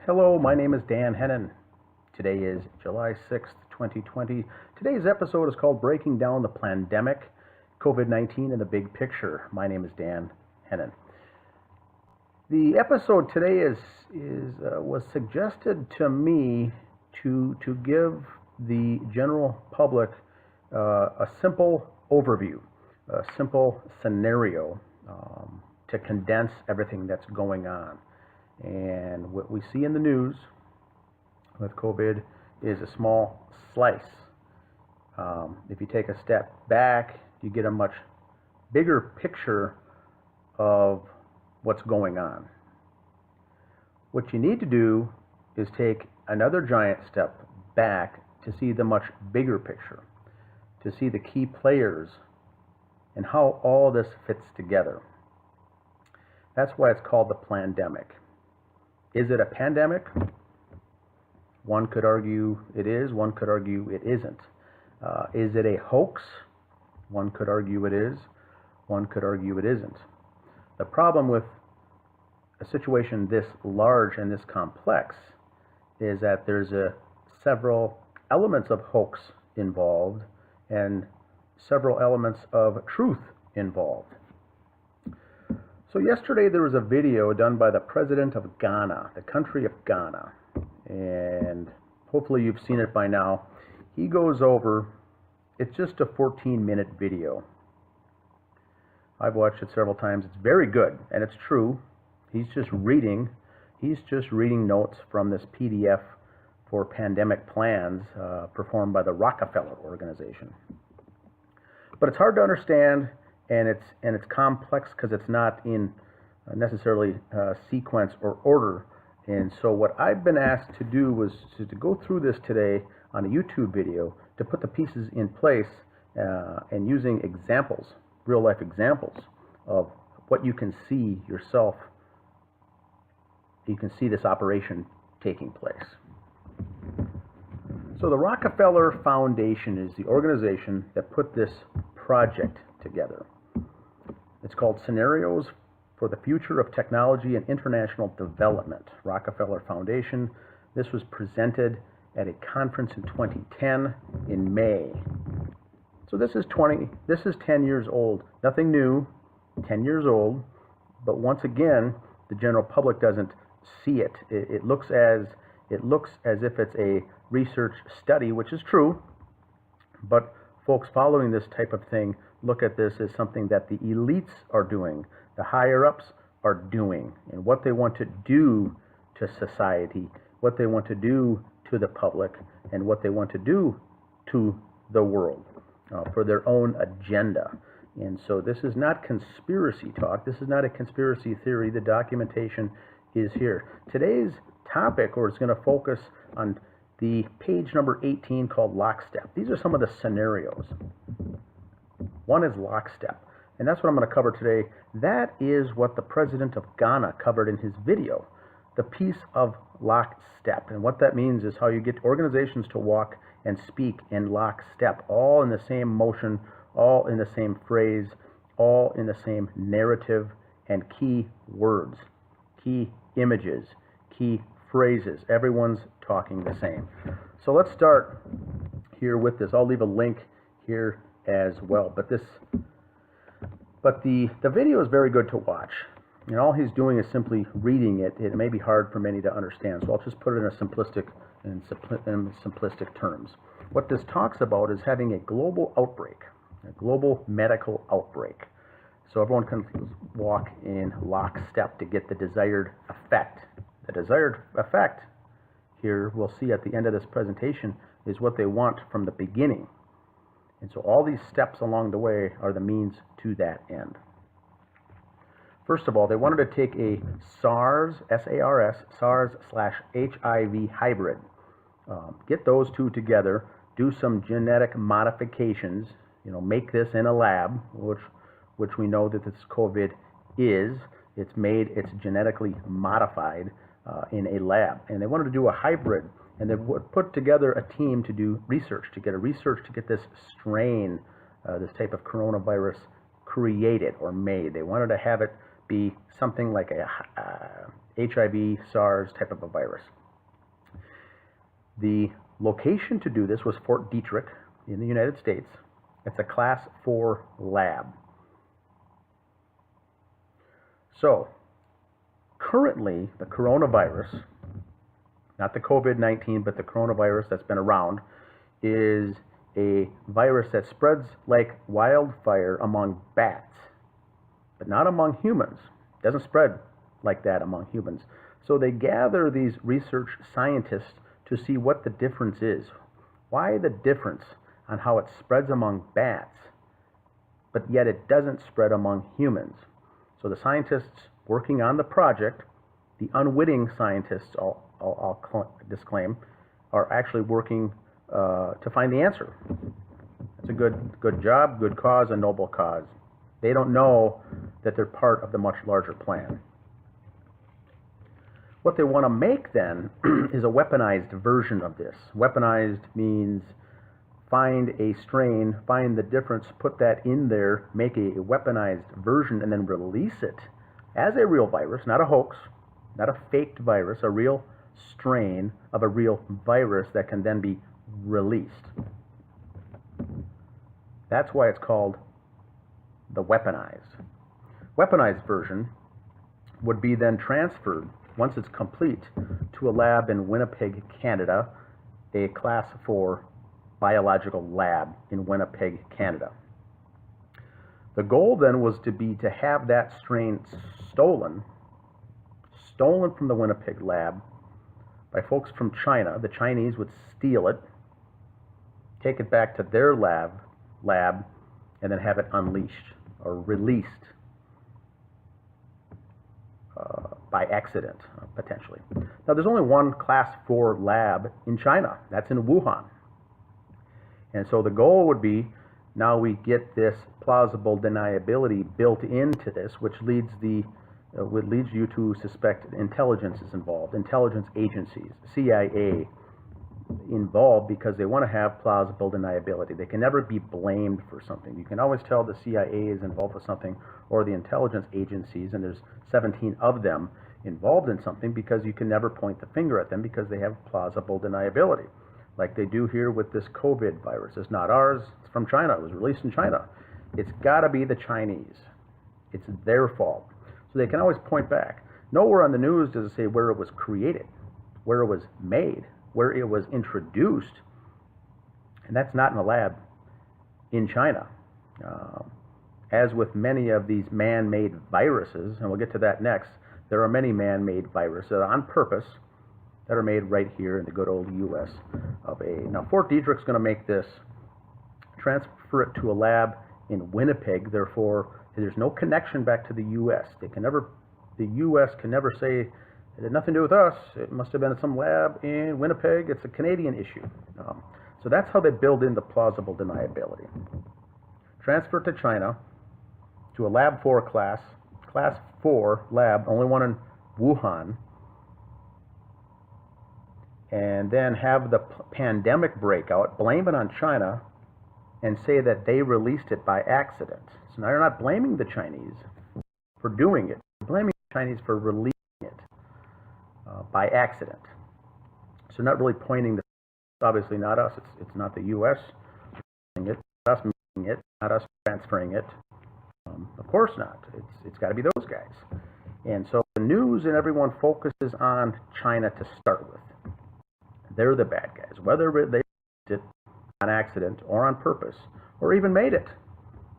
Hello, my name is Dan Hennon. Today is July 6th, 2020. Today's episode is called Breaking Down the Plandemic, COVID-19 in the Big Picture. My name is Dan Hennon. The episode today was suggested to me to give the general public a simple overview, a simple scenario to condense everything that's going on. And what we see in the news with COVID is a small slice. If you take a step back, you get a much bigger picture of what's going on. What you need to do is take another giant step back to see the much bigger picture, to see the key players and how all this fits together. That's why it's called the plandemic. Is it a pandemic? One could argue it is, one could argue it isn't. Is it a hoax? One could argue it is, one could argue it isn't. The problem with a situation this large and this complex is that there's several elements of hoax involved and several elements of truth involved. So yesterday there was a video done by the president of Ghana, the country of Ghana, and hopefully you've seen it by now. He goes over, it's just a 14-minute video. I've watched it several times. It's very good, and it's true. He's just reading notes from this PDF for pandemic plans performed by the Rockefeller Organization. But it's hard to understand. And it's complex because it's not in necessarily sequence or order. And so what I've been asked to do was to go through this today on a YouTube video to put the pieces in place and using examples, real life examples of what you can see yourself. You can see this operation taking place. So the Rockefeller Foundation is the organization that put this project together. It's called Scenarios for the Future of Technology and International Development, Rockefeller Foundation. This was presented at a conference in 2010 in May. So this is 10 years old. Nothing new, 10 years old, but once again, the general public doesn't see it. It looks as if it's a research study, which is true, but folks following this type of thing look at this as something that the elites are doing, the higher-ups are doing, and what they want to do to society, what they want to do to the public, and what they want to do to the world for their own agenda. And so this is not conspiracy talk. This is not a conspiracy theory. The documentation is here. Today's topic, or it's going to focus on the page number 18 called Lockstep. These are some of the scenarios. One is lockstep, and that's what I'm going to cover today. That is what the president of Ghana covered in his video, the piece of lockstep. And what that means is how you get organizations to walk and speak in lockstep, all in the same motion, all in the same phrase, all in the same narrative and key words, key images, key phrases. Everyone's talking the same. So let's start here with this. I'll leave a link here as well, but the video is very good to watch, and all he's doing is simply reading it. It may be hard for many to understand, so I'll just put it in simplistic terms. What this talks about is having a global outbreak, a global medical outbreak, so everyone can walk in lockstep to get the desired effect. The desired effect here, we'll see at the end of this presentation, is what they want from the beginning. And so all these steps along the way are the means to that end. First of all, they wanted to take a SARS, S-A-R-S, SARS/HIV hybrid, get those two together, do some genetic modifications, make this in a lab, which we know that this COVID is. It's genetically modified in a lab. And they wanted to do a hybrid. And they would put together a team to do research, to get this strain, this type of coronavirus created or made. They wanted to have it be something like HIV, SARS type of a virus. The location to do this was Fort Detrick in the United States. It's a Class 4 lab. So, currently, the coronavirus, not the COVID-19, but the coronavirus that's been around, is a virus that spreads like wildfire among bats, but not among humans. It doesn't spread like that among humans. So they gather these research scientists to see what the difference is. Why the difference on how it spreads among bats, but yet it doesn't spread among humans? So the scientists working on the project, the unwitting scientists, I'll disclaim, are actually working to find the answer. It's a good job, good cause, a noble cause. They don't know that they're part of the much larger plan. What they want to make then is a weaponized version of this. Weaponized means find a strain, find the difference, put that in there, make a weaponized version, and then release it as a real virus, not a hoax, not a faked virus, a real strain of a real virus that can then be released. That's why it's called the weaponized. Weaponized version would be then transferred, once it's complete, to a lab in Winnipeg, Canada, a Class 4 biological lab in Winnipeg, Canada. The goal then was to have that strain stolen from the Winnipeg lab by folks from China. The Chinese would steal it, take it back to their lab, and then have it unleashed or released by accident, potentially. Now, there's only one Class 4 lab in China. That's in Wuhan. And so the goal would be, now we get this plausible deniability built into this, which leads you to suspect intelligence is involved, intelligence agencies, CIA involved, because they want to have plausible deniability. They can never be blamed for something. You can always tell the CIA is involved with something, or the intelligence agencies, and there's 17 of them involved in something, because you can never point the finger at them because they have plausible deniability. Like they do here with this COVID virus. It's not ours, it's from China. It was released in China. It's got to be the Chinese. It's their fault. So they can always point back. Nowhere on the news does it say where it was created, where it was made, where it was introduced. And that's not in a lab in China. As with many of these man-made viruses, and we'll get to that next, there are many man-made viruses on purpose that are made right here in the good old U.S. Now, Fort Detrick's going to make this, transfer it to a lab in Winnipeg. Therefore, there's no connection back to the U.S. The U.S. can never say it had nothing to do with us. It must have been in some lab in Winnipeg. It's a Canadian issue. So that's how they build in the plausible deniability. Transfer it to China, to a Lab 4 class 4 lab, only one in Wuhan, and then have the pandemic breakout, blame it on China, and say that they released it by accident. So now you're not blaming the Chinese for doing it. You're blaming the Chinese for releasing it by accident. So not really pointing the, obviously not us, it's not the U.S. It's not us making it, not us transferring it. Of course not. It's got to be those guys. And so the news and everyone focuses on China to start with. They're the bad guys. Whether they did it on accident or on purpose, or even made it,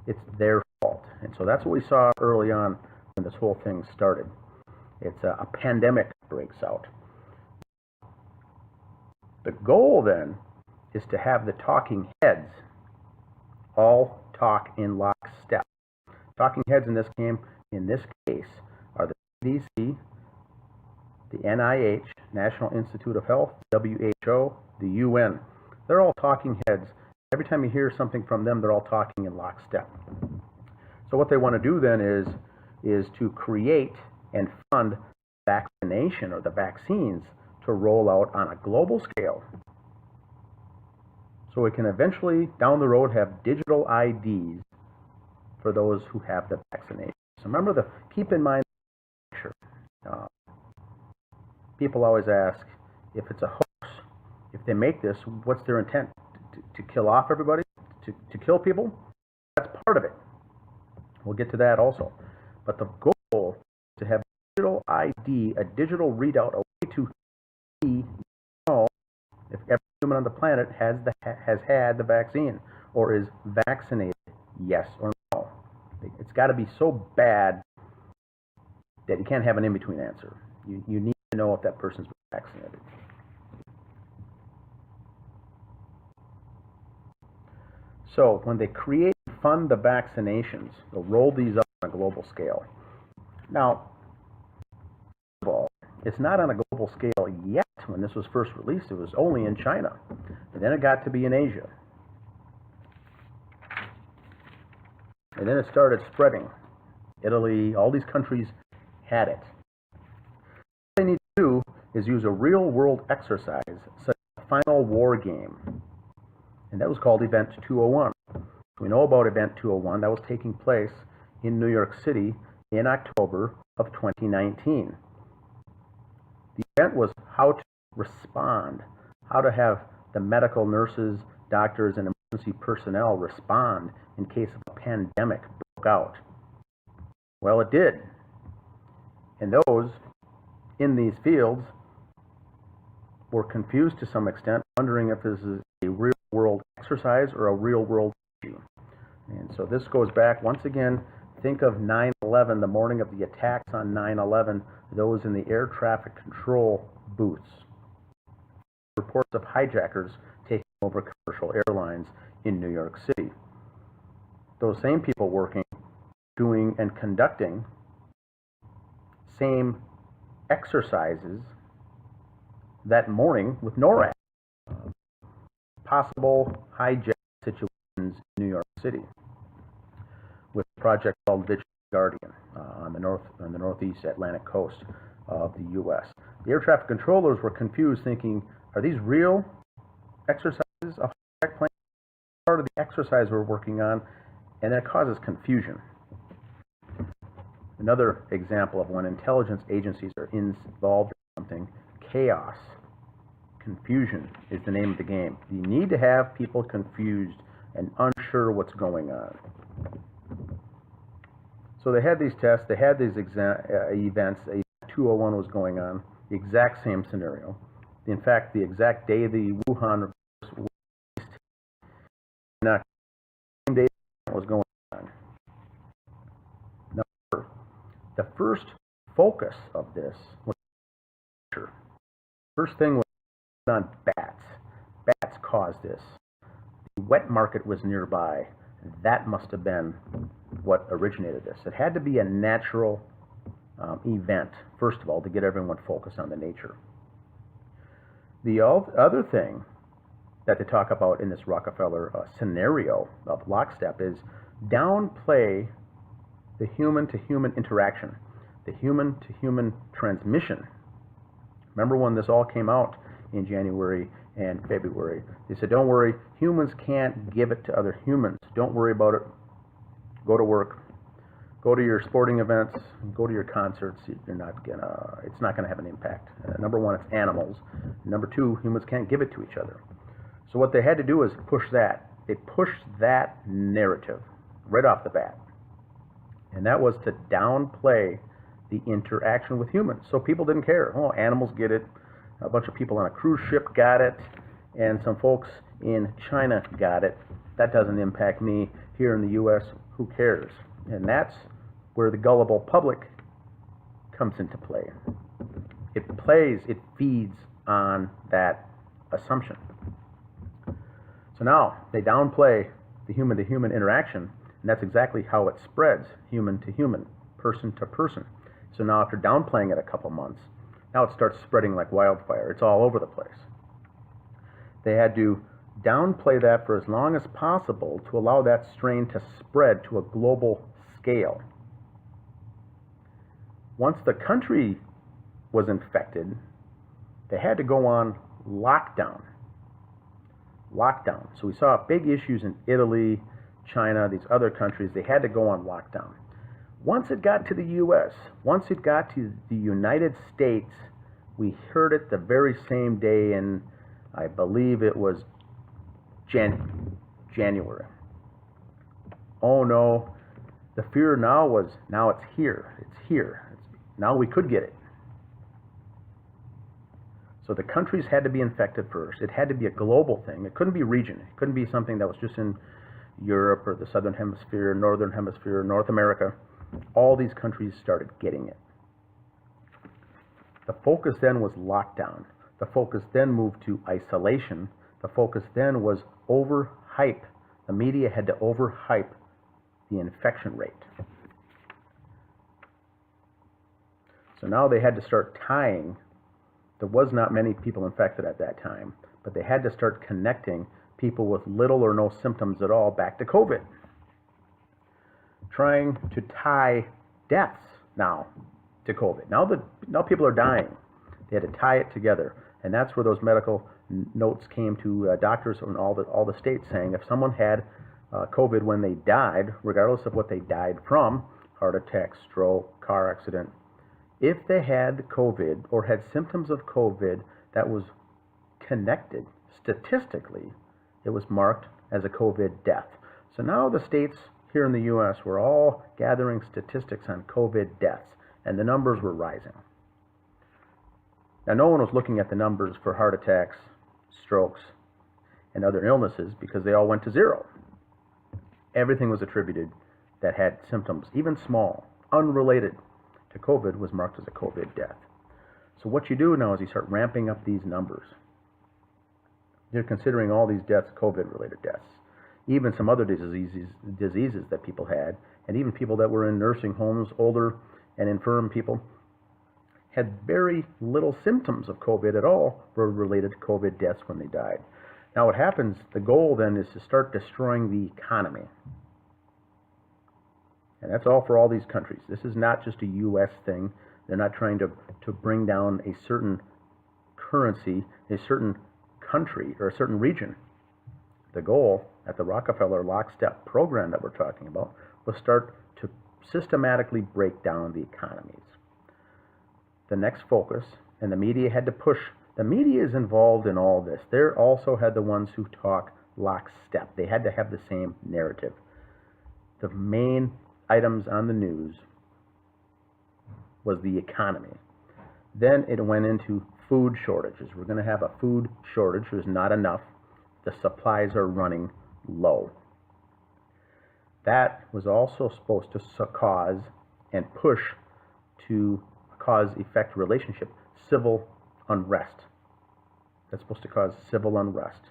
it's their fault. And so that's what we saw early on when this whole thing started. It's a pandemic breaks out. The goal then is to have the talking heads all talk in lockstep. Talking heads in this case are the CDC, the NIH, National Institute of Health, WHO, the UN. They're all talking heads. Every time you hear something from them, they're all talking in lockstep. So what they want to do then is to create and fund vaccination or the vaccines to roll out on a global scale. So we can eventually, down the road, have digital IDs for those who have the vaccination. So remember, keep in mind the picture. people always ask, if it's a hoax, if they make this, what's their intent? To kill off everybody? To kill people? That's part of it. We'll get to that also. But the goal is to have a digital ID, a digital readout, a way to see, if every human on the planet has had the vaccine or is vaccinated, yes or no. It's got to be so bad that you can't have an in-between answer. You need to know if that person's been vaccinated. So when they create and fund the vaccinations, they'll roll these up on a global scale. Now, first of all, it's not on a global scale yet. When this was first released, it was only in China. And then it got to be in Asia. And then it started spreading. Italy, all these countries had it. What they need to do is use a real-world exercise, such as a final war game. And that was called Event 201. We know about Event 201. That was taking place in New York City in October of 2019. The event was how to respond, how to have the medical nurses, doctors, and emergency personnel respond in case of a pandemic broke out. Well, it did. And those in these fields were confused to some extent, wondering if this is a real-world exercise or a real-world issue. And so this goes back, once again, think of 9/11, the morning of the attacks on 9/11, those in the air traffic control booths. Reports of hijackers taking over commercial airlines in New York City. Those same people working, doing, and conducting same exercises that morning with NORAD. Possible hijack situations in New York City with a project called Digital Guardian on the northeast Atlantic coast of the U.S. The air traffic controllers were confused, thinking, are these real exercises of hijack planes? Part of the exercise we're working on, and that causes confusion. Another example of when intelligence agencies are involved in something, chaos, confusion is the name of the game. You need to have people confused and unsure what's going on. So they had these tests, they had these events, 201 was going on, the exact same scenario. In fact, the exact day the Wuhan was released, the same day was going on. Now, the first focus of this was nature. First thing was on bats. Bats caused this. The wet market was nearby. That must have been what originated this. It had to be a natural event, first of all, to get everyone focused on the nature. The other thing that they talk about in this Rockefeller scenario of lockstep is downplay the human-to-human interaction, the human-to-human transmission. Remember when this all came out in January and February? They said, don't worry, humans can't give it to other humans. Don't worry about it. Go to work. Go to your sporting events. Go to your concerts. It's not gonna have an impact. Number one, it's animals. Number two, humans can't give it to each other. So what they had to do is push that. They pushed that narrative right off the bat. And that was to downplay the interaction with humans. So people didn't care. Oh, animals get it. A bunch of people on a cruise ship got it. And some folks in China got it. That doesn't impact me here in the U.S. Who cares? And that's where the gullible public comes into play. It feeds on that assumption. So now they downplay the human-to-human interaction, and that's exactly how it spreads, human to human, person to person. So now after downplaying it a couple months, now it starts spreading like wildfire. It's all over the place. They had to downplay that for as long as possible to allow that strain to spread to a global scale. Once the country was infected, they had to go on lockdown. Lockdown. So we saw big issues in Italy, China, these other countries. They had to go on lockdown. Once it got to the U.S., once it got to the United States, We heard it the very same day in, I believe it was January. Oh no, the fear now was, now it's here. It's here. Now we could get it. So the countries had to be infected first. It had to be a global thing. It couldn't be region. It couldn't be something that was just in Europe or the Southern Hemisphere, Northern Hemisphere, North America. All these countries started getting it. The focus then was lockdown. The focus then moved to isolation. The focus then was overhype. The media had to overhype the infection rate. So now they had to start tying. There was not many people infected at that time, but they had to start connecting people with little or no symptoms at all back to COVID. Trying to tie deaths now to COVID. Now people are dying. They had to tie it together. And that's where those medical notes came to doctors in all the states saying if someone had COVID when they died, regardless of what they died from, heart attack, stroke, car accident, if they had COVID or had symptoms of COVID that was connected statistically, it was marked as a COVID death. So now the states here in the U.S. were all gathering statistics on COVID deaths, and the numbers were rising. Now, no one was looking at the numbers for heart attacks, strokes, and other illnesses because they all went to zero. Everything was attributed that had symptoms, even small, unrelated to COVID, was marked as a COVID death. So what you do now is you start ramping up these numbers. You're considering all these deaths COVID-related deaths, even some other diseases that people had, and even people that were in nursing homes, older and infirm people, had very little symptoms of COVID at all, were related to COVID deaths when they died. Now what happens, the goal then is to start destroying the economy. And that's all for all these countries. This is not just a U.S. thing. They're not trying to bring down a certain currency, a certain country, or a certain region. The goal at the Rockefeller Lockstep program that we're talking about was start to systematically break down the economies. The next focus, and the media had to push. The media is involved in all this. They also had the ones who talk lockstep. They had to have the same narrative. The main items on the news was the economy. Then it went into food shortages. We're going to have a food shortage. There's not enough. The supplies are running low. That was also supposed to cause and push to cause-effect relationship, civil unrest. That's supposed to cause civil unrest.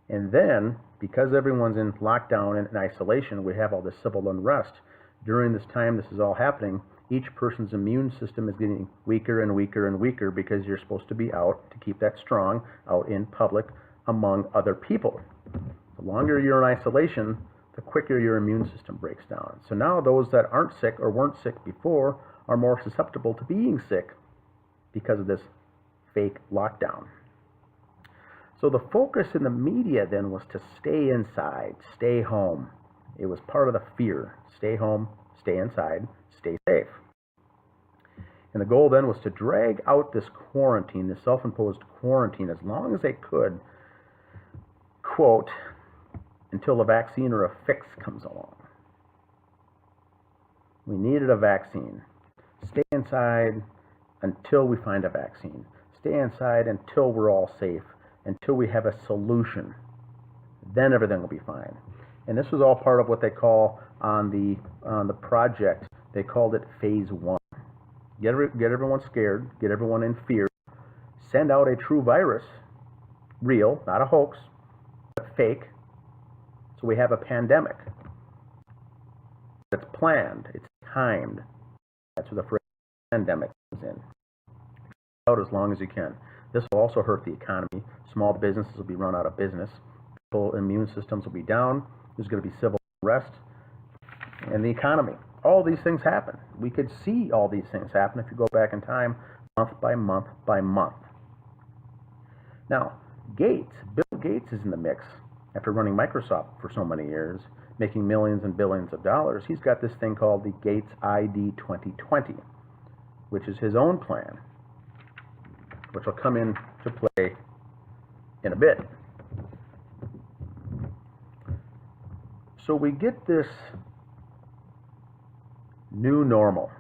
And then, because everyone's in lockdown and in isolation, we have all this civil unrest. During this time this is all happening, each person's immune system is getting weaker and weaker and weaker because you're supposed to be out to keep that strong, out in public among other people. The longer you're in isolation, the quicker your immune system breaks down. So now those that aren't sick or weren't sick before are more susceptible to being sick because of this fake lockdown. So the focus in the media then was to stay inside, stay home. It was part of the fear. Stay home, stay inside, stay safe. And the goal then was to drag out this quarantine, this self-imposed quarantine, as long as they could, quote, until a vaccine or a fix comes along. We needed a vaccine. Stay inside until we find a vaccine. Stay inside until we're all safe, until we have a solution. Then everything will be fine. And this was all part of what they call on the project, they called it phase 1. Get everyone scared, get everyone in fear, send out a true virus, real, not a hoax, but fake, so we have a pandemic. It's planned, it's timed. That's where the phrase pandemic comes in. Out as long as you can. This will also hurt the economy. Small businesses will be run out of business. People's immune systems will be down. There's going to be civil unrest. And the economy. All these things happen. We could see all these things happen if you go back in time, month by month by month. Now, Bill Gates is in the mix. After running Microsoft for so many years, making millions and billions of dollars, he's got this thing called the Gates ID 2020, which is his own plan. which will come into play in a bit. So we get this new normal.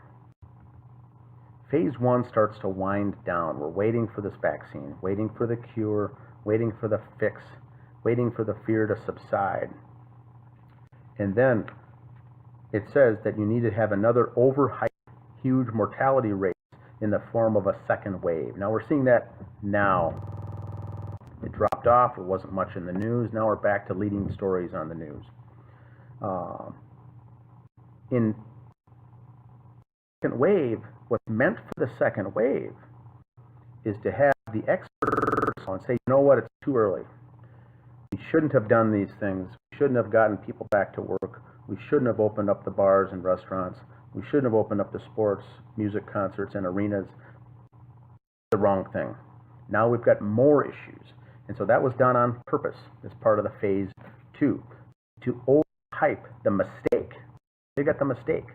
Phase 1 starts to wind down. We're waiting for this vaccine, waiting for the cure, waiting for the fix, waiting for the fear to subside. And then it says that you need to have another overhyped, huge mortality rate in the form of a second wave. Now we're seeing that now. It dropped off. It wasn't much in the news. Now we're back to leading stories on the news. In second wave, what's meant for the second wave is to have the experts and say, you know what, it's too early. We shouldn't have done these things. We shouldn't have gotten people back to work. We shouldn't have opened up the bars and restaurants. We shouldn't have opened up the sports, music concerts, and arenas. The wrong thing. Now we've got more issues. And so that was done on purpose as part of the phase 2, to overhype the mistake. They got the mistake.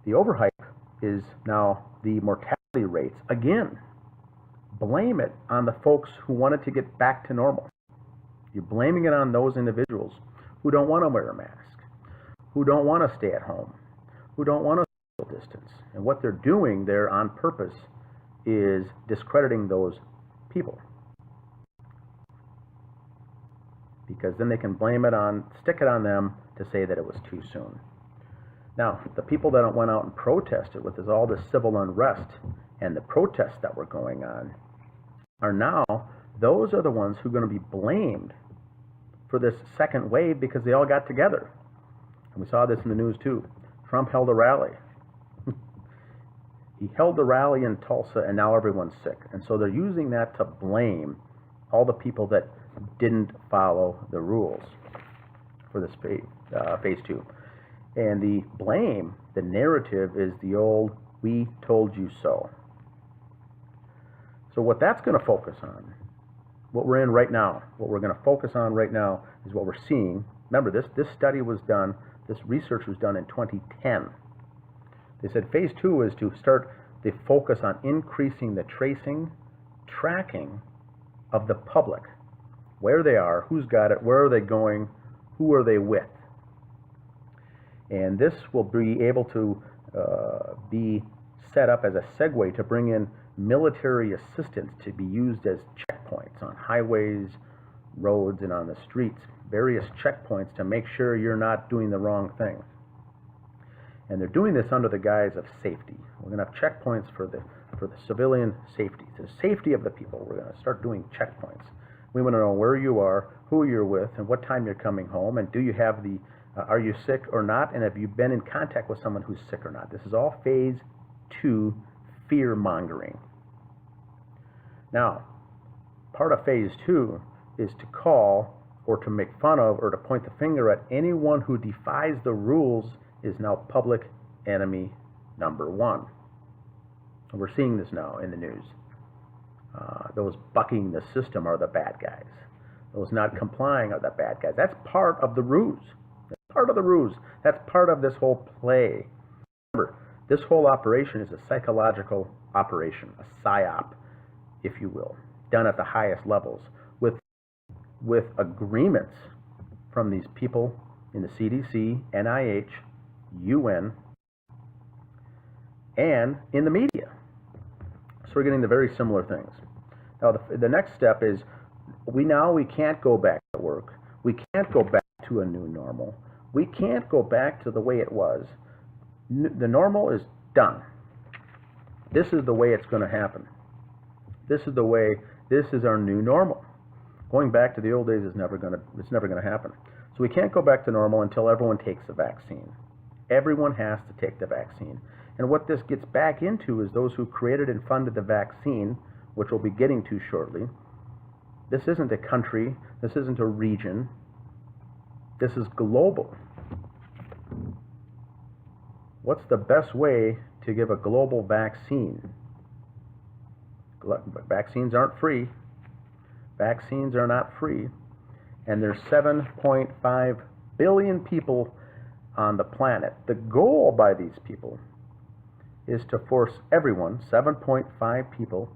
The overhype is now the mortality rates. Again, blame it on the folks who wanted to get back to normal. You're blaming it on those individuals who don't want to wear a mask, who don't want to stay at home, who don't want to social distance. And what they're doing there on purpose is discrediting those people. Because then they can stick it on them to say that it was too soon. Now, the people that went out and protested with all this civil unrest and the protests that were going on are now, those are the ones who are going to be blamed for this second wave because they all got together. And we saw this in the news too. Trump held a rally. He held the rally in Tulsa and now everyone's sick. And so they're using that to blame all the people that didn't follow the rules for this phase 2. And the blame, the narrative is the old, we told you so. So what that's going to focus on, what we're in right now, what we're going to focus on right now is what we're seeing. Remember, this study was done, this research was done in 2010. They said phase 2 is to start the focus on increasing the tracing, tracking of the public. Where they are, who's got it, where are they going, who are they with. And this will be able to be set up as a segue to bring in military assistance to be used as checkpoints on highways, roads, and on the streets. Various checkpoints to make sure you're not doing the wrong thing. And they're doing this under the guise of safety. We're going to have checkpoints for the civilian safety, the safety of the people. We're going to start doing checkpoints. We want to know where you are, who you're with, and what time you're coming home, and do you have the are you sick or not, and have you been in contact with someone who's sick or not? This is all phase 2 fear-mongering. Now, part of phase 2 is to call or to make fun of or to point the finger at anyone who defies the rules is now public enemy number 1. And we're seeing this now in the news. Those bucking the system are the bad guys. Those not complying are the bad guys. That's part of the ruse. Part of the ruse. That's part of this whole play. Remember, this whole operation is a psychological operation, a psyop, if you will, done at the highest levels with agreements from these people in the CDC, NIH, UN, and in the media. So we're getting the very similar things. Now, the next step is we can't go back to work. We can't go back to a new normal. We can't go back to the way it was. The normal is done. This is the way it's going to happen. This is our new normal. Going back to the old days it's never going to happen. So we can't go back to normal until everyone takes the vaccine. Everyone has to take the vaccine. And what this gets back into is those who created and funded the vaccine, which we'll be getting to shortly. This isn't a country. This isn't a region. This is global. What's the best way to give a global vaccine? Vaccines aren't free. Vaccines are not free. And there's 7.5 billion people on the planet. The goal by these people is to force everyone, 7.5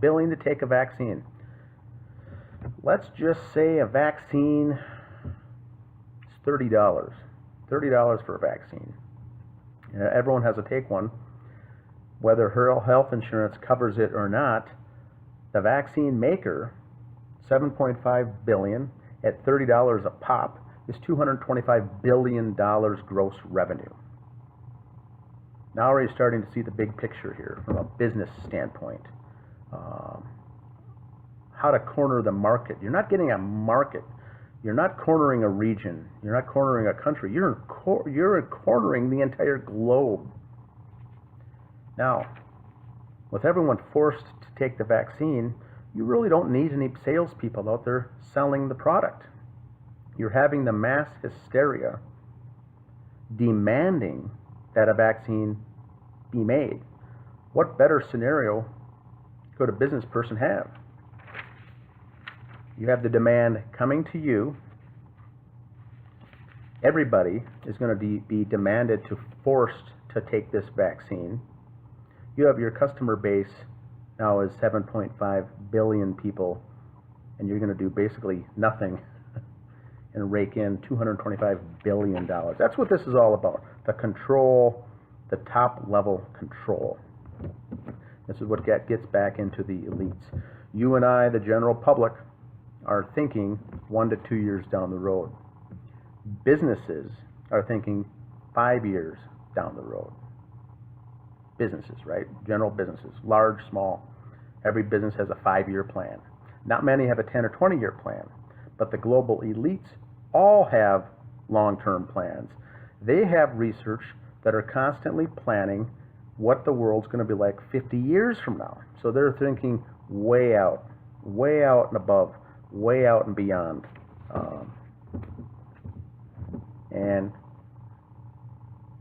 billion to take a vaccine. Let's just say a vaccine is $30. $30 for a vaccine. And everyone has to take one. Whether her health insurance covers it or not, the vaccine maker, 7.5 billion at $30 a pop, is $225 billion gross revenue. Now we're starting to see the big picture here from a business standpoint. How to corner the market. You're not getting a market. You're not cornering a region. You're not cornering a country. You're cornering the entire globe. Now, with everyone forced to take the vaccine, you really don't need any salespeople out there selling the product. You're having the mass hysteria demanding that a vaccine be made. What better scenario could a business person have? You have the demand coming to you. Everybody is going to be demanded to forced to take this vaccine. You have your customer base now is 7.5 billion people, and you're going to do basically nothing and rake in $225 billion. That's what this is all about. The control, the top level control. This is what gets back into the elites. You and I, the general public, are thinking 1 to 2 years down the road. Businesses are thinking 5 years down the road. Businesses, right? General businesses, large, small. Every business has a 5-year plan. Not many have a 10 or 20-year plan, but the global elites all have long-term plans. They have research that are constantly planning what the world's going to be like 50 years from now. So they're thinking way out and above, way out and beyond. And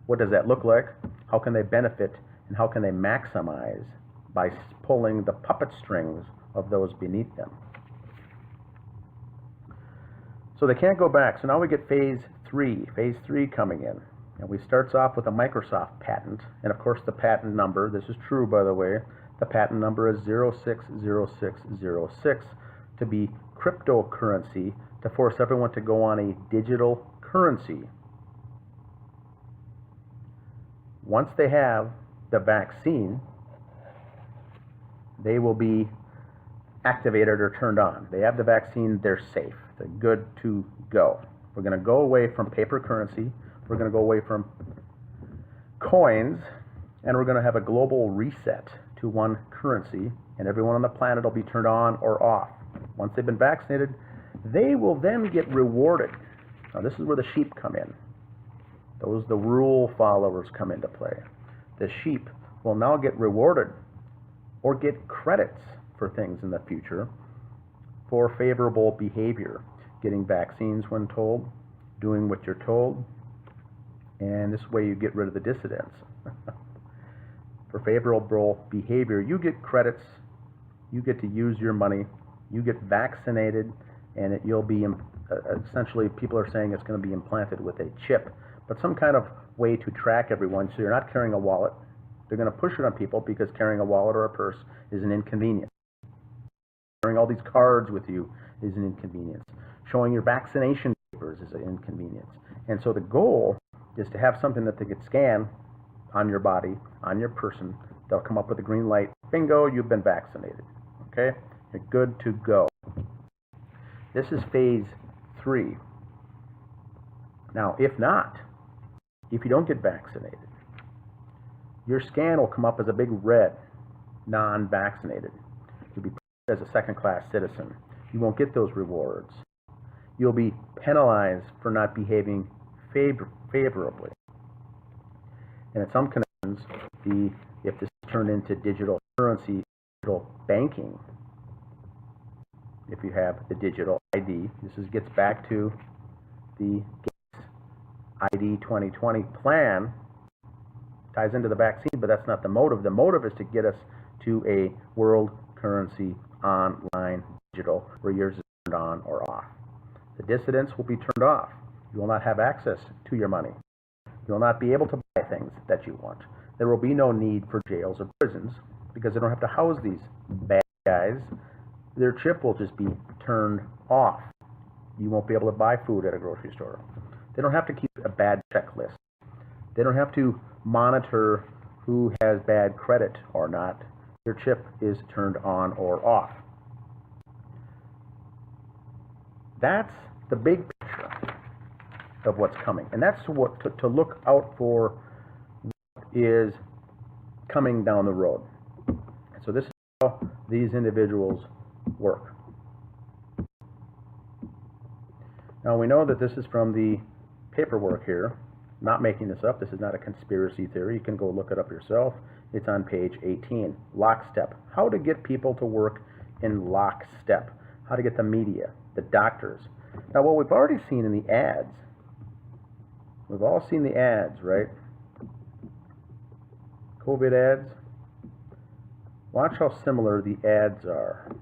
what does that look like? How can they benefit and how can they maximize by pulling the puppet strings of those beneath them? So they can't go back. So now we get phase three coming in. And we starts off with a Microsoft patent. And of course the patent number, this is true by the way, the patent number is 060606 to be cryptocurrency, to force everyone to go on a digital currency. Once they have the vaccine, they will be activated or turned on. They have the vaccine, they're safe. They're good to go. We're going to go away from paper currency. We're going to go away from coins, and we're going to have a global reset to one currency, and everyone on the planet will be turned on or off. Once they've been vaccinated, they will then get rewarded. Now this is where the sheep come in. The rule followers come into play. The sheep will now get rewarded or get credits for things in the future for favorable behavior, getting vaccines when told, doing what you're told, and this way you get rid of the dissidents. For favorable behavior, you get credits, you get to use your money, you get vaccinated, and you'll be, essentially people are saying it's going to be implanted with a chip, but some kind of way to track everyone so you're not carrying a wallet. They're going to push it on people because carrying a wallet or a purse is an inconvenience. Carrying all these cards with you is an inconvenience. Showing your vaccination papers is an inconvenience. And so the goal is to have something that they could scan on your body, on your person. They'll come up with a green light. Bingo, you've been vaccinated. Okay? You're good to go. This is phase 3. Now, if not, if you don't get vaccinated, your scan will come up as a big red, non-vaccinated. You'll be put as a second-class citizen. You won't get those rewards. You'll be penalized for not behaving favorably. And in some conditions, if this is turned into digital currency, digital banking, if you have the digital ID, gets back to the Gates ID 2020 plan, ties into the vaccine, but that's not the motive. The motive is to get us to a world currency online digital where yours is turned on or off. The dissidents will be turned off. You will not have access to your money. You'll not be able to buy things that you want. There will be no need for jails or prisons because they don't have to house these bad guys. Their chip will just be turned off. You won't be able to buy food at a grocery store. They don't have to keep a bad checklist. They don't have to monitor who has bad credit or not. Your chip is turned on or off. That's the big picture of what's coming. And that's what to look out for what is coming down the road. So this is how these individuals work. Now we know that this is from the paperwork here. Not making this up. This is not a conspiracy theory. You can go look it up yourself. It's on page 18. Lockstep. How to get people to work in lockstep. How to get the media, the doctors. Now what we've already seen in the ads, we've all seen the ads, right? COVID ads. Watch how similar the ads are.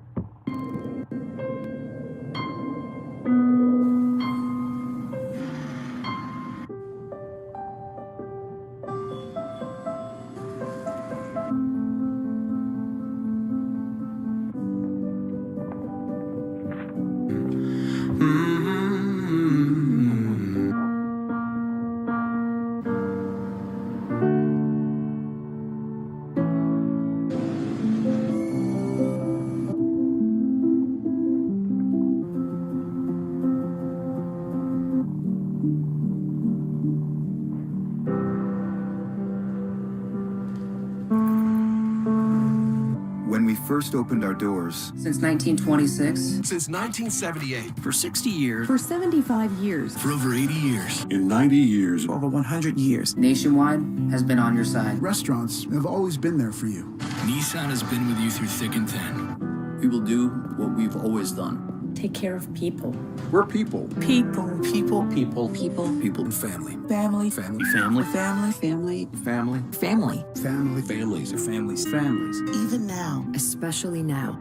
When we first opened our doors. Since 1926. Since 1978. For 60 years. For 75 years. For over 80 years. In 90 years. Over 100 years. Nationwide has been on your side. Restaurants have always been there for you. Nissan has been with you through thick and thin. We will do what we've always done. Take care of people. We're people. People. People. People. People and family. Family. Family. Family. Family. Family. Family. Family. Family. Families are families. Families. Even now. Especially now.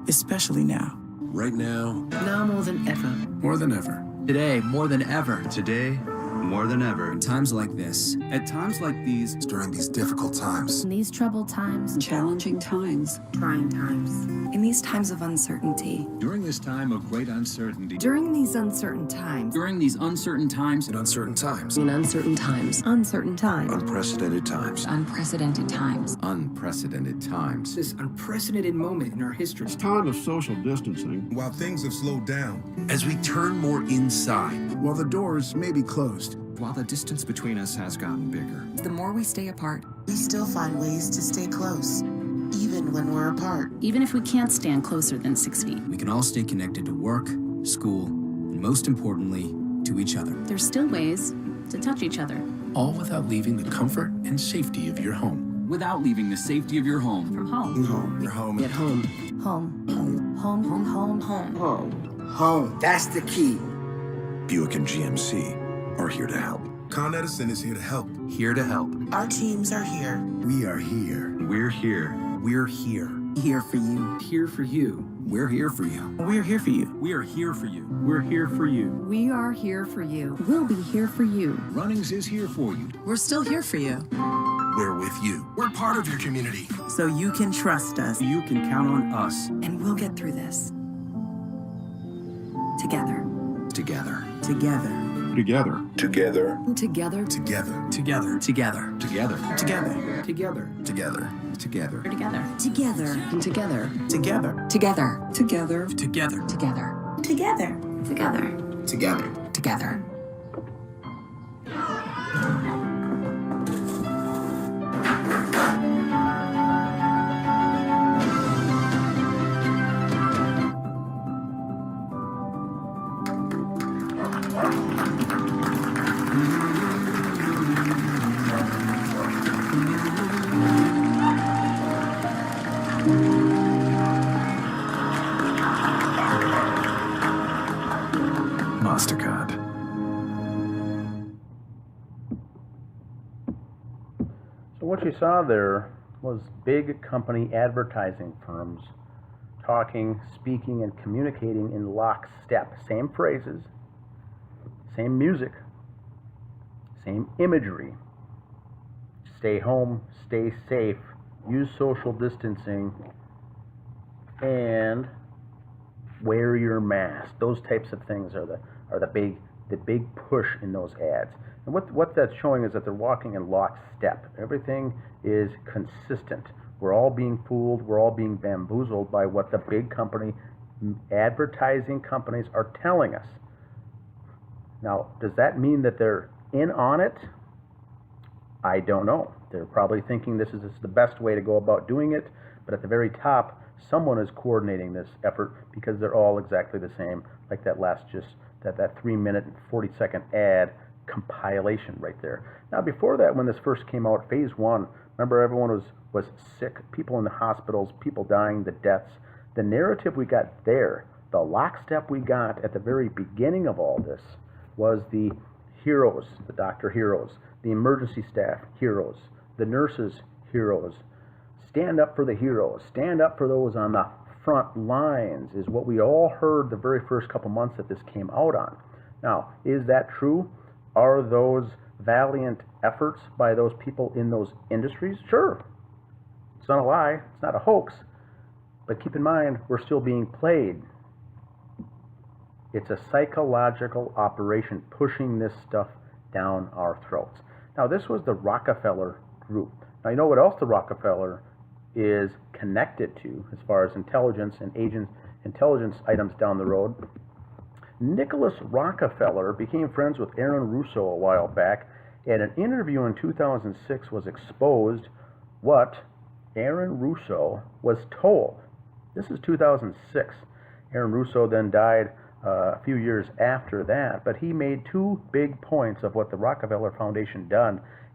Especially now. Right now. Now more than ever. More than ever. Today, more than ever. Today, more than ever. In times like this. At times like these. During these difficult times. In these troubled times. Challenging times. Trying times. In these times of uncertainty. During this time of great uncertainty. During these uncertain times. During these uncertain times. In uncertain times. In uncertain times. Uncertain times. Unprecedented times. Unprecedented times. Unprecedented times. This unprecedented moment in our history. It's time of social distancing. While things have slowed down. As we turn more inside. While the doors may be closed. While the distance between us has gotten bigger. The more we stay apart, we still find ways to stay close, even when we're apart. Even if we can't stand closer than 6 feet. We can all stay connected to work, school, and most importantly, to each other. There's still ways to touch each other. All without leaving the comfort and safety of your home. Without leaving the safety of your home. From home. Home. Your home. at home. Home. Home. Home. Home. Home. Home. Home. Home. That's the key. Buick and GMC are here to help. Con Edison is here to help. Here to help. Our teams are here. We are here. We're here. We're here. Here for you. Here for you. We're here for you. We're here for you. We are here for you. We're here for you. We are here for you. We'll be here for you. Runnings is here for you. We're still here for you. We're with you. We're part of your community. So you can trust us. You can count on us. And we'll get through this. Together. Together. Together. Together. Together. Together. Together. Together. Together. Together. Together. Together. Together. Together. Together. Together. And together. Together. Together. Together. Together. Together. Together. Together. Together. Together. Mastercard. So what you saw there was big company advertising firms talking, speaking, and communicating in lockstep. Same phrases, same music, same imagery. Stay home, stay safe, use social distancing, and wear your mask. Those types of things are the big push in those ads. And what that's showing is that they're walking in lockstep. Everything is consistent. We're all being fooled. We're all being bamboozled by what the big advertising companies are telling us. Now, does that mean that they're in on it? I don't know. They're probably thinking this is the best way to go about doing it, but at the very top, someone is coordinating this effort because they're all exactly the same, like that 3-minute and 40-second ad compilation right there. Now, before that, when this first came out, phase 1, remember everyone was sick, people in the hospitals, people dying, the deaths. The narrative we got there, the lockstep we got at the very beginning of all this was the heroes, the doctor heroes, the emergency staff heroes, the nurses heroes. Stand up for the heroes. Stand up for those on the front lines is what we all heard the very first couple months that this came out on. Now, is that true? Are those valiant efforts by those people in those industries? Sure. It's not a lie. It's not a hoax. But keep in mind, we're still being played. It's a psychological operation pushing this stuff down our throats. Now, this was the Rockefeller Group. Now, you know what else the Rockefeller is connected to as far as intelligence and intelligence items down the road? Nicholas Rockefeller became friends with Aaron Russo a while back, and an interview in 2006 was exposed what Aaron Russo was told. This is 2006. Aaron Russo then died a few years after that, but he made two big points of what the Rockefeller Foundation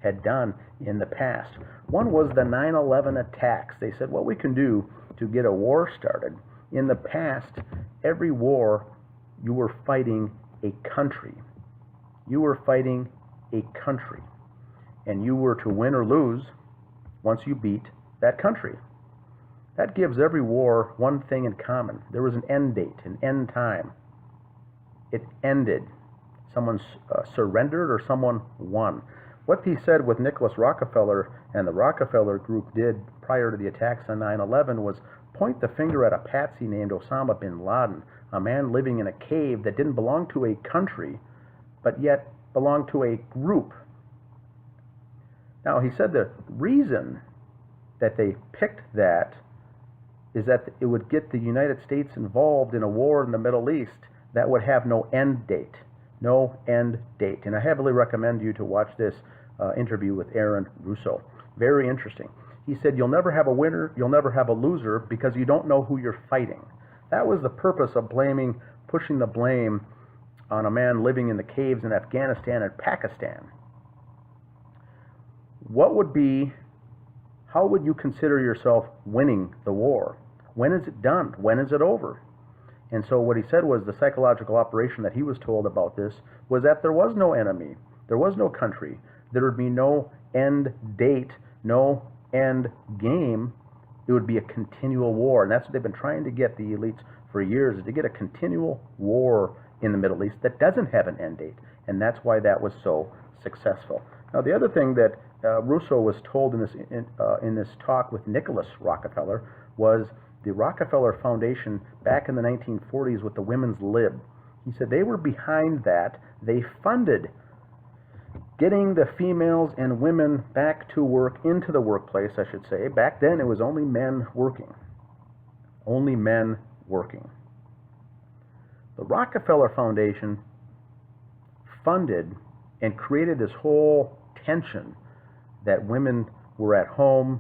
had done in the past. One was the 9/11 attacks. They said what we can do to get a war started. In the past, every war, you were fighting a country. You were fighting a country. And you were to win or lose once you beat that country. That gives every war one thing in common. There was an end date, an end time. It ended. Someone surrendered or someone won. What he said with Nicholas Rockefeller and the Rockefeller Group did prior to the attacks on 9/11 was point the finger at a patsy named Osama bin Laden, a man living in a cave that didn't belong to a country, but yet belonged to a group. Now, he said the reason that they picked that is that it would get the United States involved in a war in the Middle East that would have no end date. No end date. And I heavily recommend you to watch this interview with Aaron Russo. Very interesting. He said, you'll never have a winner, you'll never have a loser because you don't know who you're fighting. That was the purpose of pushing the blame on a man living in the caves in Afghanistan and Pakistan. How would you consider yourself winning the war? When is it done? When is it over? And so what he said was the psychological operation that he was told about this was that there was no enemy. There was no country. There would be no end date, no end game. It would be a continual war. And that's what they've been trying to get the elites for years, is to get a continual war in the Middle East that doesn't have an end date. And that's why that was so successful. Now, the other thing that Russo was told in this talk with Nicholas Rockefeller was the Rockefeller Foundation back in the 1940s with the Women's Lib. He said they were behind that. They funded getting the females and women back to work, into the workplace, I should say. Back then, it was only men working. Only men working. The Rockefeller Foundation funded and created this whole tension that women were at home,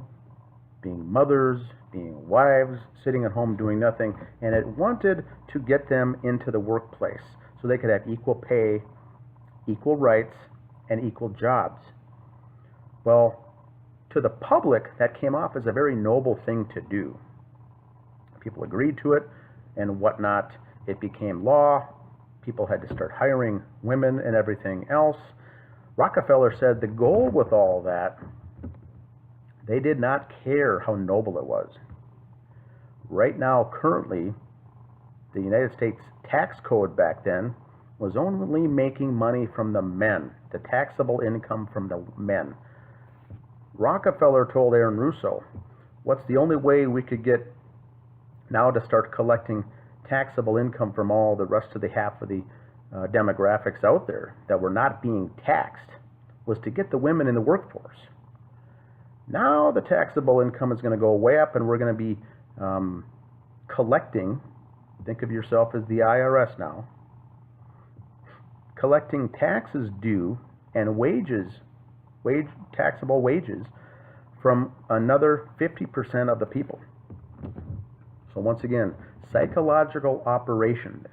being mothers, being wives, sitting at home doing nothing, and it wanted to get them into the workplace so they could have equal pay, equal rights, and equal jobs. Well, to the public, that came off as a very noble thing to do. People agreed to it and whatnot. It became law. People had to start hiring women and everything else. Rockefeller said the goal with all that, they did not care how noble it was. Right now, currently, the United States tax code back then was only making money from the men, the taxable income from the men. Rockefeller told Aaron Russo, what's the only way we could get now to start collecting taxable income from all the rest of the half of the demographics out there that were not being taxed was to get the women in the workforce. Now the taxable income is going to go way up, and we're going to be collecting, think of yourself as the IRS now, collecting taxes due and taxable wages from another 50% of the people. So once again, psychological operation.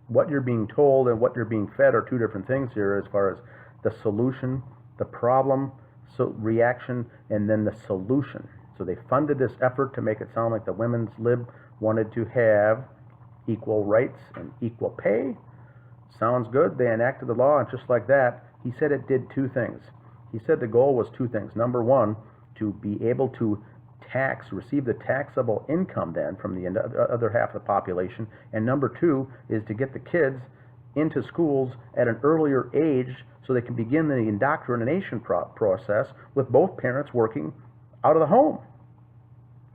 What you're being told and what you're being fed are two different things here as far as the solution, the problem, reaction, and then the solution. So they funded this effort to make it sound like the women's lib wanted to have equal rights and equal pay. Sounds good. They enacted the law, and just like that, he said it did two things. He said the goal was two things. Number one, to be able to receive the taxable income then from the other half of the population. And number two is to get the kids into schools at an earlier age so they can begin the indoctrination process with both parents working out of the home,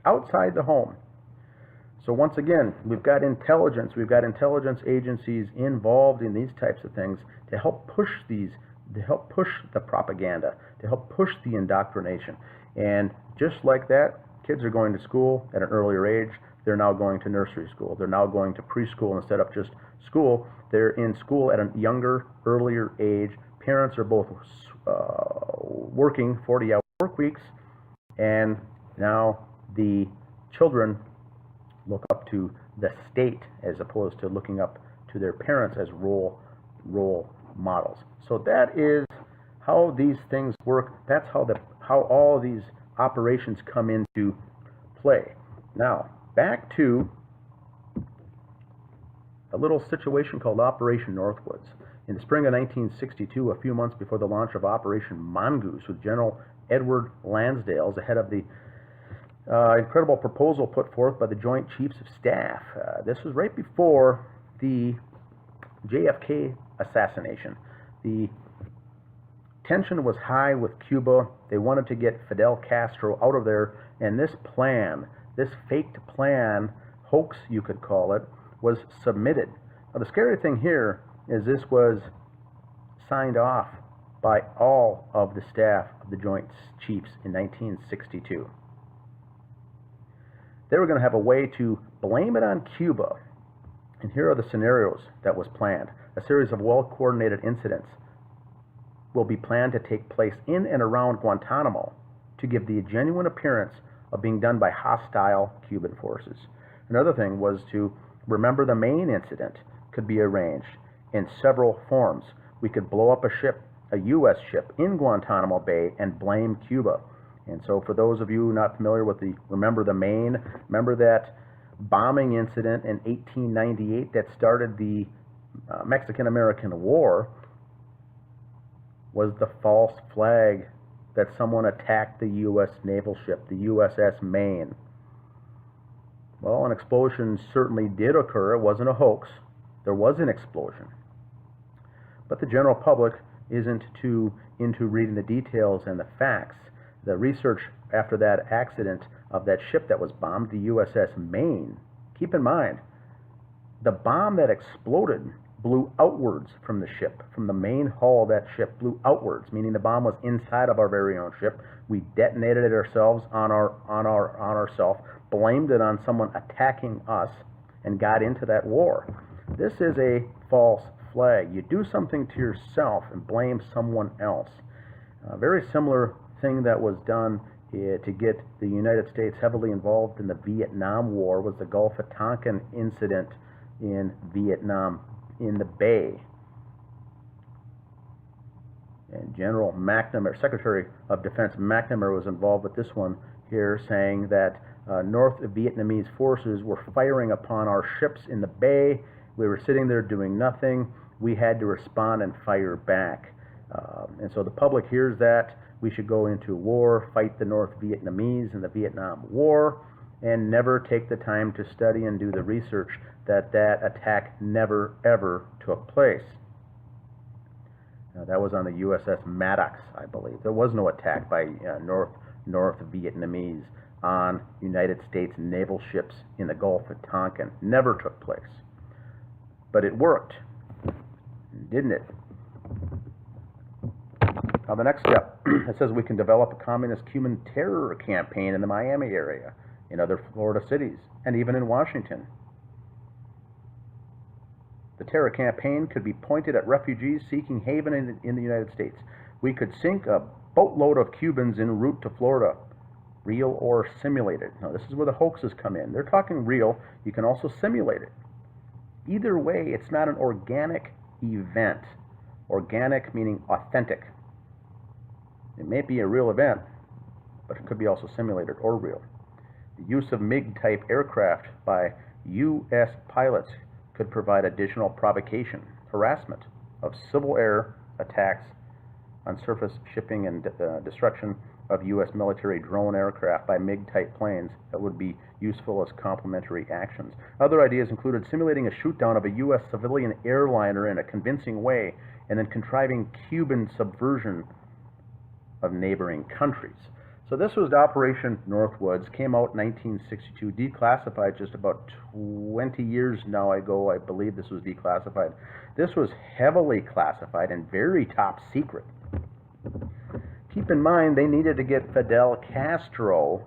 outside the home. So once again, we've got intelligence agencies involved in these types of things to help push the propaganda, to help push the indoctrination. And just like that, kids are going to school at an earlier age. They're now going to nursery school. They're now going to preschool instead of just school. They're in school at a younger, earlier age. Parents are both working 40-hour work weeks, and now the children look up to the state as opposed to looking up to their parents as role models. So that is how these things work. That's how all these operations come into play. Now, back to a little situation called Operation Northwoods. In the spring of 1962, a few months before the launch of Operation Mongoose, with General Edward Lansdale as the head of the incredible proposal put forth by the Joint Chiefs of Staff. This was right before the JFK assassination. The tension was high with Cuba. They wanted to get Fidel Castro out of there, and this plan, this faked plan, hoax you could call it, was submitted. Now the scary thing here is this was signed off by all of the staff of the Joint Chiefs in 1962. They were going to have a way to blame it on Cuba. And here are the scenarios that was planned. A series of well-coordinated incidents will be planned to take place in and around Guantanamo to give the genuine appearance of being done by hostile Cuban forces. Another thing was to remember the Maine incident could be arranged in several forms. We could blow up a ship, a U.S. ship in Guantanamo Bay, and blame Cuba. And so for those of you not familiar with the Remember the Maine, remember that bombing incident in 1898 that started the Mexican-American War was the false flag that someone attacked the U.S. naval ship, the USS Maine. Well, an explosion certainly did occur. It wasn't a hoax. There was an explosion. But the general public isn't too into reading the details and the facts. The research after that accident of that ship that was bombed, the USS Maine, keep in mind, the bomb that exploded blew outwards from the ship. From the main hull of that ship blew outwards, meaning the bomb was inside of our very own ship. We detonated it ourselves on ourselves, blamed it on someone attacking us, and got into that war. This is a false flag. You do something to yourself and blame someone else. A very similar thing that was done to get the United States heavily involved in the Vietnam War was the Gulf of Tonkin incident in Vietnam, in the Bay. And General McNamara, Secretary of Defense McNamara, was involved with this one here, saying that North Vietnamese forces were firing upon our ships in the Bay. We were sitting there doing nothing. We had to respond and fire back. And so the public hears that we should go into war, fight the North Vietnamese in the Vietnam War, and never take the time to study and do the research that that attack never, ever took place. Now, that was on the USS Maddox, I believe. There was no attack by North Vietnamese on United States naval ships in the Gulf of Tonkin. Never took place. But it worked, didn't it? Now, the next step, it says we can develop a communist Cuban terror campaign in the Miami area, in other Florida cities, and even in Washington. The terror campaign could be pointed at refugees seeking haven in the United States. We could sink a boatload of Cubans en route to Florida, real or simulated. Now, this is where the hoaxes come in. They're talking real. You can also simulate it. Either way, it's not an organic event. Organic meaning authentic. It may be a real event, but it could be also simulated or real. The use of MiG-type aircraft by U.S. pilots could provide additional provocation, harassment of civil air attacks on surface shipping and destruction of U.S. military drone aircraft by MiG-type planes that would be useful as complementary actions. Other ideas included simulating a shoot-down of a U.S. civilian airliner in a convincing way and then contriving Cuban subversion of neighboring countries. So this was Operation Northwoods, came out in 1962, declassified just about 20 years now ago, I believe this was declassified. This was heavily classified and very top secret. Keep in mind, they needed to get Fidel Castro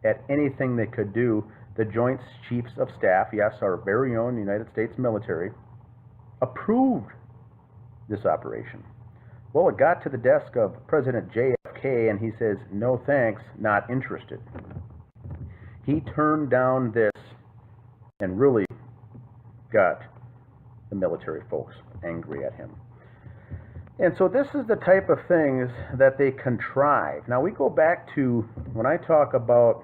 at anything they could do. The Joint Chiefs of Staff, yes, our very own United States military, approved this operation. Well, it got to the desk of President JFK, and he says, no thanks, not interested. He turned down this and really got the military folks angry at him. And so this is the type of things that they contrive. Now, we go back to when I talk to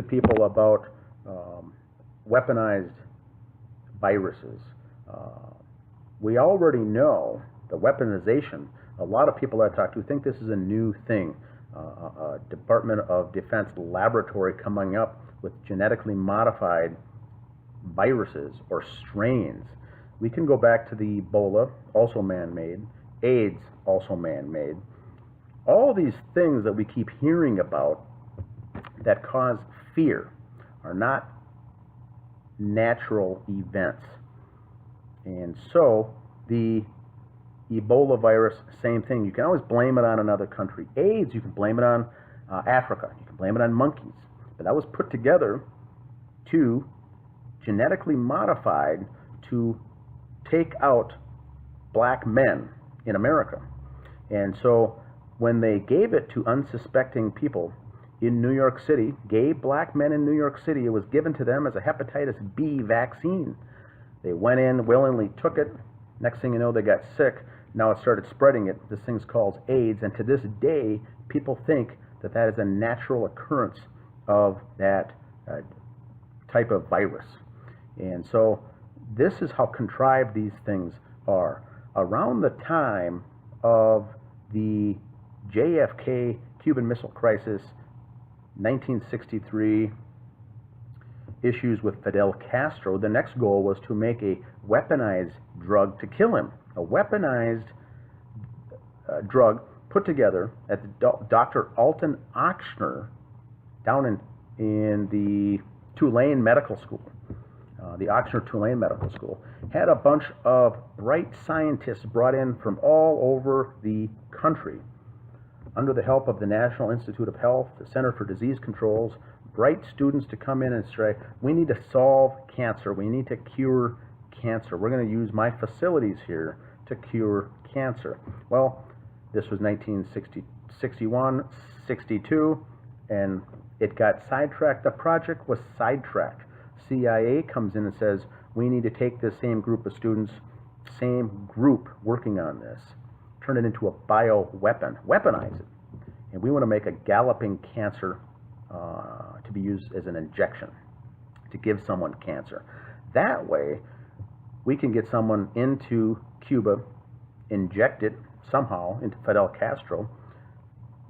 people about weaponized viruses, we already know the weaponization. A lot of people I talk to think this is a new thing. Department of Defense laboratory coming up with genetically modified viruses or strains. We can go back to the Ebola, also man-made, AIDS, also man-made. All these things that we keep hearing about that cause fear are not natural events. And so the Ebola virus, same thing. You can always blame it on another country. AIDS, you can blame it on Africa. You can blame it on monkeys. But that was put together to genetically modified to take out black men in America. And so when they gave it to unsuspecting people in New York City, gay black men in New York City, it was given to them as a hepatitis B vaccine. They went in, willingly took it. Next thing you know, they got sick. Now it started spreading it. This thing's called AIDS. And to this day, people think that that is a natural occurrence of that type of virus. And so this is how contrived these things are. Around the time of the JFK Cuban Missile Crisis, 1963, issues with Fidel Castro, the next goal was to make a weaponized drug to kill him. A weaponized drug put together at the Dr. Alton Ochsner down in the Tulane Medical School. The Ochsner Tulane Medical School had a bunch of bright scientists brought in from all over the country under the help of the National Institute of Health, the Center for Disease Control's, bright students to come in and say, we need to solve cancer. We need to cure cancer. We're going to use my facilities here to cure cancer. Well, this was 1961, 62, and it got sidetracked. The project was sidetracked. CIA comes in and says, we need to take this same group of students, same group working on this, turn it into a bioweapon, weaponize it. And we want to make a galloping cancer to be used as an injection to give someone cancer. That way, we can get someone into Cuba, inject it somehow into Fidel Castro,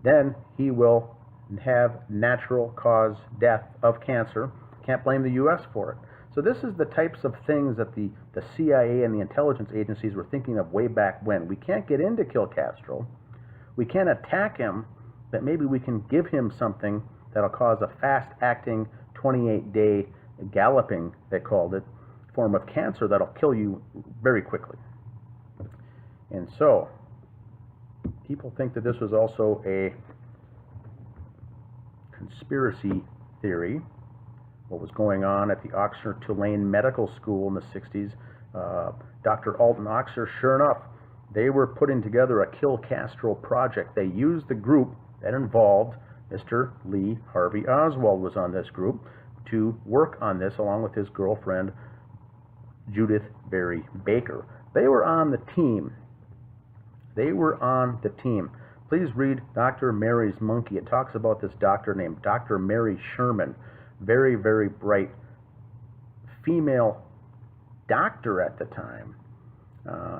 then he will have natural cause death of cancer. Can't blame the U.S. for it. So this is the types of things that the CIA and the intelligence agencies were thinking of way back when. We can't get in to kill Castro. We can't attack him, but maybe we can give him something that'll cause a fast-acting, 28-day galloping, they called it, form of cancer that'll kill you very quickly. And so, people think that this was also a conspiracy theory, what was going on at the Oxford-Tulane Medical School in the 60s. Dr. Alton Oxner, sure enough, they were putting together a Kill Castro project. They used the group that involved Mr. Lee Harvey Oswald was on this group to work on this along with his girlfriend, Judith Berry Baker. They were on the team. They were on the team. Please read Dr. Mary's Monkey. It talks about this doctor named Dr. Mary Sherman. Very, very bright female doctor at the time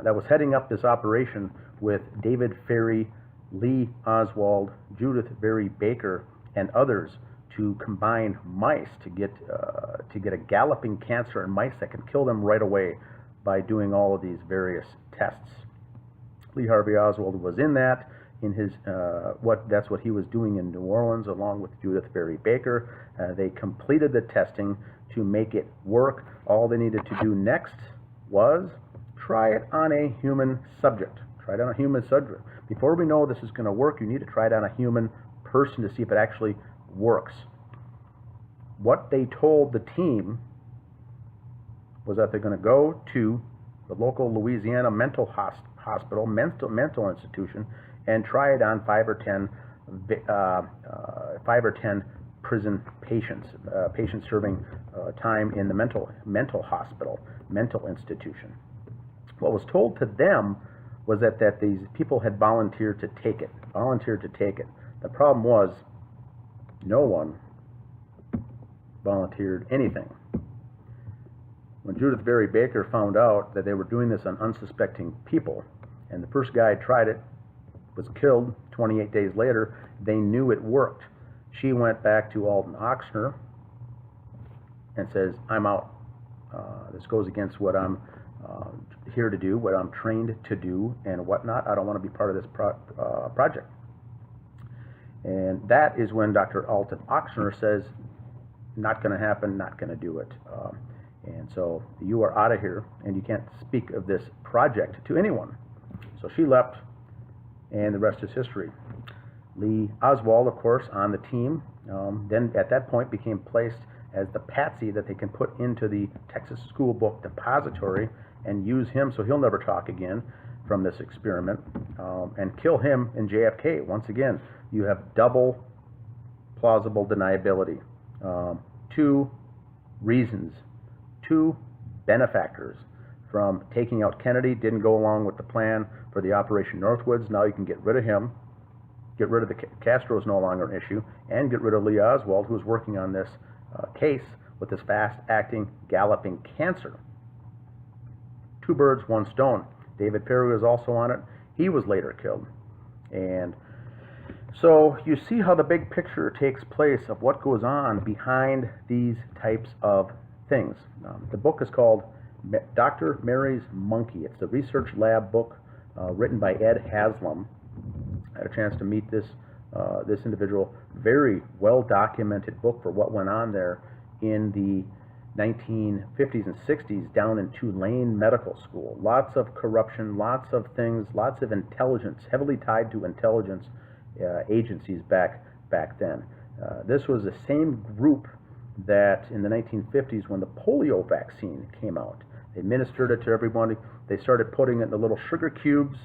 that was heading up this operation with David Ferrie, Lee Oswald, Judith Berry Baker, and others to combine mice to get a galloping cancer in mice that can kill them right away by doing all of these various tests. Lee Harvey Oswald was in that. That's what he was doing in New Orleans along with Judith Berry Baker. They completed the testing to make it work. All they needed to do next was try it on a human subject. Try it on a human subject. Before we know this is going to work, you need to try it on a human person to see if it actually works. What they told the team was that they're going to go to the local Louisiana mental hospital, mental institution, and try it on 5 or 10 prison patients, patients serving time in the mental hospital, mental institution. What was told to them was that these people had volunteered to take it. The problem was no one volunteered anything. When Judith Berry Baker found out that they were doing this on unsuspecting people, and the first guy tried it, was killed 28 days later, they knew it worked. She went back to Alton Oxner and says, I'm out. This goes against what I'm here to do, what I'm trained to do, and whatnot. I don't want to be part of this project. And that is when Dr. Alton Oxner says, not going to happen, not going to do it. And so you are out of here, and you can't speak of this project to anyone. So she left, and the rest is history. Lee Oswald, of course, on the team, then at that point became placed as the patsy that they can put into the Texas School Book Depository and use him so he'll never talk again from this experiment, and kill him in JFK. Once again, you have double plausible deniability. Two reasons, two benefactors from taking out Kennedy, didn't go along with the plan for the Operation Northwoods. Now you can get rid of him, get rid of the Castro is no longer an issue, and get rid of Lee Oswald, who was working on this case with this fast-acting, galloping cancer. Two birds, one stone. David Ferrie was also on it. He was later killed. And so you see how the big picture takes place of what goes on behind these types of things. The book is called Dr. Mary's Monkey. It's a research lab book written by Ed Haslam. I had a chance to meet this individual. Very well-documented book for what went on there in the 1950s and 60s down in Tulane Medical School. Lots of corruption, lots of things, lots of intelligence, heavily tied to intelligence agencies back then. This was the same group that in the 1950s when the polio vaccine came out, they administered it to everybody. They started putting it in the little sugar cubes,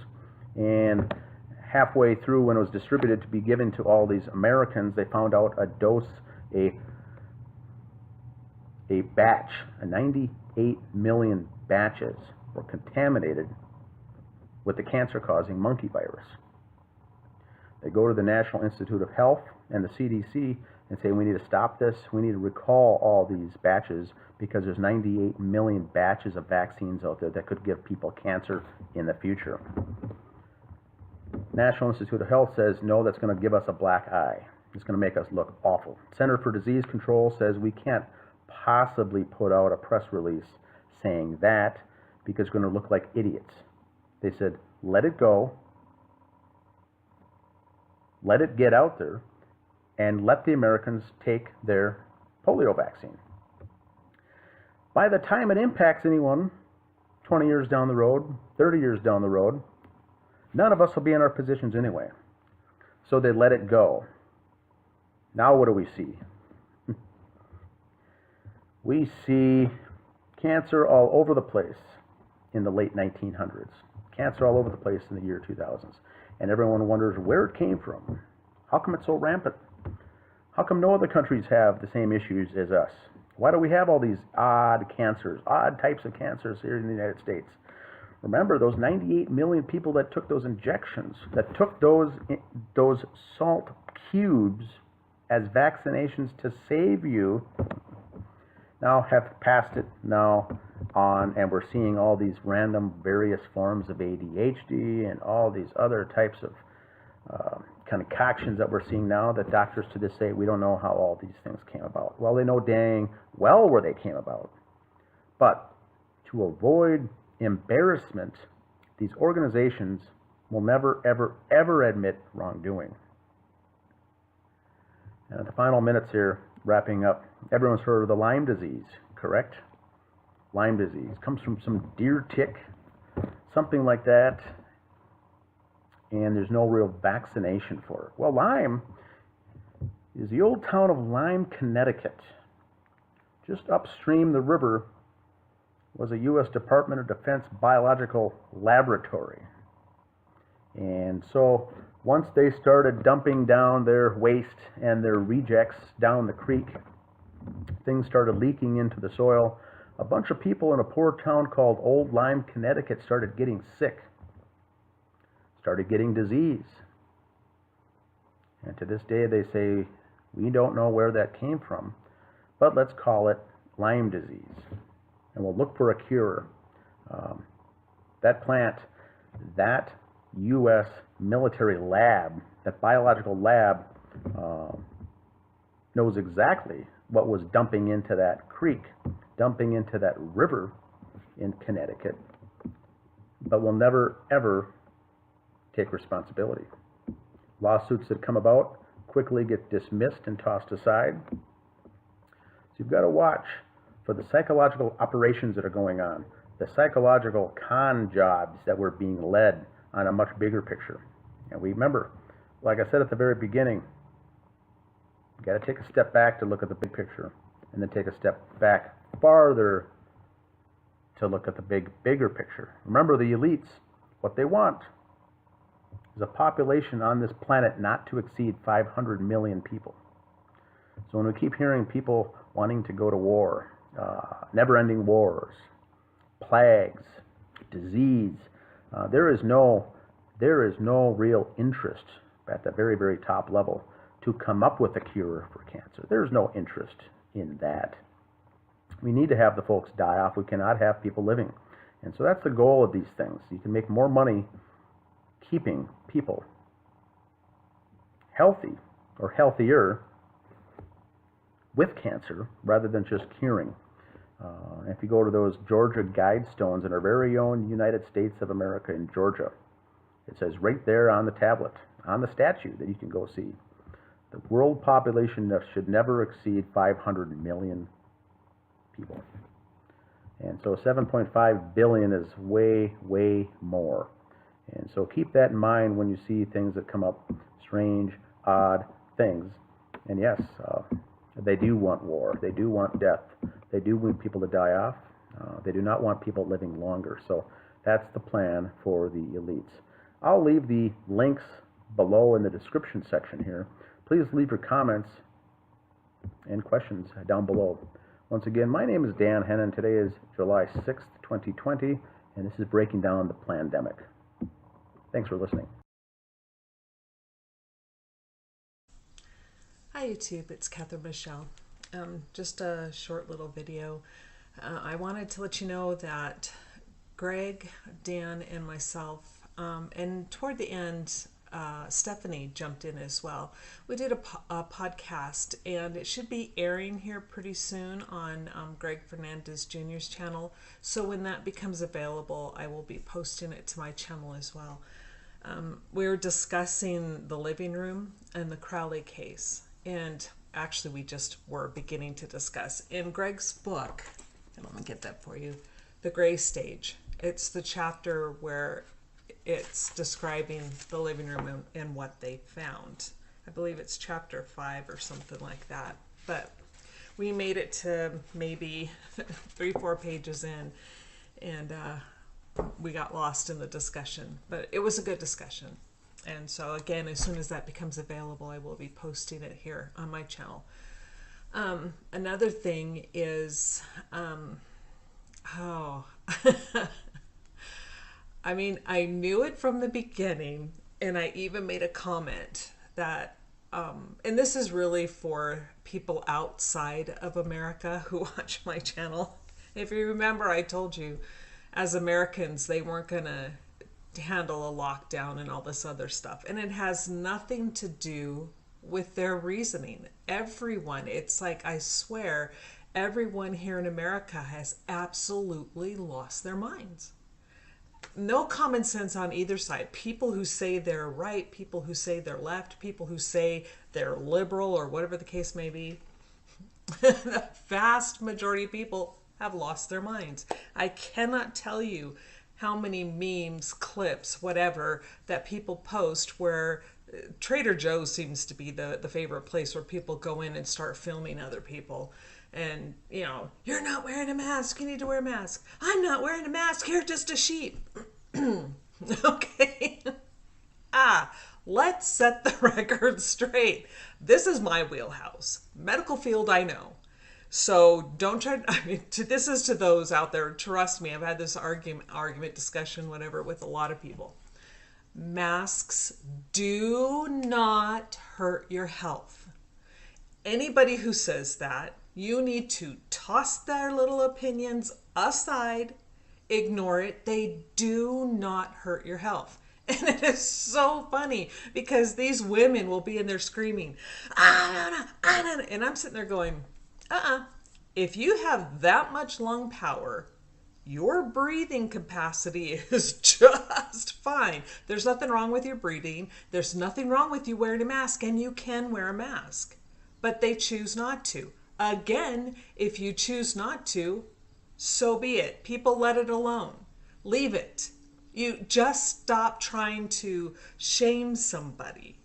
and halfway through when it was distributed to be given to all these Americans, they found out a batch, 98 million batches were contaminated with the cancer-causing monkey virus. They go to the National Institute of Health and the CDC and say, we need to stop this, we need to recall all these batches because there's 98 million batches of vaccines out there that could give people cancer in the future. National Institute of Health says, no, that's going to give us a black eye. It's going to make us look awful. Center for Disease Control says we can't possibly put out a press release saying that because it's going to look like idiots. They said, let it go, let it get out there, and let the Americans take their polio vaccine. By the time it impacts anyone, 20 years down the road, 30 years down the road, none of us will be in our positions anyway. So they let it go. Now what do we see? We see cancer all over the place in the late 1900s. Cancer all over the place in the year 2000s. And everyone wonders where it came from. How come it's so rampant? How come no other countries have the same issues as us? Why do we have all these odd cancers, odd types of cancers here in the United States? Remember those 98 million people that took those injections, that took those salt cubes as vaccinations to save you, now have passed it now on, and we're seeing all these random various forms of ADHD and all these other types of concoctions that we're seeing now that doctors to this day, we don't know how all these things came about. Well, they know dang well where they came about. But to avoid embarrassment, these organizations will never, ever, ever admit wrongdoing. And at the final minutes here, wrapping up, everyone's heard of the Lyme disease, correct? Lyme disease comes from some deer tick, something like that, and there's no real vaccination for it. Well, Lyme is the old town of Lyme, Connecticut. Just upstream the river was a U.S. Department of Defense biological laboratory. And so once they started dumping down their waste and their rejects down the creek, things started leaking into the soil. A bunch of people in a poor town called Old Lyme, Connecticut started getting sick, started getting disease. And to this day they say, we don't know where that came from, but let's call it Lyme disease. And we'll look for a cure. That plant, that U.S. military lab, that biological lab, knows exactly what was dumping into that creek, dumping into that river in Connecticut, but will never, ever take responsibility. Lawsuits that come about quickly get dismissed and tossed aside. So you've got to watch for the psychological operations that are going on, the psychological con jobs that were being led on a much bigger picture. And we remember, like I said at the very beginning, you got to take a step back to look at the big picture, and then take a step back farther to look at the bigger picture. Remember, the elites, what they want is a population on this planet not to exceed 500 million people. So when we keep hearing people wanting to go to war, never-ending wars, plagues, disease, there is no real interest at the very, very top level to come up with a cure for cancer. There's no interest in that. We need to have the folks die off. We cannot have people living. And so that's the goal of these things. You can make more money keeping people healthy or healthier with cancer rather than just curing. If you go to those Georgia Guidestones in our very own United States of America in Georgia, it says right there on the tablet, on the statue that you can go see, the world population should never exceed 500 million people. And so 7.5 billion is way, way more. And so keep that in mind when you see things that come up, strange, odd things. And yes, they do want war. They do want death. They do want people to die off. They do not want people living longer. So that's the plan for the elites. I'll leave the links below in the description section here. Please leave your comments and questions down below. Once again, my name is Dan Hennon. Today is July 6th, 2020, and this is Breaking Down the Plandemic. Thanks for listening. Hi YouTube, it's Catherine Michelle. Just a short little video. I wanted to let you know that Greg, Dan, and myself, and toward the end, Stephanie jumped in as well. We did a podcast, and it should be airing here pretty soon on Greg Fernandez Jr.'s channel. So when that becomes available, I will be posting it to my channel as well. We're discussing the living room and the Crowley case, and actually we just were beginning to discuss in Greg's book, and let me get that for you, The Gray Stage. It's the chapter where it's describing the living room and what they found. I believe it's chapter 5 or something like that. But we made it to maybe 3-4 pages in, and we got lost in the discussion. But it was a good discussion. And so again, as soon as that becomes available, I will be posting it here on my channel. Another thing is, I mean, I knew it from the beginning, and I even made a comment that, and this is really for people outside of America who watch my channel. If you remember, I told you, as Americans, they weren't going to handle a lockdown and all this other stuff. And it has nothing to do with their reasoning. Everyone, it's like, I swear, everyone here in America has absolutely lost their minds. No common sense on either side. People who say they're right, people who say they're left, people who say they're liberal, or whatever the case may be. The vast majority of people have lost their minds. I cannot tell you how many memes, clips, whatever, that people post where Trader Joe's seems to be the favorite place where people go in and start filming other people. And, you know, you're not wearing a mask, you need to wear a mask. I'm not wearing a mask, you're just a sheep. Okay. Let's set the record straight. This is my wheelhouse. Medical field, I know. So don't try, I mean, this is to those out there, trust me, I've had this argument, discussion, whatever, with a lot of people. Masks do not hurt your health. Anybody who says that, you need to toss their little opinions aside, ignore it. They do not hurt your health. And it is so funny because these women will be in there screaming, I don't know. And I'm sitting there going, if you have that much lung power, your breathing capacity is just fine. There's nothing wrong with your breathing. There's nothing wrong with you wearing a mask, and you can wear a mask. But they choose not to. Again, if you choose not to, so be it. People let it alone. Leave it. You just stop trying to shame somebody.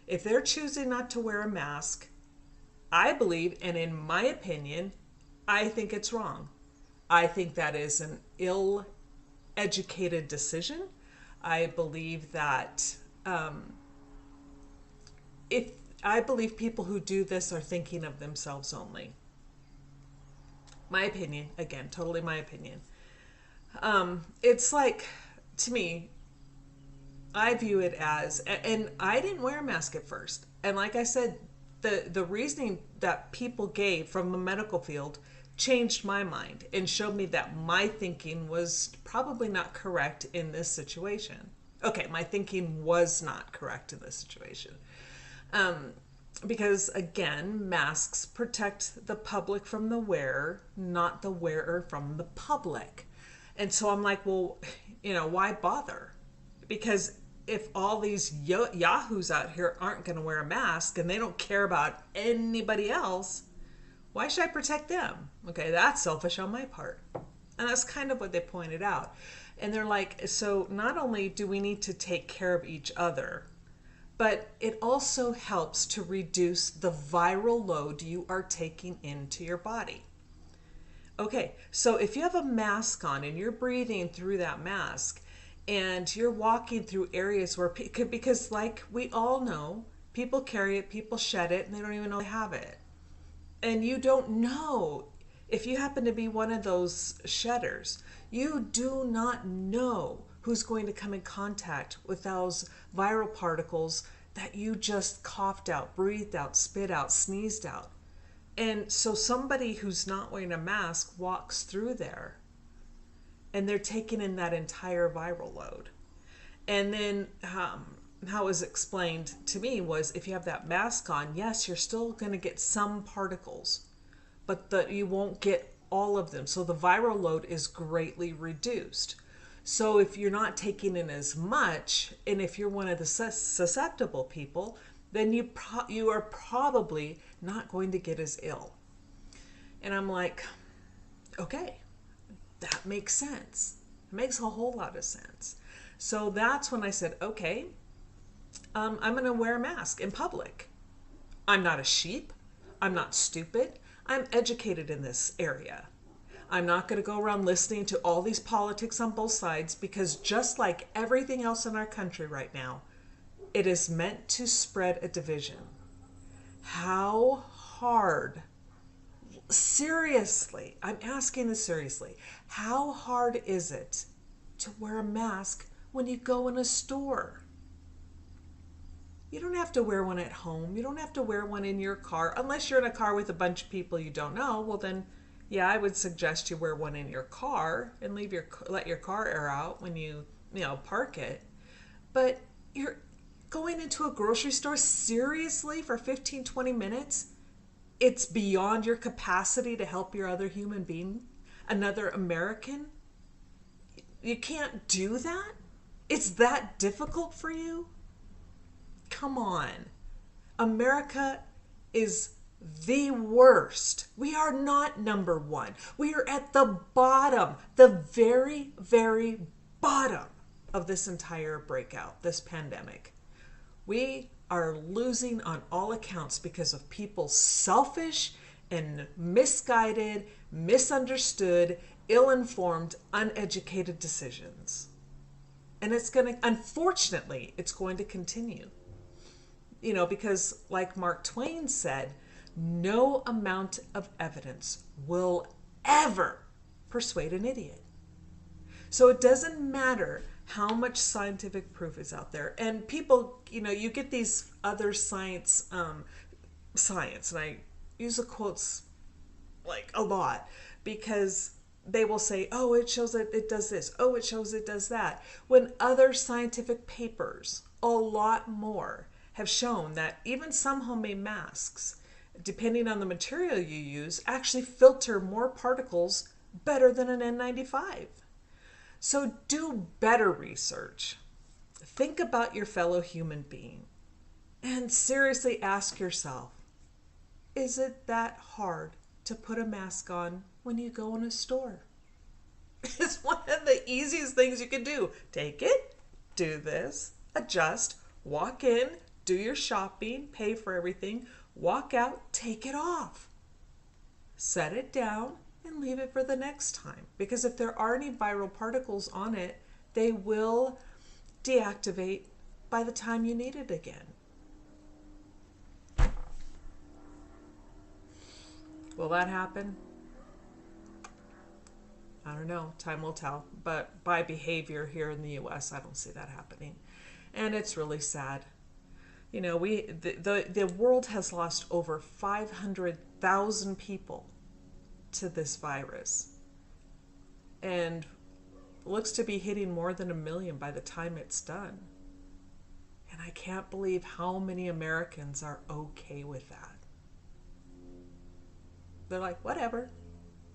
If they're choosing not to wear a mask, I believe, and in my opinion, I think it's wrong. I think that is an ill-educated decision. I believe that I believe people who do this are thinking of themselves only. My opinion, again, totally my opinion. It's like, to me, I view it as, and I didn't wear a mask at first. And like I said, the reasoning that people gave from the medical field changed my mind and showed me that my thinking was probably not correct in this situation. Okay, my thinking was not correct in this situation. Because again, masks protect the public from the wearer, not the wearer from the public. And so I'm like, well, you know, why bother? Because if all these yahoos out here aren't going to wear a mask and they don't care about anybody else, why should I protect them? Okay, that's selfish on my part. And that's kind of what they pointed out. And they're like, so not only do we need to take care of each other, but it also helps to reduce the viral load you are taking into your body. Okay, so if you have a mask on and you're breathing through that mask and you're walking through areas where, because like we all know, people carry it, people shed it, and they don't even know they have it. And you don't know if you happen to be one of those shedders. You do not know who's going to come in contact with those viral particles that you just coughed out, breathed out, spit out, sneezed out. And so somebody who's not wearing a mask walks through there and they're taking in that entire viral load. And then how it was explained to me was if you have that mask on, yes, you're still going to get some particles, but you won't get all of them. So the viral load is greatly reduced. So if you're not taking in as much, and if you're one of the susceptible people, then you are probably not going to get as ill. And I'm like, okay, that makes sense. It makes a whole lot of sense. So that's when I said, okay, I'm going to wear a mask in public. I'm not a sheep. I'm not stupid. I'm educated in this area. I'm not going to go around listening to all these politics on both sides, because just like everything else in our country right now, it is meant to spread a division. How hard, seriously, I'm asking this seriously, how hard is it to wear a mask when you go in a store? You don't have to wear one at home. You don't have to wear one in your car, unless you're in a car with a bunch of people you don't know. Well, then, yeah, I would suggest you wear one in your car and let your car air out when you park it. But you're going into a grocery store seriously for 15, 20 minutes? It's beyond your capacity to help your other human being, another American? You can't do that? It's that difficult for you? Come on. America is the worst. We are not number one. We are at the bottom, the very, very bottom of this entire breakout, this pandemic. We are losing on all accounts because of people's selfish and misguided, misunderstood, ill-informed, uneducated decisions. And unfortunately, it's going to continue. Because like Mark Twain said, no amount of evidence will ever persuade an idiot. So it doesn't matter how much scientific proof is out there. And people, you get these other science, and I use the quotes like a lot, because they will say, oh, it shows that it does this. Oh, it shows it does that. When other scientific papers, a lot more, have shown that even some homemade masks, depending on the material you use, actually filter more particles better than an N95. So do better research. Think about your fellow human being and seriously ask yourself, is it that hard to put a mask on when you go in a store? It's one of the easiest things you can do. Take it, do this, adjust, walk in, do your shopping, pay for everything, walk out, take it off. Set it down and leave it for the next time. Because if there are any viral particles on it, they will deactivate by the time you need it again. Will that happen? I don't know. Time will tell. But by behavior here in the U.S., I don't see that happening. And it's really sad. The world has lost over 500,000 people to this virus, and looks to be hitting more than 1 million by the time it's done. And I can't believe how many Americans are okay with that. They're like, whatever,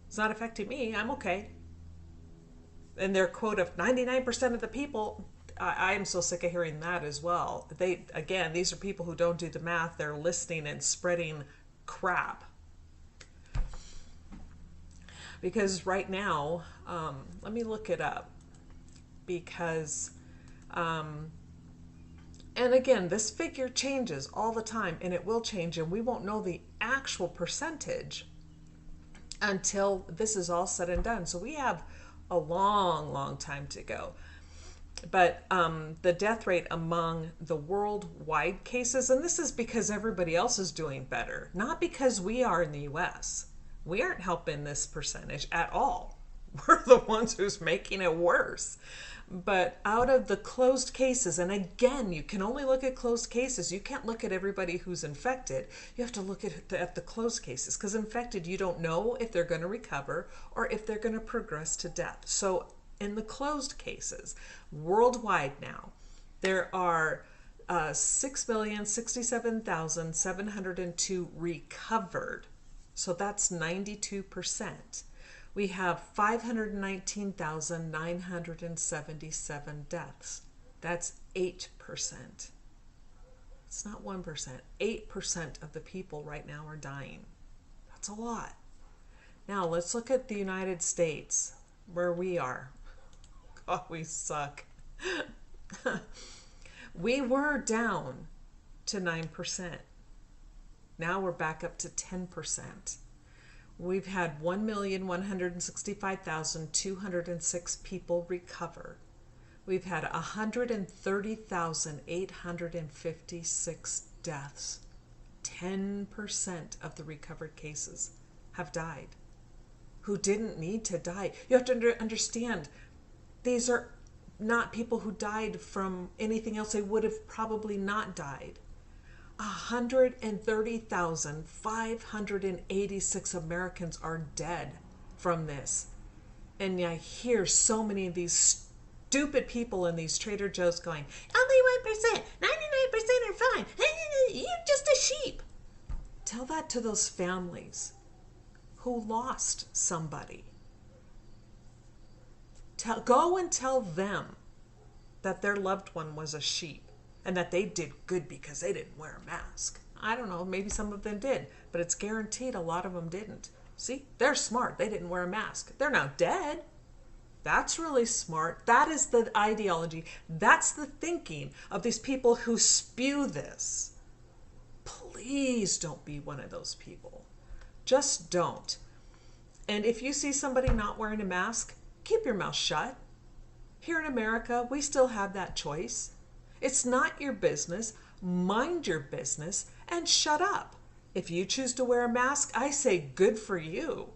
it's not affecting me, I'm okay. And their quote of 99% of the people, I am so sick of hearing that as well. These are people who don't do the math. They're listening and spreading crap. Because right now, let me look it up. Because, and again, this figure changes all the time, and it will change, and we won't know the actual percentage until this is all said and done. So we have a long, long time to go. But the death rate among the worldwide cases, and this is because everybody else is doing better, not because we are in the U.S. We aren't helping this percentage at all. We're the ones who's making it worse. But out of the closed cases, and again, you can only look at closed cases. You can't look at everybody who's infected. You have to look at the closed cases, because infected, you don't know if they're going to recover or if they're going to progress to death. So in the closed cases, worldwide now, there are 6,067,702 recovered. So that's 92%. We have 519,977 deaths. That's 8%. It's not 1%. 8% of the people right now are dying. That's a lot. Now let's look at the United States, where we are. God, we suck. We were down to 9%. Now we're back up to 10%. We've had 1,165,206 people recover. We've had 130,856 deaths. 10% of the recovered cases have died who didn't need to die. You have to understand, these are not people who died from anything else. They would have probably not died. 130,586 Americans are dead from this. And I hear so many of these stupid people in these Trader Joe's going, only 1%, 99% are fine. You're just a sheep. Tell that to those families who lost somebody. Go and tell them that their loved one was a sheep and that they did good because they didn't wear a mask. I don't know, maybe some of them did, but it's guaranteed a lot of them didn't. See, they're smart. They didn't wear a mask. They're now dead. That's really smart. That is the ideology. That's the thinking of these people who spew this. Please don't be one of those people. Just don't. And if you see somebody not wearing a mask, keep your mouth shut. Here in America, we still have that choice. It's not your business. Mind your business and shut up. If you choose to wear a mask, I say good for you.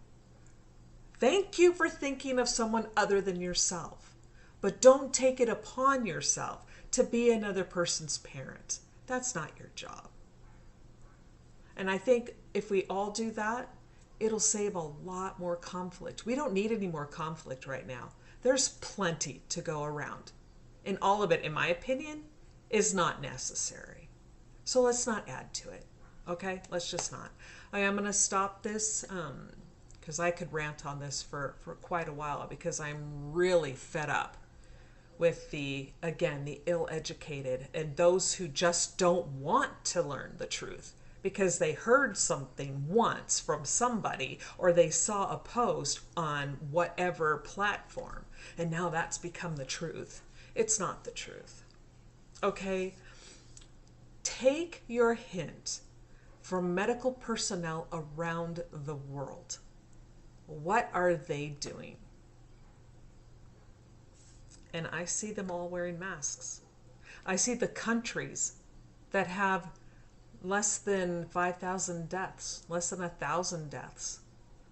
Thank you for thinking of someone other than yourself. But don't take it upon yourself to be another person's parent. That's not your job. And I think if we all do that, it'll save a lot more conflict. We don't need any more conflict right now. There's plenty to go around. And all of it, in my opinion, is not necessary. So let's not add to it. Okay? Let's just not. I am going to stop this because I could rant on this for quite a while because I'm really fed up with the ill-educated and those who just don't want to learn the truth because they heard something once from somebody or they saw a post on whatever platform and now that's become the truth. It's not the truth. Okay? Take your hint from medical personnel around the world. What are they doing? And I see them all wearing masks. I see the countries that have less than 5,000 deaths, less than 1,000 deaths,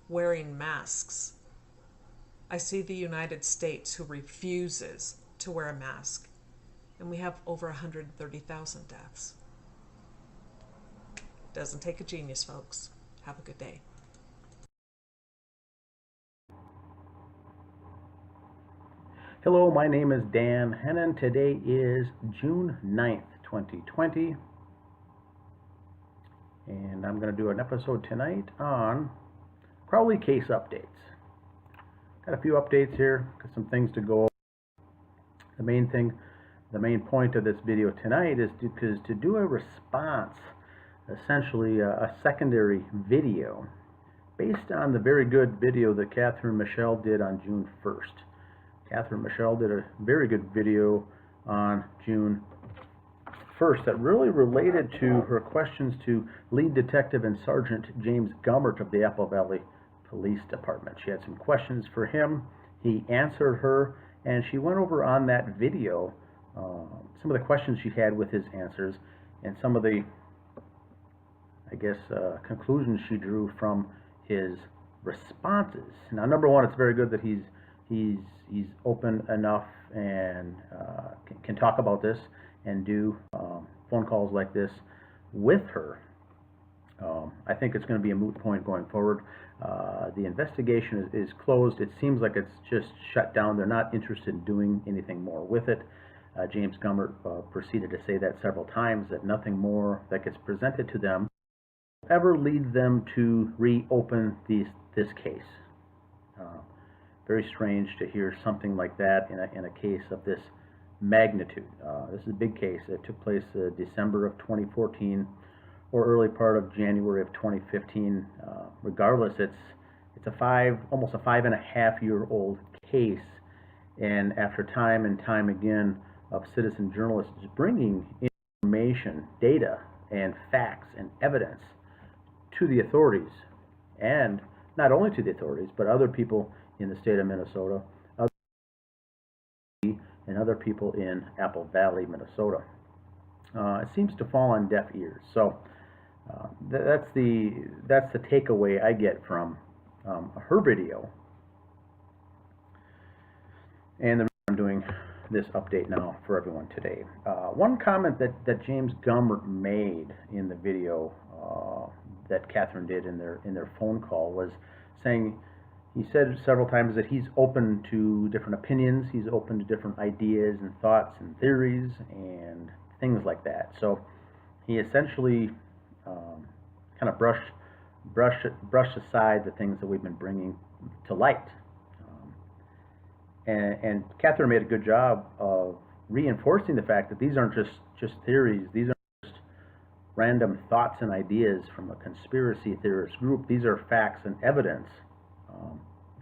wearing masks. I see the United States who refuses to wear a mask, and we have over 130,000 deaths. Doesn't take a genius, folks. Have a good day. Hello, my name is Dan Hennon. Today is June 9th, 2020. And I'm going to do an episode tonight on Crowley case updates. Got a few updates here, got some things to go over. The main point of this video tonight is to do a response, essentially a secondary video, based on the very good video that Catherine Michelle did on June 1st. Catherine Michelle did a very good video on June 1st that really related to her questions to lead detective and Sergeant James Gummert of the Apple Valley Police Department. She had some questions for him. He answered her, and she went over on that video some of the questions she had with his answers and some of the, conclusions she drew from his responses. Now, number one, it's very good that he's open enough and can talk about this and do phone calls like this with her. I think it's going to be a moot point going forward. The investigation is closed. It seems like it's just shut down. They're not interested in doing anything more with it. James Gummert proceeded to say that several times, that nothing more that gets presented to them ever lead them to reopen this case. Very strange to hear something like that in a case of this magnitude. This is a big case. It took place December of 2014 or early part of January of 2015. Regardless, it's almost a 5.5-year-old case, and after time and time again of citizen journalists bringing information, data, and facts and evidence to the authorities, and not only to the authorities, but other people in the state of Minnesota, and other people in Apple Valley, Minnesota. It seems to fall on deaf ears. So that's the takeaway I get from her video. And the reason I'm doing this update now for everyone today. One comment that James Gummert made in the video that Catherine did in their phone call was saying, he said several times that he's open to different opinions, he's open to different ideas and thoughts and theories and things like that. So he essentially kind of brushed aside the things that we've been bringing to light. And Catherine made a good job of reinforcing the fact that these aren't just theories, these aren't just random thoughts and ideas from a conspiracy theorist group. These are facts and evidence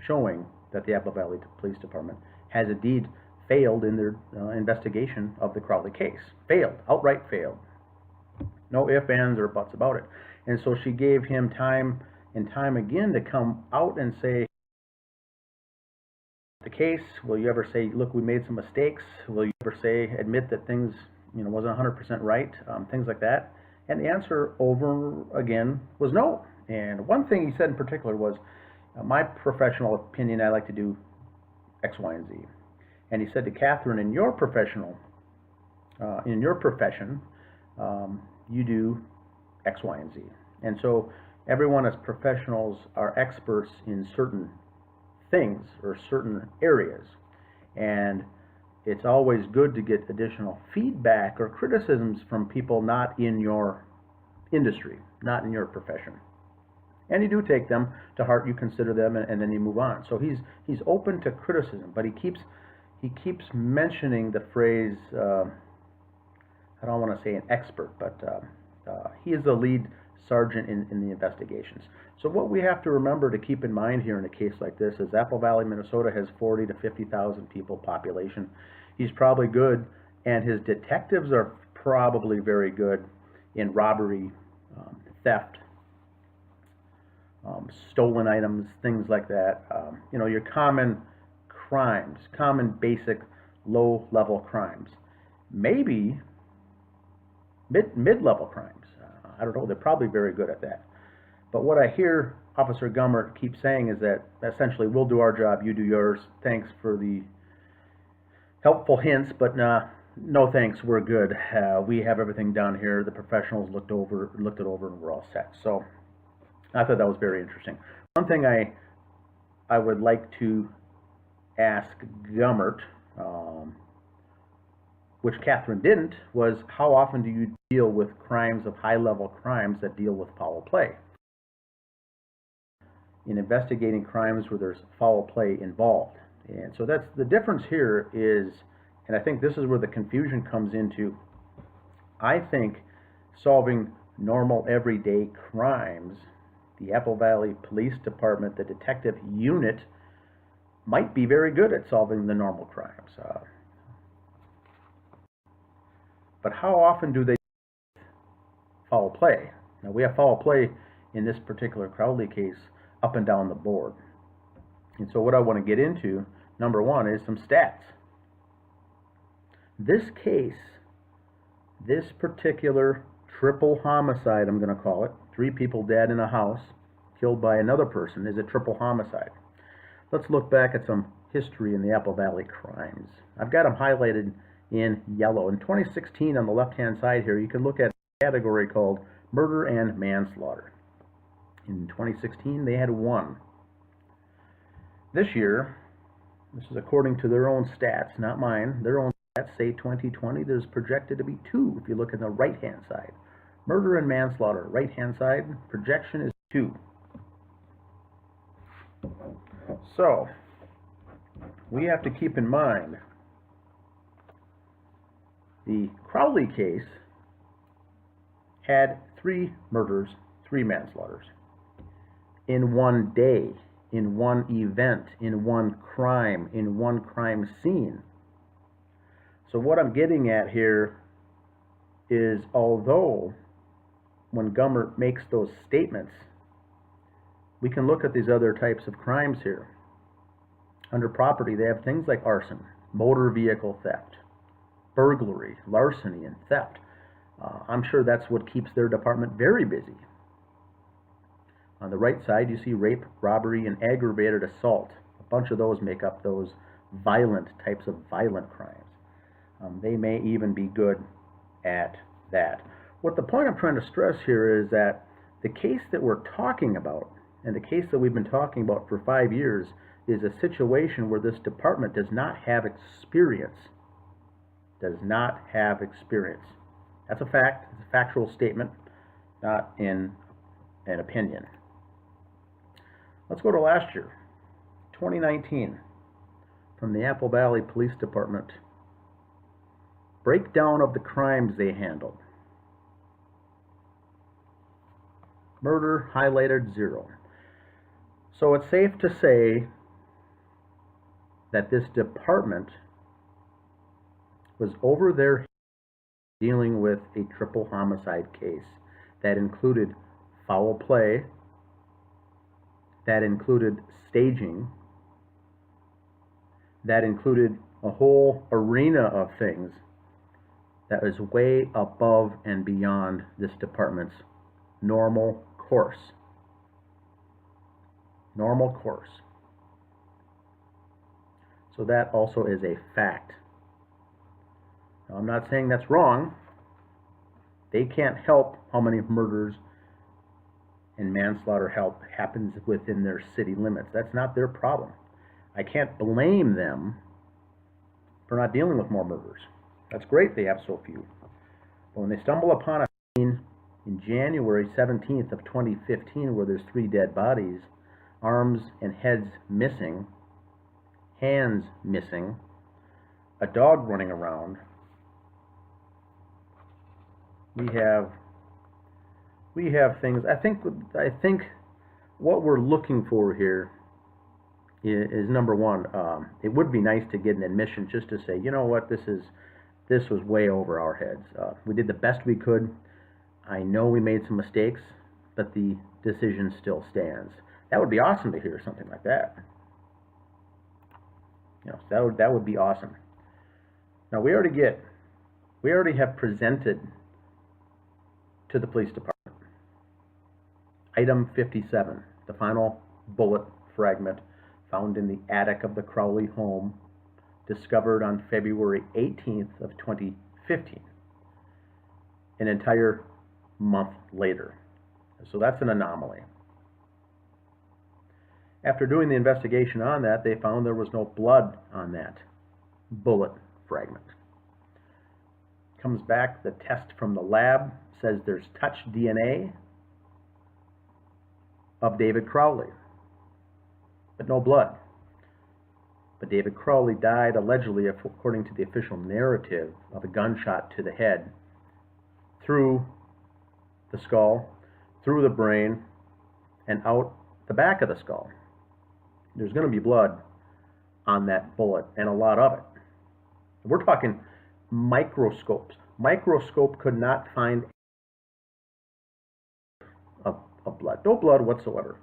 showing that the Apple Valley Police Department has indeed failed in their investigation of the Crowley case. Failed, outright failed. No ifs, ands, or buts about it. And so she gave him time and time again to come out and say, the case, will you ever say, look, we made some mistakes? Will you ever admit that things, wasn't 100% right? Things like that. And the answer over again was no. And one thing he said in particular was, my professional opinion, I like to do X, Y, and Z. And he said to Catherine, in your profession, you do X, Y, and Z. And so everyone as professionals are experts in certain things or certain areas. And it's always good to get additional feedback or criticisms from people not in your industry, not in your profession. And you do take them to heart, you consider them, and then you move on. So he's open to criticism, but he keeps mentioning the phrase, I don't want to say an expert, but he is the lead sergeant in the investigations. So what we have to remember to keep in mind here in a case like this is Apple Valley, Minnesota has 40 to 50,000 people population. He's probably good, and his detectives are probably very good in robbery, theft, stolen items, things like that. Your common crimes, common basic low-level crimes. Maybe mid-level crimes. I don't know, they're probably very good at that. But what I hear Officer Gummert keep saying is that essentially, we'll do our job, you do yours. Thanks for the helpful hints, but no thanks, we're good. We have everything down here. The professionals looked it over, and we're all set. So I thought that was very interesting. One thing I would like to ask Gummert, which Catherine didn't, was how often do you deal with crimes of high-level crimes that deal with foul play? In investigating crimes where there's foul play involved. And so that's the difference here is, and I think this is where the confusion comes into, I think solving normal everyday crimes, the Apple Valley Police Department, the detective unit, might be very good at solving the normal crimes. But how often do they foul play? Now, we have foul play in this particular Crowley case up and down the board. And so what I want to get into, number one, is some stats. This case, this particular triple homicide, I'm going to call it, 3 people dead in a house, killed by another person, is a triple homicide. Let's look back at some history in the Apple Valley crimes. I've got them highlighted in yellow. In 2016, on the left-hand side here, you can look at a category called murder and manslaughter. In 2016, they had 1. This year, this is according to their own stats, not mine, their own stats, stats say 2020, there's projected to be 2 if you look in the right-hand side. Murder and manslaughter, right-hand side, projection is 2. So, we have to keep in mind the Crowley case had 3 murders, 3 manslaughters in one day, in one event, in one crime, in one crime scene. So what I'm getting at here is, although when Gummert makes those statements, we can look at these other types of crimes here. Under property, they have things like arson, motor vehicle theft, burglary, larceny, and theft. I'm sure that's what keeps their department very busy. On the right side, you see rape, robbery, and aggravated assault. A bunch of those make up those violent types of violent crimes. They may even be good at that. What the point I'm trying to stress here is that the case that we're talking about, and the case that we've been talking about for 5 years, is a situation where this department does not have experience. Does not have experience. That's a fact. It's a factual statement, not in an opinion. Let's go to last year, 2019, from the Apple Valley Police Department. Breakdown of the crimes they handled. Murder highlighted 0. So it's safe to say that this department was over their head dealing with a triple homicide case that included foul play, that included staging, that included a whole arena of things that was way above and beyond this department's normal course. Normal course. So that also is a fact. Now, I'm not saying that's wrong. They can't help how many murders and manslaughter happens within their city limits. That's not their problem. I can't blame them for not dealing with more murders. That's great they have so few. But when they stumble upon a scene in January 17th of 2015 where there's 3 dead bodies, arms and heads missing, hands missing, a dog running around, we have things. I think what we're looking for here is number one. It would be nice to get an admission just to say, you know what, this was way over our heads. We did the best we could. I know we made some mistakes, but the decision still stands. That would be awesome to hear something like that. You know, that would be awesome. Now we already have presented to the police department item 57, the final bullet fragment found in the attic of the Crowley home, discovered on February 18th of 2015, an entire month later. So that's an anomaly. After doing the investigation on that, they found there was no blood on that bullet fragment. Comes back, the test from the lab says there's touch DNA of David Crowley, but no blood. But David Crowley died allegedly, according to the official narrative, of a gunshot to the head, through the skull, through the brain, and out the back of the skull. There's going to be blood on that bullet, and a lot of it. We're talking microscopes. Microscope could not find of blood. No blood whatsoever.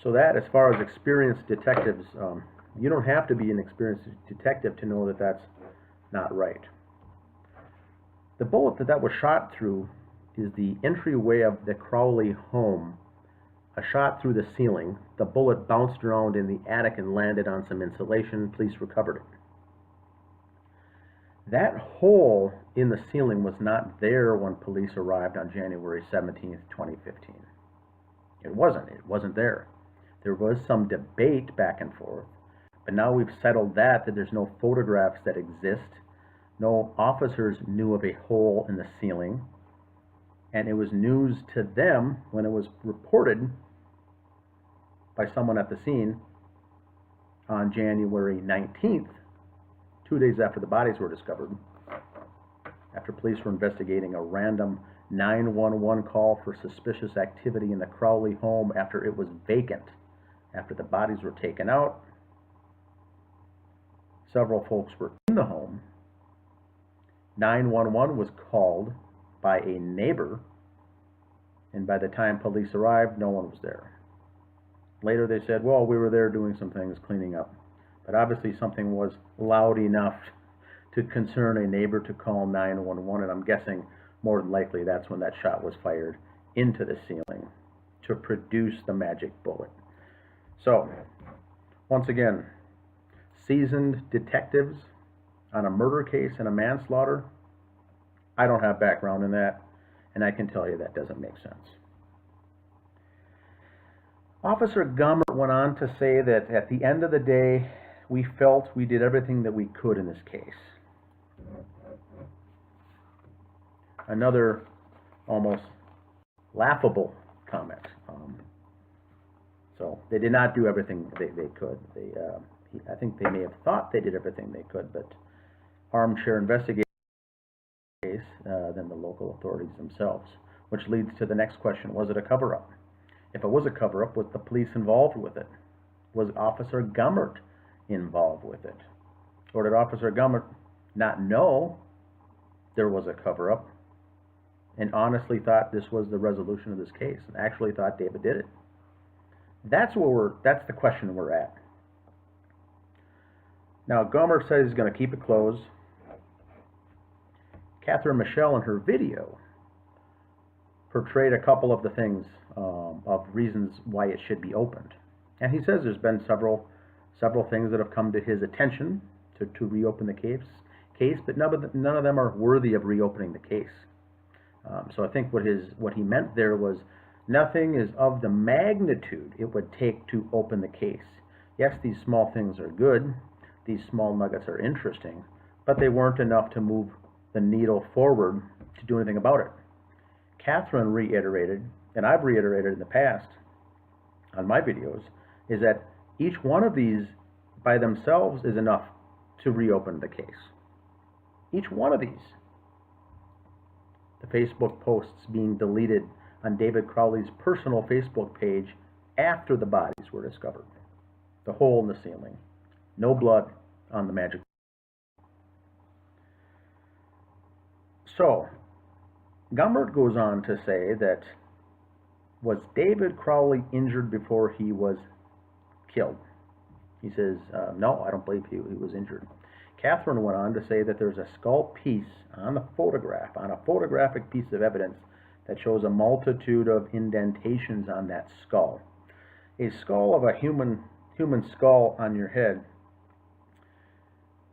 So that, as far as experienced detectives, you don't have to be an experienced detective to know that that's not right. The bullet that was shot through is the entryway of the Crowley home. A shot through the ceiling. The bullet bounced around in the attic and landed on some insulation. Police recovered it. That hole in the ceiling was not there when police arrived on January 17th, 2015. It wasn't there. There was some debate back and forth, But now we've settled that there's no photographs that exist. No officers knew of a hole in the ceiling. And it was news to them when it was reported by someone at the scene on January 19th, 2 days after the bodies were discovered, after police were investigating a random 911 call for suspicious activity in the Crowley home after it was vacant. After the bodies were taken out, several folks were in the home. 911 was called by a neighbor, and by the time police arrived, no one was there. Later they said, well, we were there doing some things, cleaning up. But obviously something was loud enough to concern a neighbor to call 911, and I'm guessing more than likely that's when that shot was fired into the ceiling to produce the magic bullet. So, once again, seasoned detectives on a murder case and a manslaughter, I don't have background in that, and I can tell you that doesn't make sense. Officer Gummert went on to say that at the end of the day, we felt we did everything that we could in this case. Another almost laughable comment. So they did not do everything they could. I think they may have thought they did everything they could, but armchair investigators than the local authorities themselves, which leads to the next question: was it a cover-up? If it was a cover-up, was the police involved with it? Was Officer Gummert involved with it? Or did Officer Gummert not know there was a cover-up and honestly thought this was the resolution of this case and actually thought David did it? That's the question we're at. Now, Gummert says he's going to keep it closed. Catherine Michelle in her video portrayed a couple of the things of reasons why it should be opened. And he says there's been several things that have come to his attention to reopen the case, but none of them are worthy of reopening the case. So I think what he meant there was nothing is of the magnitude it would take to open the case. Yes, these small things are good, these small nuggets are interesting, but they weren't enough to move the needle forward to do anything about it. Catherine reiterated, and I've reiterated in the past on my videos, is that each one of these by themselves is enough to reopen the case. Each one of these. The Facebook posts being deleted on David Crowley's personal Facebook page after the bodies were discovered. The hole in the ceiling. No blood on the magic. So, Gummert goes on to say that, was David Crowley injured before he was killed? He says, no, I don't believe he was injured. Catherine went on to say that there's a skull piece on a photographic piece of evidence that shows a multitude of indentations on that skull. A skull of a human skull on your head,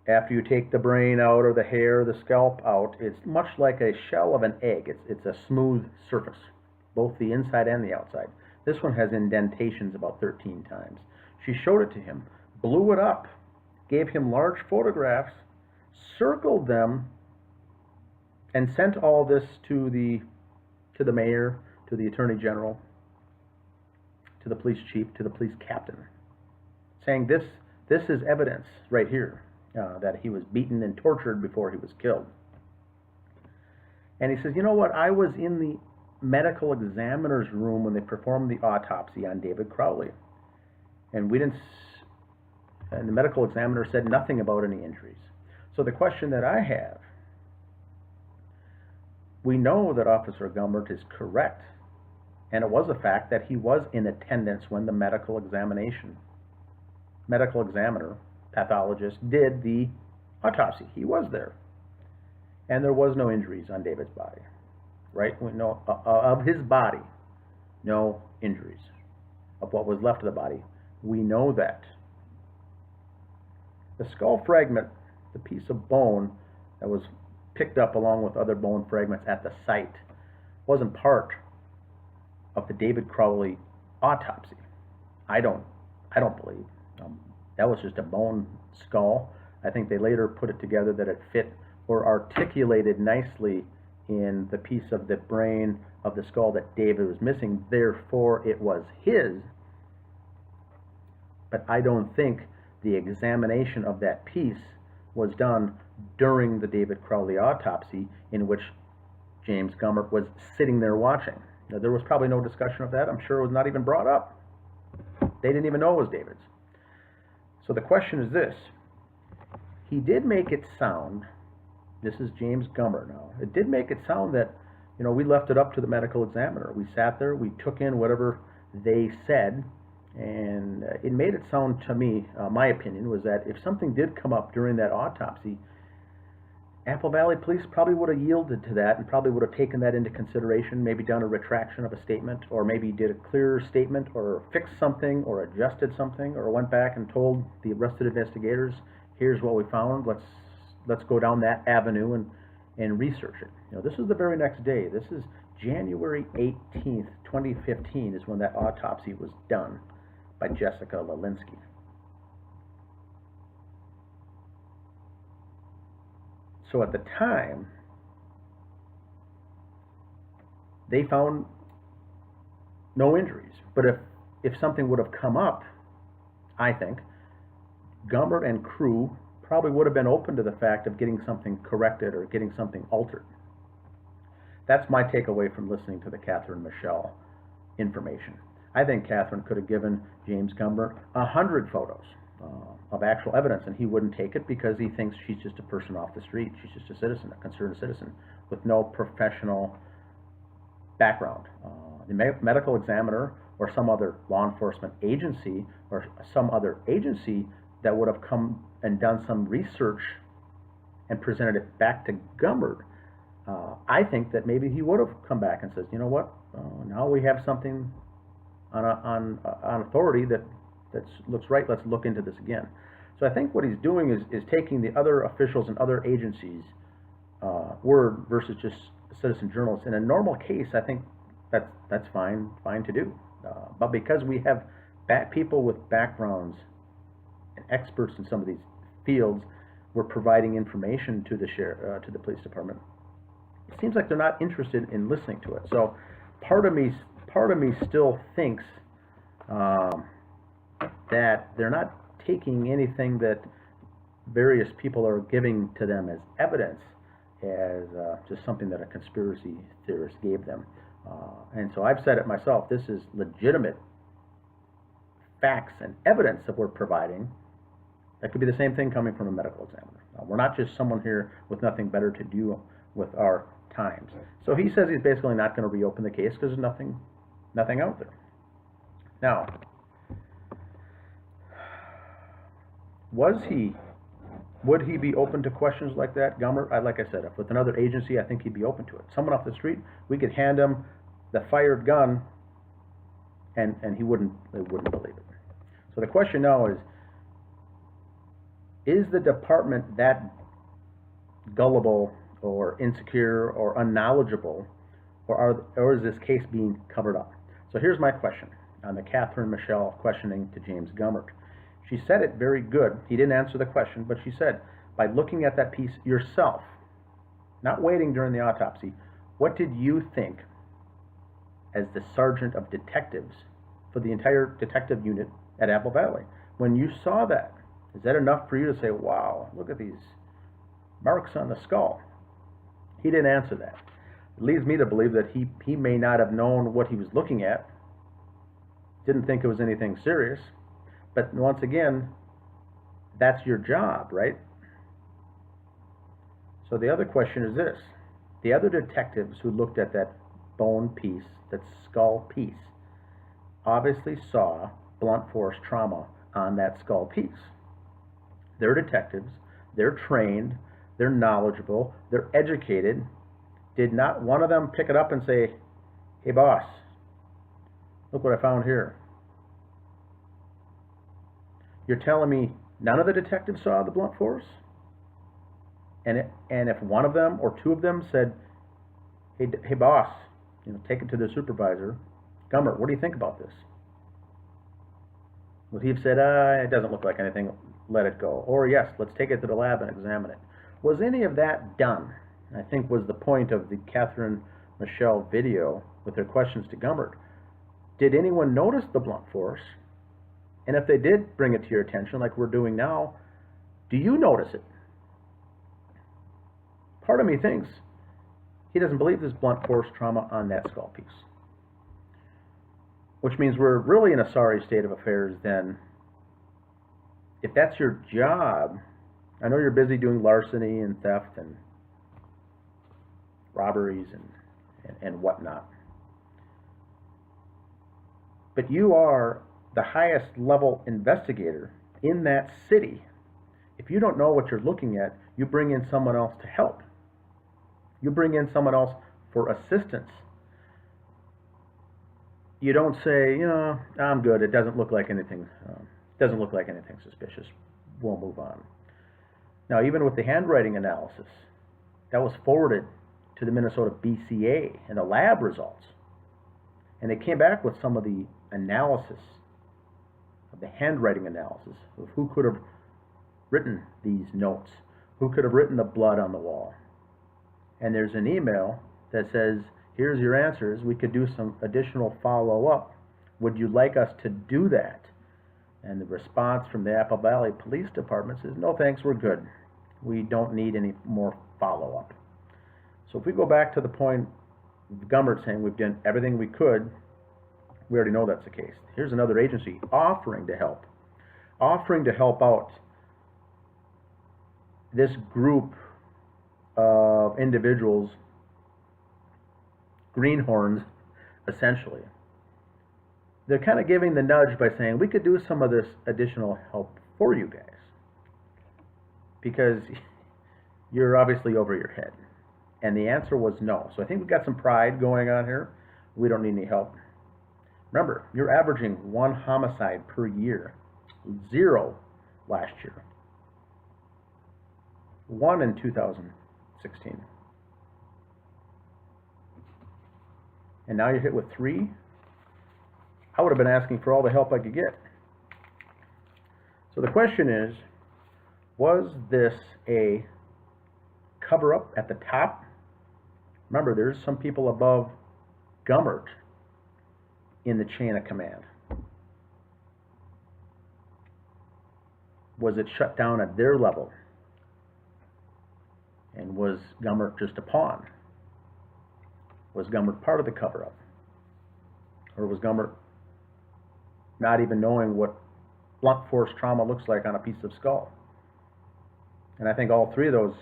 after you take the brain out or the hair or the scalp out, it's much like a shell of an egg. It's a smooth surface, both the inside and the outside. This one has indentations about 13 times. She showed it to him, blew it up, gave him large photographs, circled them, and sent all this to the mayor, to the attorney general, to the police chief, to the police captain, saying this is evidence right here that he was beaten and tortured before he was killed. And he says, you know what, I was in the medical examiner's room when they performed the autopsy on David Crowley, and the medical examiner said nothing about any injuries. So the question that I have, we know that Officer Gummert is correct, and it was a fact that he was in attendance when the medical examiner, pathologist, did the autopsy. He was there. And there was no injuries on David's body, right? No, of his body, no injuries. Of what was left of the body, we know that. The skull fragment, the piece of bone that was picked up along with other bone fragments at the site, wasn't part of the David Crowley autopsy. I don't believe. That was just a bone skull. I think they later put it together that it fit or articulated nicely in the piece of the brain of the skull that David was missing. Therefore, it was his. But I don't think the examination of that piece was done during the David Crowley autopsy, in which James Gummert was sitting there watching. Now, there was probably no discussion of that. I'm sure it was not even brought up. They didn't even know it was David's. So the question is this. He did make it sound, this is James Gummert now, it did make it sound that, we left it up to the medical examiner. We sat there, we took in whatever they said, and it made it sound to me, my opinion was that if something did come up during that autopsy, Apple Valley Police probably would have yielded to that and probably would have taken that into consideration, maybe done a retraction of a statement, or maybe did a clearer statement, or fixed something, or adjusted something, or went back and told the arrested investigators, here's what we found, let's go down that avenue and research it. This is the very next day. This is January 18th, 2015 is when that autopsy was done by Jessica Lelinski. So at the time, they found no injuries. But if something would have come up, I think, Gummert and crew probably would have been open to the fact of getting something corrected or getting something altered. That's my takeaway from listening to the Catherine Michelle information. I think Catherine could have given James Gummert 100 photos of actual evidence, and he wouldn't take it because he thinks she's just a person off the street. She's just a citizen, a concerned citizen with no professional background. The medical examiner or some other law enforcement agency or some other agency that would have come and done some research and presented it back to Gummert, I think that maybe he would have come back and says, you know what, now we have something on authority that looks right, let's look into this again. So I think what he's doing is taking the other officials and other agencies' word versus just citizen journalists. In a normal case, I think that's fine to do. But because we have people with backgrounds and experts in some of these fields, we're providing information to the police department. It seems like they're not interested in listening to it. So part of me still thinks that they're not taking anything that various people are giving to them as evidence as just something that a conspiracy theorist gave them. And so I've said it myself, this is legitimate facts and evidence that we're providing. That could be the same thing coming from a medical examiner. We're not just someone here with nothing better to do with our times. So he says he's basically not going to reopen the case because there's nothing out there. Now, would he be open to questions like that, Gummert? Like I said, if with another agency, I think he'd be open to it. Someone off the street, we could hand him the fired gun, and they wouldn't believe it. So the question now is the department that gullible or insecure or unknowledgeable, or is this case being covered up? So here's my question on the Catherine Michelle questioning to James Gummert. She said it very good. He didn't answer the question, but she said, by looking at that piece yourself, not waiting during the autopsy, what did you think as the sergeant of detectives for the entire detective unit at Apple Valley? When you saw that, is that enough for you to say, wow, look at these marks on the skull? He didn't answer that. It leads me to believe that he may not have known what he was looking at, didn't think it was anything serious. But once again, that's your job, right? So the other question is this. The other detectives who looked at that bone piece, that skull piece, obviously saw blunt force trauma on that skull piece. They're detectives, they're trained, they're knowledgeable, they're educated. Did not one of them pick it up and say, hey boss, look what I found here? You're telling me none of the detectives saw the blunt force? And if one of them or two of them said, hey boss, take it to the supervisor, Gummert, what do you think about this? Would he have said, it doesn't look like anything, let it go? Or yes, let's take it to the lab and examine it. Was any of that done? I think was the point of the Catherine Michelle video with their questions to Gumbert. Did anyone notice the blunt force? And if they did bring it to your attention, like we're doing now, do you notice it? Part of me thinks he doesn't believe there's blunt force trauma on that skull piece. Which means we're really in a sorry state of affairs then. If that's your job, I know you're busy doing larceny and theft and robberies and whatnot. But you are the highest level investigator in that city. If you don't know what you're looking at, you bring in someone else to help. You bring in someone else for assistance. You don't say, I'm good. It doesn't look like anything. Suspicious. We'll move on. Now, even with the handwriting analysis, that was forwarded to the Minnesota BCA and the lab results, and they came back with some of the analysis of the handwriting analysis of who could have written these notes, who could have written the blood on the wall. And there's an email that says, here's your answers. We could do some additional follow-up. Would you like us to do that? And the response from the Apple Valley Police Department says, no thanks, we're good. We don't need any more follow-up. So if we go back to the point of Gumbert saying we've done everything we could, we already know that's the case. Here's another agency offering to help out this group of individuals, greenhorns, essentially. They're kind of giving the nudge by saying, we could do some of this additional help for you guys, because you're obviously over your head. And the answer was no. So I think we've got some pride going on here. We don't need any help. Remember, you're averaging 1 homicide per year. 0 last year. 1 in 2016. And now you're hit with 3. I would have been asking for all the help I could get. So the question is, was this a cover-up at the top? Remember, there's some people above Gumbert in the chain of command. Was it shut down at their level? And was Gumbert just a pawn? Was Gumbert part of the cover-up? Or was Gumbert not even knowing what blunt force trauma looks like on a piece of skull? And I think all 3 of those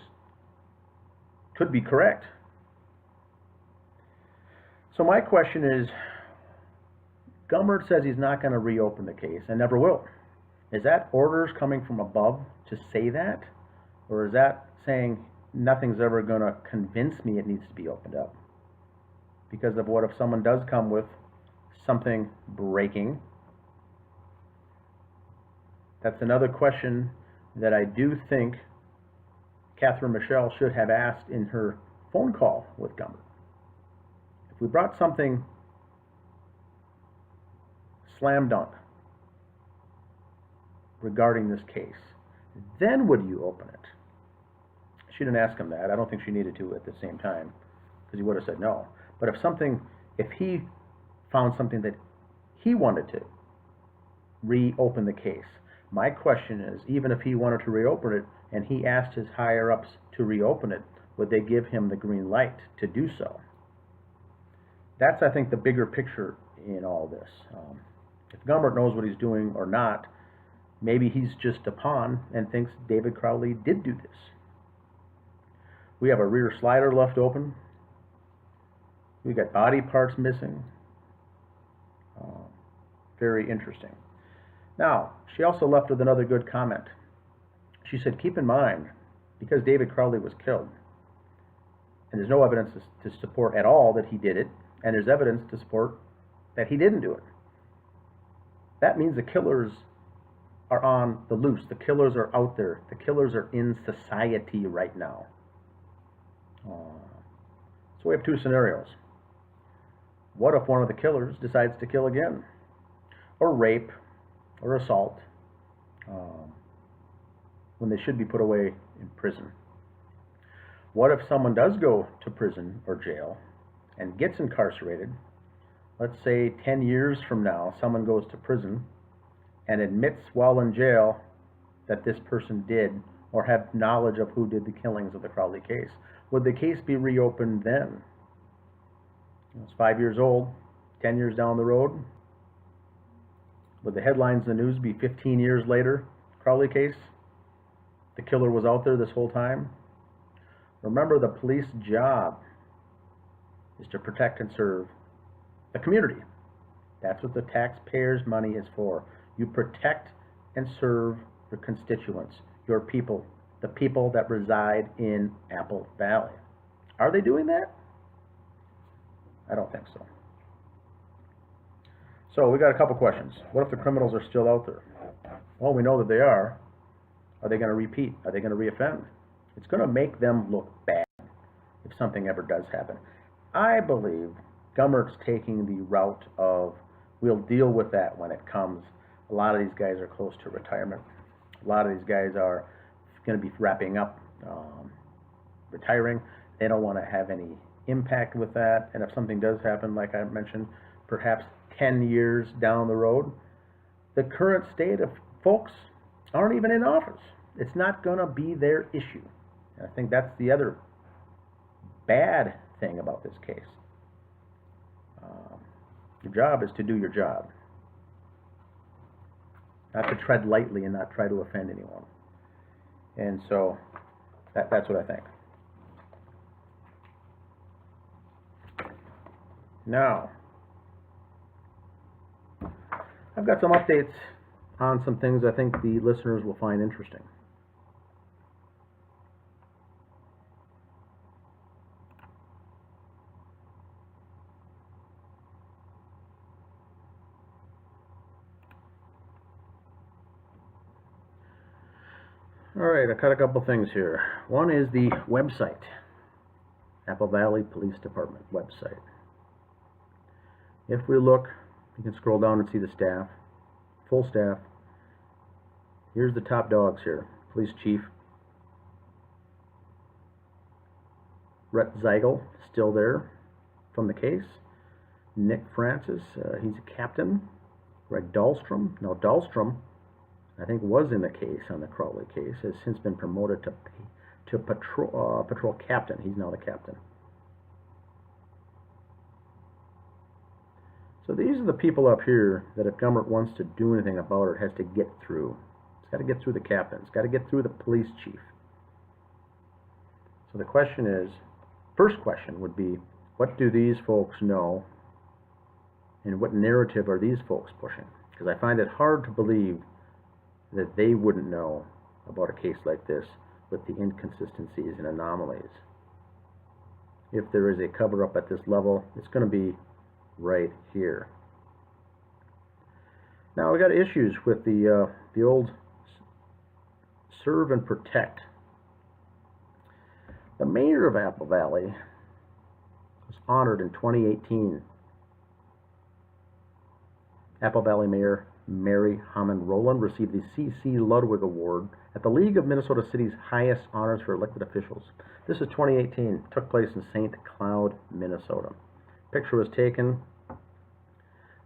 could be correct. So my question is, Gumbert says he's not going to reopen the case and never will. Is that orders coming from above to say that? Or is that saying nothing's ever going to convince me it needs to be opened up? Because of what if someone does come with something breaking? That's another question that I do think Catherine Michelle should have asked in her phone call with Gumbert. If we brought something slam dunk regarding this case, then would you open it? She didn't ask him that. I don't think she needed to at the same time, because he would have said no. But if he found something that he wanted to reopen the case, my question is, even if he wanted to reopen it and he asked his higher-ups to reopen it, would they give him the green light to do so? That's, I think, the bigger picture in all this. If Gumbert knows what he's doing or not, maybe he's just a pawn and thinks David Crowley did do this. We have a rear slider left open. We got body parts missing. Very interesting. Now, she also left with another good comment. She said, keep in mind, because David Crowley was killed, and there's no evidence to support at all that he did it, and there's evidence to support that he didn't do it. That means the killers are on the loose. The killers are out there. The killers are in society right now. So we have 2 scenarios. What if one of the killers decides to kill again? Or rape, or assault when they should be put away in prison? What if someone does go to prison or jail and gets incarcerated? Let's say 10 years from now, someone goes to prison and admits while in jail that this person did or have knowledge of who did the killings of the Crowley case. Would the case be reopened then? It's 5 years old, 10 years down the road. Would the headlines in the news be 15 years later, Crowley case? The killer was out there this whole time? Remember, the police job is to protect and serve the community. That's what the taxpayers' money is for. You protect and serve your constituents, your people, the people that reside in Apple Valley. Are they doing that? I don't think so. So we got a couple questions. What if the criminals are still out there? Well, we know that they are. Are they going to repeat? Are they going to reoffend? It's going to make them look bad if something ever does happen. I believe Gummert's taking the route of, we'll deal with that when it comes. A lot of these guys are close to retirement. A lot of these guys are going to be wrapping up, retiring. They don't want to have any impact with that. And if something does happen, like I mentioned, perhaps 10 years down the road, the current state of folks aren't even in office. It's not going to be their issue. And I think that's the other bad thing about this case. Your job is to do your job, not to tread lightly and not try to offend anyone. And so that's what I think. Now, I've got some updates on some things I think the listeners will find interesting. All right, I got a couple things here. One is the website, Apple Valley Police Department website. If we look, you can scroll down and see the staff, full staff. Here's the top dogs here. Police Chief Rhett Zeigel, still there from the case. Nick Francis, he's a captain. Greg Dahlstrom. Now Dahlstrom, I think, was in the case on the Crowley case, has since been promoted to patrol captain. He's now the captain. So these are the people up here that if Gummert wants to do anything about it, has to get through. It's got to get through the captain. It's got to get through the police chief. So the question is, first question would be, what do these folks know, and what narrative are these folks pushing? Because I find it hard to believe that they wouldn't know about a case like this with the inconsistencies and anomalies. If there is a cover-up at this level, it's going to be right here. Now we got issues with the old serve and protect. The mayor of Apple Valley was honored in 2018. Apple Valley Mayor Mary Hammond Rowland received the C.C. Ludwig Award at the League of Minnesota Cities' highest honors for elected officials. This is 2018. It took place in St. Cloud, Minnesota. Picture was taken.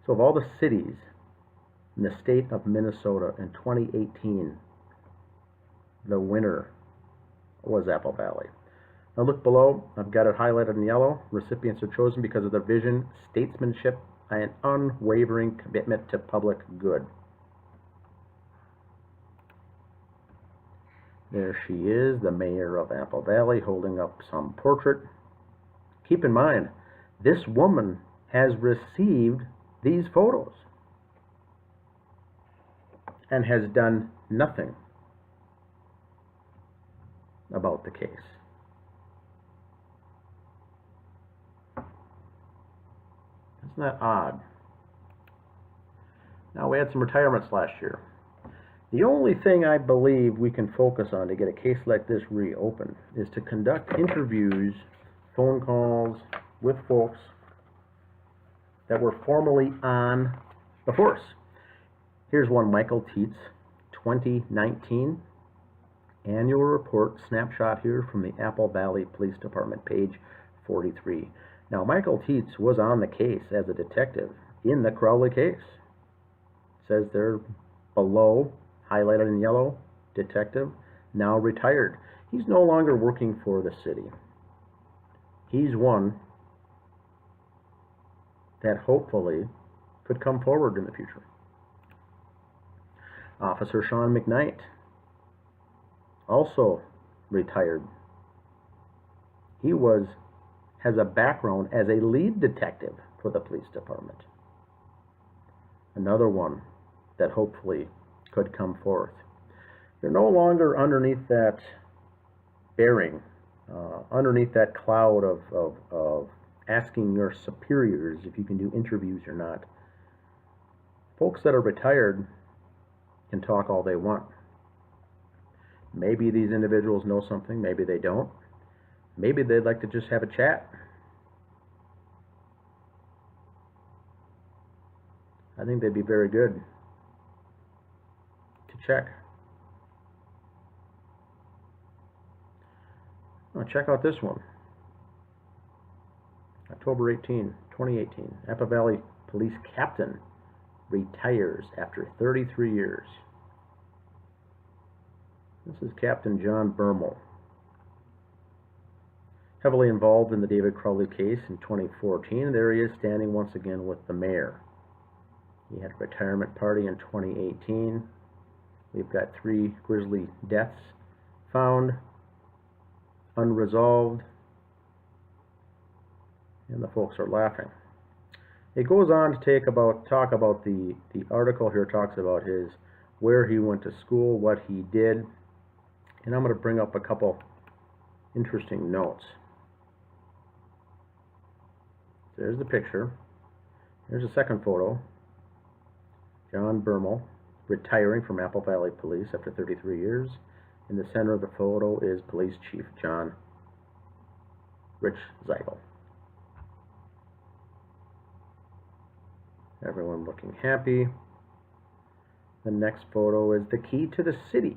So of all the cities in the state of Minnesota in 2018, the winner was Apple Valley. Now look below. I've got it highlighted in yellow. Recipients are chosen because of their vision, statesmanship, and unwavering commitment to public good. There she is, the mayor of Apple Valley, holding up some portrait. Keep in mind, this woman has received these photos and has done nothing about the case. Isn't that odd? Now, we had some retirements last year. The only thing I believe we can focus on to get a case like this reopened is to conduct interviews, phone calls with folks that were formerly on the force. Here's one, Michael Tietz, 2019 annual report snapshot here from the Apple Valley Police Department, page 43. Now, Michael Tietz was on the case as a detective in the Crowley case. It says there below, highlighted in yellow, detective, now retired. He's no longer working for the city. He's one that hopefully could come forward in the future. Officer Sean McKnight, also retired. He has a background as a lead detective for the police department. Another one that hopefully could come forth. You're no longer underneath that bearing, underneath that cloud of asking your superiors if you can do interviews or not. Folks that are retired can talk all they want. Maybe these individuals know something, maybe they don't. Maybe they'd like to just have a chat. I think they'd be very good to check. Oh, check out this one. October 18, 2018. Apple Valley Police Captain retires after 33 years. This is Captain John Bermel. Heavily involved in the David Crowley case in 2014. There he is standing once again with the mayor. He had a retirement party in 2018. We've got 3 grisly deaths found, unresolved, and the folks are laughing. It goes on to talk about the article here talks about where he went to school, what he did, and I'm going to bring up a couple interesting notes. There's the picture. Here's a second photo. John Bermel retiring from Apple Valley Police after 33 years. In the center of the photo is Police Chief John Rich Zeigel. Everyone looking happy. The next photo is the key to the city.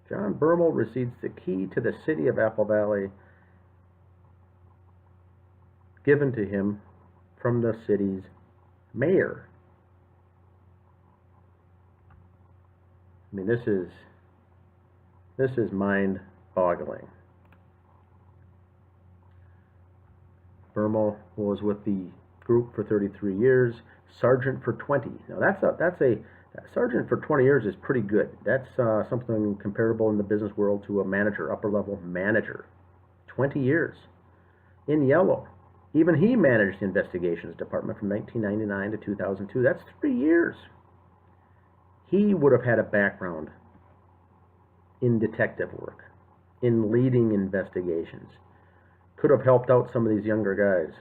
John Bermel receives the key to the city of Apple Valley given to him from the city's mayor. I mean, this is mind-boggling. Bermel was with the group for 33 years, sergeant for 20. Now that's a sergeant for 20 years is pretty good. That's something comparable in the business world to a manager, upper-level manager. 20 years. In yellow. Even he managed the investigations department from 1999 to 2002. That's 3 years. He would have had a background in detective work, in leading investigations. Could have helped out some of these younger guys.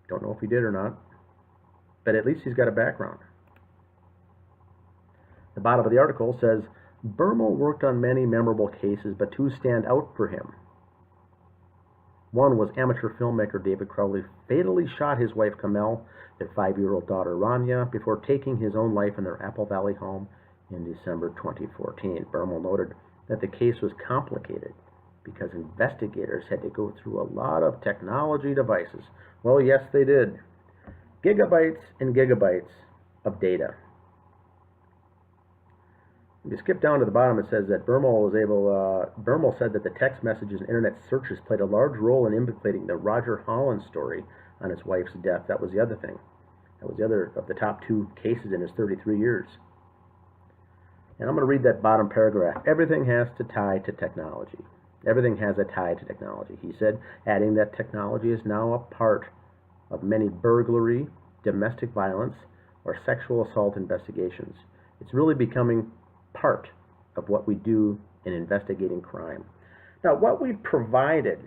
Don't know if he did or not, but at least he's got a background. The bottom of the article says, Bermel worked on many memorable cases, but 2 stand out for him. One was amateur filmmaker David Crowley fatally shot his wife Kamel, their 5-year-old daughter Rania, before taking his own life in their Apple Valley home in December 2014. Bermel noted that the case was complicated because investigators had to go through a lot of technology devices. Well, yes, they did. Gigabytes and gigabytes of data. If you skip down to the bottom, it says that Bermel said that the text messages and internet searches played a large role in implicating the Roger Holland story on his wife's death. That was the other thing. That was the other of the top 2 cases in his 33 years. And I'm going to read that bottom paragraph. Everything has to tie to technology. Everything has a tie to technology, he said, adding that technology is now a part of many burglary, domestic violence, or sexual assault investigations. It's really becoming part of what we do in investigating crime. Now, what we've provided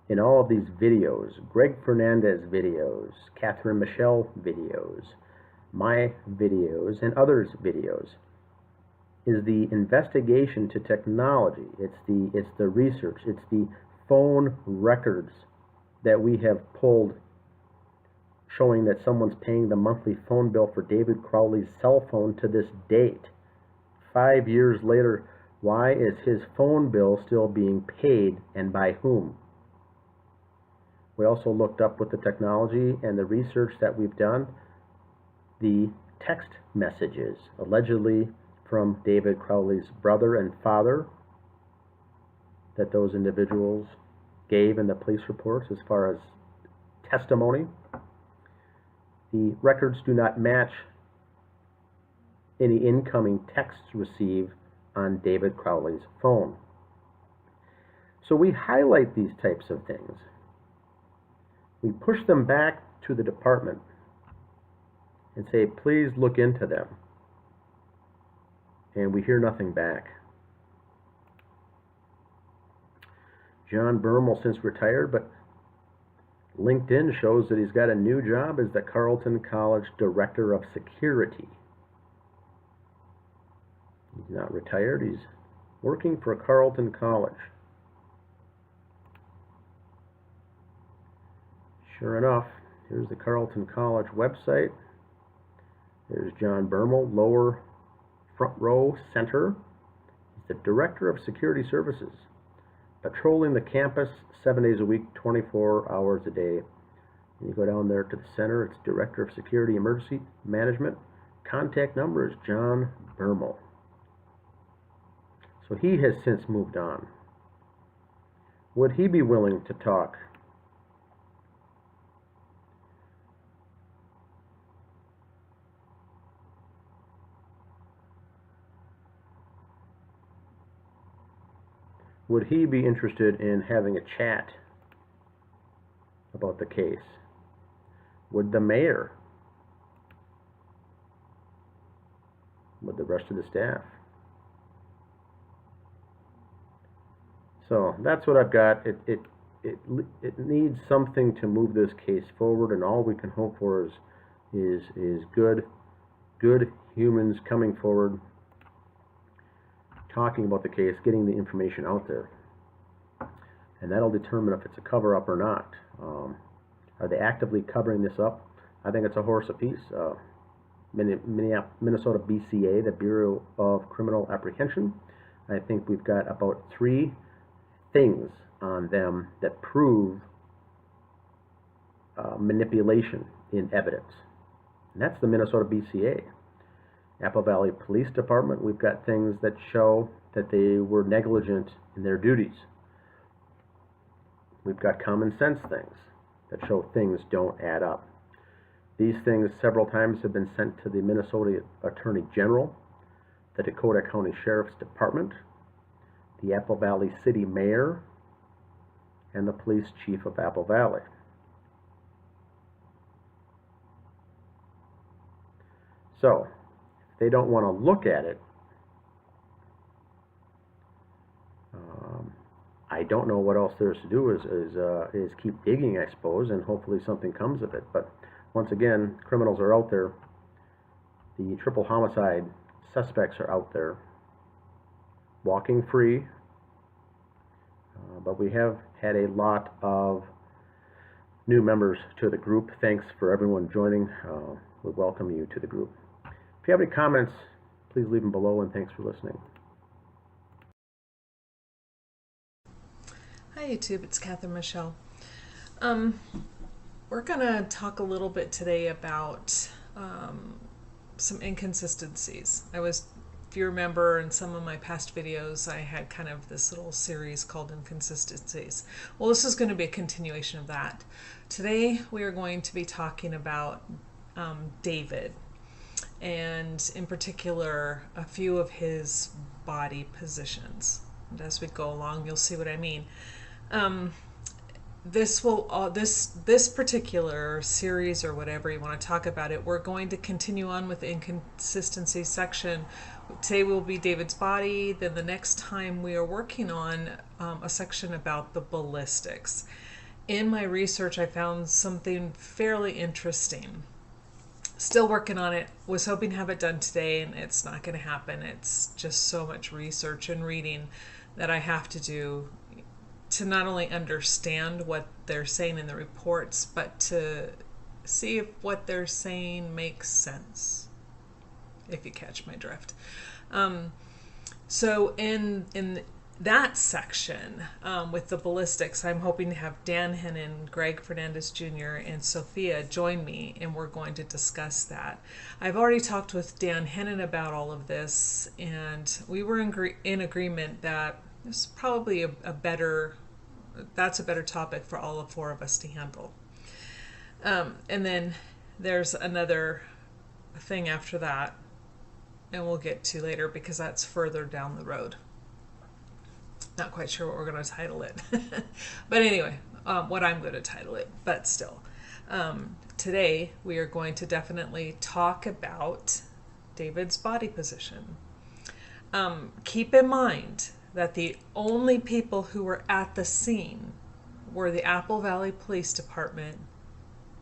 in all of these videos, Greg Fernandez videos, Catherine Michelle videos, my videos, and others' videos, is the investigation to technology. It's the research. It's the phone records that we have pulled showing that someone's paying the monthly phone bill for David Crowley's cell phone to this date. 5 years later, why is his phone bill still being paid, and by whom? We also looked up with the technology and the research that we've done, the text messages allegedly from David Crowley's brother and father that those individuals gave in the police reports as far as testimony. The records do not match any incoming texts received on David Crowley's phone. So we highlight these types of things. We push them back to the department and say, please look into them. And we hear nothing back. John Bermel since retired, but LinkedIn shows that he's got a new job as the Carleton College Director of Security. He's not retired, he's working for Carleton College. Sure enough, here's the Carleton College website. There's John Bermel, lower front row center. He's the Director of Security Services, patrolling the campus 7 days a week, 24 hours a day. And you go down there to the center, it's Director of Security Emergency Management. Contact number is John Bermel. So he has since moved on. Would he be willing to talk? Would he be interested in having a chat about the case? Would the mayor? Would the rest of the staff? So that's what I've got. It needs something to move this case forward, and all we can hope for is good humans coming forward, talking about the case, getting the information out there, and that'll determine if it's a cover-up or not. Are they actively covering this up? I think it's a horse apiece. Minnesota BCA, the Bureau of Criminal Apprehension, I think we've got about 3 things on them that prove manipulation in evidence. And that's the Minnesota BCA. Apple Valley Police Department, we've got things that show that they were negligent in their duties. We've got common sense things that show things don't add up. These things several times have been sent to the Minnesota Attorney General, the Dakota County Sheriff's Department, the Apple Valley City Mayor, and the Police Chief of Apple Valley. So, if they don't want to look at it, I don't know what else there's to do is keep digging, I suppose, and hopefully something comes of it. But once again, criminals are out there. The triple homicide suspects are out there, walking free. But we have had a lot of new members to the group. Thanks for everyone joining. We welcome you to the group. If you have any comments, please leave them below, and thanks for listening. Hi YouTube, it's Catherine Michelle. We're going to talk a little bit today about some inconsistencies. If you remember in some of my past videos, I had kind of this little series called Inconsistencies. Well, this is going to be a continuation of that. Today we are going to be talking about David, and in particular a few of his body positions. And as we go along, you'll see what I mean. This particular series, or whatever you want to talk about it, we're going to continue on with the inconsistency section. Today will be David's body. Then the next time we are working on a section about the ballistics. In my research, I found something fairly interesting. Still working on it. Was hoping to have it done today, and it's not going to happen. It's just so much research and reading that I have to do to not only understand what they're saying in the reports, but to see if what they're saying makes sense, if you catch my drift. So in that section with the ballistics, I'm hoping to have Dan Hennon, Greg Fernandez Jr., and Sophia join me, and we're going to discuss that. I've already talked with Dan Hennon about all of this, and we were in agreement that this is probably that's a better topic for all of four of us to handle. And then there's another thing after that, and we'll get to later because that's further down the road. Not quite sure what we're going to title it. But anyway, what I'm going to title it, but still. Today we are going to definitely talk about David's body position. Keep in mind that the only people who were at the scene were the Apple Valley Police Department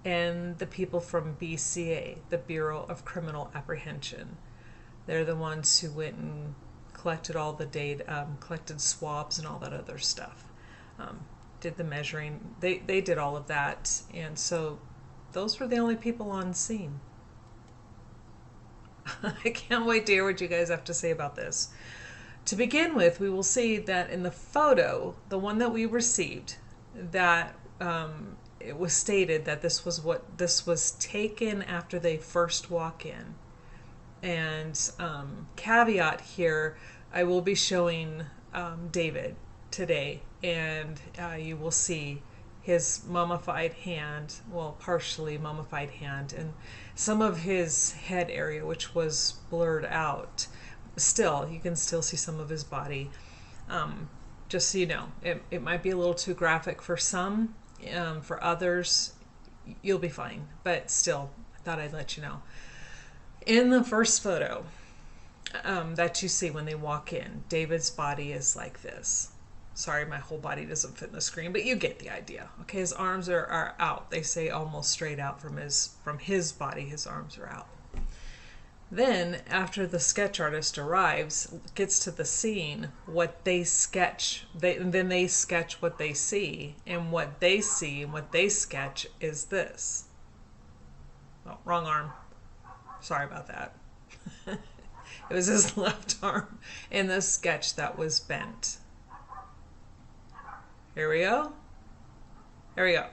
and the people from BCA, the Bureau of Criminal Apprehension. They're the ones who went and collected all the data, collected swabs and all that other stuff. Did the measuring. They did all of that. And so those were the only people on scene. I can't wait to hear what you guys have to say about this. To begin with, we will see that in the photo, the one that we received, that it was stated that this was taken after they first walk in. And caveat here, I will be showing David today, and you will see his mummified hand, well, partially mummified hand, and some of his head area, which was blurred out. Still, you can still see some of his body. Just so you know, it might be a little too graphic for some. For others, you'll be fine. But still, I thought I'd let you know. In the first photo that you see when they walk in, David's body is like this. Sorry, my whole body doesn't fit in the screen, but you get the idea. Okay, his arms are out. They say almost straight out from his body. His arms are out. Then, after the sketch artist arrives, gets to the scene, what they sketch, then they sketch what they see, and what they see and what they sketch is this. Oh, wrong arm. Sorry about that. It was his left arm in the sketch that was bent. Here we go. There we go.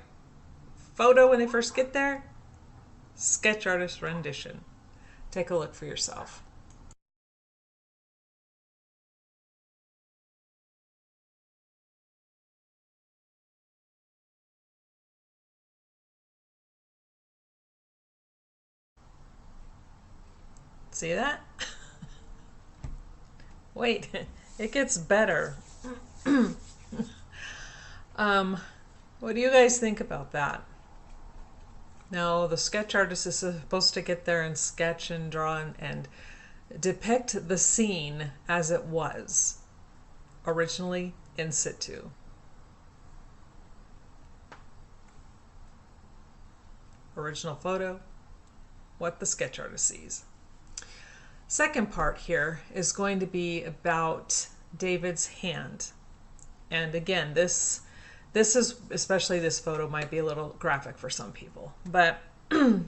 Photo when they first get there. Sketch artist rendition. Take a look for yourself. See that? Wait, it gets better. What do you guys think about that? Now, the sketch artist is supposed to get there and sketch and draw and depict the scene as it was originally in situ. Original photo, what the sketch artist sees. Second part here is going to be about David's hand. And again, this is, especially this photo, might be a little graphic for some people, but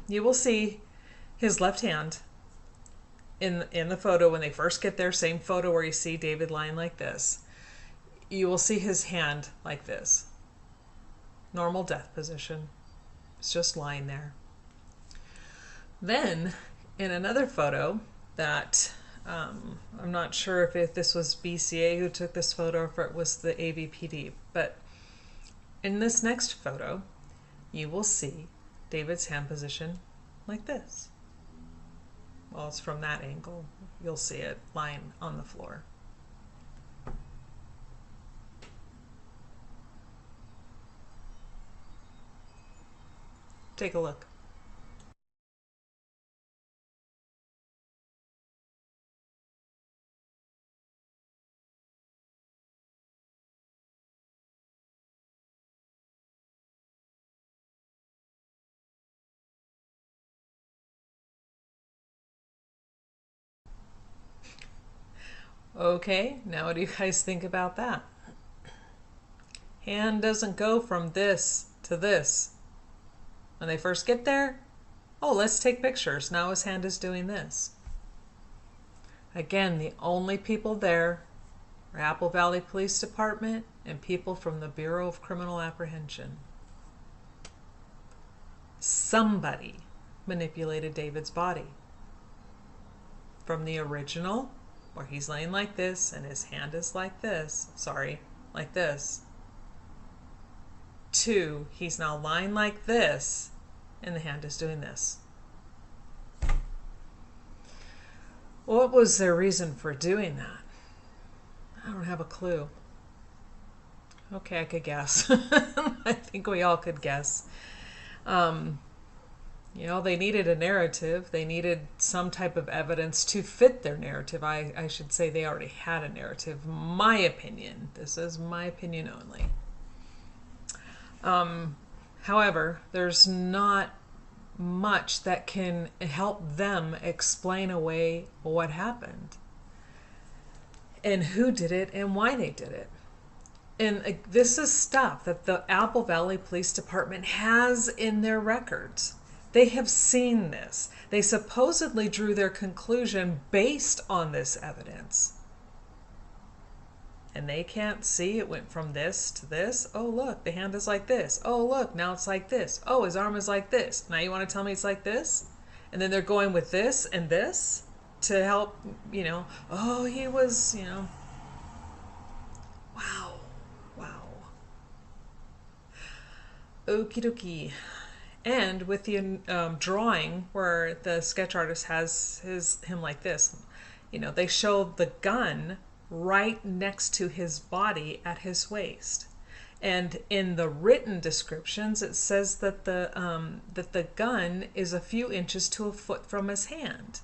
you will see his left hand in the photo when they first get there. Same photo where you see David lying like this. You will see his hand like this. Normal death position. It's just lying there. Then, in another photo that I'm not sure if this was BCA who took this photo or if it was the AVPD, but in this next photo, you will see David's hand position like this. Well, it's from that angle. You'll see it lying on the floor. Take a look. Okay, now what do you guys think about that? Hand doesn't go from this to this. When they first get there, oh, let's take pictures. Now his hand is doing this. Again, the only people there are Apple Valley Police Department and people from the Bureau of Criminal Apprehension. Somebody manipulated David's body. From the original, where he's laying like this and his hand is like this, like this, to he's now lying like this and the hand is doing this. What was their reason for doing that? I don't have a clue. Okay, I could guess. I think we all could guess. You know, they needed a narrative. They needed some type of evidence to fit their narrative. I should say they already had a narrative. My opinion. This is my opinion only. However, there's not much that can help them explain away what happened and who did it and why they did it. And this is stuff that the Apple Valley Police Department has in their records. They have seen this. They supposedly drew their conclusion based on this evidence. And they can't see it went from this to this. Oh, look, the hand is like this. Oh, look, now it's like this. Oh, his arm is like this. Now you want to tell me it's like this? And then they're going with this and this to help, you know, oh, he was, you know. Wow. Okie dokie. And with the drawing where the sketch artist has him like this, you know, they show the gun right next to his body at his waist. And in the written descriptions, it says that the gun is a few inches to a foot from his hand.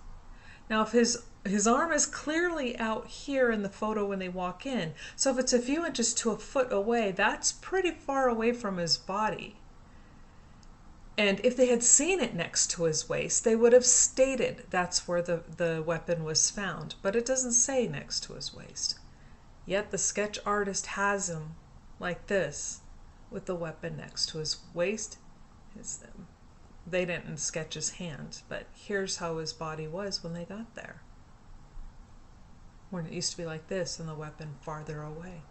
Now, if his arm is clearly out here in the photo when they walk in, so if it's a few inches to a foot away, that's pretty far away from his body. And if they had seen it next to his waist, they would have stated that's where the weapon was found. But it doesn't say next to his waist. Yet the sketch artist has him like this with the weapon next to his waist. They didn't sketch his hand, but here's how his body was when they got there. When it used to be like this and the weapon farther away.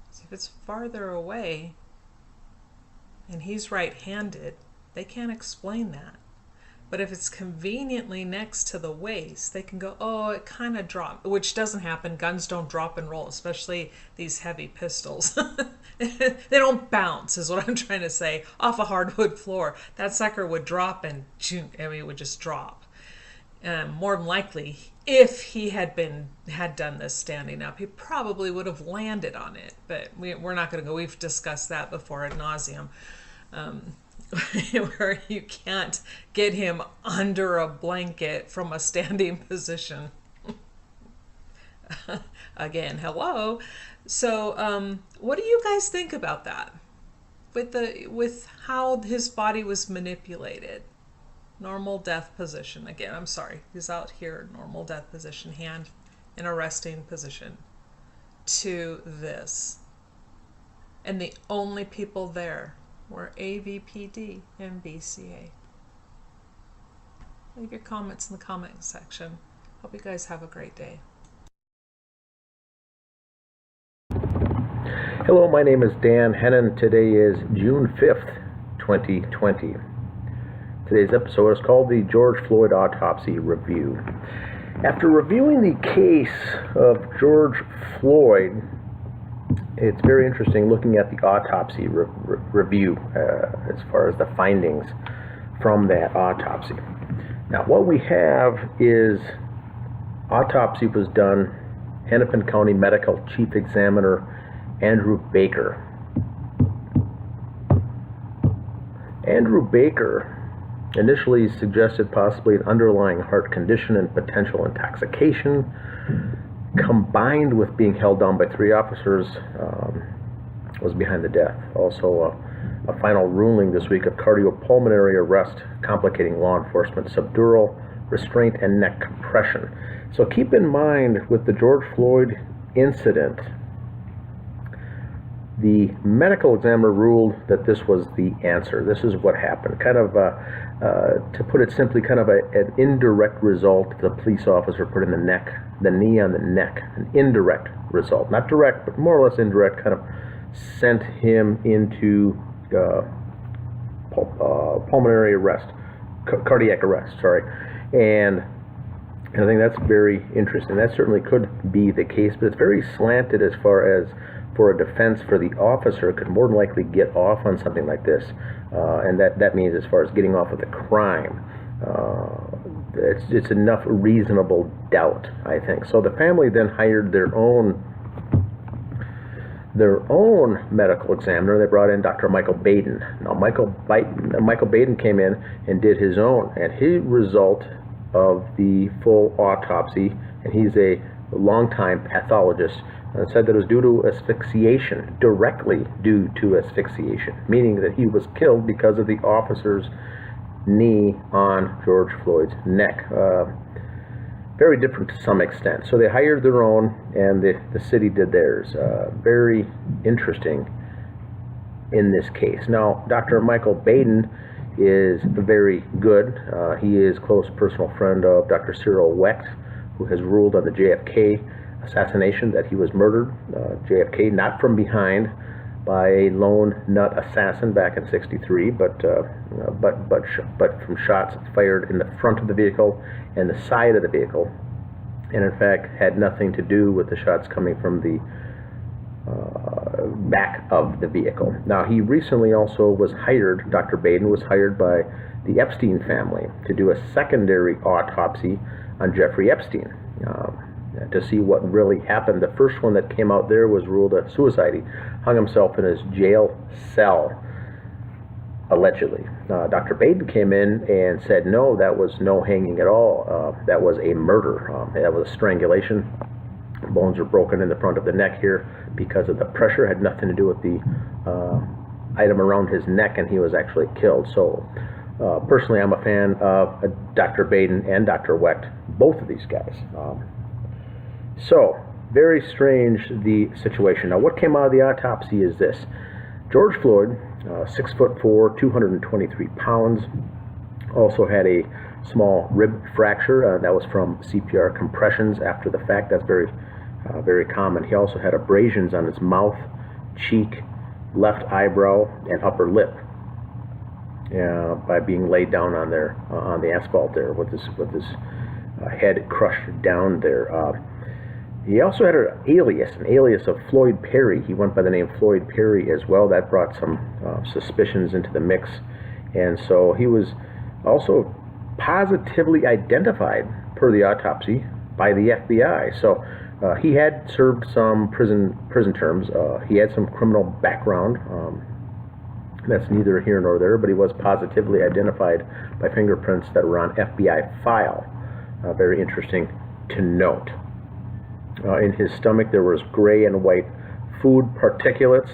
So if it's farther away, and he's right-handed, they can't explain that. But if it's conveniently next to the waist, they can go, oh, it kind of dropped, which doesn't happen. Guns don't drop and roll, especially these heavy pistols. They don't bounce, is what I'm trying to say, off a hardwood floor. That sucker would drop and, it would just drop. More than likely, if he had done this standing up, he probably would have landed on it. But we're not going to go. We've discussed that before ad nauseum, where you can't get him under a blanket from a standing position. Again, hello. So, what do you guys think about that? With how his body was manipulated? Normal death position. Again, I'm sorry. He's out here, normal death position, hand in a resting position, to this. And the only people there were AVPD and BCA. Leave your comments in the comment section. Hope you guys have a great day. Hello, my name is Dan Hennon. Today is June 5th, 2020. Today's episode is called the George Floyd Autopsy Review. After reviewing the case of George Floyd, it's very interesting looking at the autopsy review as far as the findings from that autopsy. Now, what we have is autopsy was done, Hennepin County Medical Chief Examiner Andrew Baker. Andrew Baker initially suggested possibly an underlying heart condition and potential intoxication, combined with being held down by 3 officers, was behind the death. Also, a final ruling this week of cardiopulmonary arrest complicating law enforcement subdural, restraint, and neck compression. So keep in mind with the George Floyd incident, the medical examiner ruled that this was the answer. This is what happened. Kind of, to put it simply, kind of an indirect result. The police officer put in the knee on the neck. An indirect result. Not direct, but more or less indirect, kind of sent him into pulmonary arrest, cardiac arrest, sorry. And I think that's very interesting. That certainly could be the case, but it's very slanted as far as for a defense for the officer could more than likely get off on something like this. And that means as far as getting off of the crime, it's enough reasonable doubt, I think. So the family then hired their own medical examiner. They brought in Dr. Michael Baden. Now Michael Baden came in and did his own, and his result of the full autopsy, and he's a longtime pathologist, said that it was due to asphyxiation, directly due to asphyxiation, meaning that he was killed because of the officer's knee on George Floyd's neck. Very different to some extent. So they hired their own, and the city did theirs. Very interesting in this case. Now, Dr. Michael Baden is very good. He is close personal friend of Dr. Cyril Wecht, who has ruled on the JFK assassination that he was murdered. JFK not from behind by a lone nut assassin back in '63, but from shots fired in the front of the vehicle and the side of the vehicle, and in fact had nothing to do with the shots coming from the back of the vehicle. Now, he recently also was hired, Dr. Baden was hired by the Epstein family to do a secondary autopsy on Jeffrey Epstein, to see what really happened. The first one that came out there was ruled a suicide. He hung himself in his jail cell, allegedly. Dr. Baden came in and said, no, that was no hanging at all. That was a murder. That was a strangulation. Bones were broken in the front of the neck here because of the pressure. Had nothing to do with the item around his neck, and he was actually killed. So personally, I'm a fan of Dr. Baden and Dr. Wecht, both of these guys. So, very strange, the situation. Now, what came out of the autopsy is this. George Floyd, 6'4", 223 pounds, also had a small rib fracture. That was from CPR compressions after the fact. That's very common. He also had abrasions on his mouth, cheek, left eyebrow, and upper lip by being laid down on the asphalt there with his head crushed down there. He also had an alias of Floyd Perry. He went by the name Floyd Perry as well. That brought some suspicions into the mix. And so he was also positively identified per the autopsy by the FBI. So he had served some prison terms. He had some criminal background. That's neither here nor there, but he was positively identified by fingerprints that were on FBI file. Very interesting to note. In his stomach there was gray and white food particulates,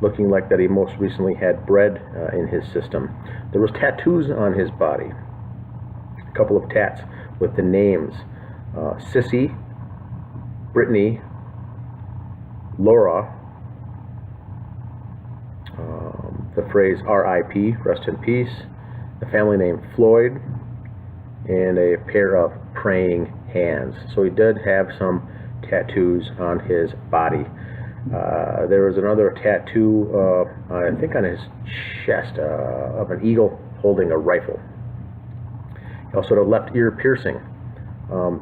looking like that he most recently had bread in his system. There was tattoos on his body, a couple of tats with the names Sissy, Brittany, Laura, the phrase R.I.P., rest in peace, the family name Floyd, and a pair of praying hands. So he did have some tattoos on his body. There was another tattoo, I think on his chest, of an eagle holding a rifle. He also had a left ear piercing.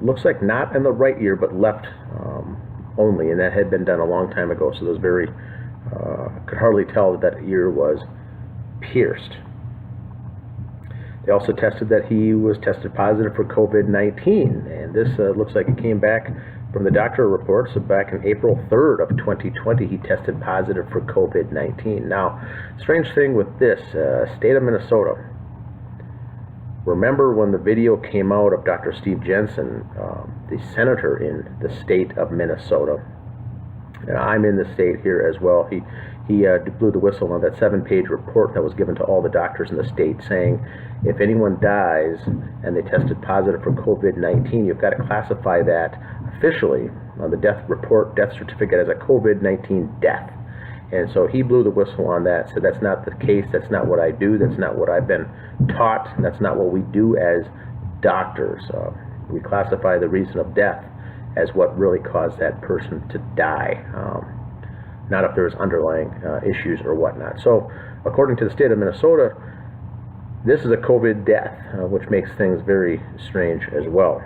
Looks like not in the right ear, but left only, and that had been done a long time ago, so it was very, could hardly tell that ear was pierced. They also tested that he was tested positive for COVID-19, and this looks like it came back from the doctor reports. So back in April 3rd of 2020, he tested positive for COVID-19. Now, strange thing with this, state of Minnesota. Remember when the video came out of Dr. Steve Jensen, the senator in the state of Minnesota? And I'm in the state here as well. He blew the whistle on that 7-page report that was given to all the doctors in the state saying, if anyone dies and they tested positive for COVID-19, you've got to classify that officially on the death certificate as a COVID-19 death. And so he blew the whistle on that, said that's not the case, that's not what I do, that's not what I've been taught, and that's not what we do as doctors. We classify the reason of death as what really caused that person to die, not if there's underlying issues or whatnot. So according to the state of Minnesota, this is a COVID death, which makes things very strange as well.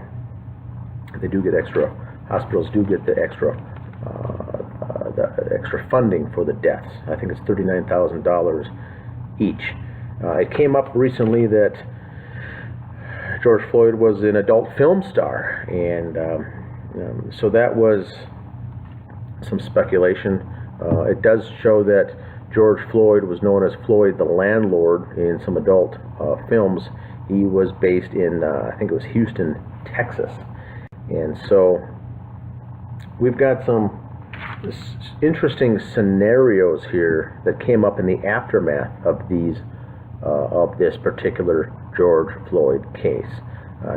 They do get extra, hospitals do get the extra funding for the deaths. I think it's $39,000 each. It came up recently that George Floyd was an adult film star, and so that was some speculation. It does show that George Floyd was known as Floyd the Landlord in some adult films. He was based in, I think it was Houston, Texas. And so we've got some interesting scenarios here that came up in the aftermath of this particular George Floyd case.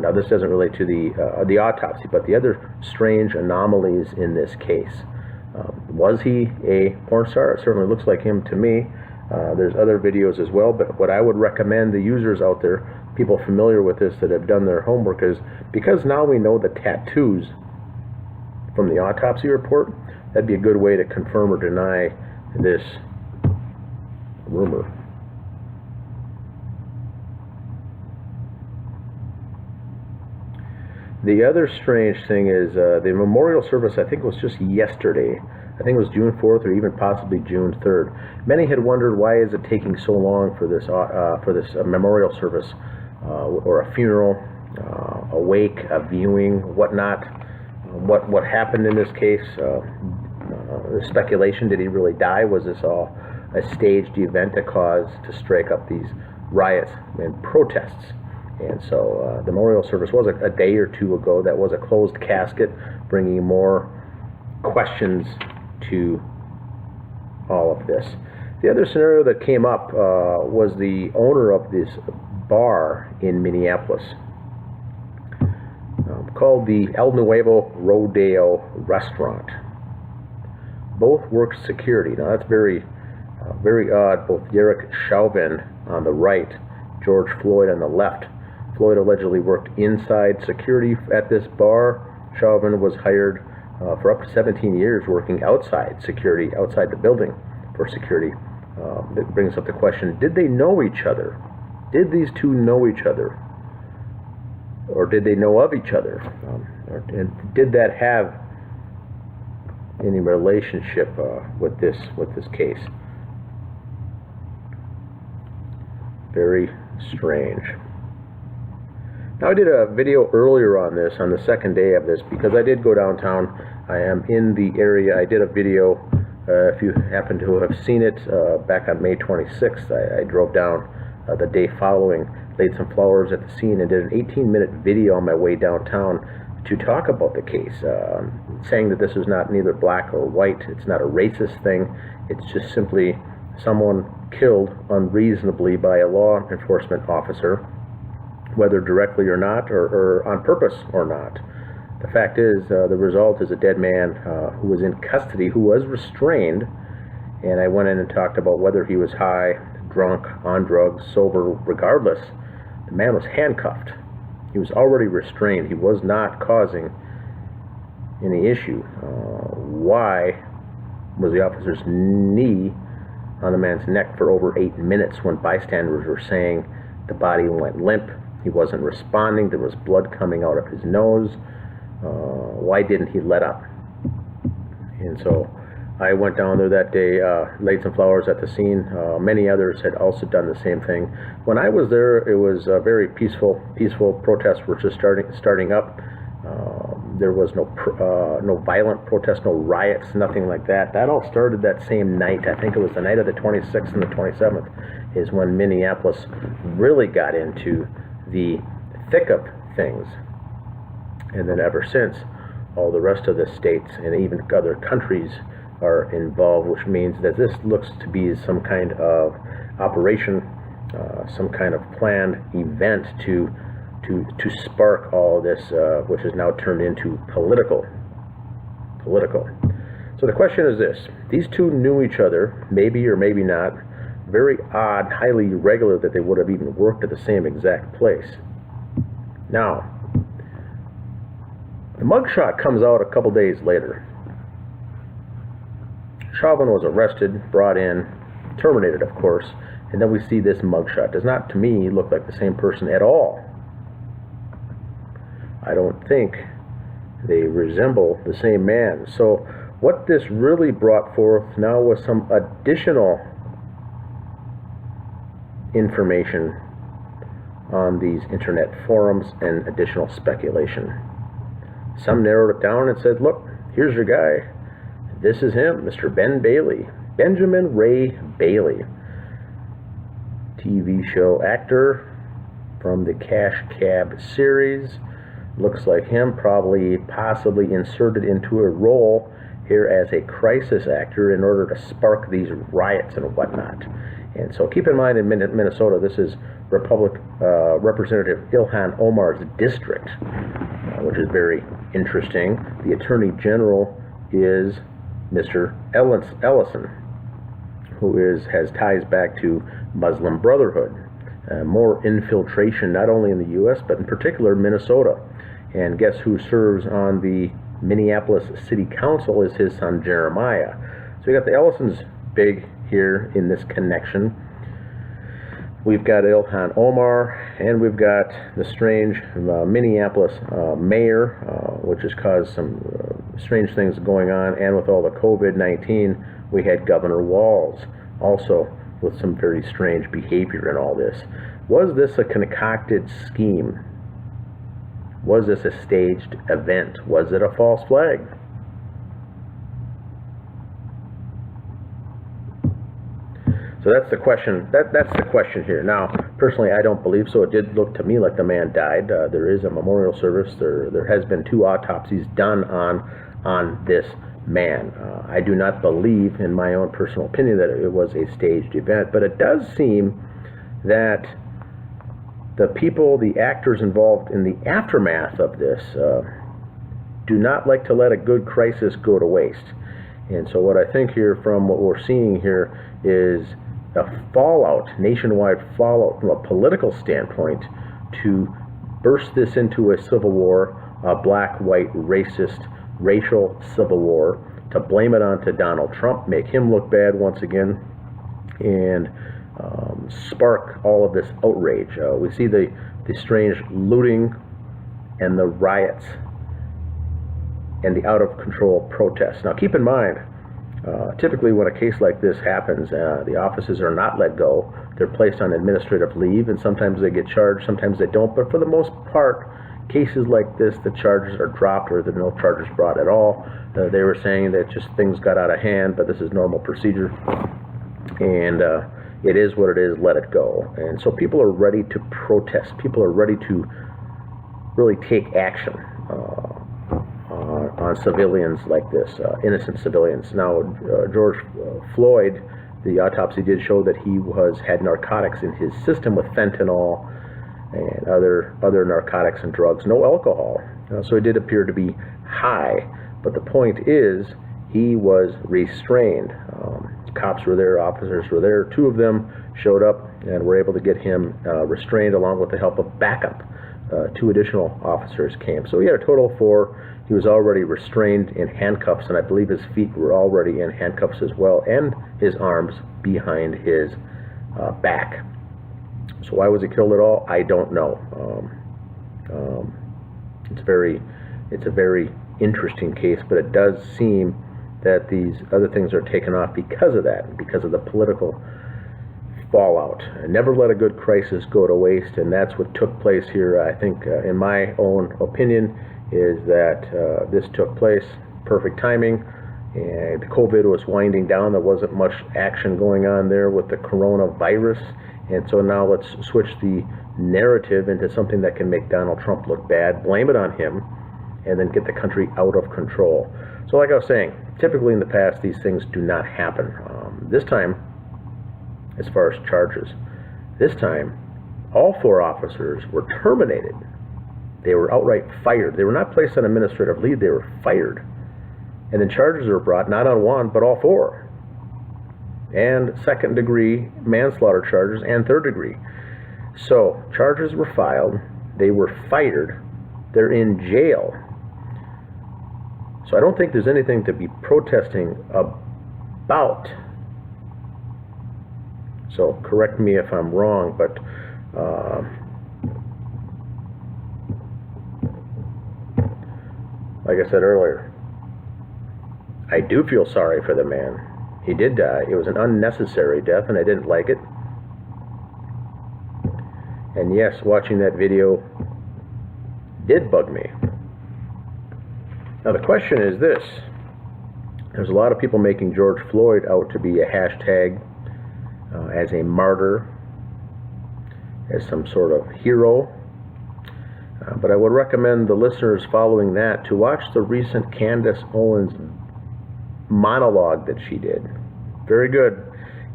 Now this doesn't relate to the autopsy, but the other strange anomalies in this case. Was he a porn star? It certainly looks like him to me. There's other videos as well, but what I would recommend the users out there, people familiar with this that have done their homework, is because now we know the tattoos from the autopsy report, that'd be a good way to confirm or deny this rumor. The other strange thing is the memorial service, I think it was just yesterday. I think it was June 4th or even possibly June 3rd. Many had wondered, why is it taking so long for this memorial service or a funeral, a wake, a viewing, whatnot. What happened in this case? The speculation, did he really die? Was this all a staged event to strike up these riots and protests? And so the memorial service was a day or two ago. That was a closed casket, bringing more questions to all of this. The other scenario that came up was the owner of this bar in Minneapolis called the El Nuevo Rodeo Restaurant. Both worked security. Now that's very odd. Both Derek Chauvin on the right, George Floyd on the left. Floyd allegedly worked inside security at this bar. Chauvin was hired for up to 17 years working outside security, outside the building for security. That brings up the question, did they know each other? Did these two know each other? Or did they know of each other? And did that have any relationship with this case? Very strange. Now, I did a video earlier on this, on the second day of this, because I did go downtown. I am in the area. I did a video, if you happen to have seen it, back on May 26th. I drove down the day following, laid some flowers at the scene, and did an 18-minute video on my way downtown to talk about the case, saying that this is not neither black or white. It's not a racist thing. It's just simply someone killed unreasonably by a law enforcement officer, whether directly or not, or on purpose or not. The fact is, the result is a dead man who was in custody, who was restrained, and I went in and talked about whether he was high, drunk, on drugs, sober, regardless. The man was handcuffed. He was already restrained. He was not causing any issue. Why was the officer's knee on the man's neck for over 8 minutes when bystanders were saying the body went limp? He wasn't responding. There was blood coming out of his nose. Why didn't he let up? And so I went down there that day, laid some flowers at the scene. Many others had also done the same thing. When I was there, it was very peaceful. Peaceful protests were just starting up. There was no violent protests, no riots, nothing like that. That all started that same night. I think it was the night of the 26th and the 27th is when Minneapolis really got into the thick of things. And then ever since, all the rest of the states and even other countries are involved, which means that this looks to be some kind of operation, some kind of planned event to spark all this, which is now turned into political. So the question is this. These two knew each other, maybe or maybe not. Very odd, highly irregular that they would have even worked at the same exact place. Now, the mugshot comes out a couple days later. Chauvin was arrested, brought in, terminated, of course, and then we see this mugshot. Does not, to me, look like the same person at all. I don't think they resemble the same man. So what this really brought forth now was some additional information on these internet forums and additional speculation. Some narrowed it down and said, look, here's your guy. This is him, Mr. Ben Bailey. Benjamin Ray Bailey. TV show actor from the Cash Cab series. Looks like him, probably possibly inserted into a role here as a crisis actor in order to spark these riots and whatnot. And so keep in mind, in Minnesota, this is Representative Ilhan Omar's district, which is very interesting. The Attorney General is Mr. Ellison, who has ties back to Muslim Brotherhood. More infiltration, not only in the U.S., but in particular Minnesota. And guess who serves on the Minneapolis City Council is his son Jeremiah. So you got the Ellisons big here in this connection. We've got Ilhan Omar, and we've got the strange Minneapolis mayor, which has caused some strange things going on. And with all the COVID-19, we had Governor Walz, also with some very strange behavior in all this. Was this a concocted scheme? Was this a staged event? Was it a false flag? So that's the question. That's the question here. Now, personally, I don't believe so. It did look to me like the man died. There is a memorial service. There has been 2 autopsies done on this man. I do not believe, in my own personal opinion, that it was a staged event. But it does seem that the people, the actors involved in the aftermath of this, do not like to let a good crisis go to waste. And so what I think here from what we're seeing here is a fallout, nationwide fallout from a political standpoint to burst this into a civil war, a black, white, racist, racial civil war, to blame it onto Donald Trump, make him look bad once again, and spark all of this outrage. We see the strange looting and the riots and the out-of-control protests. Now, keep in mind, typically when a case like this happens, the officers are not let go. They're placed on administrative leave, and sometimes they get charged, sometimes they don't. But for the most part, cases like this, the charges are dropped or there are no charges brought at all. They were saying that just things got out of hand, but this is normal procedure. And it is what it is, let it go. And so people are ready to protest. People are ready to really take action on civilians like this, innocent civilians. Now, George Floyd, the autopsy did show that he had narcotics in his system with fentanyl and other narcotics and drugs, no alcohol. So he did appear to be high, but the point is he was restrained. Cops were there, officers were there. 2 of them showed up and were able to get him restrained along with the help of backup. 2 additional officers came. So he had a total of 4. He was already restrained in handcuffs, and I believe his feet were already in handcuffs as well, and his arms behind his back. So why was he killed at all? I don't know. It's a very interesting case, but it does seem that these other things are taken off because of that, because of the political fallout. Never let a good crisis go to waste, and that's what took place here. I think, in my own opinion, is that this took place, perfect timing, and COVID was winding down. There wasn't much action going on there with the coronavirus, and so now let's switch the narrative into something that can make Donald Trump look bad, blame it on him, and then get the country out of control. So like I was saying, typically in the past, these things do not happen. This time, as far as charges, this time, all 4 officers were terminated. They were outright fired. They were not placed on administrative leave. They were fired. And then charges were brought, not on one, but all four. And second-degree manslaughter charges and third-degree. So, charges were filed. They were fired. They're in jail. So I don't think there's anything to be protesting about. So correct me if I'm wrong, but like I said earlier, I do feel sorry for the man. He did die. It was an unnecessary death, and I didn't like it. And yes, watching that video did bug me. Now the question is this. There's a lot of people making George Floyd out to be a hashtag, as a martyr, as some sort of hero. But I would recommend the listeners following that to watch the recent Candace Owens monologue that she did. Very good.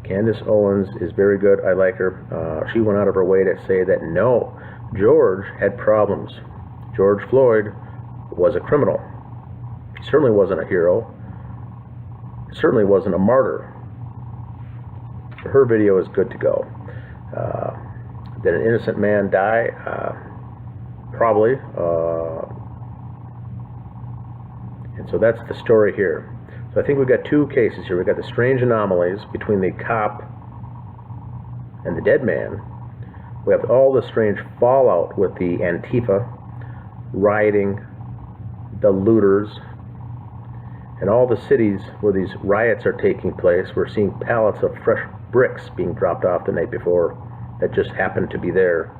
Candace Owens is very good. I like her. She went out of her way to say that no, George had problems. George Floyd was a criminal. He certainly wasn't a hero. Certainly wasn't a martyr. Her video is good to go. Did an innocent man die? Probably. And so that's the story here. So I think we've got two cases here. We've got the strange anomalies between the cop and the dead man. We have all the strange fallout with the Antifa rioting, the looters, and all the cities where these riots are taking place. We're seeing pallets of fresh bricks being dropped off the night before that just happened to be there,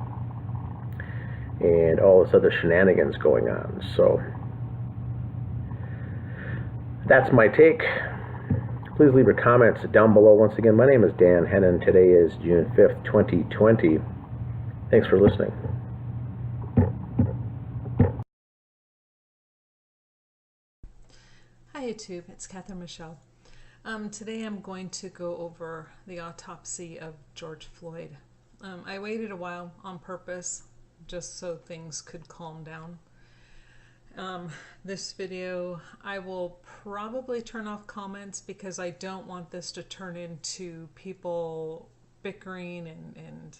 and all this other shenanigans going on. So that's my take. Please leave your comments down below. Once again, my name is Dan Hennon. Today is June 5th, 2020. Thanks for listening. Hi YouTube, it's Catherine Michelle. Today I'm going to go over the autopsy of George Floyd. I waited a while on purpose just so things could calm down. This video, I will probably turn off comments because I don't want this to turn into people bickering and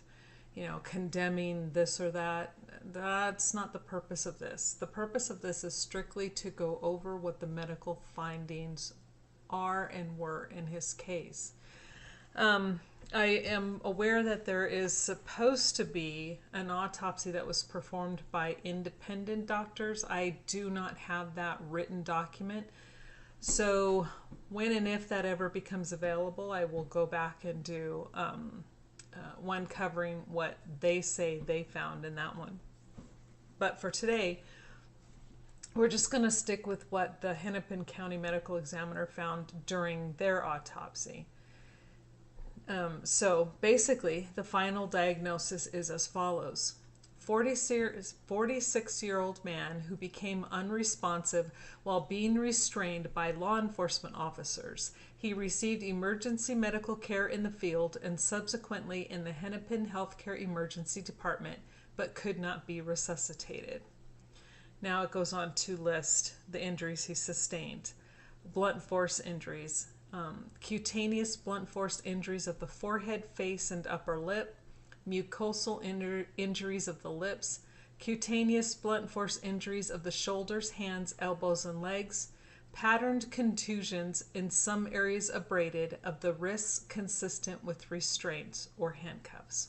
you know, condemning this or that. That's not the purpose of this. The purpose of this is strictly to go over what the medical findings are and were in his case. I am aware that there is supposed to be an autopsy that was performed by independent doctors. I do not have that written document. So when and if that ever becomes available, I will go back and do one covering what they say they found in that one. But for today, we're just going to stick with what the Hennepin County Medical Examiner found during their autopsy. So basically, the final diagnosis is as follows. 46-year-old man who became unresponsive while being restrained by law enforcement officers. He received emergency medical care in the field and subsequently in the Hennepin Healthcare Emergency Department, but could not be resuscitated. Now it goes on to list the injuries he sustained. Blunt force injuries. Cutaneous blunt force injuries of the forehead, face, and upper lip. Mucosal injuries of the lips. Cutaneous blunt force injuries of the shoulders, hands, elbows, and legs. Patterned contusions in some areas abraded of the wrists consistent with restraints or handcuffs.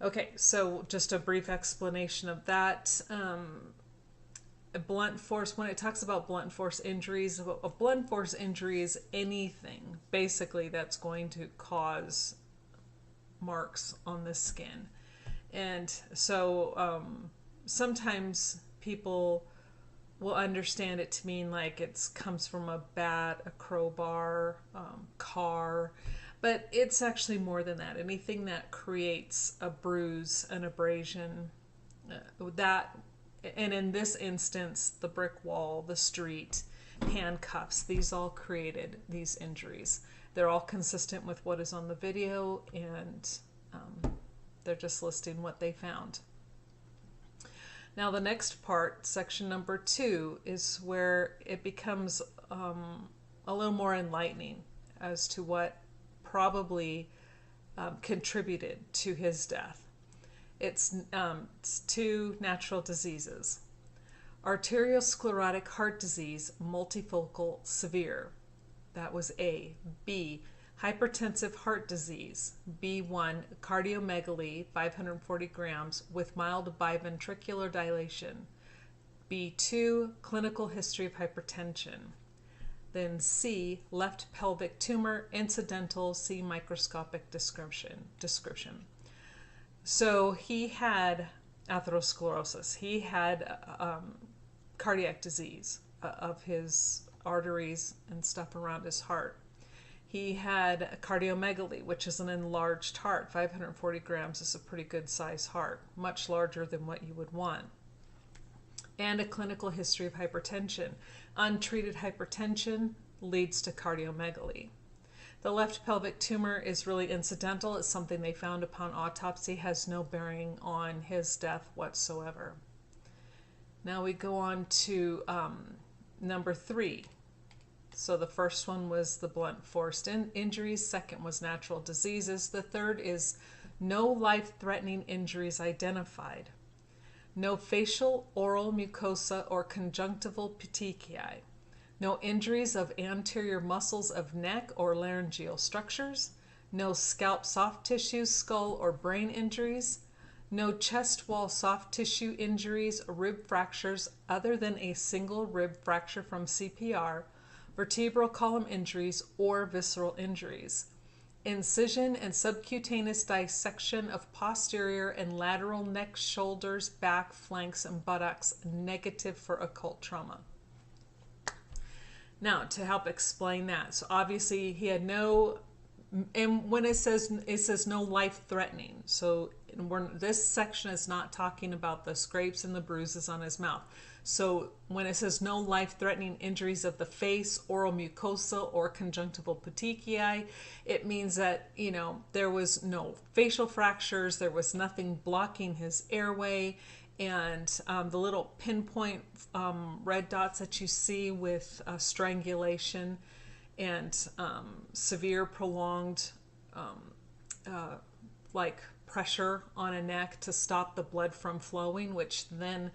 Okay, so just a brief explanation of that. Blunt force, when it talks about blunt force injuries, a blunt force injury is anything basically that's going to cause marks on the skin. And so sometimes people will understand it to mean like it comes from a bat, a crowbar, car, but it's actually more than that. Anything that creates a bruise, an abrasion, and in this instance, the brick wall, the street, handcuffs, these all created these injuries. They're all consistent with what is on the video, and they're just listing what they found. Now the next part, section number 2, is where it becomes a little more enlightening as to what probably contributed to his death. It's 2 natural diseases. Arteriosclerotic heart disease, multifocal severe. That was A. B. Hypertensive heart disease, B1, cardiomegaly, 540 grams, with mild biventricular dilation. B2, clinical history of hypertension. Then C, left pelvic tumor, incidental, see microscopic description. So he had atherosclerosis. He had cardiac disease of his arteries and stuff around his heart. He had cardiomegaly, which is an enlarged heart. 540 grams is a pretty good size heart, much larger than what you would want. And a clinical history of hypertension. Untreated hypertension leads to cardiomegaly. The left pelvic tumor is really incidental. It's something they found upon autopsy, has no bearing on his death whatsoever. Now we go on to number 3. So the first one was the blunt force injuries. Second was natural diseases. The third is no life-threatening injuries identified. No facial, oral mucosa, or conjunctival petechiae. No injuries of anterior muscles of neck or laryngeal structures. No scalp soft tissue, skull, or brain injuries. No chest wall soft tissue injuries, rib fractures other than a single rib fracture from CPR, vertebral column injuries, or visceral injuries. Incision and subcutaneous dissection of posterior and lateral neck, shoulders, back, flanks, and buttocks, negative for occult trauma. Now, to help explain that, so obviously he had no, and when it says no life-threatening, so this section is not talking about the scrapes and the bruises on his mouth. So when it says no life-threatening injuries of the face, oral mucosa, or conjunctival petechiae, it means that, there was no facial fractures, there was nothing blocking his airway, and the little pinpoint red dots that you see with strangulation and severe prolonged pressure on a neck to stop the blood from flowing, which then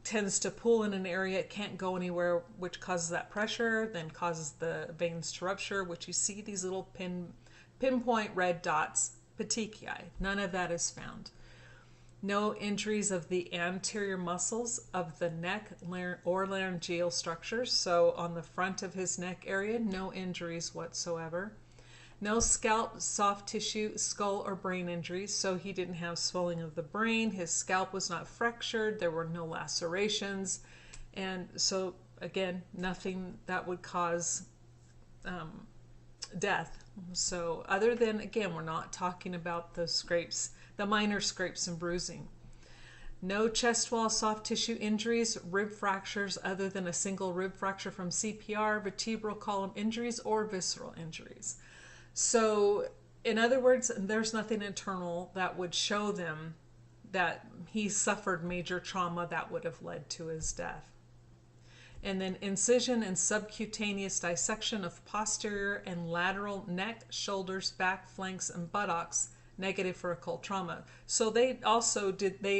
tends to pool in an area it can't go anywhere, which causes that pressure, then causes the veins to rupture, which you see these little pinpoint red dots, petechiae. None of that is found. No injuries of the anterior muscles of the neck or laryngeal structures. So on the front of his neck area, no injuries whatsoever. No scalp, soft tissue, skull, or brain injuries. So he didn't have swelling of the brain. His scalp was not fractured. There were no lacerations. And so, again, nothing that would cause death. So other than, again, we're not talking about the scrapes, the minor scrapes and bruising. No chest wall soft tissue injuries, rib fractures other than a single rib fracture from CPR, vertebral column injuries, or visceral injuries. So, in other words, there's nothing internal that would show them that he suffered major trauma that would have led to his death. And then incision and subcutaneous dissection of posterior and lateral neck, shoulders, back, flanks, and buttocks, negative for occult trauma. So they also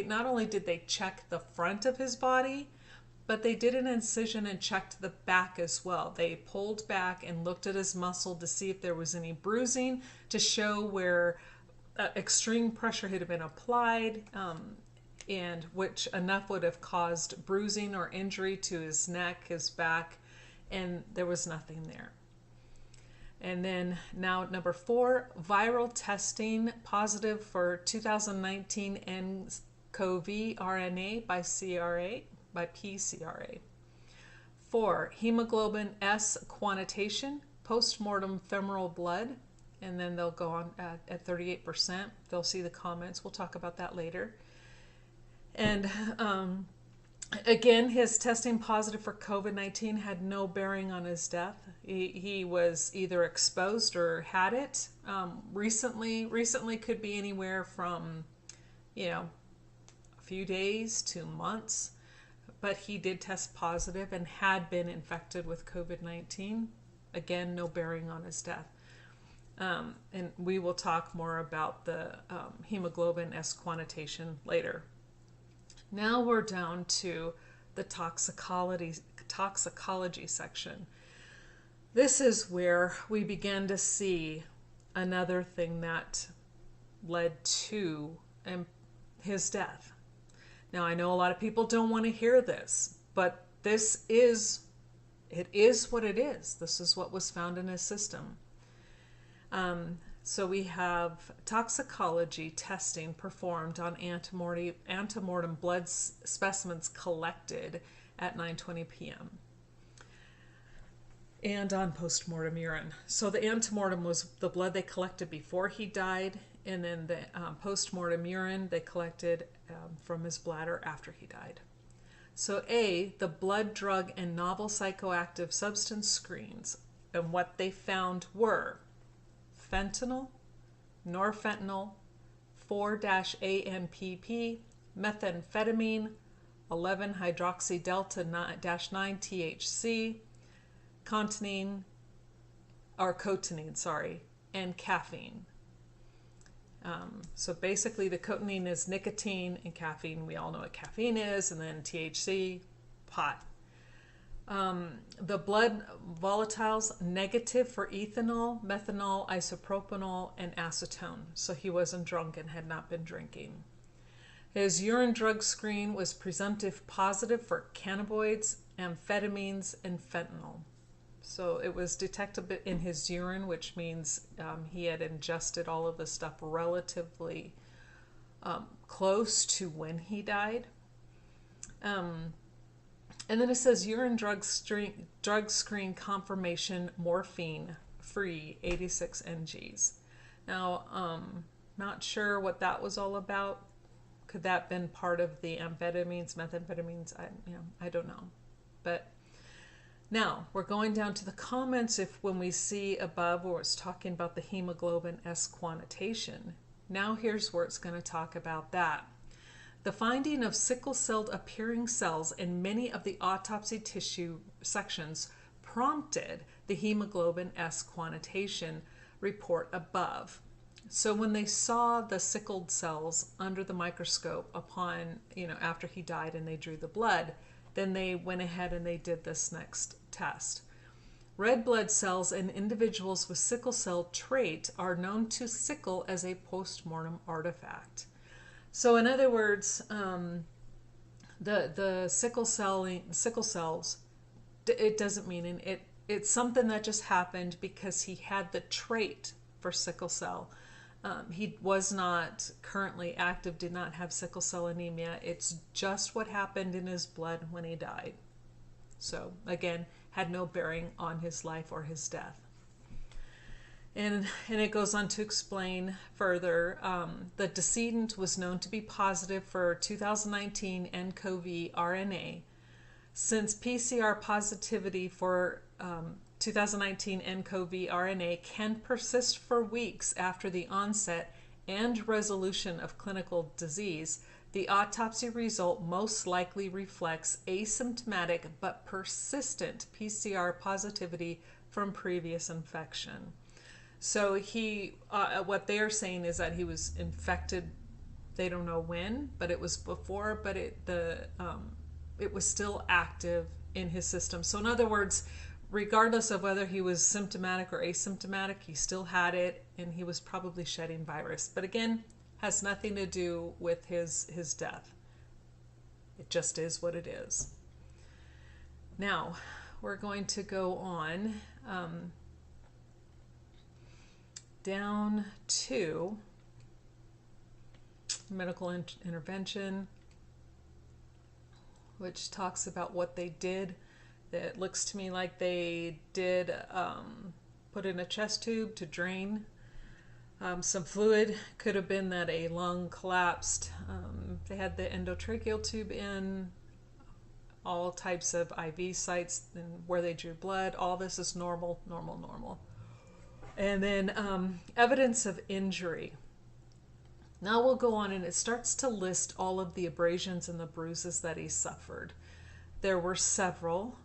not only did they check the front of his body, but they did an incision and checked the back as well. They pulled back and looked at his muscle to see if there was any bruising, to show where extreme pressure had been applied, and which enough would have caused bruising or injury to his neck, his back, and there was nothing there. And then now number 4, viral testing positive for 2019 nCoV RNA by PCR. 4, hemoglobin S quantitation, postmortem femoral blood, and then they'll go on at 38%. They'll see the comments. We'll talk about that later. And again, his testing positive for COVID-19 had no bearing on his death. He was either exposed or had it. Recently could be anywhere from, few days to months, but he did test positive and had been infected with COVID-19. Again, no bearing on his death. And we will talk more about the hemoglobin S quantitation later. Now we're down to the toxicology section. This is where we begin to see another thing that led to his death. Now, I know a lot of people don't want to hear this, but it is what it is. This is what was found in his system. So we have toxicology testing performed on antemortem blood specimens collected at 9:20 p.m. and on postmortem urine. So the antemortem was the blood they collected before he died, and then the postmortem urine they collected from his bladder after he died. So the blood, drug, and novel psychoactive substance screens, and what they found were fentanyl, norfentanyl, 4-AMPP, methamphetamine, 11-hydroxydelta-9 THC, cotinine, and caffeine. So basically the cotinine is nicotine, and caffeine, we all know what caffeine is, and then THC, pot. The blood volatiles, negative for ethanol, methanol, isopropanol, and acetone. So he wasn't drunk and had not been drinking. His urine drug screen was presumptive positive for cannabinoids, amphetamines, and fentanyl. So it was detected in his urine, which means he had ingested all of this stuff relatively close to when he died. And then it says urine drug screen confirmation morphine free 86 NGs. Now, not sure what that was all about. Could that have been part of the amphetamines, methamphetamines? I don't know. But now we're going down to the comments. When we see above where it's talking about the hemoglobin S quantitation, now here's where it's going to talk about that. The finding of sickle-celled appearing cells in many of the autopsy tissue sections prompted the hemoglobin S quantitation report above. So when they saw the sickled cells under the microscope upon, after he died and they drew the blood, then they went ahead and they did this next test. Red blood cells in individuals with sickle cell trait are known to sickle as a postmortem artifact. So in other words, the sickle cells, it doesn't mean it's something that just happened because he had the trait for sickle cell. He was not currently active, did not have sickle cell anemia. It's just what happened in his blood when he died. So again, had no bearing on his life or his death. And it goes on to explain further, the decedent was known to be positive for 2019 nCoV RNA. Since PCR positivity for 2019 nCoV RNA can persist for weeks after the onset and resolution of clinical disease, the autopsy result most likely reflects asymptomatic but persistent PCR positivity from previous infection. So what they are saying is that he was infected, they don't know when, but it was before, but it was still active in his system. So in other words, regardless of whether he was symptomatic or asymptomatic, he still had it, and he was probably shedding virus. But again, has nothing to do with his death. It just is what it is. Now, we're going to go on down to medical intervention, which talks about what they did. It looks to me like they did put in a chest tube to drain some fluid. Could have been that a lung collapsed. They had the endotracheal tube in, all types of IV sites and where they drew blood. All this is normal. And then evidence of injury. Now we'll go on, and it starts to list all of the abrasions and the bruises that he suffered. There were several.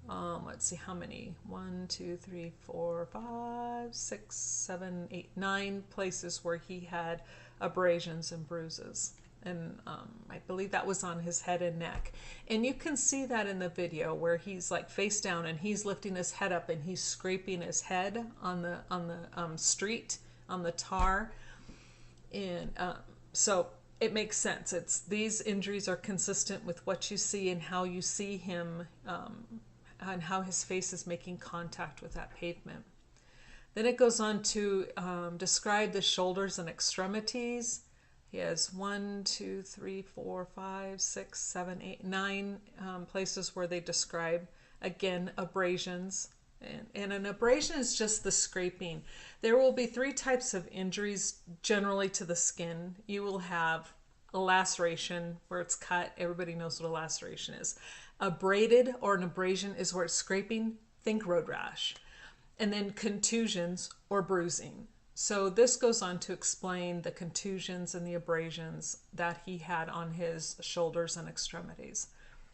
Let's see how many. 1, 2, 3, 4, 5, 6, 7, 8, 9 places where he had abrasions and bruises. And I believe that was on his head and neck. And you can see that in the video where he's like face down and he's lifting his head up and he's scraping his head on the street, on the tar. And so it makes sense. These injuries are consistent with what you see and how you see him and how his face is making contact with that pavement. Then it goes on to describe the shoulders and extremities. He has 1, 2, 3, 4, 5, 6, 7, 8, 9 places where they describe, again, abrasions. And an abrasion is just the scraping. There will be 3 types of injuries generally to the skin. You will have a laceration where it's cut. Everybody knows what a laceration is. Abraded or an abrasion is where it's scraping. Think road rash. And then contusions or bruising. So this goes on to explain the contusions and the abrasions that he had on his shoulders and extremities.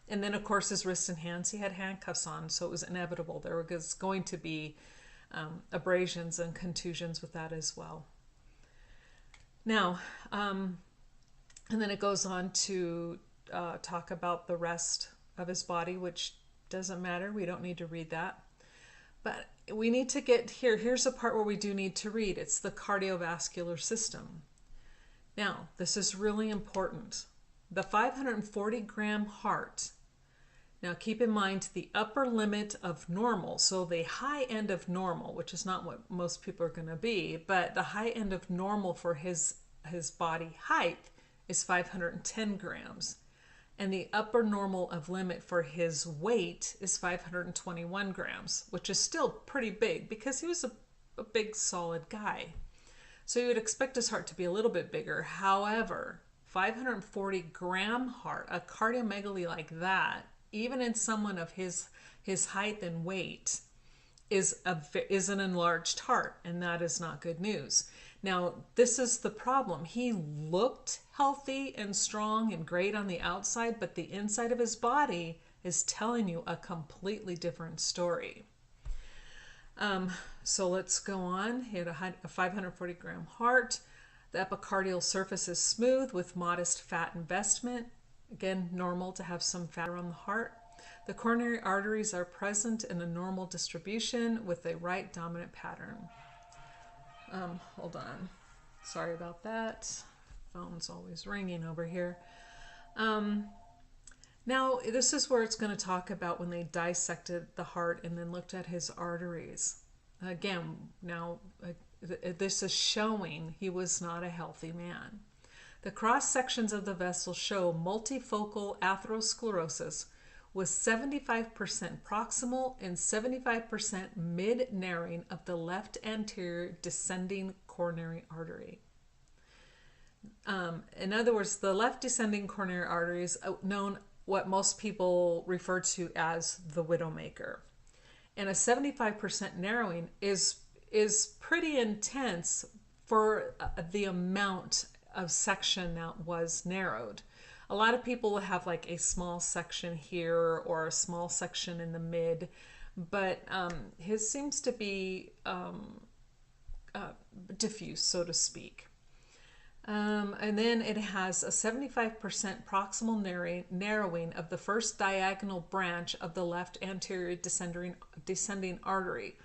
And then, of course, his wrists and hands, he had handcuffs on, so it was inevitable. There was going to be abrasions and contusions with that as well. Now, and then it goes on to talk about the rest of his body, which doesn't matter. We don't need to read that. But we need to get here. Here's a part where we do need to read. It's the cardiovascular system. Now, this is really important. The 540-gram heart. Now, keep in mind the upper limit of normal. So the high end of normal, which is not what most people are going to be, but the high end of normal for his body height is 510 grams. And the upper normal of limit for his weight is 521 grams, which is still pretty big because he was a big, solid guy. So you would expect his heart to be a little bit bigger. However, 540-gram heart, a cardiomegaly like that, even in someone of his height and weight, is an enlarged heart, and that is not good news. Now, this is the problem. He looked healthy and strong and great on the outside, but the inside of his body is telling you a completely different story. So let's go on. He had a 540-gram heart. The epicardial surface is smooth with modest fat investment. Again, normal to have some fat around the heart. The coronary arteries are present in a normal distribution with a right dominant pattern. Hold on. Sorry about that. Phone's always ringing over here. Now, this is where it's going to talk about when they dissected the heart and then looked at his arteries. Again, now this is showing he was not a healthy man. The cross sections of the vessel show multifocal atherosclerosis with 75% proximal and 75% mid-narrowing of the left anterior descending coronary artery. In other words, the left descending coronary artery is known what most people refer to as the widowmaker. And a 75% narrowing is pretty intense for the amount of section that was narrowed. A lot of people will have like a small section here or a small section in the mid, but his seems to be diffuse, so to speak. And then it has a 75% proximal narrowing of the first diagonal branch of the left anterior descending artery.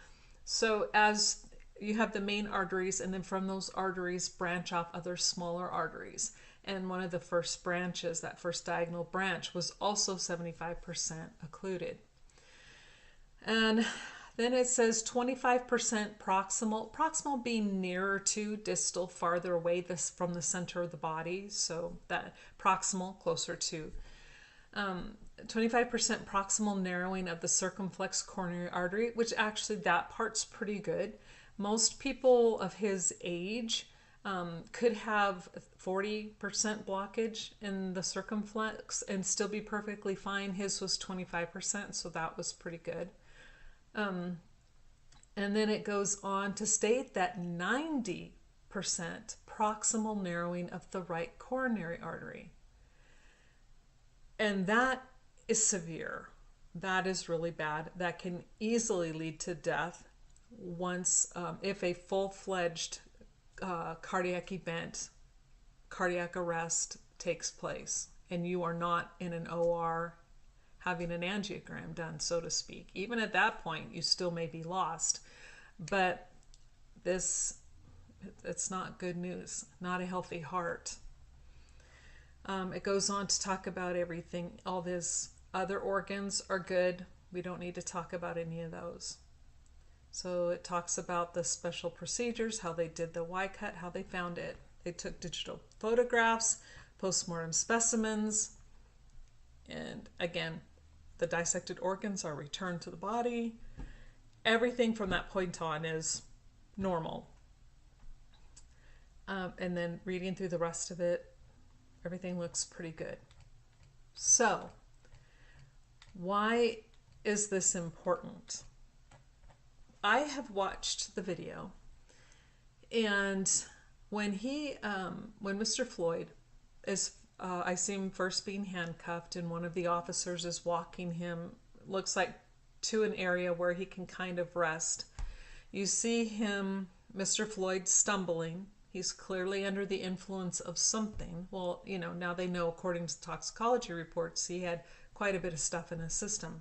So as you have the main arteries, and then from those arteries branch off other smaller arteries. And one of the first branches, that first diagonal branch, was also 75% occluded. And then it says 25% proximal being nearer to, distal farther away from the center of the body. So that proximal closer to. 25% proximal narrowing of the circumflex coronary artery, which actually that part's pretty good. Most people of his age could have 40% blockage in the circumflex and still be perfectly fine. His was 25%, so that was pretty good. And then it goes on to state that 90% proximal narrowing of the right coronary artery. And that is severe. That is really bad. That can easily lead to death once, if a full-fledged cardiac event, cardiac arrest takes place, and you are not in an OR having an angiogram done, so to speak. Even at that point, you still may be lost. But it's not good news, not a healthy heart. It goes on to talk about everything. All these other organs are good. We don't need to talk about any of those. So it talks about the special procedures, how they did the Y-cut, how they found it. They took digital photographs, postmortem specimens, and again, the dissected organs are returned to the body. Everything from that point on is normal. And then reading through the rest of it, everything looks pretty good. So, why is this important? I have watched the video, and when Mr. Floyd is, I see him first being handcuffed, and one of the officers is walking him, looks like to an area where he can kind of rest. You see him, Mr. Floyd, stumbling. He's clearly under the influence of something. Well, now they know, according to toxicology reports, he had quite a bit of stuff in his system.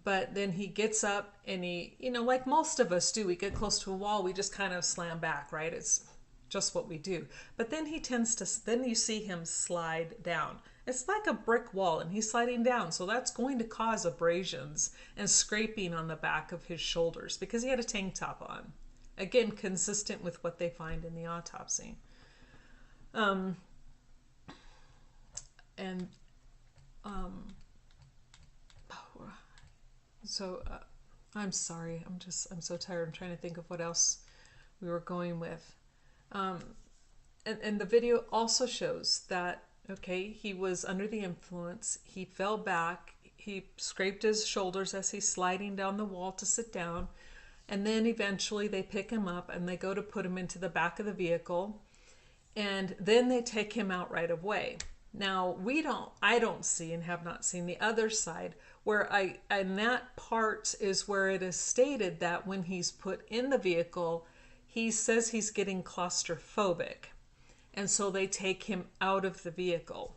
But then he gets up and he, like most of us do, we get close to a wall, we just kind of slam back, right? It's just what we do. But then then you see him slide down. It's like a brick wall and he's sliding down. So that's going to cause abrasions and scraping on the back of his shoulders because he had a tank top on. Again, consistent with what they find in the autopsy. I'm sorry. I'm so tired. I'm trying to think of what else we were going with. And the video also shows that, okay, he was under the influence. He fell back. He scraped his shoulders as he's sliding down the wall to sit down. And then eventually they pick him up and they go to put him into the back of the vehicle. And then they take him out right away. Now, I don't see and have not seen the other side where and that part is where it is stated that when he's put in the vehicle, he says he's getting claustrophobic. And so they take him out of the vehicle.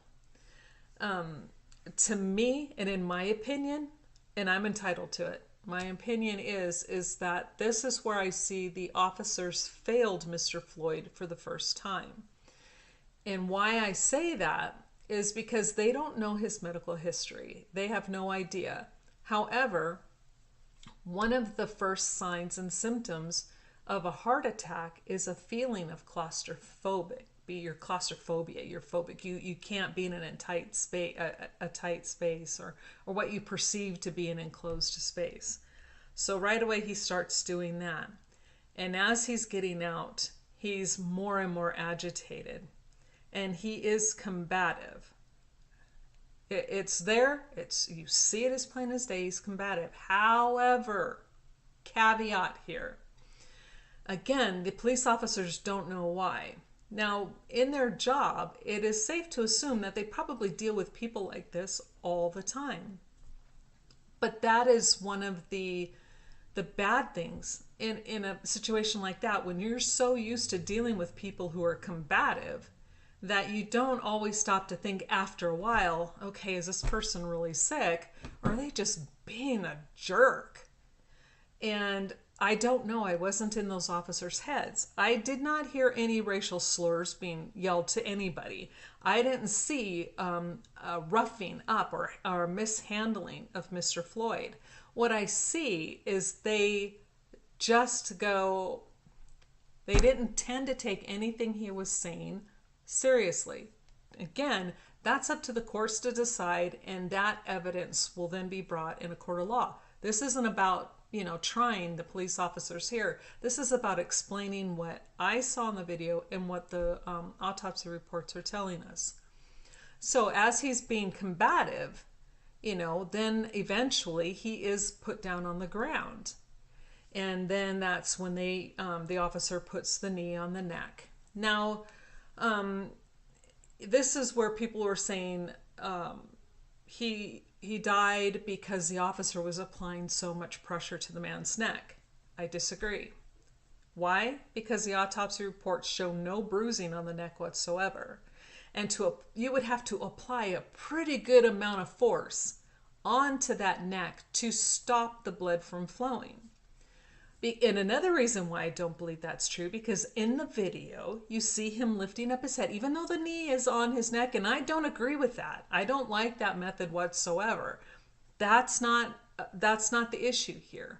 To me, and in my opinion, and I'm entitled to it, my opinion is that this is where I see the officers failed Mr. Floyd for the first time. And why I say that is because they don't know his medical history. They have no idea. However, one of the first signs and symptoms of a heart attack is a feeling of claustrophobic. Your claustrophobia, you're phobic. You can't be in a tight space or what you perceive to be an enclosed space. So right away he starts doing that. And as he's getting out, he's more and more agitated. And he is combative. It's there. You see it as plain as day. He's combative. However, caveat here. Again, the police officers don't know why. Now, in their job, it is safe to assume that they probably deal with people like this all the time. But that is one of the bad things in a situation like that, when you're so used to dealing with people who are combative that you don't always stop to think after a while, okay, is this person really sick? Or are they just being a jerk? And I don't know. I wasn't in those officers' heads. I did not hear any racial slurs being yelled to anybody. I didn't see a roughing up or mishandling of Mr. Floyd. What I see is they didn't tend to take anything he was saying seriously. Again, that's up to the courts to decide, and that evidence will then be brought in a court of law. This isn't about trying the police officers here. This is about explaining what I saw in the video and what the autopsy reports are telling us. So as he's being combative, then eventually he is put down on the ground. And then that's when the officer puts the knee on the neck. Now, this is where people were saying he died because the officer was applying so much pressure to the man's neck. I disagree. Why? Because the autopsy reports show no bruising on the neck whatsoever. And you would have to apply a pretty good amount of force onto that neck to stop the blood from flowing. And another reason why I don't believe that's true, because in the video, you see him lifting up his head, even though the knee is on his neck, and I don't agree with that. I don't like that method whatsoever. That's not the issue here.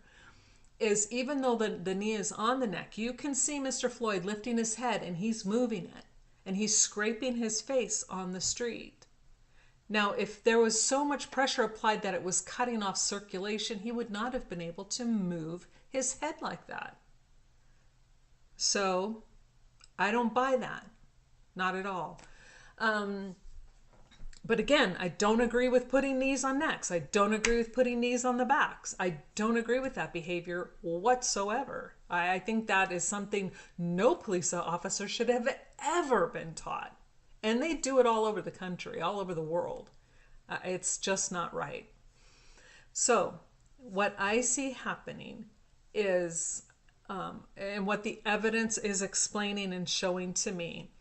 Is even though the knee is on the neck, you can see Mr. Floyd lifting his head and he's moving it, and he's scraping his face on the street. Now, if there was so much pressure applied that it was cutting off circulation, he would not have been able to move his head like that. So I don't buy that. Not at all. But again, I don't agree with putting knees on necks. I don't agree with putting knees on the backs. I don't agree with that behavior whatsoever. I think that is something no police officer should have ever been taught. And they do it all over the country, all over the world. It's just not right. So what I see happening is, and what the evidence is explaining and showing to me,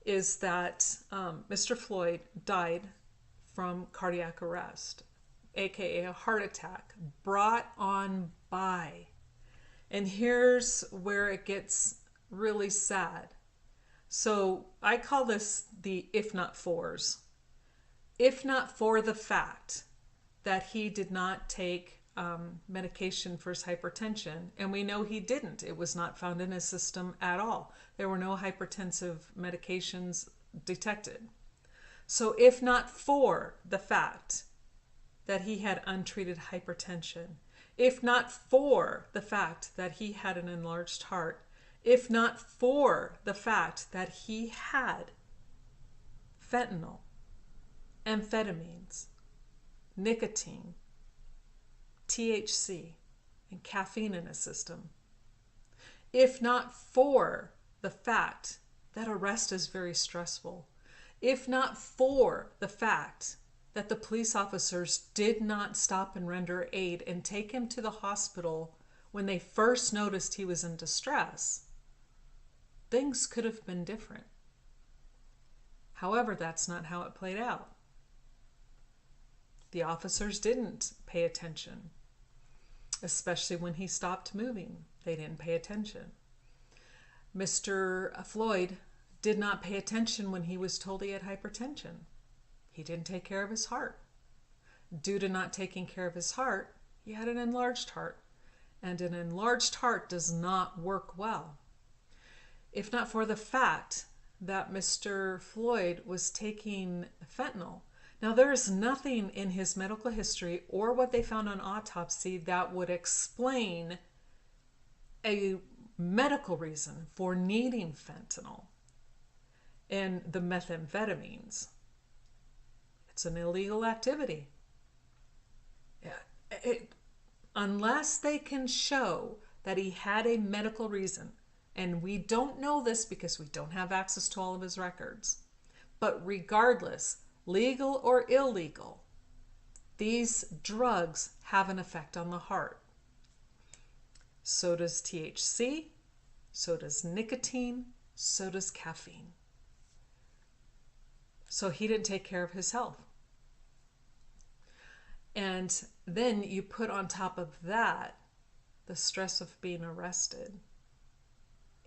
is that Mr. Floyd died from cardiac arrest, aka a heart attack, brought on by. And here's where it gets really sad. So I call this the if not fors. If not for the fact that he did not take medication for his hypertension, and we know he didn't. It was not found in his system at all. There were no hypertensive medications detected. So if not for the fact that he had untreated hypertension, if not for the fact that he had an enlarged heart, if not for the fact that he had fentanyl, amphetamines, nicotine, THC, and caffeine in his system, if not for the fact that arrest is very stressful, if not for the fact that the police officers did not stop and render aid and take him to the hospital when they first noticed he was in distress, things could have been different. However, that's not how it played out. The officers didn't pay attention, especially when he stopped moving. They didn't pay attention. Mr. Floyd did not pay attention when he was told he had hypertension. He didn't take care of his heart. Due to not taking care of his heart, he had an enlarged heart. And an enlarged heart does not work well. If not for the fact that Mr. Floyd was taking fentanyl. Now, there is nothing in his medical history or what they found on autopsy that would explain a medical reason for needing fentanyl and the methamphetamines. It's an illegal activity. Unless they can show that he had a medical reason, and we don't know this because we don't have access to all of his records, but regardless, legal or illegal, these drugs have an effect on the heart. So does THC, so does nicotine, so does caffeine. So he didn't take care of his health. And then you put on top of that the stress of being arrested.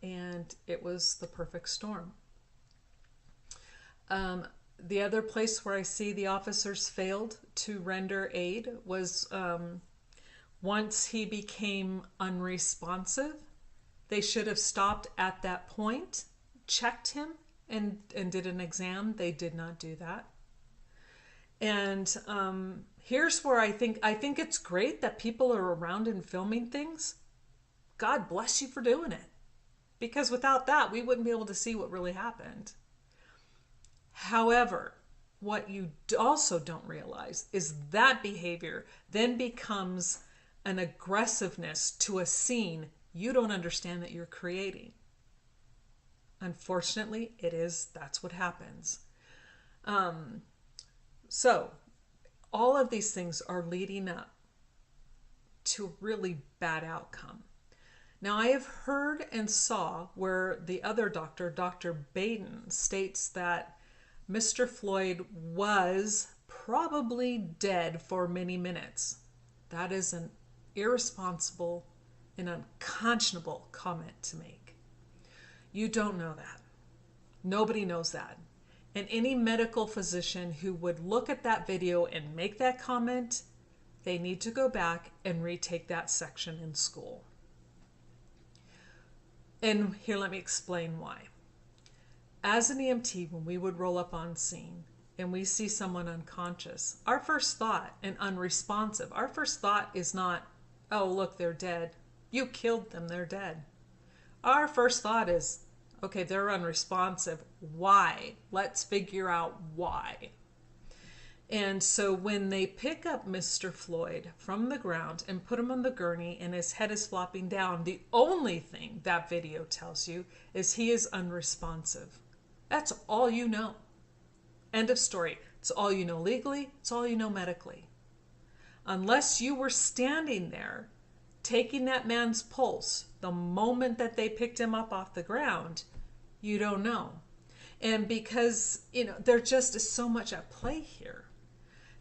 And it was the perfect storm. The other place where I see the officers failed to render aid was once he became unresponsive. They should have stopped at that point, checked him, and did an exam. They did not do that. And here's where I think it's great that people are around and filming things. God bless you for doing it. Because without that, we wouldn't be able to see what really happened. However, what you also don't realize is that behavior then becomes an aggressiveness to a scene you don't understand that you're creating. Unfortunately, that's what happens. So all of these things are leading up to a really bad outcome. Now, I have heard and saw where the other doctor, Dr. Baden, states that Mr. Floyd was probably dead for many minutes. That is an irresponsible and unconscionable comment to make. You don't know that. Nobody knows that. And any medical physician who would look at that video and make that comment, they need to go back and retake that section in school. And here, let me explain why. As an EMT, when we would roll up on scene and we see someone unconscious, our first thought, and unresponsive, our first thought is not, oh, look, they're dead. You killed them, they're dead. Our first thought is, okay, they're unresponsive. Why? Let's figure out why. And so when they pick up Mr. Floyd from the ground and put him on the gurney and his head is flopping down, the only thing that video tells you is he is unresponsive. That's all you know. End of story. It's all you know legally. It's all you know medically. Unless you were standing there taking that man's pulse the moment that they picked him up off the ground, you don't know. And because, there just is so much at play here.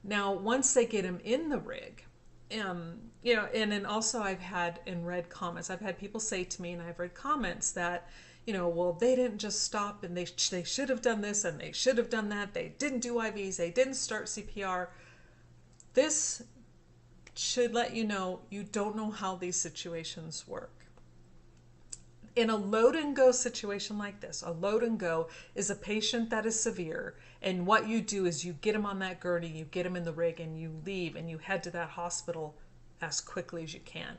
Now, once they get him in the rig, and then also I've had and read comments, I've had people say to me, and I've read comments that, well, they didn't just stop and they should have done this and they should have done that. They didn't do IVs. They didn't start CPR. This should let you know you don't know how these situations work. In a load and go situation like this, a load and go is a patient that is severe, and what you do is you get him on that gurney, you get him in the rig, and you leave and you head to that hospital as quickly as you can.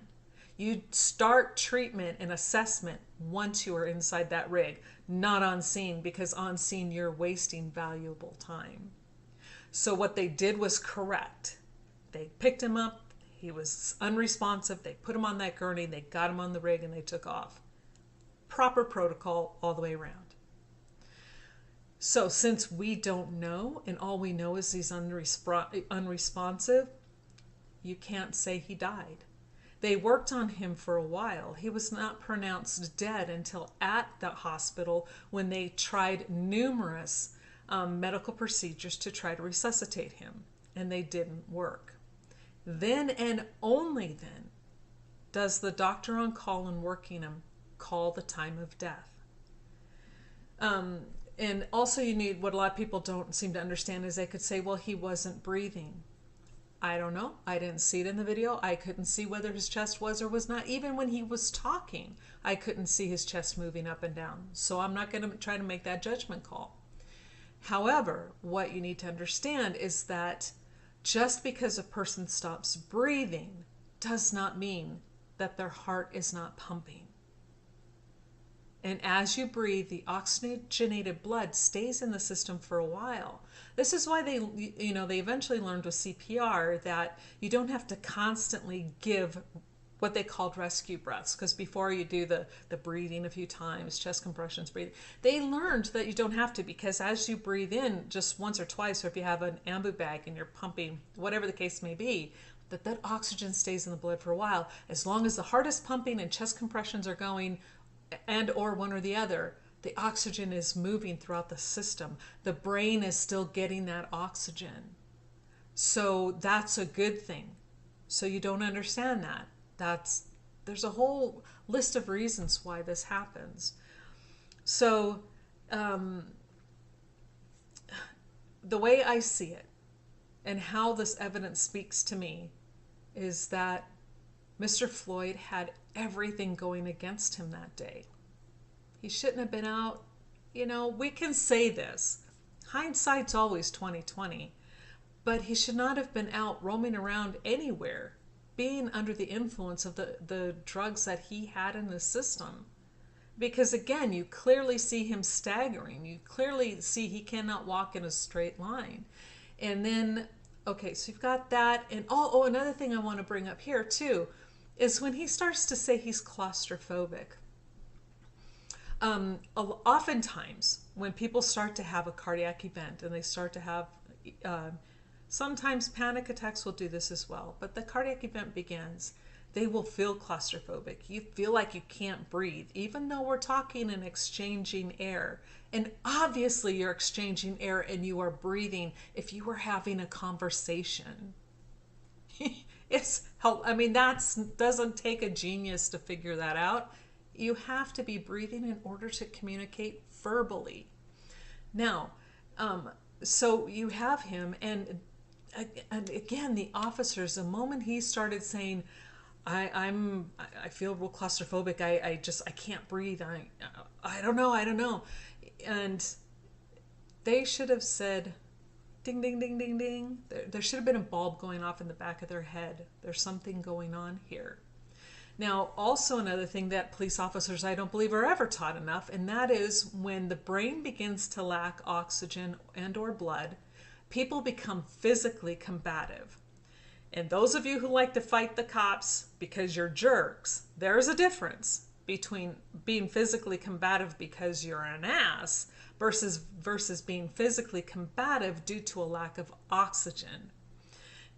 You start treatment and assessment once you are inside that rig, not on scene, because on scene you're wasting valuable time. So what they did was correct. They picked him up, he was unresponsive, they put him on that gurney, they got him on the rig, and they took off. Proper protocol all the way around. So since we don't know, and all we know is he's unresponsive, you can't say he died. They worked on him for a while. He was not pronounced dead until at the hospital when they tried numerous medical procedures to try to resuscitate him, and they didn't work. Then and only then does the doctor on call and working him call the time of death. And also you need, what a lot of people don't seem to understand is they could say, well, he wasn't breathing. I don't know. I didn't see it in the video. I couldn't see whether his chest was or was not. Even when he was talking, I couldn't see his chest moving up and down. So I'm not going to try to make that judgment call. However, what you need to understand is that just because a person stops breathing does not mean that their heart is not pumping. And as you breathe, the oxygenated blood stays in the system for a while. This is why they eventually learned with CPR that you don't have to constantly give what they called rescue breaths, because before you do the breathing a few times, chest compressions, breathing, they learned that you don't have to, because as you breathe in just once or twice, or if you have an ambu bag and you're pumping, whatever the case may be, that oxygen stays in the blood for a while. As long as the heart is pumping and chest compressions are going, and or one or the other, the oxygen is moving throughout the system. The brain is still getting that oxygen. So that's a good thing. So you don't understand that. There's a whole list of reasons why this happens. So the way I see it and how this evidence speaks to me is that Mr. Floyd had everything going against him that day. He shouldn't have been out. We can say this. Hindsight's always 20/20. But he should not have been out roaming around anywhere, being under the influence of the drugs that he had in his system. Because again, you clearly see him staggering. You clearly see he cannot walk in a straight line. And then, okay, so you've got that. And another thing I want to bring up here too is when he starts to say he's claustrophobic. Oftentimes when people start to have a cardiac event and they start to have, sometimes panic attacks will do this as well, but the cardiac event begins, they will feel claustrophobic. You feel like you can't breathe, even though we're talking and exchanging air. And obviously you're exchanging air and you are breathing if you were having a conversation. That doesn't take a genius to figure that out. You have to be breathing in order to communicate verbally. Now, so you have him, and again, the officers, the moment he started saying, I feel real claustrophobic, I can't breathe, I don't know. And they should have said, ding, ding, ding, ding, ding. There should have been a bulb going off in the back of their head. There's something going on here. Now, also another thing that police officers, I don't believe, are ever taught enough, and that is when the brain begins to lack oxygen and or blood, people become physically combative. And those of you who like to fight the cops because you're jerks, there's a difference between being physically combative because you're an ass versus being physically combative due to a lack of oxygen.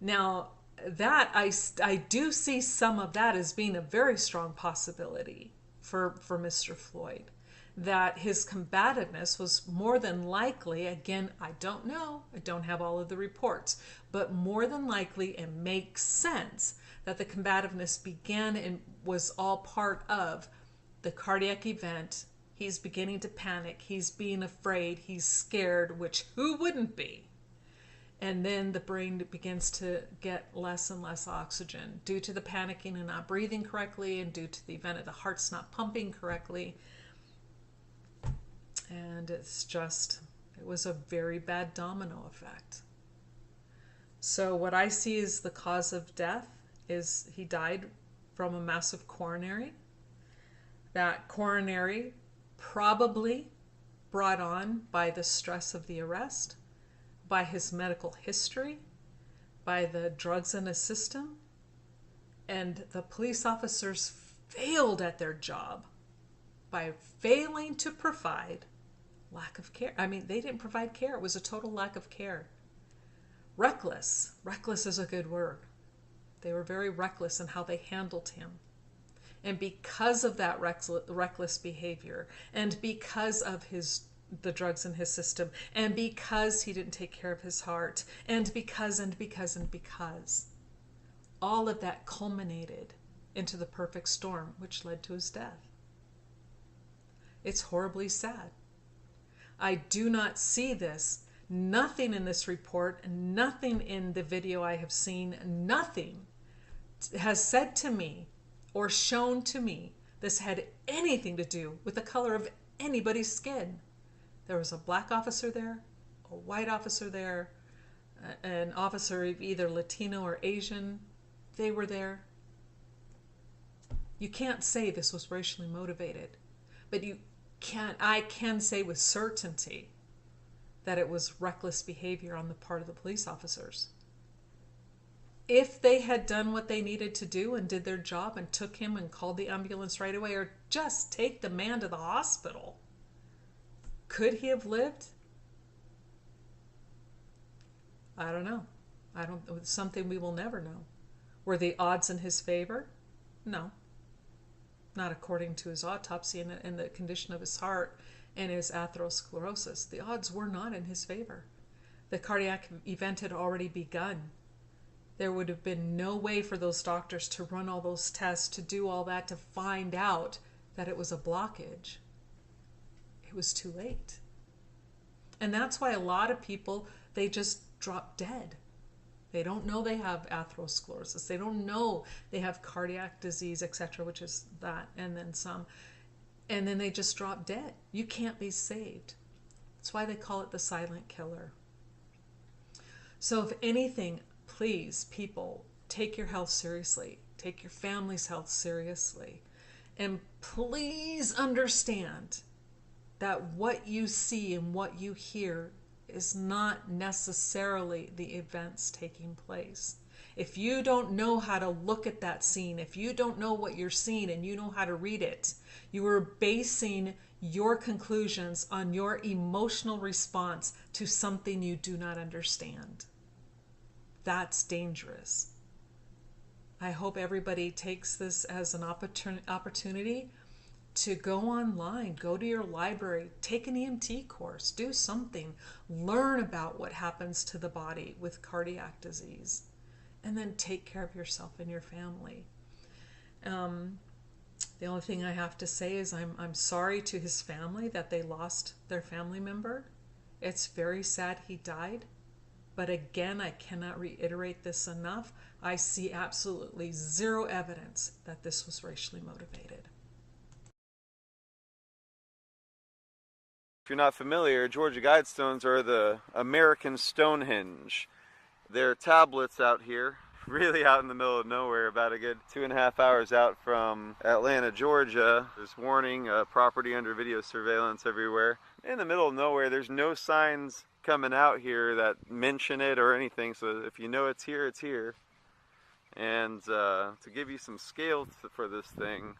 Now, that I do see some of that as being a very strong possibility for Mr. Floyd, that his combativeness was more than likely, again, I don't know, I don't have all of the reports, but more than likely it makes sense that the combativeness began and was all part of the cardiac event. He's beginning to panic, he's being afraid, he's scared, which who wouldn't be? And then the brain begins to get less and less oxygen due to the panicking and not breathing correctly, and due to the event of the heart's not pumping correctly. And it was a very bad domino effect. So what I see as the cause of death is he died from a massive coronary. That coronary probably brought on by the stress of the arrest, by his medical history, by the drugs in his system, and the police officers failed at their job by failing to provide lack of care. They didn't provide care. It was a total lack of care. Reckless is a good word. They were very reckless in how they handled him. And because of that reckless behavior, and because of the drugs in his system, and because he didn't take care of his heart, and because, all of that culminated into the perfect storm, which led to his death. It's horribly sad. I do not see this. Nothing in this report, nothing in the video I have seen, nothing has said to me or shown to me this had anything to do with the color of anybody's skin. There was a black officer there, a white officer there, an officer of either Latino or Asian. They were there. You can't say this was racially motivated, but I can say with certainty that it was reckless behavior on the part of the police officers. If they had done what they needed to do and did their job and took him and called the ambulance right away, or just take the man to the hospital, could he have lived? I don't know. It's something we will never know. Were the odds in his favor? No. Not according to his autopsy and the condition of his heart and his atherosclerosis. The odds were not in his favor. The cardiac event had already begun. There would have been no way for those doctors to run all those tests, to do all that, to find out that it was a blockage. It was too late. And that's why a lot of people, they just drop dead. They don't know they have atherosclerosis. They don't know they have cardiac disease, etc., which is that, and then some. And then they just drop dead. You can't be saved. That's why they call it the silent killer. So if anything, please, people, take your health seriously. Take your family's health seriously. And please understand that what you see and what you hear is not necessarily the events taking place. If you don't know how to look at that scene, if you don't know what you're seeing and you know how to read it, you are basing your conclusions on your emotional response to something you do not understand. That's dangerous. I hope everybody takes this as an opportunity to go online, go to your library, take an EMT course, do something, learn about what happens to the body with cardiac disease, and then take care of yourself and your family. The only thing I have to say is I'm sorry to his family that they lost their family member. It's very sad he died. But again, I cannot reiterate this enough. I see absolutely zero evidence that this was racially motivated. If you're not familiar, Georgia Guidestones are the American Stonehenge. They're tablets out here, really out in the middle of nowhere, about a good 2.5 hours out from Atlanta, Georgia. There's warning, property under video surveillance everywhere. In the middle of nowhere, there's no signs coming out here that mention it or anything, so if you know it's here, it's here. And to give you some scale for this thing,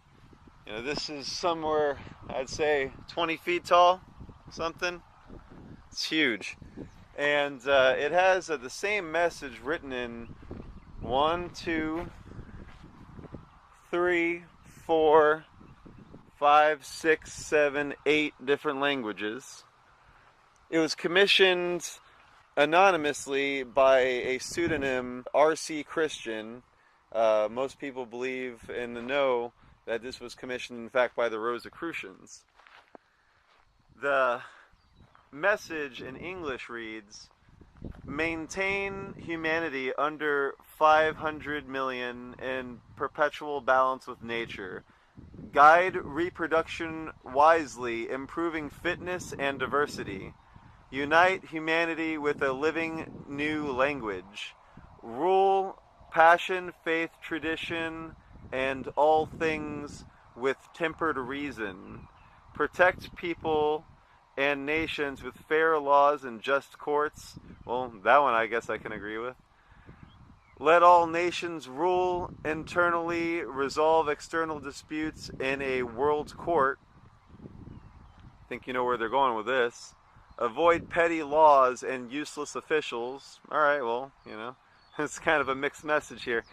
you know, this is somewhere, I'd say 20 feet tall, something. It's huge. And it has the same message written in 1, 2, 3, 4, 5, 6, 7, 8 different languages. It was commissioned anonymously by a pseudonym, R.C. Christian. Most people believe in the know that this was commissioned, in fact, by the Rosicrucians. The message in English reads, maintain humanity under 500 million in perpetual balance with nature. Guide reproduction wisely, improving fitness and diversity. Unite humanity with a living new language. Rule passion, faith, tradition, and all things with tempered reason. Protect people and nations with fair laws and just courts. Well, that one I guess I can agree with. Let all nations rule internally, resolve external disputes in a world court. I think you know where they're going with this. Avoid petty laws and useless officials. All right, well, you know, it's kind of a mixed message here.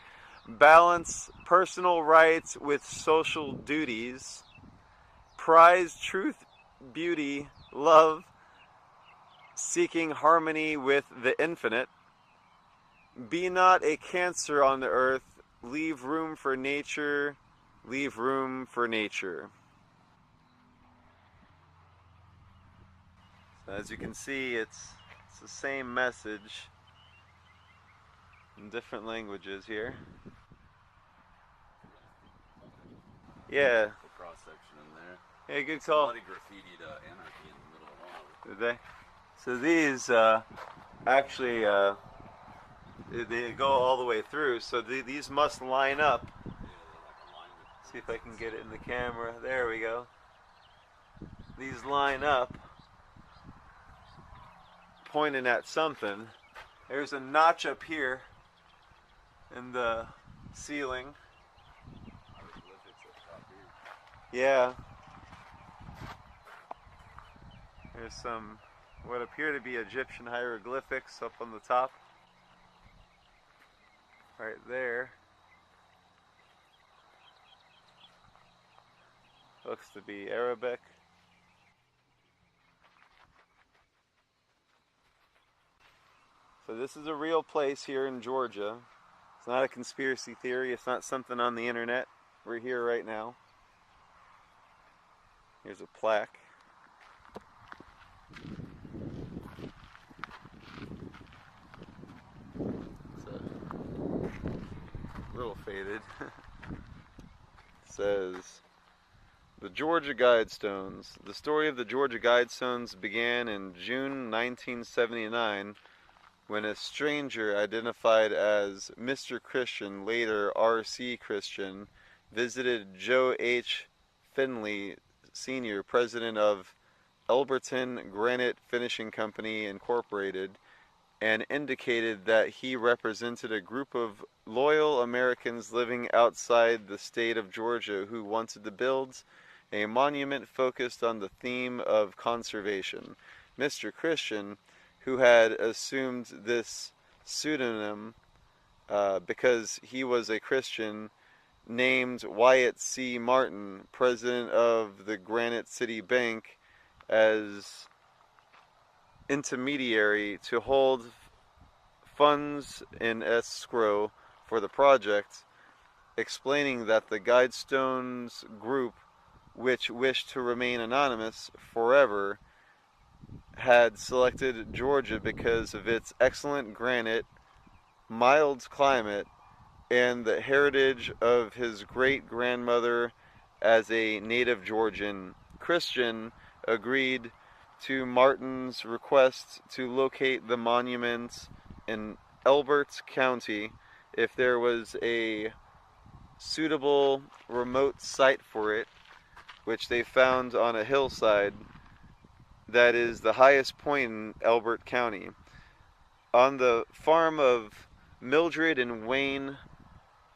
Balance personal rights with social duties. Prize truth, beauty, love, seeking harmony with the infinite. Be not a cancer on the earth. Leave room for nature. Leave room for nature. As you can see, it's the same message in different languages here. Yeah. Cross section in there. Yeah, good call. Somebody graffitied anarchy in the middle of one. Did they? So these actually they go all the way through. So these must line up. Yeah, like alignment. See if I can get it in the camera. There we go. These line up, pointing at something. There's a notch up here in the ceiling. Yeah. There's some what appear to be Egyptian hieroglyphics up on the top. Right there. Looks to be Arabic. So this is a real place here in Georgia. It's not a conspiracy theory. It's not something on the internet. We're here right now. Here's a plaque. It's a little faded. It says, the Georgia Guidestones. The story of the Georgia Guidestones began in June 1979 when a stranger identified as Mr. Christian, later R.C. Christian, visited Joe H. Finley, Sr., president of Elberton Granite Finishing Company, Incorporated, and indicated that he represented a group of loyal Americans living outside the state of Georgia who wanted to build a monument focused on the theme of conservation. Mr. Christian, who had assumed this pseudonym because he was a Christian, named Wyatt C. Martin, president of the Granite City Bank, as intermediary to hold funds in escrow for the project, explaining that the Guidestones group, which wished to remain anonymous forever, had selected Georgia because of its excellent granite, mild climate, and the heritage of his great-grandmother as a native Georgian. Christian agreed to Martin's request to locate the monument in Elbert County if there was a suitable remote site for it, which they found on a hillside that is the highest point in Elbert County. On the farm of Mildred and Wayne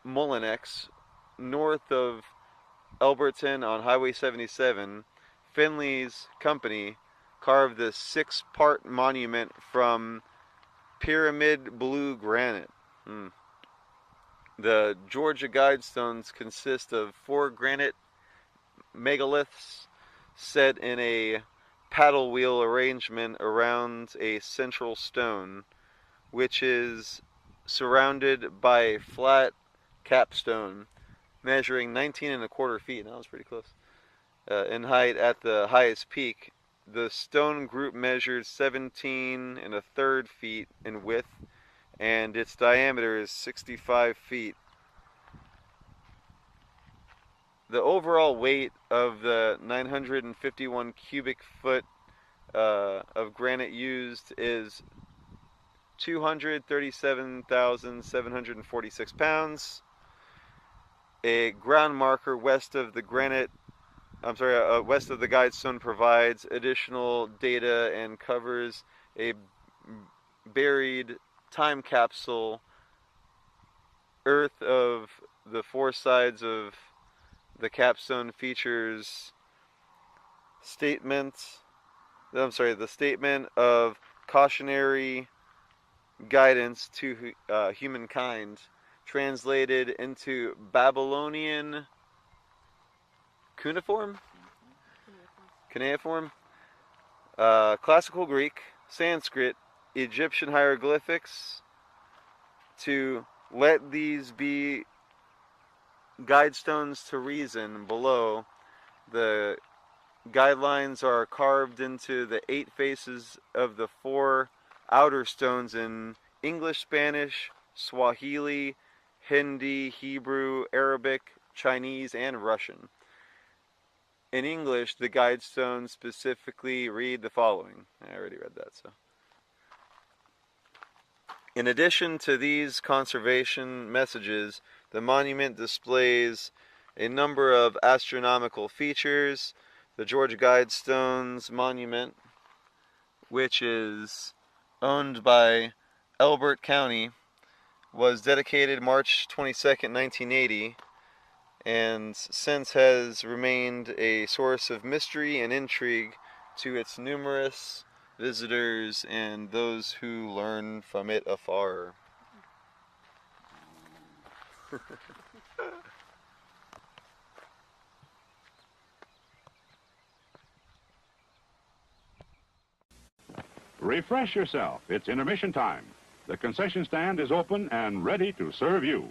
Mullinex, north of Elberton on Highway 77, Finley's company carved this 6-part monument from pyramid blue granite. The Georgia Guidestones consist of 4 granite megaliths set in a paddle wheel arrangement around a central stone, which is surrounded by a flat capstone measuring 19¼ feet. That was pretty close. In height at the highest peak. The stone group measured 17⅓ feet in width, and its diameter is 65 feet. The overall weight of the 951 cubic foot of granite used is 237,746 pounds. A ground marker west of the Guidestone provides additional data and covers a buried time capsule earth of the 4 sides of the capstone features the statement of cautionary guidance to humankind, translated into Babylonian cuneiform, classical Greek, Sanskrit, Egyptian hieroglyphics, to let these be guidestones to reason. Below, the guidelines are carved into the 8 faces of the 4 outer stones in English, Spanish, Swahili, Hindi, Hebrew, Arabic, Chinese, and Russian. In English, the guidestones specifically read the following. I already read that, so. In addition to these conservation messages, the monument displays a number of astronomical features. The Georgia Guidestones Monument, which is owned by Elbert County, was dedicated March 22nd, 1980, and since has remained a source of mystery and intrigue to its numerous visitors and those who learn from it afar. Refresh yourself. It's intermission time. The concession stand is open and ready to serve you.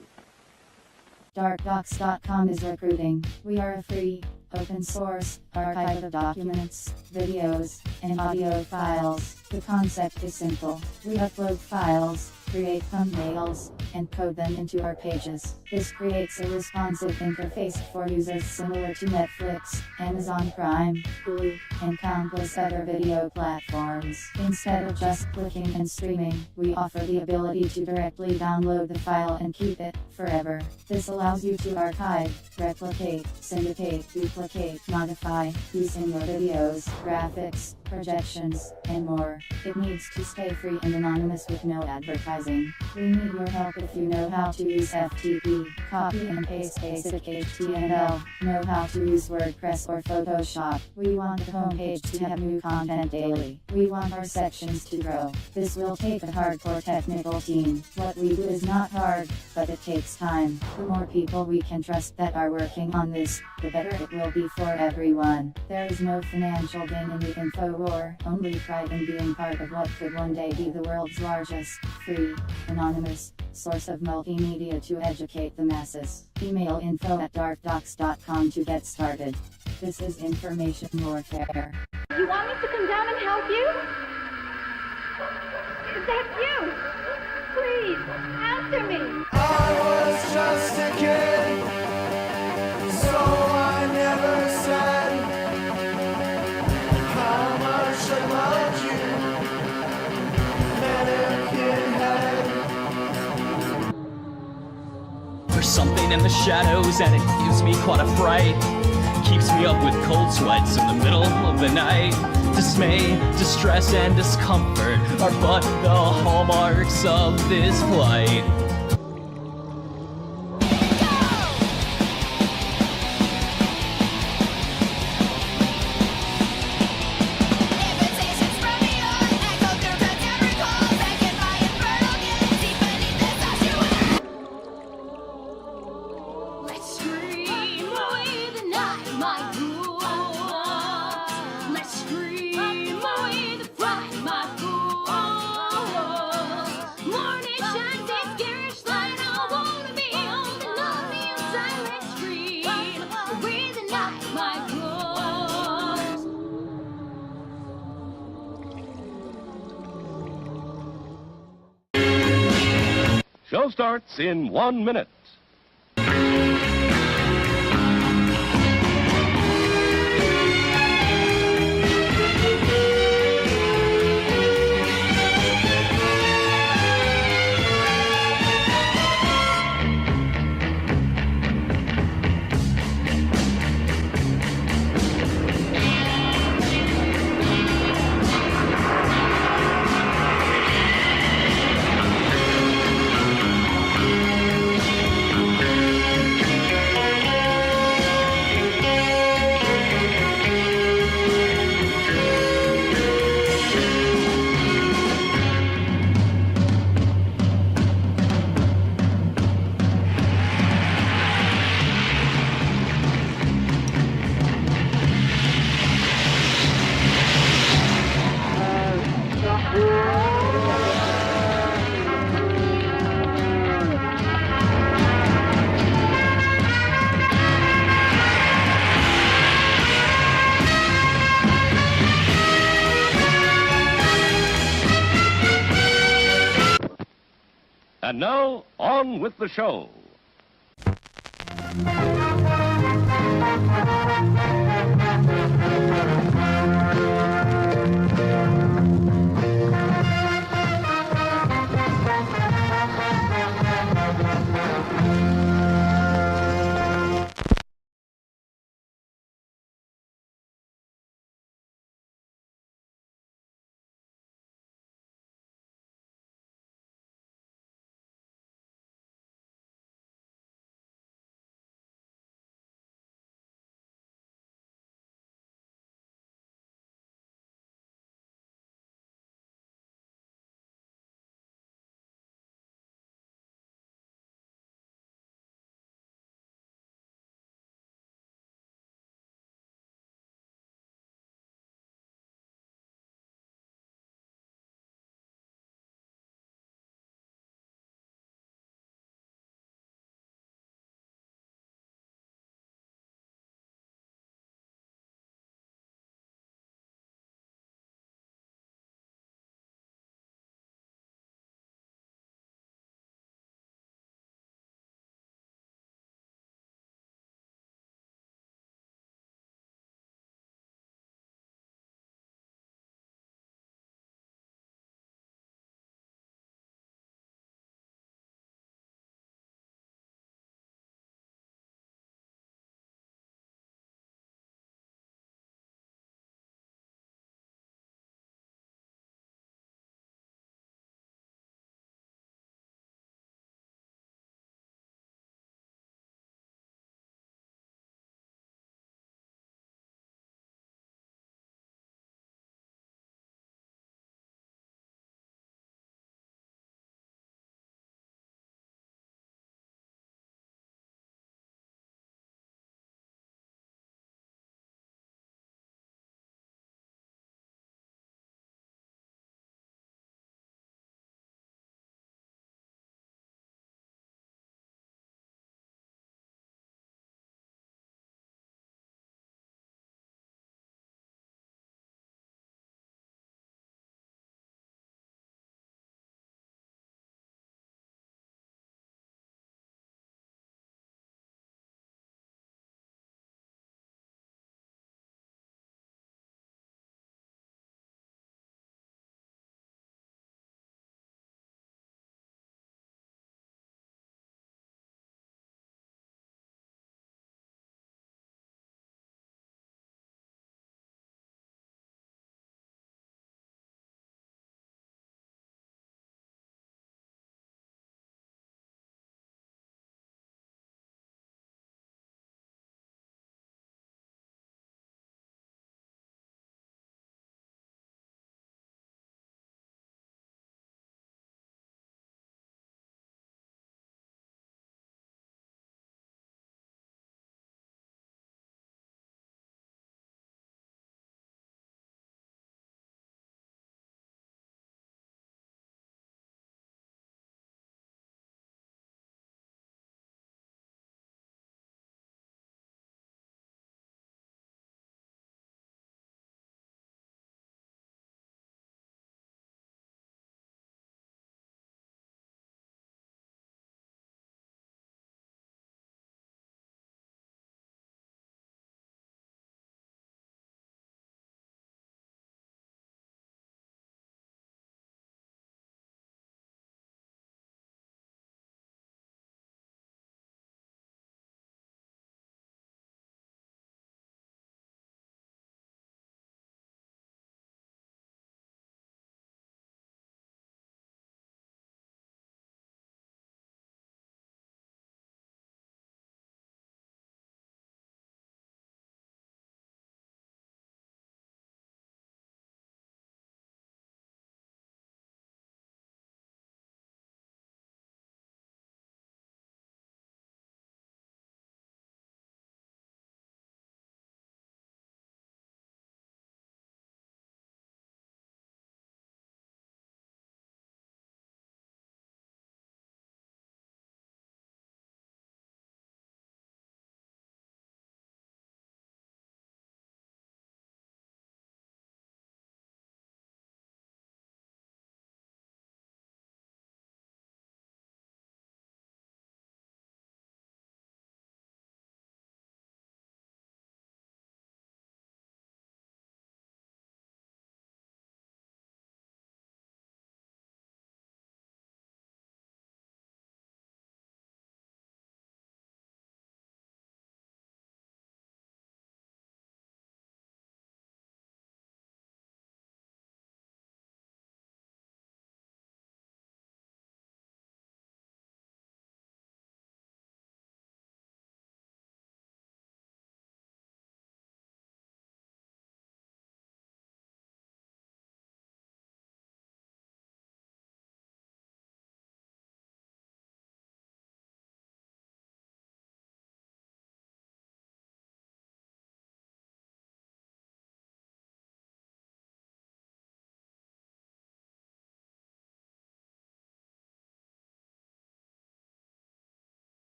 Darkbox.com is recruiting. We are a free, open source archive of documents, videos, and audio files. The concept is simple. We upload files, create thumbnails, and code them into our pages. This creates a responsive interface for users similar to Netflix, Amazon Prime, Hulu, and countless other video platforms. Instead of just clicking and streaming, we offer the ability to directly download the file and keep it forever. This allows you to archive, replicate, syndicate, duplicate, modify, using your videos, graphics, projections, and more. It needs to stay free and anonymous with no advertising. We need your help if you know how to use FTP, copy and paste basic HTML, know how to use WordPress or Photoshop. We want the homepage to have new content daily. We want our sections to grow. This will take a hardcore technical team. What we do is not hard, but it takes time. The more people we can trust that are working on this, the better it will be for everyone. There is no financial gain in the info war, only pride in being part of what could one day be the world's largest, free, anonymous, source of multimedia to educate the masses. Email info@darkdocs.com to get started. This is information warfare. You want me to come down and help you? Is that you? Please, answer me. I was just a kid, so I never said how much I loved you. Mannequin head. There's something in the shadows and it gives me quite a fright. Keeps me up with cold sweats in the middle of the night. Dismay, distress, and discomfort are but the hallmarks of this plight. Show starts in 1 minute. And now, on with the show.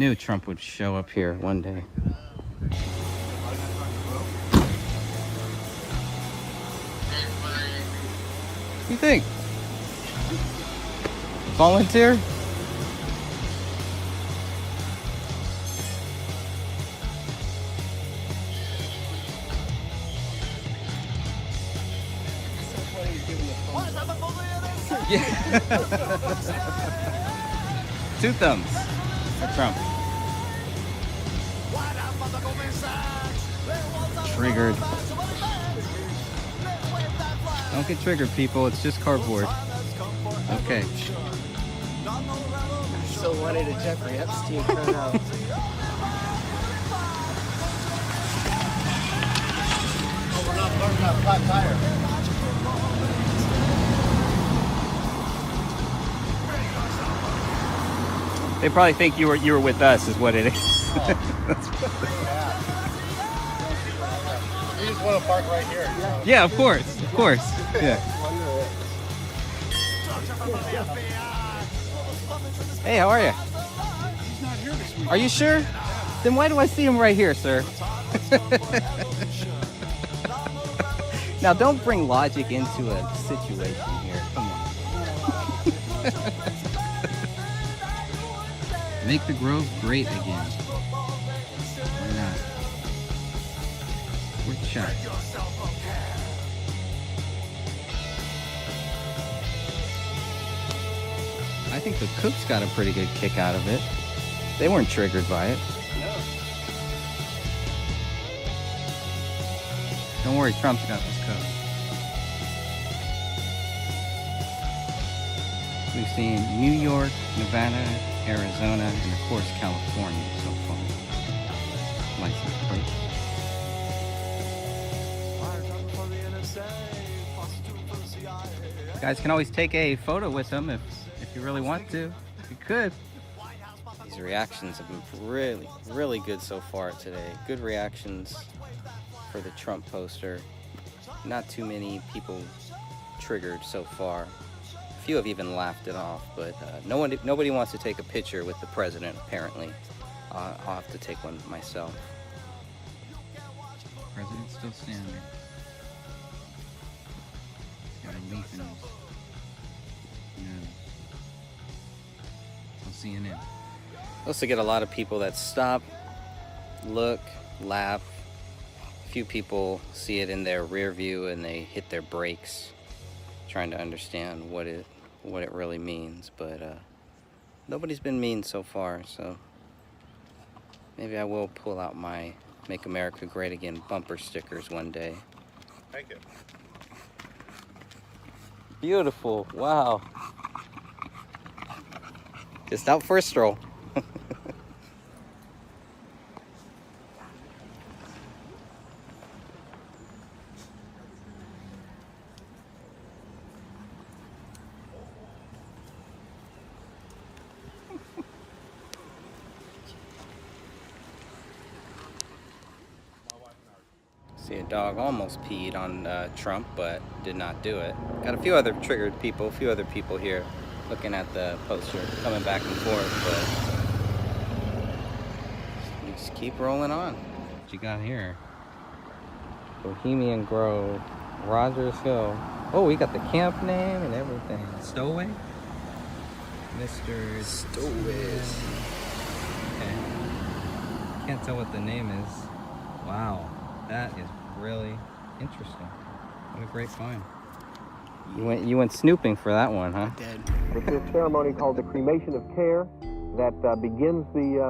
knew Trump would show up here one day. What do you think? Volunteer? Yeah. Two thumbs for Trump. Triggered. Don't get triggered, people. It's just cardboard. Okay. So what did Jeffrey Epstein turn out? Oh, we're not learning about flat tire. They probably think you were with us, is what it is. You just want to park right here. Yeah, of course, Yeah. Hey, how are you? He's not here this week. Are you sure? Then why do I see him right here, sir? Now, don't bring logic into a situation here. Come on. Make the Grove great again. Why not? Worth a shot. I think the cooks got a pretty good kick out of it. They weren't triggered by it. Don't worry, Trump's got this covered. We've seen New York, Nevada, Arizona, and of course California so far. License plate. You guys can always take a photo with them if you really want to. You could. These reactions have been really good so far today. Good reactions for the Trump poster. Not too many people triggered so far. A few have even laughed it off, but nobody wants to take a picture with the president, apparently. I'll have to take one myself. President's still standing. He's got a leaf in his nose. On CNN. Also get a lot of people that stop, look, laugh. A few people see it in their rear view and they hit their brakes, trying to understand what it really means. But nobody's been mean so far, so maybe I will pull out my Make America Great Again bumper stickers one day. Thank you. Beautiful, wow. Just out for a stroll. See, a dog almost peed on Trump, but did not do it. Got a few other triggered people, a few other people here looking at the poster, coming back and forth, but we just keep rolling on. What you got here? Bohemian Grove, Rogers Hill. Oh, we got the camp name and everything. Stowaway? Mr. Stowaway. Okay. Can't tell what the name is. Wow, that is really interesting. What a great find. You went snooping for that one, huh? I did. It's a ceremony called the Cremation of Care that begins the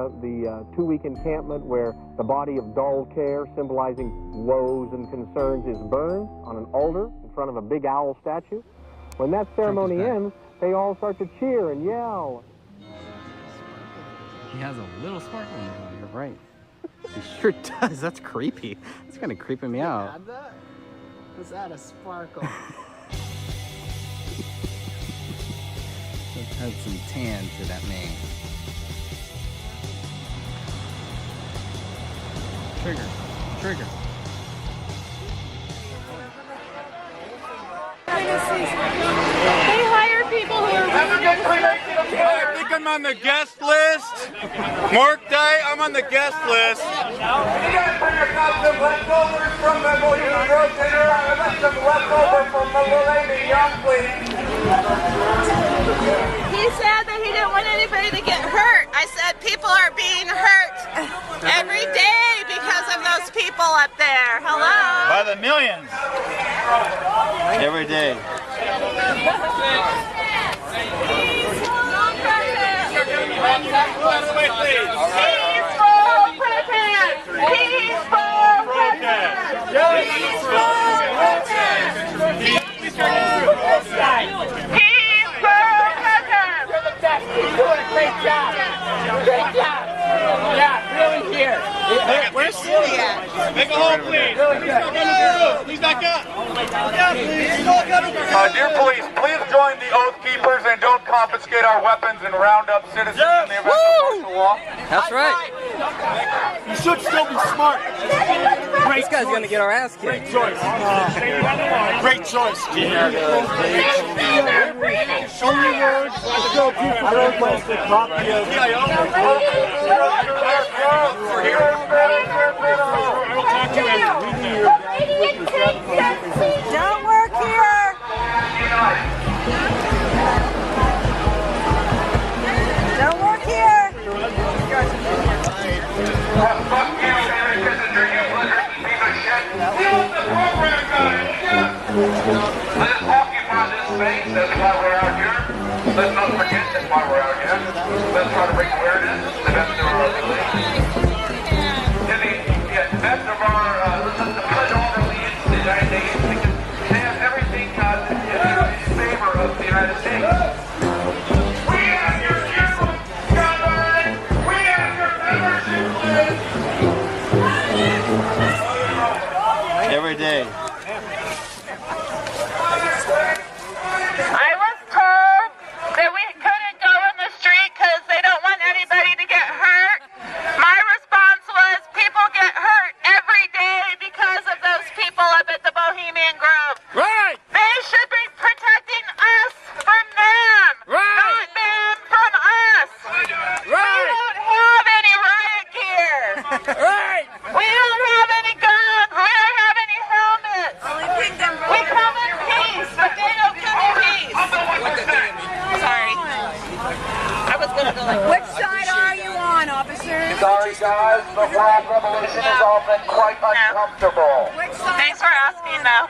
2-week encampment where the body of dull care, symbolizing woes and concerns, is burned on an altar in front of a big owl statue. When that ceremony ends, they all start to cheer and yell. He has a little sparkle in his eye. You're right. He sure does. That's creepy. It's kind of creeping me out. Had that? Was that a sparkle? Let's add some tan to that name. Trigger. Trigger. They hire people who are rude. on the guest list. Mark Day, I'm on the guest list. You guys bring us out some leftovers from the Bohemian Grove dinner. I left some leftover from the Lady Young, please. He said that he didn't want anybody to get hurt. I said people are being hurt every day because of those people up there. Hello? By the millions. Every day. Peaceful protest! Peaceful protest! Peaceful protest! Peaceful protest! You're the best. You're doing a great job. Great job. Yeah, really here. Where's Cindy at? Make a hole, please. Please back up. Dear police, please join the Oath Keepers and don't confiscate our weapons and round up citizens in the event of martial law. That's right. You should still be smart. This guy's gonna get our ass kicked. Great choice. Great choice. Only words. Let's go, people. I don't want to copy of Don't work here. Don't work here. Let's occupy this space. That's why we're out here. Let's not forget that's why we're out here. Let's try to bring awareness to the best of our ability. To the best of our, let's pledge all allegiance to the United States because they have everything in favor of the United States. We have your general government. We have your membership list. Every day. I was told that we couldn't go in the street because they don't want anybody to get hurt. My response was people get hurt every day because of those people up at the Bohemian Grove. Right! They should be protecting us from them, not them from us. We don't have any riot gear. We don't have any guns. We don't have any helmets. We come in peace, but they don't come in peace. Sorry. I was going to go like, which side are you on, officer? Sorry guys, the flag revolution has all been quite uncomfortable. Thanks for asking, though.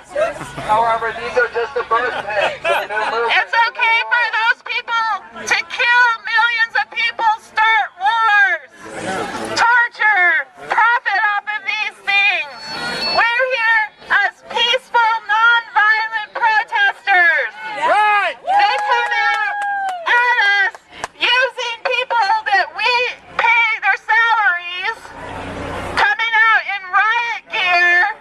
However, these are just the birth pangs of the new movement. It's okay for those people to kill millions of people, start wars, torture, profit off of these things. We're here as peaceful, non-violent protesters. Right! They come out at us using people that we pay their salaries, coming out in riot gear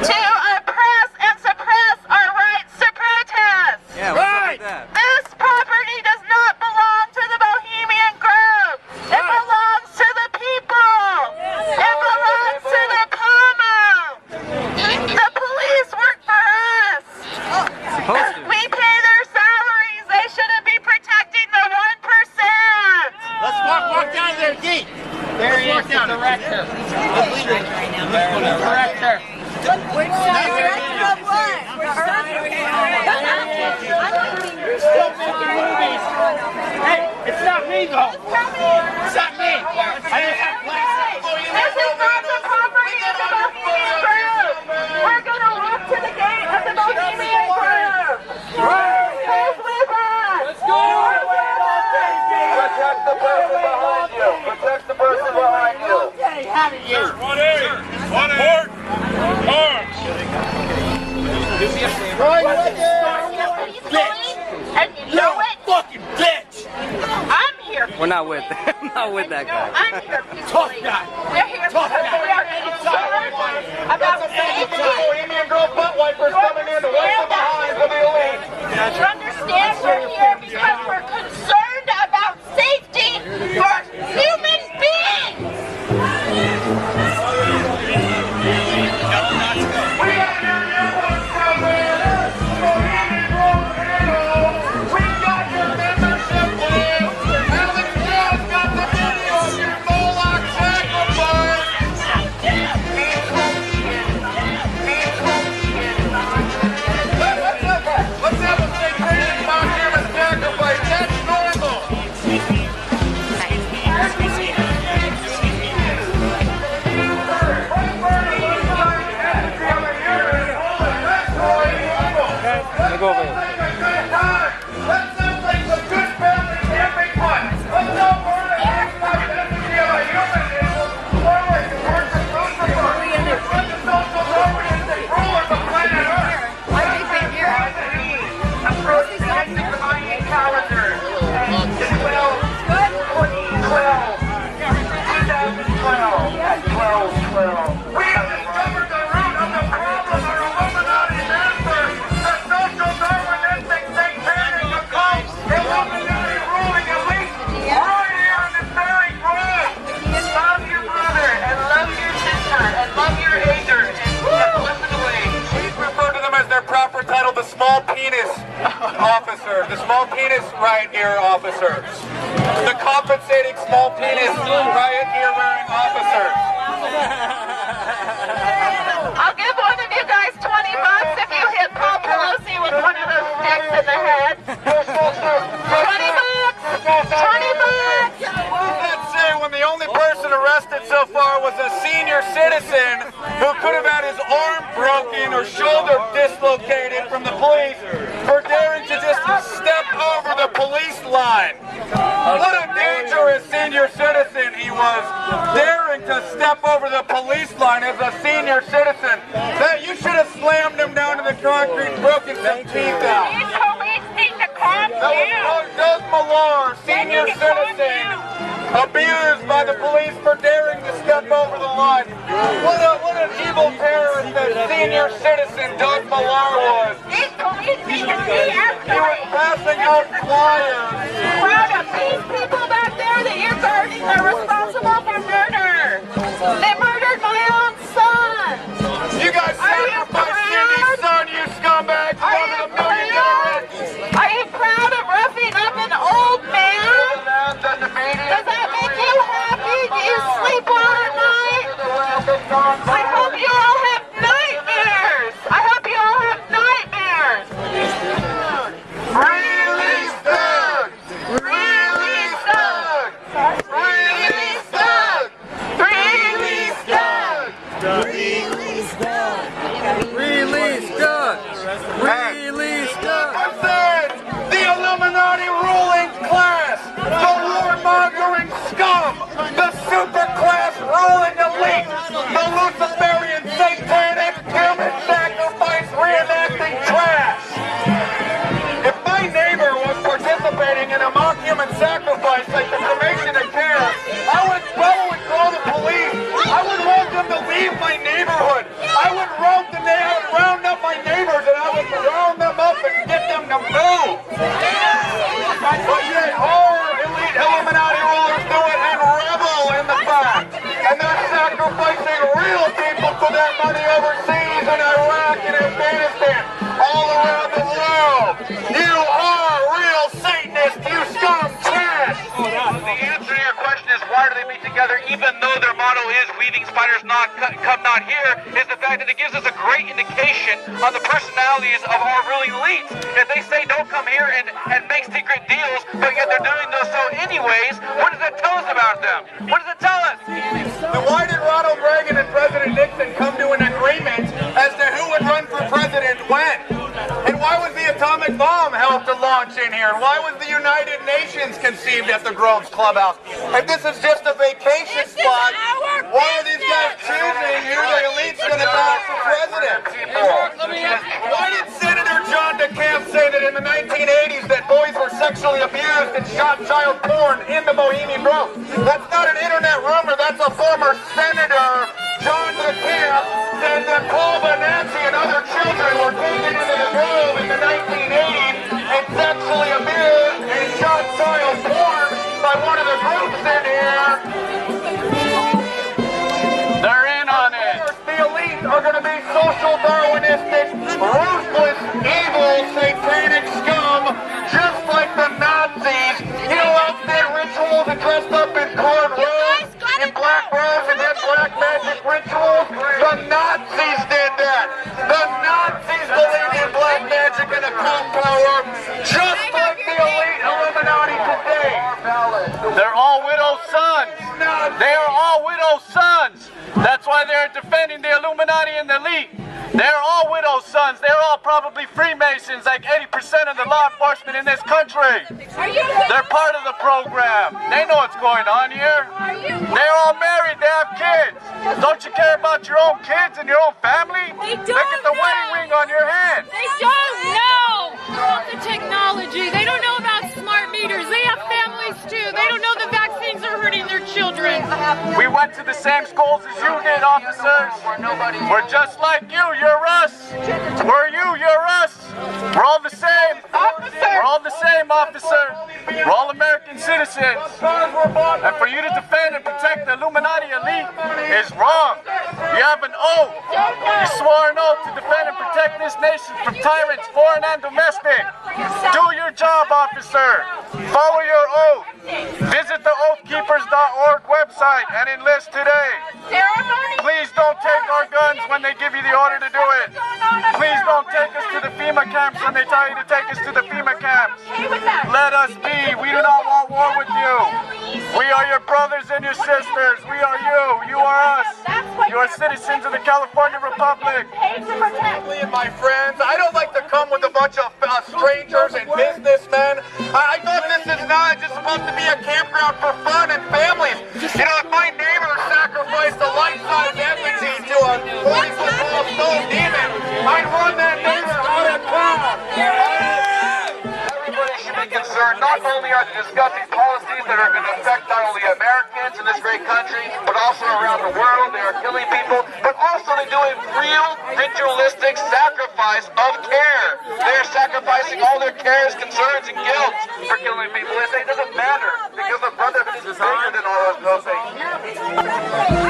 to oppress and suppress our rights to protest. Yeah, what's up with that? This property does not belong to the Bohemian Grove. It belongs to the people. It belongs to the Como. The police work for us. Supposed to. We pay their salaries. They shouldn't be protecting the 1%. Let's walk down there, Geek. There he is, the director. Director. Which side? Director of what? You're still making movies. Hey, it's not me though. It's not me. I didn't have glasses. This is not the property of the Bohemian Grove. We're going to walk to the gate of the Bohemian Grove. Stay with us. Let's go. Protect the person behind you. Protect the person behind you. Okay, have it, you. Port. Arms. Do me a favor. Bitch. And you know it. Fucking bitch. I'm here. We're not with I'm not with that guy. I'm here. Tough guy. We're here because we are concerned about safety. Bohemian Grove butt wipers coming in to wipe the behinds of the elite. You understand we're here because we're concerned about safety for human beings. We got your membership list. officers, the small penis riot gear officers, the compensating small penis riot gear wearing officers. I'll give one of you guys $20 if you hit Paul Pelosi with one of those sticks in the head. $20! Let's say when the only person arrested so far was a senior citizen who could have had his arm broken or shoulder dislocated from the police for daring to just step over the police line. What a dangerous senior citizen he was, daring to step over the police line as a senior citizen. That you should have slammed him down to the concrete and broken some teeth out. These police need to calm down. That was Doug Millar, senior citizen, abused by the police for daring to step over the line. What an evil terrorist that senior citizen Doug Millar was. These police need to de-escalate. He was passing out flyers. Proud of these people back there that you're guarding, they're responsible for murder. They murdered my own son. You guys sacrificed Cindy's son, you scumbags. Are you proud of roughing up an old man? Does that make you happy? Do you sleep well at night? I hope you all have nightmares. I hope you all have nightmares. Release Doug! Release Doug! Release Doug! Release Doug! Release Doug! Release Doug! Release Doug! I said the Illuminati ruling class, the warmongering scum, the super class ruling elite, the Luciferian satanic human sacrifice reenacting trash. If my neighbor was participating in a mock human sacrifice like the cremation of care, I would probably call the police. I would want them to leave my neighborhood. I would round up my neighbors and I would round them up and get them to move. But yet our elite Illuminati rulers do it and revel in the fact. And they're sacrificing real people for that money overseas in Iraq and Afghanistan, all around the world. You are real Satanists, you scum trash. The answer to your question is why do they meet together even though their motto is weaving spiders not come not here, is the fact that it gives us a great indication on the personalities of our ruling elites. If they say don't come here and make secret deals, but yet they're doing so anyways, what does that tell us about them? What does it tell us? Then why did Ronald Reagan and President Nixon come to an agreement as to who would run for president when? And why was the atomic bomb helped to launch in here? And why was the United Nations conceived at the Groves Clubhouse? If this is just a vacation spot, why are these guys choosing who the elite's going to back for president? Why did Senator John DeCamp say that in the 1980s that boys were sexually abused and shot child porn in the Bohemian Grove? That's not an internet rumor, that's a former Senator John DeCamp said that Paul Bonacci and other children were taken into the Grove in the 1980s and sexually abused and shot child porn by one of the groups in here. They're in on it. The elite are going to be social Darwinistic, ruthless, evil, satanic scum, just like the Nazis. You know, outfit rituals and dressed up in cornrows, in black robes and then black magic rituals. The Nazis did that. The Nazis believed in black magic and occult power, just like the elite Illuminati today. They're all widow sons. They are all widow sons. That's why they're defending the Illuminati and the elite. They're all widow sons. They're all probably Freemasons, like 80% of the law enforcement in this country. They're part of the program. They know what's going on here. They're all married. They have kids. Don't you care about your own kids and your own family? Look at the wedding ring on your hand. They don't know about the technology. They don't know about smart meters. They have families too. They don't know the vaccines are hurting their children. We went to the same schools as you did, officers. We're just like you. You're us. We're you. You're us. We're all the same. We're all the same, officer. We're all American citizens. And for you to defend and protect the Illuminati elite is wrong. You have an oath. You swore an oath to defend and protect this nation from tyrants, foreign and domestic. Do your job, officer. Follow your oath. Visit the oathkeepers.org website and enlist today. Please don't take our guns when they give you the order to do it. Please don't take us to the FEMA camps when they tell you to take us to the FEMA camps. Let us be. We do not want war with you. We are your brothers and your sisters. We are you. You are us. You are citizens of the California Republic. And my friends, I don't like to come with a bunch of strangers and businessmen. I thought this is not just supposed to be a campground for fun and families. You know, if my neighbor sacrificed a life-size effigy to a 40-foot-tall stone demon, I'd run that neighbor out of town. Everybody should be concerned not only are they discussing policies that are going to affect not only Americans in this great country, but also around the world. They are killing people, but also they're doing real ritualistic sacrifice of care. They're sacrificing all their cares, concerns, and guilt for killing people. They say it doesn't matter because the brotherhood is bigger than all those things.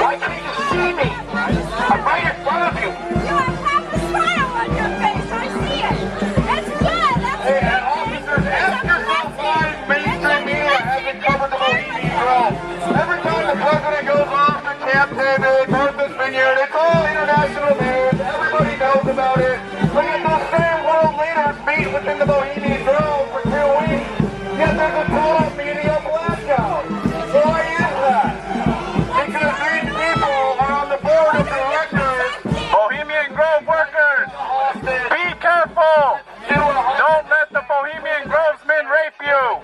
Why can't you see me? I'm right in front of you. You have half a smile on your face. I see it. That's good. That's Hey, officers, ask yourself why mainstream media hasn't covered the Bohemian Grove. Every time the president goes off to Camp David, Martha's Vineyard, it's all international news. Everybody knows about it. But yet those same world leaders meet within the Bohemian Grove for 2 weeks. Yet there's a total media blackout. Why is that? Because these people are on the board of directors. Bohemian Grove workers, be careful. Don't let the Bohemian Grove's men rape you.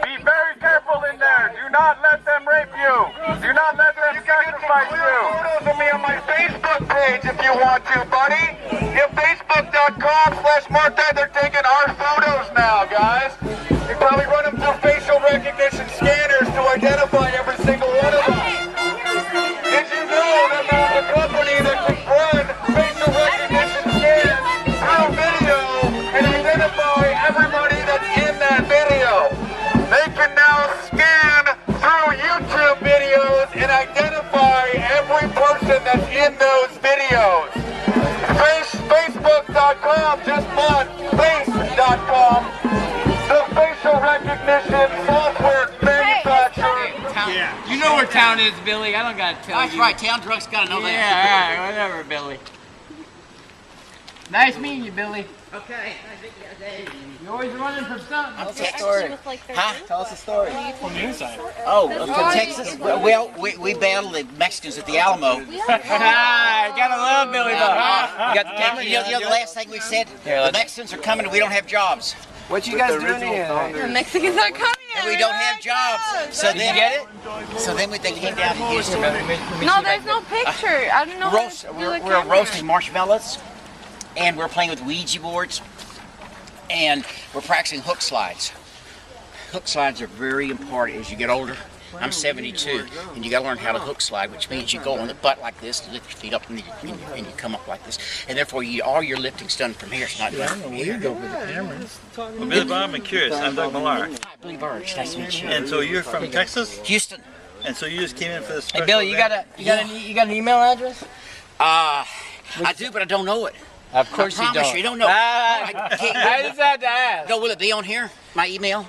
Be very careful in there. Do not let them rape you. Do not let them sacrifice you. Photos of me on my Facebook page if you want to, buddy. If Facebook.com/Martha, they're taking our photos now, guys. You probably run them through facial recognition scanners to identify every single one of them. Did you know that there's a company that can run facial recognition scans through video and identify everybody that's in that video? They can now scan through YouTube videos and identify every person that's in those videos. Facebook.com just bought Face.com, the facial recognition software manufacturer. Yeah. You know where town is, Billy. I don't gotta tell you. That's right. Town drunks gotta know that. Yeah, all right, whatever, Billy. Nice meeting you, Billy. Okay. You're always running from something. Tell us a story. Huh? Tell us a story. From the inside. Oh, from Texas? Well, we battled the Mexicans at the Alamo. Gotta love Billy Bob. You got the camera? You know the last thing we said? The Mexicans are coming and we don't have jobs. What you guys doing here? The Mexicans are coming. And we don't have jobs. So then, you get it? So then they came down to Houston. No, there's no picture. I don't know. We're roasting marshmallows, and we're playing with Ouija boards, and we're practicing hook slides. Hook slides are very important as you get older. I'm 72, and you got to learn how to hook slide, which means you go on the butt like this, to lift your feet up, and you come up like this. And therefore, all your lifting's done from here. It's not done from here. Well, Billy Bob, I'm curious. I'm Doug Millar. Hi, Billy Burge. Nice to meet you. And so you're from Texas? Houston. And so you just came in for this special Hey, Billy, you got an email address? I do, but I don't know it. Of course I promise you don't know. I just had to ask. No, will it be on here? My email?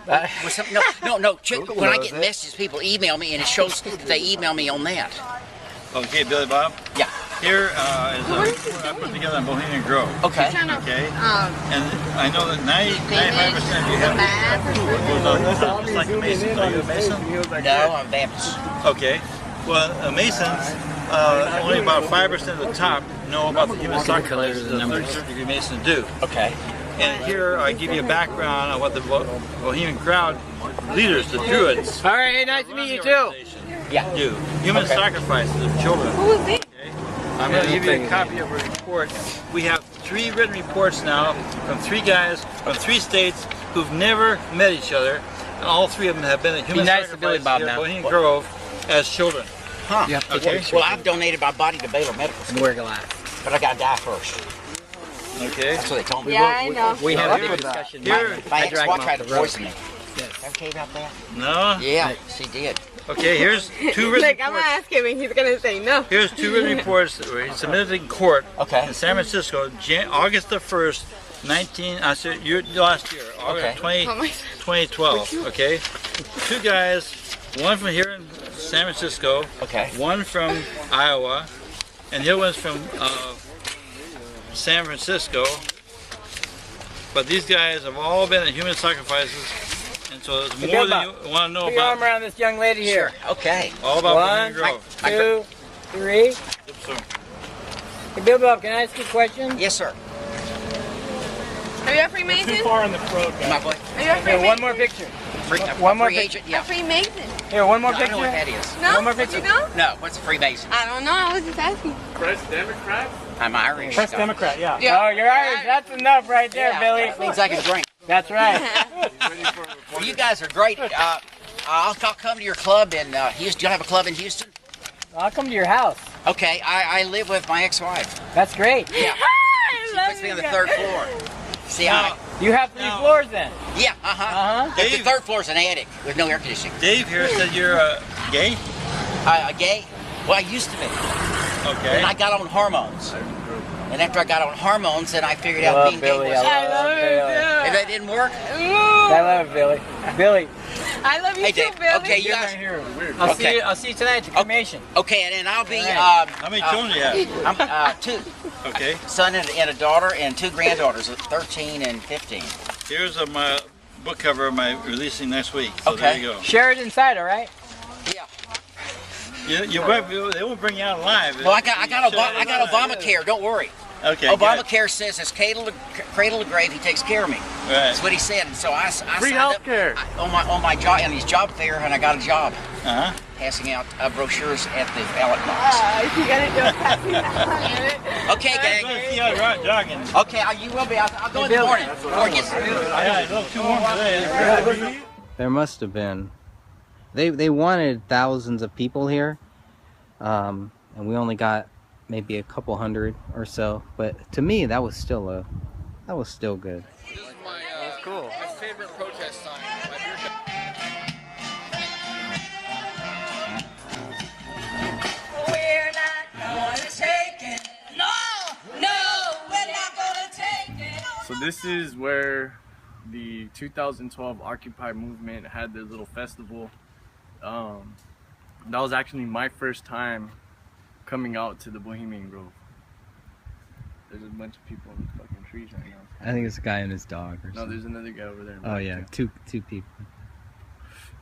No. When I get messages, people email me, and it shows that they email me on that. Okay, Billy Bob. Yeah. Here is I put together on Bohemian Grove. Okay. Okay. And I know that 95% of you have just like a Mason. Are you a Mason? No, I'm Baptist. Okay. Well, Masons, only about 5% of the top know about the human sacrifice that the 33rd degree Masons do. Okay. And here I give you a background on what the Bohemian crowd leaders, the Druids. All right, hey, nice to meet you too. Yeah. Do human sacrifices of children. Who is it? Okay. I'm going to give you a copy of a report. We have 3 written reports now from 3 guys from 3 states who've never met each other, and all 3 of them have been at human sacrifices here at Bohemian Grove as children. Huh. Yeah. Okay. Well, I've donated my body to Baylor Medical School. We're glad. But I gotta die first. Okay. That's what they told me. Yeah, I know. We had a big discussion. My ex-wife tried to poison me. Yes. Ever tell you about that? No? Yeah, she did. Okay, here's 2 written Like, I'm gonna ask him and he's gonna say no. Here's 2 written reports that were submitted in court in San Francisco, August the 1st, You're last year, August 2012, okay? 2 guys, one from here in San Francisco, one from Iowa, and the other one's from San Francisco. But these guys have all been at human sacrifices, and so there's more than you want to know Put your arm about. around this young lady here. Sure. Okay. All about One, Bohemian Grove. 2, 3. Hey, Bilbo, can I ask you a question? Yes, sir. Are you a Freemason? Too far in the road, guys. My boy. Are you a Here, Freemason? one more picture. One more free picture. agent, yeah. A Freemason? Here, one more No, picture. I know what that is. No? One more Did picture. you know? No, what's a Freemason? I don't know. I was just asking. Press Democrat? I'm Irish. Press Democrat, yeah. Yeah. Oh, you're Irish. That's enough right there, Billy. That means I can drink. That's right. Well, you guys are great. I'll come to your club in Houston. You'll have a club in Houston? I'll come to your house. Okay, I live with my ex-wife. That's great. Yeah. She puts me on the 3rd floor. See how? You have 3 floors then? Yeah, The 3rd floor is an attic with no air conditioning. Dave here said you're gay? Gay? Well, I used to be. Okay. And I got on hormones. And after I got on hormones, then I figured out being Billy, gay was... I love Billy. And that didn't work? I love Billy. Billy. I love you Hey, too, Dave. Billy. Okay, you guys... I'll see you tonight at the cremation. Okay, and then I'll be... How many children do you have? I'm 2. Okay. Son and a daughter, and 2 granddaughters, 13 and 15. Here's my book cover my releasing next week. So there you go. Share it inside, all right? Yeah. They won't bring you out alive. Well, I got Obamacare. Don't worry. Okay. Obamacare says it's cradle to grave. He takes care of me. Right. That's what he said. And so I Free signed health care. up on my job on his job fair, and I got a job Uh-huh. passing out brochures at the ballot box. You gotta do a passing out. Okay, gang. See how you're jogging. Okay, you will be. I'll go in the morning. Before it gets... Yeah, it's a little too warm today. There must have been. They wanted thousands of people here, and we only got maybe a couple hundred or so. But to me, that was still good. This is my, that's cool. My favorite protest sign. We're not gonna take it. No, we're not gonna take it. So this is where the 2012 Occupy movement had their little festival. That was actually my first time coming out to the Bohemian Grove. There's a bunch of people in the fucking trees right now. I think it's a guy and his dog or No, something. there's another guy over there. Oh yeah, two people.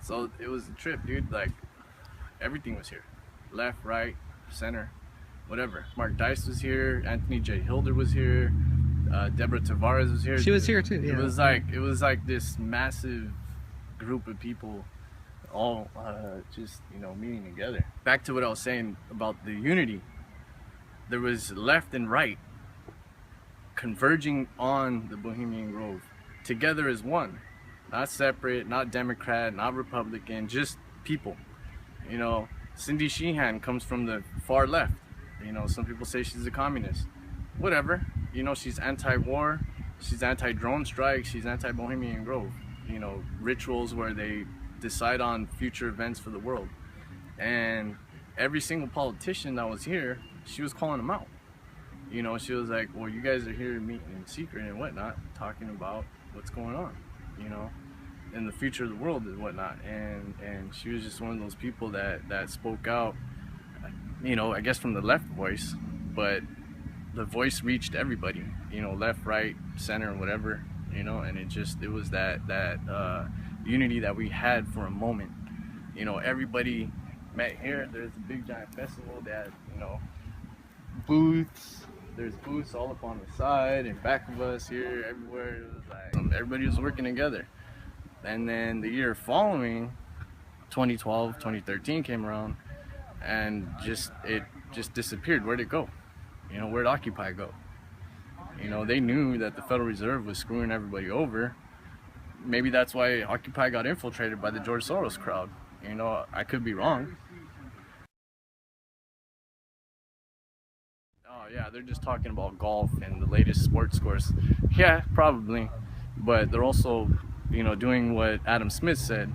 So it was a trip, dude. Like, everything was here. Left, right, center, whatever. Mark Dice was here. Anthony J. Hilder was here. Deborah Tavares was here. She was here too, yeah. It was like this massive group of people all just, meeting together. Back to what I was saying about the unity. There was left and right converging on the Bohemian Grove together as one. Not separate, not Democrat, not Republican, just people. Cindy Sheehan comes from the far left. Some people say she's a communist. Whatever. She's anti-war, she's anti-drone strikes, she's anti-Bohemian Grove. Rituals where they decide on future events for the world. And every single politician that was here, she was calling them out. She was like, well, you guys are here meeting in secret and whatnot, talking about what's going on, and the future of the world and whatnot. And she was just one of those people that spoke out, I guess from the left voice, but the voice reached everybody, left, right, center, whatever, and it was that unity that we had for a moment. Everybody met here. There's a big giant festival that, booths. There's booths all up on the side and back of us here, everywhere. It was like everybody was working together. And then the year following, 2012, 2013 came around, and it just disappeared. Where'd it go? Where'd Occupy go? They knew that the Federal Reserve was screwing everybody over. Maybe that's why Occupy got infiltrated by the George Soros crowd. I could be wrong. Oh yeah, they're just talking about golf and the latest sports scores. Yeah, probably. But they're also, doing what Adam Smith said.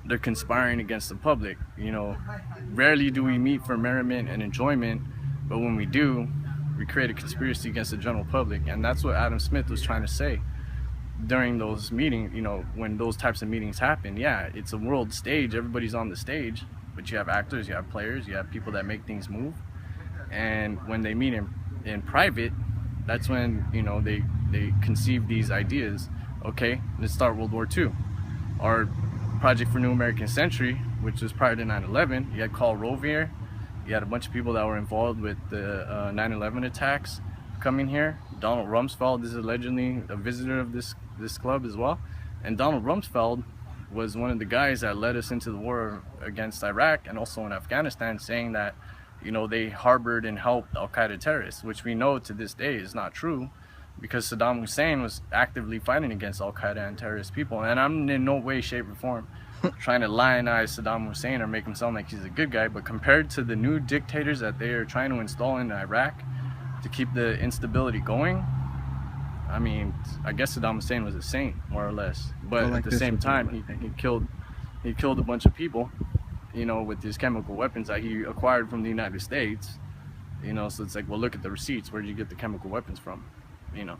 They're conspiring against the public. Rarely do we meet for merriment and enjoyment, but when we do, we create a conspiracy against the general public, and that's what Adam Smith was trying to say during those meetings. You know, when those types of meetings happen, yeah, it's a world stage, everybody's on the stage, but you have actors, you have players, you have people that make things move. And when they meet in private, that's when, you know, they conceive these ideas. Okay, let's start World War II. Our Project for New American Century, which was prior to 9/11, you had Karl Rove, you had a bunch of people that were involved with the 9/11 attacks coming here. Donald Rumsfeld is allegedly a visitor of this club as well. And Donald Rumsfeld was one of the guys that led us into the war against Iraq and also in Afghanistan, saying that, you know, they harbored and helped Al-Qaeda terrorists, which we know to this day is not true, because Saddam Hussein was actively fighting against Al-Qaeda and terrorist people. And I'm in no way, shape, or form trying to lionize Saddam Hussein or make him sound like he's a good guy, but compared to the new dictators that they are trying to install in Iraq to keep the instability going, I mean, I guess Saddam Hussein was a saint, more or less. But at the same time, he killed a bunch of people, you know, with his chemical weapons that he acquired from the United States. You know, so it's like, well, look at the receipts. Where did you get the chemical weapons from? You know.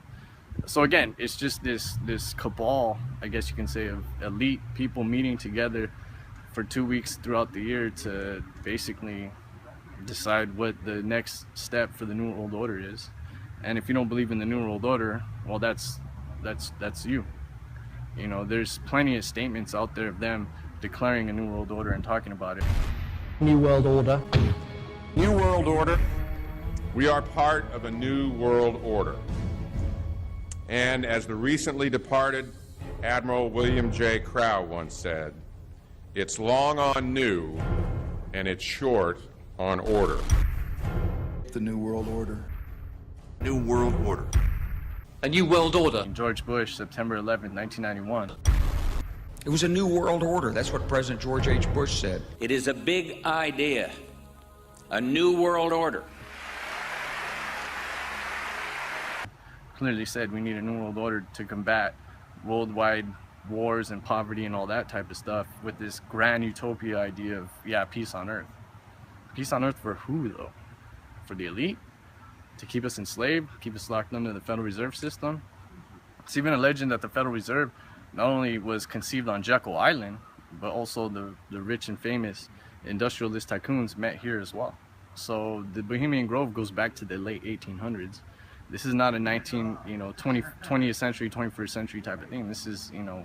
So again, it's just this cabal, I guess you can say, of elite people meeting together for 2 weeks throughout the year to basically decide what the next step for the New World Order is. And if you don't believe in the New World Order, well, that's you. You know, there's plenty of statements out there of them declaring a New World Order and talking about it. New World Order. New World Order. We are part of a new world order. And as the recently departed Admiral William J. Crowe once said, it's long on new and it's short on order. The New World Order. New World Order. A New World Order. George Bush, September 11th, 1991. It was a New World Order. That's what President George H. Bush said. It is a big idea. A New World Order. Clearly said we need a New World Order to combat worldwide wars and poverty and all that type of stuff, with this grand utopia idea of, yeah, peace on earth. Peace on earth for who, though? For the elite? To keep us enslaved, keep us locked under the Federal Reserve System? It's even a legend that the Federal Reserve not only was conceived on Jekyll Island, but also the rich and famous industrialist tycoons met here as well. So the Bohemian Grove goes back to the late 1800s. This is not a 20th century, 21st century type of thing. This is, you know,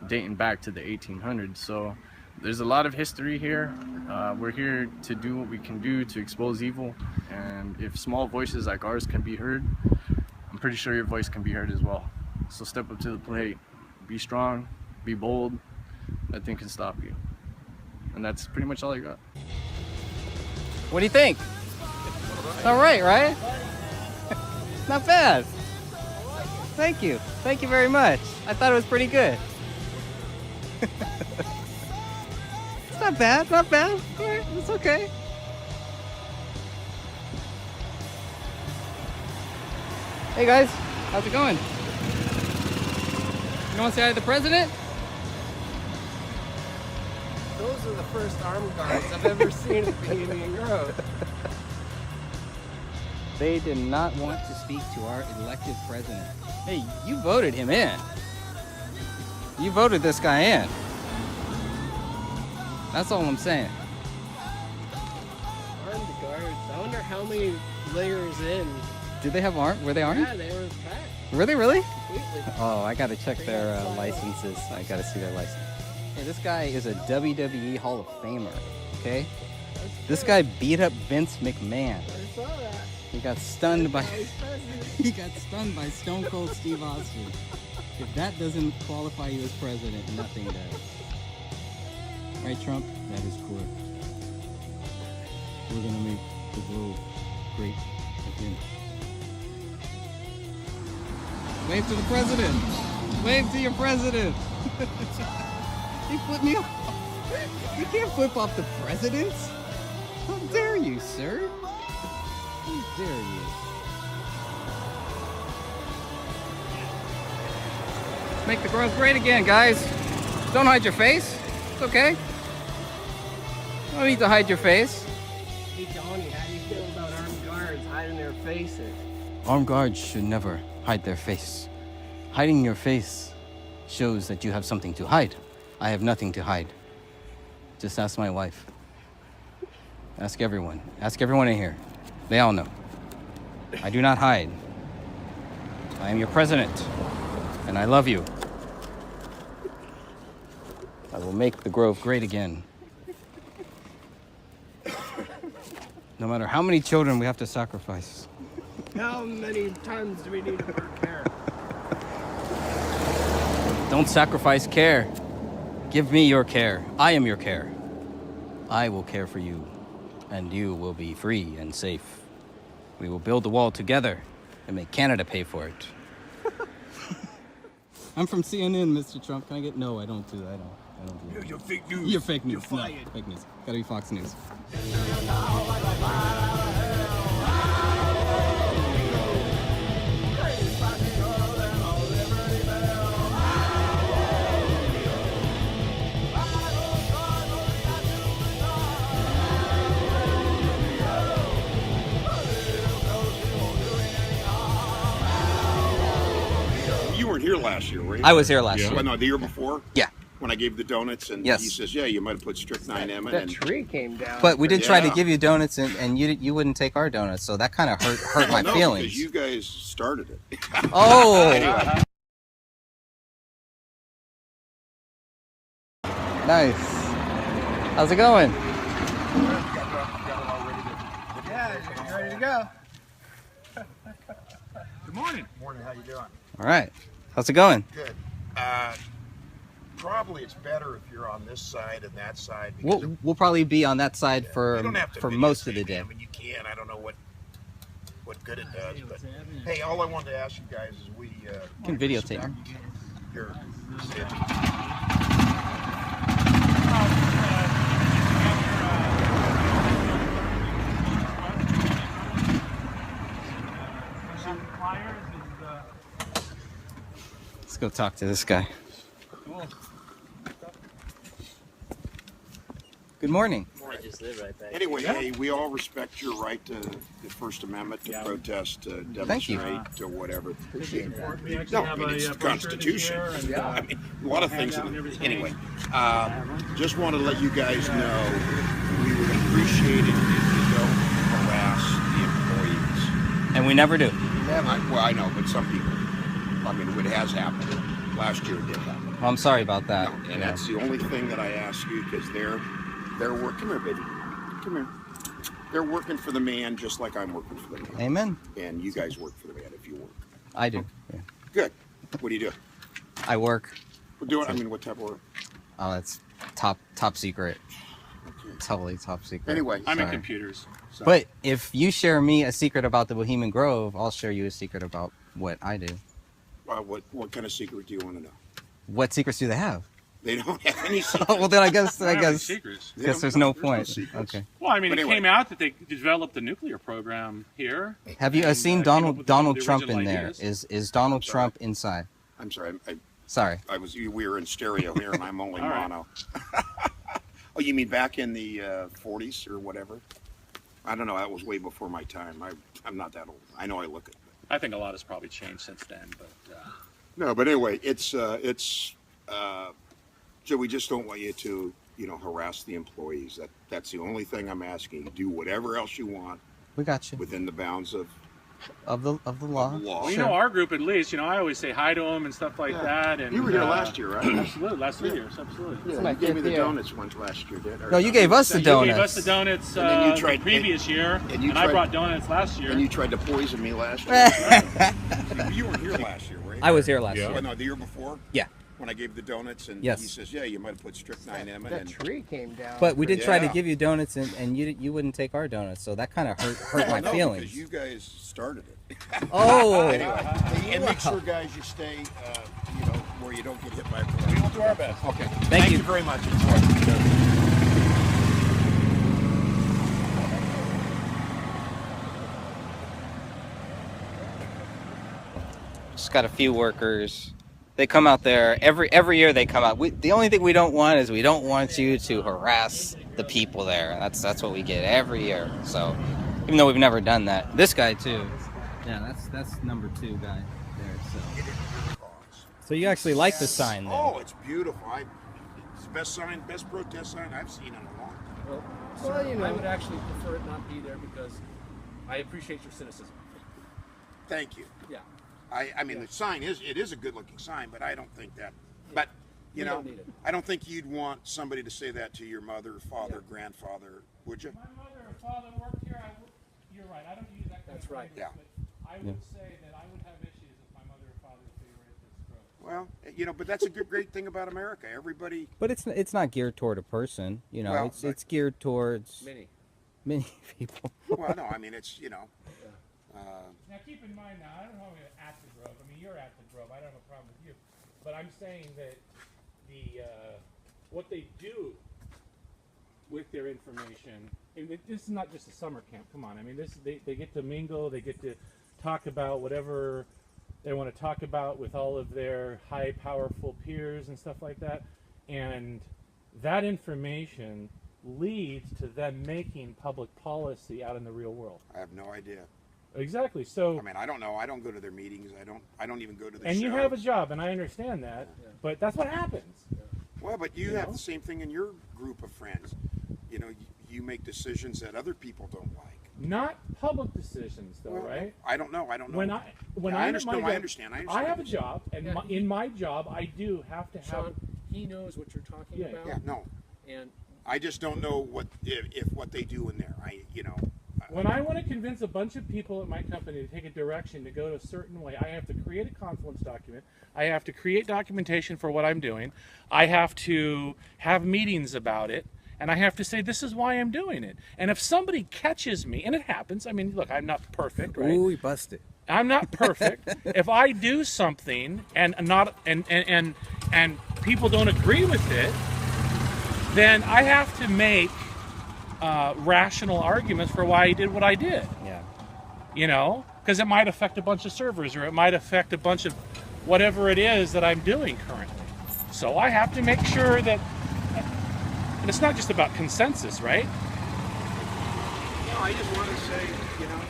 dating back to the 1800s. So there's a lot of history here. We're here to do what we can do to expose evil. And if small voices like ours can be heard, I'm pretty sure your voice can be heard as well. So step up to the plate, be strong, be bold. Nothing can stop you. And that's pretty much all I got. What do you think? It's all right? Not bad. Thank you. Thank you very much. I thought it was pretty good. It's not bad. Not bad. It's okay. Hey guys, how's it going? You want to say hi to the president? Those are the first armed guards I've ever seen at Bohemian Grove. They did not want to speak to our elected president. Hey, you voted him in. You voted this guy in. That's all I'm saying. Armed guards. I wonder how many layers in. Did they have armed? Were they armed? Yeah, they were packed. Were they really? Completely. Oh, I gotta check their licenses. I gotta see their license. Hey, this guy is a WWE Hall of Famer, okay? This guy beat up Vince McMahon. I saw that. He got stunned by Stone Cold Steve Austin. If that doesn't qualify you as president, nothing does. Right, Trump? That is cool. We're gonna make the globe great again. Wave to the president! Wave to your president! He flipped me off. You can't flip off the president. How dare you, sir? How dare you? Make the growth great again, guys. Don't hide your face. It's okay. You don't need to hide your face. Hey, Johnny, how do you feel about armed guards hiding their faces. Armed guards should never hide their face. Hiding your face shows that you have something to hide. I have nothing to hide. Just ask my wife. Ask everyone. Ask everyone in here. They all know. I do not hide. I am your president, and I love you. I will make the Grove great again. No matter how many children we have to sacrifice. How many tons do we need to work here? Don't sacrifice care. Give me your care. I am your care. I will care for you, and you will be free and safe. We will build the wall together and make Canada pay for it. I'm from CNN, Mr. Trump. Can I get... No, I don't do that. I don't do that. You're fake news. You're fake news. You're fired. No, fake news. Gotta be Fox News. You weren't here last year, were you? I was here last year. Well, no, the year before? Yeah. When I gave the donuts, and Yes. he says, yeah, you might have put strychnine in it. That and tree came down. But we did try to Yeah. give you donuts, and you wouldn't take our donuts, so that kind of hurt my no, feelings. because you guys started it. Oh! Anyway. Nice. How's it going? Yeah, you ready to go? Good morning. Morning, how you doing? All right. How's it going? Good. Probably it's better if you're on this side and that side. Because We'll probably be on that side you for don't have to most of the videotape day. it. I mean, you can. I don't know what good it does, but hey, all I wanted to ask you guys is we Can videotape. Here. Let's go talk to this guy. Good morning. I just live right there. Anyway, hey, we all respect your right to the First Amendment to protest, to Thank you. demonstrate, to whatever. We actually No, I have mean, a it's the brochure Constitution. this year, and, I mean, a lot of things. handout and everything. Anyway, just want to let you guys know we would appreciate it if you don't harass the employees. And we never do. Well, I know, but some people. I mean, it has happened. Last year it did happen. Well, I'm sorry about that. And that's the only thing that I ask you, because they're working. Come here, baby. Come here. They're working for the man just like I'm working for the man. Amen. And you guys work for the man if you work. I do. Yeah. Good. What do you do? I work. What do it? I mean, what type of work? Oh, that's top secret. Totally top secret. Anyway, I'm in Sorry. computers. So. But if you share me a secret about the Bohemian Grove, I'll share you a secret about what I do. What kind of secret do you want to know? What secrets do they have? They don't have any secrets. Well, then I guess I don't have any secrets. guess there's no point. Okay. Well, I mean, But it anyway. came out that they developed the nuclear program here. Have you and, seen came up with Donald the Trump in original there? ideas. Is Donald Trump inside? I'm sorry. Sorry. We were in stereo here, and I'm only All right. mono. Oh, you mean back in the 40s or whatever? I don't know. That was way before my time. I'm not that old. I know I look it. I think a lot has probably changed since then, but No, but anyway, it's so we just don't want you to, harass the employees. That's the only thing I'm asking. You do whatever else you want We got you. within the bounds of the law. well, you know, our group at least, I always say hi to them and stuff like that. And You were here last year, right? Absolutely, last 3 years, absolutely. Yeah, you gave me the donuts once last year, did? No, you gave us the You gave donuts. us the donuts And then you the tried- previous year, and you and I tried- brought donuts last year. And you tried to poison me last year. You weren't here last year, right? I was here last year. Well, no, the year before? Yeah. When I gave the donuts, and Yes. he says, yeah, you might have put strychnine in it. That And tree came down. But we did try to Yeah. give you donuts, and you wouldn't take our donuts, so that kind of hurt my No, feelings. because you guys started it. Oh. Anyway, and make sure, guys, you stay, where you don't get hit by a car. We will do our best. Okay. Thank you. very much. Just got a few workers. They come out there every year. They come out. The only thing we don't want is we don't want you to harass the people there. That's what we get every year. So Even though we've never done that. This guy too. Yeah, that's number 2 guy there. So you actually like the sign then? Oh, it's beautiful. It's the best sign, best protest sign I've seen in a long time. Well, you know, I would actually prefer it not be there because I appreciate your cynicism. Thank you. Yeah. I mean, the sign is a good looking sign, but I don't think that. But you know, don't need it. I don't think you'd want somebody to say that to your mother, father, grandfather, would you? My mother or father worked here. You're right. I don't use that kind of language, Yeah. but I would say that I would have issues if my mother or father favored this grove. Well, you know, but that's a great thing about America. Everybody. But it's not geared toward a person, you know. Well, it's geared towards many people. Well, no, I mean it's Now keep in mind, now I don't know at the Grove. I mean, you're at the Grove. I don't have a problem with you, but I'm saying that the what they do with their information. And this is not just a summer camp. Come on, I mean, they get to mingle. They get to talk about whatever they want to talk about with all of their high, powerful peers and stuff like that. And that information leads to them making public policy out in the real world. I have no idea. Exactly. So I mean, I don't know. I don't go to their meetings. I don't even go to the and shows. you have a job, and I understand that, but that's what happens. Well, but you have the same thing in your group of friends. You know, you make decisions that other people don't like. Not public decisions, though, Well, right? I don't know. I don't know. When I I'm understand. at my I job, understand. I have a job, and in my job, I do have to have. Sean, he knows what you're talking about. Yeah, no. And I just don't know if what they do in there. When I want to convince a bunch of people at my company to take a direction to go a certain way, I have to create a confluence document. I have to create documentation for what I'm doing. I have to have meetings about it. And I have to say, this is why I'm doing it. And if somebody catches me, and it happens, I mean, look, I'm not perfect, right? Ooh, you busted. I'm not perfect. If I do something and people don't agree with it, then I have to make rational arguments for why I did what I did. Yeah. You know, because it might affect a bunch of servers, or it might affect a bunch of whatever it is that I'm doing currently. So I have to make sure that. And it's not just about consensus, right? No, I just want to say, you know,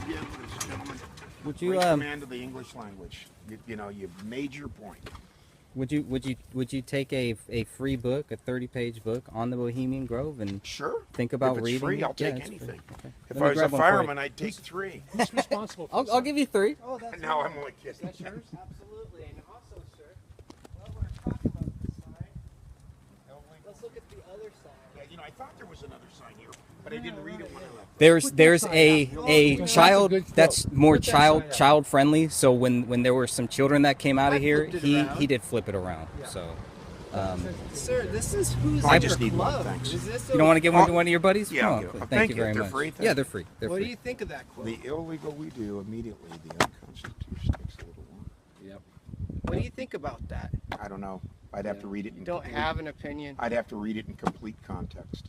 you give this gentleman great command of the English language. You know, you've made your point. Would you take a free book, a 30-page book on the Bohemian Grove, and think about If it's reading? free, I'll Yeah, take it's anything. free. Okay. If Let me I was a grab one for you. fireman, I'd take 3. who's responsible for I'll give you 3. Oh, that's No, yours. I'm only kidding. That's yours? Absolutely. And also, sir, while we're talking about this sign, let's look at the other side. Yeah, you know, I thought there was another sign here, but I didn't read it when I left. There's a child that's more child friendly. So when there were some children that came out of here, he did flip it around. So. Sir, this is who's I in just your need one, club. thanks. Is this You don't want to give one to one of your buddies? Yeah, Oh, I'll give okay. it. Thank you very They're much. free? Yeah, they're free. They're What free. do you think of that quote? The illegal we do, immediately the unconstitutional takes a little longer. Yep. What do you think about that? I don't know. I'd have to read it in Don't have an opinion. I'd have to read it in complete context.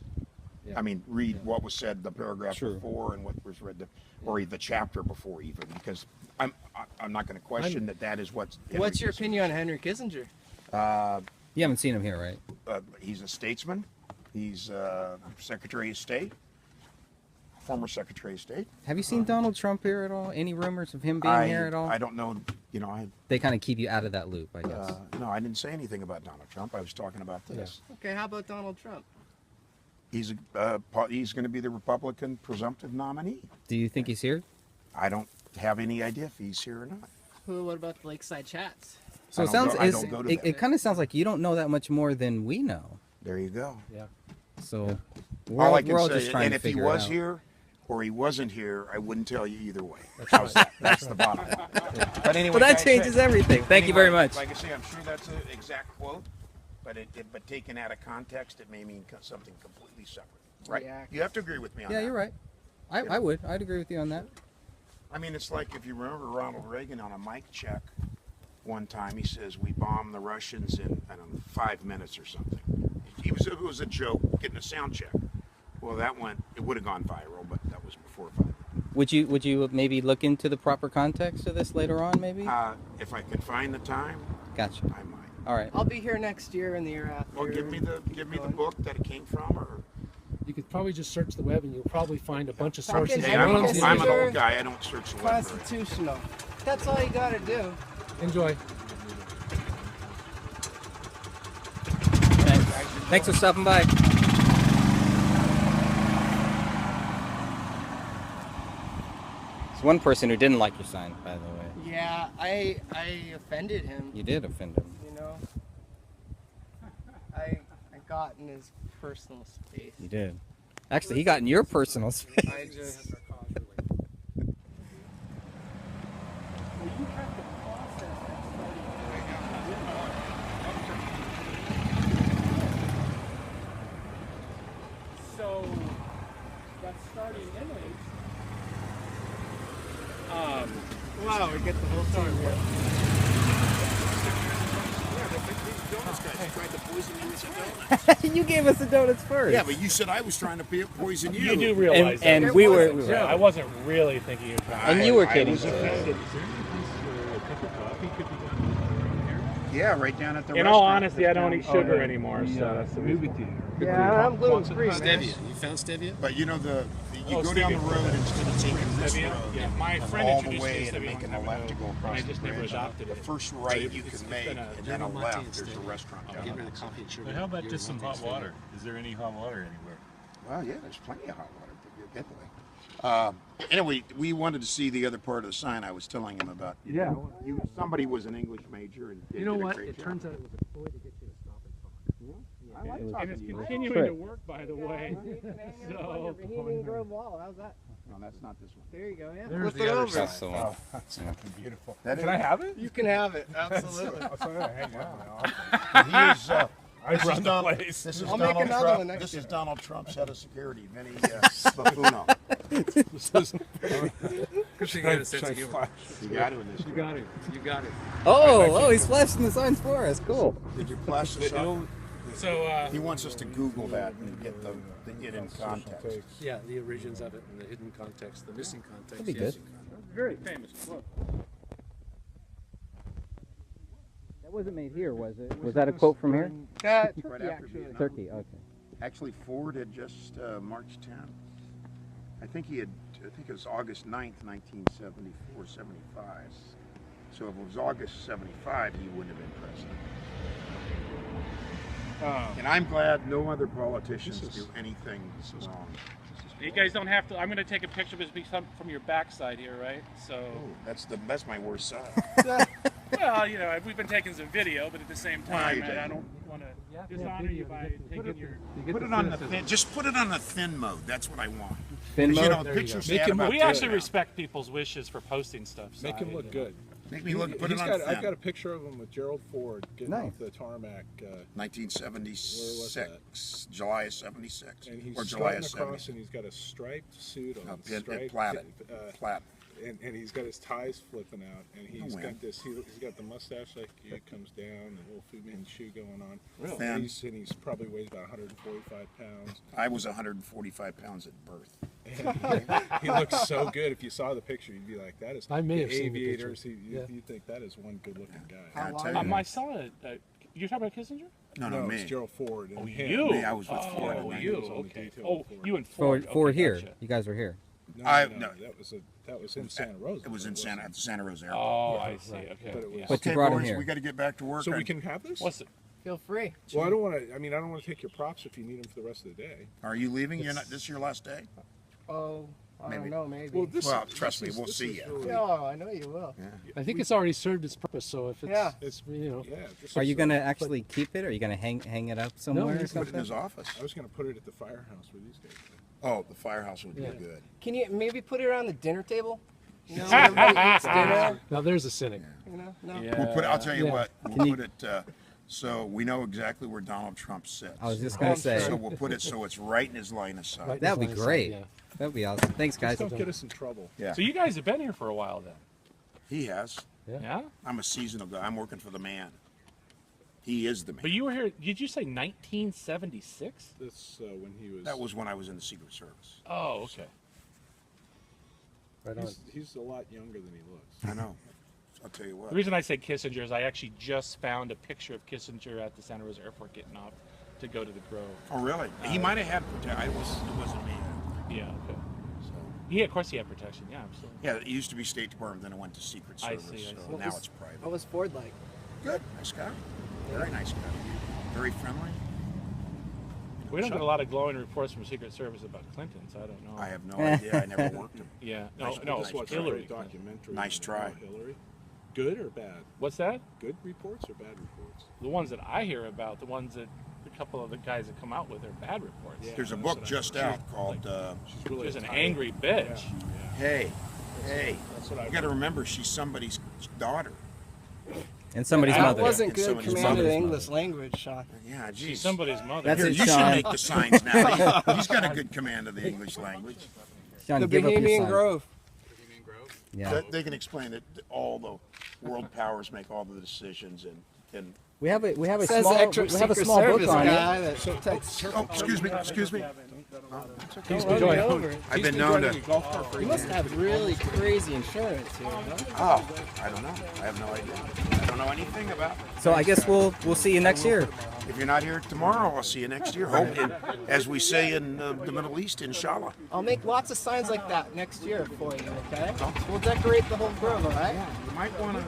Yeah. I mean, read what was said the paragraph before and what was read, or the chapter before even, because I'm not going to question that is what's. What's your opinion on Henry Kissinger? You haven't seen him here, right? He's a statesman. He's Secretary of State, former Secretary of State. Have you seen Donald Trump here at all? Any rumors of him being here at all? I don't know. You know, They kind of keep you out of that loop, I guess. No, I didn't say anything about Donald Trump. I was talking about this. Okay, how about Donald Trump? He's going to be the Republican presumptive nominee. Do you think he's here? I don't have any idea if he's here or not. Well, what about the Lakeside Chats? So it kind of sounds like you don't know that much more than we know. There you go. Yeah. So All I can we're all say, just trying and to if he figure it was out. here or he wasn't here, I wouldn't tell you either way. That's right. That's the bottom line. But anyway, Well, that guys, changes everything. Thank you very much. Like I say, I'm sure that's an exact quote, but but taken out of context, it may mean something completely separate. Right? Yeah. You have to agree with me on that. Yeah, you're right. I'd agree with you on that. I mean, it's like if you remember Ronald Reagan on a mic check one time, he says, we bombed the Russians in, I don't know, 5 minutes or something. It was a joke, getting a sound check. Well, it would have gone viral, but that was before 5 minutes. Would you maybe look into the proper context of this later on, maybe? If I could find the time, Gotcha. I might. All right. I'll be here next year and the year after. Well, give me the book that it came from, or You could probably just search the web and you'll probably find a bunch of sources. Hey, I'm an old guy. I don't search the web. Constitutional. That's all you gotta do. Enjoy. Thanks for stopping by. There's one person who didn't like your sign, by the way. Yeah, I offended him. You did offend him. You know, I got in his personal space. You did. Actually, he got in your personal space. I just. So that starting image. Wow, we get the whole story. You gave us the donuts first. Yeah, but you said I was trying to poison you. You do realize that. And we were. Yeah, I wasn't really thinking you were trying. And you were kidding. Yeah, right down at the In all honesty, I don't eat sugar anymore, so that's the movie theater. Yeah, I'm gluten free. Stevia. You found stevia? But you know you go down the road instead of taking this road. Yeah, my friend all the introduced way me and to stevia making one a time left to go ago, across and I the just never bridge. adopted The it. first right you can make, and then a left. There's a restaurant down Give her there. the coffee and sugar. But how about just some hot water? Is there any hot water anywhere? Well, yeah, there's plenty of hot water, but you'll get the way. Anyway, we wanted to see the other part of the sign I was telling him about. Yeah. Somebody was an English major and You know did a what? great It job. turns out it was a ploy to get you to stop and talk. I like And talking it's to you. continuing to work, by the way. So. Bohemian Grove Wall. How's that? No, that's not this one. There you go. Yeah. There's Flip the it other over. That's the one. Oh, that's beautiful. Can I have it? You can have it. Absolutely. He is. I run the place. This is I'll make Donald another Trump. one next This year. is Donald Trump's head of security, Vinny Sbafuno. Good thing you had a sense of humor. You got it in this. You got it. You got it. Oh, he's flashing the signs for us. Cool. Did you flash this up? So He wants us to Google that and get the hidden context. Yeah, the origins of it and the hidden context, the missing context. That'd be good. very famous quote. That wasn't made here, was it? Was that a quote from here? Turkey, Right after actually. Vietnam. Turkey, okay. Actually, Ford had just March 10th. I think it was August 9th, 1974, 75. So if it was August 75, he wouldn't have been president. And I'm glad no other politicians do anything wrong. You guys don't have to. I'm going to take a picture of this from your backside here, right? So. That's my worst side. Well, you know, we've been taking some video, but at the same time, you I did. don't want to dishonor you by taking your. Put it on the thin. Just put it on the thin mode. That's what I want. Thin 'Cause, mode? You know, There you pictures go. sad about We this actually now. respect people's wishes for posting stuff. So Make him look good. Make me look. Put it on thin. I've got a picture of him with Gerald Ford getting Nice. off the tarmac. 1976, July of 76, And he's or July of strutting across, 70. and he's got a striped suit on. Plaid. Plaid. And he's got his ties flipping out, and he's way. got this. He's got the mustache like it comes down, the little Fu Manchu going on. Really? And he's probably weighs about 145 pounds. I was 145 pounds at birth. He looks so good. If you saw the picture, you'd be like, "That is." I may the have seen the aviators. picture. You think that is one good-looking guy. I'll tell you. I saw it. You're talking about Kissinger? No, me. It's Gerald Ford. And Oh, him. you? Me, I was with Ford. Oh, and you? I was on the Okay. detail Oh, with Ford. you and Ford. Ford Okay, here. gotcha. You guys were here. No, No. that was in Santa Rosa. It was in Santa Rosa Airport. Oh, I see. Okay. But it was- yeah. But you Okay, brought him boys, here. we got to get back to work. So we can have this? What's it? Feel free. Well, I don't want to. I don't want to take your props if you need them for the rest of the day. Are you leaving? You're not. This is your last day. Oh, I Maybe. don't know. Maybe. Well, this Well, is- trust this me, is- we'll this see is ya. really- No, I know you will. I think it's already served its purpose. So if it's, Yeah. it's you know, Yeah. This Are is- you going to actually keep it? Or are you going to hang it up somewhere or he's Put it in something? his office. I was going to put it at the firehouse where these guys live. Oh, the firehouse would Yeah. be good. Can you maybe put it around the dinner table? You know, everybody eats dinner. now there's a cynic. You know, no. We'll put. I'll tell you Yeah. what. Can We'll you- put it. So we know exactly where Donald Trump sits. I was just going to say. So we'll put it so it's right in his line of sight. Right. That'd be Design side, great. yeah. That'd be awesome. Thanks, guys. Don't get us in trouble. Yeah. So you guys have been here for a while then? He has. Yeah. I'm a seasonal guy. I'm working for the man. He is the man. But you were here. Did you say 1976? That's when he was. That was when I was in the Secret Service. Oh, okay. Right on. He's a lot younger than he looks. I know. I'll tell you what. The reason I said Kissinger is I actually just found a picture of Kissinger at the Santa Rosa Airport getting off to go to the Grove. Oh, really? He might have had protection. It wasn't me. Yeah, okay. So, yeah, of course he had protection. Yeah, absolutely. Yeah, it used to be State Department, then it went to Secret Service. I see. So now it's private. What was Ford like? Good. Nice guy. Very nice guy. Very friendly. We don't get a lot of glowing reports from Secret Service about Clinton, so I don't know. I have no idea. I never worked him. Yeah. Nice, No, nice it's guy. Hillary. Documentary. Nice try. Hillary. Good or bad? What's that? Good reports or bad reports? The ones that I hear about, the ones that a couple of the guys that come out with are bad reports. Yeah, There's a book just out called. She's really She's an tired. angry bitch. Hey, That's what I you got to remember she's somebody's daughter. And somebody's That mother. wasn't And good somebody's command of the mother's English language, Sean. Yeah, geez. She's somebody's mother. That's Here, it, you Sean. should make the signs now. He's got a good command of the English language. Sean, The give up your Bohemian sign. Grove. Yeah. They can explain that all the world powers make all the decisions, and We have a Says small extra we have a Secret small book Service on guy it. that takes. oh, excuse me. Don't run me over. I've been known to. You must have really crazy insurance here, huh? Oh, I don't know. I have no idea. I don't know anything about it. So I guess we'll see you next year. If you're not here tomorrow, I'll see you next year. Hope, and as we say in the Middle East, inshallah. I'll make lots of signs like that next year for you, okay? We'll decorate the whole grove, all right? You might want to.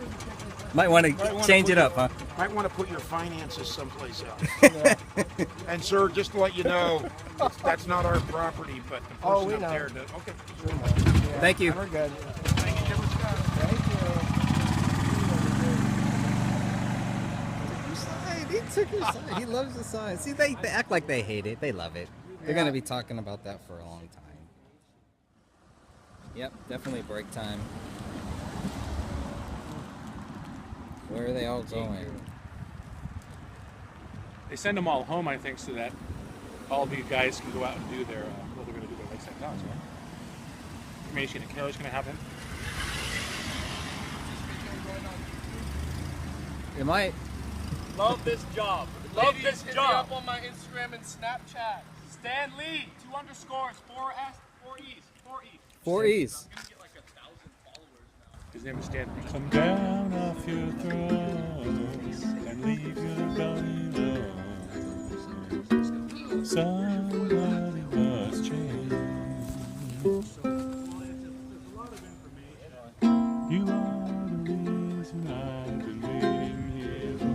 Might want to change it up, huh? Might want to put your finances someplace else. And sir, just to let you know, that's not our property, but the person we up know. there does. Okay. Thank you. We're good. He took your sign. He loves the sign. See, they act like they hate it. They love it. They're going to be talking about that for a long time. Yep, definitely break time. Where are they all going? They send them all home, I think, so that all the guys can go out and do their what they're going to do their Lakeside Downs, right? Kelly's going to have him. It might. Love this job. Love this Hit me job. up on my Instagram and Snapchat. Stan Lee, 2 underscores, 4 S, 4 E's, 4 E's. 4 E's. I'm gonna get like 1,000 followers now. His name is Stan Lee. Come down off your throne and leave your body alone. Somebody must change. You are the reason I've been waiting here so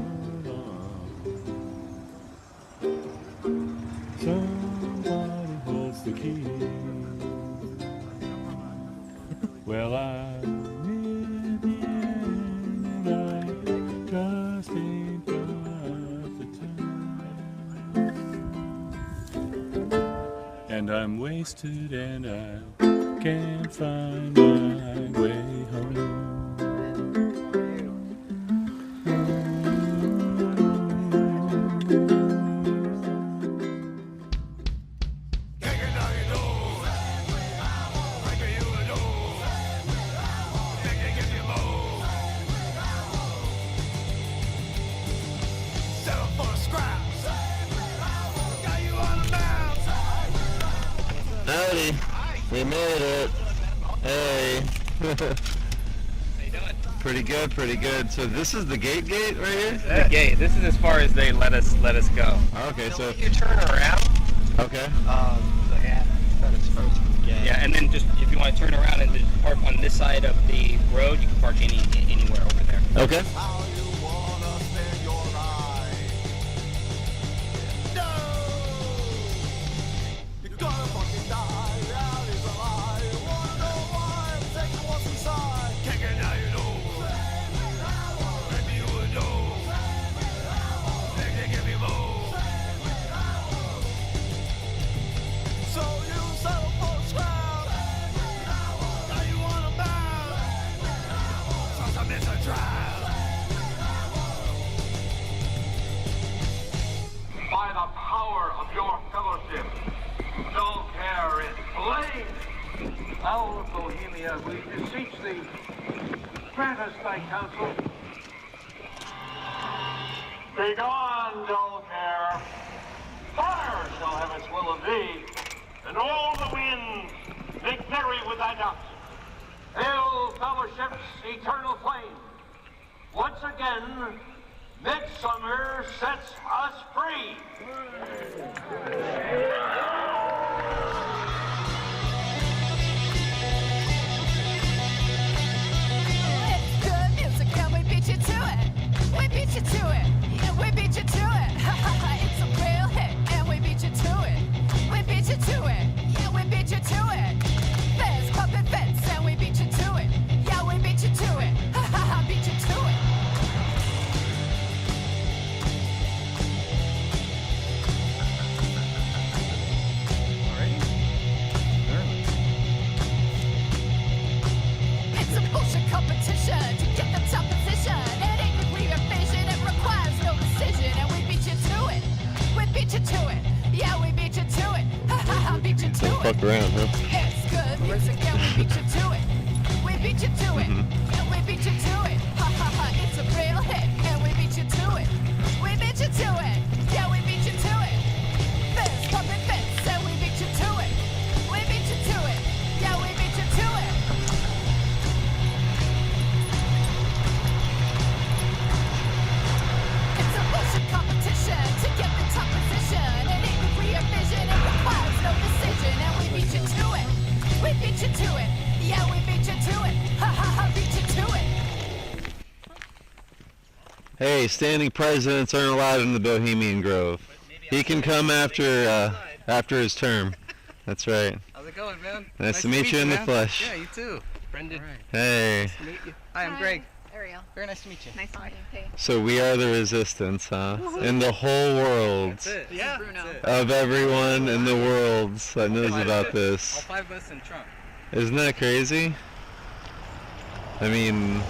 long. Somebody holds the key. Well, I'm in the end, and I just ain't got the time. And I'm wasted and I can't find my way home. Howdy. We made it. Hey. How you doing? Pretty good, pretty good. So this is the gate right here? The gate. This is as far as they let us go. Okay, so You turn around. okay. So yeah, that is first. Yeah, and then just if you want to turn around and just park on this side of the road, you can park anywhere over there. Okay. By the power of your fellowship, dull care is blamed. Now, Bohemia, we beseech thee, grant us thy counsel. Begone, dull care. Fire shall have its will of thee, and all the winds make merry with thy doubts. Hail, fellowship's eternal flame. Once again, Midsummer sets us free. It's good music and we beat you to it. We beat you to it. Yeah, we beat you to it. It's a real hit and we beat you to it. We beat you to it. Yeah, we beat you to it. There's puppet fits and we beat you to it. Yeah, we beat you to it. Beat you to it. It's a bullshit competition to get the top position. It ain't nuclear fission, it requires no decision. And we beat you to it. We beat you to it. Yeah, we beat you to it. Beat you to Don't it. fuck around, huh? It's good music and we beat you to it. We beat you to it. Yeah, we beat you to it. It's a real hit and we beat you to it. We beat you to it. Yeah, we beat you to it. There's puppet fits and we beat you to it. We beat you to it. Yeah, we beat you to it. It's a bullshit competition to get the top position. It ain't nuclear fission, it requires no decision. And we beat you to it. We beat you to it. Yeah, we beat you to it. Beat you to it. Hey, standing presidents aren't allowed in the Bohemian Grove. He can come after his term. That's right. How's it going, man? Nice to meet you in the man. flesh. Yeah, you too. Brendan. Hey. Nice to meet you. Hi, I'm Greg. Ariel. Very nice to meet you. Nice to meet you. Hey. So we are the resistance, huh? In the whole world. That's it. Yeah. Bruno. Of everyone in the world that knows about All this. 5 of us in Trump. Isn't that crazy? I mean,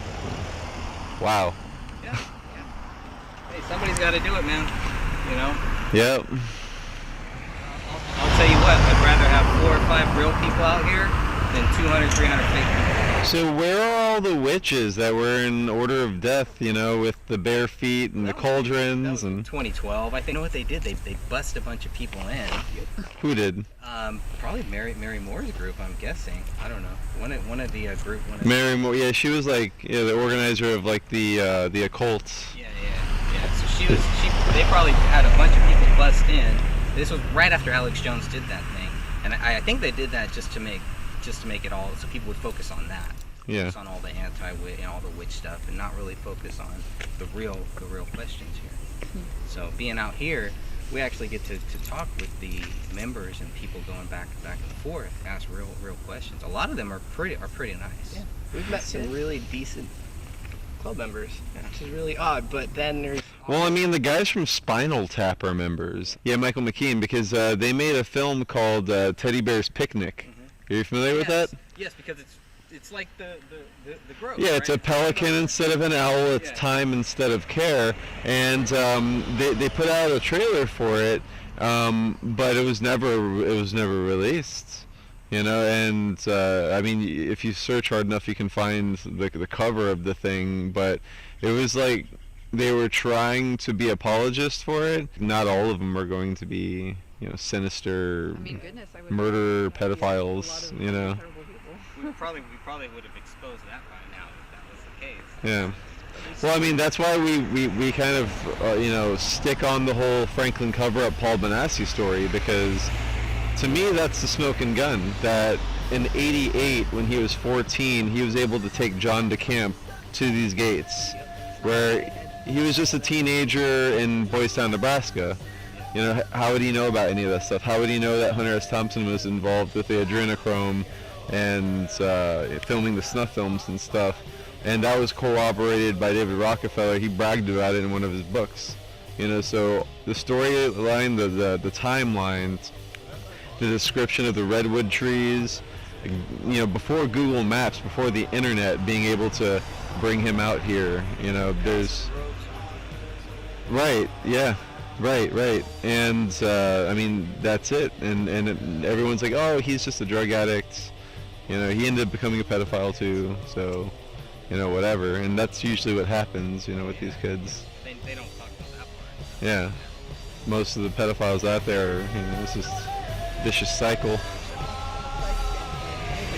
wow. Hey, somebody's got to do it, man. You know? Yep. I'll tell you what, I'd rather have 4 or 5 real people out here than 200, 300 fake people. So where are all the witches that were in order of death, you know, with the bare feet and the cauldrons and 2012. I think, you know what they did? They bust a bunch of people in. who did? Probably Mary Moore's group, I'm guessing. I don't know. One of the group. Mary Moore, yeah, she was like the organizer of like the occult. Yeah. So they probably had a bunch of people bust in. This was right after Alex Jones did that thing, and I think they did that just to make it all so people would focus on that. Yeah. Focus on all the anti-witch and all the witch stuff, and not really focus on the real questions here. So being out here, we actually get to talk with the members and people going back and forth, ask real questions. A lot of them are pretty nice. Yeah. We've met some really decent club members, which is really odd. But then there's Well, I mean, the guys from Spinal Tap are members. Yeah, Michael McKean, because they made a film called Teddy Bear's Picnic. Are you familiar with that? Yes, because it's like the grove. Yeah, it's a pelican instead of an owl. It's time instead of care. And they put out a trailer for it, but it was never released. You know, and I mean, if you search hard enough, you can find the cover of the thing. But it was like they were trying to be apologists for it. Not all of them are going to be, you know, sinister, murderer, pedophiles. You know. We probably would have exposed that by now if that was the case. Yeah. Well, I mean, that's why we kind of, you know, stick on the whole Franklin cover-up Paul Benassi story, because to me that's the smoking gun. That in '88, when he was 14, he was able to take John DeCamp to these gates, where he was just a teenager in Boys Town, Nebraska. You know, how would he know about any of that stuff? How would he know that Hunter S. Thompson was involved with the adrenochrome and filming the snuff films and stuff? And that was corroborated by David Rockefeller. He bragged about it in one of his books. You know, so the storyline, the timelines, the description of the redwood trees, you know, before Google Maps, before the internet being able to bring him out here, you know, there's... Right, yeah. Right. And, I mean, that's it. And everyone's like, oh, he's just a drug addict. You know, he ended up becoming a pedophile too, so, you know, whatever. And that's usually what happens, you know, with these kids. They don't talk about that part. Yeah. Most of the pedophiles out there, you know, it's just a vicious cycle. And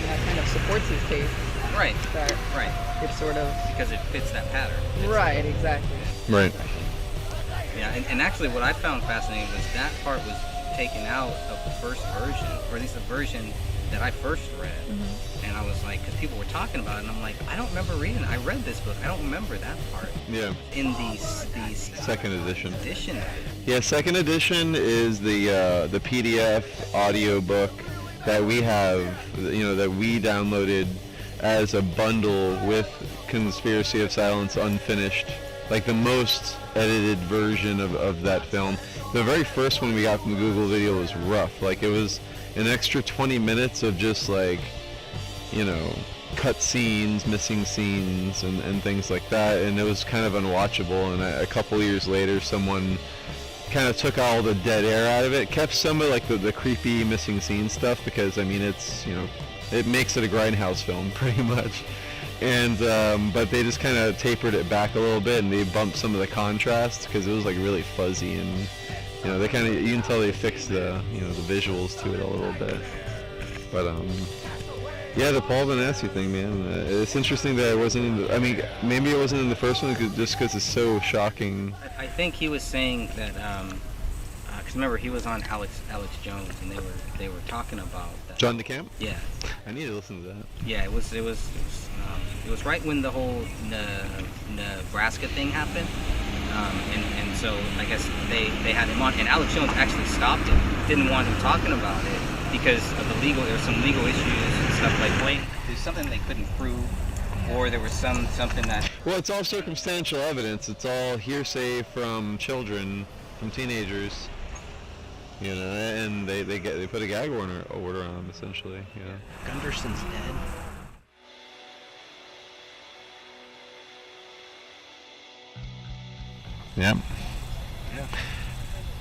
that kind of supports his case. Right. That Right. It's sort of... Because it fits that pattern. Right, exactly. Right. Yeah, and actually what I found fascinating was that part was taken out of the first version, or at least the version that I first read. And I was like, because people were talking about it, and I'm like, I don't remember reading it. I read this book. I don't remember that part. Yeah. In the second edition. Yeah, second edition is the PDF audio book that we have, you know, that we downloaded as a bundle with Conspiracy of Silence Unfinished, like the most edited version of that film. The very first one we got from Google Video was rough. Like, it was an extra 20 minutes of just, like, you know, cut scenes, missing scenes, and things like that, and it was kind of unwatchable. And a couple years later, someone kind of took all the dead air out of it, kept some of, like, the creepy missing scene stuff, because, I mean, it's, you know, it makes it a Grindhouse film, pretty much. And, but they just kind of tapered it back a little bit, and they bumped some of the contrast, because it was, like, really fuzzy, and, you know, they kind of, you can tell they fixed the, you know, the visuals to it a little bit. But, yeah, the Paul Benassi thing, man, it's interesting that it wasn't in the, I mean, maybe it wasn't in the first one, just because it's so shocking. I think he was saying that, because remember, he was on Alex Jones, and they were talking about that. John DeCamp? Yeah. I need to listen to that. Yeah, it was right when the whole Nebraska thing happened, and so I guess they had him on, and Alex Jones actually stopped it, didn't want him talking about it because of there were some legal issues and stuff, like there's something they couldn't prove, or there was something that. Well, it's all circumstantial evidence. It's all hearsay from children, from teenagers. You know, and they put a gag order on him, essentially. You know. Gunderson's dead. Yeah. Yeah.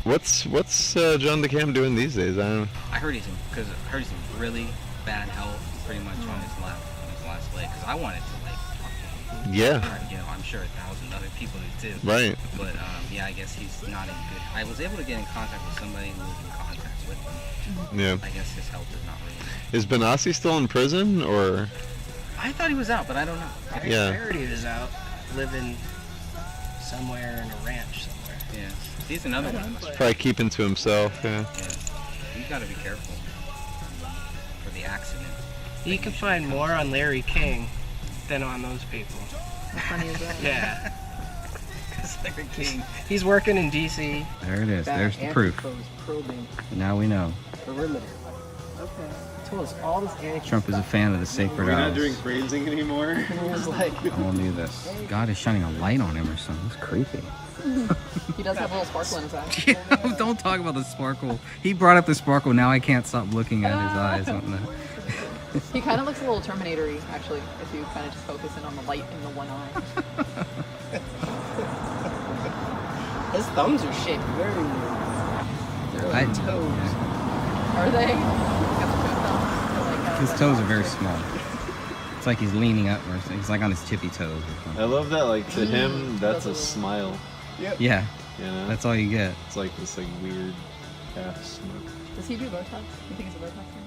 What's John DeCamp doing these days? I heard he's in really bad health, pretty much on his last leg. Because I wanted to talk to him. Yeah. You know, I'm sure 1,000 other people do too. Right. But yeah, I guess he's not in good. I was able to get in contact with somebody who was in contact with him. Yeah. I guess his health is not really. Is Benassi still in prison, or? I thought he was out, but I don't know. I heard he was out, living somewhere in a ranch somewhere. Yeah. He's another one. Probably keeping to himself. Yeah. You got to be careful for the accident. You can find more on Larry King than on those people. How funny is that? Yeah. Larry King. He's working in D.C. There it is. There's the proof. Probing Now we know. perimeter. Okay. He told us all this anti- Trump is a fan of the sacred We're not owls. doing phrasing anymore. He was like, All knew this. God is shining a light on him or something. It's creepy. He does have a little sparkle in his eye. Don't talk about the sparkle. He brought up the sparkle. Now I can't stop looking at his eyes. On that. He kind of looks a little Terminator-y, actually, if you kind of just focus in on the light in the one eye. his thumbs are shaped very weird. They're like toes. Are they? Got the toe thumbs. I like how His it's toes are very small. It's like he's leaning up, or he's like on his tippy toes or something. I love that, like, to him, that's a smile. Yeah. You know? That's all you get. It's like this, like, weird half smirk. Does he do Botox? You think it's a Botox thing?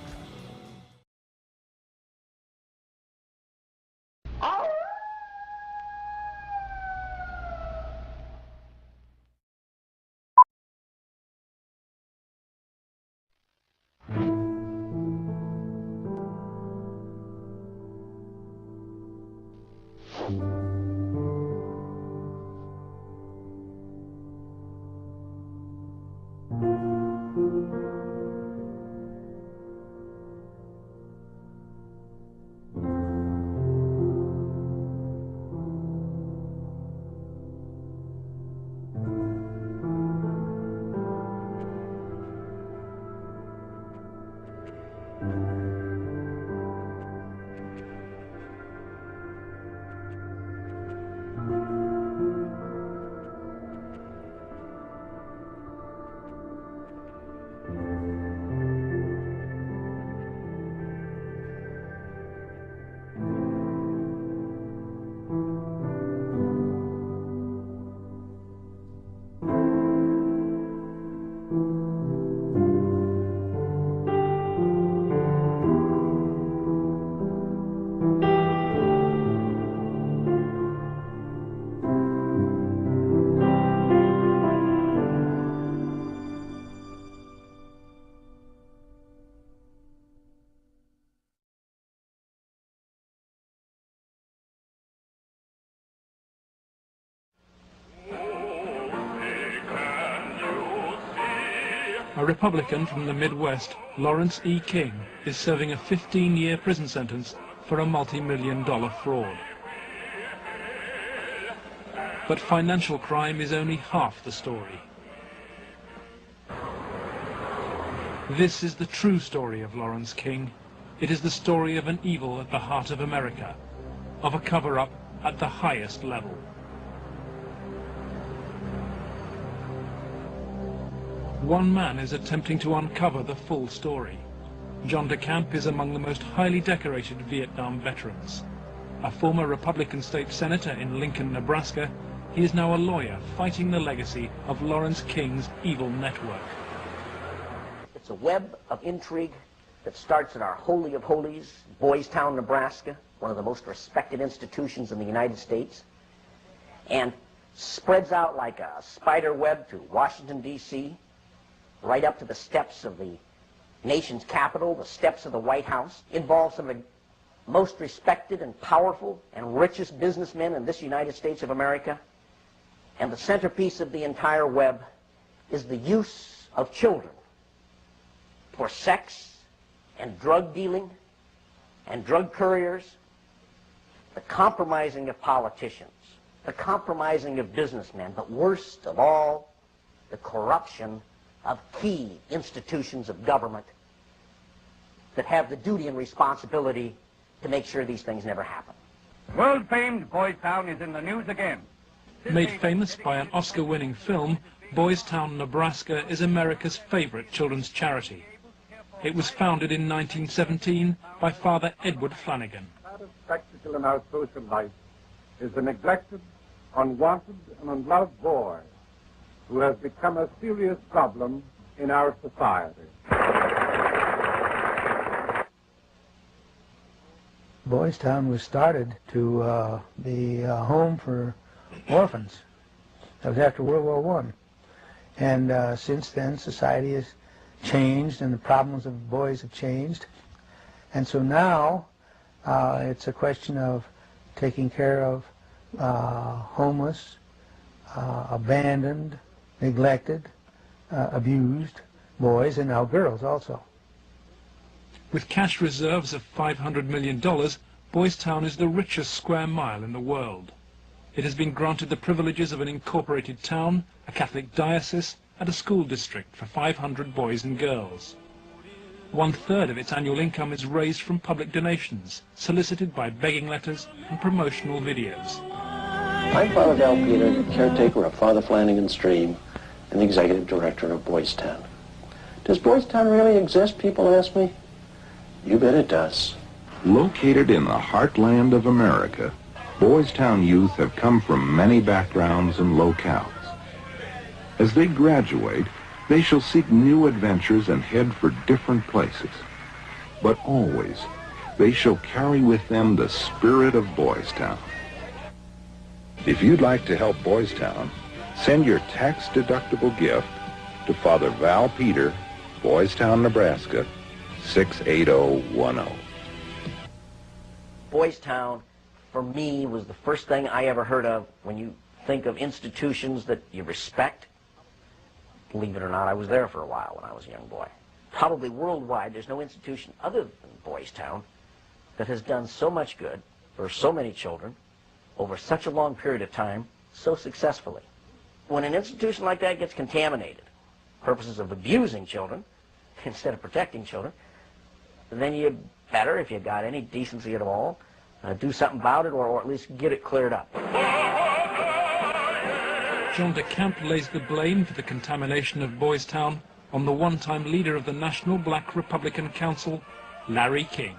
A Republican from the Midwest, Lawrence E. King, is serving a 15-year prison sentence for a multi-million-dollar fraud. But financial crime is only half the story. This is the true story of Lawrence King. It is the story of an evil at the heart of America, of a cover-up at the highest level. One man is attempting to uncover the full story. John DeCamp is among the most highly decorated Vietnam veterans. A former Republican state senator in Lincoln, Nebraska, he is now a lawyer fighting the legacy of Lawrence King's evil network. It's a web of intrigue that starts in our Holy of Holies, Boys Town, Nebraska, one of the most respected institutions in the United States, and spreads out like a spider web to Washington, D.C., right up to the steps of the nation's capital, the steps of the White House, involves some of the most respected and powerful and richest businessmen in this United States of America. And the centerpiece of the entire web is the use of children for sex and drug dealing and drug couriers, the compromising of politicians, the compromising of businessmen, but worst of all, the corruption of key institutions of government that have the duty and responsibility to make sure these things never happen. World-famed Boys Town is in the news again. Made famous by an Oscar-winning film, Boys Town, Nebraska is America's favorite children's charity. It was founded in 1917 by Father Edward Flanagan. The spectacle in our social life is the neglected, unwanted, and unloved boy who has become a serious problem in our society. Boys Town was started to be a home for orphans. That was after World War I. And since then, society has changed and the problems of boys have changed. And so now it's a question of taking care of homeless, abandoned, neglected, abused boys, and now girls also. With cash reserves of $500 million, Boys Town is the richest square mile in the world. It has been granted the privileges of an incorporated town, a Catholic diocese, and a school district for 500 boys and girls. 1/3 of its annual income is raised from public donations, solicited by begging letters and promotional videos. I'm Father Val Peter, the caretaker of Father Flanagan Stream and the executive director of Boys Town. Does Boys Town really exist, people ask me? You bet it does. Located in the heartland of America, Boys Town youth have come from many backgrounds and locales. As they graduate, they shall seek new adventures and head for different places. But always, they shall carry with them the spirit of Boys Town. If you'd like to help Boys Town, send your tax-deductible gift to Father Val Peter, Boys Town, Nebraska, 68010. Boys Town, for me, was the first thing I ever heard of when you think of institutions that you respect. Believe it or not, I was there for a while when I was a young boy. Probably worldwide, there's no institution other than Boys Town that has done so much good for so many children over such a long period of time so successfully. When an institution like that gets contaminated, purposes of abusing children instead of protecting children, then you better, if you've got any decency at all, do something about it or at least get it cleared up. John DeCamp lays the blame for the contamination of Boys Town on the one-time leader of the National Black Republican Council, Larry King.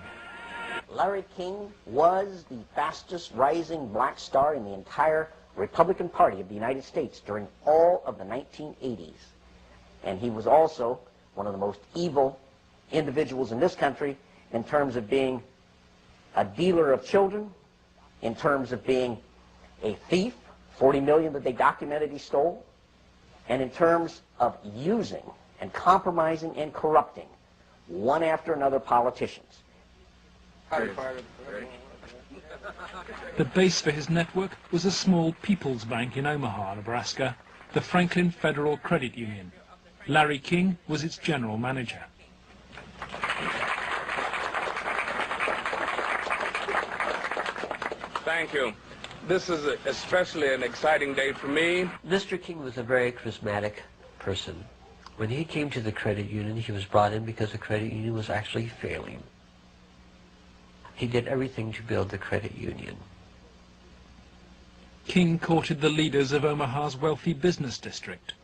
Larry King was the fastest rising black star in the entire Republican Party of the United States during all of the 1980s. And he was also one of the most evil individuals in this country in terms of being a dealer of children, in terms of being a thief, 40 million that they documented he stole, and in terms of using and compromising and corrupting one after another politicians. The base for his network was a small people's bank in Omaha, Nebraska, the Franklin Federal Credit Union. Larry King was its general manager. Thank you. This is especially an exciting day for me. Mr. King was a very charismatic person. When he came to the credit union, he was brought in because the credit union was actually failing. He did everything to build the credit union. King courted the leaders of Omaha's wealthy business district.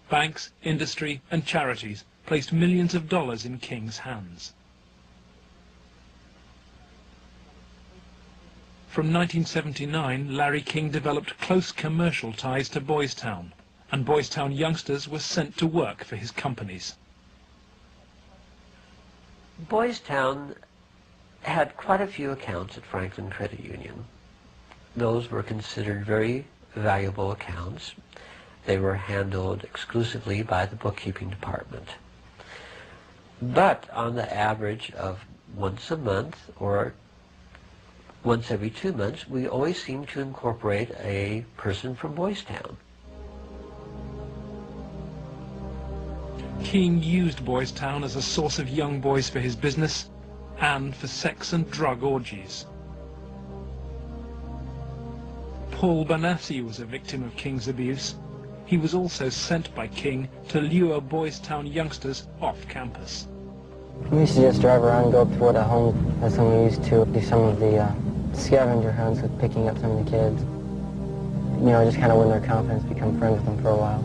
Banks, industry, and charities placed millions of dollars in King's hands. From 1979, Larry King developed close commercial ties to Boys Town, and Boys Town youngsters were sent to work for his companies. Boys Town had quite a few accounts at Franklin Credit Union. Those were considered very valuable accounts. They were handled exclusively by the bookkeeping department. But on the average of once a month or once every 2 months, we always seemed to incorporate a person from Boys Town. King used Boys Town as a source of young boys for his business and for sex and drug orgies. Paul Banassi was a victim of King's abuse. He was also sent by King to lure Boys Town youngsters off campus. We used to just drive around and go up toward a home as we used to do some of the scavenger hunts with picking up some of the kids. You know, just kind of win their confidence, become friends with them for a while.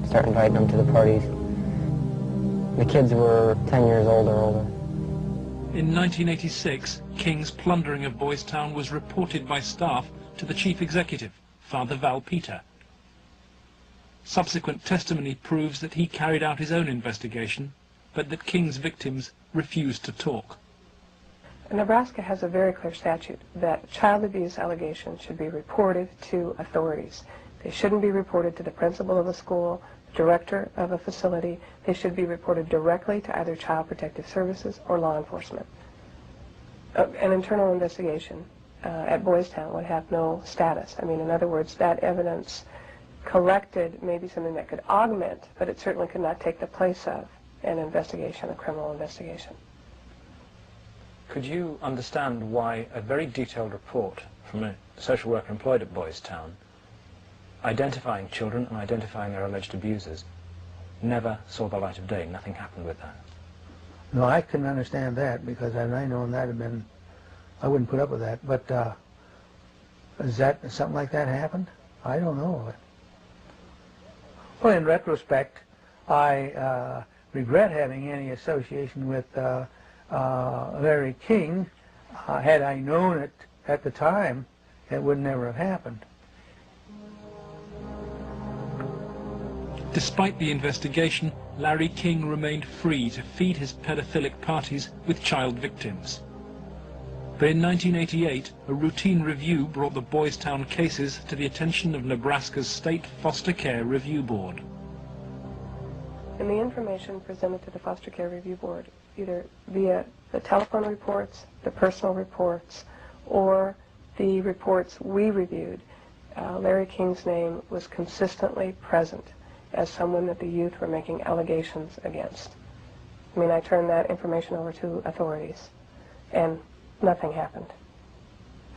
Start inviting them to the parties. The kids were 10 years old or older. In 1986, King's plundering of Boys Town was reported by staff to the chief executive, Father Val Peter. Subsequent testimony proves that he carried out his own investigation, but that King's victims refused to talk. Nebraska has a very clear statute that child abuse allegations should be reported to authorities. They shouldn't be reported to the principal of a school, the director of a facility. They should be reported directly to either Child Protective Services or law enforcement. An internal investigation at Boys Town would have no status. I mean, in other words, that evidence collected may be something that could augment, but it certainly could not take the place of an investigation, a criminal investigation. Could you understand why a very detailed report from a social worker employed at Boys Town, identifying children and identifying their alleged abusers, never saw the light of day? Nothing happened with that. No, I couldn't understand that, because had I known that had been, I wouldn't put up with that. But is that something like that happened? I don't know. Well, in retrospect, I regret having any association with Larry King. Had I known it at the time, it would never have happened. Despite the investigation, Larry King remained free to feed his pedophilic parties with child victims. But in 1988, a routine review brought the Boys Town cases to the attention of Nebraska's State Foster Care Review Board. And the information presented to the Foster Care Review Board, either via the telephone reports, the personal reports, or the reports we reviewed, Larry King's name was consistently present as someone that the youth were making allegations against. I mean, I turned that information over to authorities, and nothing happened.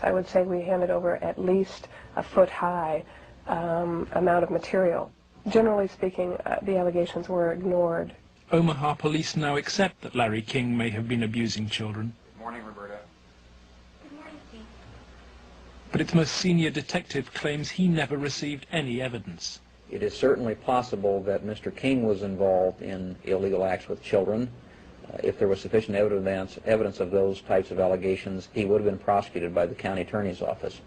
I would say we handed over at least a foot-high amount of material. Generally speaking, the allegations were ignored. Omaha police now accept that Larry King may have been abusing children. Good morning, Roberta. Good morning, Steve. But its most senior detective claims he never received any evidence. It is certainly possible that Mr. King was involved in illegal acts with children. If there was sufficient evidence of those types of allegations, he would have been prosecuted by the county attorney's office.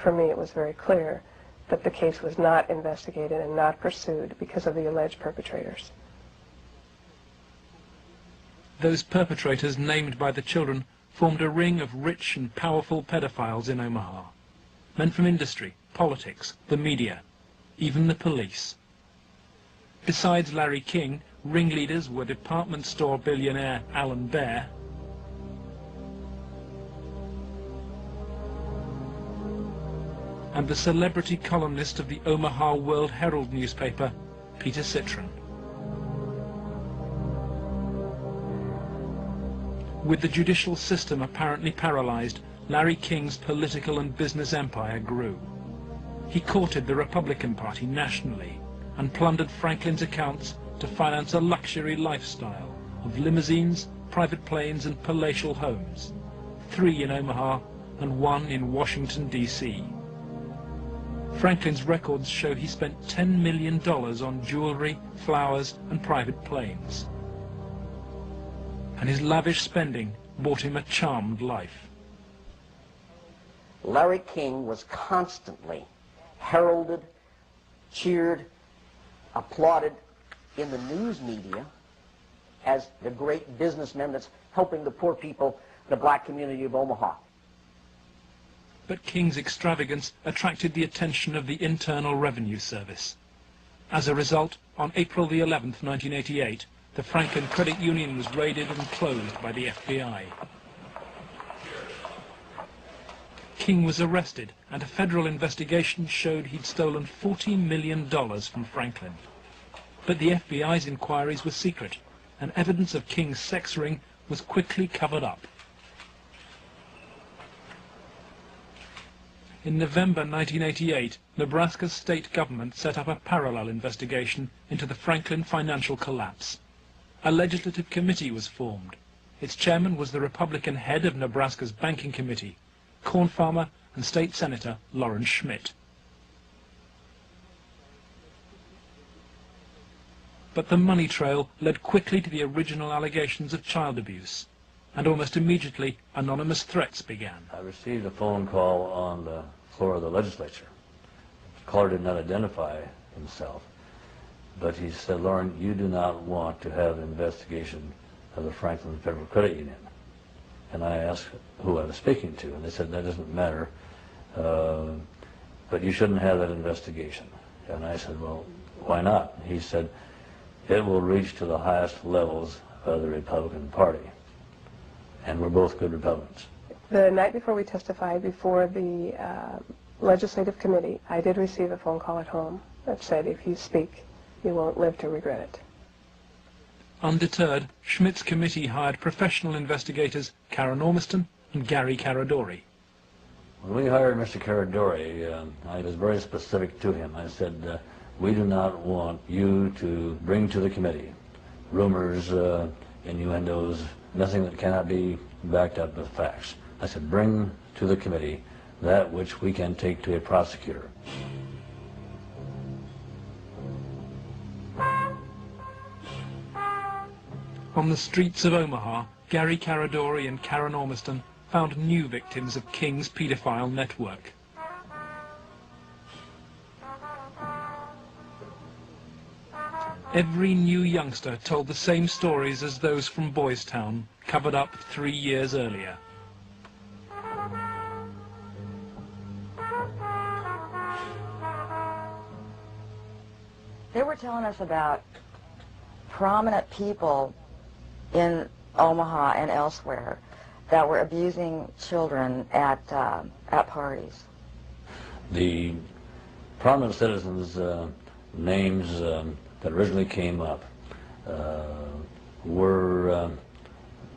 For me, it was very clear that the case was not investigated and not pursued because of the alleged perpetrators. Those perpetrators named by the children formed a ring of rich and powerful pedophiles in Omaha. Men from industry, politics, the media, even the police. Besides Larry King, ringleaders were department store billionaire Alan Baer, and the celebrity columnist of the Omaha World Herald newspaper, Peter Citron. With the judicial system apparently paralyzed, Larry King's political and business empire grew. He courted the Republican Party nationally and plundered Franklin's accounts to finance a luxury lifestyle of limousines, private planes and palatial homes, 3 in Omaha and 1 in Washington, D.C. Franklin's records show he spent $10 million on jewelry, flowers and private planes. And his lavish spending bought him a charmed life. Larry King was constantly heralded, cheered, applauded in the news media as the great businessman that's helping the poor people, the black community of Omaha. But King's extravagance attracted the attention of the Internal Revenue Service. As a result, on April the 11th, 1988, the Franklin Credit Union was raided and closed by the FBI. King was arrested, and a federal investigation showed he'd stolen $40 million from Franklin. But the FBI's inquiries were secret, and evidence of King's sex ring was quickly covered up. In November 1988, Nebraska's state government set up a parallel investigation into the Franklin financial collapse. A legislative committee was formed. Its chairman was the Republican head of Nebraska's banking committee, corn farmer and state senator Lawrence Schmidt. But the money trail led quickly to the original allegations of child abuse, and almost immediately anonymous threats began. I received a phone call on the floor of the legislature. The caller did not identify himself, but he said, "Lauren, you do not want to have an investigation of the Franklin Federal Credit Union." And I asked who I was speaking to, and they said, "That doesn't matter, but you shouldn't have that investigation." And I said, "Well, why not?" He said, "It will reach to the highest levels of the Republican Party, and we're both good Republicans." The night before we testified before the legislative committee, I did receive a phone call at home that said, "If you speak, you won't live to regret it." Undeterred, Schmidt's committee hired professional investigators Karen Ormiston and Gary Caradori. When we hired Mr. Caradori, I was very specific to him. I said, "We do not want you to bring to the committee rumors, innuendos, nothing that cannot be backed up with facts." I said, "Bring to the committee that which we can take to a prosecutor." On the streets of Omaha, Gary Caradori and Karen Ormiston found new victims of King's paedophile network. Every new youngster told the same stories as those from Boys Town, covered up 3 years earlier. They were telling us about prominent people in Omaha and elsewhere that were abusing children at parties. The prominent citizens' names that originally came up were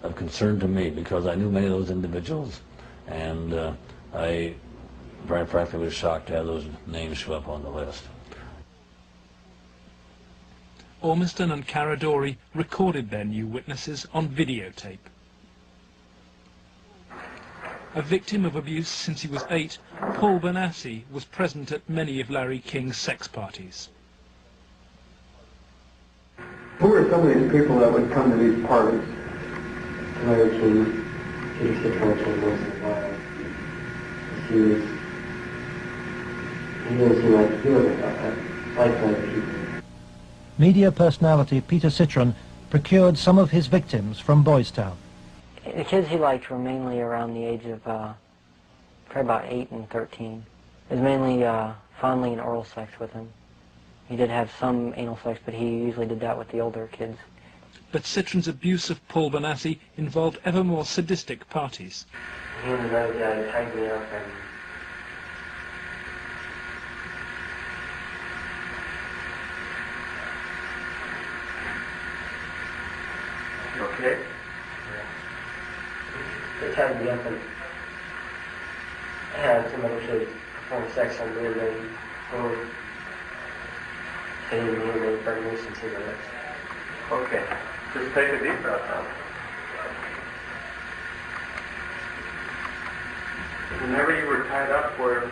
of concern to me because I knew many of those individuals, and I very frankly was shocked to have those names show up on the list. Ormiston and Caradori recorded their new witnesses on videotape. A victim of abuse since he was 8, Paul Benassi was present at many of Larry King's sex parties. Who were some of these people that would come to these parties? Larry King, Peter Citron, once in a while. He didn't seem like he was like people. Media personality Peter Citron procured some of his victims from Boys Town. The kids he liked were mainly around the age of probably about 8 and 13. It was mainly fondling and oral sex with him. He did have some anal sex, but he usually did that with the older kids. But Citron's abuse of Paul Benassi involved ever more sadistic parties. He was always tied me up and Okay. the time the infant had some other kids perform sex on me, and they were hitting me and they burned me some cigarettes. Okay. Just take a deep breath now. Whenever you were tied up, was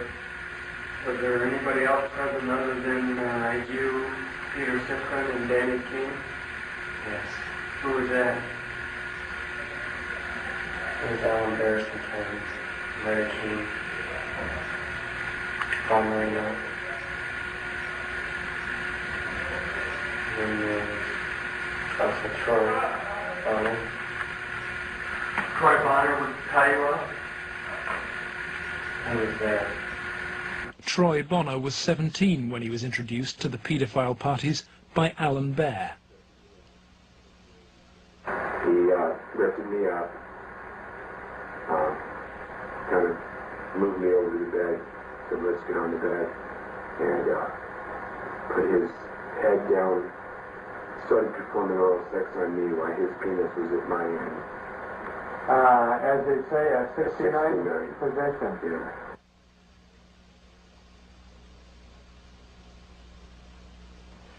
there anybody else present other than you, Peter Citron, and Danny King? Yes. Who was that? It was Alan Bear sometimes, Larry King, Paul Marino, and then also Troy Bonner. Troy Bonner would tie you up? I was there. Troy Bonner was 17 when he was introduced to the paedophile parties by Alan Bear. He lifted me up, kind of moved me over to the bed, said let's get on the bed, and put his head down, started performing oral sex on me while his penis was at my end. As they say, a 69 position. Yeah.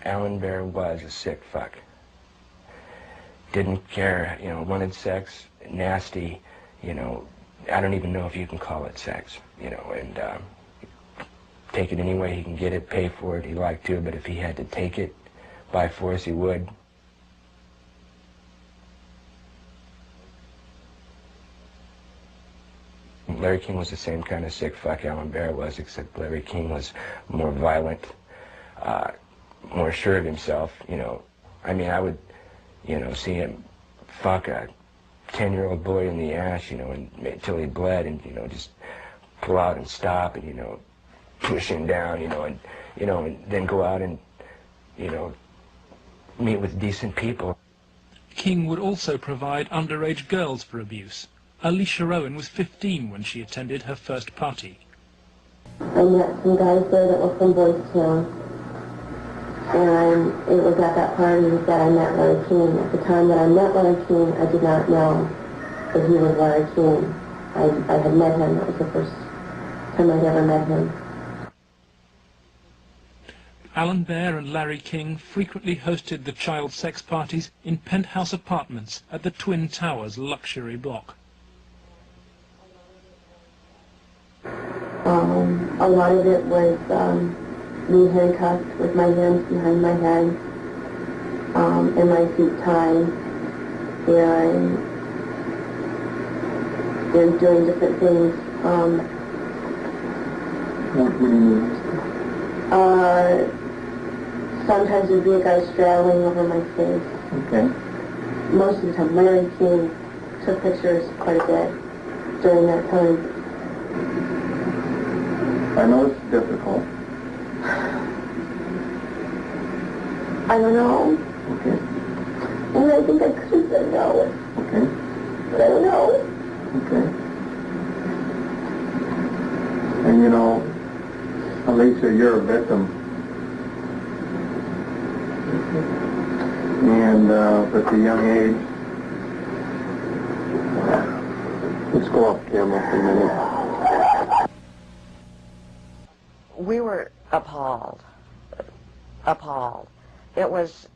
Alan Bear was a sick fuck. Didn't care, you know, wanted sex, nasty, you know, I don't even know if you can call it sex, you know, and take it any way he can get it, pay for it, he liked to, but if he had to take it by force, he would. Larry King was the same kind of sick fuck Alan Bear was, except Larry King was more violent, more sure of himself, you know. I mean, I would, you know, see him fuck a 10-year-old boy in the ass, you know, until he bled, and, you know, just pull out and stop, and, you know, push him down, you know, and then go out and, you know, meet with decent people. King would also provide underage girls for abuse. Alicia Rowan was 15 when she attended her first party. I met some guys there that were from Boys Town, and it was at that party that I met Larry King. At the time that I met Larry King, I did not know that he was Larry King. I had met him. That was the first time I'd ever met him. Alan Bear and Larry King frequently hosted the child sex parties in penthouse apartments at the Twin Towers luxury block. A lot of it was me handcuffed with my hands behind my head and my feet tied, and doing different things. What do you mean? Sometimes there'd be a guy straddling over my face. Okay. Most of the time, Larry King took pictures quite a bit during that time. I know it's difficult. I don't know. Okay. And I think I could have said no. Okay. But I don't know. Okay. And you know, Alicia, you're a victim. And at the young age, let's go off camera for a minute. We were appalled. It was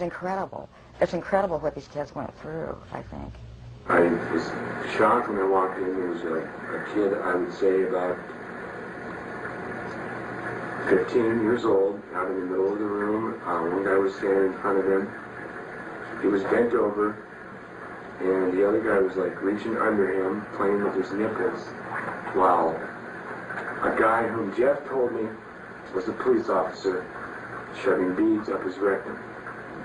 incredible. It's incredible what these kids went through, I think. I was shocked when I walked in. There was a kid, I would say about 15 years old, out in the middle of the room. One guy was standing in front of him. He was bent over, and the other guy was like reaching under him, playing with his nipples, while a guy whom Jeff told me was a police officer shoving beads up his rectum.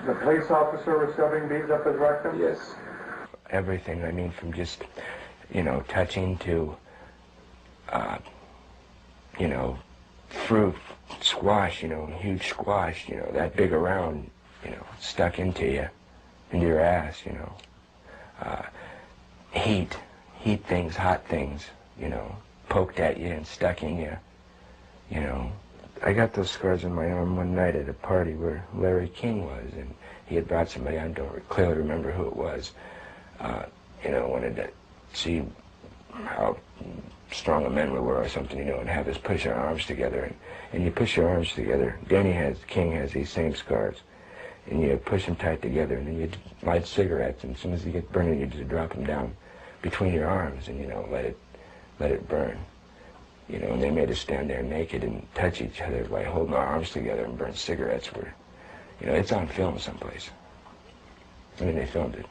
The police officer was shoving beads up his rectum? Yes. Everything, I mean, from just, you know, touching to, you know, fruit, squash, you know, huge squash, you know, that big around, you know, stuck into your ass, you know. Heat things, hot things, you know, poked at you and stuck in you, you know. I got those scars on my arm one night at a party where Larry King was, and he had brought somebody, I don't clearly remember who it was, you know, wanted to see how strong a men we were or something, you know, and have us push our arms together. And you push your arms together. King has these same scars. And you push them tight together, and then you light cigarettes, and as soon as you get burning, you just drop them down between your arms and, you know, let it burn. You know, and they made us stand there naked and touch each other by holding our arms together and burn cigarettes. You know, it's on film someplace. I mean, they filmed it,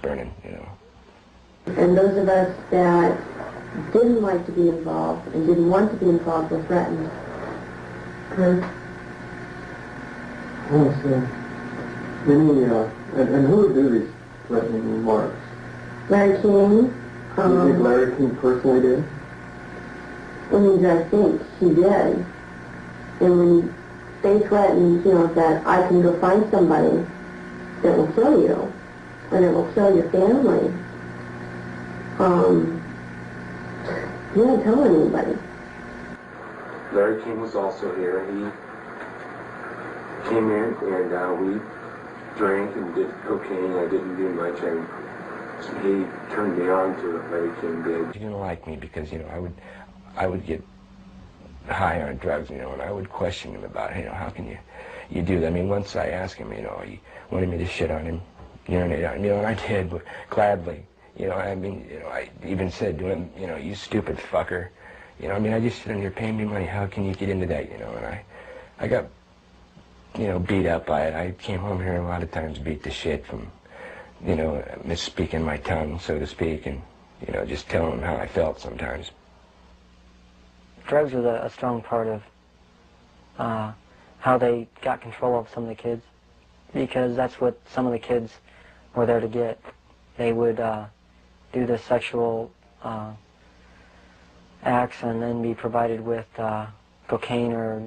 burning, you know. And those of us that didn't like to be involved and didn't want to be involved were threatened. Oh, so and who would do these threatening remarks? Larry King. You think Larry King personally did? I think he did. And when they threatened, you know, that I can go find somebody that will kill you, and it will kill your family, he didn't tell anybody. Larry King was also here. He came in and we drank and did cocaine. I didn't do much. He turned me on to what Larry King did. He didn't like me because, you know, I would get high on drugs, you know, and I would question him about, you know, how can you do that? I mean, once I asked him, you know, he wanted me to shit on him, urinate on him, you know, and I did, gladly. You know, I mean, you know, I even said to him, you know, you stupid fucker. You know, I mean, I just sit in here paying me money. How can you get into that, you know? And I got, you know, beat up by it. I came home here a lot of times beat to shit from, you know, misspeaking my tongue, so to speak, and, you know, just telling them how I felt sometimes. Drugs was a strong part of how they got control of some of the kids, because that's what some of the kids were there to get. They would do the sexual acts and then be provided with cocaine or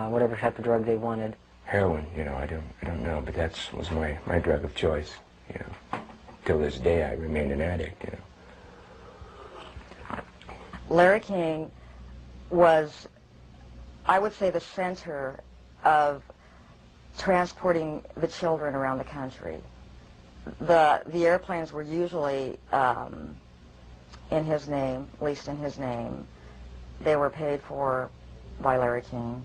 whatever type of drug they wanted. Heroin, you know, I don't know, but that was my drug of choice, you know. Till this day, I remain an addict, you know. Larry King was, I would say, the center of transporting the children around the country. The airplanes were usually in his name, at least in his name. They were paid for by Larry King.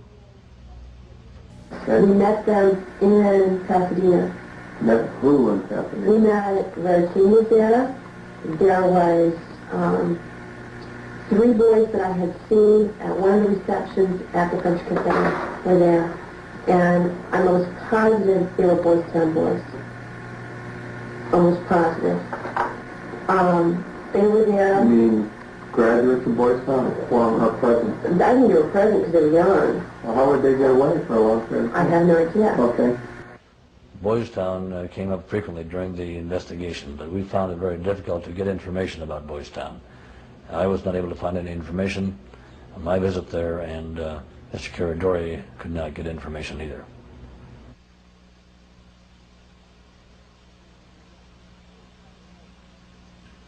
We met them in Pasadena. Met who in Pasadena? We met, Larry King was there. There was 3 boys that I had seen at one of the receptions at the French Cafe were there. And I'm almost positive they were Boys Town boys. Almost positive. They were there. You mean graduates from Boys Town or present? I think they were present because they were young. Well, how would they get away for a long period of time? I have no idea. Okay. Boys Town came up frequently during the investigation, but we found it very difficult to get information about Boys Town. I was not able to find any information on my visit there, and Mr. Caradore could not get information either.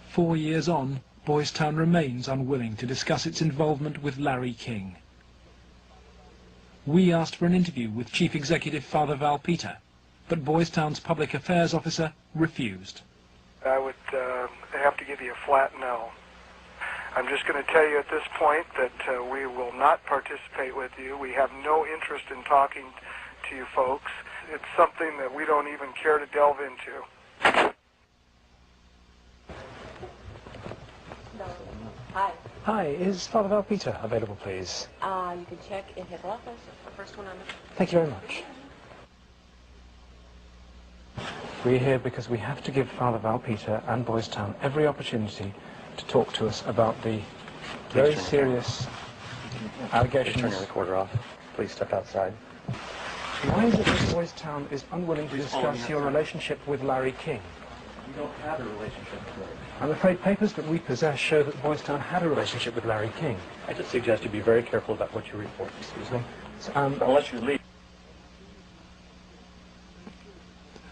"4 years on, Boys Town remains unwilling to discuss its involvement with Larry King. We asked for an interview with Chief Executive Father Val Peter, but Boys Town's public affairs officer refused. I would have to give you a flat no. I'm just going to tell you at this point that we will not participate with you. We have no interest in talking to you folks. It's something that we don't even care to delve into. Hi. Hi, is Father Val Peter available, please? You can check in his office. The first one on the... Thank you very much. We're here because we have to give Father Val Peter and Boys Town every opportunity to talk to us about the very serious allegations. Turn your recorder off. Please step outside. Why is it that Boys Town is unwilling to discuss your relationship with Larry King? We don't have a relationship with Larry. I'm afraid papers that we possess show that Boys Town had a relationship with Larry King. I just suggest you be very careful about what you report. Excuse me. Unless you leave.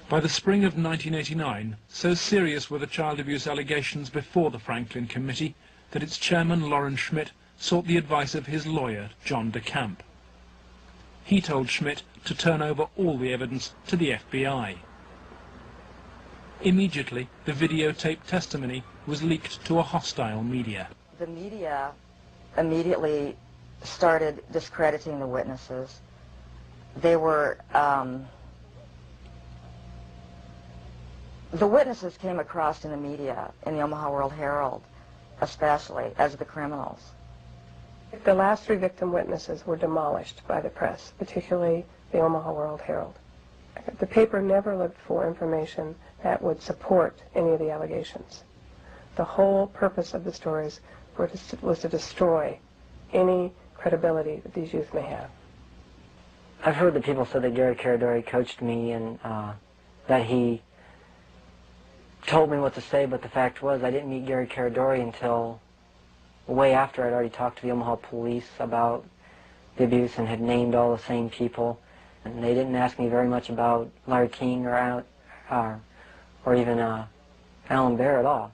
By the spring of 1989, so serious were the child abuse allegations before the Franklin Committee that its chairman, Lawrence Schmidt, sought the advice of his lawyer, John DeCamp. He told Schmidt to turn over all the evidence to the FBI. Immediately, the videotape testimony was leaked to a hostile media. The media immediately started discrediting the witnesses. They were, the witnesses came across in the media, in the Omaha World-Herald, especially, as the criminals. The last 3 victim witnesses were demolished by the press, particularly the Omaha World-Herald. The paper never looked for information that would support any of the allegations. The whole purpose of the stories was to destroy any credibility that these youth may have. I've heard that people said that Gary Caradore coached me and that he told me what to say, but the fact was I didn't meet Gary Caradore until way after I'd already talked to the Omaha police about the abuse and had named all the same people. And they didn't ask me very much about Larry King or even Alan Bear at all.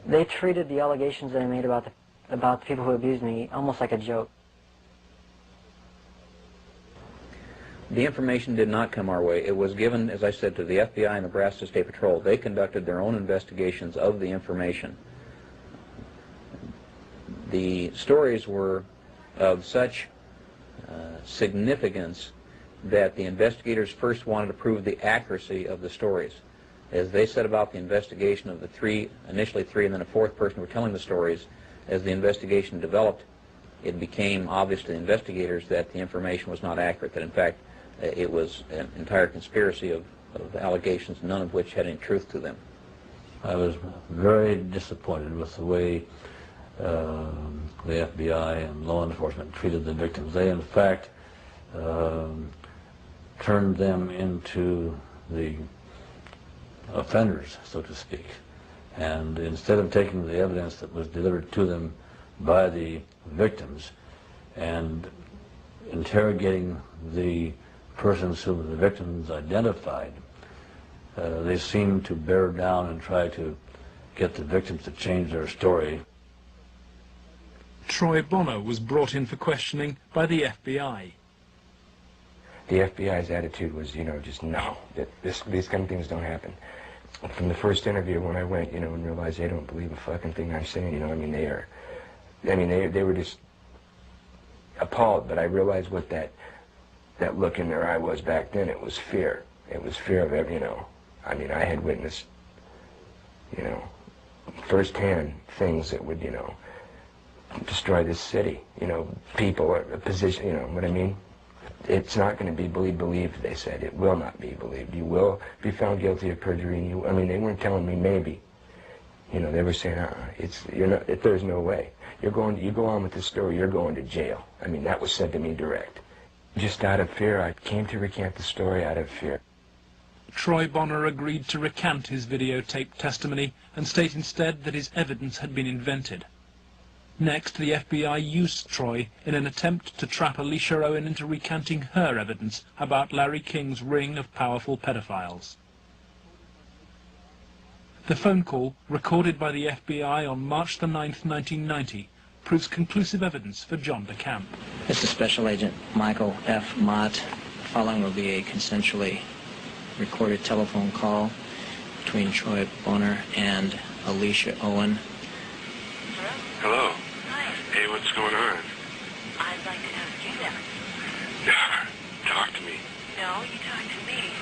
They treated the allegations that I made about the people who abused me almost like a joke. The information did not come our way. It was given, as I said, to the FBI and Nebraska State Patrol. They conducted their own investigations of the information. The stories were of such significance that the investigators first wanted to prove the accuracy of the stories. As they set about the investigation of the 3, initially 3, and then a 4th person who were telling the stories, as the investigation developed, it became obvious to the investigators that the information was not accurate, that in fact it was an entire conspiracy of allegations, none of which had any truth to them. I was very disappointed with the way the FBI and law enforcement treated the victims. They, in fact, turned them into the offenders, so to speak. And instead of taking the evidence that was delivered to them by the victims and interrogating the persons whom the victims identified, they seemed to bear down and try to get the victims to change their story. Troy Bonner was brought in for questioning by the FBI. The FBI's attitude was, just no, that these kind of things don't happen. From the first interview when I went, and realized they don't believe a fucking thing I'm saying, they were just appalled, but I realized what that look in their eye was back then. It was fear. It was fear of I had witnessed, firsthand things that would, destroy this city, people, a position, what I mean? It's not going to be believed, they said. It will not be believed. You will be found guilty of perjury. And they weren't telling me maybe. They were saying, there's no way. You go on with this story, you're going to jail. That was said to me direct. Just out of fear, I came to recant the story out of fear. Troy Bonner agreed to recant his videotape testimony and state instead that his evidence had been invented. Next, the FBI used Troy in an attempt to trap Alicia Owen into recanting her evidence about Larry King's ring of powerful pedophiles. The phone call, recorded by the FBI on March the 9th, 1990, proves conclusive evidence for John DeCamp. This is Special Agent Michael F. Mott. Following will be a consensually recorded telephone call between Troy Bonner and Alicia Owen. Hello. Hi. Hey, what's going on? I'd like to ask you that. Talk to me. No, you talk to me.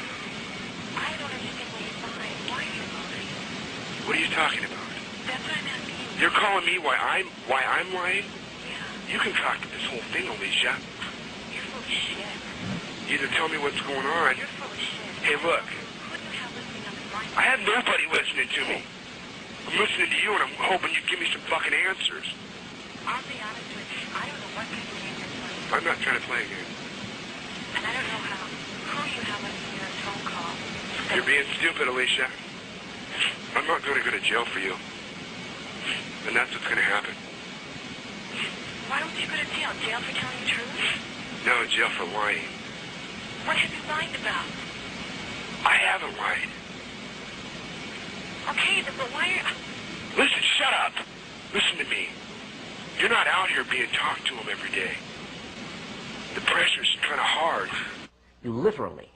I don't understand why you're lying. Why are you lying? What are you talking about? That's what I'm asking you. You're calling me why I'm lying? Yeah. You concocted this whole thing, Alicia. You're full of shit. Either tell me what's going on. You're full of shit. Hey, look. Who do you have listening on the line? I have nobody listening to me. I'm listening to you, and I'm hoping you give me some fucking answers. I'll be honest with you. I don't know what kind of game you're playing. I'm not trying to play a game. And I don't know who you have listening to this phone call. You're being stupid, Alicia. I'm not going to go to jail for you. And that's what's going to happen. Why don't you go to jail? Jail for telling the truth? No, jail for lying. What have you lied about? I haven't lied. Okay, but why are... Listen, shut up. Listen to me. You're not out here being talked to them every day. The pressure's kind of hard. You literally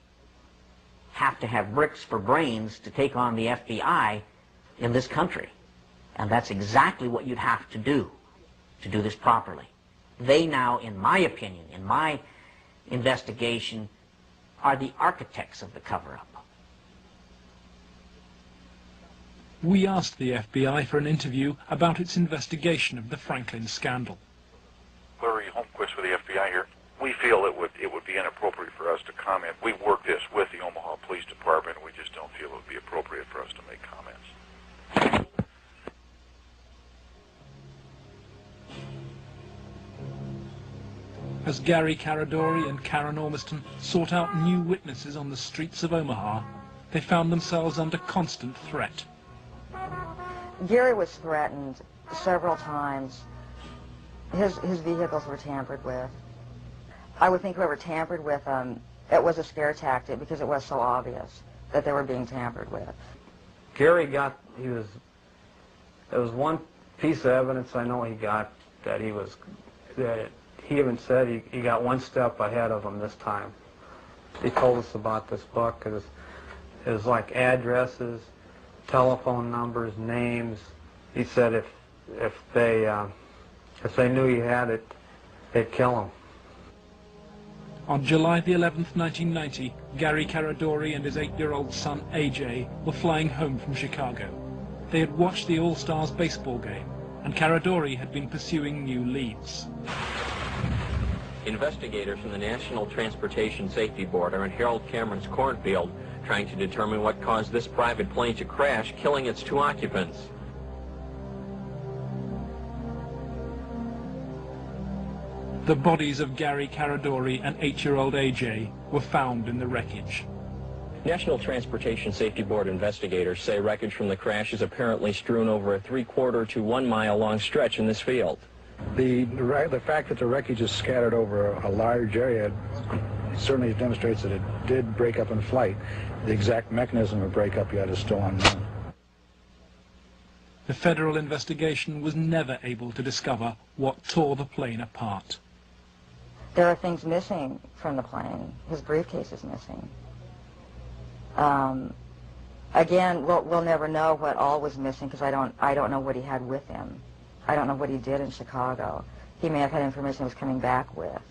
have to have bricks for brains to take on the FBI in this country. And that's exactly what you'd have to do this properly. They now, in my opinion, in my investigation, are the architects of the cover-up. We asked the FBI for an interview about its investigation of the Franklin scandal. Larry Holmquist with the FBI here. We feel it would be inappropriate for us to comment. We work this with the Omaha Police Department, and we just don't feel it would be appropriate for us to make comments. As Gary Caradori and Karen Ormiston sought out new witnesses on the streets of Omaha, they found themselves under constant threat. Gary was threatened several times. His vehicles were tampered with. I would think whoever tampered with them, it was a scare tactic because it was so obvious that they were being tampered with. Gary there was one piece of evidence I know he got that he even said he got one step ahead of him this time. He told us about this book. It was like addresses, telephone numbers, names. He said if they knew he had it, they'd kill him. On July the 11th, 1990, Gary Caradori and his 8-year-old son, AJ, were flying home from Chicago. They had watched the All-Stars baseball game, and Caradori had been pursuing new leads. Investigators from the National Transportation Safety Board are in Harold Cameron's cornfield trying to determine what caused this private plane to crash, killing its 2 occupants. The bodies of Gary Caradori and 8-year-old AJ were found in the wreckage. National Transportation Safety Board investigators say wreckage from the crash is apparently strewn over a 3/4 to 1 mile long stretch in this field. The fact that the wreckage is scattered over a large area certainly demonstrates that it did break up in flight. The exact mechanism of breakup yet is still unknown. The federal investigation was never able to discover what tore the plane apart. There are things missing from the plane. His briefcase is missing. Again, we'll never know what all was missing because I don't know what he had with him. I don't know what he did in Chicago. He may have had information he was coming back with.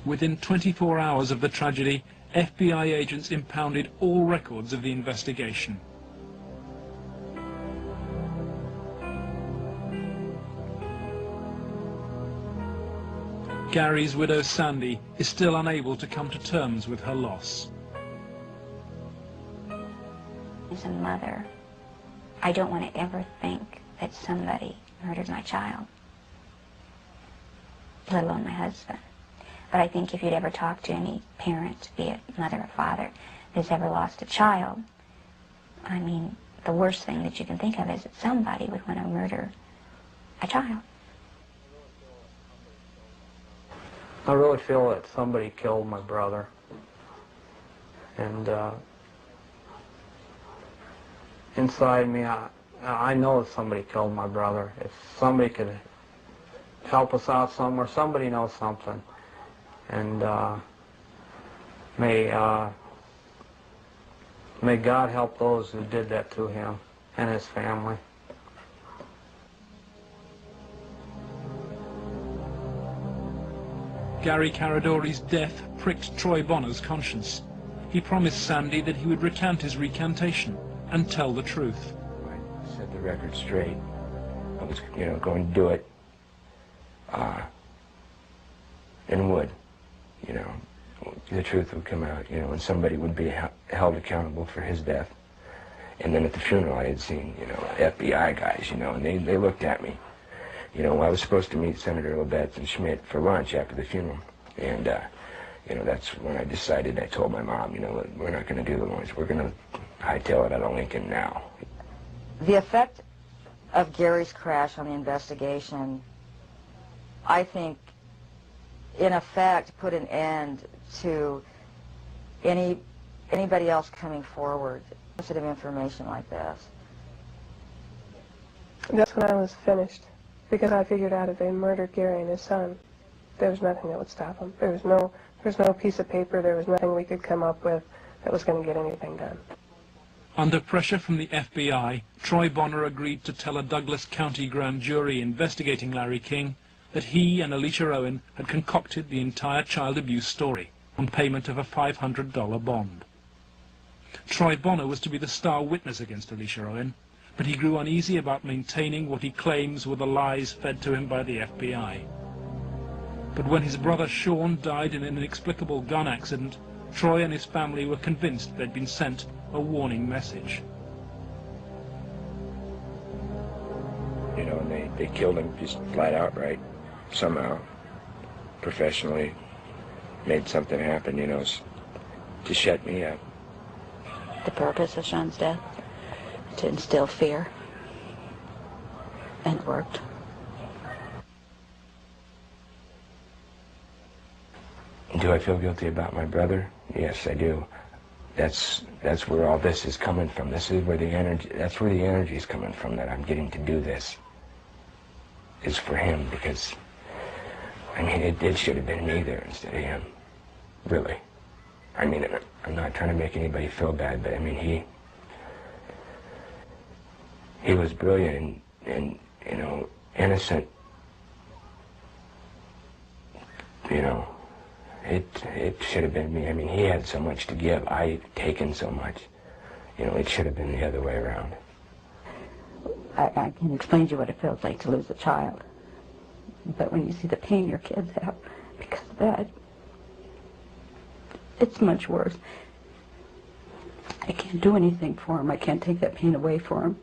Within 24 hours of the tragedy, FBI agents impounded all records of the investigation. Gary's widow, Sandy, is still unable to come to terms with her loss. As a mother, I don't want to ever think that somebody murdered my child, let alone my husband. But I think if you'd ever talk to any parent, be it mother or father, that's ever lost a child, I mean, the worst thing that you can think of is that somebody would want to murder a child. I really feel that somebody killed my brother. And inside me, I know that somebody killed my brother. If somebody could help us out somewhere, somebody knows something. And may God help those who did that to him and his family. Gary Caradori's death pricked Troy Bonner's conscience. He promised Sandy that he would recant his recantation and tell the truth. Set the record straight. I was, going to do it, and would, the truth would come out, and somebody would be held accountable for his death. And then at the funeral, I had seen, FBI guys, and they looked at me. I was supposed to meet Senator Labette and Schmidt for lunch after the funeral, and that's when I decided. I told my mom, we're not going to do the lunch. We're going to hightail it out of Lincoln now. The effect of Gary's crash on the investigation, I think, in effect, put an end to anybody else coming forward with sensitive information like this. That's when I was finished, because I figured out if they murdered Gary and his son, there was nothing that would stop them. There There's no piece of paper, there was nothing we could come up with that was going to get anything done. Under pressure from the FBI, Troy Bonner agreed to tell a Douglas County grand jury investigating Larry King that he and Alicia Owen had concocted the entire child abuse story on payment of a $500 bond. Troy Bonner was to be the star witness against Alicia Owen, but he grew uneasy about maintaining what he claims were the lies fed to him by the FBI. But when his brother Sean died in an inexplicable gun accident, Troy and his family were convinced they'd been sent a warning message. You know, and they killed him just flat out, right? Somehow, professionally, made something happen, you know, to shut me up. The purpose of Sean's death? To instill fear. And it worked. Do I feel guilty about my brother? Yes, I do. That's where all this is coming from. This is where the energy, that's where the energy is coming from, that I'm getting to do this. It's for him, because, I mean, it should have been me there instead of him. Really. I mean, I'm not trying to make anybody feel bad, but I mean, he was brilliant and you know, innocent. You know, it should have been me. I mean, he had so much to give. I'd taken so much. You know, it should have been the other way around. I can explain to you what it feels like to lose a child. But when you see the pain your kids have because of that, it's much worse. I can't do anything for him. I can't take that pain away for him.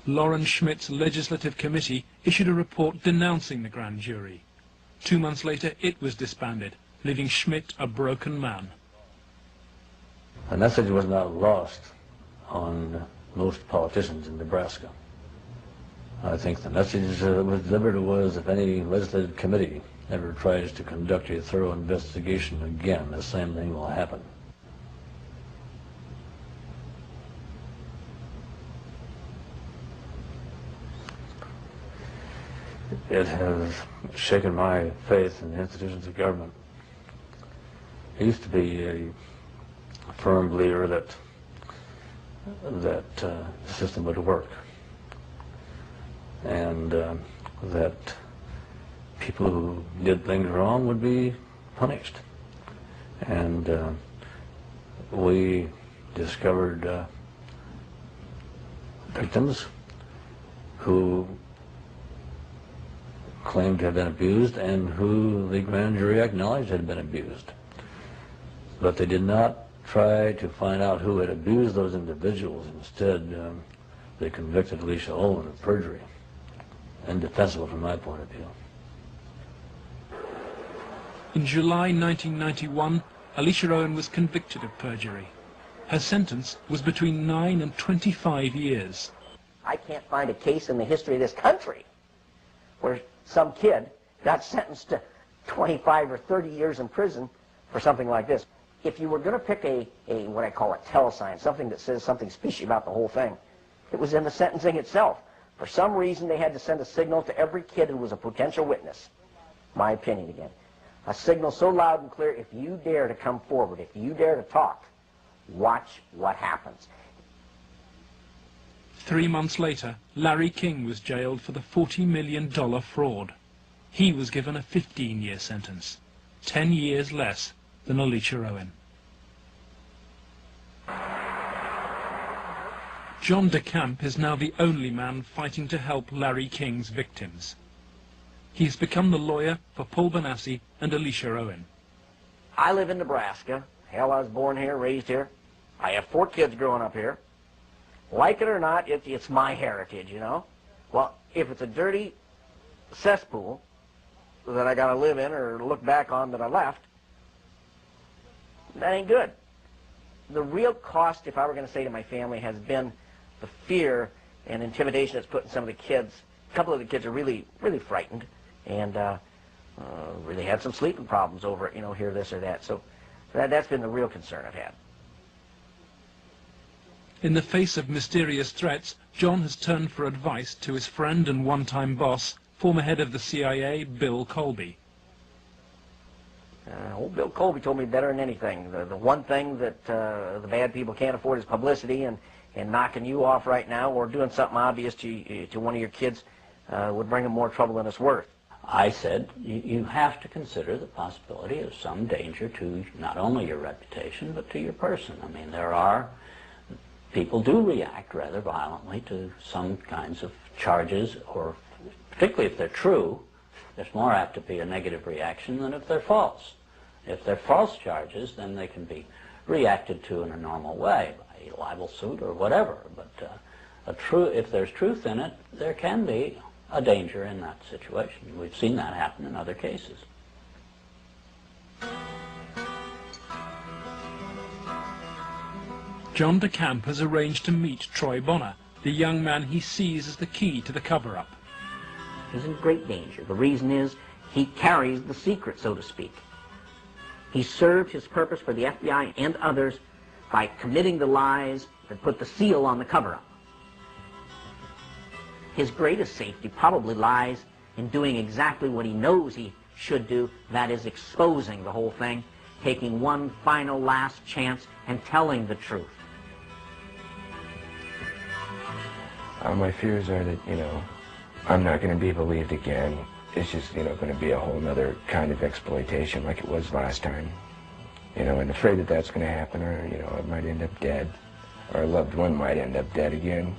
Lauren Schmidt's legislative committee issued a report denouncing the grand jury. 2 months later, it was disbanded, leaving Schmidt a broken man. The message was not lost on most politicians in Nebraska. I think the message that was delivered was, if any legislative committee ever tries to conduct a thorough investigation again, the same thing will happen. It has shaken my faith in the institutions of government. I used to be a firm believer that the system would work, and that people who did things wrong would be punished. And we discovered victims who claimed to have been abused and who the grand jury acknowledged had been abused. But they did not try to find out who had abused those individuals. Instead, they convicted Alicia Owen of perjury. Indefensible from my point of view. In July 1991, Alicia Owen was convicted of perjury. Her sentence was between 9 and 25 years. I can't find a case in the history of this country where some kid got sentenced to 25 or 30 years in prison for something like this. If you were going to pick a what I call a telesign, something that says something special about the whole thing, it was in the sentencing itself. For some reason, they had to send a signal to every kid who was a potential witness. My opinion again. A signal so loud and clear, if you dare to come forward, if you dare to talk, watch what happens. 3 months later, Larry King was jailed for the $40 million fraud. He was given a 15-year sentence, 10 years less than Alicia Owen. John DeCamp is now the only man fighting to help Larry King's victims. He has become the lawyer for Paul Bonacci and Alicia Owen. I live in Nebraska. Hell, I was born here, raised here. I have 4 kids growing up here. Like it or not, it's my heritage, you know. Well, if it's a dirty cesspool that I got to live in or look back on that I left, that ain't good. The real cost, if I were going to say to my family, has been the fear and intimidation that's put in some of the kids. A couple of the kids are really, really frightened and really had some sleeping problems over it, you know, hear this or that. So that's been the real concern I've had. In the face of mysterious threats, John has turned for advice to his friend and one-time boss, former head of the CIA, Bill Colby. Old Bill Colby told me better than anything. The one thing that the bad people can't afford is publicity, and knocking you off right now or doing something obvious to one of your kids would bring them more trouble than it's worth. I said, you have to consider the possibility of some danger to not only your reputation, but to your person. I mean, people do react rather violently to some kinds of charges, or particularly if they're true, there's more apt to be a negative reaction than if they're false. If they're false charges, then they can be reacted to in a normal way, by a libel suit or whatever. But if there's truth in it, there can be a danger in that situation. We've seen that happen in other cases. John DeCamp has arranged to meet Troy Bonner, the young man he sees as the key to the cover-up. He's in great danger. The reason is he carries the secret, so to speak. He served his purpose for the FBI and others by committing the lies that put the seal on the cover-up. His greatest safety probably lies in doing exactly what he knows he should do, that is exposing the whole thing, taking one final last chance and telling the truth. My fears are that, I'm not going to be believed again. It's just, going to be a whole other kind of exploitation like it was last time. And afraid that that's going to happen, or, I might end up dead, or a loved one might end up dead again.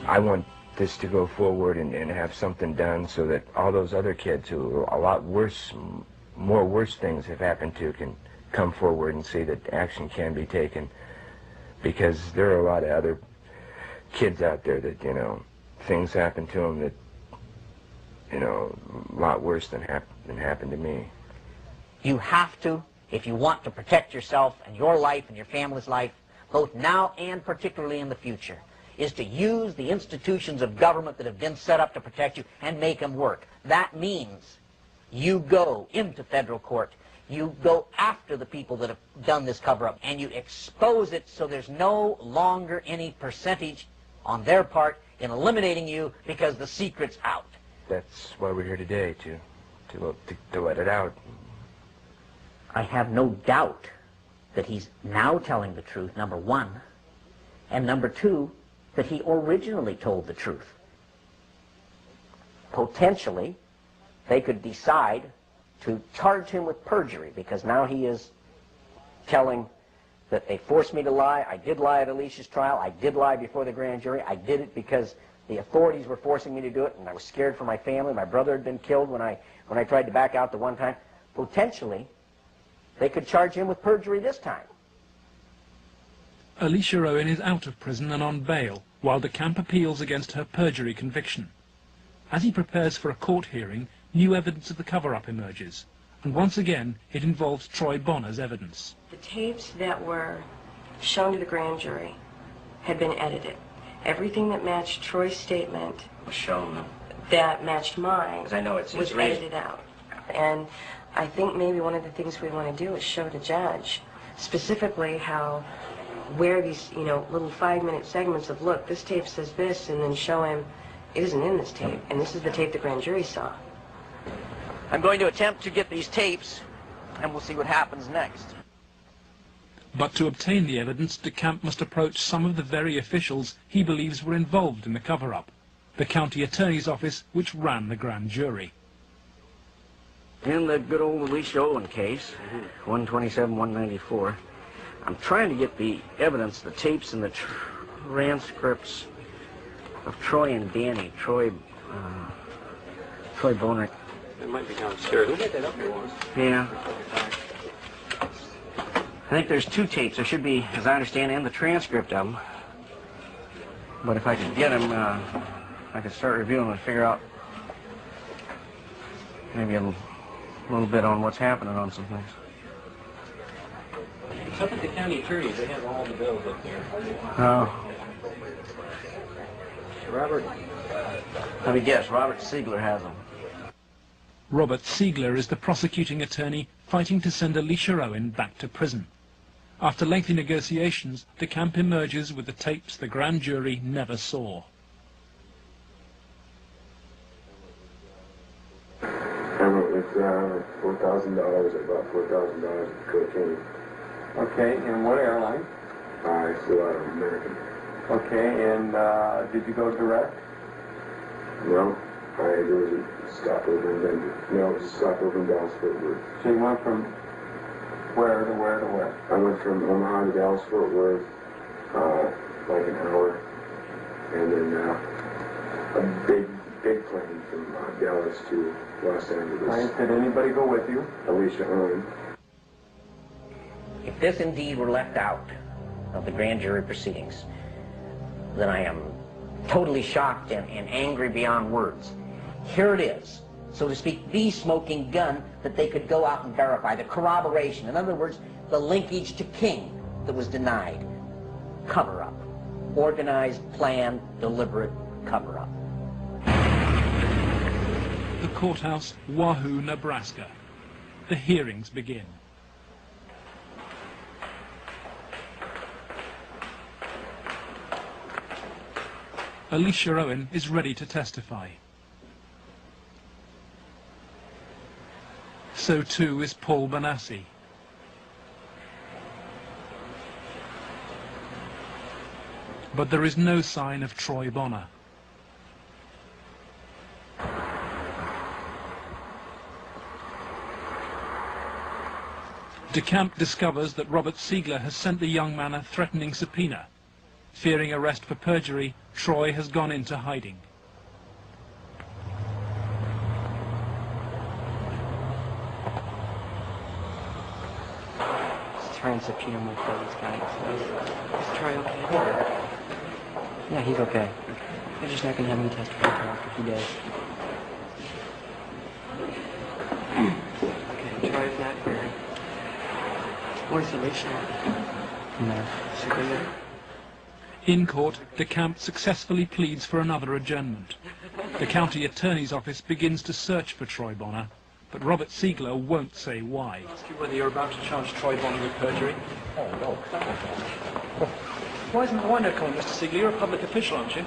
I want this to go forward and have something done so that all those other kids who a lot worse, more worse things have happened to can come forward and see that action can be taken. Because there are a lot of other kids out there that, things happen to them that, a lot worse than happened to me. You have to, if you want to protect yourself and your life and your family's life, both now and particularly in the future, is to use the institutions of government that have been set up to protect you and make them work. That means you go into federal court, you go after the people that have done this cover-up, and you expose it so there's no longer any percentage on their part in eliminating you because the secret's out. That's why we're here today, to let it out. I have no doubt that he's now telling the truth, number one, and number two, that he originally told the truth. Potentially, they could decide to charge him with perjury, because now he is telling that they forced me to lie. I did lie at Alicia's trial. I did lie before the grand jury. I did it because the authorities were forcing me to do it, and I was scared for my family. My brother had been killed when I tried to back out the one time. Potentially, they could charge him with perjury this time. Alicia Owen is out of prison and on bail, while DeCamp appeals against her perjury conviction. As he prepares for a court hearing, new evidence of the cover-up emerges, and once again it involves Troy Bonner's evidence. The tapes that were shown to the grand jury had been edited. Everything that matched Troy's statement Was shown. that matched mine 'Cause I know it's was his reason. edited out. And I think maybe one of the things we want to do is show the judge specifically where these, little 5-minute segments of, look, this tape says this, and then show him it isn't in this tape, and this is the tape the grand jury saw. I'm going to attempt to get these tapes, and we'll see what happens next. But to obtain the evidence, DeCamp must approach some of the very officials he believes were involved in the cover-up, the county attorney's office which ran the grand jury. In the good old Alicia Owen case, 127-194, I'm trying to get the evidence, the tapes and the transcripts of Troy and Danny, Troy Bonner. It might be downstairs. Who made that up for us? Yeah. I think there's 2 tapes. There should be, as I understand, and the transcript of them. But if I could get them, I could start reviewing them and figure out maybe a little bit on what's happening on some things. It's up at the county attorney. They have all the bills up there. Oh. Robert? Let me guess. Robert Siegler has them. Robert Siegler is the prosecuting attorney fighting to send Alicia Owen back to prison. After lengthy negotiations, DeCamp emerges with the tapes the grand jury never saw. I went with $4,000. I bought $4,000 of cocaine. Okay, and what airline? I flew out of American. Okay, and did you go direct? No, there was a stopover in Denver. No, it was a stopover in Dallas-Fort Worth. So you went from where to where to where? I went from Omaha to Dallas-Fort Worth, like an hour, and then a big plane from Dallas to Los Angeles. Right. Did anybody go with you? Alicia Owen. If this indeed were left out of the grand jury proceedings, then I am totally shocked and angry beyond words. Here it is, so to speak, the smoking gun that they could go out and verify, the corroboration. In other words, the linkage to King that was denied. Cover-up. Organized, planned, deliberate cover-up. The courthouse, Wahoo, Nebraska. The hearings begin. Alicia Owen is ready to testify. So too is Paul Bonacci. But there is no sign of Troy Bonner. DeCamp discovers that Robert Siegler has sent the young man a threatening subpoena. Fearing arrest for perjury, Troy has gone into hiding. Let's try and subpoena him for these guys. Is Troy okay? Yeah, he's okay. They're just not going to have him testify until after he does. Okay, Troy's not here. Where's Alicia? No. Is she good? In court, DeCamp successfully pleads for another adjournment. The county attorney's office begins to search for Troy Bonner, but Robert Siegler won't say why. I ask you whether you're about to charge Troy Bonner with perjury? Oh, no. Why no comment, Mr. Siegler? You're a public official, aren't you?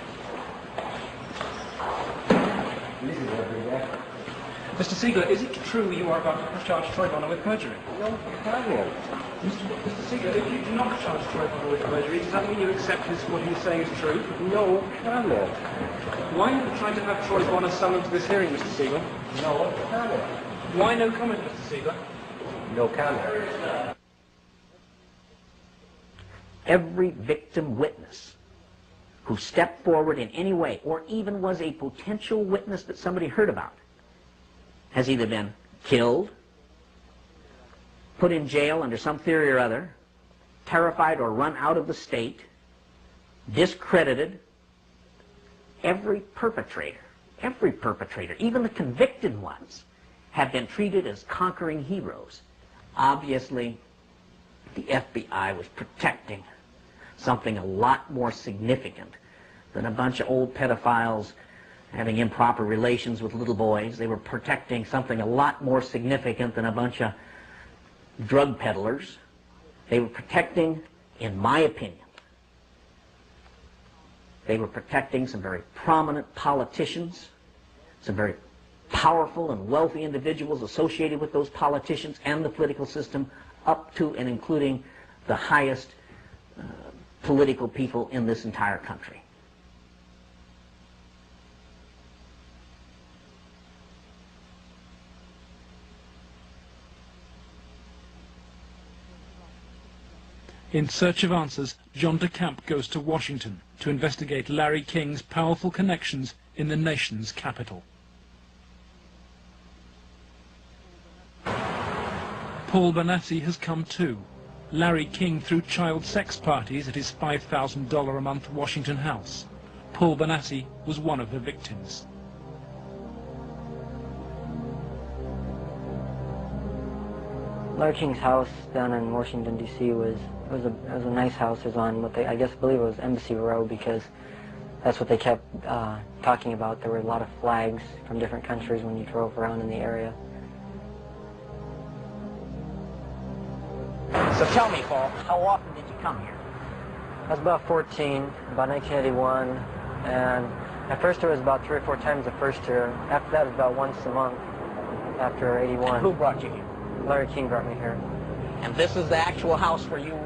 Mr. Siegler, is it true you are about to charge Troy Bonner with perjury? No comment. Mr. Siegler, if you do not charge Troy Bonner with perjury, does that mean you accept what he's saying is true? No comment. Why are you trying to have Troy Bonner summoned to this hearing, Mr. Siegler? No comment. Why no comment, Mr. Siegler? No comment. Every victim witness who stepped forward in any way, or even was a potential witness that somebody heard about, has either been killed, put in jail under some theory or other, terrified or run out of the state, discredited. Every perpetrator, even the convicted ones, have been treated as conquering heroes. Obviously, the FBI was protecting something a lot more significant than a bunch of old pedophiles having improper relations with little boys. They were protecting something a lot more significant than a bunch of drug peddlers. They were protecting, in my opinion, they were protecting some very prominent politicians, some very powerful and wealthy individuals associated with those politicians and the political system, up to and including the highest political people in this entire country. In search of answers, John DeCamp goes to Washington to investigate Larry King's powerful connections in the nation's capital. Paul Bonacci has come too. Larry King threw child sex parties at his $5,000 a month Washington house. Paul Bonacci was one of the victims. Larry King's house down in Washington, D.C. was a nice house. It was on what I believe it was Embassy Row, because that's what they kept talking about. There were a lot of flags from different countries when you drove around in the area. So tell me, Paul, how often did you come here? I was about 14, about 1981, and at first it was about 3 or 4 times the first year. After that, it was about once a month after 81. And who brought you here? Larry King brought me here. And this is the actual house where you...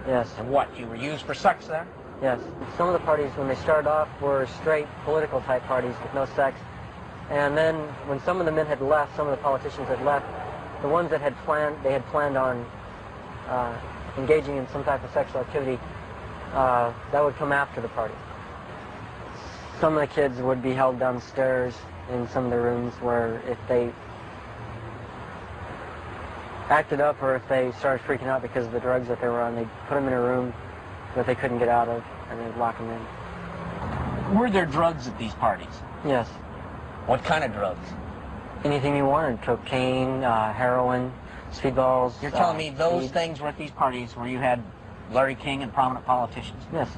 Yes. And what, you were used for sex there? Yes. Some of the parties, when they started off, were straight political type parties with no sex. And then when some of the men had left, some of the politicians had left, the ones that had planned on engaging in some type of sexual activity, that would come after the party. Some of the kids would be held downstairs in some of the rooms where if they acted up or if they started freaking out because of the drugs that they were on, they'd put them in a room that they couldn't get out of, and they'd lock them in. Were there drugs at these parties? Yes. What kind of drugs? Anything you wanted. Cocaine, heroin, speedballs. You're telling me those speed. things were at these parties where you had Larry King and prominent politicians? Yes.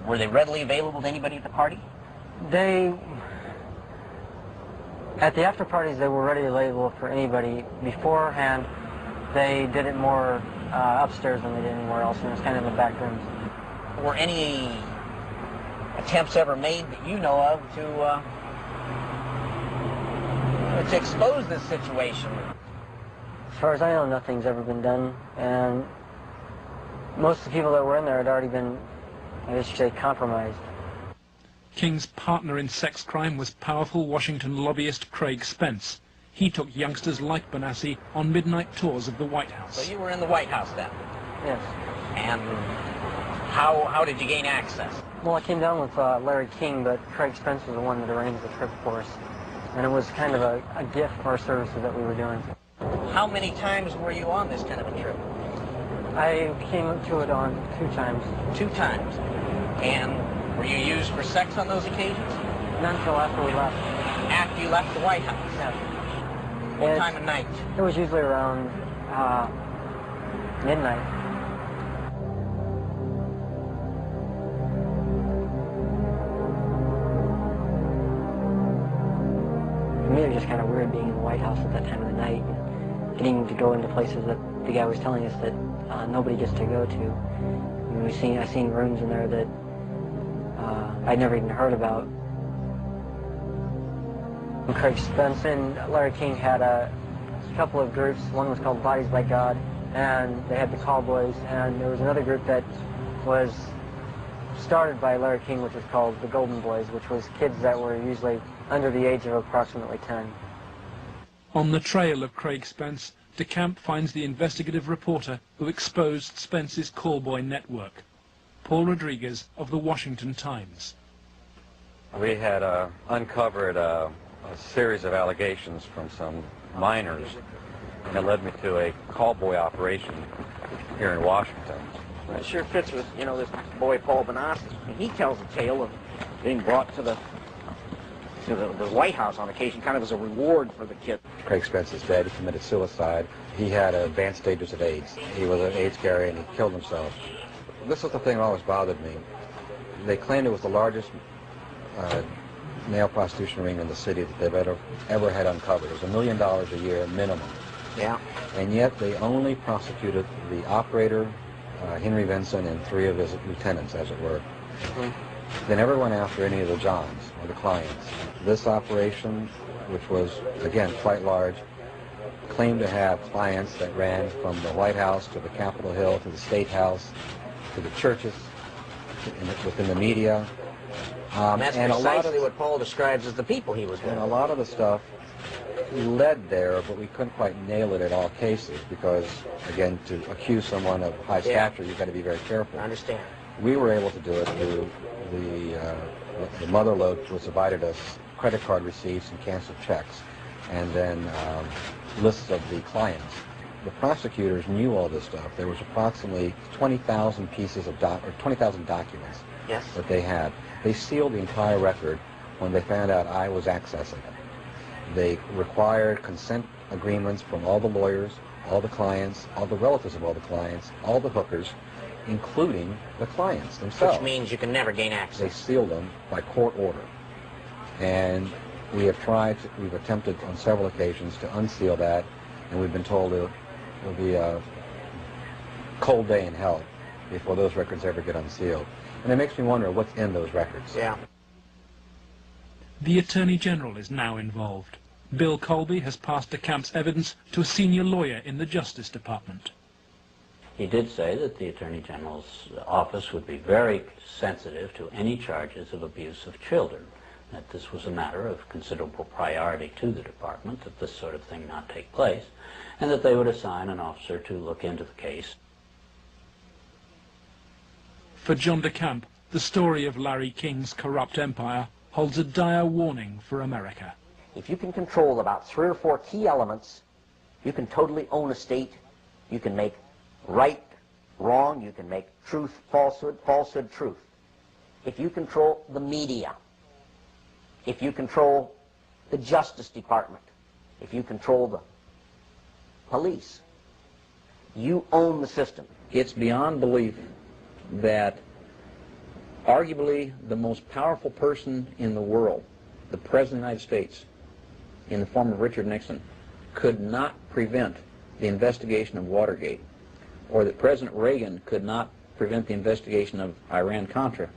Were they readily available to anybody at the party? At the after parties, they were readily available for anybody. Beforehand, they did it more upstairs than they did anywhere else, and it was kind of in the back rooms. Were any attempts ever made that you know of to expose this situation? As far as I know, nothing's ever been done, and most of the people that were in there had already been, I guess you say, compromised. King's partner in sex crime was powerful Washington lobbyist Craig Spence. He took youngsters like Bonassi on midnight tours of the White House. So you were in the White House then? Yes. And how did you gain access? Well, I came down with Larry King, but Craig Spence was the one that arranged the trip for us. And it was kind of a gift for our services that we were doing. How many times were you on this kind of a trip? I came to it on 2 times. 2 times. And were you used for sex on those occasions? Not until after we left. After you left the White House? Yeah. What time of night? It was usually around midnight. For me, it was just kind of weird being in the White House at that time of the night, and getting to go into places that the guy was telling us that nobody gets to go to. I mean, I seen rooms in there that I'd never even heard about. Craig Spence and Larry King had a couple of groups. One was called Bodies by God, and they had the Callboys, and there was another group that was started by Larry King, which was called the Golden Boys, which was kids that were usually under the age of approximately 10. On the trail of Craig Spence, DeCamp finds the investigative reporter who exposed Spence's callboy network, Paul Rodriguez of the Washington Times. We had uncovered a series of allegations from some minors that led me to a callboy operation here in Washington. It sure fits with, this boy Paul Bonassi. He tells a tale of being brought to the White House on occasion, kind of as a reward for the kid. Craig Spence is dead. He committed suicide. He had advanced stages of AIDS. He was an AIDS carrier, and he killed himself. This was the thing that always bothered me. They claimed it was the largest male prostitution ring in the city that they've ever had uncovered. It was $1 million a year minimum. Yeah. And yet they only prosecuted the operator, Henry Vinson, and 3 of his lieutenants, as it were. Mm-hmm. They never went after any of the Johns or the clients. This operation, which was, again, quite large, claimed to have clients that ran from the White House to the Capitol Hill to the State House to the churches, within the media. And that's precisely what Paul describes as the people he was with. And a lot of the stuff led there, but we couldn't quite nail it at all cases because, again, to accuse someone of high stature, you've got to be very careful. I understand. We were able to do it through the mother lode was provided us credit card receipts and canceled checks, and then lists of the clients. The prosecutors knew all this stuff. There was approximately 20,000 pieces of 20,000 documents that they had. They sealed the entire record when they found out I was accessing it. They required consent agreements from all the lawyers, all the clients, all the relatives of all the clients, all the hookers, including the clients themselves. Which means you can never gain access. They sealed them by court order. And we've attempted on several occasions to unseal that, and we've been told it will be cold day in hell before those records ever get unsealed. And it makes me wonder what's in those records. Yeah. The Attorney General is now involved. Bill Colby has passed DeCamp's evidence to a senior lawyer in the Justice Department. He did say that the Attorney General's office would be very sensitive to any charges of abuse of children, that this was a matter of considerable priority to the department, that this sort of thing not take place, and that they would assign an officer to look into the case. For John DeCamp, the story of Larry King's corrupt empire holds a dire warning for America. If you can control about 3 or 4 key elements, you can totally own a state. You can make right wrong. You can make truth falsehood, falsehood truth. If you control the media, if you control the Justice Department, if you control the police, you own the system. It's beyond belief that arguably the most powerful person in the world, the President of the United States, in the form of Richard Nixon, could not prevent the investigation of Watergate, or that President Reagan could not prevent the investigation of Iran-Contra.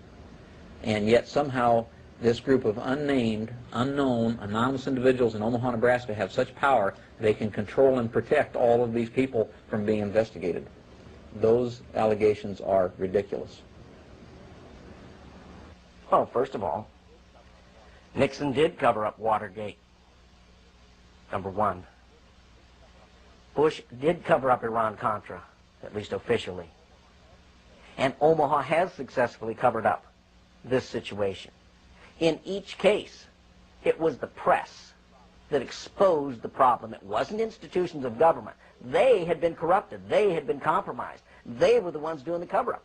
And yet somehow this group of unnamed, unknown, anonymous individuals in Omaha, Nebraska have such power they can control and protect all of these people from being investigated. Those allegations are ridiculous. Well, first of all, Nixon did cover up Watergate, number one. Bush did cover up Iran-Contra, at least officially. And Omaha has successfully covered up this situation. In each case, it was the press that exposed the problem. It wasn't institutions of government. They had been corrupted. They had been compromised. They were the ones doing the cover-up.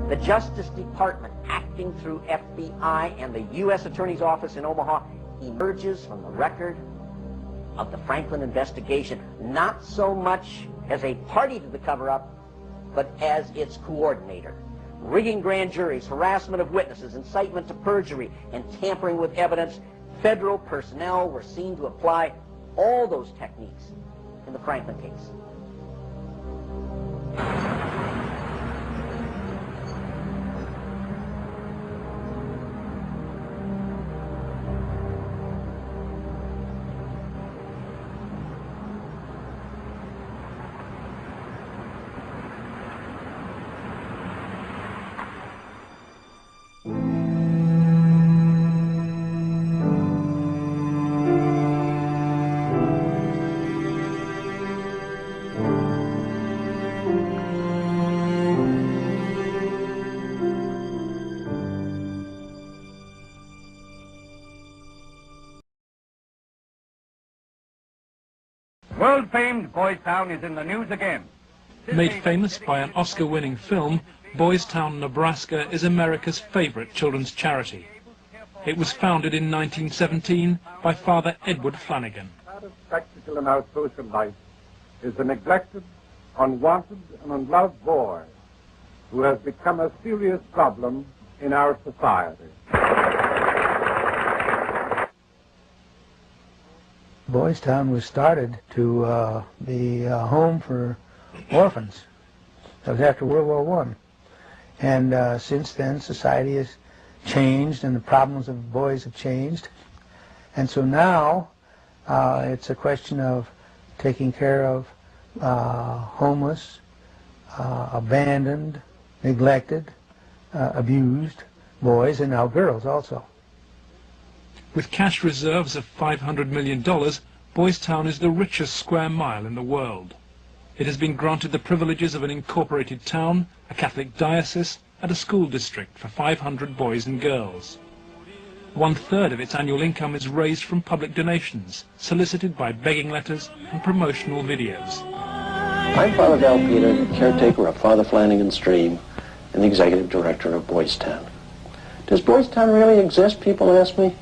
The Justice Department, acting through FBI and the U.S. Attorney's Office in Omaha, emerges from the record of the Franklin investigation, not so much as a party to the cover-up, but as its coordinator. Rigging grand juries, harassment of witnesses, incitement to perjury, and tampering with evidence, federal personnel were seen to apply all those techniques in the Franklin case. World-famed Boys Town is in the news again. Made famous by an Oscar-winning film, Boys Town, Nebraska is America's favorite children's charity. It was founded in 1917 by Father Edward Flanagan. The spectacle in our social life is the neglected, unwanted, and unloved boy who has become a serious problem in our society. Boys Town was started to be a home for orphans. That was after World War I. And since then, society has changed and the problems of boys have changed. And so now it's a question of taking care of homeless, abandoned, neglected, abused boys, and now girls also. With cash reserves of $500 million, Boys Town is the richest square mile in the world. It has been granted the privileges of an incorporated town, a Catholic diocese, and a school district for 500 boys and girls. 1/3 of its annual income is raised from public donations, solicited by begging letters and promotional videos. I'm Father Val Peter, the caretaker of Father Flanagan's Stream and the executive director of Boys Town. Does Boys Town really exist, people ask me?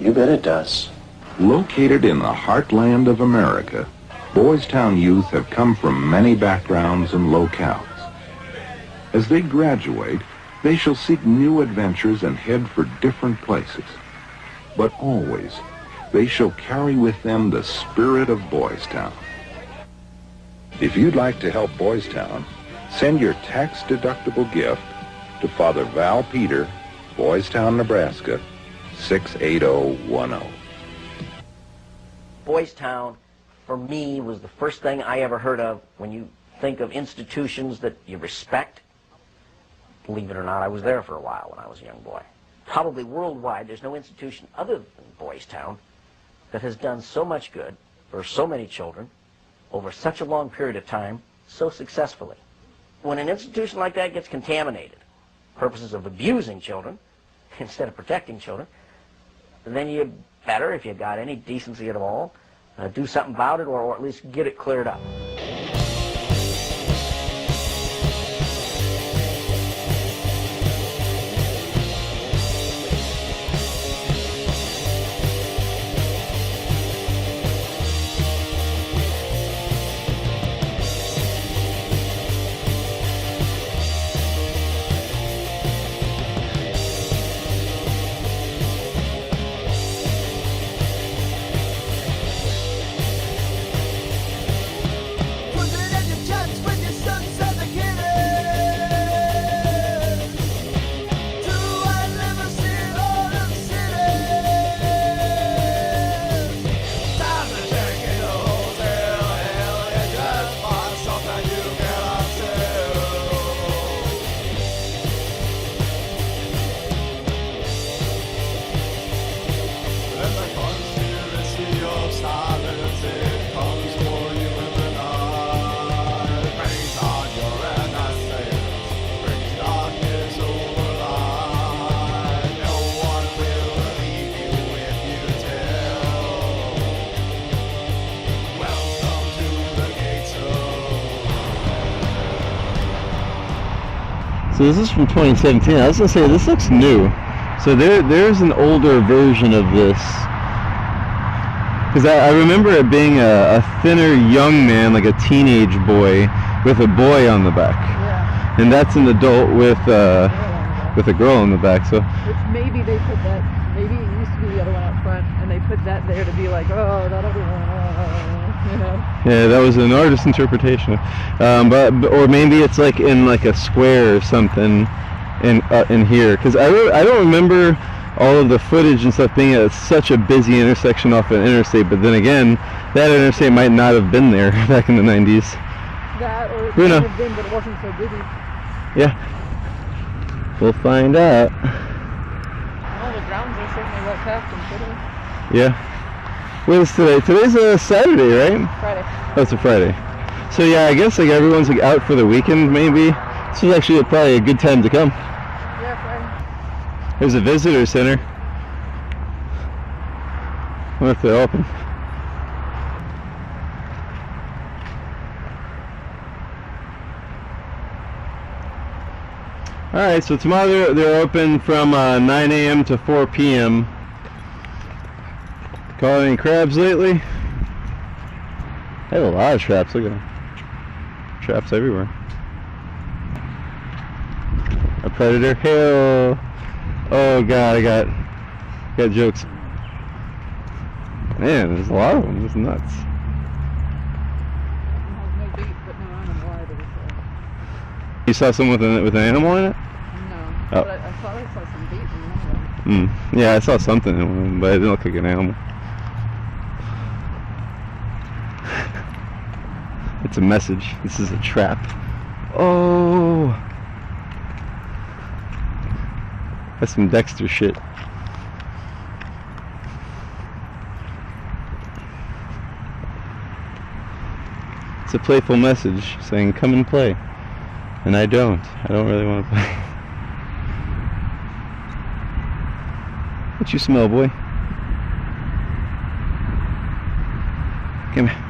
You bet it does. Located in the heartland of America, Boys Town youth have come from many backgrounds and locales. As they graduate, They shall seek new adventures and head for different places. But always, they shall carry with them the spirit of Boys Town. If you'd like to help Boys Town, send your tax-deductible gift to Father Val Peter, Boys Town, Nebraska, 68010. Boys Town, for me, was the first thing I ever heard of when you think of institutions that you respect. Believe it or not, I was there for a while when I was a young boy. Probably worldwide, there's no institution other than Boys Town that has done so much good for so many children over such a long period of time so successfully. When an institution like that gets contaminated, purposes of abusing children instead of protecting children, then you better, if you got any decency at all, do something about it, or at least get it cleared up. So this is from 2017. I was going to say, this looks new. So there's an older version of this. Because I remember it being a thinner young man, like a teenage boy, with a boy on the back. Yeah. And that's an adult with a girl on the back. So Which maybe they put that, maybe it used to be the other one out front, and they put that there to be like, oh, that other one, you know. yeah, that was an artist's interpretation. Or maybe it's like in like a square or something in here. Because I don't remember all of the footage and stuff being at such a busy intersection off an interstate, but then again, that interstate might not have been there back in the 90s. That, or it Who might knows? have been, but it wasn't so busy. Yeah. We'll find out. Well, the grounds are certainly well kept and pretty. Yeah. What is today? Today's a Saturday, right? Friday. Oh, it's a Friday. So yeah, I guess like everyone's like out for the weekend maybe. This is actually probably a good time to come. Yeah, Friday. There's a visitor center. I wonder if they're open. Alright, so tomorrow they're open from 9 a.m. to 4 p.m. Caught any crabs lately? I have a lot of traps, look at them. Traps everywhere. A predator? Hell! Oh god, I got jokes. Man, there's a lot of them, it's nuts. No bait, but no animal either, so. You saw someone with an animal in it? No. Oh. But I thought I saw some bait in one of them. Yeah, I saw something in one of them, but it didn't look like an animal. It's a message. This is a trap. Oh! That's some Dexter shit. It's a playful message saying, come and play. And I don't really want to play. What you smell, boy? Come here.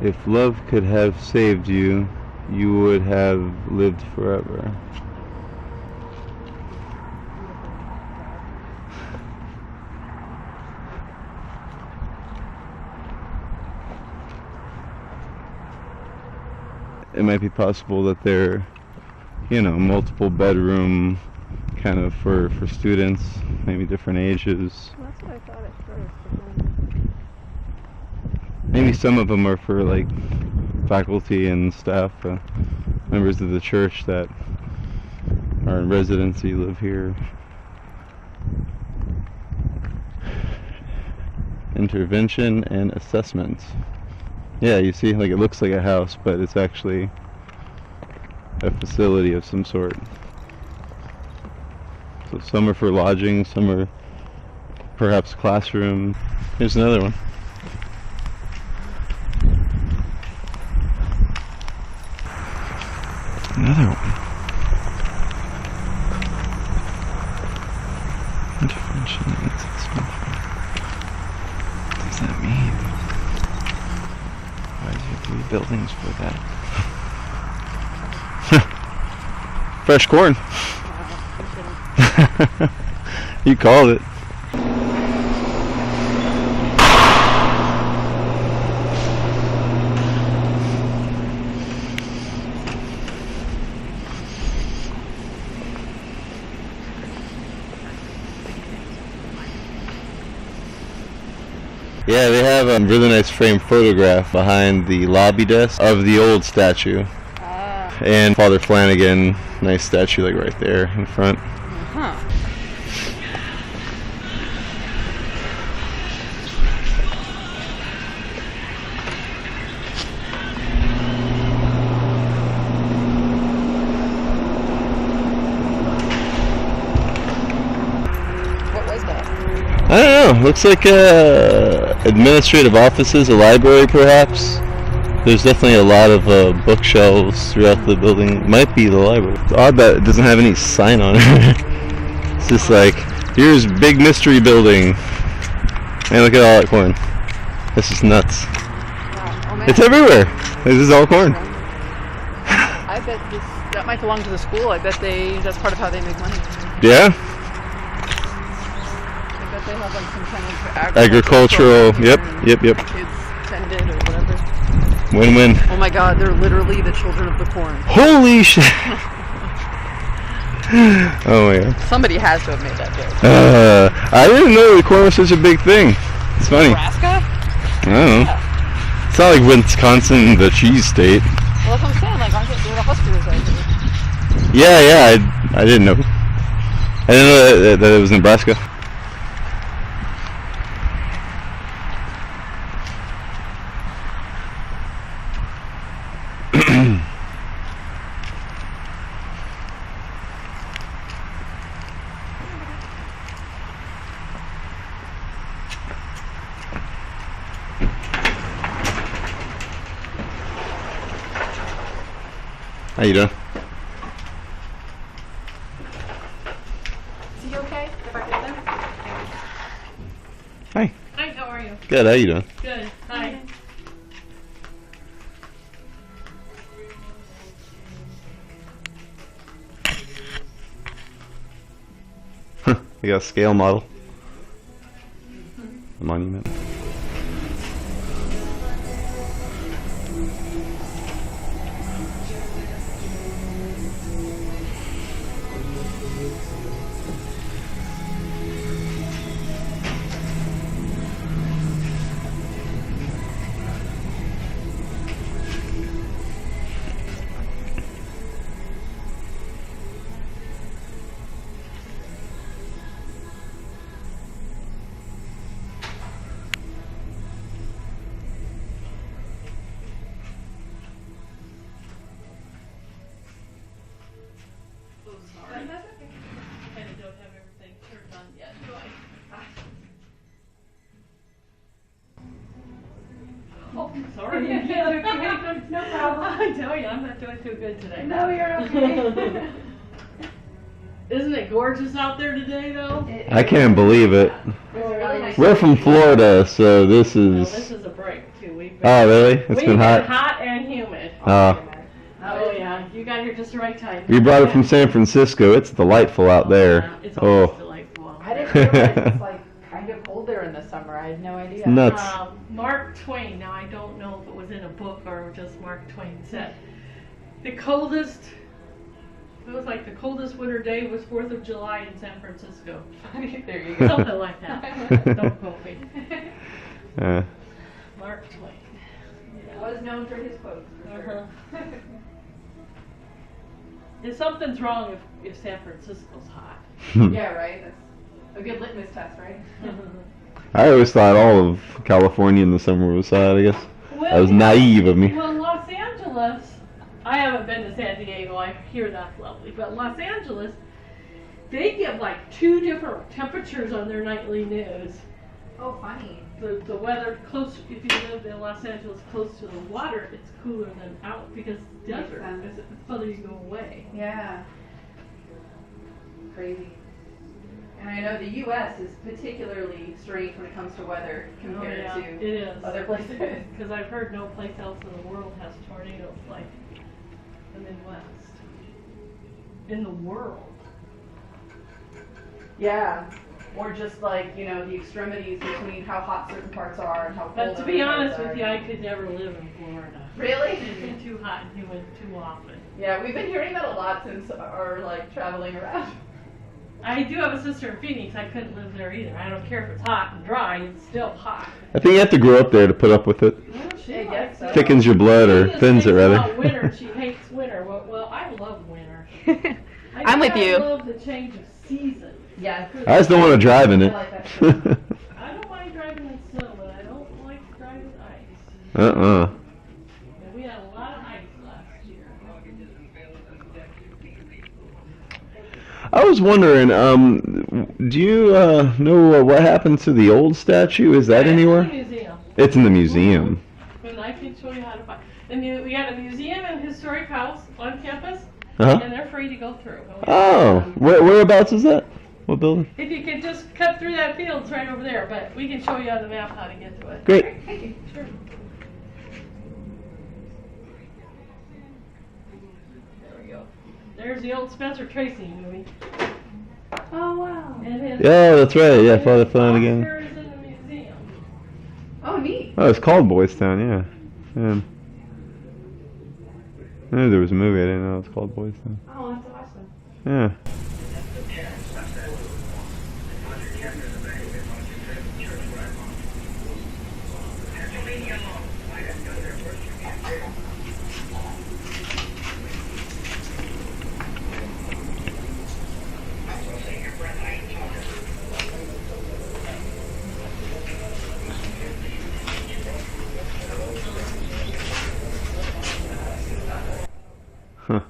If love could have saved you, you would have lived forever. It might be possible that they're, you know, multiple bedroom kind of for students, maybe different ages. Well, that's what I thought at first. Maybe some of them are for like faculty and staff, members of the church that are in residency, live here. Intervention and assessment. Yeah, you see, like it looks like a house, but it's actually a facility of some sort. So some are for lodging, some are perhaps classroom. Here's another one. Another one. Intervention and assessment. What does that mean? Why do you have 3 buildings for that? Fresh corn. You called it. Yeah, they have a really nice framed photograph behind the lobby desk of the old statue. And Father Flanagan, nice statue like right there in front. What was that? I don't know, looks like administrative offices, a library perhaps. There's definitely a lot of bookshelves throughout the building. Might be the library. It's odd that it doesn't have any sign on it. It's just like, here's big mystery building. And look at all that corn. This is nuts. Wow. Oh, It's everywhere. This is all corn. I bet that might belong to the school. I bet that's part of how they make money. Yeah? I bet they have like some kind of Agricultural. Yep. Kids tended or whatever. Win-win. Oh my god, they're literally the children of the corn. Holy shit! Oh my god. Somebody has to have made that joke. I didn't know the corn was such a big thing. It's funny. Nebraska? I don't know. It's not like Wisconsin, the cheese state. Well, that's what I'm saying. Like, aren't there the Huskers out there? Yeah, I didn't know. I didn't know that it was Nebraska. How you doing? Is he okay if I get them? Hi. Hi, how are you? Good, how you doing? Good. Hi. You got a scale model. A monument. I tell you, I'm not doing too good today. No, you're okay. Isn't it gorgeous out there today, though? I can't believe it. We're from Florida, so this is... This is a break, too. Oh, really? It's We've been hot? hot and humid. Oh. Oh, yeah. You got here just the right time. We brought it from San Francisco. It's delightful out there. It's always Oh. delightful. I didn't realize it's like kind of cold there in the summer. I had no idea. It's nuts. Mark Twain, now I don't know if it was in a book or just Mark Twain said, the coldest, it was like the coldest winter day was 4th of July in San Francisco. There you go. Something like that. Don't quote me. Mark Twain. He was known for his quotes, for sure. And something's wrong if San Francisco's hot. Yeah, right? That's a good litmus test, right? I always thought all of California in the summer was hot, I guess. That was naive of me. Well, Los Angeles, I haven't been to San Diego, I hear that's lovely, but Los Angeles, they give like 2 different temperatures on their nightly news. Oh, funny. The weather close, if you live in Los Angeles close to the water, it's cooler than out because it's desert. It's further you go away. Yeah. Crazy. And I know the U.S. is particularly strange when it comes to weather compared to it is. other places. Because I've heard no place else in the world has tornadoes like the Midwest. In the world. Yeah. Or just like, you know, the extremities between how hot certain parts are and how cold. But to be honest with you, I could never live in Florida. Really? It's too hot and humid too often. Yeah, we've been hearing that a lot since our like traveling around. I do have a sister in Phoenix. I couldn't live there either. I don't care if it's hot and dry, it's still hot. I think you have to grow up there to put up with it. Well, she likes it. Thickens your blood, or thins it, rather. About winter, she hates winter. Well, I love winter. I'm with you. I love the change of season. Yeah. I just don't want to drive in it. I don't mind driving in snow, but I don't like driving ice. Uh-uh. And we had a lot of ice last year. I was wondering, do you know what happened to the old statue? Is that anywhere? It's in the museum. It's in the museum. And I can show you how to find. We got a museum and historic house on campus, Uh-huh. and they're free to go through. Oh, whereabouts is that? What building? If you could just cut through that field, it's right over there. But we can show you on the map how to get to it. Great. Sure. There we go. There's the old Spencer Tracy movie. Oh wow. And his Yeah, that's right. Yeah, Father Flanagan. Oscar is in the museum. Oh, neat. Oh, it's called Boys Town, yeah. I knew there was a movie. I didn't know it was called Boys Town. Oh, that's awesome. Yeah. Huh.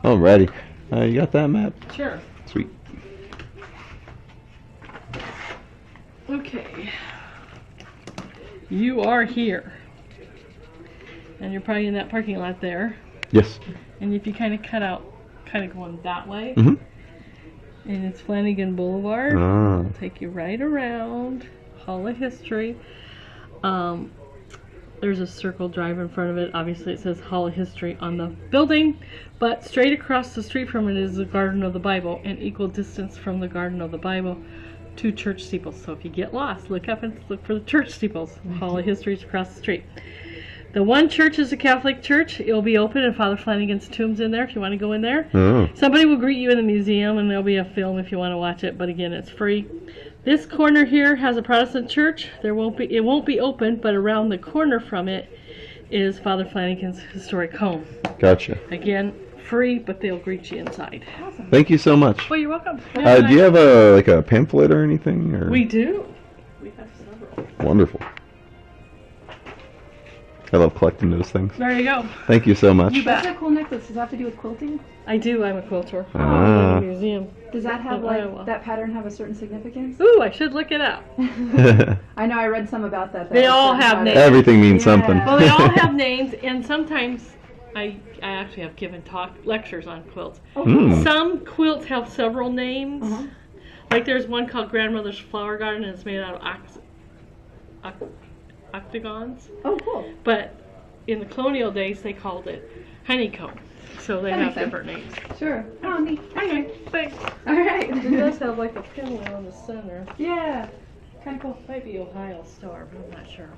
Alrighty. You got that map? Sure. Sweet. Okay. You are here. And you're probably in that parking lot there. Yes. And if you kind of cut out, kind of going that way, Mm-hmm. and it's Flanagan Boulevard, Ah. it'll take you right around, Hall of History. There's a circle drive in front of it. Obviously it says Hall of History on the building, but straight across the street from it is the Garden of the Bible, and equal distance from the Garden of the Bible to church steeples. So if you get lost, look up and look for the church steeples. Hall of History is across the street. The one church is a Catholic church. It'll be open, and Father Flanagan's tomb's in there if you want to go in there. Oh. Somebody will greet you in the museum, and there'll be a film if you want to watch it, but again, it's free. This corner here has a Protestant church. It won't be open, but around the corner from it is Father Flanagan's historic home. Gotcha. Again, free, but they'll greet you inside. Awesome. Thank you so much. Well, you're welcome. Do you have a pamphlet or anything? Or? We do. We have several. Wonderful. I love collecting those things. There you go. Thank you so much. You bet. That's a cool necklace. Does that have to do with quilting? I do. I'm a quilter. Ah. I'm in a museum. Does that have in like Iowa. that pattern have a certain significance? Ooh, I should look it up. I know I read some about that. They all have names. Everything means something. Well, they all have names, and sometimes I actually have given lectures on quilts. Oh, cool. Some quilts have several names. Like there's one called Grandmother's Flower Garden, and it's made out of octagons. Oh, cool. But in the colonial days, they called it honeycomb. So they have different names. Sure. Oh, neat. Okay, thanks. All right. It does have like a pinwheel in the center. Yeah. Kind of cool. Might be Ohio Star, but I'm not sure.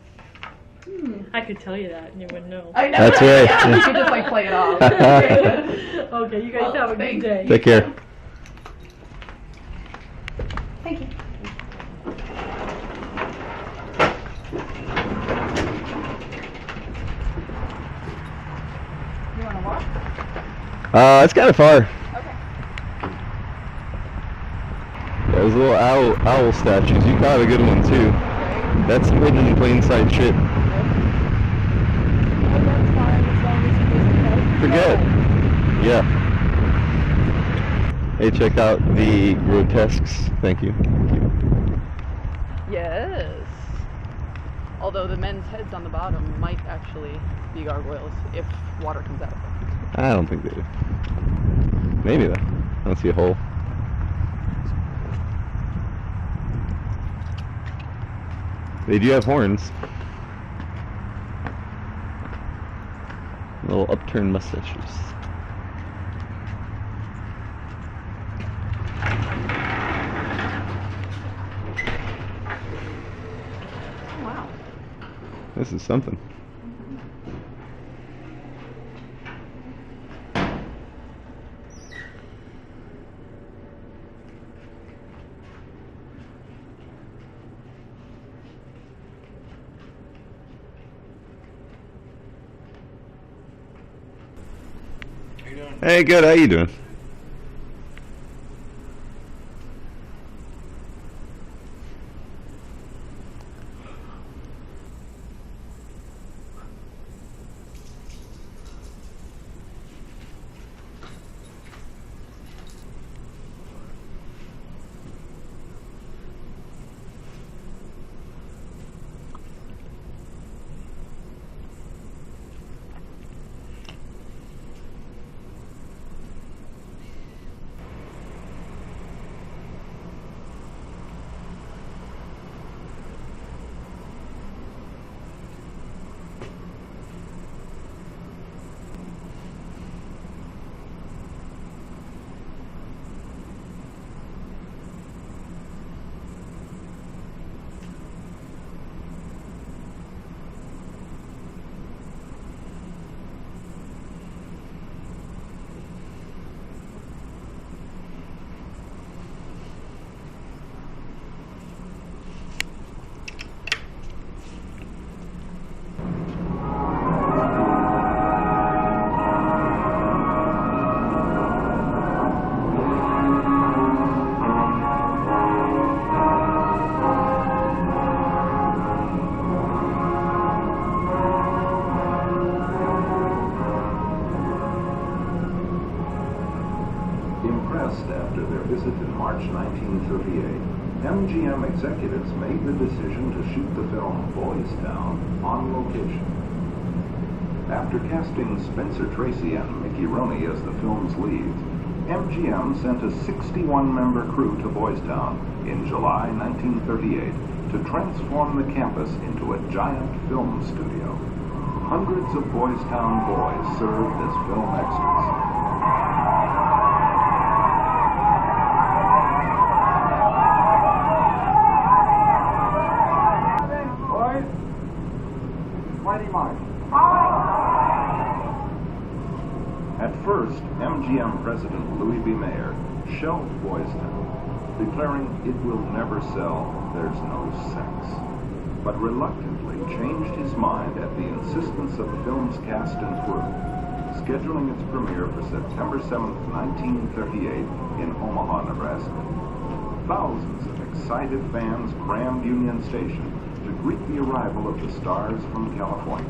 I could tell you that and you wouldn't know. I know. That's right. You could just like play it off. Okay, you guys have a good day. Take care. Thank you. You want to walk? It's kind of far. Okay. Those little owl statues. You caught a good one too. That's some hidden in plain sight shit. Forget. Yeah. Hey, check out the grotesques. Thank you. Thank you. Yes. Although the men's heads on the bottom might actually be gargoyles if water comes out of them. I don't think they do. Maybe though. I don't see a hole. They do have horns. Little upturned mustaches. Oh, wow. This is something. Hey, good. How you doing? Impressed after their visit in March 1938, MGM executives made the decision to shoot the film Boys Town on location. After casting Spencer Tracy and Mickey Rooney as the film's leads, MGM sent a 61-member crew to Boys Town in July 1938 to transform the campus into a giant film studio. Hundreds of Boys Town boys served as film extras. Mighty March. At first, MGM President Louis B. Mayer shelved Boys Town, declaring it will never sell, there's no sex, but reluctantly changed his mind at the insistence of the film's cast and crew, scheduling its premiere for September 7th, 1938 in Omaha, Nebraska. Thousands of excited fans crammed Union Station to greet the arrival of the stars from California.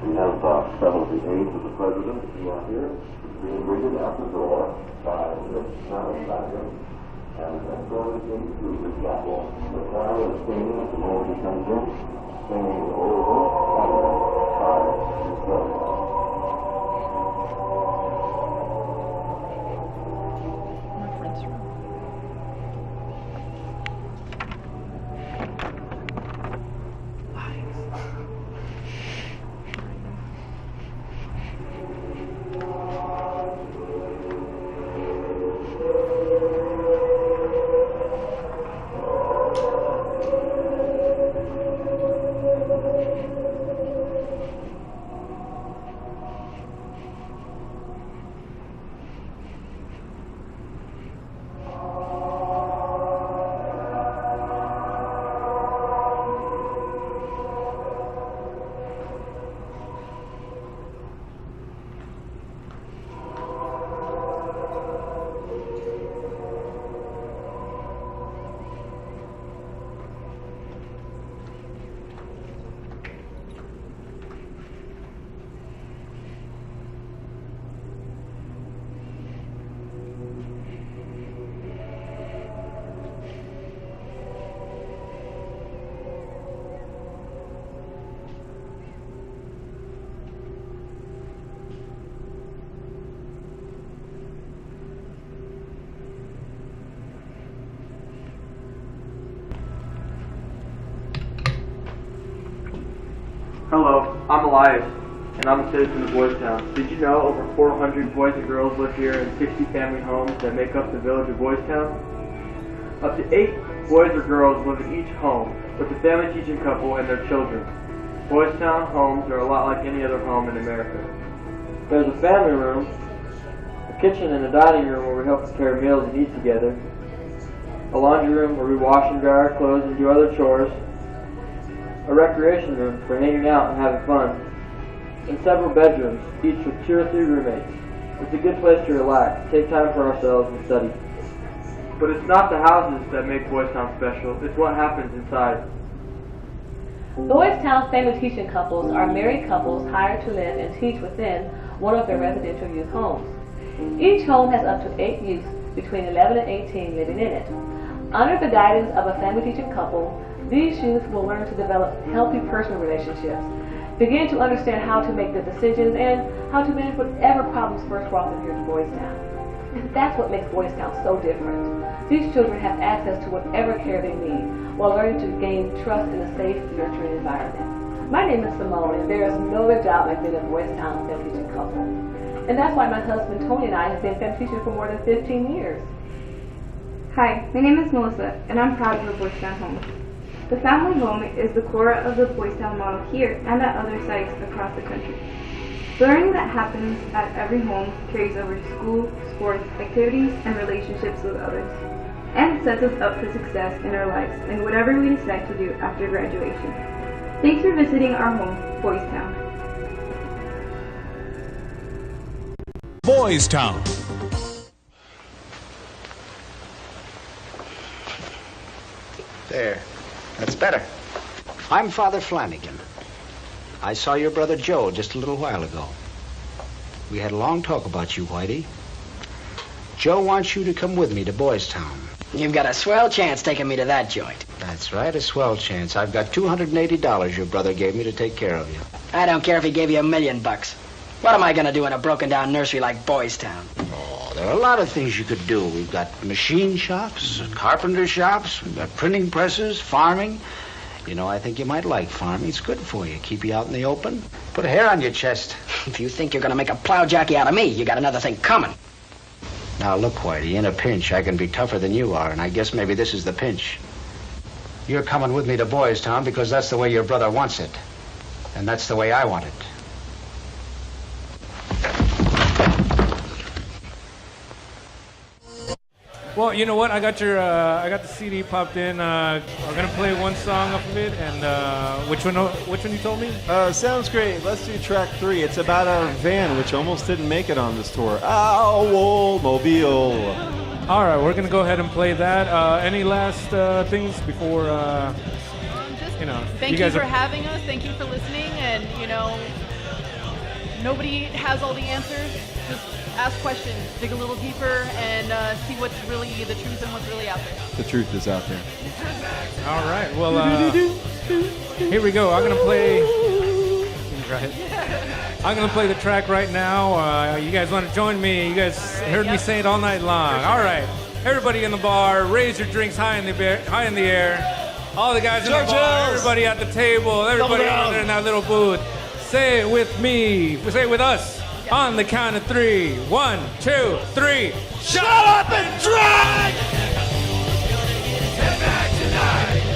We have several of the aides of the president who are here, being greeted at the door by the satisfaction. And so it seems to the chapel. The choir is singing at the moment he comes in, singing over by his brother. Hello, I'm Elias, and I'm a citizen of Boys Town. Did you know over 400 boys and girls live here in 60 family homes that make up the village of Boys Town? Up to 8 boys or girls live in each home, with a family teaching couple and their children. Boys Town homes are a lot like any other home in America. There's a family room, a kitchen and a dining room where we help prepare meals and eat together, a laundry room where we wash and dry our clothes and do other chores, a recreation room for hanging out and having fun, and several bedrooms, each with 2 or 3 roommates. It's a good place to relax, take time for ourselves, and study. But it's not the houses that make Boys Town special, it's what happens inside. Boys Town family teaching couples are married couples hired to live and teach within one of their residential youth homes. Each home has up to 8 youths between 11 and 18 living in it. Under the guidance of a family teaching couple, these youth will learn to develop healthy personal relationships, begin to understand how to make good decisions, and how to manage whatever problems first brought them here to Boys Town. And that's what makes Boys Town so different. These children have access to whatever care they need, while learning to gain trust in a safe, nurturing environment. My name is Simone, and there is no other job like being a Boys Town family teaching couple. And that's why my husband Tony and I have been family teachers for more than 15 years. Hi, my name is Melissa, and I'm proud of the Boys Town home. The family home is the core of the Boys Town model here and at other sites across the country. Learning that happens at every home carries over to school, sports, activities, and relationships with others, and sets us up for success in our lives and whatever we decide to do after graduation. Thanks for visiting our home, Boys Town. Boys Town. There. That's better. I'm Father Flanagan. I saw your brother Joe just a little while ago. We had a long talk about you, Whitey. Joe wants you to come with me to Boys Town. You've got a swell chance taking me to that joint. That's right, a swell chance. I've got $280 your brother gave me to take care of you. I don't care if he gave you $1 million. What am I going to do in a broken-down nursery like Boys Town? Oh, there are a lot of things you could do. We've got machine shops, carpenter shops, we've got printing presses, farming. You know, I think you might like farming. It's good for you. Keep you out in the open. Put a hair on your chest. If you think you're going to make a plow jockey out of me, you got another thing coming. Now, look, Whitey, in a pinch, I can be tougher than you are, and I guess maybe this is the pinch. You're coming with me to Boys Town because that's the way your brother wants it. And that's the way I want it. Well, you know what? I got the CD popped in. We're gonna play one song off of it, and which one you told me? Sounds great. Let's do track 3. It's about our van, which almost didn't make it on this tour. Owlmobile. All right, we're gonna go ahead and play that. Any last things before? Thank you for having us. Thank you for listening, and nobody has all the answers. Just ask questions, dig a little deeper, and see what's really the truth and what's really out there. The truth is out there. All right. Well, here we go. I'm gonna play. Right. I'm gonna play the track right now. You guys want to join me? You guys heard me say it all night long. All right. Everybody in the bar, raise your drinks high in the air. All the guys in the bar, everybody at the table, everybody out there in that little booth. Say it with me. Say it with us on the count of 3. 1, 2, 3. Shut up and drink! Get back tonight.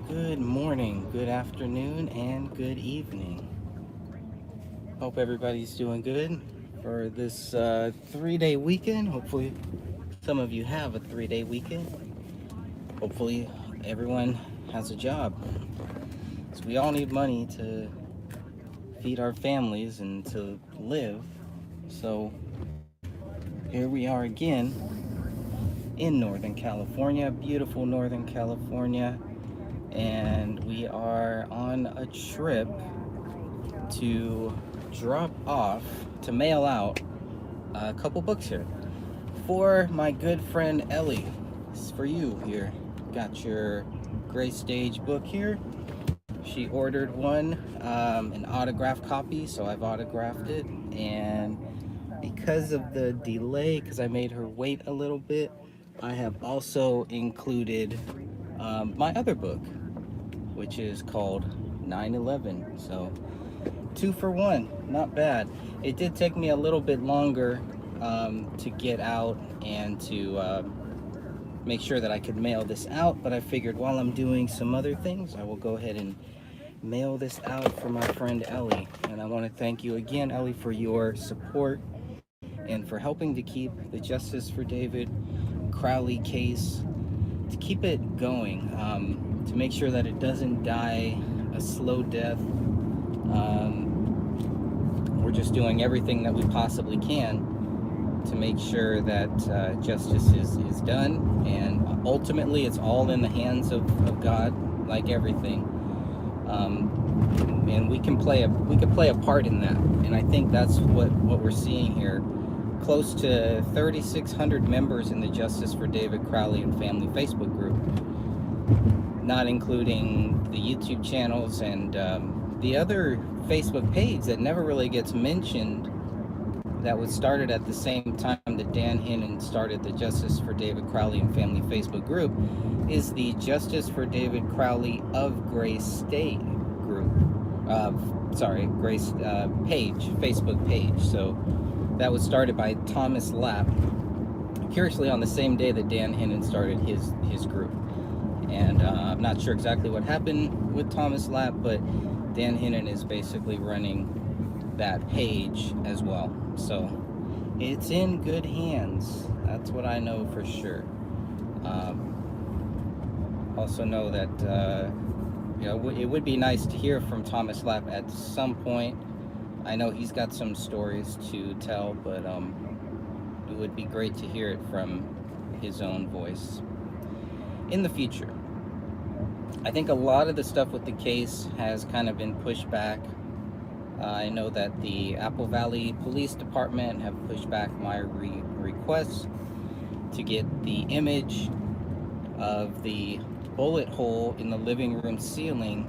Good morning, good afternoon, and good evening. Hope everybody's doing good for this 3-day weekend. Hopefully some of you have a 3-day weekend. Hopefully everyone has a job. So we all need money to feed our families and to live. So here we are again in Northern California, beautiful Northern California. And we are on a trip to drop off, to mail out a couple books here for my good friend Ellie. It's for you here. Got your Gray Stage book here. She ordered one, an autographed copy, so I've autographed it. And because of the delay, because I made her wait a little bit, I have also included my other book, which is called 9/11. So 2 for 1, not bad. It did take me a little bit longer to get out and to make sure that I could mail this out, but I figured while I'm doing some other things, I will go ahead and mail this out for my friend Ellie. And I want to thank you again, Ellie, for your support and for helping to keep the Justice for David Crowley case, to keep it going, to make sure that it doesn't die a slow death. We're just doing everything that we possibly can to make sure that justice is done, and ultimately it's all in the hands of God, like everything. And we can play a part in that, and I think that's what we're seeing here. Close to 3,600 members in the Justice for David Crowley and Family Facebook group, not including the YouTube channels and the other Facebook page that never really gets mentioned, that was started at the same time that Dan Hinnon started the Justice for David Crowley and Family Facebook group, is the Justice for David Crowley of Gray State group. Grace page, Facebook page. So that was started by Thomas Lapp, curiously on the same day that Dan Hinnon started his group. And I'm not sure exactly what happened with Thomas Lapp, but Dan Hinnon is basically running that page as well. So it's in good hands. That's what I know for sure. Also know that it would be nice to hear from Thomas Lapp at some point. I know he's got some stories to tell, but it would be great to hear it from his own voice in the future. I think a lot of the stuff with the case has kind of been pushed back. I know that the Apple Valley Police Department have pushed back my request to get the image of the bullet hole in the living room ceiling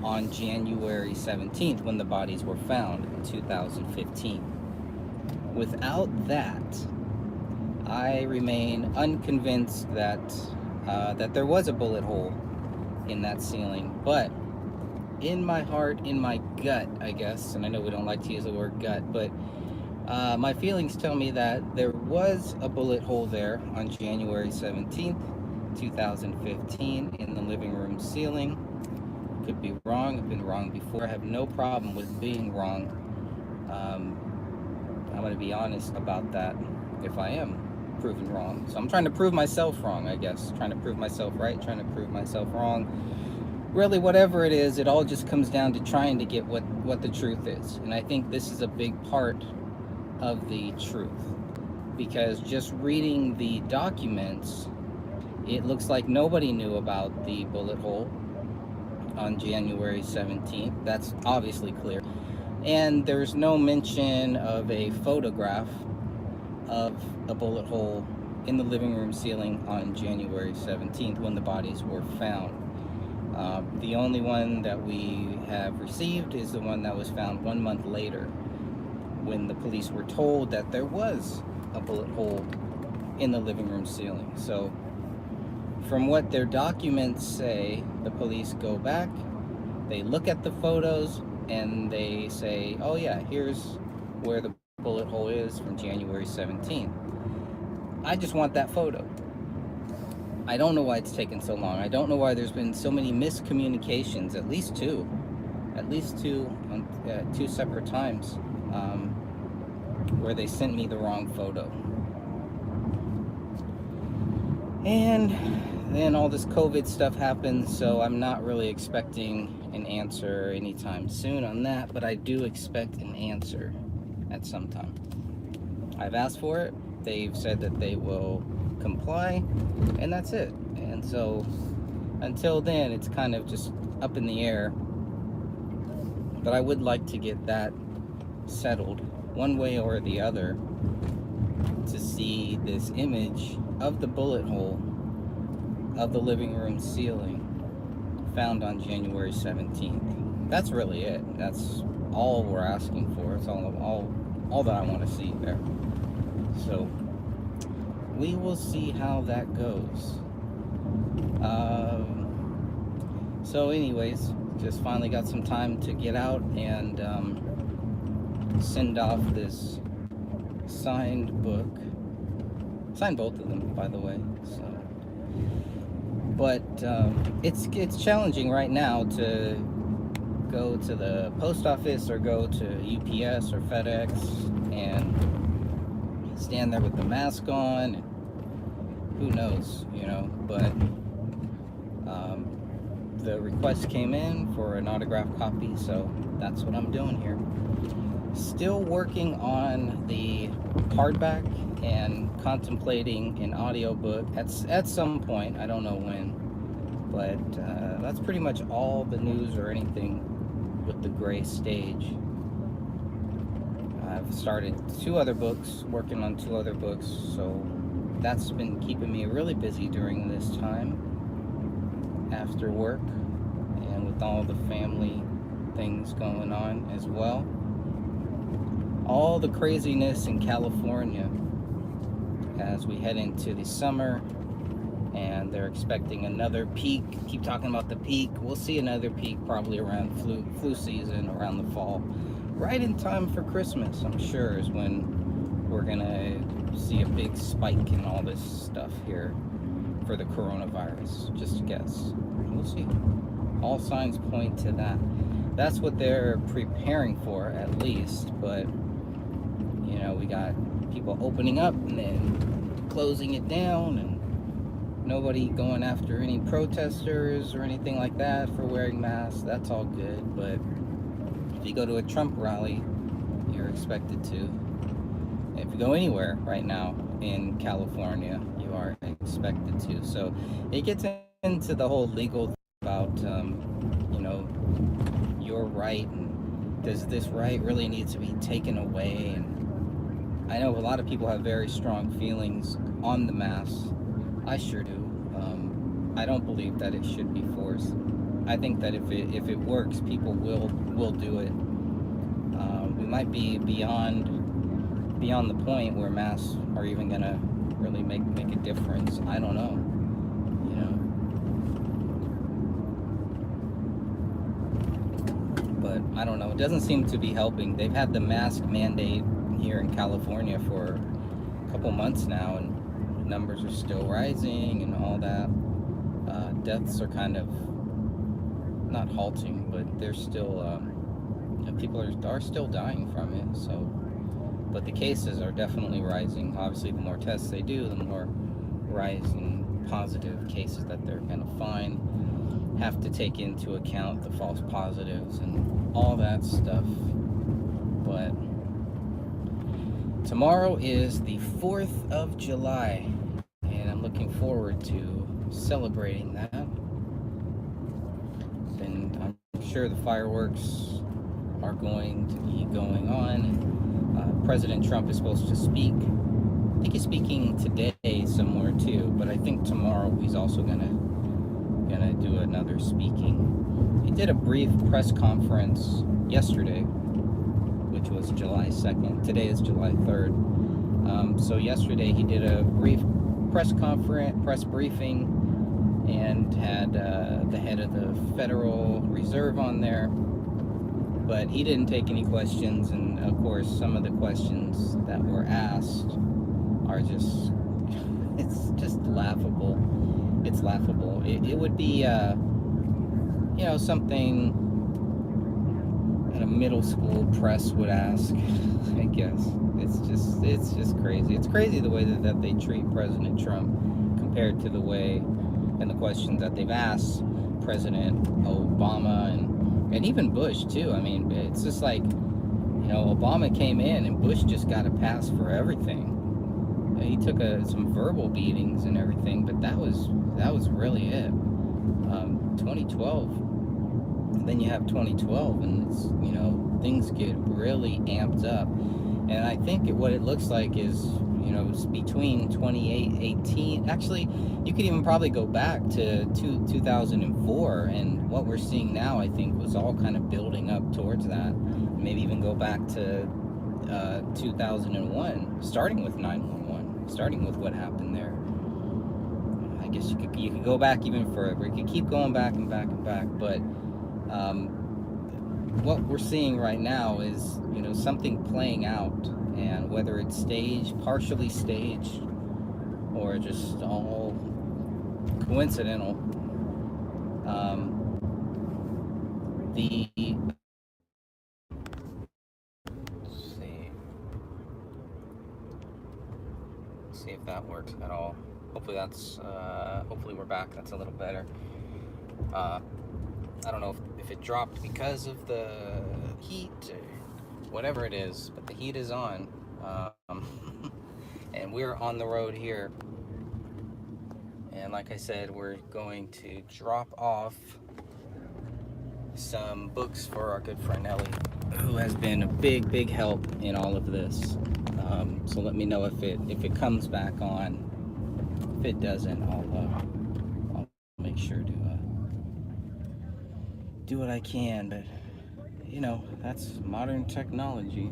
on January 17th when the bodies were found in 2015. Without that, I remain unconvinced that there was a bullet hole in that ceiling. But in my heart, in my gut, I guess, and I know we don't like to use the word gut, but My feelings tell me that there was a bullet hole there on January 17th, 2015 in the living room ceiling. Could be wrong. I've been wrong before. I have no problem with being wrong. I'm going to be honest about that if I am proven wrong. So I'm trying to prove myself wrong, I guess. Trying to prove myself right, trying to prove myself wrong. Really, whatever it is, it all just comes down to trying to get what the truth is. And I think this is a big part of the truth. Because just reading the documents, it looks like nobody knew about the bullet hole on January 17th. That's obviously clear. And there's no mention of a photograph of a bullet hole in the living room ceiling on January 17th when the bodies were found. The only one that we have received is the one that was found 1 month later when the police were told that there was a bullet hole in the living room ceiling. So from what their documents say, the police go back, they look at the photos, and they say, oh yeah, here's where the bullet hole is from January 17th. I just want that photo. I don't know why it's taken so long. I don't know why there's been so many miscommunications, at least two on two separate times, where they sent me the wrong photo. And then all this COVID stuff happened, so I'm not really expecting an answer anytime soon on that, but I do expect an answer at some time. I've asked for it. They've said that they will comply, and that's it. And so until then, it's kind of just up in the air. But I would like to get that settled one way or the other, to see this image of the bullet hole of the living room ceiling found on January 17th. That's really it. That's all we're asking for. It's all that I want to see there. So we will see how that goes. So anyways, just finally got some time to get out and send off this signed book. Signed both of them, by the way. So, but it's challenging right now to go to the post office or go to UPS or FedEx and stand there with the mask on. And who knows, you know? But the request came in for an autographed copy, so that's what I'm doing here. Still working on the hardback and contemplating an audiobook at some point. I don't know when, but that's pretty much all the news or anything with the Gray Stage. I've started working on two other books, so that's been keeping me really busy during this time after work and with all the family things going on as well. All the craziness in California as we head into the summer, and they're expecting another peak. Keep talking about the peak. We'll see another peak probably around flu season, around the fall, right in time for Christmas, I'm sure, is when we're gonna see a big spike in all this stuff here for the coronavirus. Just a guess. We'll see. All signs point to that. That's what they're preparing for, at least. But you know, we got people opening up and then closing it down, and nobody going after any protesters or anything like that for wearing masks. That's all good. But if you go to a Trump rally, you're expected to. If you go anywhere right now in California, you are expected to. So it gets into the whole legal thing about, you know, your right, and does this right really need to be taken away? And I know a lot of people have very strong feelings on the mask. I sure do. I don't believe that it should be forced. I think that if it works, people will do it. We might be beyond the point where masks are even gonna really make a difference. I don't know. You know. But I don't know. It doesn't seem to be helping. They've had the mask mandate here in California for a couple months now, and numbers are still rising and all that. Deaths are kind of not halting, but they're still people are still dying from it. So, but the cases are definitely rising. Obviously, the more tests they do, the more rise in positive cases that they're going to find. Have to take into account the false positives and all that stuff. But tomorrow is the 4th of July, and I'm looking forward to celebrating that. And I'm sure the fireworks are going to be going on. President Trump is supposed to speak. I think he's speaking today somewhere too, but I think tomorrow he's also gonna do another speaking. He did a brief press conference yesterday, which was July 2nd. Today is July 3rd. So yesterday he did a brief press briefing, and had the head of the Federal Reserve on there, but he didn't take any questions. And of course, some of the questions that were asked are just, it's just laughable. It's laughable. It would be, something that a middle school press would ask, I guess. It's just crazy. It's crazy the way that they treat President Trump compared to the way and the questions that they've asked President Obama and even Bush too. I mean, it's just like, Obama came in and Bush just got a pass for everything. He took some verbal beatings and everything, but that was really it. 2012, and then you have 2012, and it's, things get really amped up. And I think what it looks like is, it's between 2018. Actually, you could even probably go back to 2004, and what we're seeing now, I think, was all kind of building up towards that. Maybe even go back to 2001, starting with 9/11, starting with what happened there. I guess you could go back even further. You could keep going back and back and back, but what we're seeing right now is, something playing out, and whether it's partially staged, or just all coincidental, let's see if that works at all. Hopefully hopefully we're back. That's a little better. I don't know if it dropped because of the heat or whatever it is, but the heat is on. And we're on the road here. And like I said, we're going to drop off some books for our good friend Ellie, who has been a big help in all of this. So let me know if it comes back on. If it doesn't, I'll make sure to do what I can. But that's modern technology.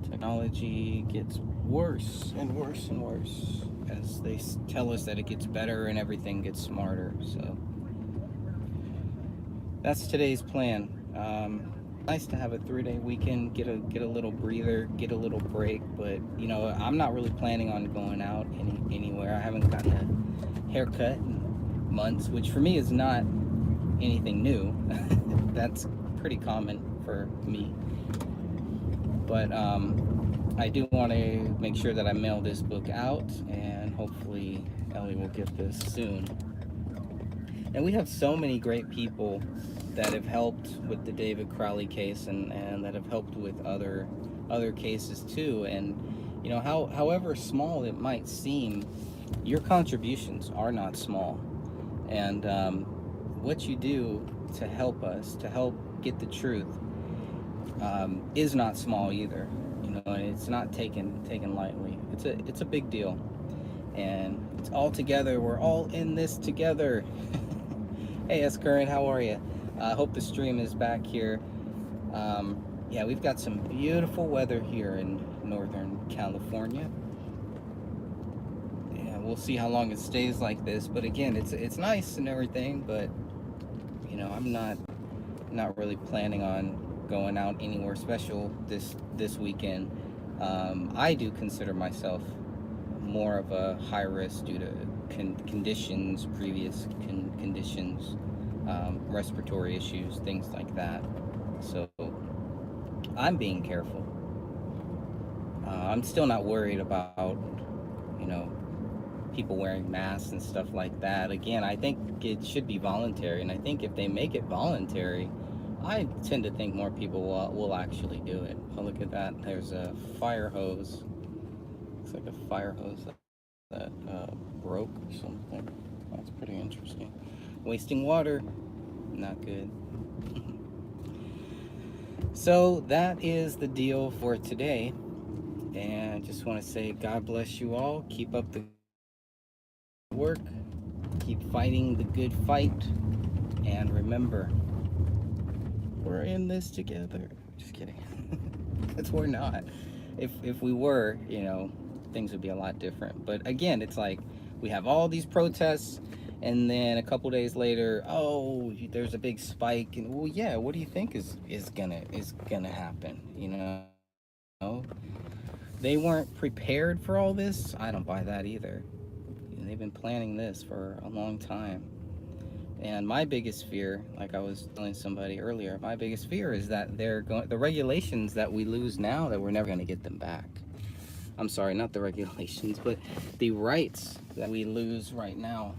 Technology gets worse and worse and worse as they tell us that it gets better and everything gets smarter. So that's today's plan. Nice to have a 3-day weekend, get a little breather, get a little break. But I'm not really planning on going out anywhere. I haven't gotten a haircut in months, which for me is not anything new. That's pretty common for me. But I do want to make sure that I mail this book out, and hopefully Ellie will get this soon. And we have so many great people that have helped with the David Crowley case, and that have helped with other cases too. And however small it might seem, your contributions are not small. And what you do to help us, to help get the truth, is not small either. And it's not taken lightly. It's a big deal, and it's all together. We're all in this together. Hey, S Current, how are you? I hope the stream is back here. Yeah, we've got some beautiful weather here in Northern California. Yeah, we'll see how long it stays like this. But again, it's nice and everything. But I'm not really planning on going out anywhere special this weekend. I do consider myself more of a high risk due to conditions, previous conditions, respiratory issues, things like that. So I'm being careful. I'm still not worried about, people wearing masks and stuff like that. Again, I think it should be voluntary, and I think if they make it voluntary, I tend to think more people will actually do it. Oh, look at that. There's a fire hose. Looks like a fire hose that broke or something. That's pretty interesting. Wasting water, not good. So that is the deal for today. And I just want to say God bless you all. Keep up the work. Keep fighting the good fight. And remember, we're in this together. Just kidding. Because we're not. If we were, things would be a lot different. But again, it's like we have all these protests, and then a couple days later, oh, there's a big spike, and well, yeah, what do you think is gonna happen? They weren't prepared for all this. I don't buy that either. They've been planning this for a long time. And my biggest fear, like I was telling somebody earlier, my biggest fear is that the regulations that we lose now, that we're never going to get them back. I'm sorry, not the regulations, but the rights that we lose right now.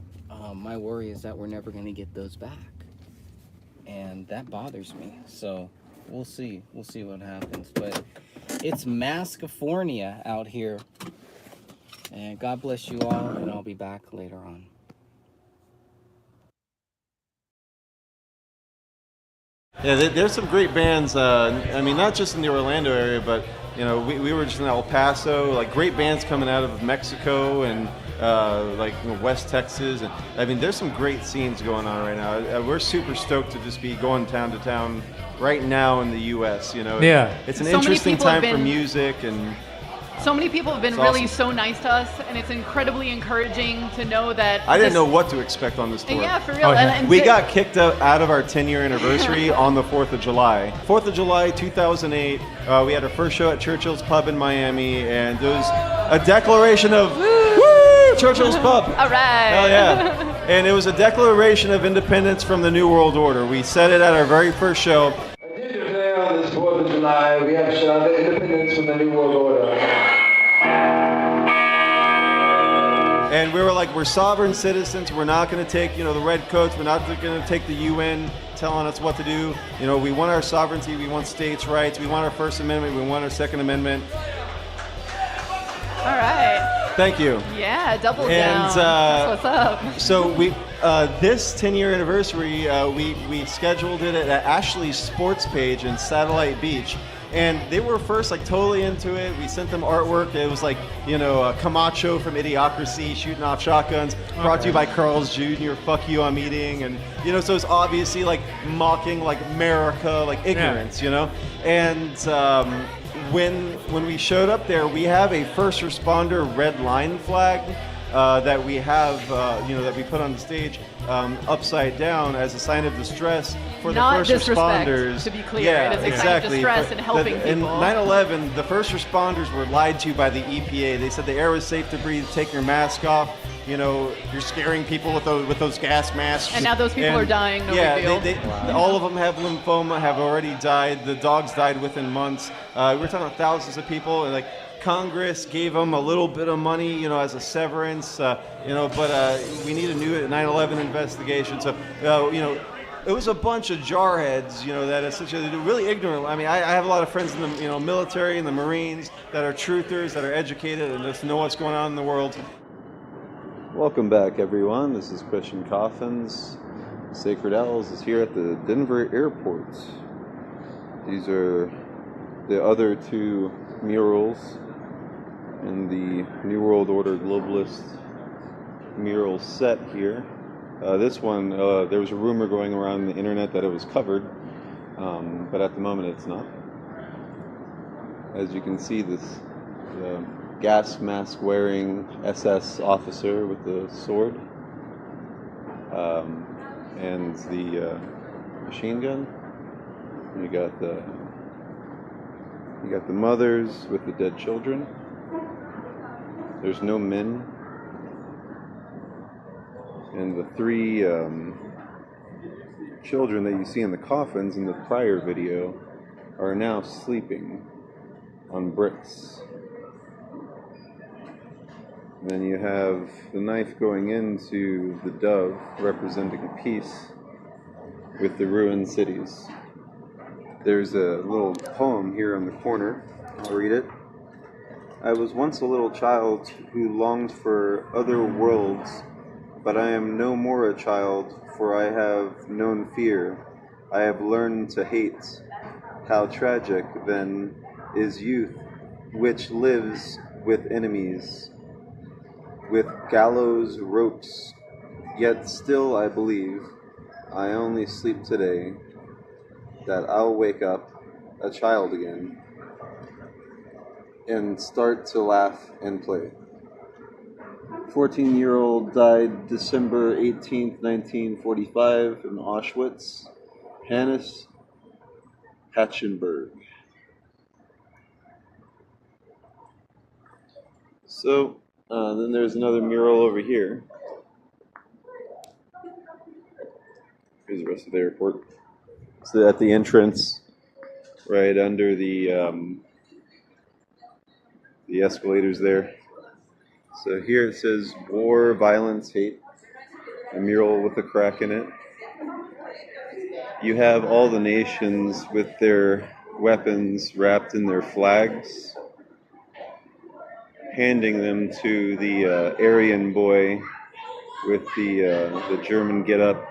My worry is that we're never going to get those back. And that bothers me. So we'll see. We'll see what happens. But it's Maskifornia out here. And God bless you all, and I'll be back later on. Yeah, there's some great bands. Not just in the Orlando area, but we were just in El Paso. Like great bands coming out of Mexico and West Texas, and there's some great scenes going on right now. We're super stoked to just be going town to town right now in the U.S. Yeah, it's an So many interesting people have time for been- music and. So many people have been It's really awesome. so nice to us, and it's incredibly encouraging to know that. I didn't this- know what to expect on this tour. Yeah, for real. And We got kicked out of our 10-year anniversary on the 4th of July. 4th of July, 2008, we had our first show at Churchill's Pub in Miami, and there was a declaration of, woo, Churchill's Pub. All right. Hell yeah. And it was a declaration of independence from the New World Order. We said it at our very first show. Today on this 4th of July, we have shown the independence from the New World Order. And we were like, we're sovereign citizens. We're not going to take, the red coats. We're not going to take the UN telling us what to do. We want our sovereignty. We want states' rights. We want our First Amendment. We want our Second Amendment. All right. Thank you. Yeah, double down. And That's what's up. so we, this 10-year anniversary, we scheduled it at Ashley's Sports Page in Satellite Beach. And they were first totally into it. We sent them artwork. It was Camacho from Idiocracy shooting off shotguns. Brought to you by Carl's Jr. Fuck you, I'm eating. And so it's obviously mocking America, ignorance, And when we showed up there, we have a first responder red line flag that we have, that we put on the stage upside down as a sign of distress for Not the first disrespect, responders. to be clear. Yeah, It is a exactly. kind of distress in helping In people. 9/11, the first responders were lied to by the EPA. They said the air was safe to breathe. Take your mask off. You're scaring people with those gas masks. And now those people are dying, no yeah, big deal. all of them have lymphoma, have already died. The dogs died within months. We're talking about thousands of people, and Congress gave them a little bit of money, as a severance, but we need a new 9/11 investigation. So, it was a bunch of jarheads, that essentially they're really ignorant. I have a lot of friends in the, military and the Marines that are truthers, that are educated, and just know what's going on in the world. Welcome back, everyone. This is Christian Coffins. Sacred Owls is here at the Denver airport. These are the other two murals in the New World Order globalist mural set here. This one, there was a rumor going around the internet that it was covered, but at the moment it's not. As you can see, this gas mask wearing SS officer with the sword and the machine gun. You got the You got the mothers with the dead children. There's no men. And the three children that you see in the coffins in the prior video are now sleeping on bricks. And then you have the knife going into the dove, representing peace with the ruined cities. There's a little poem here on the corner. I'll read it. I was once a little child who longed for other worlds, but I am no more a child, for I have known fear. I have learned to hate. How tragic, then, is youth, which lives with enemies, with gallows ropes. Yet still I believe, I only sleep today, that I'll wake up a child again and start to laugh and play. 14-year-old died December 18th, 1945 in Auschwitz. Hannes Hatchenberg. So, then there's another mural over here. Here's the rest of the airport. So at the entrance, right under the escalators there. So here it says war, violence, hate. A mural with a crack in it. You have all the nations with their weapons wrapped in their flags, handing them to the Aryan boy with the German get-up,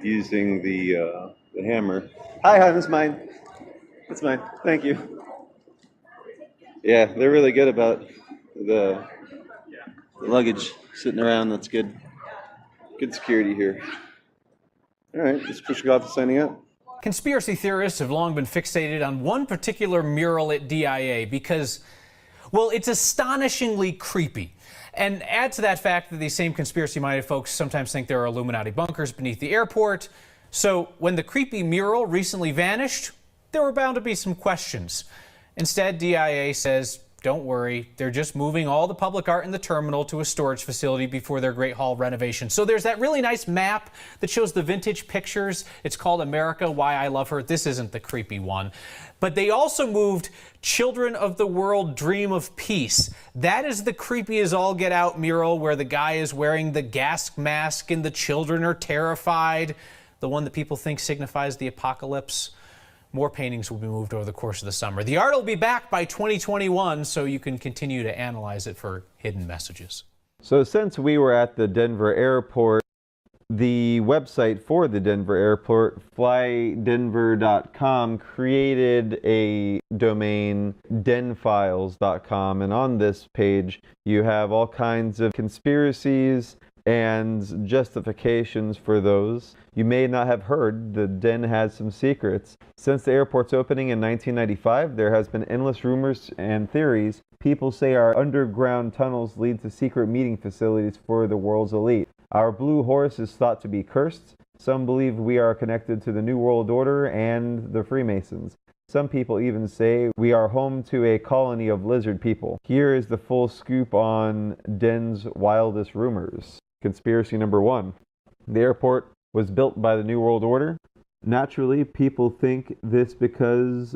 using the hammer. Hi, that's mine. That's mine. Thank you. Yeah, they're really good about the luggage sitting around. That's good. Good security here. All right, this is Pushkov signing out. Conspiracy theorists have long been fixated on one particular mural at DIA because, well, it's astonishingly creepy. And add to that fact that these same conspiracy-minded folks sometimes think there are Illuminati bunkers beneath the airport. So when the creepy mural recently vanished, there were bound to be some questions. Instead, DIA says, don't worry, they're just moving all the public art in the terminal to a storage facility before their Great Hall renovation. So there's that really nice map that shows the vintage pictures. It's called America, Why I Love Her. This isn't the creepy one. But they also moved Children of the World Dream of Peace. That is the creepy as all get out mural where the guy is wearing the gas mask and the children are terrified. The one that people think signifies the apocalypse. More paintings will be moved over the course of the summer. The art will be back by 2021, so you can continue to analyze it for hidden messages. So since we were at the Denver airport, the website for the Denver airport, flydenver.com, created a domain, denfiles.com, and on this page you have all kinds of conspiracies and justifications for those. You may not have heard the Den has some secrets. Since the airport's opening in 1995, there has been endless rumors and theories. People say our underground tunnels lead to secret meeting facilities for the world's elite. Our blue horse is thought to be cursed. Some believe we are connected to the New World Order and the Freemasons. Some people even say we are home to a colony of lizard people. Here is the full scoop on Den's wildest rumors. Conspiracy number 1. The airport was built by the New World Order. Naturally, people think this because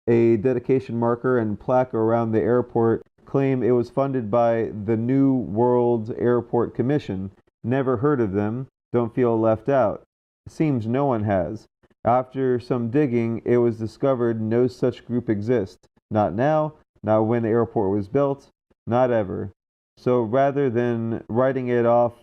a dedication marker and plaque around the airport claim it was funded by the New World Airport Commission. Never heard of them. Don't feel left out. Seems no one has. After some digging, it was discovered no such group exists. Not now, not when the airport was built, not ever. So rather than writing it off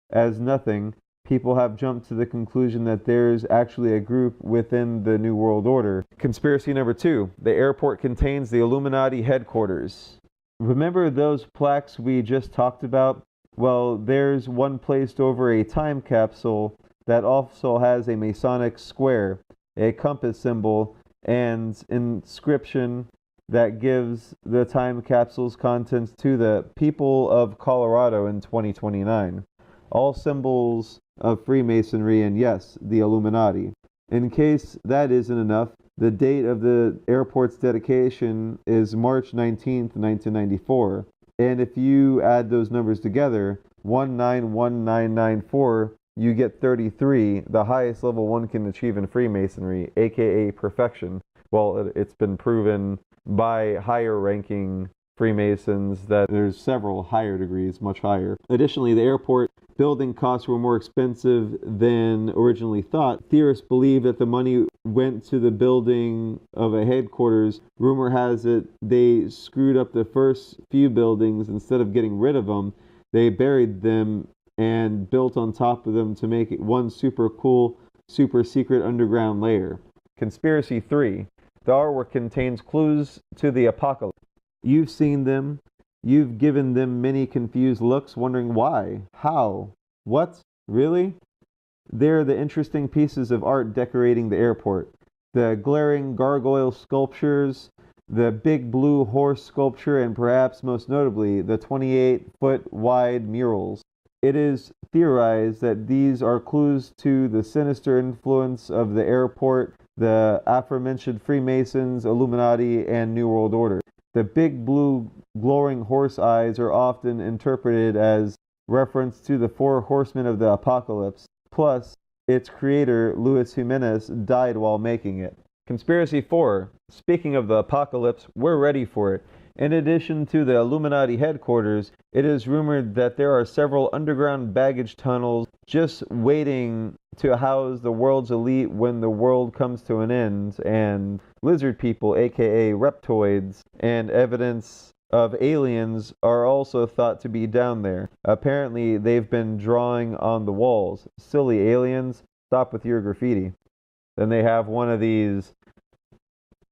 as nothing, people have jumped to the conclusion that there's actually a group within the New World Order. Conspiracy number 2. The airport contains the Illuminati headquarters. Remember those plaques we just talked about? Well, there's one placed over a time capsule that also has a Masonic square, a compass symbol, and inscription that gives the time capsule's contents to the people of Colorado in 2029. All symbols of Freemasonry and, yes, the Illuminati. In case that isn't enough, The date of the airport's dedication is March 19th, 1994. And if you add those numbers together, 191994, you get 33, the highest level one can achieve in Freemasonry, aka perfection. Well, it's been proven by higher ranking Freemasons that there's several higher degrees, much higher. Additionally, the airport building costs were more expensive than originally thought. Theorists believe that the money went to the building of a headquarters. Rumor has it they screwed up the first few buildings. Instead of getting rid of them, they buried them and built on top of them to make it one super cool, super secret underground layer. Conspiracy 3. The artwork contains clues to the apocalypse. You've seen them. You've given them many confused looks, wondering why, how, what, really? They're the interesting pieces of art decorating the airport. The glaring gargoyle sculptures, the big blue horse sculpture, and perhaps most notably, the 28-foot wide murals. It is theorized that these are clues to the sinister influence of the airport, the aforementioned Freemasons, Illuminati, and New World Order. The big blue glowing horse eyes are often interpreted as reference to the 4 horsemen of the apocalypse. Plus, its creator, Luis Jimenez, died while making it. Conspiracy 4. Speaking of the apocalypse, we're ready for it. In addition to the Illuminati headquarters, it is rumored that there are several underground baggage tunnels just waiting to house the world's elite when the world comes to an end, and lizard people, aka reptoids, and evidence of aliens are also thought to be down there. Apparently, they've been drawing on the walls. Silly aliens, stop with your graffiti. Then they have one of these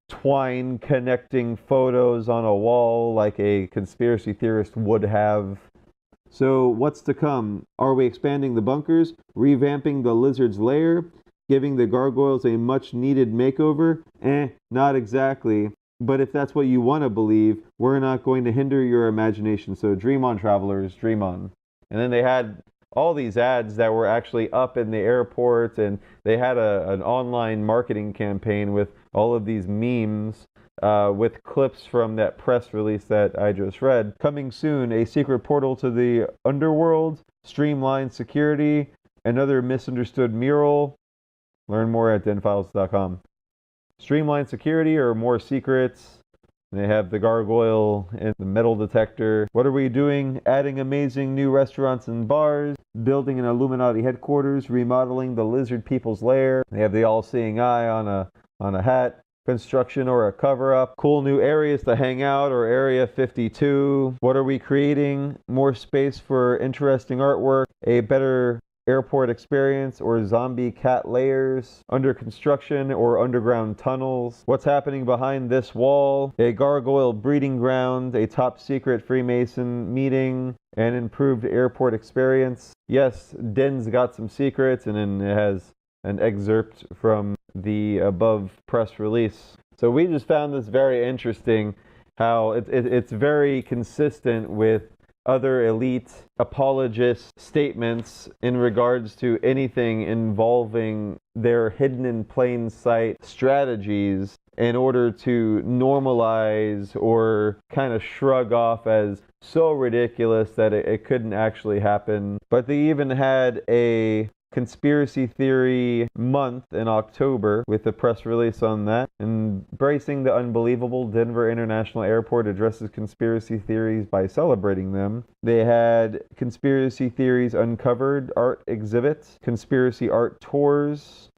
twine connecting photos on a wall like a conspiracy theorist would have. So what's to come? Are we expanding the bunkers, revamping the lizard's lair, giving the gargoyles a much needed makeover? Not exactly. But if that's what you want to believe, we're not going to hinder your imagination. So dream on, travelers, dream on. And then they had all these ads that were actually up in the airport, and they had an online marketing campaign with all of these memes with clips from that press release that I just read. Coming soon, a secret portal to the underworld, streamlined security, another misunderstood mural. Learn more at denfiles.com. Streamlined security or more secrets. They have the gargoyle and the metal detector. What are we doing? Adding amazing new restaurants and bars, building an Illuminati headquarters, remodeling the lizard people's lair. They have the all-seeing eye on a hat. Construction or a cover-up. Cool new areas to hang out or Area 52. What are we creating? More space for interesting artwork, a better airport experience, or zombie cat layers, under construction or underground tunnels. What's happening behind this wall? A gargoyle breeding ground, a top secret Freemason meeting, an improved airport experience. Yes, Den's got some secrets, and then it has an excerpt from the above press release. So we just found this very interesting, how it's very consistent with other elite apologist statements in regards to anything involving their hidden in plain sight strategies in order to normalize or kind of shrug off as so ridiculous that it couldn't actually happen. But they even had a conspiracy theory month in October with a press release on that. Embracing the unbelievable, Denver International Airport addresses conspiracy theories by celebrating them. They had conspiracy theories uncovered, art exhibits, conspiracy art tours,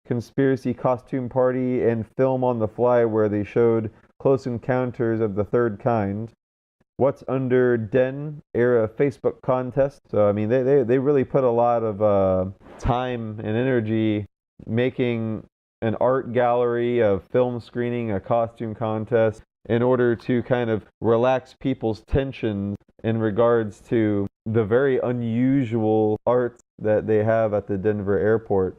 conspiracy costume party, and film on the fly where they showed close encounters of the third kind. What's under Den era Facebook contest. So I mean they really put a lot of time and energy making an art gallery, a film screening, a costume contest in order to kind of relax people's tensions in regards to the very unusual art that they have at the Denver airport.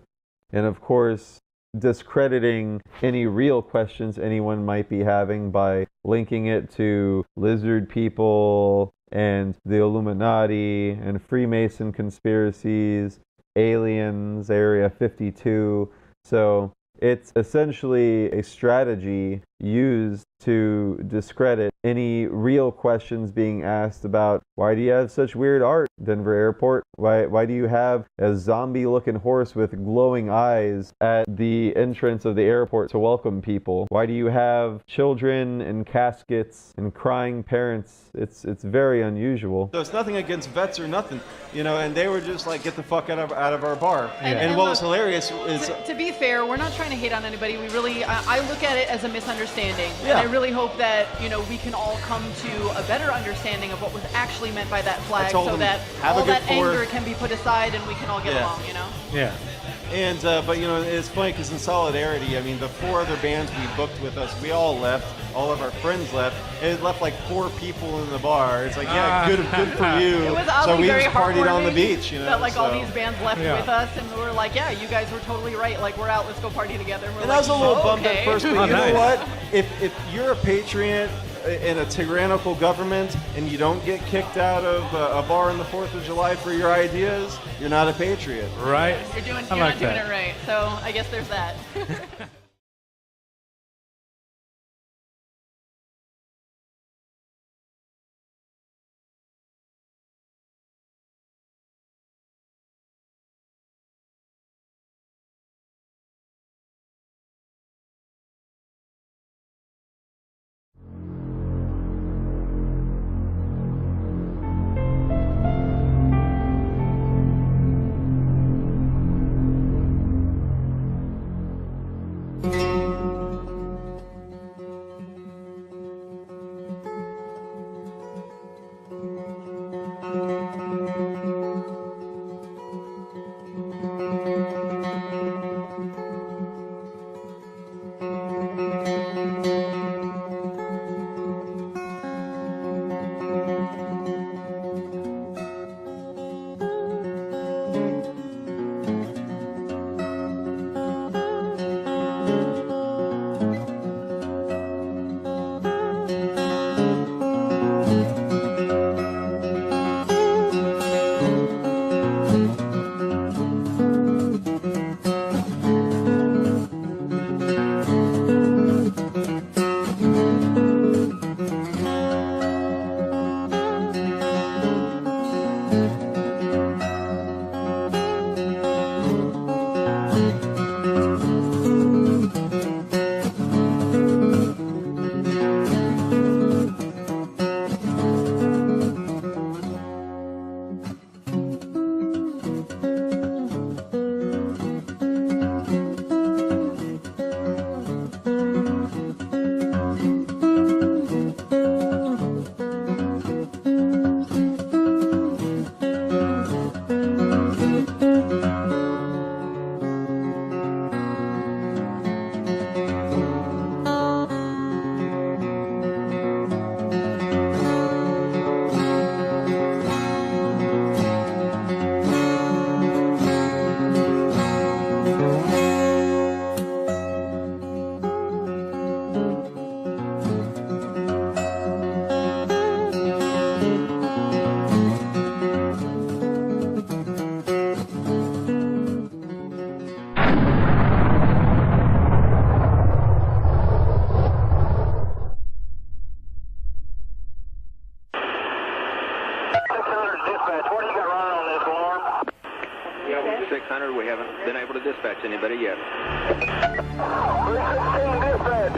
And of course, discrediting any real questions anyone might be having by linking it to lizard people and the Illuminati and Freemason conspiracies, aliens, Area 52. So It's essentially a strategy used to discredit any real questions being asked about why do you have such weird art, Denver Airport? Why do you have a zombie-looking horse with glowing eyes at the entrance of the airport to welcome people? Why do you have children in caskets and crying parents? It's very unusual. So it's nothing against vets or nothing, you know, and they were just like, get the fuck out of our bar. And what was hilarious is... To be fair, we're not trying to hate on anybody. We really, I look at it as a misunderstanding. Yeah. And I really hope that, you know, we can all come to a better understanding of what was actually meant by that flag so that all that anger can be put aside and we can all get along, you know? Yeah. And, but, you know, it's funny because in solidarity, I mean, the 4 other bands we booked with us, we all left. All of our friends left. And it left like 4 people in the bar. It's like, yeah, good for you. It was so we very just partied on the heartwarming beach, you know. that like all so. these bands left with us, and we were like, yeah, you guys were totally right. Like, we're out, let's go party together. And, we're And like, I was a little bummed okay. at first, but you know what? If you're a patriot in a tyrannical government and you don't get kicked out of a bar on the 4th of July for your ideas, you're not a patriot. Right. You're not doing it right. So I guess there's that. We haven't been able to dispatch anybody yet. 316 dispatch.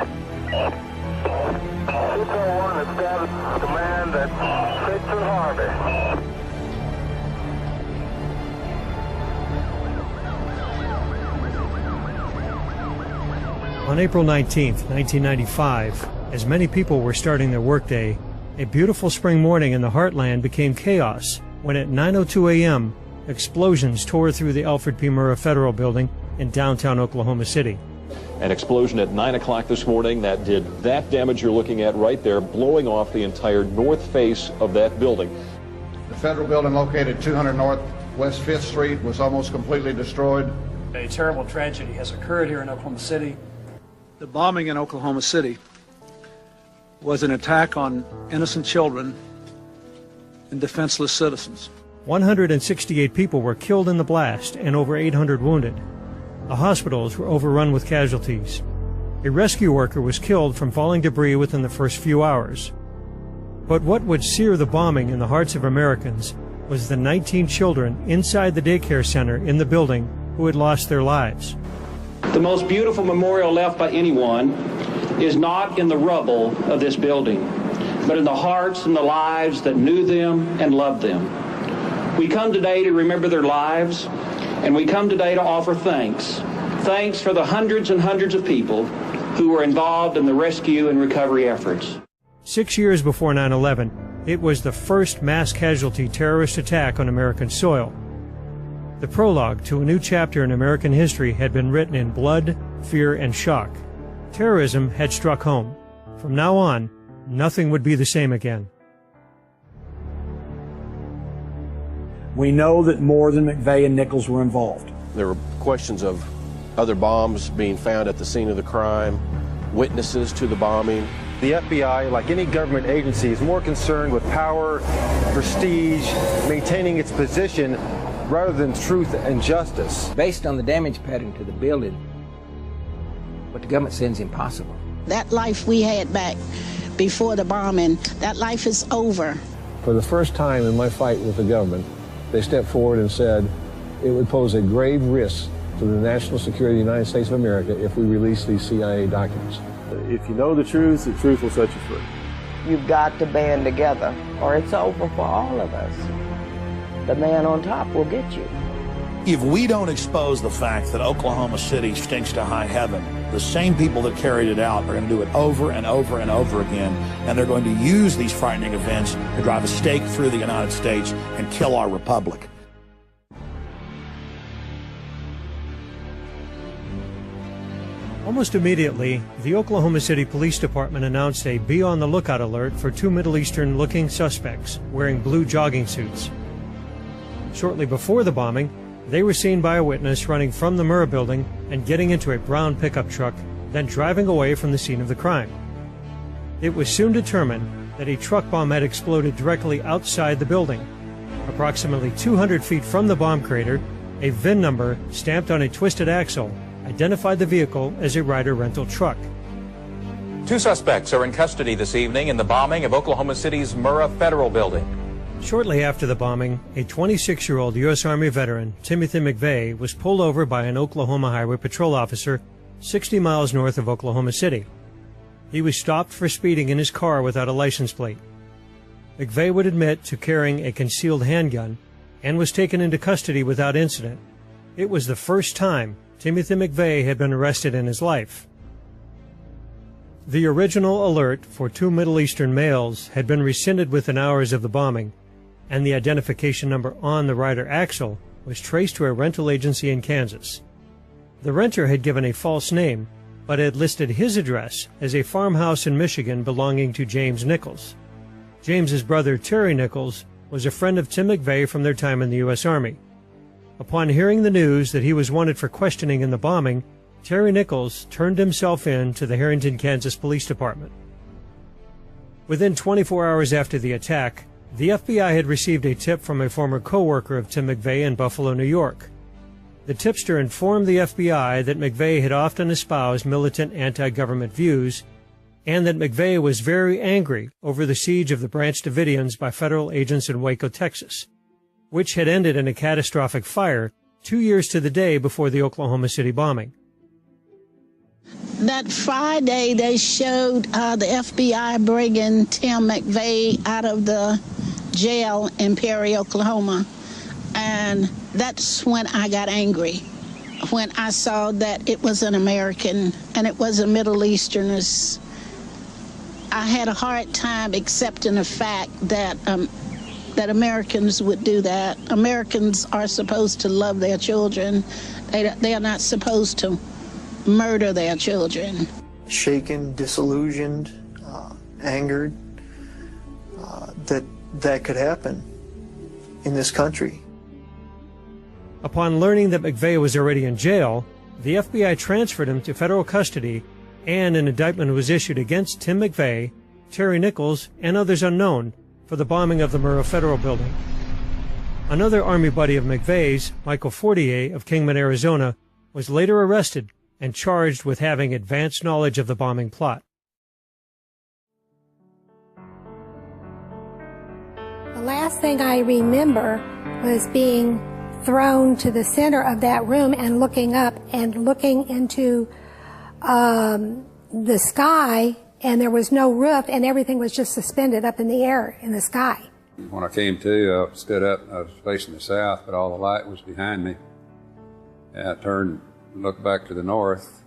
601 established command at 6th and Harvey. On April 19th, 1995, as many people were starting their workday, a beautiful spring morning in the heartland became chaos when at 9:02 a.m., explosions tore through the Alfred P. Murrah Federal Building in downtown Oklahoma City. An explosion at 9 o'clock this morning that did that damage you're looking at right there, blowing off the entire north face of that building. The federal building located 200 North West 5th Street was almost completely destroyed. A terrible tragedy has occurred here in Oklahoma City. The bombing in Oklahoma City was an attack on innocent children and defenseless citizens. 168 people were killed in the blast and over 800 wounded. The hospitals were overrun with casualties. A rescue worker was killed from falling debris within the first few hours. But what would sear the bombing in the hearts of Americans was the 19 children inside the daycare center in the building who had lost their lives. The most beautiful memorial left by anyone is not in the rubble of this building, but in the hearts and the lives that knew them and loved them. We come today to remember their lives, and we come today to offer thanks. Thanks for the hundreds and hundreds of people who were involved in the rescue and recovery efforts. 6 years before 9/11, it was the first mass casualty terrorist attack on American soil. The prologue to a new chapter in American history had been written in blood, fear, and shock. Terrorism had struck home. From now on, nothing would be the same again. We know that more than McVeigh and Nichols were involved. There were questions of other bombs being found at the scene of the crime, witnesses to the bombing. The FBI, like any government agency, is more concerned with power, prestige, maintaining its position, rather than truth and justice. Based on the damage pattern to the building, what the government says is impossible. That life we had back before the bombing, that life is over. For the first time in my fight with the government, they stepped forward and said it would pose a grave risk to the national security of the United States of America if we release these CIA documents. If you know the truth will set you free. You've got to band together, or it's over for all of us. The man on top will get you. If we don't expose the fact that Oklahoma City stinks to high heaven, the same people that carried it out are going to do it over and over and over again, and they're going to use these frightening events to drive a stake through the United States and kill our republic. Almost immediately, the Oklahoma City Police Department announced a be-on-the-lookout alert for two Middle Eastern-looking suspects wearing blue jogging suits. Shortly before the bombing, they were seen by a witness running from the Murrah building and getting into a brown pickup truck, then driving away from the scene of the crime. It was soon determined that a truck bomb had exploded directly outside the building. Approximately 200 feet from the bomb crater, a VIN number stamped on a twisted axle identified the vehicle as a Ryder rental truck. Two suspects are in custody this evening in the bombing of Oklahoma City's Murrah Federal Building. Shortly after the bombing, a 26-year-old U.S. Army veteran, Timothy McVeigh, was pulled over by an Oklahoma Highway Patrol officer 60 miles north of Oklahoma City. He was stopped for speeding in his car without a license plate. McVeigh would admit to carrying a concealed handgun and was taken into custody without incident. It was the first time Timothy McVeigh had been arrested in his life. The original alert for two Middle Eastern males had been rescinded within hours of the bombing, and the identification number on the Ryder axle was traced to a rental agency in Kansas. The renter had given a false name, but had listed his address as a farmhouse in Michigan belonging to James Nichols. James's brother, Terry Nichols, was a friend of Tim McVeigh from their time in the U.S. Army. Upon hearing the news that he was wanted for questioning in the bombing, Terry Nichols turned himself in to the Harrington, Kansas Police Department. Within 24 hours after the attack, the FBI had received a tip from a former co-worker of Tim McVeigh in Buffalo, New York. The tipster informed the FBI that McVeigh had often espoused militant anti-government views and that McVeigh was very angry over the siege of the Branch Davidians by federal agents in Waco, Texas, which had ended in a catastrophic fire 2 years to the day before the Oklahoma City bombing. That Friday, they showed the FBI bringing Tim McVeigh out of the jail in Perry, Oklahoma. And that's when I got angry, when I saw that it was an American and it was a Middle Easterner. I had a hard time accepting the fact that that Americans would do that. Americans are supposed to love their children. They are not supposed to murder their children. Shaken, disillusioned, angered that could happen in this country. Upon learning that McVeigh was already in jail, the FBI transferred him to federal custody, and an indictment was issued against Tim McVeigh, Terry Nichols, and others unknown for the bombing of the Murrah Federal Building. Another Army buddy of McVeigh's, Michael Fortier of Kingman, Arizona, was later arrested and charged with having advanced knowledge of the bombing plot. The last thing I remember was being thrown to the center of that room and looking up and looking into the sky, and there was no roof, and everything was just suspended up in the air in the sky. When I came to, I stood up, I was facing the south, but all the light was behind me. And I turned and looked back to the north,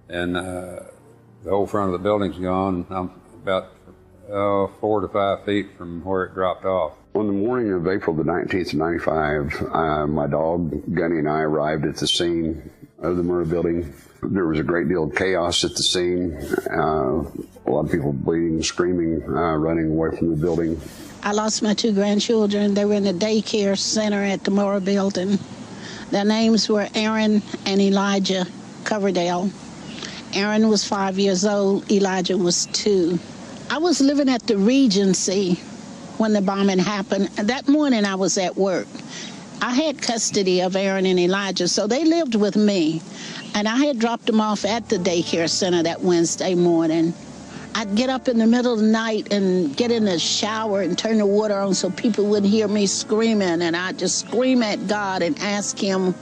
and the whole front of the building's gone. I'm about 4 to 5 feet from where it dropped off. On the morning of April the 19th of 95, my dog, Gunny, and I arrived at the scene of the Murrah building. There was a great deal of chaos at the scene. A lot of people bleeding, screaming, running away from the building. I lost my 2 grandchildren. They were in the daycare center at the Murrah building. Their names were Aaron and Elijah Coverdale. Aaron was 5 years old. Elijah was 2. I was living at the Regency when the bombing happened. That morning I was at work. I had custody of Aaron and Elijah, so they lived with me. And I had dropped them off at the daycare center that Wednesday morning. I'd get up in the middle of the night and get in the shower and turn the water on so people wouldn't hear me screaming. And I'd just scream at God and ask him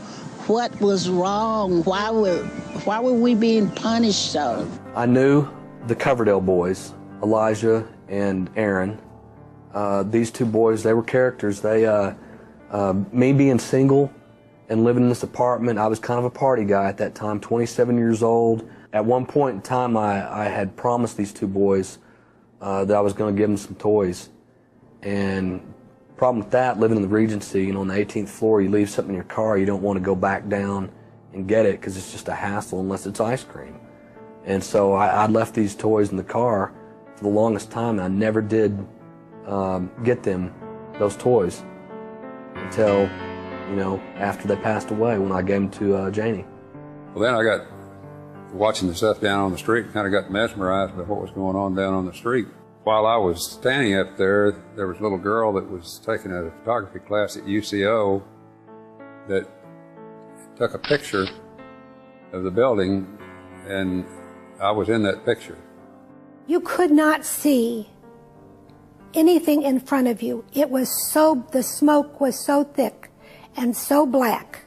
what was wrong. Why were we being punished so? I knew the Coverdale boys, Elijah and Aaron. These 2 boys, they were characters. Me being single and living in this apartment, I was kind of a party guy at that time, 27 years old. At one point in time, I had promised these 2 boys that I was going to give them some toys. And the problem with that, living in the Regency, on the 18th floor, you leave something in your car, you don't want to go back down and get it because it's just a hassle unless it's ice cream. And so I left these toys in the car for the longest time, and I never did get them those toys until, after they passed away, when I gave them to Janie. Well, then I got watching the stuff down on the street, kind of got mesmerized by what was going on down on the street. While I was standing up there, there was a little girl that was taking a photography class at UCO that took a picture of the building, and I was in that picture. You could not see anything in front of you. The smoke was so thick and so black.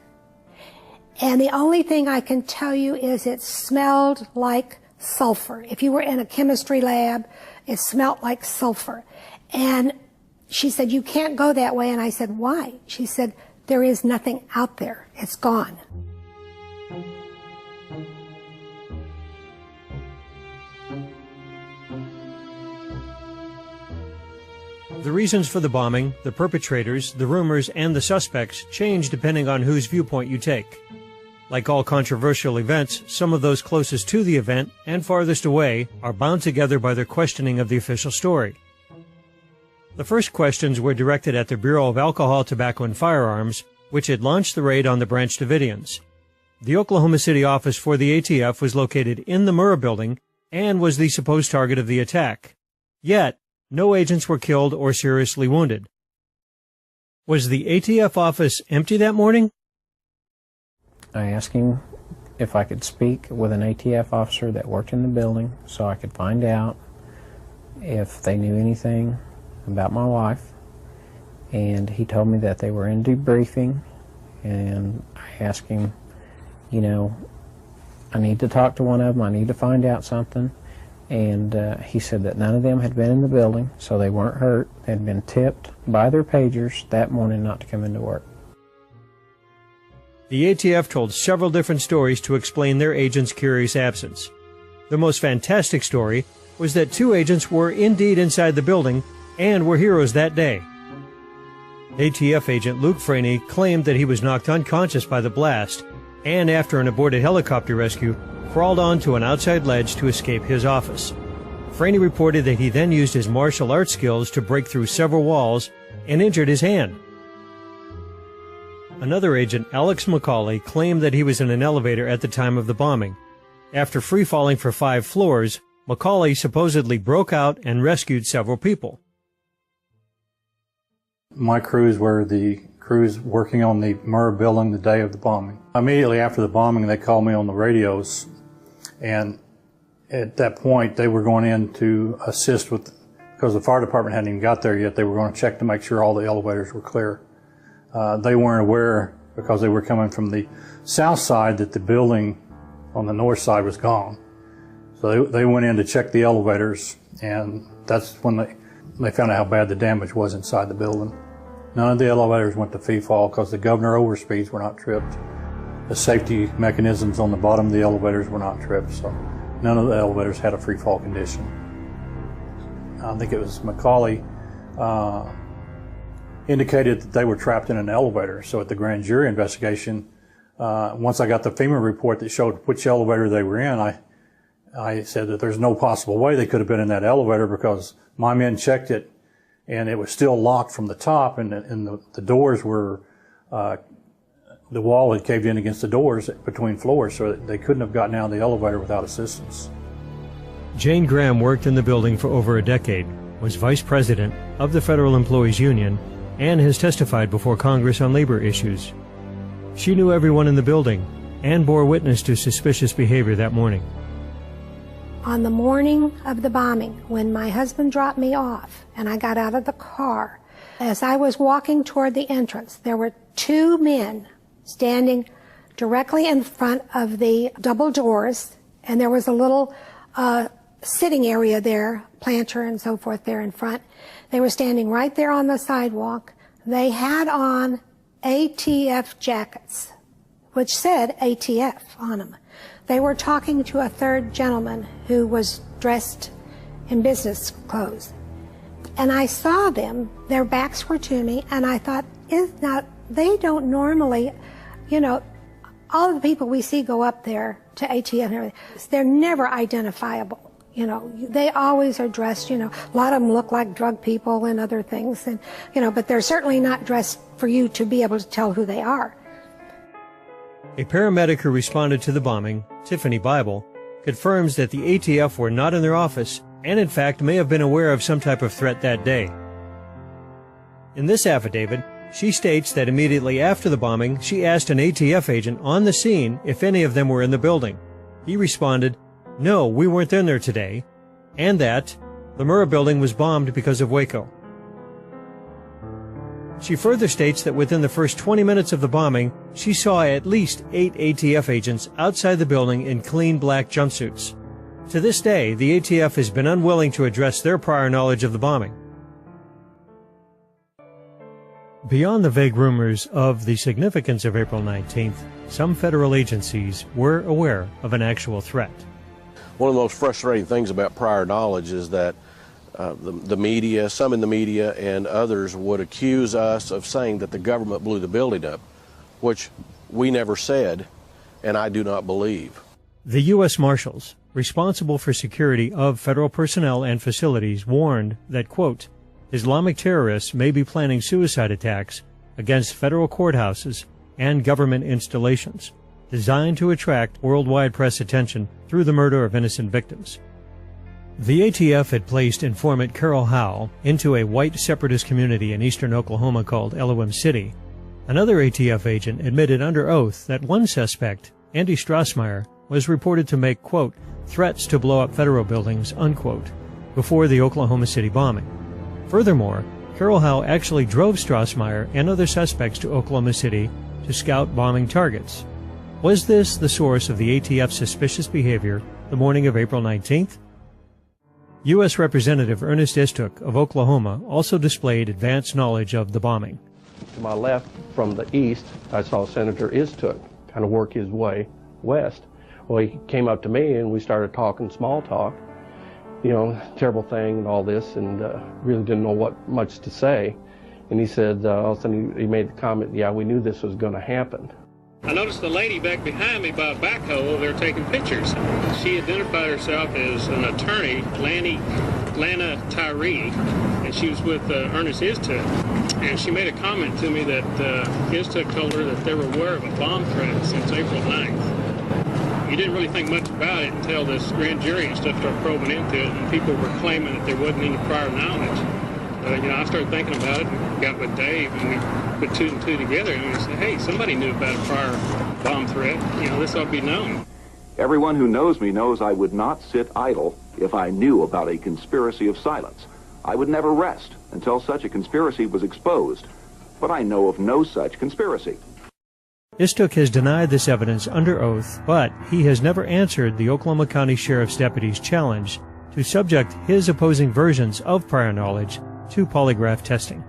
And the only thing I can tell you is it smelled like sulfur. If you were in a chemistry lab, it smelled like sulfur. And she said, "You can't go that way." And I said, "Why?" She said, "There is nothing out there. It's gone." The reasons for the bombing, the perpetrators, the rumors, and the suspects change depending on whose viewpoint you take. Like all controversial events, some of those closest to the event and farthest away are bound together by their questioning of the official story. The first questions were directed at the Bureau of Alcohol, Tobacco, and Firearms, which had launched the raid on the Branch Davidians. The Oklahoma City office for the ATF was located in the Murrah building and was the supposed target of the attack. Yet, no agents were killed or seriously wounded. Was the ATF office empty that morning? I asked him if I could speak with an ATF officer that worked in the building so I could find out if they knew anything about my wife. And he told me that they were in debriefing, and I asked him, I need to talk to one of them, I need to find out something. And he said that none of them had been in the building, so they weren't hurt. They had been tipped by their pagers that morning not to come into work. The ATF told several different stories to explain their agents' curious absence. The most fantastic story was that 2 agents were indeed inside the building and were heroes that day. ATF agent Luke Franey claimed that he was knocked unconscious by the blast and, after an aborted helicopter rescue, crawled onto an outside ledge to escape his office. Franey reported that he then used his martial arts skills to break through several walls and injured his hand. Another agent, Alex McCauley, claimed that he was in an elevator at the time of the bombing. After free-falling for 5 floors, McCauley supposedly broke out and rescued several people. My crews were the crews working on the Murrah building the day of the bombing. Immediately after the bombing, they called me on the radios, and at that point, they were going in to assist with, because the fire department hadn't even got there yet, they were going to check to make sure all the elevators were clear. They weren't aware, because they were coming from the south side, that the building on the north side was gone. So they went in to check the elevators, and that's when they found out how bad the damage was inside the building. None of the elevators went to free fall because the governor overspeeds were not tripped. The safety mechanisms on the bottom of the elevators were not tripped, so none of the elevators had a free fall condition. I think it was McCauley indicated that they were trapped in an elevator. So at the grand jury investigation, once I got the FEMA report that showed which elevator they were in, I said that there's no possible way they could have been in that elevator because my men checked it and it was still locked from the top, and the doors were, the wall had caved in against the doors between floors, so they couldn't have gotten out of the elevator without assistance. Jane Graham worked in the building for over a decade, was vice president of the Federal Employees Union, and has testified before Congress on labor issues. She knew everyone in the building and bore witness to suspicious behavior that morning. On the morning of the bombing, when my husband dropped me off and I got out of the car, as I was walking toward the entrance, there were two men standing directly in front of the double doors, and there was a little sitting area there, planter and so forth there in front. They were standing right there on the sidewalk. They had on ATF jackets, which said ATF on them. They were talking to a third gentleman who was dressed in business clothes. And I saw them, their backs were to me, and I thought, they don't normally, all of the people we see go up there to ATF and everything, they're never identifiable. They always are dressed, a lot of them look like drug people and other things, and, but they're certainly not dressed for you to be able to tell who they are. A paramedic who responded to the bombing, Tiffany Bible, confirms that the ATF were not in their office and in fact may have been aware of some type of threat that day. In this affidavit, she states that immediately after the bombing, she asked an ATF agent on the scene if any of them were in the building. He responded, "No, we weren't in there today," and that the Murrah building was bombed because of Waco. She further states that within the first 20 minutes of the bombing, she saw at least 8 ATF agents outside the building in clean black jumpsuits. To this day, the ATF has been unwilling to address their prior knowledge of the bombing. Beyond the vague rumors of the significance of April 19th, some federal agencies were aware of an actual threat. One of the most frustrating things about prior knowledge is that the media, some in the media and others would accuse us of saying that the government blew the building up, which we never said, and I do not believe. The U.S. Marshals, responsible for security of federal personnel and facilities, warned that, quote, Islamic terrorists may be planning suicide attacks against federal courthouses and government installations, designed to attract worldwide press attention through the murder of innocent victims. The ATF had placed informant Carol Howe into a white separatist community in eastern Oklahoma called Elohim City. Another ATF agent admitted under oath that one suspect, Andy Strassmeyer, was reported to make, quote, threats to blow up federal buildings, unquote, before the Oklahoma City bombing. Furthermore, Carol Howe actually drove Strassmeyer and other suspects to Oklahoma City to scout bombing targets. Was this the source of the ATF's suspicious behavior the morning of April 19th? U.S. Representative Ernest Istook of Oklahoma also displayed advanced knowledge of the bombing. To my left, from the east, I saw Senator Istook kind of work his way west. Well, he came up to me and we started talking small talk, terrible thing and all this, and really didn't know what much to say. And he said, all of a sudden he made the comment, yeah, we knew this was going to happen. I noticed the lady back behind me by a backhoe over there taking pictures. She identified herself as an attorney, Lana Tyree, and she was with Ernest Istook. And she made a comment to me that Istook told her that they were aware of a bomb threat since April 9th. You didn't really think much about it until this grand jury and stuff started probing into it, and people were claiming that there wasn't any prior knowledge. I started thinking about it and got with Dave, and we put two and two together and we say, hey, somebody knew about a prior bomb threat. You know, this ought to be known. Everyone who knows me knows I would not sit idle if I knew about a conspiracy of silence. I would never rest until such a conspiracy was exposed. But I know of no such conspiracy. Istook has denied this evidence under oath, but he has never answered the Oklahoma County Sheriff's deputy's challenge to subject his opposing versions of prior knowledge to polygraph testing.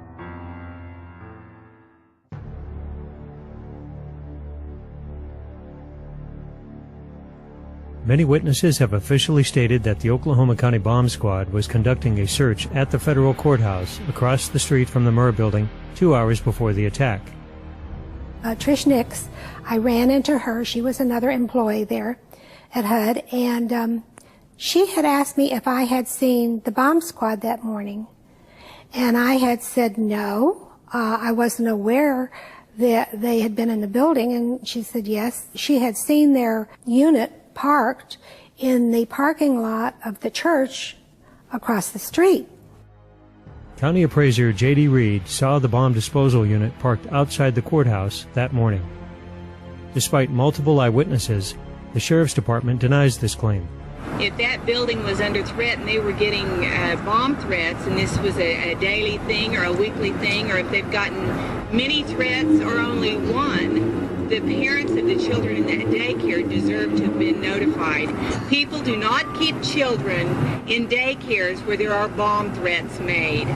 Many witnesses have officially stated that the Oklahoma County Bomb Squad was conducting a search at the federal courthouse across the street from the Murrah building 2 hours before the attack. Trish Nix, I ran into her. She was another employee there at HUD, and she had asked me if I had seen the bomb squad that morning. And I had said no. I wasn't aware that they had been in the building, and she said yes. She had seen their unit parked in the parking lot of the church across the street. County Appraiser J.D. Reed saw the bomb disposal unit parked outside the courthouse that morning. Despite multiple eyewitnesses, the Sheriff's Department denies this claim. If that building was under threat and they were getting bomb threats, and this was a daily thing or a weekly thing, or if they've gotten many threats or only one, the parents of the children in that daycare deserve to have been notified. People do not keep children in daycares where there are bomb threats made.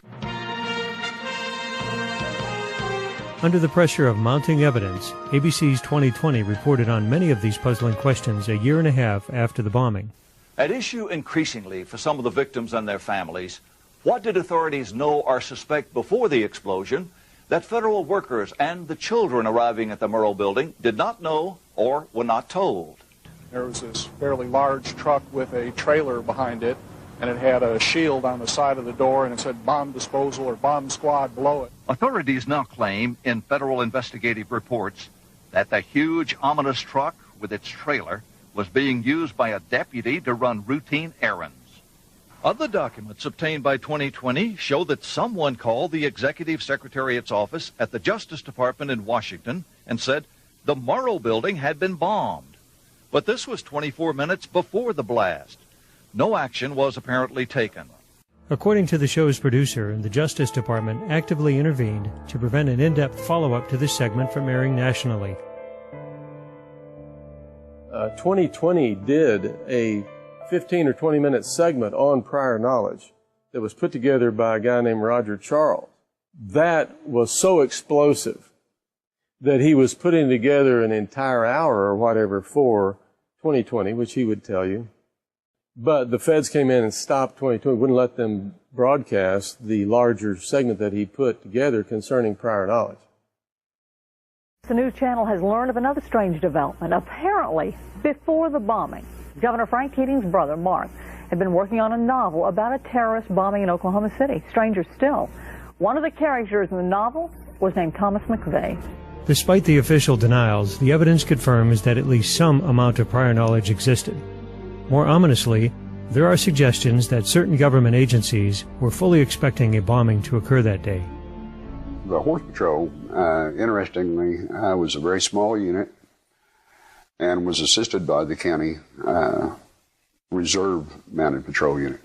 Under the pressure of mounting evidence, ABC's 2020 reported on many of these puzzling questions a year and a half after the bombing. At issue increasingly for some of the victims and their families, what did authorities know or suspect before the explosion that federal workers and the children arriving at the Murrah building did not know or were not told? There was this fairly large truck with a trailer behind it, and it had a shield on the side of the door, and it said bomb disposal or bomb squad below it. Authorities now claim in federal investigative reports that the huge, ominous truck with its trailer was being used by a deputy to run routine errands. Other documents obtained by 2020 show that someone called the Executive Secretariat's office at the Justice Department in Washington and said the Murrah building had been bombed. But this was 24 minutes before the blast. No action was apparently taken. According to the show's producer, the Justice Department actively intervened to prevent an in-depth follow-up to this segment from airing nationally. 2020 did a 15 or 20 minute segment on prior knowledge that was put together by a guy named Roger Charles. That was so explosive that he was putting together an entire hour or whatever for 2020, which he would tell you. But the feds came in and stopped 2020, wouldn't let them broadcast the larger segment that he put together concerning prior knowledge. The news channel has learned of another strange development. Apparently, before the bombing, Governor Frank Keating's brother, Mark, had been working on a novel about a terrorist bombing in Oklahoma City. Stranger still, one of the characters in the novel was named Thomas McVeigh. Despite the official denials, the evidence confirms that at least some amount of prior knowledge existed. More ominously, there are suggestions that certain government agencies were fully expecting a bombing to occur that day. The Horse Patrol, interestingly, was a very small unit and was assisted by the county reserve mounted patrol unit.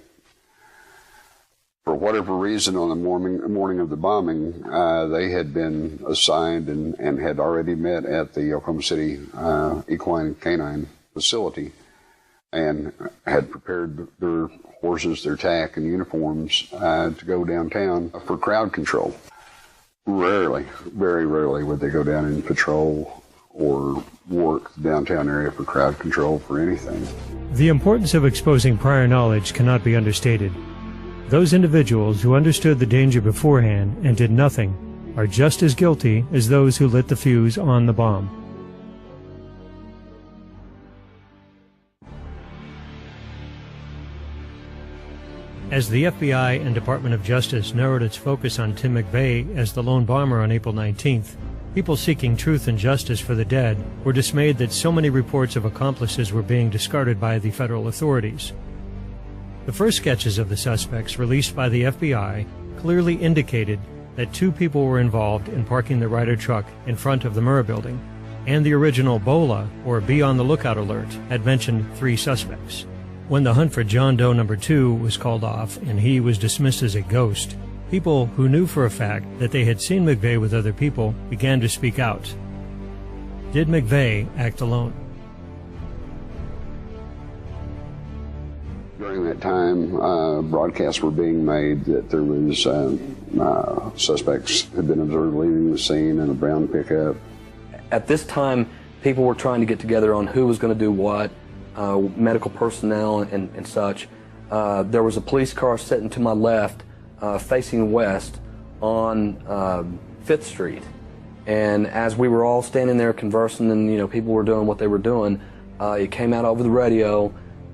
For whatever reason, on the morning of the bombing, they had been assigned and had already met at the Oklahoma City Equine Canine facility and had prepared their horses, their tack, and uniforms to go downtown for crowd control. Rarely, very rarely would they go down and patrol or work the downtown area for crowd control for anything. The importance of exposing prior knowledge cannot be understated. Those individuals who understood the danger beforehand and did nothing are just as guilty as those who lit the fuse on the bomb. As the FBI and Department of Justice narrowed its focus on Tim McVeigh as the lone bomber on April 19th, people seeking truth and justice for the dead were dismayed that so many reports of accomplices were being discarded by the federal authorities. The first sketches of the suspects released by the FBI clearly indicated that 2 people were involved in parking the Ryder truck in front of the Murrah building, and the original BOLA, or Be on the Lookout alert, had mentioned 3 suspects. When the hunt for John Doe number 2 was called off and he was dismissed as a ghost, people who knew for a fact that they had seen McVeigh with other people began to speak out. Did McVeigh act alone? During that time, broadcasts were being made that there was suspects had been observed leaving the scene in a brown pickup. At this time, people were trying to get together on who was going to do what, medical personnel and such. There was a police car sitting to my left, facing west on 5th Street. And as we were all standing there conversing and, people were doing what they were doing, it came out over the radio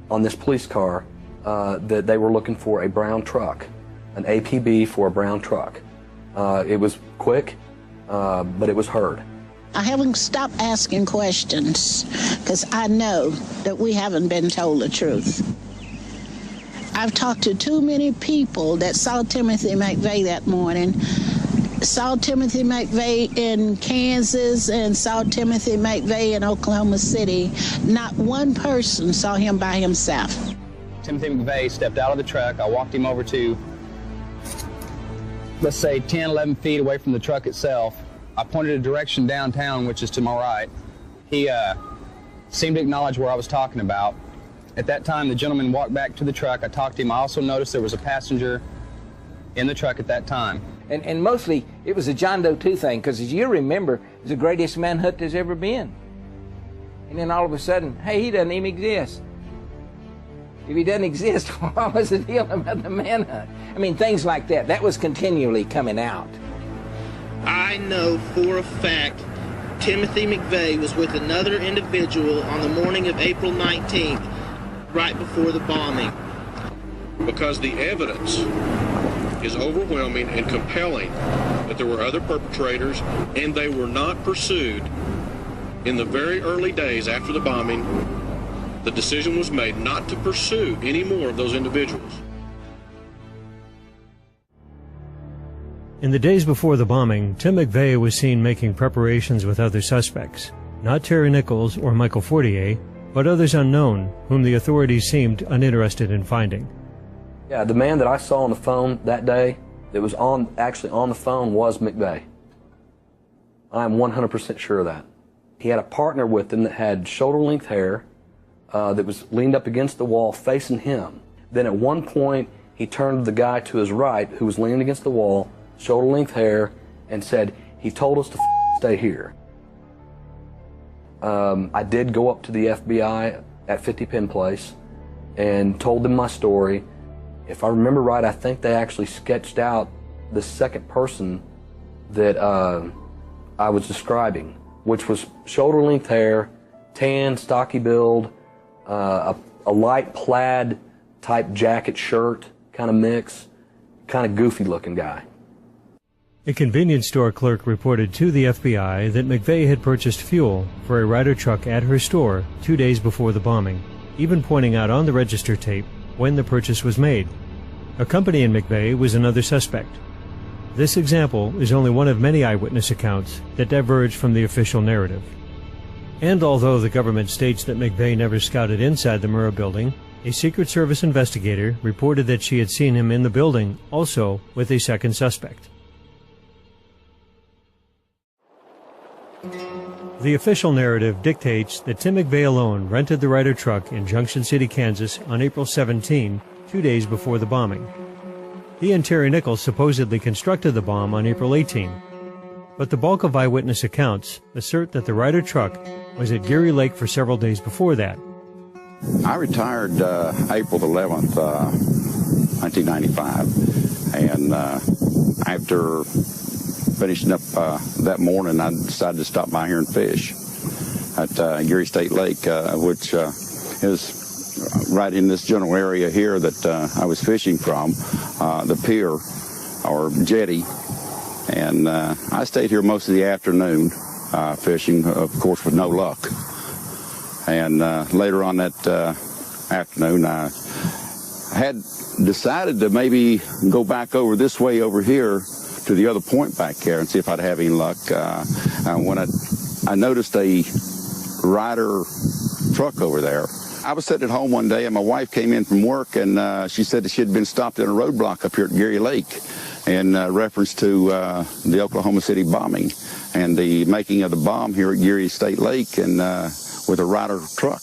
on this police car that they were looking for a brown truck, an APB for a brown truck. It was quick, but it was heard. I haven't stopped asking questions because I know that we haven't been told the truth. I've talked to too many people that saw Timothy McVeigh that morning, saw Timothy McVeigh in Kansas and saw Timothy McVeigh in Oklahoma City. Not one person saw him by himself. Timothy McVeigh stepped out of the truck. I walked him over to, let's say, 10, 11 feet away from the truck itself. I pointed a direction downtown, which is to my right. He seemed to acknowledge where I was talking about. At that time, the gentleman walked back to the truck. I talked to him. I also noticed there was a passenger in the truck at that time. And mostly, it was a John Doe 2 thing, because as you remember, it was the greatest manhunt there's ever been. And then all of a sudden, hey, he doesn't even exist. If he doesn't exist, what was the deal about the manhunt? I mean, things like that. That was continually coming out. I know for a fact Timothy McVeigh was with another individual on the morning of April 19th, right before the bombing. Because the evidence is overwhelming and compelling that there were other perpetrators and they were not pursued. In the very early days after the bombing, the decision was made not to pursue any more of those individuals. In the days before the bombing, Tim McVeigh was seen making preparations with other suspects, not Terry Nichols or Michael Fortier, but others unknown, whom the authorities seemed uninterested in finding. Yeah, the man that I saw on the phone that day, that was actually on the phone, was McVeigh. I'm 100% sure of that. He had a partner with him that had shoulder-length hair, that was leaned up against the wall facing him. Then at one point, he turned to the guy to his right, who was leaning against the wall, shoulder-length hair, and said, "He told us to stay here." I did go up to the FBI at 50 Penn Place and told them my story. If I remember right, I think they actually sketched out the second person that I was describing, which was shoulder-length hair, tan, stocky build, a light plaid type jacket shirt kind of mix, kind of goofy looking guy. A convenience store clerk reported to the FBI that McVeigh had purchased fuel for a Ryder truck at her store 2 days before the bombing, even pointing out on the register tape when the purchase was made. Accompanying McVeigh was another suspect. This example is only one of many eyewitness accounts that diverge from the official narrative. And although the government states that McVeigh never scouted inside the Murrah building, a Secret Service investigator reported that she had seen him in the building, also with a second suspect. The official narrative dictates that Tim McVeigh alone rented the Ryder truck in Junction City, Kansas on April 17, 2 days before the bombing. He and Terry Nichols supposedly constructed the bomb on April 18, but the bulk of eyewitness accounts assert that the Ryder truck was at Geary Lake for several days before that. I retired April 11th, 1995, and after finishing up that morning, I decided to stop by here and fish at Geary State Lake, which is right in this general area here that I was fishing from, the pier or jetty. And I stayed here most of the afternoon fishing, of course, with no luck. And later on that afternoon, I had decided to maybe go back over this way over here to the other point back there and see if I'd have any luck. When I noticed a Ryder truck over there. I was sitting at home one day and my wife came in from work and she said that she had been stopped in a roadblock up here at Geary Lake in reference to the Oklahoma City bombing and the making of the bomb here at Geary State Lake and with a Ryder truck.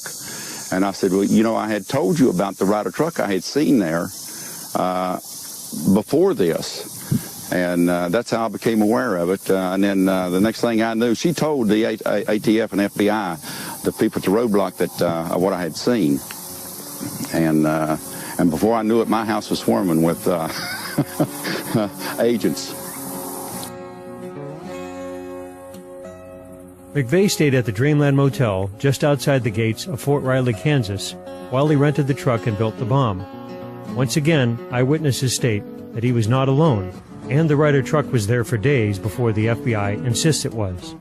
And I said, well, you know, I had told you about the Ryder truck I had seen there before this. And that's how I became aware of it. And then the next thing I knew, she told the ATF and FBI, the people at the roadblock, that what I had seen. And before I knew it, my house was swarming with agents. McVeigh stayed at the Dreamland Motel just outside the gates of Fort Riley, Kansas, while he rented the truck and built the bomb. Once again, eyewitnesses state that he was not alone, and the Ryder truck was there for days before the FBI insists it was.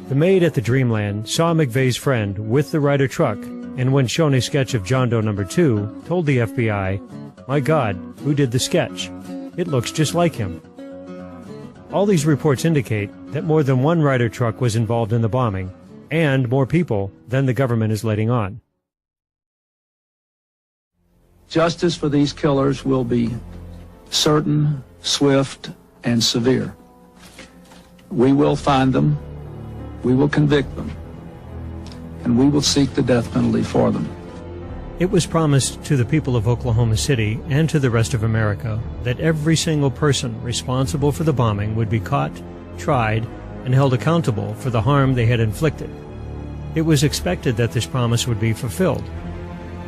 The maid at the Dreamland saw McVeigh's friend with the Ryder truck, and when shown a sketch of John Doe No. 2, told the FBI, "My God, who did the sketch? It looks just like him." All these reports indicate that more than one Ryder truck was involved in the bombing, and more people than the government is letting on. Justice for these killers will be certain, swift, and severe. We will find them, we will convict them, and we will seek the death penalty for them. It was promised to the people of Oklahoma City and to the rest of America that every single person responsible for the bombing would be caught, tried, and held accountable for the harm they had inflicted. It was expected that this promise would be fulfilled.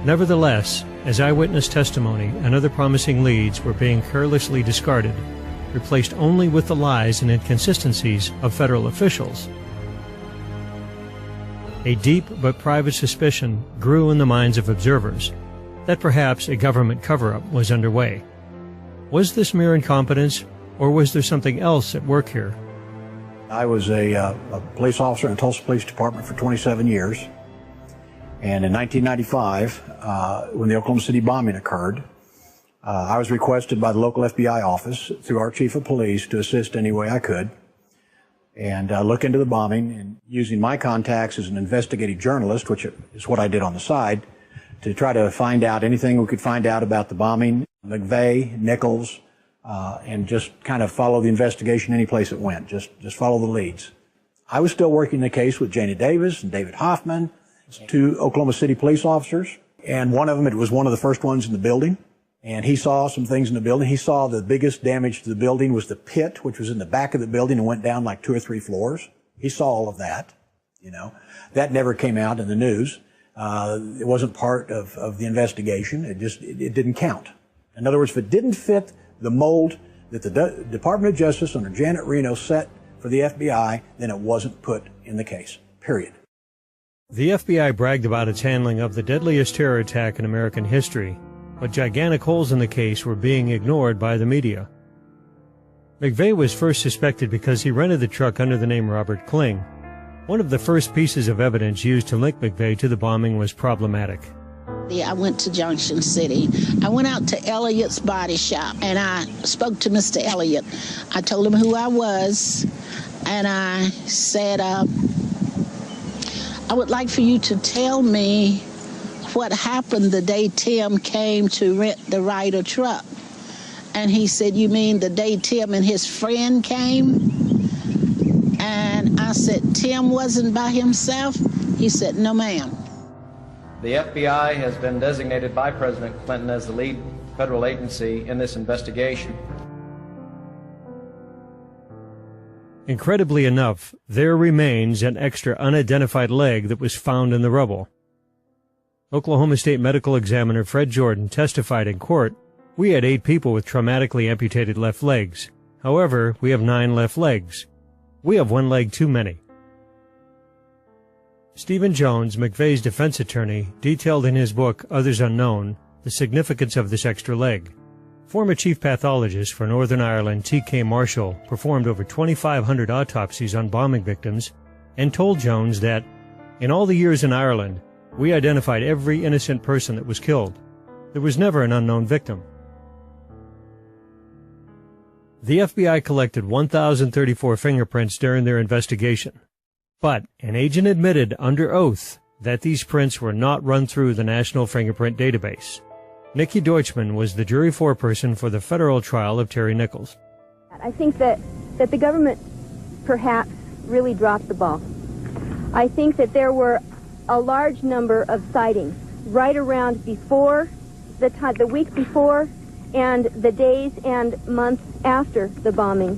Nevertheless, as eyewitness testimony and other promising leads were being carelessly discarded, replaced only with the lies and inconsistencies of federal officials, a deep but private suspicion grew in the minds of observers that perhaps a government cover-up was underway. Was this mere incompetence, or was there something else at work here? I was a police officer in the Tulsa Police Department for 27 years. And in 1995, when the Oklahoma City bombing occurred, I was requested by the local FBI office through our chief of police to assist any way I could and look into the bombing, and using my contacts as an investigative journalist, which is what I did on the side, to try to find out anything we could find out about the bombing, McVeigh, Nichols, and just kind of follow the investigation any place it went, just follow the leads. I was still working the case with Jana Davis and David Hoffman, two Oklahoma City police officers, and one of them, it was one of the first ones in the building, and he saw some things in the building. He saw the biggest damage to the building was the pit, which was in the back of the building and went down like 2 or 3 floors. He saw all of that, you know. That never came out in the news. It wasn't part of the investigation. It didn't count. In other words, if it didn't fit the mold that the Department of Justice under Janet Reno set for the FBI, then it wasn't put in the case, period. The FBI bragged about its handling of the deadliest terror attack in American history, but gigantic holes in the case were being ignored by the media. McVeigh was first suspected because he rented the truck under the name Robert Kling. One of the first pieces of evidence used to link McVeigh to the bombing was problematic. I went to Junction City. I went out to Elliott's Body Shop, and I spoke to Mr. Elliott. I told him who I was, and I said, I would like for you to tell me what happened the day Tim came to rent the Ryder truck. And he said, you mean the day Tim and his friend came? And I said, Tim wasn't by himself? He said, no, ma'am. The FBI has been designated by President Clinton as the lead federal agency in this investigation. Incredibly enough, there remains an extra unidentified leg that was found in the rubble. Oklahoma State Medical Examiner Fred Jordan testified in court, "We had 8 people with traumatically amputated left legs. However, we have 9 left legs. We have 1 leg too many." Stephen Jones, McVeigh's defense attorney, detailed in his book, Others Unknown, the significance of this extra leg. Former chief pathologist for Northern Ireland T.K. Marshall performed over 2,500 autopsies on bombing victims and told Jones that, in all the years in Ireland, we identified every innocent person that was killed. There was never an unknown victim. The FBI collected 1,034 fingerprints during their investigation, but an agent admitted under oath that these prints were not run through the National Fingerprint Database. Nikki Deutschman was the jury foreperson for the federal trial of Terry Nichols. I think that the government perhaps really dropped the ball. I think that there were a large number of sightings right around before the week before and the days and months after the bombing,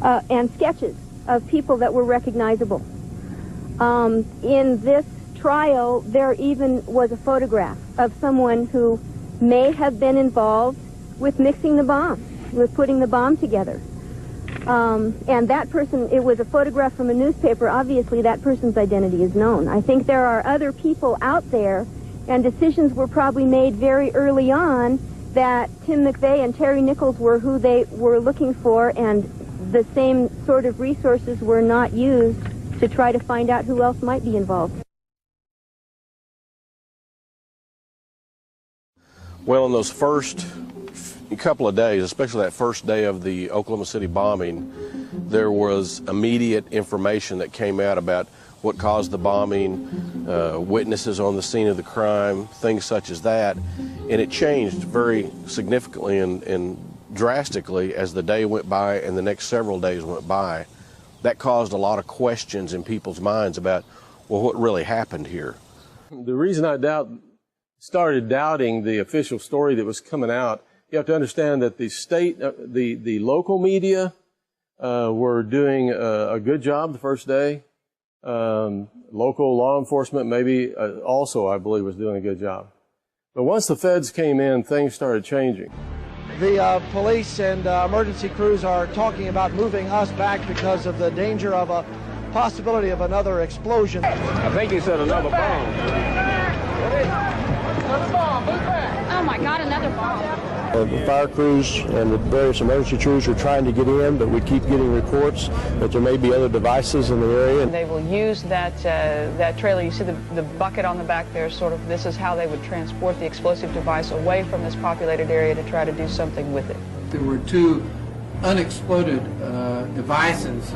and sketches of people that were recognizable. In this trial, there even was a photograph of someone who may have been involved with mixing the bomb, with putting the bomb together. And that person, it was a photograph from a newspaper. Obviously, that person's identity is known. I think there are other people out there, and decisions were probably made very early on that Tim McVeigh and Terry Nichols were who they were looking for, and the same sort of resources were not used to try to find out who else might be involved. Well, in those first couple of days, especially that first day of the Oklahoma City bombing, there was immediate information that came out about what caused the bombing, witnesses on the scene of the crime, things such as that. And it changed very significantly and drastically as the day went by and the next several days went by. That caused a lot of questions in people's minds about, well, what really happened here? The reason I started doubting the official story that was coming out, you have to understand that the state, the local media were doing a good job the first day. Local law enforcement maybe also, I believe, was doing a good job. But once the feds came in, things started changing. The police and emergency crews are talking about moving us back because of the danger of a possibility of another explosion. I think he said another bomb. Another bomb, move back. Oh my God, another bomb. The fire crews and the various emergency crews are trying to get in, but we keep getting reports that there may be other devices in the area. They will use that trailer. You see the bucket on the back there, sort of, this is how they would transport the explosive device away from this populated area to try to do something with it. There were two unexploded devices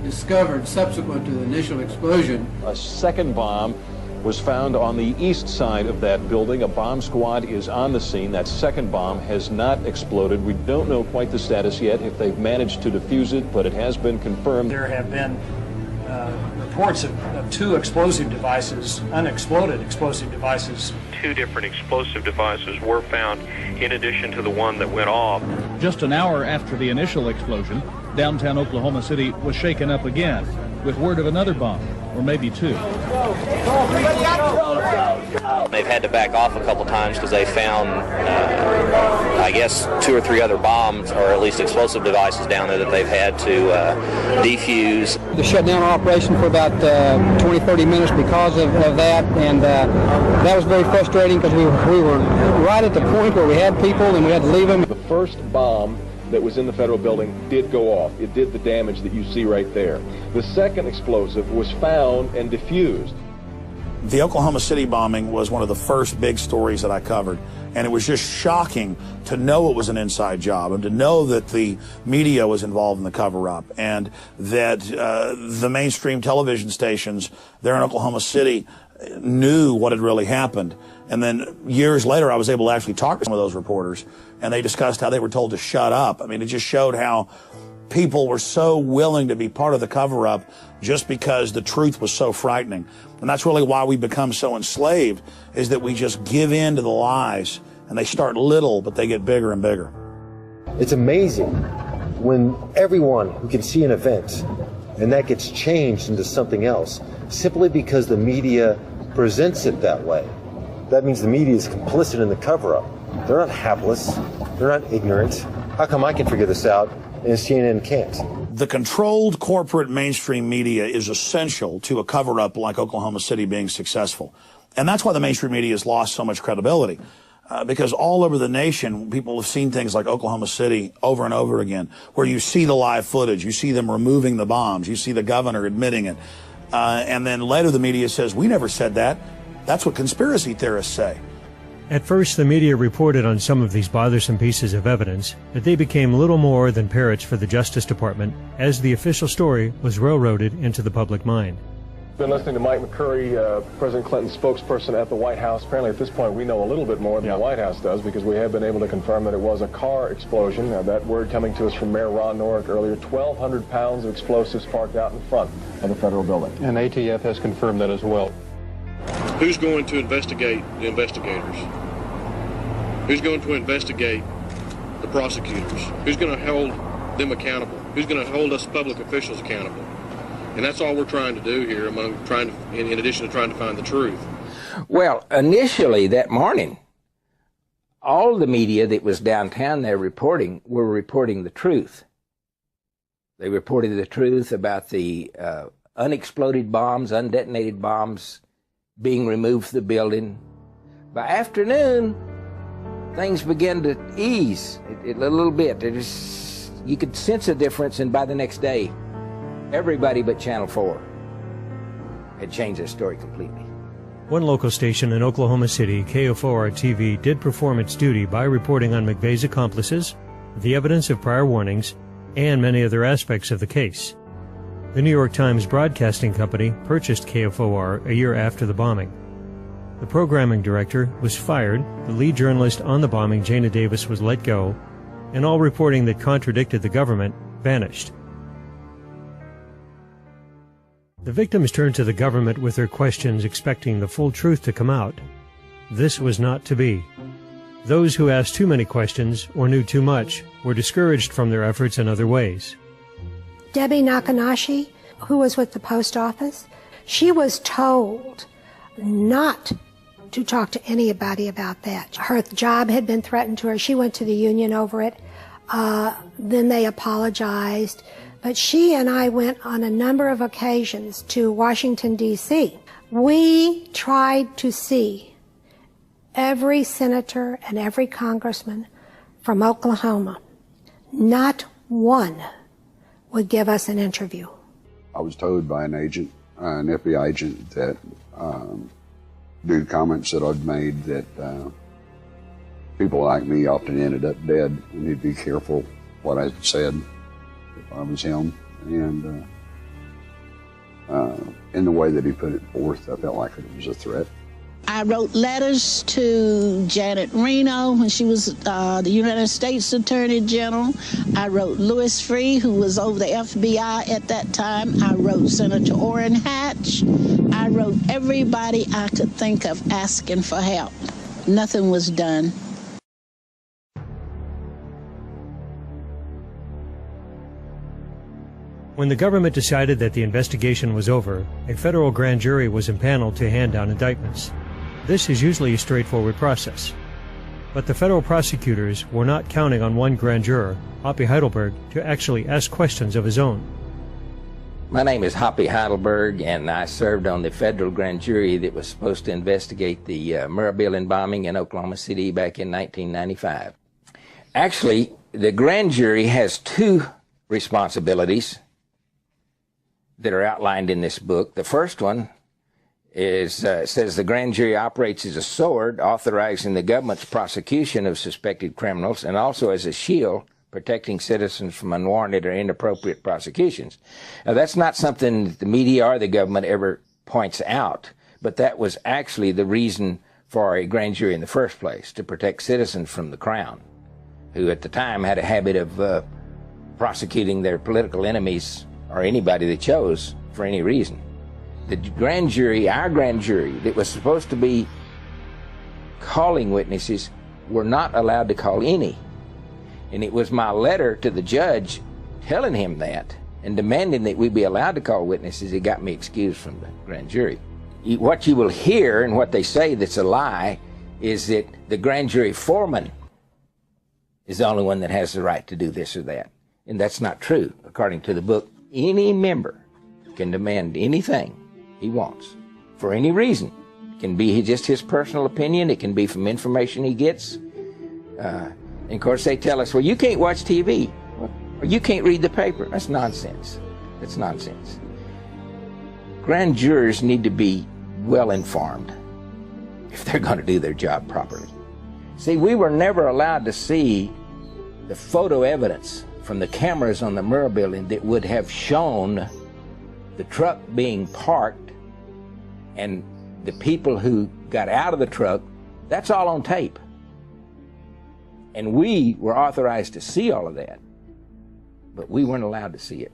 discovered subsequent to the initial explosion. A second bomb was found on the east side of that building. A bomb squad is on the scene. That second bomb has not exploded. We don't know quite the status yet, if they've managed to defuse it, but it has been confirmed. There have been reports of two explosive devices, unexploded explosive devices. Two different explosive devices were found in addition to the one that went off. Just an hour after the initial explosion, downtown Oklahoma City was shaken up again with word of another bomb, or maybe two. They've had to back off a couple times because they found, I guess, 2 or 3 other bombs, or at least explosive devices down there that they've had to defuse. They shut down our operation for about 20-30 minutes because of that, and that was very frustrating because we were right at the point where we had people and we had to leave them. The first bomb that was in the federal building did go off. It did the damage that you see right there. The second explosive was found and diffused. The Oklahoma City bombing was one of the first big stories that I covered, and it was just shocking to know it was an inside job and to know that the media was involved in the cover-up and that the mainstream television stations there in Oklahoma City knew what had really happened. And then years later, I was able to actually talk to some of those reporters, and they discussed how they were told to shut up. I mean, it just showed how people were so willing to be part of the cover-up just because the truth was so frightening. And that's really why we become so enslaved, is that we just give in to the lies, and they start little, but they get bigger and bigger. It's amazing when everyone who can see an event, and that gets changed into something else, simply because the media presents it that way. That means the media is complicit in the cover-up. They're not hapless. They're not ignorant. How come I can figure this out and CNN can't? The controlled corporate mainstream media is essential to a cover-up like Oklahoma City being successful. And that's why the mainstream media has lost so much credibility. Because all over the nation, people have seen things like Oklahoma City over and over again, where you see the live footage, you see them removing the bombs, you see the governor admitting it. And then later the media says, we never said that. That's what conspiracy theorists say. At first, the media reported on some of these bothersome pieces of evidence, but they became little more than parrots for the Justice Department as the official story was railroaded into the public mind. Been listening to Mike McCurry, President Clinton's spokesperson at the White House. Apparently at this point we know a little bit more than the White House does, because we have been able to confirm that it was a car explosion. That word coming to us from Mayor Ron Norick earlier, 1,200 pounds of explosives parked out in front of the federal building. And ATF has confirmed that as well. Who's going to investigate the investigators? Who's going to investigate the prosecutors? Who's going to hold them accountable? Who's going to hold us public officials accountable? And that's all we're trying to do here, in addition to trying to find the truth. Well, initially that morning, all the media that was downtown there were reporting the truth. They reported the truth about the unexploded bombs, undetonated bombs being removed from the building. By afternoon, things began to ease a little bit. You could sense a difference, and by the next day, everybody but Channel 4 had changed their story completely. One local station in Oklahoma City, KFOR-TV, did perform its duty by reporting on McVeigh's accomplices, the evidence of prior warnings, and many other aspects of the case. The New York Times Broadcasting Company purchased KFOR a year after the bombing. The programming director was fired, the lead journalist on the bombing, Jana Davis, was let go, and all reporting that contradicted the government vanished. The victims turned to the government with their questions, expecting the full truth to come out. This was not to be. Those who asked too many questions or knew too much were discouraged from their efforts in other ways. Debbie Nakanashi, who was with the post office, she was told not to talk to anybody about that. Her job had been threatened to her. She went to the union over it. Then they apologized. But she and I went on a number of occasions to Washington, D.C. We tried to see every senator and every congressman from Oklahoma. Not one would give us an interview. I was told by an agent, an FBI agent, that due to comments that I'd made, that people like me often ended up dead, and he'd be careful what I said if I was him. And in the way that he put it forth, I felt like it was a threat. I wrote letters to Janet Reno when she was the United States Attorney General. I wrote Louis Freeh, who was over the FBI at that time. I wrote Senator Orrin Hatch. I wrote everybody I could think of asking for help. Nothing was done. When the government decided that the investigation was over, a federal grand jury was impaneled to hand down indictments. This is usually a straightforward process. But the federal prosecutors were not counting on one grand juror, Hoppy Heidelberg, to actually ask questions of his own. My name is Hoppy Heidelberg, and I served on the federal grand jury that was supposed to investigate the Murrah building bombing in Oklahoma City back in 1995. Actually, the grand jury has two responsibilities that are outlined in this book. The first one is says the grand jury operates as a sword authorizing the government's prosecution of suspected criminals, and also as a shield protecting citizens from unwarranted or inappropriate prosecutions. Now, that's not something that the media or the government ever points out, but that was actually the reason for a grand jury in the first place, to protect citizens from the crown, who at the time had a habit of prosecuting their political enemies or anybody they chose for any reason. The grand jury, our grand jury, that was supposed to be calling witnesses, were not allowed to call any. And it was my letter to the judge telling him that and demanding that we be allowed to call witnesses that got me excused from the grand jury. What you will hear and what they say that's a lie is that the grand jury foreman is the only one that has the right to do this or that. And that's not true. According to the book, any member can demand anything he wants for any reason. It can be just his personal opinion. It can be from information he gets. And of course, they tell us, well, you can't watch TV, or you can't read the paper. That's nonsense. That's nonsense. Grand jurors need to be well informed if they're going to do their job properly. See, we were never allowed to see the photo evidence from the cameras on the Murrah building that would have shown the truck being parked and the people who got out of the truck. That's all on tape. And we were authorized to see all of that, but we weren't allowed to see it.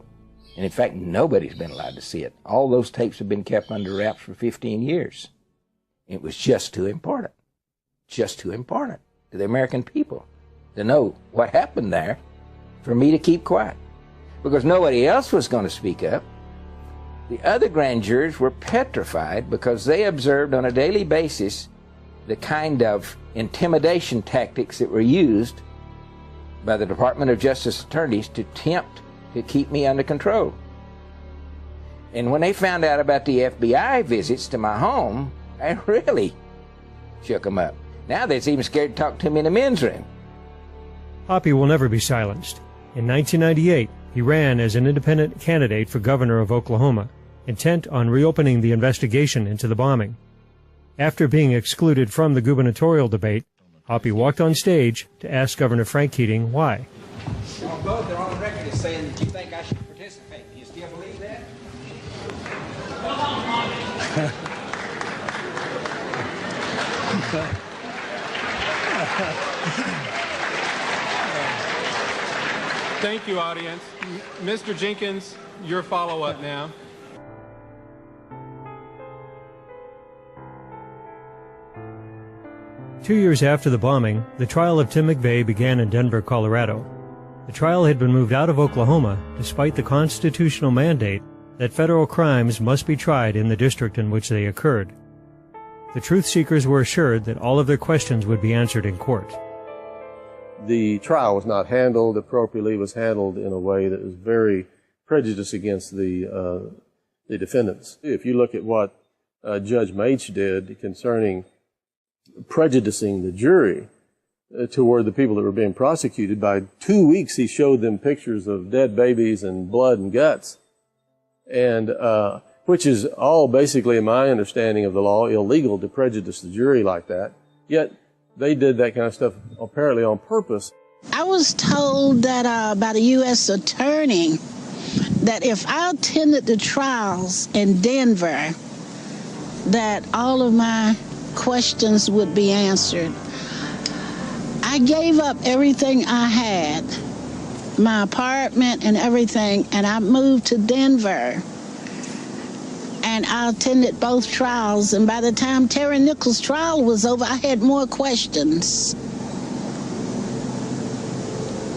And in fact, nobody's been allowed to see it. All those tapes have been kept under wraps for 15 years. It was just too important to the American people to know what happened there for me to keep quiet, because nobody else was going to speak up. The other grand jurors were petrified because they observed on a daily basis the kind of intimidation tactics that were used by the Department of Justice attorneys to attempt to keep me under control. And when they found out about the FBI visits to my home, I really shook them up. Now they're even scared to talk to me in the men's room. Hoppe will never be silenced. In 1998, he ran as an independent candidate for governor of Oklahoma, intent on reopening the investigation into the bombing. After being excluded from the gubernatorial debate, Hoppe walked on stage to ask Governor Frank Keating why. Y'all both are on record as saying that you think I should participate. Do you still believe that? Thank you, audience. Mr. Jenkins, your follow-up now. Two years after the bombing, the trial of Tim McVeigh began in Denver, Colorado. The trial had been moved out of Oklahoma despite the constitutional mandate that federal crimes must be tried in the district in which they occurred. The truth seekers were assured that all of their questions would be answered in court. The trial was not handled appropriately. It was handled in a way that was very prejudiced against the defendants. If you look at what Judge Maitch did concerning prejudicing the jury toward the people that were being prosecuted, by 2 weeks he showed them pictures of dead babies and blood and guts, and which is all basically, in my understanding of the law, illegal to prejudice the jury like that. Yet they did that kind of stuff apparently on purpose. I was told that by the U.S. attorney that if I attended the trials in Denver, that all of my questions would be answered. I gave up everything I had, my apartment and everything, and I moved to Denver. And I attended both trials, and by the time Terry Nichols' trial was over, I had more questions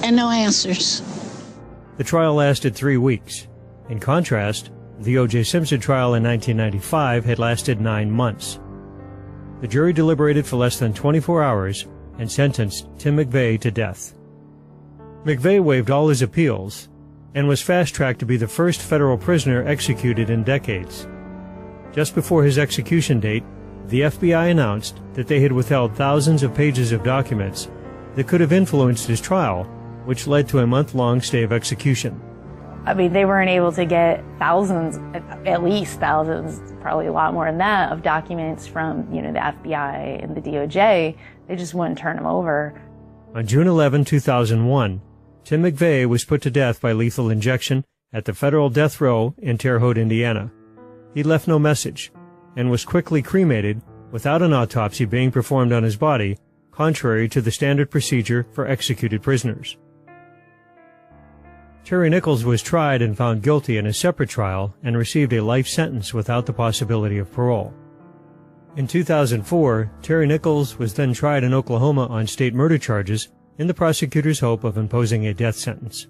and no answers. The trial lasted 3 weeks. In contrast, the O.J. Simpson trial in 1995 had lasted 9 months. The jury deliberated for less than 24 hours and sentenced Tim McVeigh to death. McVeigh waived all his appeals and was fast-tracked to be the first federal prisoner executed in decades. Just before his execution date, the FBI announced that they had withheld thousands of pages of documents that could have influenced his trial, which led to a month-long stay of execution. I mean, they weren't able to get thousands, at least thousands, probably a lot more than that, of documents from, the FBI and the DOJ. They just wouldn't turn them over. On June 11, 2001, Tim McVeigh was put to death by lethal injection at the federal death row in Terre Haute, Indiana. He left no message and was quickly cremated without an autopsy being performed on his body, contrary to the standard procedure for executed prisoners. Terry Nichols was tried and found guilty in a separate trial and received a life sentence without the possibility of parole. In 2004, Terry Nichols was then tried in Oklahoma on state murder charges in the prosecutor's hope of imposing a death sentence.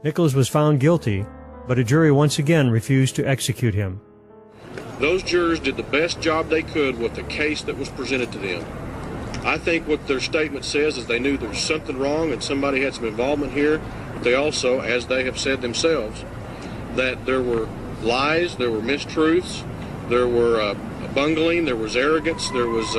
Nichols was found guilty, but a jury once again refused to execute him. Those jurors did the best job they could with the case that was presented to them. I think what their statement says is they knew there was something wrong and somebody had some involvement here, but they also, as they have said themselves, that there were lies, there were mistruths, there were bungling, there was arrogance, there was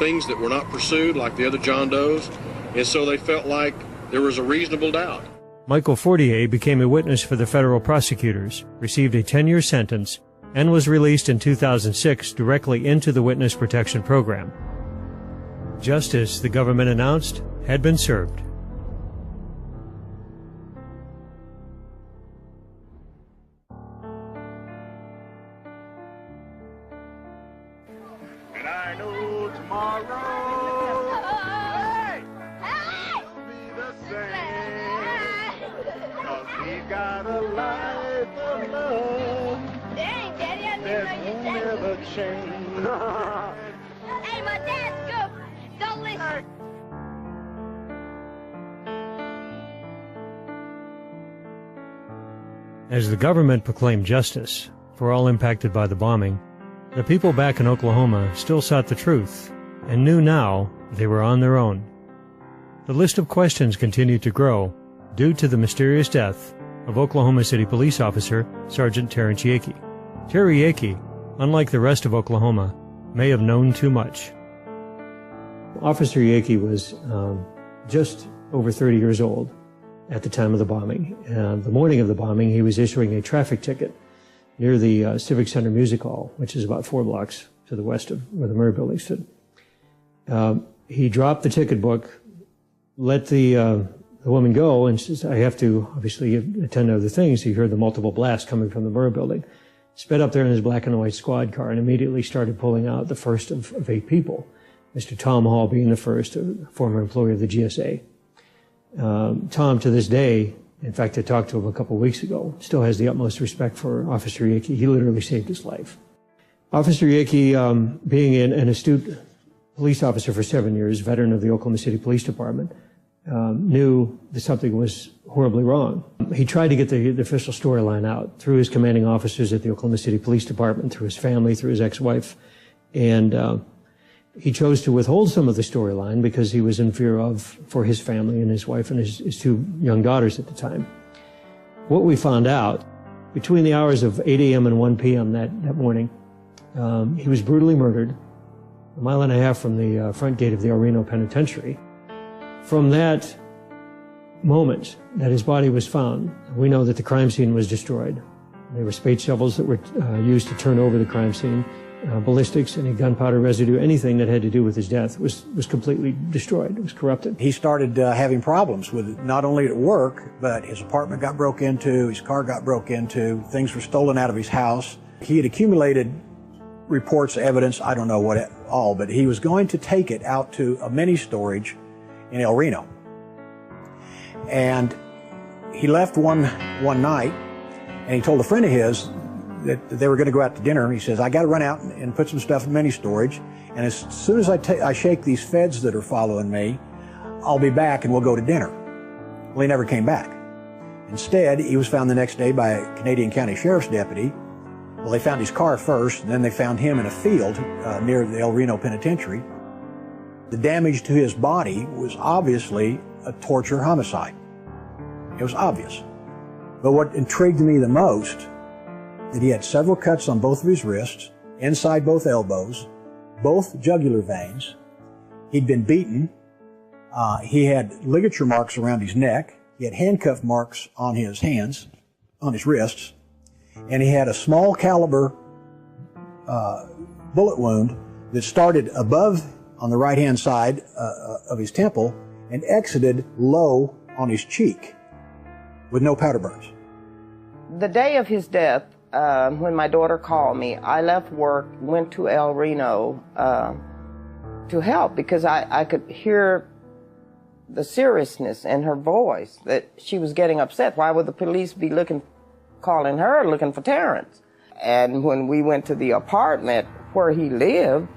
things that were not pursued like the other John Does, and so they felt like there was a reasonable doubt. Michael Fortier became a witness for the federal prosecutors, received a 10-year sentence, and was released in 2006 directly into the Witness Protection Program. Justice, the government announced, had been served. And I know tomorrow will be the same, 'cause we got a life of love that won't never change. Hey, my dad's good. Don't listen. As the government proclaimed justice for all impacted by the bombing, the people back in Oklahoma still sought the truth and knew now they were on their own. The list of questions continued to grow due to the mysterious death of Oklahoma City police officer Sergeant Terrence Yakey. Terry Yakey, unlike the rest of Oklahoma, may have known too much. Officer Yakey was just over 30 years old at the time of the bombing. The morning of the bombing, he was issuing a traffic ticket near the Civic Center Music Hall, which is about 4 blocks to the west of where the Murrah building stood. He dropped the ticket book, let the woman go, and says, I have to obviously attend to other things. He heard the multiple blasts coming from the Murrah building. Sped up there in his black and white squad car and immediately started pulling out the first of 8 people. Mr. Tom Hall being the first, a former employee of the GSA. Tom, to this day, in fact, I talked to him a couple of weeks ago, still has the utmost respect for Officer Yakey. He literally saved his life. Officer Yakey, being an astute police officer for 7 years, veteran of the Oklahoma City Police Department, knew that something was horribly wrong. He tried to get the official storyline out through his commanding officers at the Oklahoma City Police Department, through his family, through his ex-wife, and he chose to withhold some of the storyline because he was in fear for his family and his wife and his 2 young daughters at the time. What we found out, between the hours of 8 a.m. and 1 p.m. that morning, he was brutally murdered 1.5 miles from the front gate of the El Reno Penitentiary. From that moment that his body was found, we know that the crime scene was destroyed. There were spade shovels that were used to turn over the crime scene. Ballistics, any gunpowder residue, anything that had to do with his death was completely destroyed. It was corrupted. He started having problems with it, not only at work, but his apartment got broke into, his car got broke into, things were stolen out of his house. He had accumulated reports, evidence, I don't know what all, but he was going to take it out to a mini storage in El Reno. And he left one night, and he told a friend of his that they were going to go out to dinner. He says, I got to run out and put some stuff in mini storage, and as soon as I shake these feds that are following me, I'll be back and we'll go to dinner. Well, he never came back. Instead, he was found the next day by a Canadian County Sheriff's deputy. Well, they found his car first, and then they found him in a field near the El Reno Penitentiary. The damage to his body was obviously a torture homicide. It was obvious. But what intrigued me the most, that he had several cuts on both of his wrists, inside both elbows, both jugular veins. He'd been beaten. He had ligature marks around his neck. He had handcuff marks on his hands, on his wrists. And he had a small caliber bullet wound that started above on the right-hand side of his temple and exited low on his cheek with no powder burns. The day of his death, when my daughter called me, I left work, went to El Reno to help because I could hear the seriousness in her voice, that she was getting upset. Why would the police be calling her looking for Terrence? And when we went to the apartment where he lived,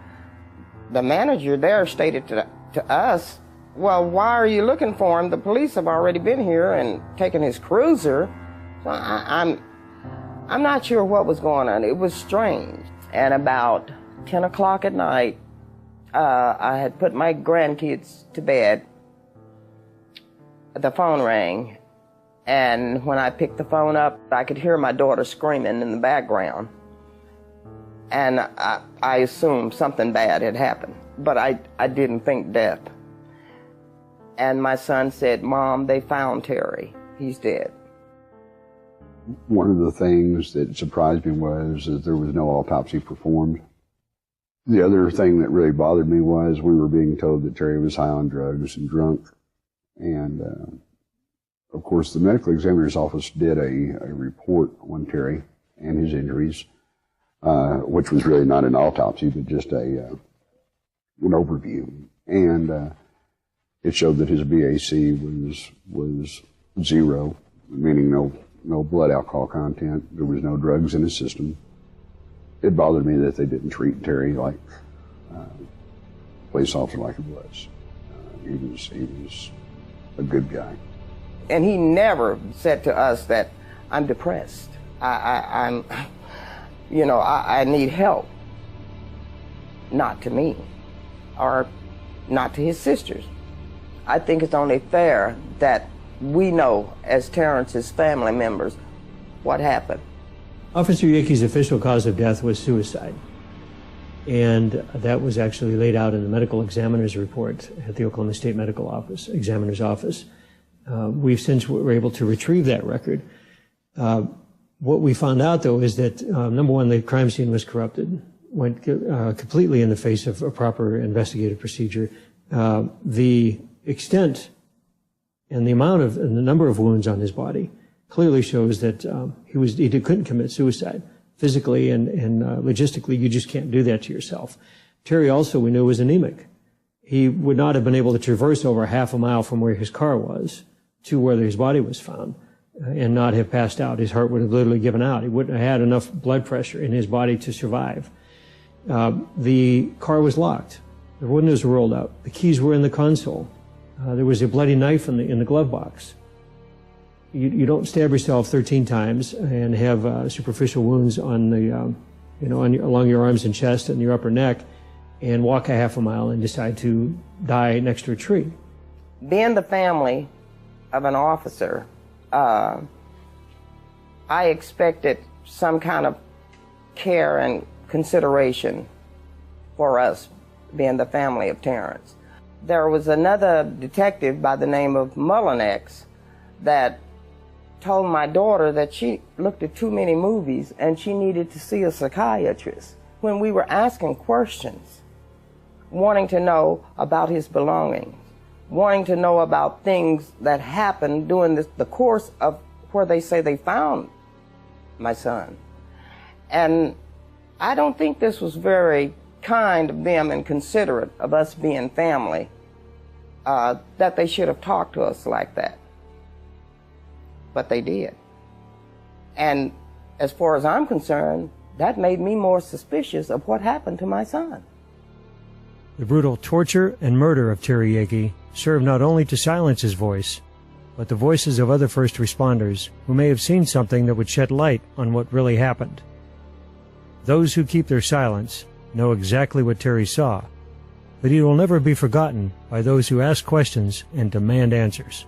the manager there stated to us, well, why are you looking for him? The police have already been here and taken his cruiser. So I'm not sure what was going on. It was strange. And about 10 o'clock at night, I had put my grandkids to bed. The phone rang. And when I picked the phone up, I could hear my daughter screaming in the background. And I assumed something bad had happened, but I didn't think death. And my son said, Mom, they found Terry. He's dead. One of the things that surprised me was that there was no autopsy performed. The other thing that really bothered me was we were being told that Terry was high on drugs and drunk. And, of course, the medical examiner's office did a report on Terry and his injuries, which was really not an autopsy, but just an overview. And it showed that his BAC was 0, meaning no blood alcohol content. There was no drugs in his system. It bothered me that they didn't treat Terry like a police officer like he was. He was a good guy. And he never said to us that I'm depressed. I'm, you know, I need help. Not to me, or not to his sisters. I think it's only fair that we know, as Terrence's family members, what happened. Officer Yakee's official cause of death was suicide. And that was actually laid out in the medical examiner's report at the Oklahoma State Medical Office, examiner's office. We've since were able to retrieve that record. What we found out, though, is that, number one, the crime scene was corrupted, went completely in the face of a proper investigative procedure. The extent and the amount of, and the number of wounds on his body clearly shows that he couldn't commit suicide. Physically and logistically, you just can't do that to yourself. Terry also, we knew, was anemic. He would not have been able to traverse over half a mile from where his car was to where his body was found and not have passed out. His heart would have literally given out. He wouldn't have had enough blood pressure in his body to survive. The car was locked. The windows were rolled out. The keys were in the console. There was a bloody knife in the glove box. You don't stab yourself 13 times and have superficial wounds on the, along your arms and chest and your upper neck and walk a half a mile and decide to die next to a tree. Being the family of an officer, I expected some kind of care and consideration for us, being the family of Terrence. There was another detective by the name of Mullinex that told my daughter that she looked at too many movies and she needed to see a psychiatrist. When we were asking questions, wanting to know about his belongings, wanting to know about things that happened during the course of where they say they found my son. And I don't think this was very kind of them and considerate of us being family, that they should have talked to us like that. But they did. And as far as I'm concerned, that made me more suspicious of what happened to my son. The brutal torture and murder of Terry Yakee served not only to silence his voice, but the voices of other first responders who may have seen something that would shed light on what really happened. Those who keep their silence know exactly what Terry saw, but he will never be forgotten by those who ask questions and demand answers.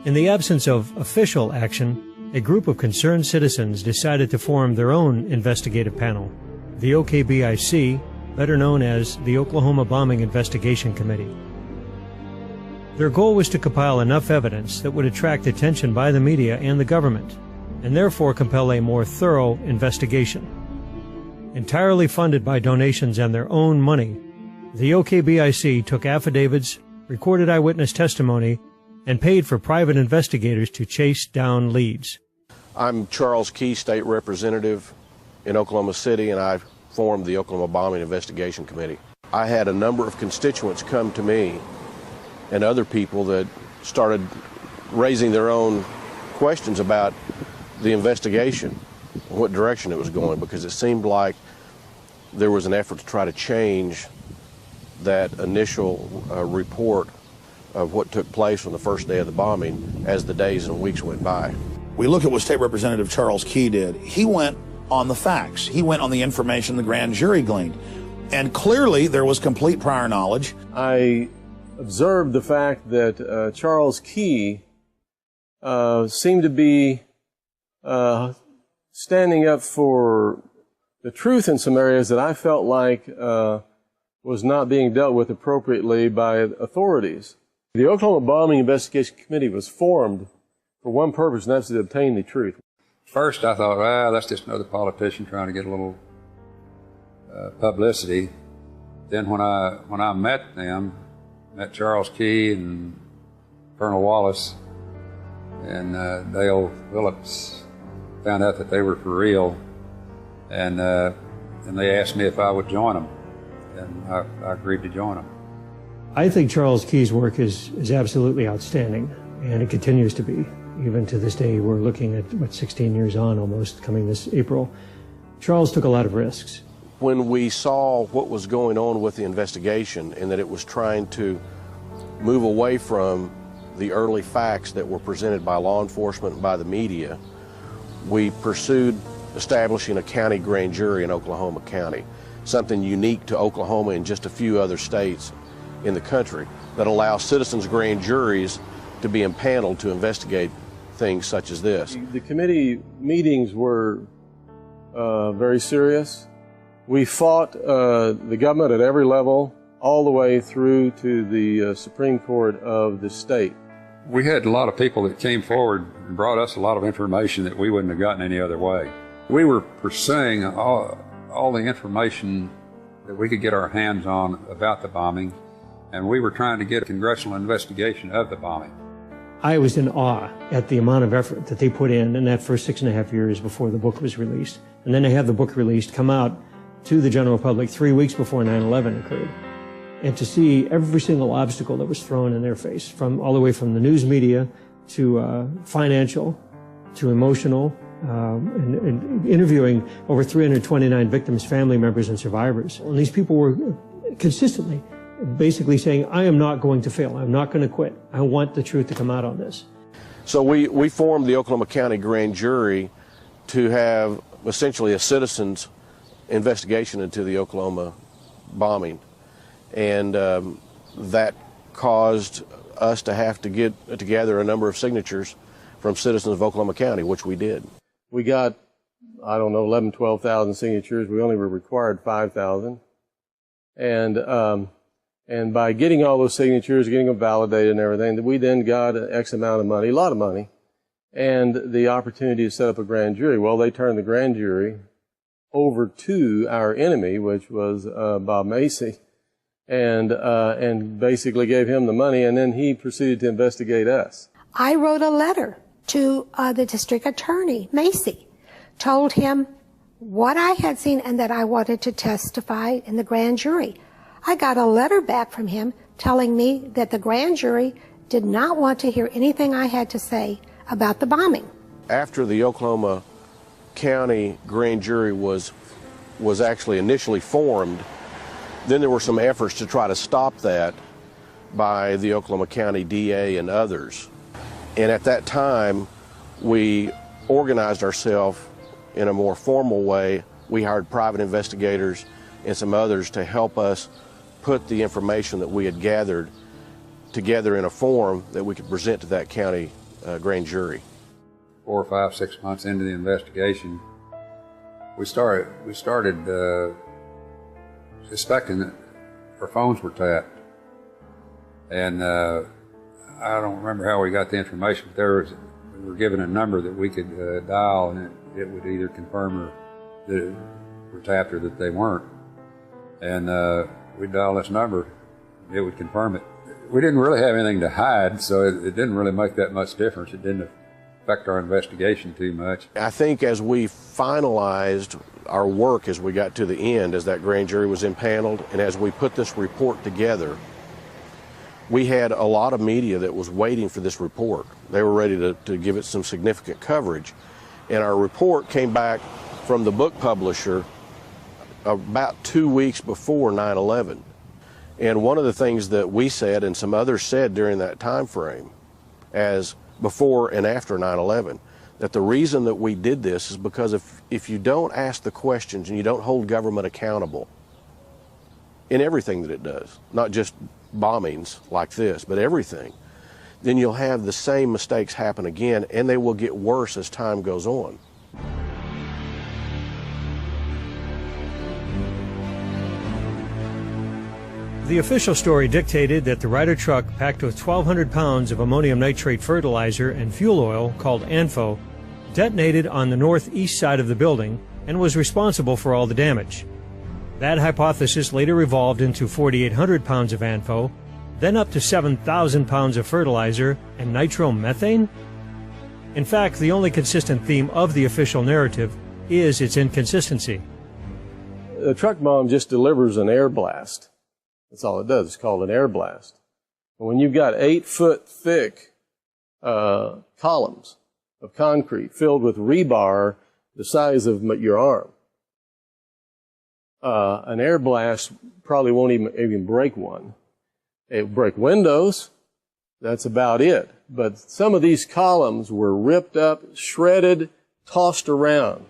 In the absence of official action, a group of concerned citizens decided to form their own investigative panel, the OKBIC, better known as the Oklahoma Bombing Investigation Committee. Their goal was to compile enough evidence that would attract attention by the media and the government, and therefore compel a more thorough investigation. Entirely funded by donations and their own money, the OKBIC took affidavits, recorded eyewitness testimony, and paid for private investigators to chase down leads. I'm Charles Key, State Representative in Oklahoma City, and I formed the Oklahoma Bombing Investigation Committee. I had a number of constituents come to me and other people that started raising their own questions about the investigation, what direction it was going, because it seemed like there was an effort to try to change that initial report of what took place on the first day of the bombing as the days and weeks went by. We look at what State Representative Charles Key did. He went on the facts. He went on the information the grand jury gleaned. And clearly there was complete prior knowledge. I observed the fact that Charles Key seemed to be standing up for the truth in some areas that I felt like was not being dealt with appropriately by authorities. The Oklahoma Bombing Investigation Committee was formed for one purpose, and that's to obtain the truth. First, I thought, well, that's just another politician trying to get a little publicity. Then when I met them, met Charles Key and Colonel Wallace and Dale Phillips, found out that they were for real, and they asked me if I would join them, and I agreed to join them. I think Charles Key's work is absolutely outstanding, and it continues to be. Even to this day, we're looking at, 16 years on almost, coming this April. Charles took a lot of risks. When we saw what was going on with the investigation and that it was trying to move away from the early facts that were presented by law enforcement and by the media, we pursued establishing a county grand jury in Oklahoma County, something unique to Oklahoma and just a few other states in the country that allows citizens' grand juries to be impaneled to investigate things such as this. The committee meetings were very serious. We fought the government at every level, all the way through to the Supreme Court of the state. We had a lot of people that came forward and brought us a lot of information that we wouldn't have gotten any other way. We were pursuing all the information that we could get our hands on about the bombing, and we were trying to get a congressional investigation of the bombing. I was in awe at the amount of effort that they put in that first 6.5 years before the book was released. And then to have the book released, come out to the general public 3 weeks before 9/11 occurred. And to see every single obstacle that was thrown in their face, from all the way from the news media to financial to emotional, and interviewing over 329 victims, family members, and survivors. And these people were consistently basically saying, I am not going to fail. I'm not going to quit. I want the truth to come out on this. So we formed the Oklahoma County Grand Jury to have essentially a citizen's investigation into the Oklahoma bombing. And that caused us to have to get together a number of signatures from citizens of Oklahoma County, which we did. We got, 12,000 signatures. We only were required 5,000. And by getting all those signatures, getting them validated and everything, we then got an X amount of money, a lot of money, and the opportunity to set up a grand jury. Well, they turned the grand jury over to our enemy, which was Bob Macy, and basically gave him the money, and then he proceeded to investigate us. I wrote a letter to the district attorney, Macy, told him what I had seen and that I wanted to testify in the grand jury. I got a letter back from him telling me that the grand jury did not want to hear anything I had to say about the bombing. After the Oklahoma County Grand Jury was actually initially formed, then there were some efforts to try to stop that by the Oklahoma County DA and others. And at that time, we organized ourselves in a more formal way. We hired private investigators and some others to help us put the information that we had gathered together in a form that we could present to that county grand jury. 4 or 5, 6 months into the investigation, we started suspecting that our phones were tapped. And I don't remember how we got the information, but we were given a number that we could dial, and it would either confirm or that it were tapped or that they weren't. And we'd dial this number, it would confirm it. We didn't really have anything to hide, so it didn't really make that much difference. It didn't affect our investigation too much. I think as we finalized our work, as we got to the end, as that grand jury was impaneled, and as we put this report together, we had a lot of media that was waiting for this report. They were ready to give it some significant coverage. And our report came back from the book publisher about 2 weeks before 9/11. And one of the things that we said and some others said during that time frame, as before and after 9/11, that the reason that we did this is because if you don't ask the questions and you don't hold government accountable in everything that it does, not just bombings like this, but everything, then you'll have the same mistakes happen again, and they will get worse as time goes on. The official story dictated that the Ryder truck packed with 1,200 pounds of ammonium nitrate fertilizer and fuel oil, called ANFO, detonated on the northeast side of the building and was responsible for all the damage. That hypothesis later evolved into 4,800 pounds of ANFO, then up to 7,000 pounds of fertilizer and nitromethane? In fact, the only consistent theme of the official narrative is its inconsistency. A truck bomb just delivers an air blast. That's all it does. It's called an air blast. And when you've got 8-foot thick columns of concrete filled with rebar the size of your arm, an air blast probably won't even break one. It will break windows. That's about it. But some of these columns were ripped up, shredded, tossed around.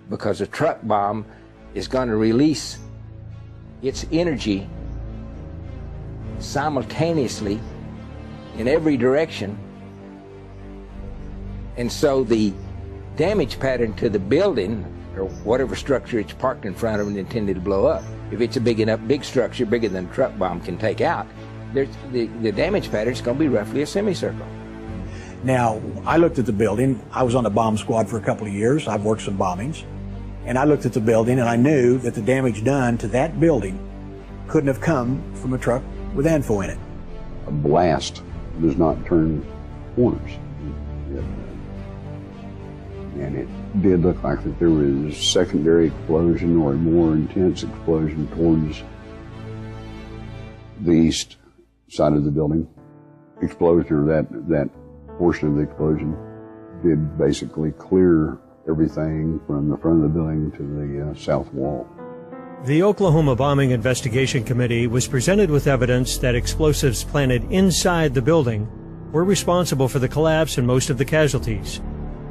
Because a truck bomb is going to release its energy simultaneously in every direction. And so the damage pattern to the building, or whatever structure it's parked in front of and intended to blow up, if it's a big structure, bigger than a truck bomb can take out, the damage pattern is going to be roughly a semicircle. Now, I looked at the building. I was on the bomb squad for a couple of years. I've worked some bombings. And I looked at the building and I knew that the damage done to that building couldn't have come from a truck with ANFO in it. A blast does not turn corners. And it did look like that there was a secondary explosion or a more intense explosion towards the east side of the building. Explosion, or that portion of the explosion, did basically clear everything from the front of the building to the south wall. The Oklahoma Bombing Investigation Committee was presented with evidence that explosives planted inside the building were responsible for the collapse and most of the casualties.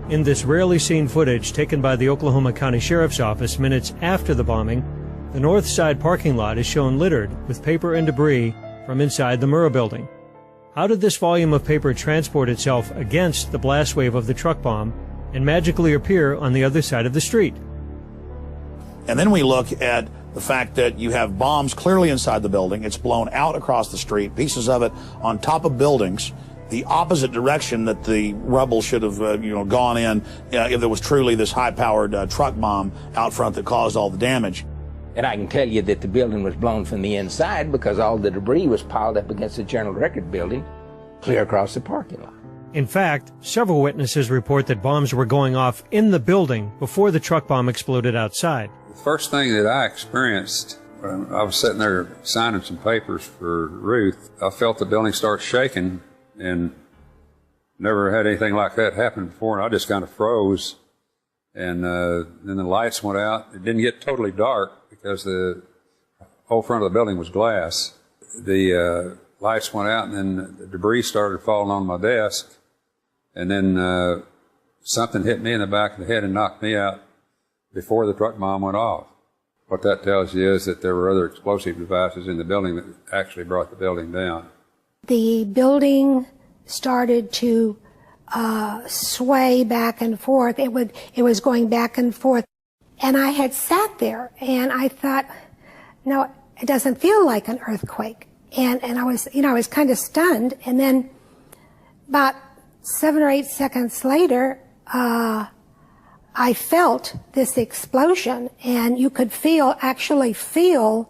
In this rarely seen footage taken by the Oklahoma County Sheriff's Office minutes after the bombing, the north side parking lot is shown littered with paper and debris from inside the Murrah building. How did this volume of paper transport itself against the blast wave of the truck bomb and magically appear on the other side of the street? And then we look at the fact that you have bombs clearly inside the building. It's blown out across the street, pieces of it on top of buildings, the opposite direction that the rubble should have gone in if there was truly this high-powered truck bomb out front that caused all the damage. And I can tell you that the building was blown from the inside because all the debris was piled up against the Journal Record building, clear across the parking lot. In fact, several witnesses report that bombs were going off in the building before the truck bomb exploded outside. The first thing that I experienced when I was sitting there signing some papers for Ruth, I felt the building start shaking, and never had anything like that happen before, and I just kind of froze. And then the lights went out. It didn't get totally dark because the whole front of the building was glass. The lights went out, and then the debris started falling on my desk. And then something hit me in the back of the head and knocked me out before the truck bomb went off. What that tells you is that there were other explosive devices in the building that actually brought the building down. The building started to sway back and forth. It was going back and forth. And I had sat there and I thought, no, it doesn't feel like an earthquake. And I was kind of stunned. And then about 7 or 8 seconds later, I felt this explosion, and you could actually feel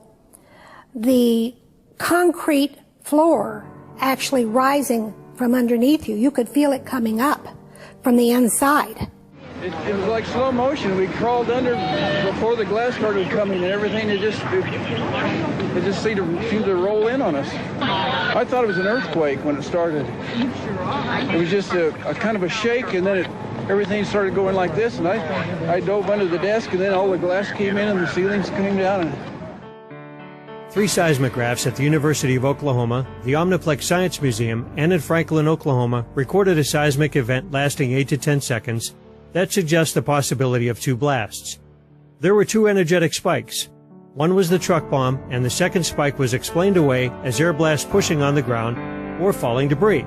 the concrete floor actually rising from underneath you. You could feel it coming up from the inside. It was like slow motion. We crawled under before the glass started coming, and everything it just seemed to roll in on us. I thought it was an earthquake when it started. It was just a kind of a shake, and then everything started going like this, and I dove under the desk, and then all the glass came in and the ceilings came down. 3 seismographs at the University of Oklahoma, the Omniplex Science Museum, and in Franklin, Oklahoma, recorded a seismic event lasting 8 to 10 seconds that suggests the possibility of 2 blasts. There were 2 energetic spikes. One was the truck bomb, and the second spike was explained away as air blast pushing on the ground or falling debris.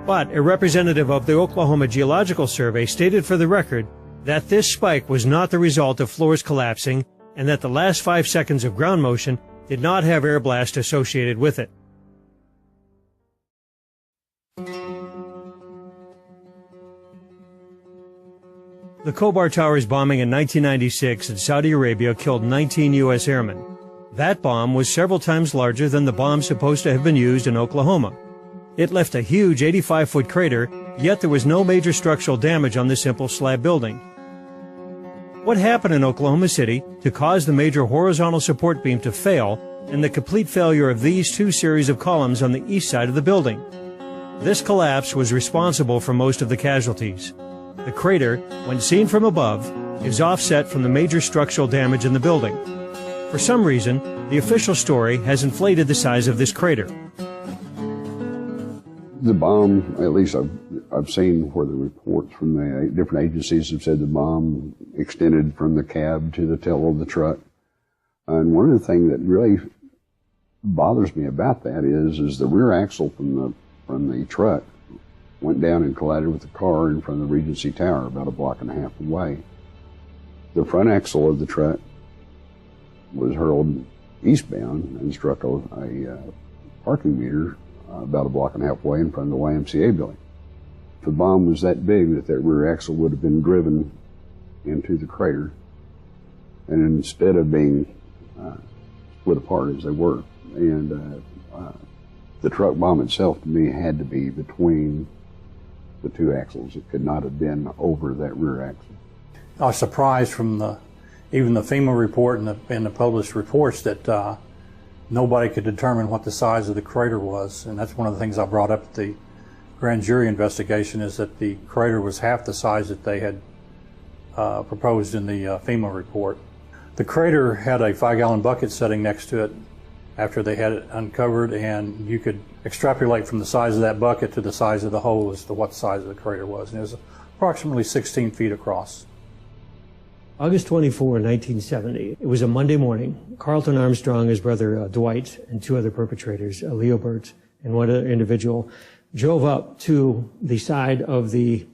But a representative of the Oklahoma Geological Survey stated for the record that this spike was not the result of floors collapsing and that the last 5 seconds of ground motion did not have air blast associated with it. The Khobar Towers bombing in 1996 in Saudi Arabia killed 19 U.S. airmen. That bomb was several times larger than the bomb supposed to have been used in Oklahoma. It left a huge 85-foot crater, yet there was no major structural damage on the simple slab building. What happened in Oklahoma City to cause the major horizontal support beam to fail and the complete failure of these two series of columns on the east side of the building? This collapse was responsible for most of the casualties. The crater, when seen from above, is offset from the major structural damage in the building. For some reason, the official story has inflated the size of this crater. The bomb, at least I've seen where the reports from the different agencies have said the bomb extended from the cab to the tail of the truck. And one of the things that really bothers me about that is the rear axle from the truck went down and collided with the car in front of the Regency Tower about a block and a half away. The front axle of the truck was hurled eastbound and struck a parking meter about a block and a half away in front of the YMCA building. The bomb was that big that rear axle would have been driven into the crater, and instead of being split apart as they were. And the truck bomb itself, to me, had to be between the two axles. It could not have been over that rear axle. I was surprised from even the FEMA report and the published reports that nobody could determine what the size of the crater was. And that's one of the things I brought up at the grand jury investigation, is that the crater was half the size that they had proposed in the FEMA report. The crater had a 5-gallon bucket sitting next to it after they had it uncovered, and you could extrapolate from the size of that bucket to the size of the hole as to what the size of the crater was. And it was approximately 16 feet across. August 24, 1970. It was a Monday morning. Carlton Armstrong, his brother Dwight, and two other perpetrators, Leo Burt and one other individual, drove up to the side of the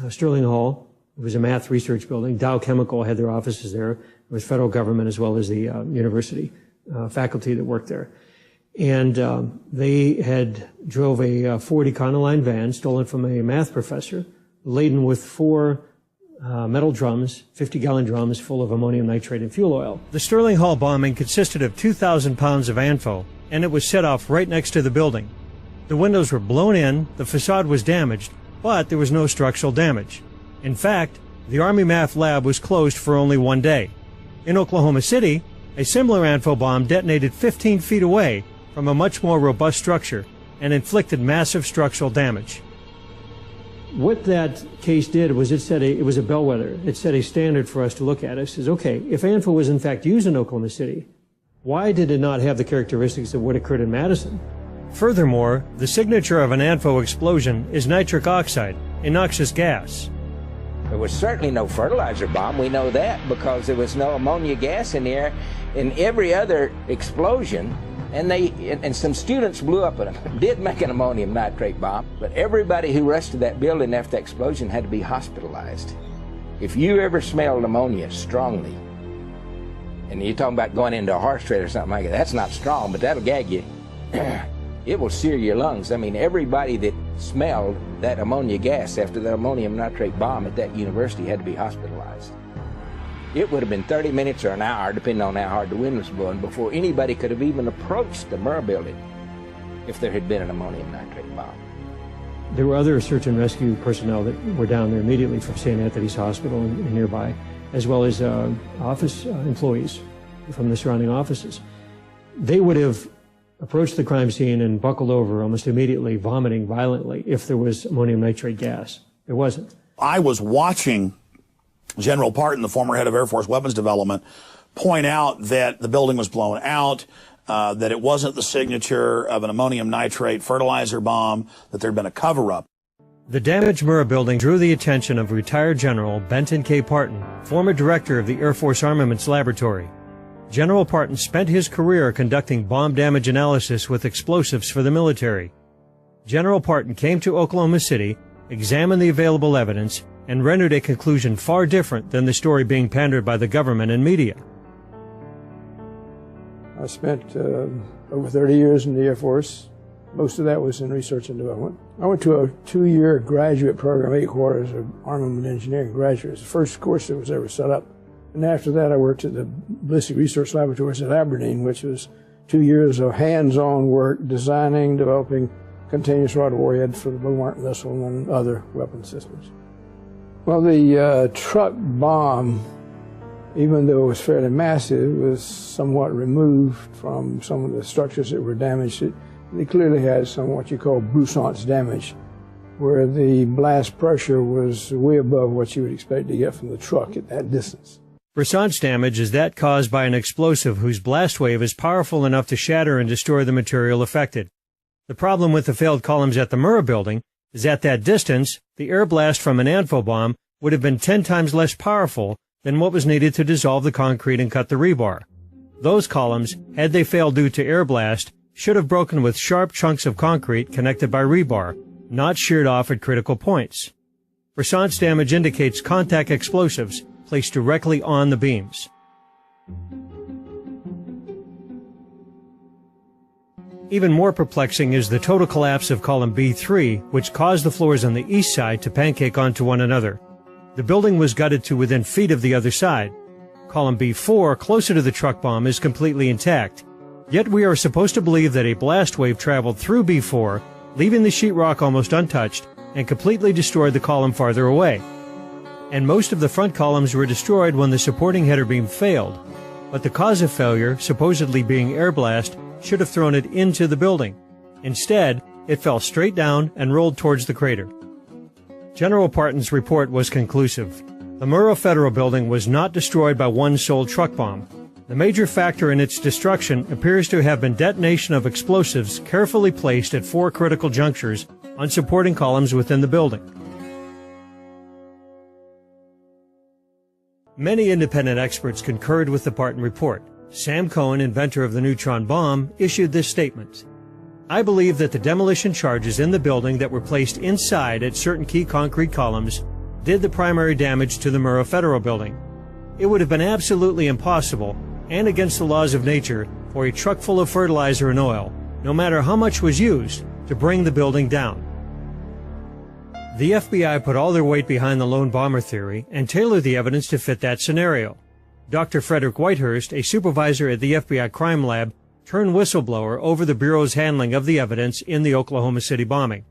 Sterling Hall. It was a math research building. Dow Chemical had their offices there. It was federal government as well as the university faculty that worked there. And they had drove a Ford Econoline van stolen from a math professor, laden with 4 metal drums, 50-gallon drums full of ammonium nitrate and fuel oil. The Sterling Hall bombing consisted of 2,000 pounds of ANFO, and it was set off right next to the building. The windows were blown in, the facade was damaged, but there was no structural damage. In fact, the Army Math Lab was closed for only 1 day. In Oklahoma City, a similar ANFO bomb detonated 15 feet away from a much more robust structure and inflicted massive structural damage. What that case did was it was a bellwether. It set a standard for us to look at. It says, okay, if ANFO was in fact used in Oklahoma City, why did it not have the characteristics of what occurred in Madison? Furthermore, the signature of an ANFO explosion is nitric oxide, a noxious gas. There was certainly no fertilizer bomb. We know that because there was no ammonia gas in the air. In every other explosion, and some students blew up and did make an ammonium nitrate bomb, but everybody who rushed to that building after the explosion had to be hospitalized. If you ever smelled ammonia strongly, and you're talking about going into a horse trade or something like that, that's not strong, but that'll gag you. It will sear your lungs. I mean, everybody that smelled that ammonia gas after the ammonium nitrate bomb at that university had to be hospitalized. It would have been 30 minutes or an hour, depending on how hard the wind was blowing, before anybody could have even approached the Murrah building if there had been an ammonium nitrate bomb. There were other search and rescue personnel that were down there immediately from St. Anthony's Hospital and nearby, as well as office employees from the surrounding offices. They would have approached the crime scene and buckled over almost immediately, vomiting violently, if there was ammonium nitrate gas. There wasn't. I was watching General Parton, the former head of Air Force Weapons Development, point out that the building was blown out, that it wasn't the signature of an ammonium nitrate fertilizer bomb, that there had been a cover-up. The damaged Murrah building drew the attention of retired General Benton K. Parton, former director of the Air Force Armaments Laboratory. General Parton spent his career conducting bomb damage analysis with explosives for the military. General Parton came to Oklahoma City, examined the available evidence, and rendered a conclusion far different than the story being pandered by the government and media. I spent over 30 years in the Air Force. Most of that was in research and development. I went to a 2-year graduate program, 8 quarters of armament engineering graduate. It was the first course that was ever set up. And after that, I worked at the Ballistic Research Laboratories at Aberdeen, which was 2 years of hands-on work designing, developing continuous rod warhead for the Bomark missile and other weapon systems. Well, the truck bomb, even though it was fairly massive, was somewhat removed from some of the structures that were damaged. They clearly had some what you call Broussard's damage, where the blast pressure was way above what you would expect to get from the truck at that distance. Broussard's damage is that caused by an explosive whose blast wave is powerful enough to shatter and destroy the material affected. The problem with the failed columns at the Murrah building is at that distance, the air blast from an ANFO bomb would have been 10 times less powerful than what was needed to dissolve the concrete and cut the rebar. Those columns, had they failed due to air blast, should have broken with sharp chunks of concrete connected by rebar, not sheared off at critical points. Broussard's damage indicates contact explosives placed directly on the beams. Even more perplexing is the total collapse of column B3, which caused the floors on the east side to pancake onto one another. The building was gutted to within feet of the other side. Column B4, closer to the truck bomb, is completely intact. Yet we are supposed to believe that a blast wave traveled through B4, leaving the sheetrock almost untouched, and completely destroyed the column farther away. And most of the front columns were destroyed when the supporting header beam failed. But the cause of failure, supposedly being air blast, should have thrown it into the building. Instead, it fell straight down and rolled towards the crater. General Parton's report was conclusive. The Murrah Federal Building was not destroyed by one sole truck bomb. The major factor in its destruction appears to have been detonation of explosives carefully placed at 4 critical junctures on supporting columns within the building. Many independent experts concurred with the Parton report. Sam Cohen, inventor of the neutron bomb, issued this statement: "I believe that the demolition charges in the building that were placed inside at certain key concrete columns did the primary damage to the Murrah Federal Building. It would have been absolutely impossible and against the laws of nature for a truck full of fertilizer and oil, no matter how much was used, to bring the building down." The FBI put all their weight behind the lone bomber theory and tailored the evidence to fit that scenario. Dr. Frederick Whitehurst, a supervisor at the FBI crime lab, turned whistleblower over the Bureau's handling of the evidence in the Oklahoma City bombing.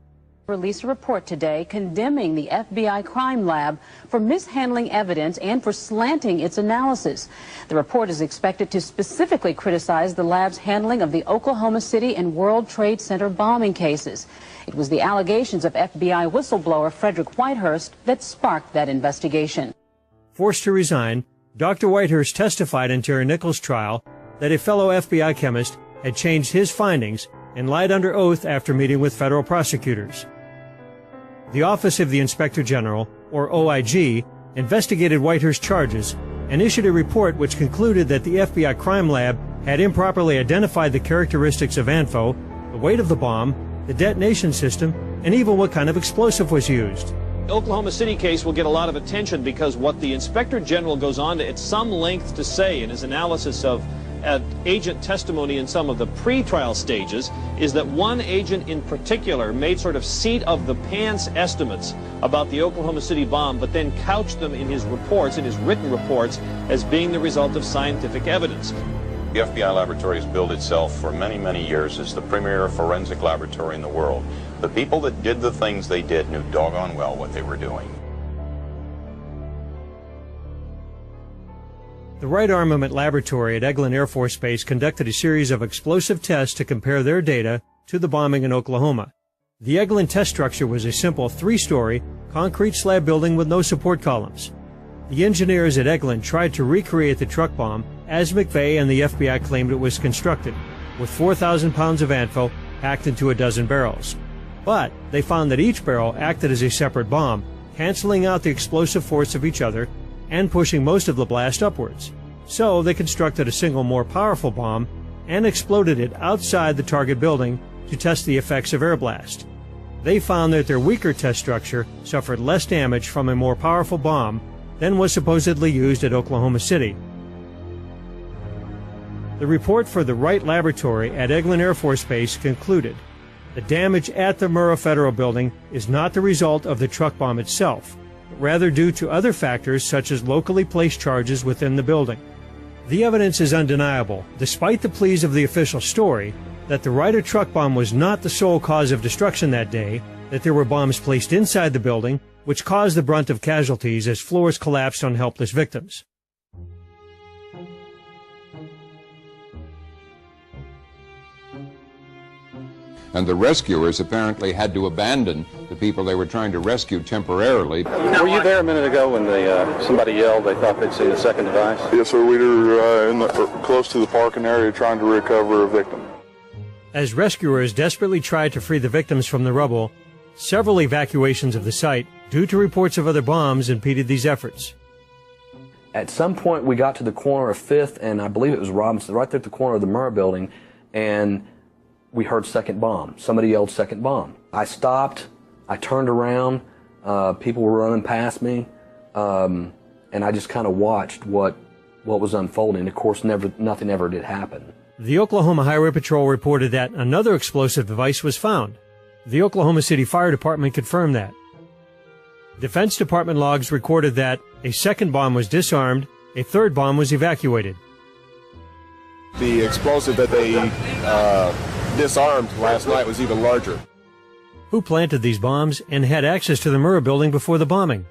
Released a report today condemning the FBI crime lab for mishandling evidence and for slanting its analysis. The report is expected to specifically criticize the lab's handling of the Oklahoma City and World Trade Center bombing cases. It was the allegations of FBI whistleblower Frederick Whitehurst that sparked that investigation. Forced to resign, Dr. Whitehurst testified in Terry Nichols' trial that a fellow FBI chemist had changed his findings and lied under oath after meeting with federal prosecutors. The Office of the Inspector General, or OIG, investigated Whitehurst's charges and issued a report which concluded that the FBI crime lab had improperly identified the characteristics of ANFO, the weight of the bomb, the detonation system, and even what kind of explosive was used. The Oklahoma City case will get a lot of attention because what the Inspector General goes on to at some length to say in his analysis of agent testimony in some of the pre-trial stages is that one agent in particular made sort of seat of the pants estimates about the Oklahoma City bomb, but then couched them in his reports, in his written reports, as being the result of scientific evidence. The FBI laboratory has billed itself for many, many years as the premier forensic laboratory in the world. The people that did the things they did knew doggone well what they were doing. The Wright Armament Laboratory at Eglin Air Force Base conducted a series of explosive tests to compare their data to the bombing in Oklahoma. The Eglin test structure was a simple 3-story concrete slab building with no support columns. The engineers at Eglin tried to recreate the truck bomb as McVeigh and the FBI claimed it was constructed, with 4,000 pounds of ANFO packed into a dozen barrels. But they found that each barrel acted as a separate bomb, canceling out the explosive force of each other and pushing most of the blast upwards. So they constructed a single more powerful bomb and exploded it outside the target building to test the effects of air blast. They found that their weaker test structure suffered less damage from a more powerful bomb than was supposedly used at Oklahoma City. The report for the Wright Laboratory at Eglin Air Force Base concluded the damage at the Murrah Federal Building is not the result of the truck bomb itself, but rather due to other factors such as locally placed charges within the building. The evidence is undeniable, despite the pleas of the official story, that the Ryder truck bomb was not the sole cause of destruction that day, that there were bombs placed inside the building, which caused the brunt of casualties as floors collapsed on helpless victims. And the rescuers apparently had to abandon the people they were trying to rescue temporarily. Were you there a minute ago when somebody yelled they thought they'd seen a second device? Yes, sir. We were close to the parking area trying to recover a victim. As rescuers desperately tried to free the victims from the rubble, several evacuations of the site, due to reports of other bombs, impeded these efforts. At some point, we got to the corner of 5th, and I believe it was Robinson, right there at the corner of the Murrah building, and we heard second bomb. Somebody yelled second bomb. I stopped, I turned around, people were running past me, and I just kind of watched what was unfolding. Of course, nothing ever did happen. The Oklahoma Highway Patrol reported that another explosive device was found. The Oklahoma City Fire Department confirmed that. Defense Department logs recorded that a second bomb was disarmed, a third bomb was evacuated. The explosive that they disarmed last night was even larger. Who planted these bombs and had access to the Murrah building before the bombing?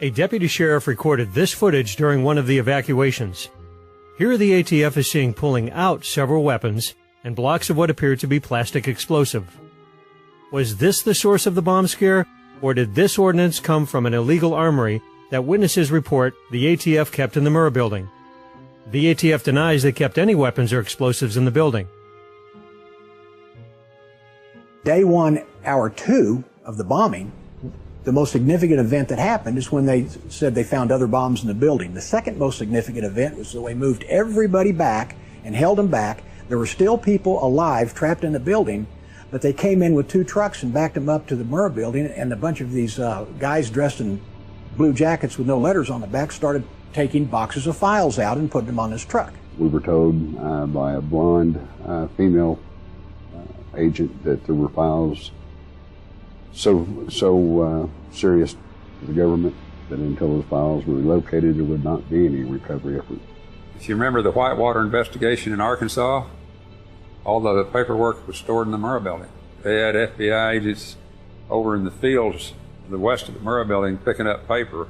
A deputy sheriff recorded this footage during one of the evacuations. Here the ATF is seen pulling out several weapons and blocks of what appeared to be plastic explosive. Was this the source of the bomb scare, or did this ordnance come from an illegal armory that witnesses report the ATF kept in the Murrah building? The ATF denies they kept any weapons or explosives in the building. Day 1, hour 2 of the bombing, the most significant event that happened is when they said they found other bombs in the building. The second most significant event was that they moved everybody back and held them back. There were still people alive trapped in the building, but they came in with 2 trucks and backed them up to the Murrah building, and a bunch of these guys dressed in blue jackets with no letters on the back started taking boxes of files out and putting them on this truck. We were told by a blonde female agent that there were files so serious to the government that until the files were located, there would not be any recovery effort. If you remember the Whitewater investigation in Arkansas, all the paperwork was stored in the Murrah building. They had FBI agents over in the fields to the west of the Murrah building picking up paper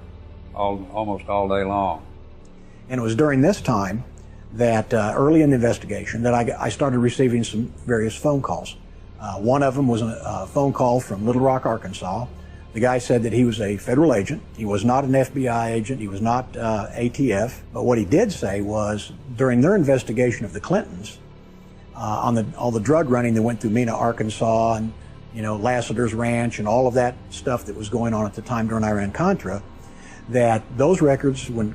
almost all day long. And it was during this time that early in the investigation that I started receiving some various phone calls. One of them was a phone call from Little Rock, Arkansas. The guy said that he was a federal agent. He was not an FBI agent. He was not ATF. But what he did say was during their investigation of the Clintons, on all the drug running that went through Mena, Arkansas, and Lassiter's Ranch and all of that stuff that was going on at the time during Iran-Contra, that those records, when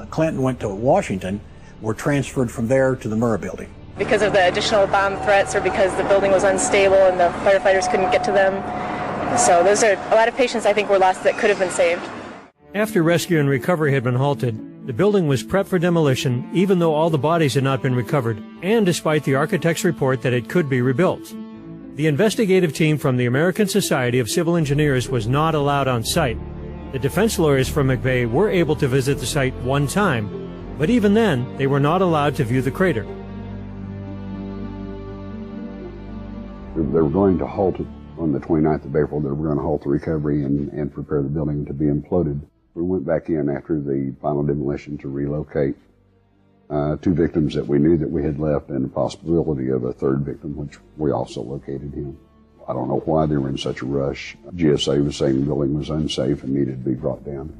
Clinton went to Washington, were transferred from there to the Murrah building. Because of the additional bomb threats or because the building was unstable and the firefighters couldn't get to them. So those are a lot of patients I think were lost that could have been saved. After rescue and recovery had been halted, the building was prepped for demolition even though all the bodies had not been recovered, and despite the architect's report that it could be rebuilt. The investigative team from the American Society of Civil Engineers was not allowed on site. The defense lawyers from McVeigh were able to visit the site one time, but even then, they were not allowed to view the crater. They were going to halt it on the 29th of April. They were going to halt the recovery and prepare the building to be imploded. We went back in after the final demolition to relocate 2 victims that we knew that we had left and the possibility of a 3rd victim, which we also located him. I don't know why they were in such a rush. GSA was saying the building was unsafe and needed to be brought down.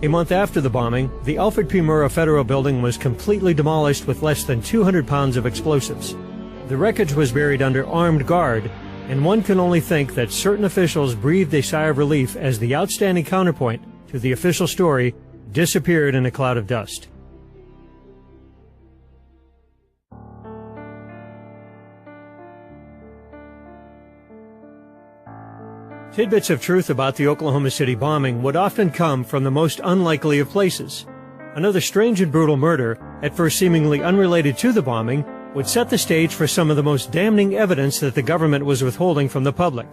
A month after the bombing, the Alfred P. Murrah Federal Building was completely demolished with less than 200 pounds of explosives. The wreckage was buried under armed guard, and one can only think that certain officials breathed a sigh of relief as the outstanding counterpoint to the official story disappeared in a cloud of dust. Tidbits of truth about the Oklahoma City bombing would often come from the most unlikely of places. Another strange and brutal murder at first seemingly unrelated to the bombing, would set the stage for some of the most damning evidence that the government was withholding from the public.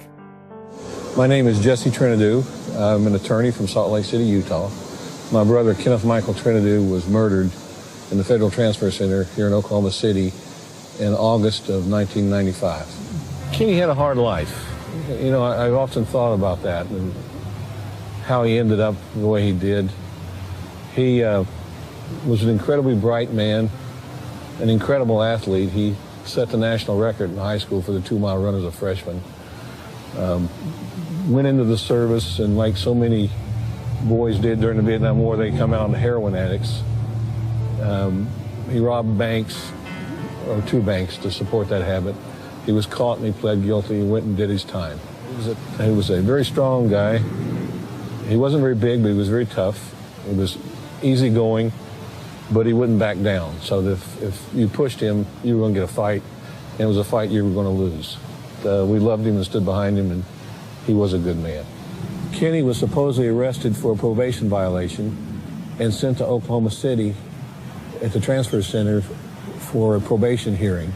My name is Jesse Trinidou. I'm an attorney from Salt Lake City, Utah. My brother, Kenneth Michael Trinidou, was murdered in the Federal Transfer Center here in Oklahoma City in August of 1995. Kenny had a hard life. You know, I've often thought about that and how he ended up the way he did. He was an incredibly bright man, an incredible athlete. He set the national record in high school for the 2-mile run as a freshman. Went into the service, and like so many boys did during the Vietnam War, they come out heroin addicts. He robbed banks, or 2 banks, to support that habit. He was caught and he pled guilty. He went and did his time. He was a very strong guy. He wasn't very big, but he was very tough. He was easygoing, but he wouldn't back down. So if you pushed him, you were going to get a fight, and it was a fight you were going to lose. We loved him and stood behind him, and he was a good man. Kenny was supposedly arrested for a probation violation and sent to Oklahoma City at the transfer center for a probation hearing.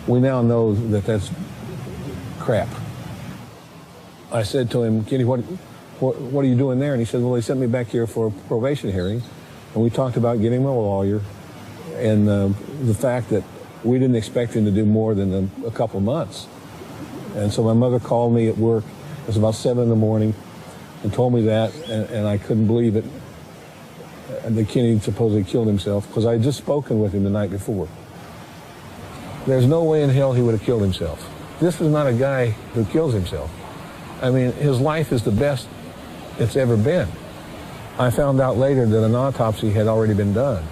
We now know that that's crap. I said to him, Kenny, what are you doing there? And he said, well, they sent me back here for a probation hearing, and we talked about getting him a lawyer, and the fact that we didn't expect him to do more than a couple months. And so my mother called me at work. It was about 7 in the morning, and told me that, and I couldn't believe it. That Kenny supposedly killed himself, because I had just spoken with him the night before. There's no way in hell he would have killed himself. This is not a guy who kills himself. I mean, his life is the best it's ever been. I found out later that an autopsy had already been done.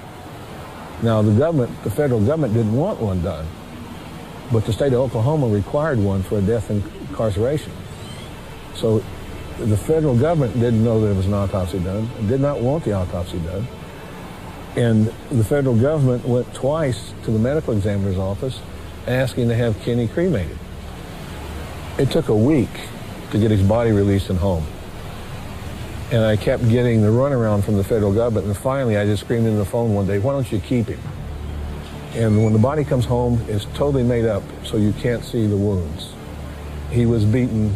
Now, the federal government didn't want one done, but the state of Oklahoma required one for a death and incarceration. So the federal government didn't know there was an autopsy done, and did not want the autopsy done. And the federal government went twice to the medical examiner's office asking to have Kenny cremated. It took a week to get his body released and home. And I kept getting the runaround from the federal government, and finally I just screamed into the phone one day, why don't you keep him? And when the body comes home, it's totally made up, so you can't see the wounds. He was beaten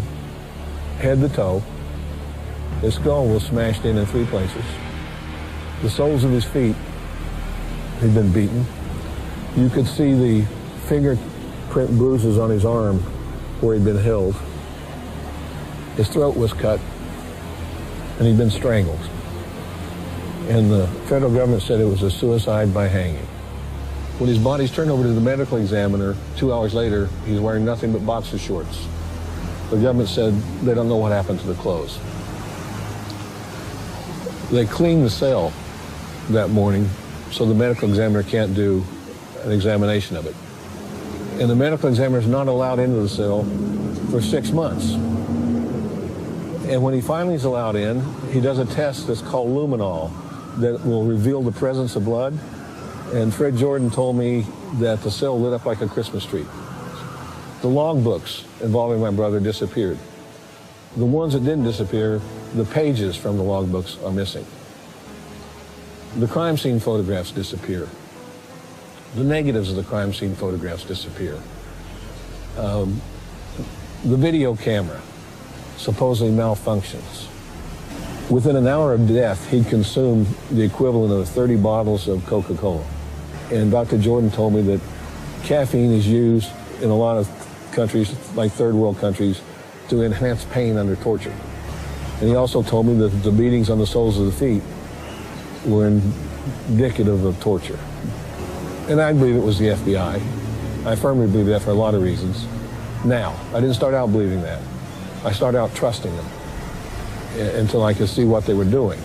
head to toe. His skull was smashed in 3 places. The soles of his feet had been beaten. You could see the fingerprint bruises on his arm where he'd been held. His throat was cut, and he'd been strangled. And the federal government said it was a suicide by hanging. When his body's turned over to the medical examiner, 2 hours later, he's wearing nothing but boxer shorts. The government said they don't know what happened to the clothes. They cleaned the cell that morning, so the medical examiner can't do an examination of it. And the medical examiner is not allowed into the cell for 6 months. And when he finally is allowed in, he does a test that's called luminol that will reveal the presence of blood. And Fred Jordan told me that the cell lit up like a Christmas tree. The logbooks involving my brother disappeared. The ones that didn't disappear, the pages from the logbooks are missing. The crime scene photographs disappear. The negatives of the crime scene photographs disappear. The video camera supposedly malfunctions. Within an hour of death, he'd consumed the equivalent of 30 bottles of Coca-Cola. And Dr. Jordan told me that caffeine is used in a lot of countries, like third world countries, to enhance pain under torture. And he also told me that the beatings on the soles of the feet were indicative of torture. And I believe it was the FBI. I firmly believe that for a lot of reasons. Now, I didn't start out believing that. I started out trusting them until I could see what they were doing.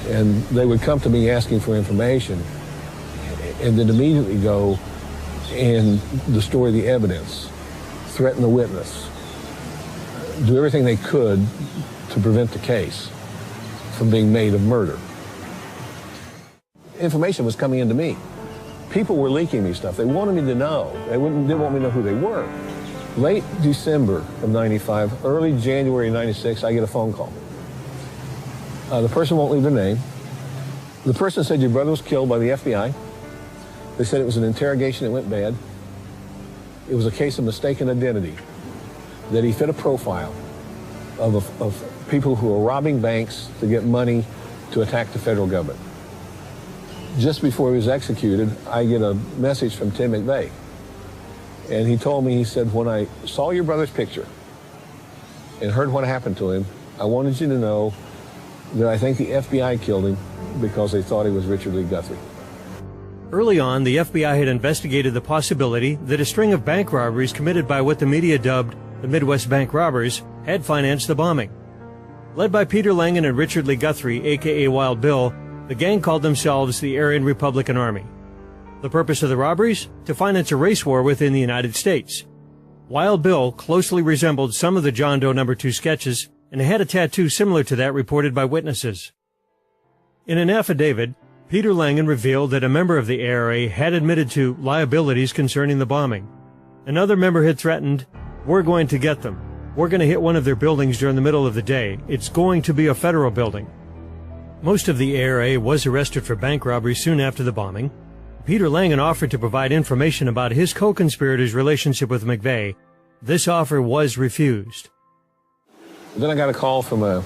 And they would come to me asking for information and then immediately go and destroy the evidence, threaten the witness, do everything they could to prevent the case from being made of murder. Information was coming into me. People were leaking me stuff. They wanted me to know. They didn't want me to know who they were. Late December of 95, early January 96, I get a phone call. The person won't leave their name. The person said, your brother was killed by the FBI. They said it was an interrogation that went bad. It was a case of mistaken identity, that he fit a profile of people who are robbing banks to get money to attack the federal government. Just before he was executed, I get a message from Tim McVeigh. And he told me, he said, when I saw your brother's picture and heard what happened to him, I wanted you to know that I think the FBI killed him because they thought he was Richard Lee Guthrie. Early on, the FBI had investigated the possibility that a string of bank robberies committed by what the media dubbed the Midwest Bank Robbers had financed the bombing. Led by Peter Langen and Richard Lee Guthrie, a.k.a. Wild Bill, the gang called themselves the Aryan Republican Army. The purpose of the robberies? To finance a race war within the United States. Wild Bill closely resembled some of the John Doe No. 2 sketches and had a tattoo similar to that reported by witnesses. In an affidavit, Peter Langen revealed that a member of the ARA had admitted to liabilities concerning the bombing. Another member had threatened, "We're going to get them. We're going to hit one of their buildings during the middle of the day. It's going to be a federal building." Most of the ARA was arrested for bank robbery soon after the bombing. Peter Langen offered to provide information about his co-conspirators' relationship with McVeigh. This offer was refused. Then I got a call from a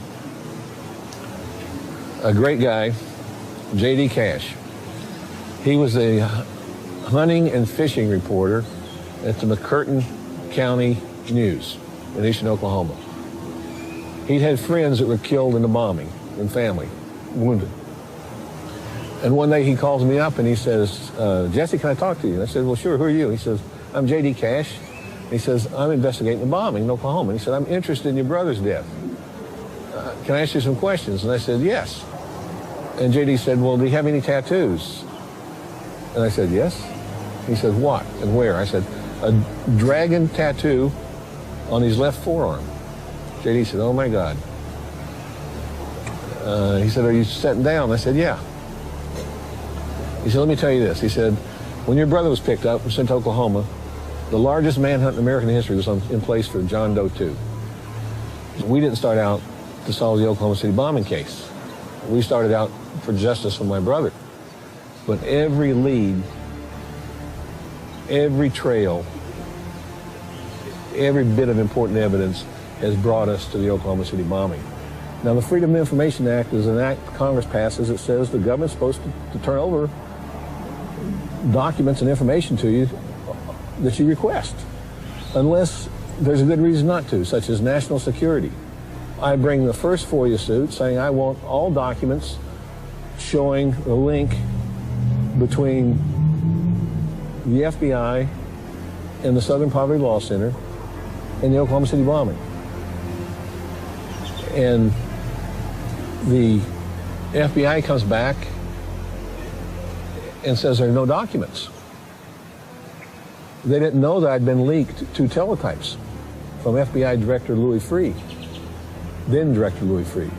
great guy, J.D. Cash. He was a hunting and fishing reporter at the McCurtain County News in eastern Oklahoma. He'd had friends that were killed in the bombing and family, wounded. And one day he calls me up and he says, "Jesse, can I talk to you?" And I said, "Well, sure, who are you?" He says, "I'm J.D. Cash." He says, "I'm investigating the bombing in Oklahoma." And he said, "I'm interested in your brother's death. Can I ask you some questions?" And I said, "Yes." And J.D. said, "Well, do you have any tattoos?" And I said, "Yes." He said, "What and where?" I said, "A dragon tattoo on his left forearm." J.D. said, "Oh my God." He said, "Are you sitting down?" I said, "Yeah." He said, "Let me tell you this." He said, "When your brother was picked up and sent to Oklahoma, the largest manhunt in American history was in place for John Doe 2. We didn't start out to solve the Oklahoma City bombing case. We started out for justice for my brother. But every lead, every trail, every bit of important evidence has brought us to the Oklahoma City bombing. Now, the Freedom of Information Act is an act Congress passes that says the government's supposed to turn over documents and information to you that you request, unless there's a good reason not to, such as national security. I bring the first FOIA suit saying I want all documents showing a link between the FBI and the Southern Poverty Law Center and the Oklahoma City bombing. And the FBI comes back and says there are no documents. They didn't know that I'd been leaked 2 teletypes from FBI Director Louis Freeh, then Director Louis Freeh,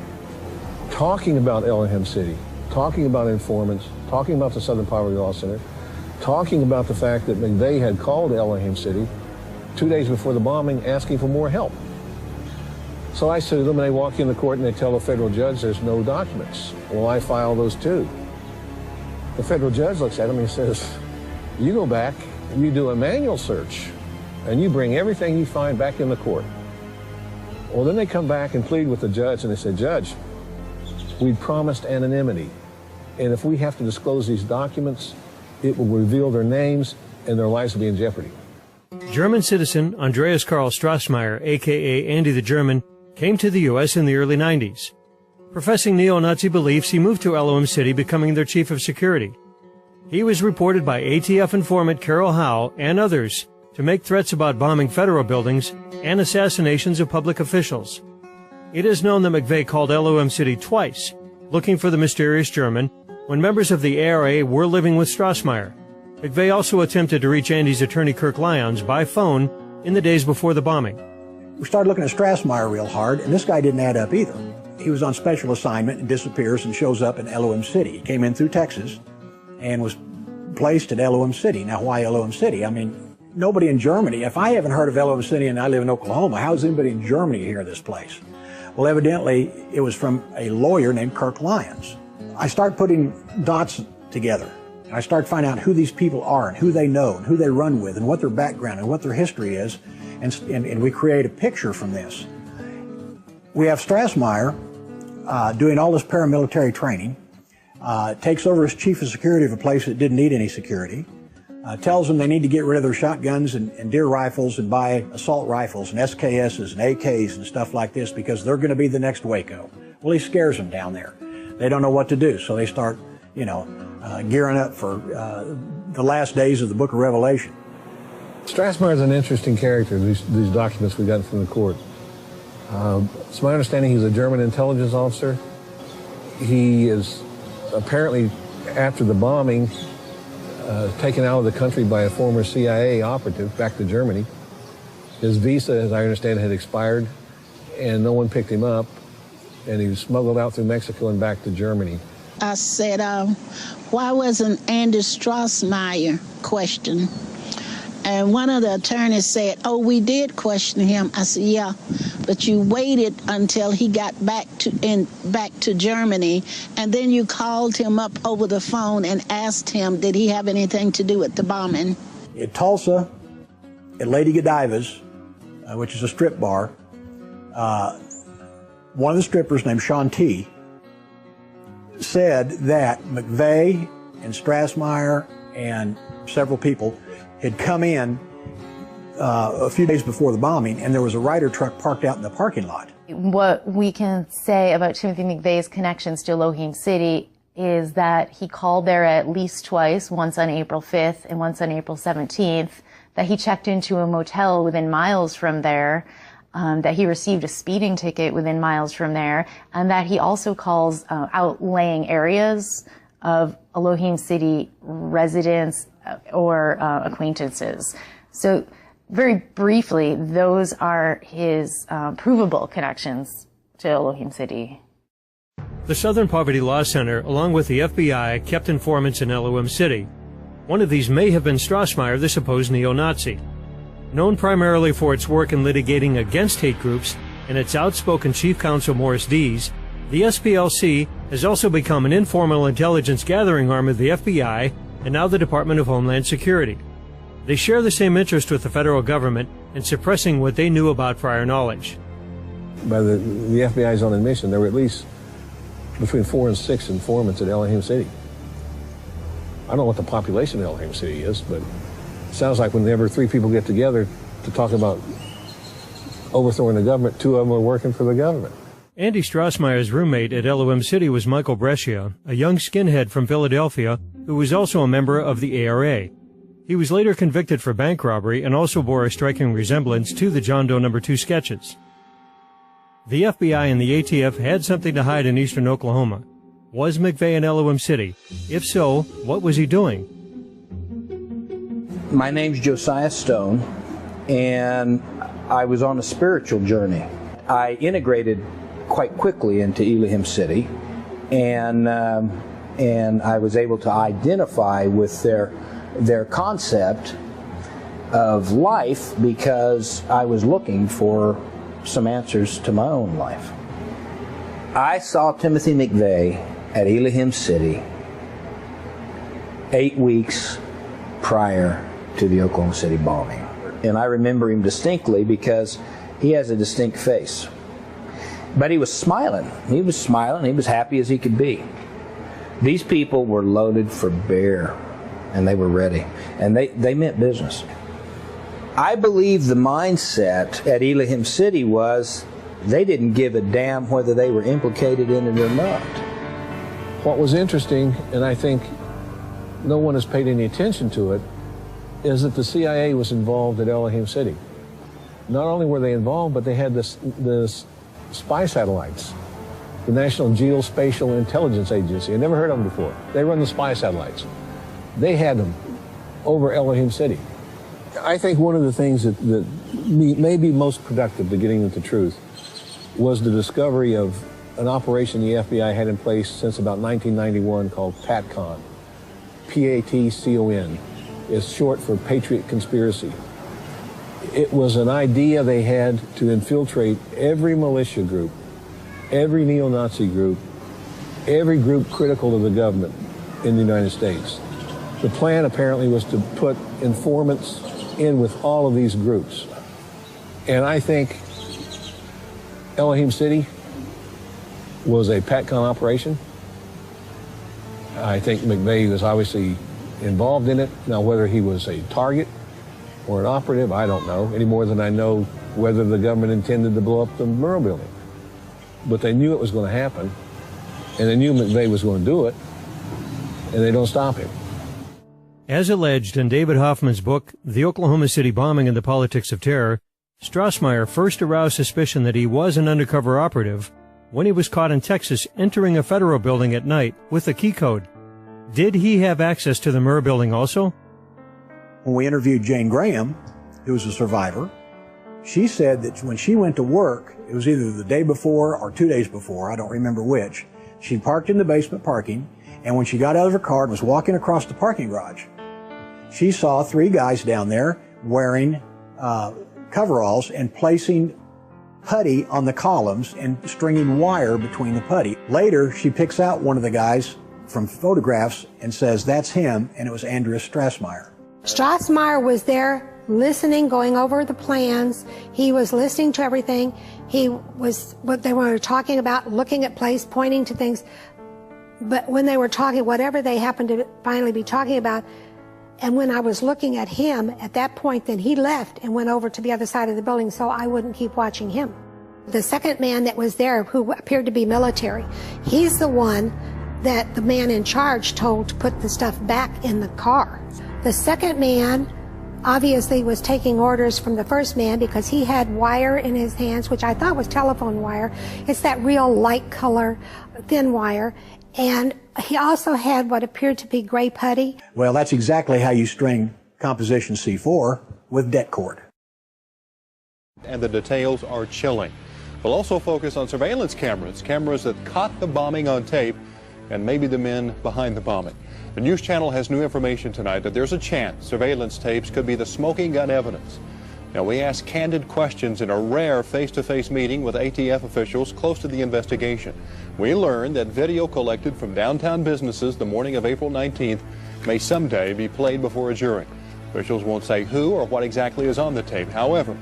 talking about Elohim City, talking about informants, talking about the Southern Poverty Law Center, talking about the fact that McVeigh had called Elohim City 2 days before the bombing asking for more help. So I sued them, and they walk in the court and they tell the federal judge there's no documents. Well, I file those too. The federal judge looks at them and says, "You go back, you do a manual search, and you bring everything you find back in the court." Well, then they come back and plead with the judge, and they say, "Judge, we promised anonymity, and if we have to disclose these documents, it will reveal their names and their lives will be in jeopardy." German citizen Andreas Karl Strassmeyer, a.k.a. Andy the German, came to the U.S. in the early 90s. Professing neo-Nazi beliefs, he moved to Elohim City, becoming their chief of security. He was reported by ATF informant Carol Howe and others to make threats about bombing federal buildings and assassinations of public officials. It is known that McVeigh called Elohim City twice, looking for the mysterious German, when members of the ARA were living with Strassmeyer. McVeigh also attempted to reach Andy's attorney Kirk Lyons by phone in the days before the bombing. We started looking at Strassmeyer real hard, and this guy didn't add up either. He was on special assignment and disappears and shows up in Elohim City. He came in through Texas and was placed at Elohim City. Now, why Elohim City? I mean, nobody in Germany, if I haven't heard of Elohim City and I live in Oklahoma, how does anybody in Germany hear of this place? Well, evidently, it was from a lawyer named Kirk Lyons. I start putting dots together. And I started finding out who these people are and who they know and who they run with and what their background and what their history is. And we create a picture from this. We have Strassmeyer doing all this paramilitary training, takes over as chief of security of a place that didn't need any security, tells them they need to get rid of their shotguns and deer rifles and buy assault rifles and SKSs and AKs and stuff like this because they're going to be the next Waco. Well, he scares them down there. They don't know what to do, so they start, gearing up for the last days of the book of Revelation. Strassmeyer is an interesting character, these documents we got from the court. It's my understanding he's a German intelligence officer. He is apparently, after the bombing, taken out of the country by a former CIA operative back to Germany. His visa, as I understand, had expired, and no one picked him up, and he was smuggled out through Mexico and back to Germany. I said, why wasn't Andy Strassmeyer questioned? And one of the attorneys said, oh, we did question him. I said, yeah, but you waited until he got back to Germany, and then you called him up over the phone and asked him, did he have anything to do with the bombing? At Tulsa, at Lady Godiva's, which is a strip bar, one of the strippers named Sean T. said that McVeigh and Strassmeyer and several people had come in a few days before the bombing, and there was a Ryder truck parked out in the parking lot. What we can say about Timothy McVeigh's connections to Elohim City is that he called there at least twice, once on April 5th and once on April 17th, that he checked into a motel within miles from there, that he received a speeding ticket within miles from there, and that he also calls outlying areas of Elohim City residents or acquaintances. So very briefly, those are his provable connections to Elohim City. The Southern Poverty Law Center, along with the FBI, kept informants in Elohim City. One of these may have been Strassmeyer, the supposed neo-Nazi. Known primarily for its work in litigating against hate groups and its outspoken chief counsel Morris Dees, the SPLC has also become an informal intelligence gathering arm of the FBI and now the Department of Homeland Security. They share the same interest with the federal government in suppressing what they knew about prior knowledge. By the FBI's own admission, there were at least between 4 and 6 informants at Elohim City. I don't know what the population of Elohim City is, but it sounds like whenever 3 people get together to talk about overthrowing the government, 2 of them are working for the government. Andy Strassmeyer's roommate at Elohim City was Michael Brescia, a young skinhead from Philadelphia who was also a member of the ARA. He was later convicted for bank robbery and also bore a striking resemblance to the John Doe No. 2 sketches. The FBI and the ATF had something to hide in eastern Oklahoma. Was McVeigh in Elohim City? If so, what was he doing? My name's Josiah Stone, and I was on a spiritual journey. I integrated quite quickly into Elohim City, and I was able to identify with their concept of life because I was looking for some answers to my own life. I saw Timothy McVeigh at Elohim City 8 weeks prior to the Oklahoma City bombing. And I remember him distinctly because he has a distinct face. But he was smiling. He was smiling. He was happy as he could be. These people were loaded for bear, and they were ready. And they meant business. I believe the mindset at Elohim City was they didn't give a damn whether they were implicated in it or not. What was interesting, and I think no one has paid any attention to it, is that the CIA was involved at Elohim City. Not only were they involved, but they had this spy satellites. The National Geospatial Intelligence Agency. I never heard of them before. They run the spy satellites. They had them over Elohim City. I think one of the things that may be most productive to getting at the truth was the discovery of an operation the FBI had in place since about 1991 called PATCON. P-A-T-C-O-N. It's short for Patriot Conspiracy. It was an idea they had to infiltrate every militia group, every neo-Nazi group, every group critical of the government in the United States. The plan apparently was to put informants in with all of these groups. And I think Elohim City was a PATCON operation. I think McVeigh was obviously involved in it. Now, whether he was a target or an operative, I don't know, any more than I know whether the government intended to blow up the Murrah building. But they knew it was going to happen, and they knew McVeigh was going to do it, and they don't stop him. As alleged in David Hoffman's book, The Oklahoma City Bombing and the Politics of Terror, Strassmeyer first aroused suspicion that he was an undercover operative when he was caught in Texas entering a federal building at night with a key code. Did he have access to the Murrah building also? When we interviewed Jane Graham, who was a survivor, she said that when she went to work, it was either the day before or 2 days before, I don't remember which, she parked in the basement parking, and when she got out of her car and was walking across the parking garage, she saw 3 guys down there wearing coveralls and placing putty on the columns and stringing wire between the putty. Later, she picks out one of the guys from photographs and says, that's him, and it was Andreas Strassmeyer. Strassmeyer was there listening, going over the plans. He was listening to everything. He was, what they were talking about, looking at place, pointing to things. But when they were talking, whatever they happened to finally be talking about, and when I was looking at him, at that point, then he left and went over to the other side of the building so I wouldn't keep watching him. The second man that was there, who appeared to be military, he's the one that the man in charge told to put the stuff back in the car. The second man obviously was taking orders from the first man because he had wire in his hands, which I thought was telephone wire. It's that real light color, thin wire. And he also had what appeared to be gray putty. Well, that's exactly how you string composition C4 with det cord. And the details are chilling. We'll also focus on surveillance cameras that caught the bombing on tape, and maybe the men behind the bombing. The News Channel has new information tonight that there's a chance surveillance tapes could be the smoking gun evidence. Now, we asked candid questions in a rare face-to-face meeting with ATF officials close to the investigation. We learned that video collected from downtown businesses the morning of April 19th may someday be played before a jury. Officials won't say who or what exactly is on the tape. However,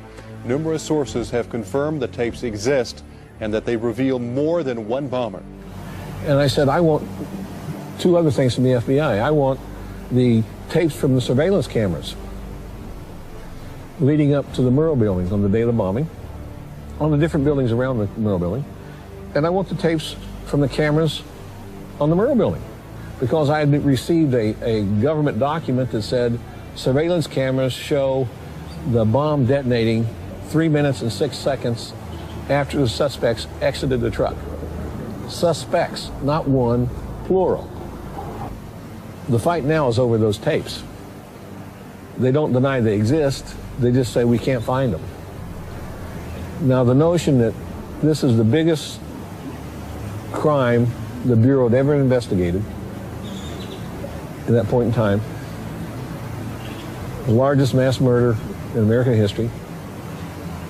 numerous sources have confirmed the tapes exist and that they reveal more than one bomber. And I said, I want 2 other things from the FBI. I want the tapes from the surveillance cameras leading up to the Murrah buildings on the day of the bombing, on the different buildings around the Murrah building. And I want the tapes from the cameras on the Murrah building, because I had received a government document that said surveillance cameras show the bomb detonating 3 minutes and 6 seconds after the suspects exited the truck. Suspects, not one, plural. The fight now is over those tapes. They don't deny they exist, they just say we can't find them. Now, the notion that this is the biggest crime the Bureau had ever investigated at that point in time, the largest mass murder in American history,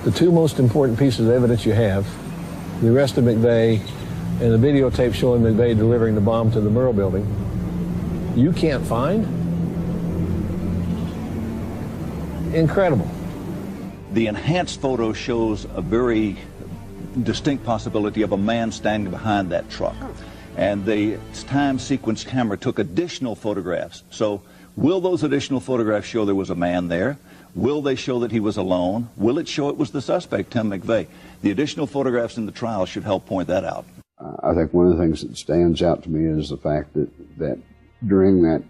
the 2 most important pieces of evidence you have, the arrest of McVeigh and the videotape showing McVeigh delivering the bomb to the Murrah building, you can't find? Incredible. The enhanced photo shows a very distinct possibility of a man standing behind that truck. And the time sequence camera took additional photographs. So will those additional photographs show there was a man there? Will they show that he was alone? Will it show it was the suspect, Tim McVeigh? The additional photographs in the trial should help point that out. I think one of the things that stands out to me is the fact that during that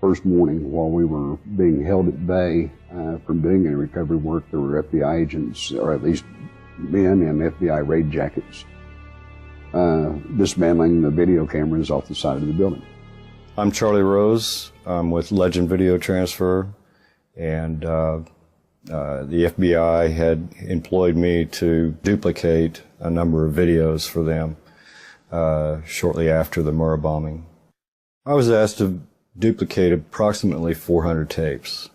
first morning, while we were being held at bay from doing any recovery work, there were FBI agents, or at least men in FBI raid jackets, dismantling the video cameras off the side of the building. I'm Charlie Rose. I'm with Legend Video Transfer, and the FBI had employed me to duplicate a number of videos for them shortly after the Murrah bombing. I was asked to duplicate approximately 400 tapes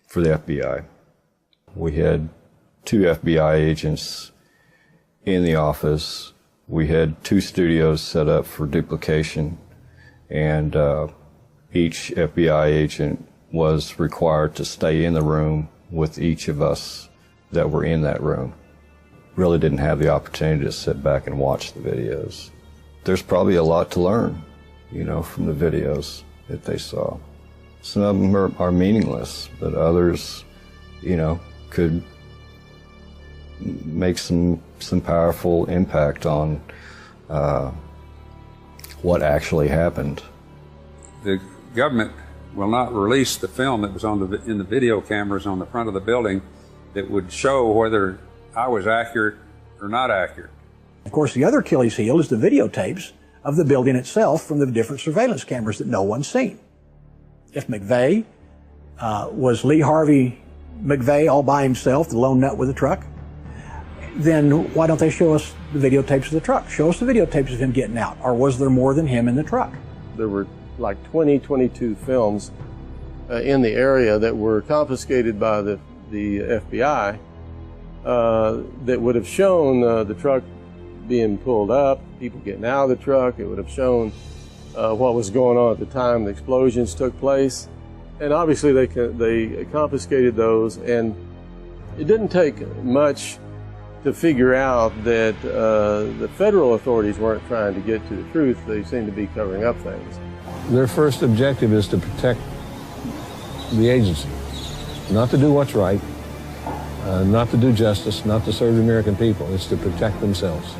for the FBI. We had 2 FBI agents in the office. We had 2 studios set up for duplication, and each FBI agent was required to stay in the room with each of us that were in that room. Really didn't have the opportunity to sit back and watch the videos. There's probably a lot to learn, you know, from the videos that they saw. Some of them are meaningless, but others, you know, could make some powerful impact on what actually happened. The government will not release the film that was in the video cameras on the front of the building that would show whether I was accurate or not accurate. Of course, the other Achilles heel is the videotapes of the building itself from the different surveillance cameras that no one's seen. If McVeigh was Lee Harvey McVeigh all by himself, the lone nut with a truck, then why don't they show us the videotapes of the truck? Show us the videotapes of him getting out. Or was there more than him in the truck? There were like 22 films in the area that were confiscated by the FBI that would have shown the truck being pulled up, people getting out of the truck. It would have shown what was going on at the time the explosions took place. And obviously they confiscated those, and it didn't take much to figure out that the federal authorities weren't trying to get to the truth. They seemed to be covering up things. Their first objective is to protect the agency, not to do what's right, not to do justice, not to serve the American people. It's to protect themselves.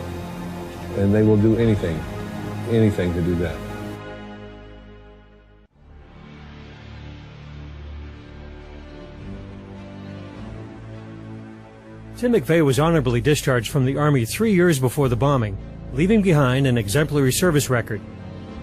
And they will do anything to do that. Tim McVeigh was honorably discharged from the Army 3 years before the bombing, leaving behind an exemplary service record.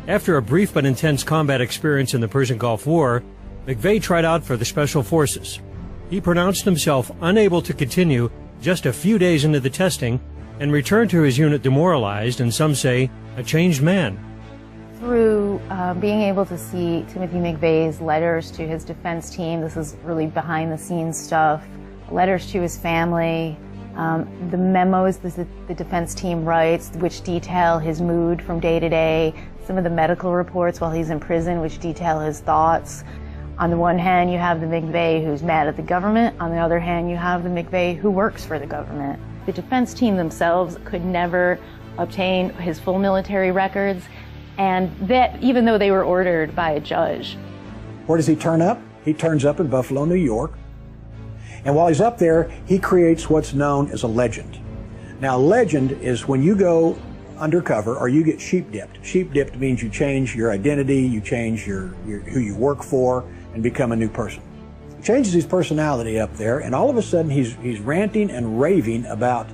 After a brief but intense combat experience in the Persian Gulf War, McVeigh tried out for the Special Forces. He pronounced himself unable to continue just a few days into the testing and returned to his unit demoralized and, some say, a changed man. Through being able to see Timothy McVeigh's letters to his defense team, this is really behind-the-scenes stuff, letters to his family, the memos that the defense team writes, which detail his mood from day to day, some of the medical reports while he's in prison, which detail his thoughts. On the one hand, you have the McVeigh who's mad at the government. On the other hand, you have the McVeigh who works for the government. The defense team themselves could never obtain his full military records, and that even though they were ordered by a judge. Where does he turn up? He turns up in Buffalo, New York. And while he's up there, he creates what's known as a legend. Now, a legend is when you go undercover or you get sheep-dipped. Sheep-dipped means you change your identity, you change who you work for, and become a new person. He changes his personality up there, and all of a sudden he's ranting and raving about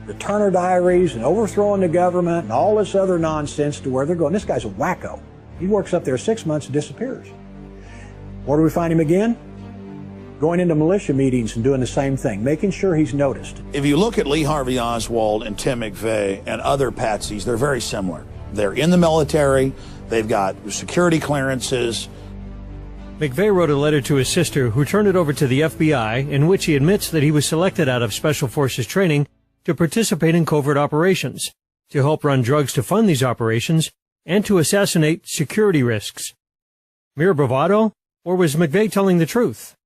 the Turner Diaries and overthrowing the government and all this other nonsense to where they're going. This guy's a wacko. He works up there 6 months and disappears. Where do we find him again? Going into militia meetings and doing the same thing, making sure he's noticed. If you look at Lee Harvey Oswald and Tim McVeigh and other patsies, they're very similar. They're in the military, they've got security clearances. McVeigh wrote a letter to his sister, who turned it over to the FBI, in which he admits that he was selected out of Special Forces training to participate in covert operations, to help run drugs to fund these operations, and to assassinate security risks. Mere bravado, or was McVeigh telling the truth?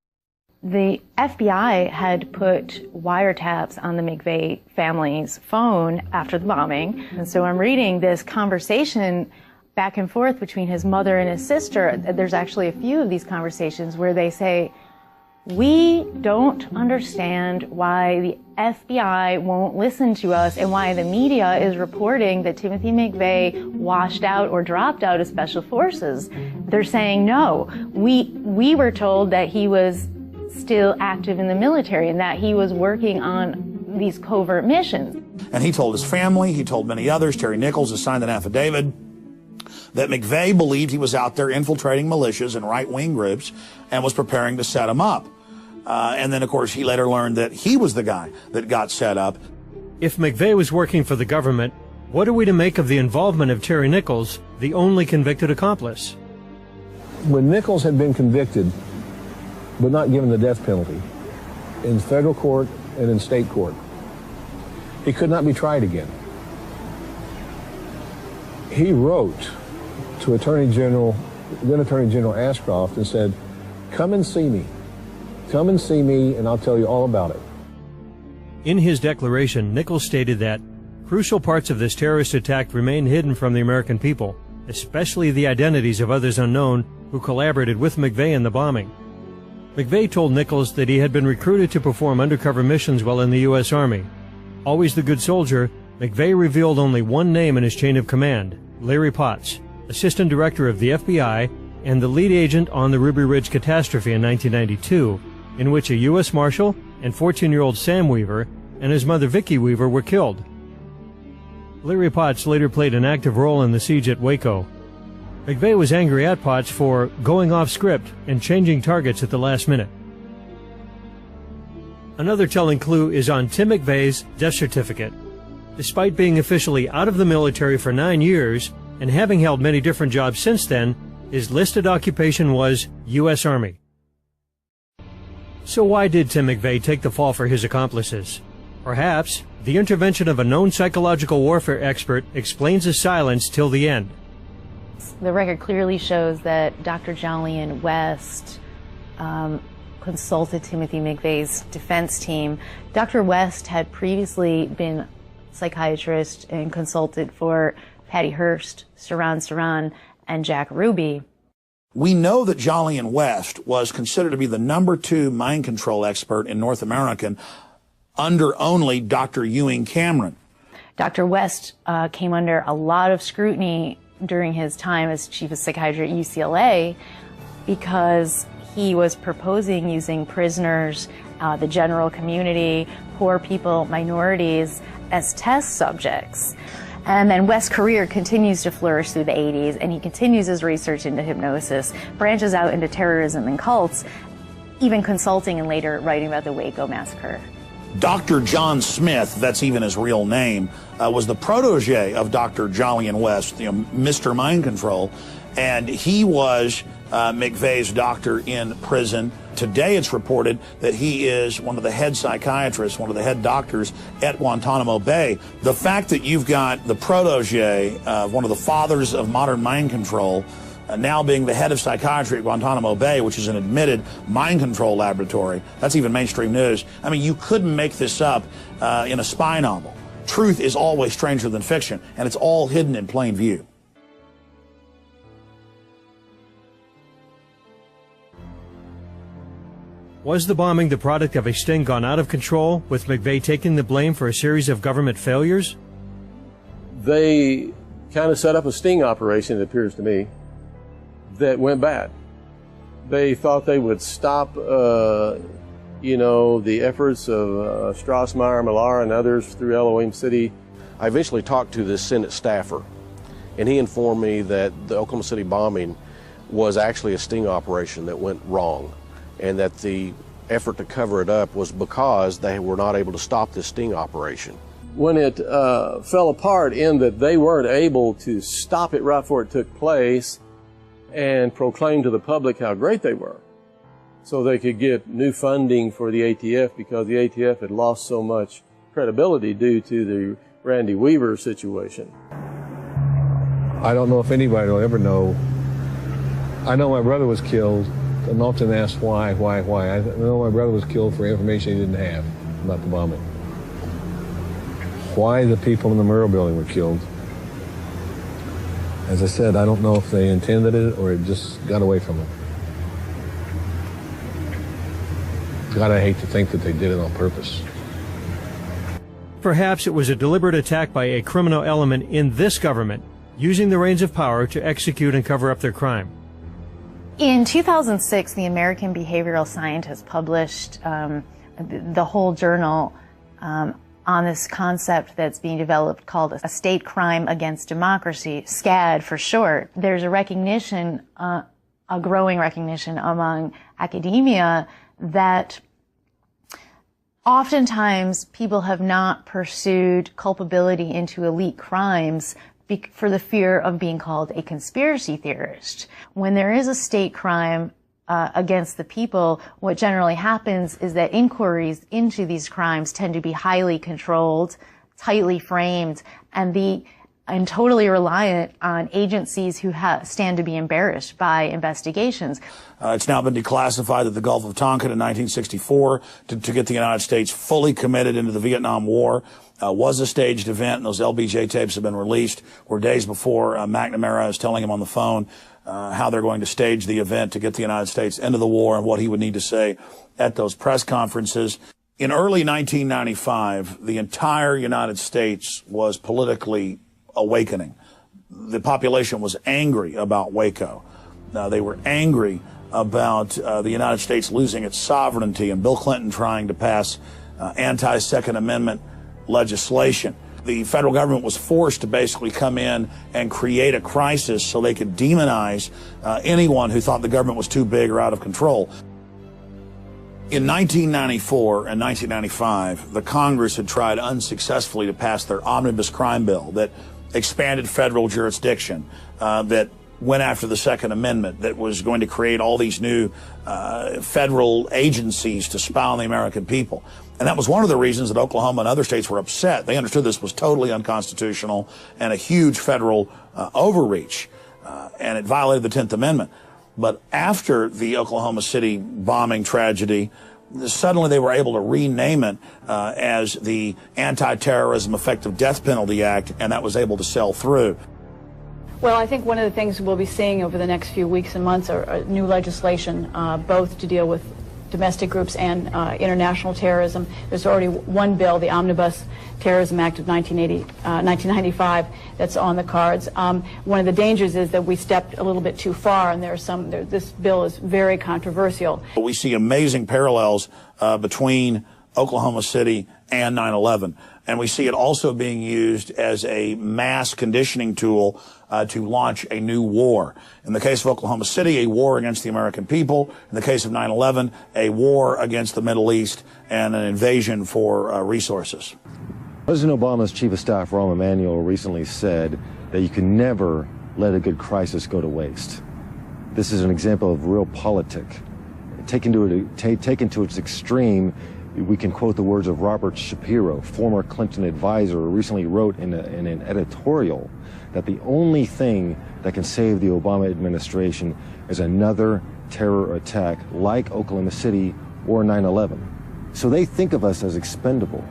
The FBI had put wiretaps on the McVeigh family's phone after the bombing. And so I'm reading this conversation back and forth between his mother and his sister. There's actually a few of these conversations where they say, "We don't understand why the FBI won't listen to us and why the media is reporting that Timothy McVeigh washed out or dropped out of Special Forces." They're saying, no, we were told that he was still active in the military and that he was working on these covert missions. And he told his family, he told many others, Terry Nichols has signed an affidavit, that McVeigh believed he was out there infiltrating militias and right-wing groups and was preparing to set them up. And then, of course, he later learned that he was the guy that got set up. If McVeigh was working for the government, what are we to make of the involvement of Terry Nichols, the only convicted accomplice? When Nichols had been convicted, but not given the death penalty, in federal court and in state court, he could not be tried again. He wrote to Attorney General then Attorney General Ashcroft and said, come and see me. Come and see me and I'll tell you all about it. In his declaration, Nichols stated that crucial parts of this terrorist attack remain hidden from the American people, especially the identities of others unknown who collaborated with McVeigh in the bombing. McVeigh told Nichols that he had been recruited to perform undercover missions while in the U.S. Army. Always the good soldier, McVeigh revealed only one name in his chain of command, Larry Potts, Assistant Director of the FBI and the lead agent on the Ruby Ridge catastrophe in 1992, in which a U.S. Marshal and 14-year-old Sam Weaver and his mother Vicki Weaver were killed. Larry Potts later played an active role in the siege at Waco. McVeigh was angry at Potts for going off script and changing targets at the last minute. Another telling clue is on Tim McVeigh's death certificate. Despite being officially out of the military for 9 years and having held many different jobs since then, his listed occupation was U.S. Army. So why did Tim McVeigh take the fall for his accomplices? Perhaps the intervention of a known psychological warfare expert explains his silence till the end. The record clearly shows that Dr. Jolyon West consulted Timothy McVeigh's defense team. Dr. West had previously been a psychiatrist and consulted for Patty Hearst, Saran, and Jack Ruby. We know that Jolyon West was considered to be the #2 mind control expert in North America under only Dr. Ewing Cameron. Dr. West came under a lot of scrutiny during his time as chief of psychiatry at UCLA because he was proposing using prisoners, the general community, poor people, minorities as test subjects. And then West's career continues to flourish through the 80s, and he continues his research into hypnosis, branches out into terrorism and cults, even consulting and later writing about the Waco massacre. Dr. John Smith, that's even his real name, was the protege of Dr. Jolyon West, Mr. Mind Control, and he was McVeigh's doctor in prison. Today it's reported that he is one of the head psychiatrists, one of the head doctors at Guantanamo Bay. The fact that you've got the protege of one of the fathers of modern mind control now being the head of psychiatry at Guantanamo Bay, which is an admitted mind control laboratory, that's even mainstream news. I mean, you couldn't make this up in a spy novel. Truth is always stranger than fiction, and it's all hidden in plain view. Was the bombing the product of a sting gone out of control, with McVeigh taking the blame for a series of government failures? They kind of set up a sting operation, it appears to me, that went bad. They thought they would stop, the efforts of Strassmeyer, Millar, and others through Elohim City. I eventually talked to this Senate staffer, and he informed me that the Oklahoma City bombing was actually a sting operation that went wrong, and that the effort to cover it up was because they were not able to stop this sting operation. When it fell apart in that they weren't able to stop it right before it took place and proclaim to the public how great they were, so they could get new funding for the ATF, because the ATF had lost so much credibility due to the Randy Weaver situation. I don't know if anybody will ever know. I know my brother was killed. I'm often asked why. I know my brother was killed for information he didn't have about the bombing. Why the people in the Murrah building were killed. As I said, I don't know if they intended it or it just got away from them. God, I hate to think that they did it on purpose. Perhaps it was a deliberate attack by a criminal element in this government, using the reins of power to execute and cover up their crime. In 2006, the American behavioral scientist published the whole journal on this concept that's being developed called a state crime against democracy, SCAD for short. There's a recognition, a growing recognition among academia that oftentimes people have not pursued culpability into elite crimes for the fear of being called a conspiracy theorist. When there is a state crime against the people, what generally happens is that inquiries into these crimes tend to be highly controlled, tightly framed, and the and totally reliant on agencies who stand to be embarrassed by investigations. It's now been declassified that the Gulf of Tonkin in 1964, to get the United States fully committed into the Vietnam War, was a staged event, and those LBJ tapes have been released, where days before McNamara is telling him on the phone how they're going to stage the event to get the United States into the war and what he would need to say at those press conferences. In early 1995, the entire United States was politically awakening. The population was angry about Waco. They were angry about the United States losing its sovereignty and Bill Clinton trying to pass anti-Second Amendment legislation. The federal government was forced to basically come in and create a crisis so they could demonize anyone who thought the government was too big or out of control. In 1994 and 1995, the Congress had tried unsuccessfully to pass their omnibus crime bill that expanded federal jurisdiction, that went after the Second Amendment, that was going to create all these new federal agencies to spy on the American people. And that was one of the reasons that Oklahoma and other states were upset. They understood this was totally unconstitutional and a huge federal overreach, and it violated the 10th Amendment. But after the Oklahoma City bombing tragedy, suddenly they were able to rename it as the Anti-Terrorism Effective Death Penalty Act, and that was able to sell through. Well, I think one of the things we'll be seeing over the next few weeks and months are new legislation, both to deal with domestic groups and international terrorism. There's already one bill, the Omnibus Terrorism Act of 1995, that's on the cards. One of the dangers is that we stepped a little bit too far, and this bill is very controversial. We see amazing parallels between Oklahoma City and 9/11. And we see it also being used as a mass conditioning tool to launch a new war. In the case of Oklahoma City, a war against the American people. In the case of 9/11, a war against the Middle East and an invasion for resources. President Obama's Chief of Staff, Rahm Emanuel, recently said that you can never let a good crisis go to waste. This is an example of realpolitik. Taken to its extreme, we can quote the words of Robert Shapiro, former Clinton advisor, who recently wrote in an editorial that the only thing that can save the Obama administration is another terror attack like Oklahoma City or 9/11. So they think of us as expendable.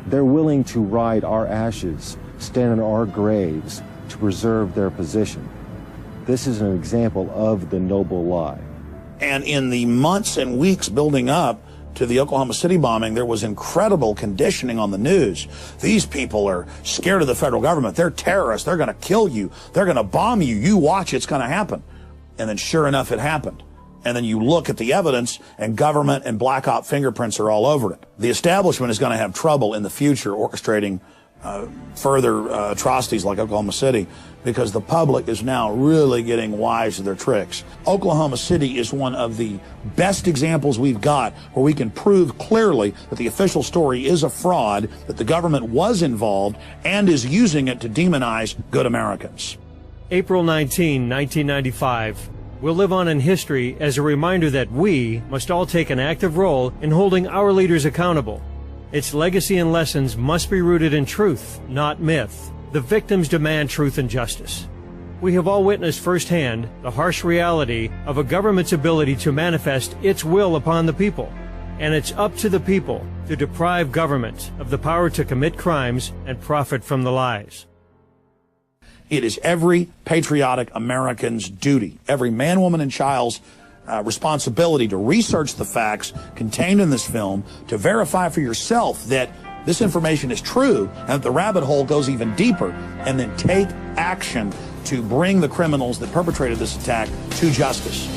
They're willing to ride our ashes, stand in our graves to preserve their position. This is an example of the noble lie. And in the months and weeks building up to the Oklahoma City bombing, there was incredible conditioning on the news. These people are scared of the federal government. They're terrorists. They're going to kill you. They're going to bomb you. You watch, it's going to happen. And then sure enough, it happened. And then you look at the evidence, and government and black op fingerprints are all over it. The establishment is going to have trouble in the future orchestrating further atrocities like Oklahoma City, because the public is now really getting wise to their tricks. Oklahoma City is one of the best examples we've got where we can prove clearly that the official story is a fraud, that the government was involved and is using it to demonize good Americans. April 19, 1995 will live on in history as a reminder that we must all take an active role in holding our leaders accountable. Its legacy and lessons must be rooted in truth, not myth. The victims demand truth and justice. We have all witnessed firsthand the harsh reality of a government's ability to manifest its will upon the people, and it's up to the people to deprive government of the power to commit crimes and profit from the lies. It is every patriotic American's duty, every man, woman, and child's responsibility to research the facts contained in this film, to verify for yourself that this information is true and that the rabbit hole goes even deeper, and then take action to bring the criminals that perpetrated this attack to justice.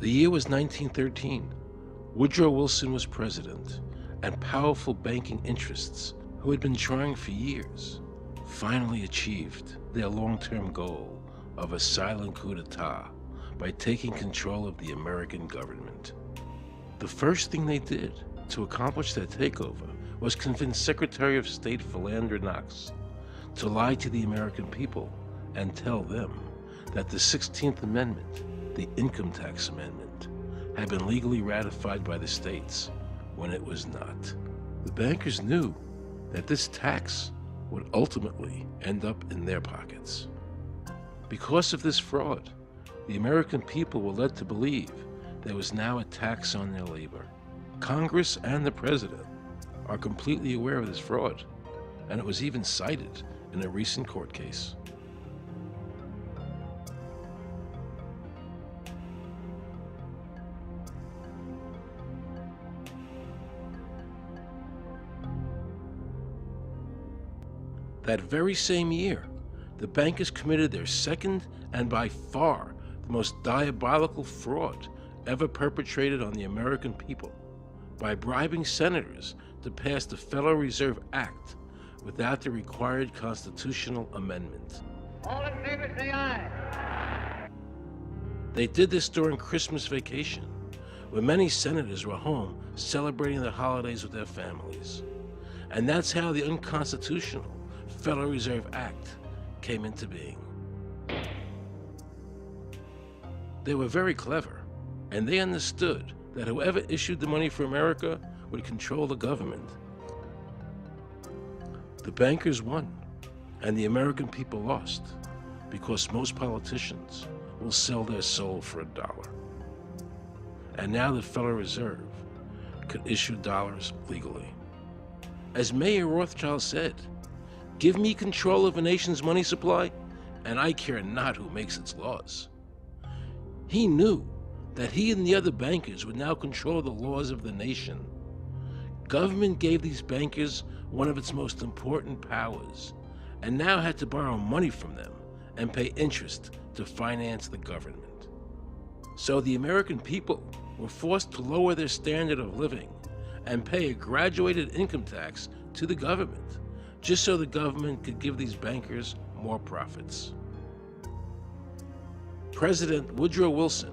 The year was 1913. Woodrow Wilson was president, and powerful banking interests, who had been trying for years, finally achieved their long-term goal of a silent coup d'etat by taking control of the American government. The first thing they did to accomplish that takeover was convince Secretary of State Philander Knox to lie to the American people and tell them that the 16th Amendment, the Income Tax Amendment, had been legally ratified by the states when it was not. The bankers knew that this tax would ultimately end up in their pockets. Because of this fraud, the American people were led to believe there was now a tax on their labor. Congress and the president are completely aware of this fraud, and it was even cited in a recent court case. That very same year, the bankers committed their second and by far the most diabolical fraud ever perpetrated on the American people by bribing senators to pass the Federal Reserve Act without the required constitutional amendment. All in favor, say aye. They did this during Christmas vacation, when many senators were home celebrating the holidays with their families. And that's how the unconstitutional Federal Reserve Act came into being. They were very clever, and they understood that whoever issued the money for America would control the government. The bankers won, and the American people lost, because most politicians will sell their soul for $1. And now the Federal Reserve could issue dollars legally. As Mayer Rothschild said, "Give me control of a nation's money supply, and I care not who makes its laws." He knew that he and the other bankers would now control the laws of the nation. Government gave these bankers one of its most important powers, and now had to borrow money from them and pay interest to finance the government. So the American people were forced to lower their standard of living and pay a graduated income tax to the government, just so the government could give these bankers more profits. President Woodrow Wilson,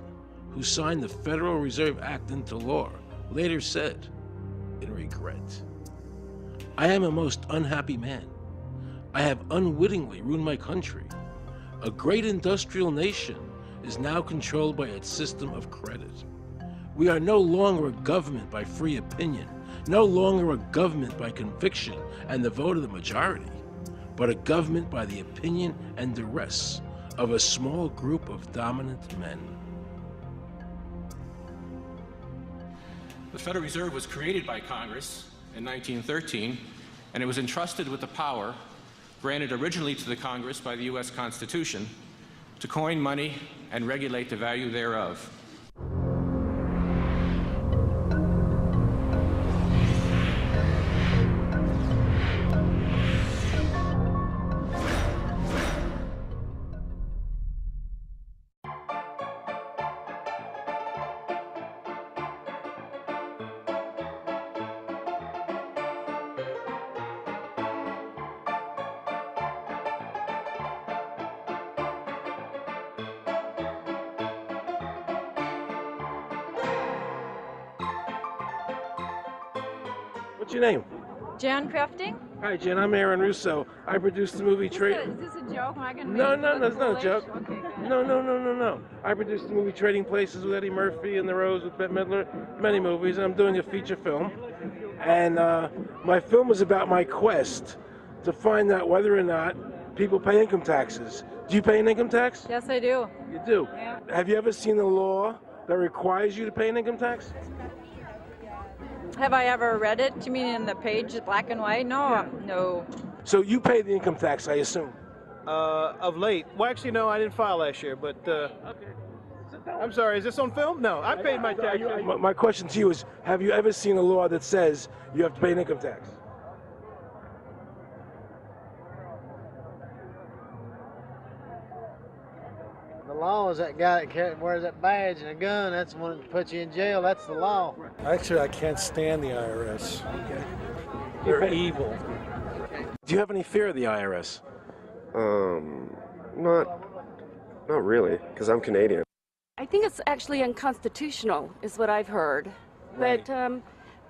who signed the Federal Reserve Act into law, later said, in regret, "I am a most unhappy man. I have unwittingly ruined my country. A great industrial nation is now controlled by its system of credit. We are no longer a government by free opinion, no longer a government by conviction and the vote of the majority, but a government by the opinion and duress of a small group of dominant men." The Federal Reserve was created by Congress in 1913, and it was entrusted with the power granted originally to the Congress by the U.S. Constitution to coin money and regulate the value thereof. What's your name? Jan Crafting? Hi, Jen. I'm Aaron Russo. I produced the movie Is this a joke? Am I going to No, make no, it no, look it's not a foolish? joke. Okay, good. No. I produced the movie Trading Places with Eddie Murphy and The Rose with Bette Midler, many movies, and I'm doing a feature film. And my film is about my quest to find out whether or not people pay income taxes. Do you pay an income tax? Yes, I do. You do? Yeah. Have you ever seen a law that requires you to pay an income tax? Have I ever read it? You mean in the page, black and white? No, no. So you pay the income tax, I assume? Of late. Well, actually, no, I didn't file last year, but I'm sorry, is this on film? No, I paid my tax. My question to you is, have you ever seen a law that says you have to pay an income tax? The law is that guy that wears that badge and a gun. That's the one that puts you in jail. That's the law. Actually, I can't stand the IRS. They're evil. Do you have any fear of the IRS? Not really, because I'm Canadian. I think it's actually unconstitutional, is what I've heard. Right.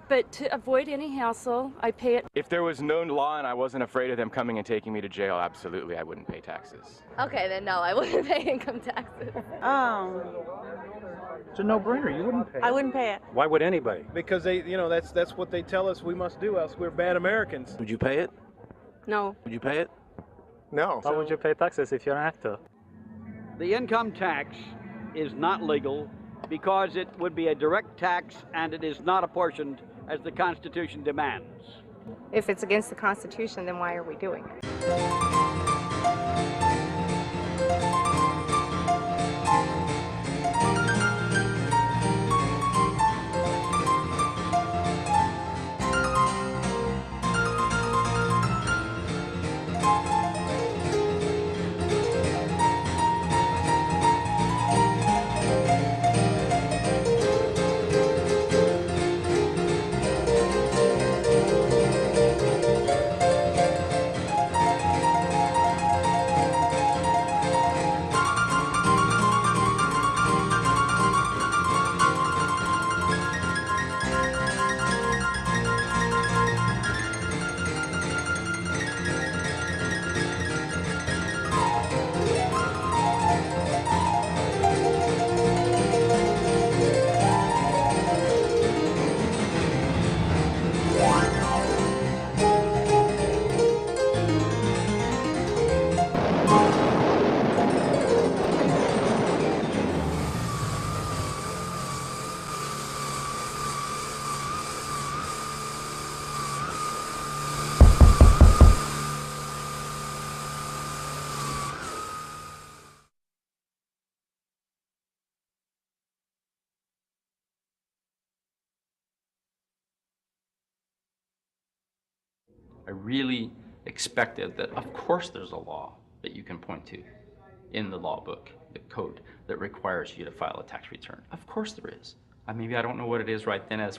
But to avoid any hassle, I pay it. If there was no law and I wasn't afraid of them coming and taking me to jail, absolutely, I wouldn't pay taxes. Okay, then no, I wouldn't pay income taxes. It's a no-brainer. You wouldn't pay it. I wouldn't pay it. Why would anybody? Because that's what they tell us we must do, else we're bad Americans. Would you pay it? No. Would you pay it? No. Why would you pay taxes if you're an actor? The income tax is not legal because it would be a direct tax and it is not apportioned as the Constitution demands. If it's against the Constitution, then why are we doing it? I really expected that, of course, there's a law that you can point to in the law book, the code, that requires you to file a tax return. Of course there is. Maybe I don't know what it is right then as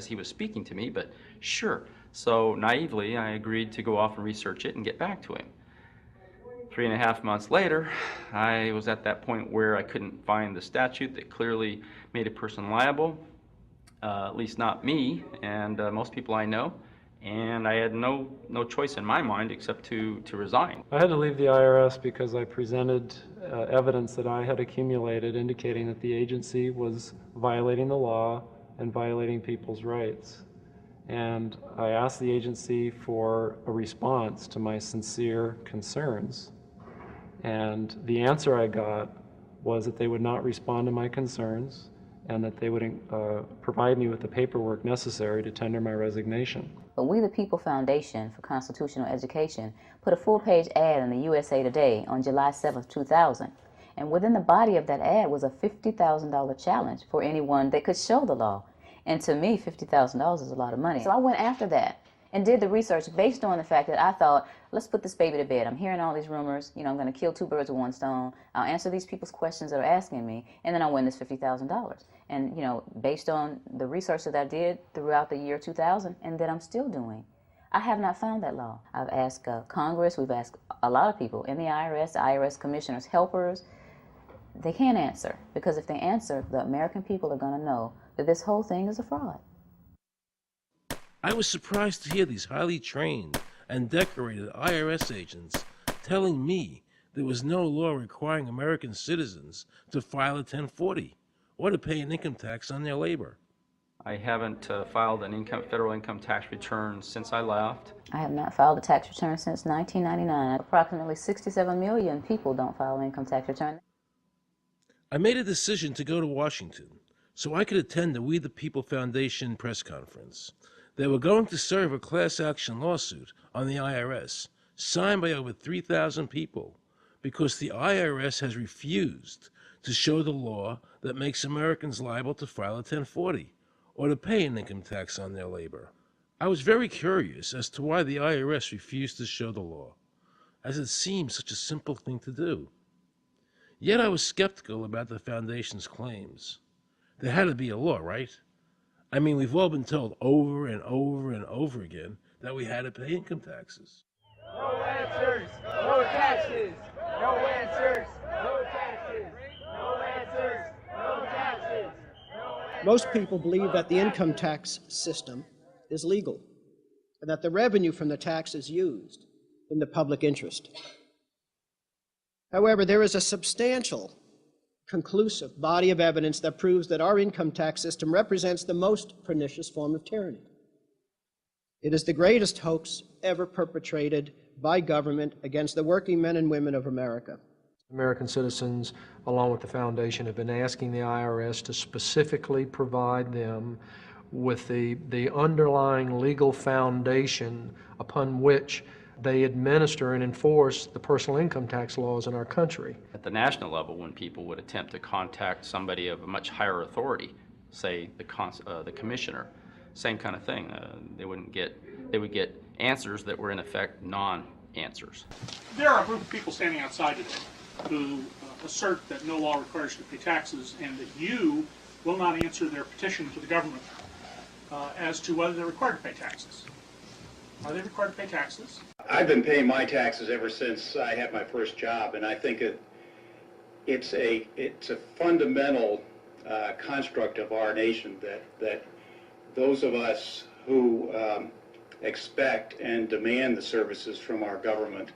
he was speaking to me, but sure. So naively, I agreed to go off and research it and get back to him. 3.5 months later, I was at that point where I couldn't find the statute that clearly made a person liable, at least not me and most people I know. And I had no choice in my mind except to resign. I had to leave the IRS because I presented evidence that I had accumulated indicating that the agency was violating the law and violating people's rights. And I asked the agency for a response to my sincere concerns. And the answer I got was that they would not respond to my concerns and that they would provide me with the paperwork necessary to tender my resignation. But We the People Foundation for Constitutional Education put a full-page ad in the USA Today on July 7th, 2000. And within the body of that ad was a $50,000 challenge for anyone that could show the law. And to me, $50,000 is a lot of money. So I went after that and did the research based on the fact that I thought, let's put this baby to bed. I'm hearing all these rumors. I'm going to kill 2 birds with 1 stone. I'll answer these people's questions that are asking me, and then I'll win this $50,000. And, based on the research that I did throughout the year 2000 and that I'm still doing, I have not found that law. I've asked Congress, we've asked a lot of people in the IRS commissioners, helpers. They can't answer, because if they answer, the American people are going to know that this whole thing is a fraud. I was surprised to hear these highly trained and decorated IRS agents telling me there was no law requiring American citizens to file a 1040 or to pay an income tax on their labor. I haven't filed an federal income tax return since I left. I have not filed a tax return since 1999. Approximately 67 million people don't file an income tax return. I made a decision to go to Washington so I could attend the We the People Foundation press conference. They were going to serve a class action lawsuit on the IRS, signed by over 3,000 people, because the IRS has refused to show the law that makes Americans liable to file a 1040 or to pay an income tax on their labor. I was very curious as to why the IRS refused to show the law, as it seemed such a simple thing to do. Yet I was skeptical about the foundation's claims. There had to be a law, right? I mean, we've all been told over and over and over again that we had to pay income taxes. No answers, no taxes. No answers, no taxes. No answers, no taxes. Most people believe that the income tax system is legal and that the revenue from the tax is used in the public interest. However, there is a substantial, conclusive body of evidence that proves that our income tax system represents the most pernicious form of tyranny. It is the greatest hoax ever perpetrated by government against the working men and women of America. American citizens, along with the foundation, have been asking the IRS to specifically provide them with the underlying legal foundation upon which they administer and enforce the personal income tax laws in our country. At the national level, when people would attempt to contact somebody of a much higher authority, say the commissioner, same kind of thing. They would get answers that were in effect non-answers. There are a group of people standing outside today who assert that no law requires you to pay taxes and that you will not answer their petition to the government as to whether they're required to pay taxes. Are they required to pay taxes? I've been paying my taxes ever since I had my first job, and I think it's a fundamental construct of our nation that those of us who expect and demand the services from our government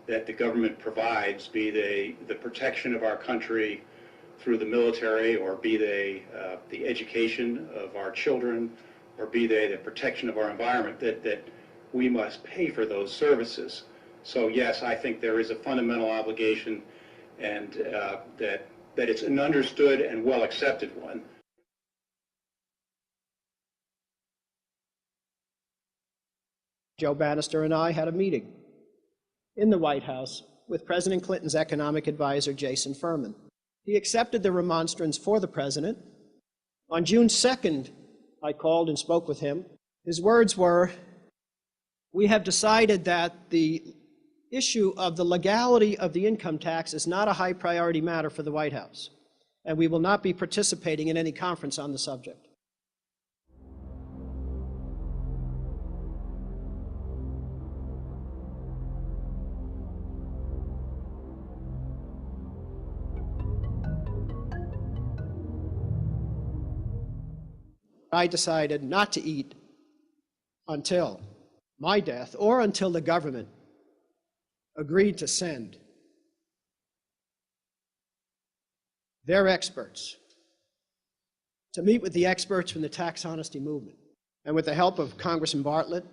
that the government provides, be they the protection of our country through the military, or be they the education of our children, or be they the protection of our environment, that we must pay for those services. So yes, I think there is a fundamental obligation, and that it's an understood and well accepted one. Joe Bannister and I had a meeting in the White House with President Clinton's economic advisor, Jason Furman. He accepted the remonstrance for the president. On June 2nd, I called and spoke with him. His words were, "We have decided that the issue of the legality of the income tax is not a high priority matter for the White House, and we will not be participating in any conference on the subject." I decided not to eat until my death, or until the government agreed to send their experts to meet with the experts from the tax honesty movement. And with the help of Congressman Bartlett,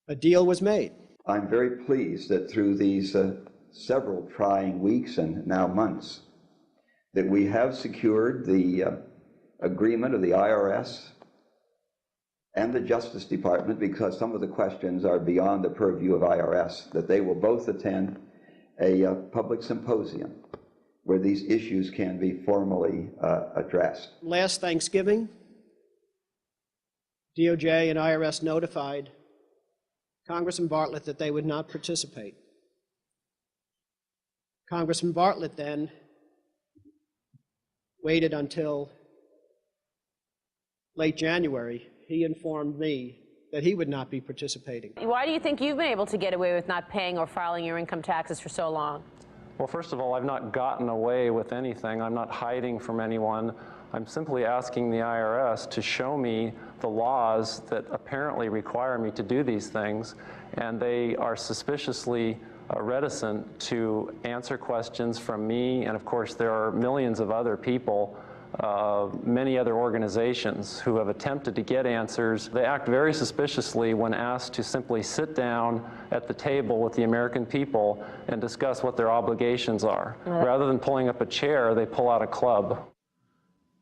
a deal was made. I'm very pleased that through these several trying weeks and now months, that we have secured the agreement of the IRS and the Justice Department, because some of the questions are beyond the purview of IRS, that they will both attend a public symposium where these issues can be formally addressed. Last Thanksgiving, DOJ and IRS notified Congressman Bartlett that they would not participate. Congressman Bartlett then waited until late January. He informed me that he would not be participating. Why do you think you've been able to get away with not paying or filing your income taxes for so long? Well, first of all, I've not gotten away with anything. I'm not hiding from anyone. I'm simply asking the IRS to show me the laws that apparently require me to do these things, and they are suspiciously reticent to answer questions from me. And of course, there are millions of other people, many other organizations who have attempted to get answers. They act very suspiciously when asked to simply sit down at the table with the American people and discuss what their obligations are. Rather than pulling up a chair, they pull out a club.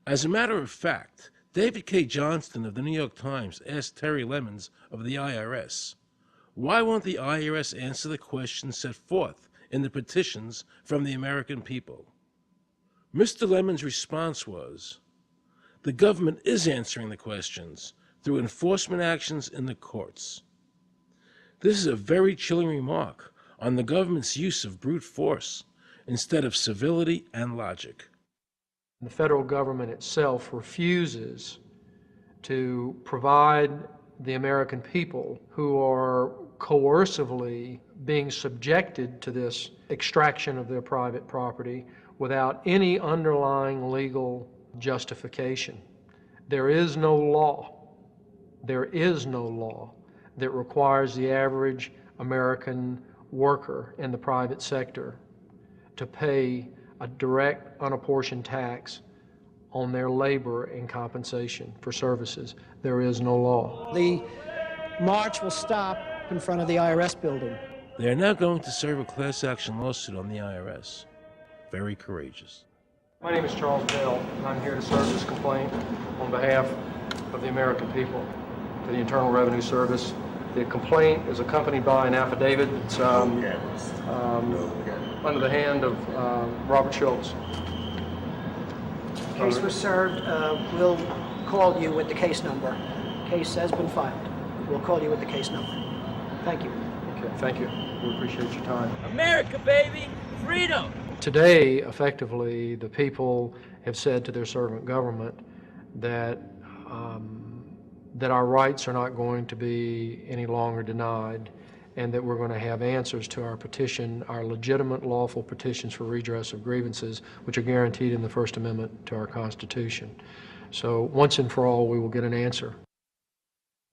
As a matter of fact, David K. Johnston of the New York Times asked Terry Lemons of the IRS, why won't the IRS answer the questions set forth in the petitions from the American people? Mr. Lemon's response was, the government is answering the questions through enforcement actions in the courts. This is a very chilling remark on the government's use of brute force instead of civility and logic. The federal government itself refuses to provide the American people who are coercively being subjected to this extraction of their private property without any underlying legal justification. There is no law that requires the average American worker in the private sector to pay a direct unapportioned tax on their labor and compensation for services. There is no law. The march will stop in front of the IRS building. They are now going to serve a class action lawsuit on the IRS. Very courageous. My name is Charles Bell, and I'm here to serve this complaint on behalf of the American people to the Internal Revenue Service. The complaint is accompanied by an affidavit. It's under the hand of Robert Schultz. Case was served. We'll call you with the case number. Case has been filed. We'll call you with the case number. Thank you. Okay, thank you. We appreciate your time. America, baby! Freedom! Today, effectively, the people have said to their servant government that that our rights are not going to be any longer denied, and that we're going to have answers to our petition, our legitimate, lawful petitions for redress of grievances, which are guaranteed in the First Amendment to our Constitution. So once and for all, we will get an answer.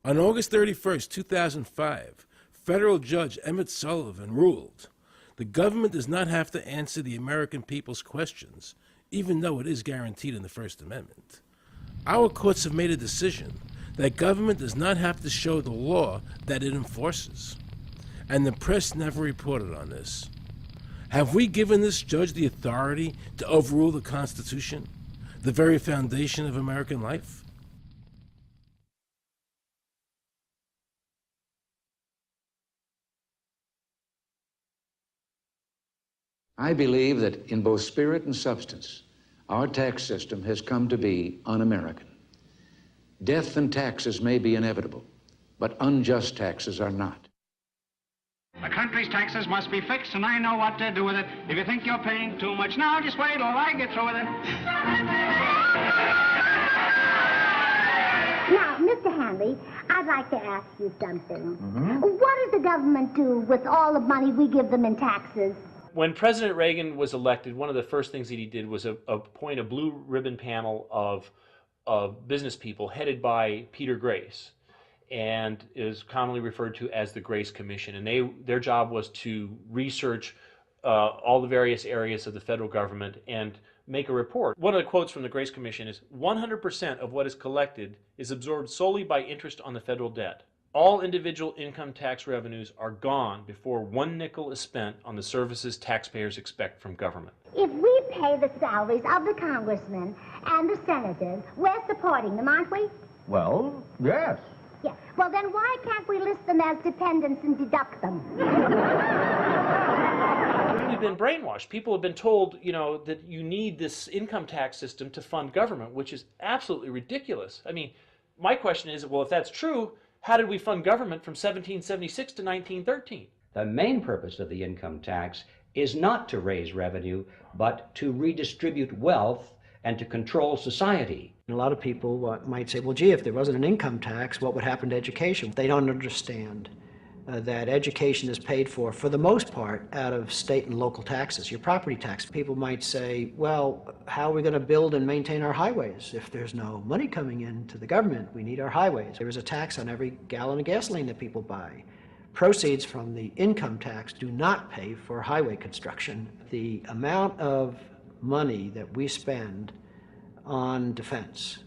On August 31st, 2005, federal judge Emmett Sullivan ruled, the government does not have to answer the American people's questions, even though it is guaranteed in the First Amendment. Our courts have made a decision that government does not have to show the law that it enforces. And the press never reported on this. Have we given this judge the authority to overrule the Constitution, the very foundation of American life? I believe that in both spirit and substance, our tax system has come to be un-American. Death and taxes may be inevitable, but unjust taxes are not. The country's taxes must be fixed, and I know what to do with it. If you think you're paying too much now, just wait till I get through with it. Now, Mr. Hanley, I'd like to ask you something. What does the government do with all the money we give them in taxes? When President Reagan was elected, one of the first things that he did was appoint a blue ribbon panel of business people headed by Peter Grace, and is commonly referred to as the Grace Commission. And their job was to research all the various areas of the federal government and make a report. One of the quotes from the Grace Commission is, 100% of what is collected is absorbed solely by interest on the federal debt. All individual income tax revenues are gone before 1 nickel is spent on the services taxpayers expect from government. If we pay the salaries of the congressmen and the senators, we're supporting them, aren't we? Well, yes. Yeah. Well, then why can't we list them as dependents and deduct them? We've been brainwashed. People have been told, that you need this income tax system to fund government, which is absolutely ridiculous. I mean, my question is, well, if that's true, how did we fund government from 1776 to 1913? The main purpose of the income tax is not to raise revenue, but to redistribute wealth and to control society. A lot of people might say, well, gee, if there wasn't an income tax, what would happen to education? They don't understand that education is paid for the most part, out of state and local taxes, your property tax. People might say, well, how are we going to build and maintain our highways if there's no money coming into the government? We need our highways. There is a tax on every gallon of gasoline that people buy. Proceeds from the income tax do not pay for highway construction. The amount of money that we spend on defense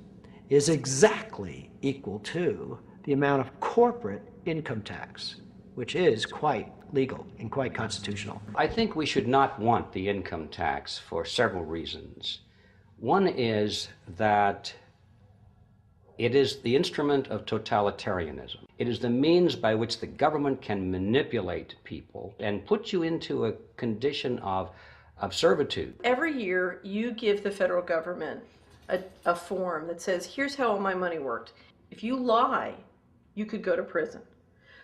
is exactly equal to the amount of corporate income tax, which is quite legal and quite constitutional. I think we should not want the income tax for several reasons. One is that it is the instrument of totalitarianism. It is the means by which the government can manipulate people and put you into a condition of servitude. Every year you give the federal government a form that says, here's how all my money worked. If you lie, you could go to prison.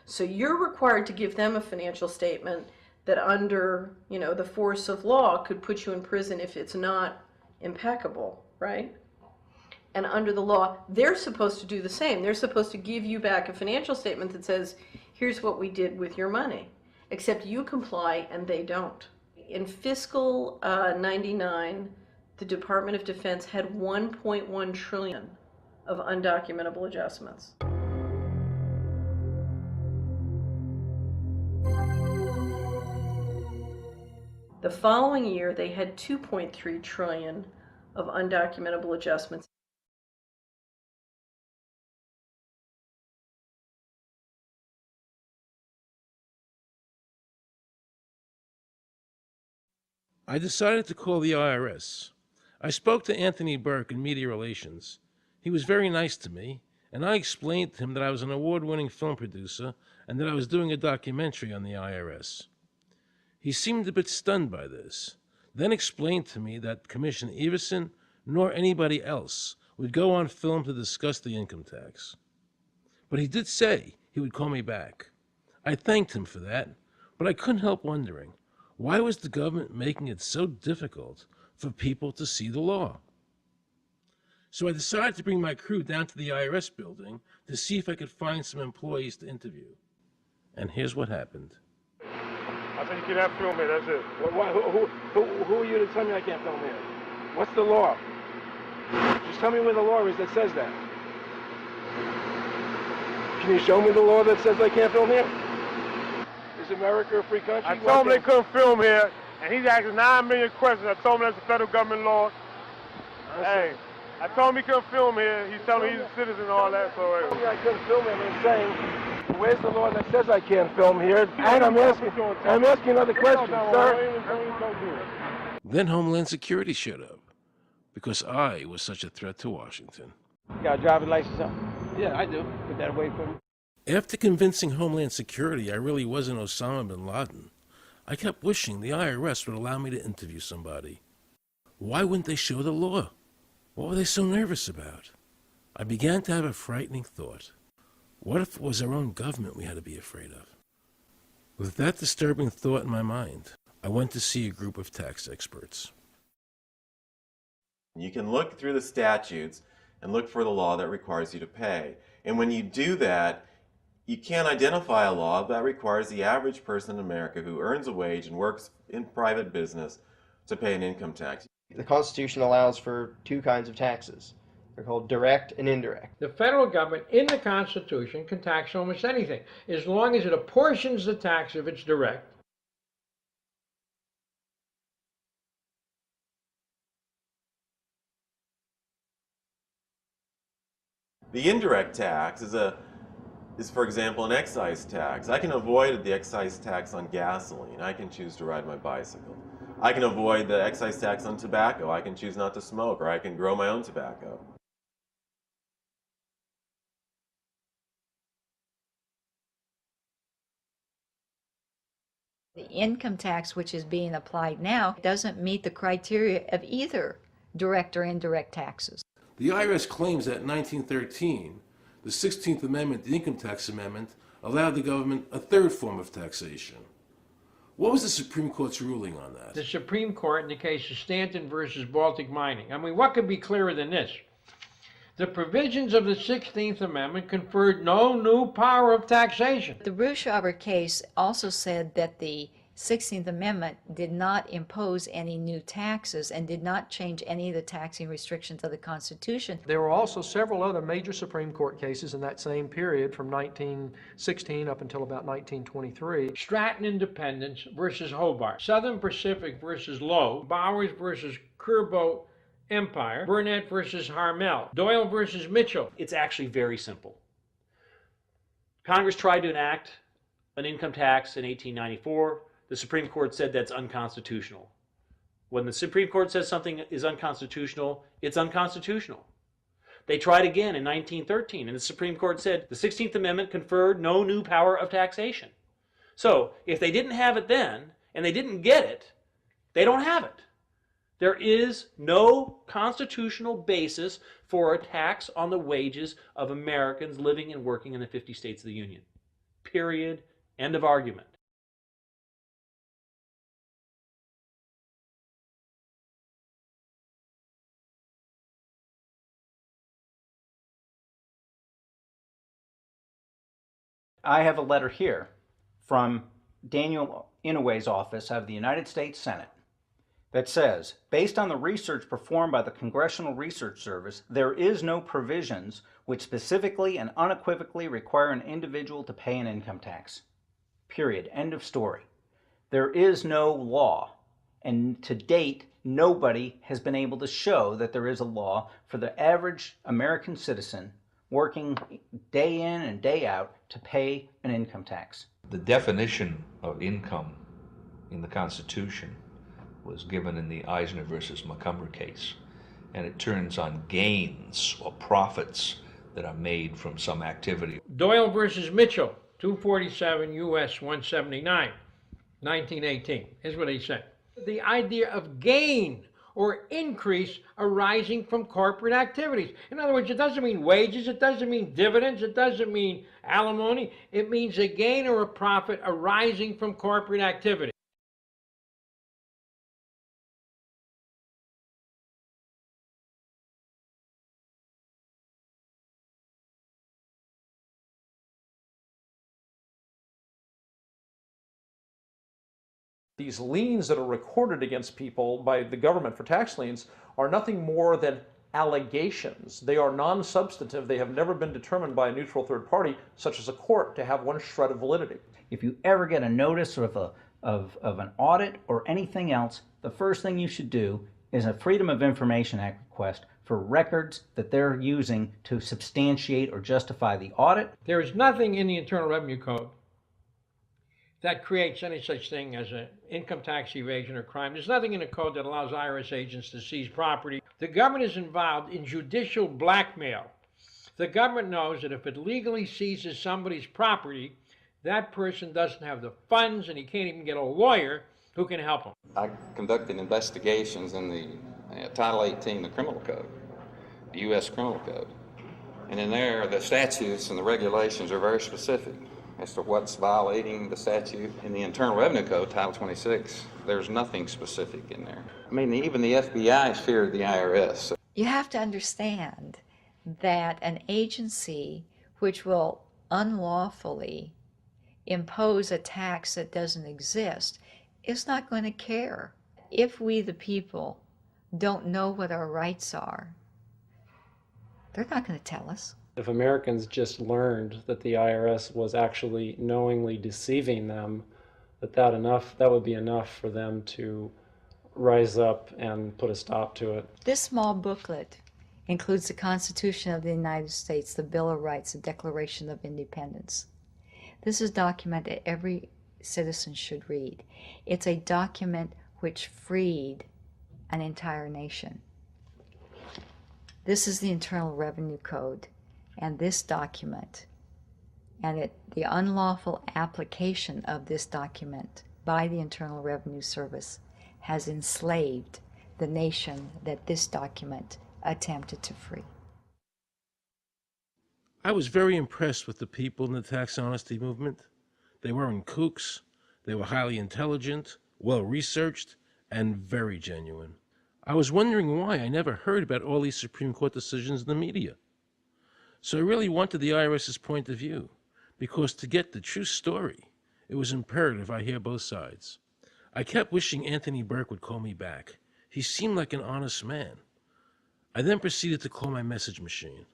So you're required to give them a financial statement that under, the force of law could put you in prison if it's not impeccable, right? And under the law, they're supposed to do the same. They're supposed to give you back a financial statement that says, here's what we did with your money, except you comply and they don't. In fiscal 99, the Department of Defense had 1.1 trillion of undocumentable adjustments. The following year, they had 2.3 trillion of undocumentable adjustments. I decided to call the IRS. I spoke to Anthony Burke in Media Relations. He was very nice to me, and I explained to him that I was an award-winning film producer and that I was doing a documentary on the IRS. He seemed a bit stunned by this, then explained to me that Commissioner Everson nor anybody else would go on film to discuss the income tax. But he did say he would call me back. I thanked him for that, but I couldn't help wondering, why was the government making it so difficult for people to see the law? So I decided to bring my crew down to the IRS building to see if I could find some employees to interview. And here's what happened. I said you cannot film me, that's it. Who are you to tell me I can't film here? What's the law? Just tell me where the law is that says that. Can you show me the law that says I can't film here? Is America a free country? I told him they couldn't film here, and he's asking 9 million questions. I told him that's a federal government law. Hey, I told him he couldn't film here. He's telling me he's a citizen and all that, so... He told me I couldn't film him, and saying, where's the law that says I can't film here? And I'm asking another question, sir. Then Homeland Security showed up, because I was such a threat to Washington. You got a driver's license up? Yeah, I do. Put that away from me. After convincing Homeland Security I really wasn't Osama bin Laden, I kept wishing the IRS would allow me to interview somebody. Why wouldn't they show the law? What were they so nervous about? I began to have a frightening thought. What if it was our own government we had to be afraid of? With that disturbing thought in my mind, I went to see a group of tax experts. You can look through the statutes and look for the law that requires you to pay. And when you do that, you can't identify a law that requires the average person in America who earns a wage and works in private business to pay an income tax. The Constitution allows for two kinds of taxes. They're called direct and indirect. The federal government in the Constitution can tax almost anything, as long as it apportions the tax if it's direct. The indirect tax is, for example, an excise tax. I can avoid the excise tax on gasoline. I can choose to ride my bicycle. I can avoid the excise tax on tobacco. I can choose not to smoke, or I can grow my own tobacco. The income tax which is being applied now doesn't meet the criteria of either direct or indirect taxes. The IRS claims that in 1913, the 16th Amendment, the Income Tax Amendment, allowed the government a third form of taxation. What was the Supreme Court's ruling on that? The Supreme Court in the case of Stanton versus Baltic Mining. I mean, what could be clearer than this? The provisions of the 16th Amendment conferred no new power of taxation. The Ruschauer case also said that the 16th Amendment did not impose any new taxes and did not change any of the taxing restrictions of the Constitution. There were also several other major Supreme Court cases in that same period from 1916 up until about 1923. Stratton Independence versus Hobart, Southern Pacific versus Lowe, Bowers versus Kerbo Empire, Burnett versus Harmel, Doyle versus Mitchell. It's actually very simple. Congress tried to enact an income tax in 1894. The Supreme Court said that's unconstitutional. When the Supreme Court says something is unconstitutional, it's unconstitutional. They tried again in 1913, and the Supreme Court said the 16th Amendment conferred no new power of taxation. So if they didn't have it then, and they didn't get it, they don't have it. There is no constitutional basis for a tax on the wages of Americans living and working in the 50 states of the Union. Period. End of argument. I have a letter here from Daniel Inouye's office of the United States Senate that says, based on the research performed by the Congressional Research Service, there is no provisions which specifically and unequivocally require an individual to pay an income tax. Period. End of story. There is no law, and to date, nobody has been able to show that there is a law for the average American citizen working day in and day out to pay an income tax. The definition of income in the Constitution was given in the Eisner versus Macomber case, and it turns on gains or profits that are made from some activity. Doyle versus Mitchell, 247 U.S. 179, 1918. Here's what he said. The idea of gain or increase arising from corporate activities. In other words, it doesn't mean wages, it doesn't mean dividends, it doesn't mean alimony. It means a gain or a profit arising from corporate activity. These liens that are recorded against people by the government for tax liens are nothing more than allegations. They are non-substantive. They have never been determined by a neutral third party, such as a court, to have one shred of validity. If you ever get a notice of an audit or anything else, the first thing you should do is a Freedom of Information Act request for records that they're using to substantiate or justify the audit. There is nothing in the Internal Revenue Code that creates any such thing as an income tax evasion or crime. There's nothing in the code that allows IRS agents to seize property. The government is involved in judicial blackmail. The government knows that if it legally seizes somebody's property, that person doesn't have the funds and he can't even get a lawyer who can help him. I conducted investigations in the Title 18, the Criminal Code, the U.S. Criminal Code. And in there, the statutes and the regulations are very specific as to what's violating the statute. In the Internal Revenue Code, Title 26, there's nothing specific in there. I mean, even the FBI feared the IRS. You have to understand that an agency which will unlawfully impose a tax that doesn't exist is not going to care. If we, the people, don't know what our rights are, they're not going to tell us. If Americans just learned that the IRS was actually knowingly deceiving them, that would be enough for them to rise up and put a stop to it. This small booklet includes the Constitution of the United States, the Bill of Rights, the Declaration of Independence. This is a document that every citizen should read. It's a document which freed an entire nation. This is the Internal Revenue Code. And this document, and the unlawful application of this document by the Internal Revenue Service has enslaved the nation that this document attempted to free. I was very impressed with the people in the tax honesty movement. They weren't kooks, they were highly intelligent, well-researched, and very genuine. I was wondering why I never heard about all these Supreme Court decisions in the media. So I really wanted the IRS's point of view, because to get the true story, it was imperative I hear both sides. I kept wishing Anthony Burke would call me back. He seemed like an honest man. I then proceeded to call my message machine.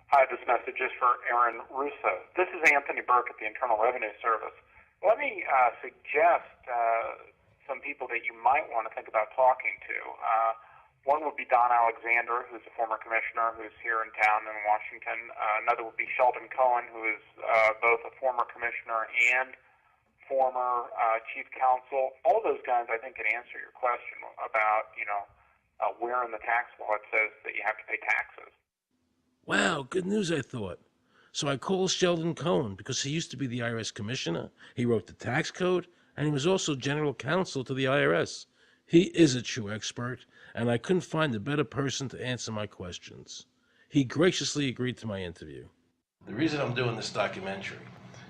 Hi, this message is for Aaron Russo. This is Anthony Burke at the Internal Revenue Service. Let me suggest some people that you might want to think about talking to. One would be Don Alexander, who's a former commissioner who's here in town in Washington. Another would be Sheldon Cohen, who is both a former commissioner and former chief counsel. All of those guys, I think, can answer your question about, where in the tax law it says that you have to pay taxes. Wow, good news, I thought. So I called Sheldon Cohen because he used to be the IRS commissioner. He wrote the tax code, and he was also general counsel to the IRS. He is a true expert, and I couldn't find a better person to answer my questions. He graciously agreed to my interview. The reason I'm doing this documentary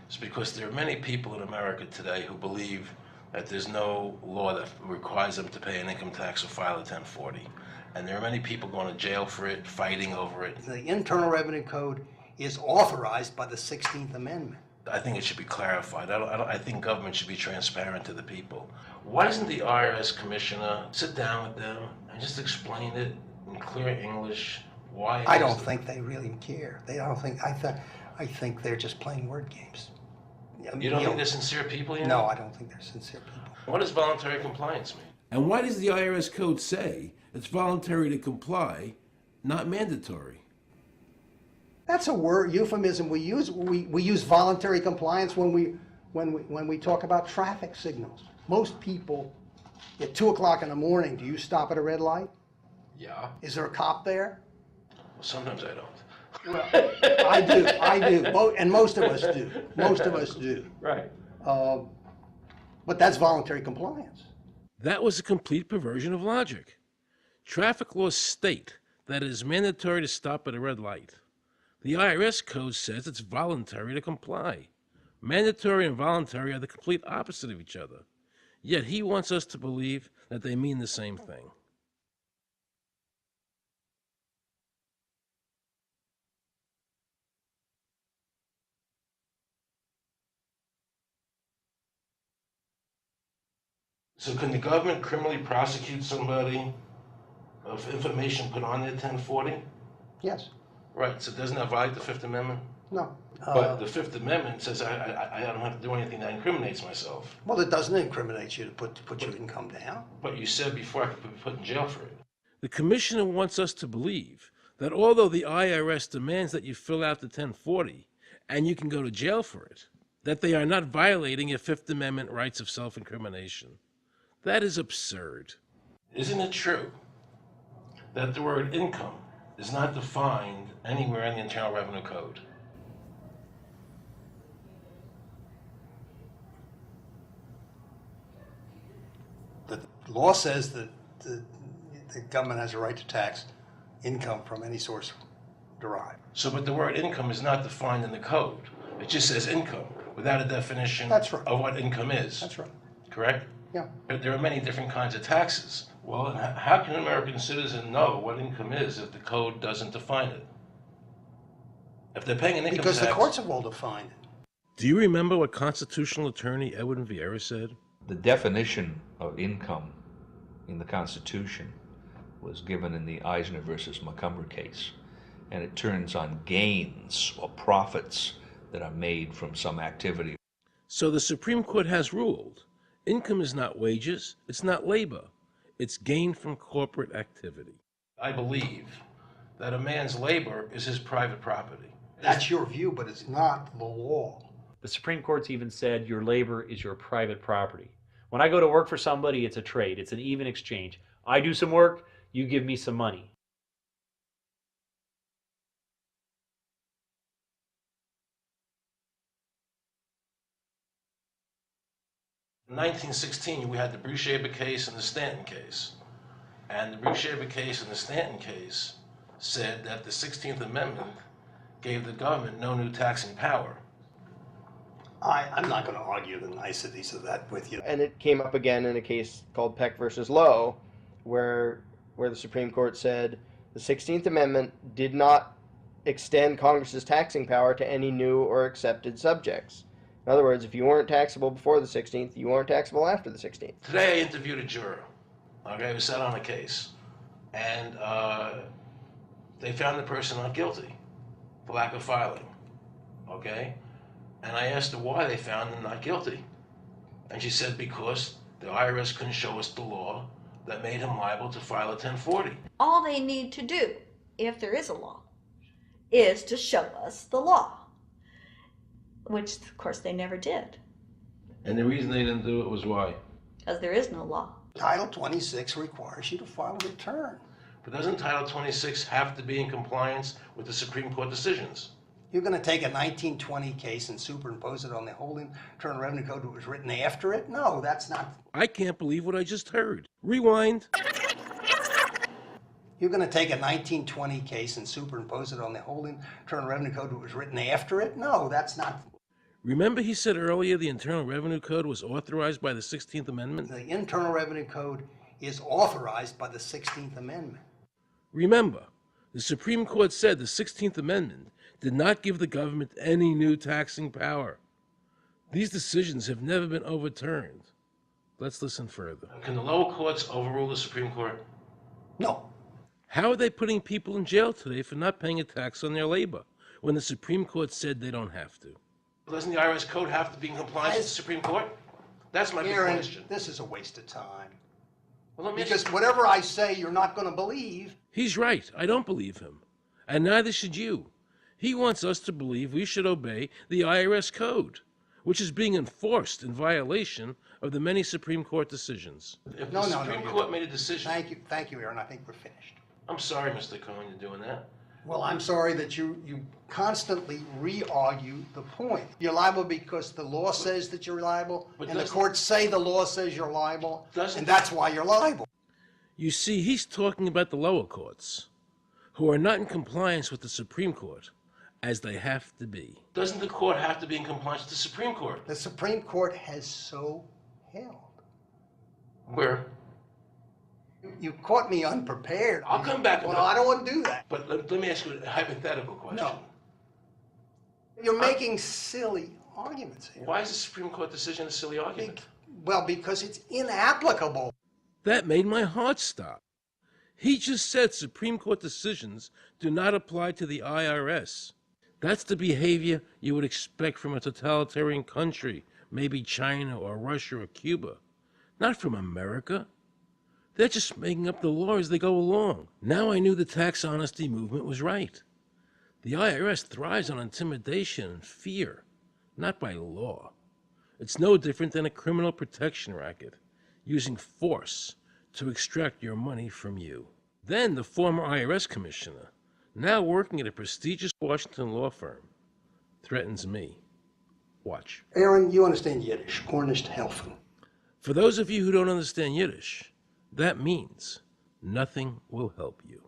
is because there are many people in America today who believe that there's no law that requires them to pay an income tax or file a 1040. And there are many people going to jail for it, fighting over it. The Internal Revenue Code is authorized by the 16th Amendment. I think it should be clarified. I think government should be transparent to the people. Why doesn't the IRS commissioner sit down with them and just explain it in clear English? Why? I don't think they really care. I think they're just playing word games. You don't think they're sincere people? No, I don't think they're sincere people. What does voluntary compliance mean? And why does the IRS code say it's voluntary to comply, not mandatory? That's a word euphemism we use. We use voluntary compliance when we talk about traffic signals. Most people at 2 o'clock in the morning, do you stop at a red light? Yeah. Is there a cop there? Well, sometimes I don't. Well, I do. And most of us do. Most of us do. Right. But that's voluntary compliance. That was a complete perversion of logic. Traffic laws state that it is mandatory to stop at a red light. The IRS code says it's voluntary to comply. Mandatory and voluntary are the complete opposite of each other. Yet he wants us to believe that they mean the same thing. So can the government criminally prosecute somebody of information put on their 1040? Yes. Right, so doesn't that violate the Fifth Amendment? No. But the Fifth Amendment says I don't have to do anything that incriminates myself. Well, it doesn't incriminate you to put your income down. But you said before I could be put in jail for it. The commissioner wants us to believe that although the IRS demands that you fill out the 1040 and you can go to jail for it, that they are not violating your Fifth Amendment rights of self-incrimination. That is absurd. Isn't it true that the word income is not defined anywhere in the Internal Revenue Code? The law says that the government has a right to tax income from any source derived. So, but the word income is not defined in the code. It just says income without a definition of what income is. That's right. Correct? Yeah. But there are many different kinds of taxes. Well, how can an American citizen know what income is if the code doesn't define it? If they're paying an income Because tax... the courts have all defined it. Do you remember what constitutional attorney Edwin Vieira said? The definition of income in the Constitution was given in the Eisner versus Macomber case, and it turns on gains or profits that are made from some activity. So the Supreme Court has ruled income is not wages, it's not labor, it's gain from corporate activity. I believe that a man's labor is his private property. That's your view, but it's not the law. The Supreme Court's even said your labor is your private property. When I go to work for somebody, it's a trade. It's an even exchange. I do some work, you give me some money. In 1916, we had the Bruce-Shaber case and the Stanton case. And the Bruce-Shaber case and the Stanton case said that the 16th Amendment gave the government no new taxing power. I'm not going to argue the niceties of that with you. And it came up again in a case called Peck versus Lowe, where the Supreme Court said the 16th Amendment did not extend Congress's taxing power to any new or accepted subjects. In other words, if you weren't taxable before the 16th, you weren't taxable after the 16th. Today I interviewed a juror, okay, who sat on a case, and they found the person not guilty for lack of filing, okay? And I asked her why they found him not guilty. And she said because the IRS couldn't show us the law that made him liable to file a 1040. All they need to do, if there is a law, is to show us the law, which of course they never did, And the reason they didn't do it was why? because there is no law. Title 26 requires you to file a return. But doesn't Title 26 have to be in compliance with the Supreme Court decisions? You're going to take a 1920 case and superimpose it on the whole Internal Revenue Code that was written after it? No, that's not. I can't believe what I just heard. Rewind. You're going to take a 1920 case and superimpose it on the whole Internal Revenue Code that was written after it? No, that's not. Remember he said earlier the Internal Revenue Code was authorized by the 16th Amendment? The Internal Revenue Code is authorized by the 16th Amendment. Remember, the Supreme Court said the 16th Amendment did not give the government any new taxing power. These decisions have never been overturned. Let's listen further. Can the lower courts overrule the Supreme Court? No. How are they putting people in jail today for not paying a tax on their labor when the Supreme Court said they don't have to? Doesn't the IRS code have to be in compliance with the Supreme Court? That's my big Aaron, question. this is a waste of time. Well, let me Because whatever I say, you're not going to believe. He's right. I don't believe him. And neither should you. He wants us to believe we should obey the IRS code, which is being enforced in violation of the many Supreme Court decisions. If the Supreme Court made a decision... Thank you, Aaron. I think we're finished. I'm sorry, Mr. Cohen, you're doing that. Well, I'm sorry that you constantly re-argue the point. You're liable because the law says that you're liable, and the courts say the law says you're liable, and that's why you're liable. You see, he's talking about the lower courts, who are not in compliance with the Supreme Court, as they have to be. Doesn't the court have to be in compliance with the Supreme Court? The Supreme Court has so held. Where? You caught me unprepared. I'll come back. Well, I don't want to do that. But let me ask you a hypothetical question. No. You're making silly arguments here. Why is the Supreme Court decision a silly argument? Well, because it's inapplicable. That made my heart stop. He just said Supreme Court decisions do not apply to the IRS. That's the behavior you would expect from a totalitarian country, maybe China or Russia or Cuba, not from America. They're just making up the law as they go along. Now I knew the tax honesty movement was right. The IRS thrives on intimidation and fear, not by law. It's no different than a criminal protection racket, using force to extract your money from you. Then the former IRS commissioner, now working at a prestigious Washington law firm, threatens me. Watch. Aaron, you understand Yiddish, Gornisht helfen. For those of you who don't understand Yiddish, that means nothing will help you.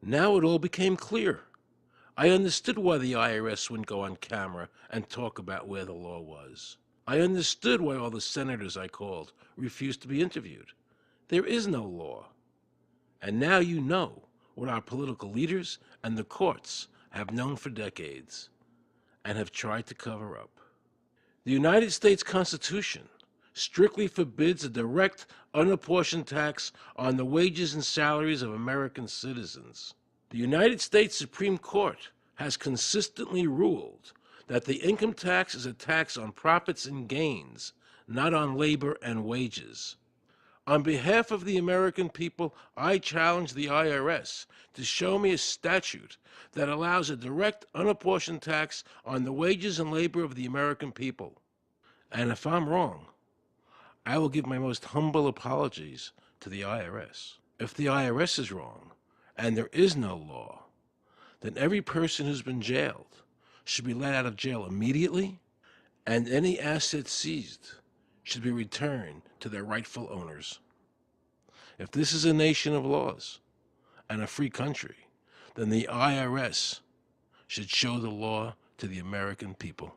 Now it all became clear. I understood why the IRS wouldn't go on camera and talk about where the law was. I understood why all the senators I called refused to be interviewed. There is no law. And now you know what our political leaders and the courts have known for decades and have tried to cover up. The United States Constitution strictly forbids a direct, unapportioned tax on the wages and salaries of American citizens. The United States Supreme Court has consistently ruled that the income tax is a tax on profits and gains, not on labor and wages. On behalf of the American people, I challenge the IRS to show me a statute that allows a direct, unapportioned tax on the wages and labor of the American people. And if I'm wrong, I will give my most humble apologies to the IRS. If the IRS is wrong, and there is no law, then every person who's been jailed should be let out of jail immediately, and any assets seized should be returned to their rightful owners. If this is a nation of laws and a free country, then the IRS should show the law to the American people.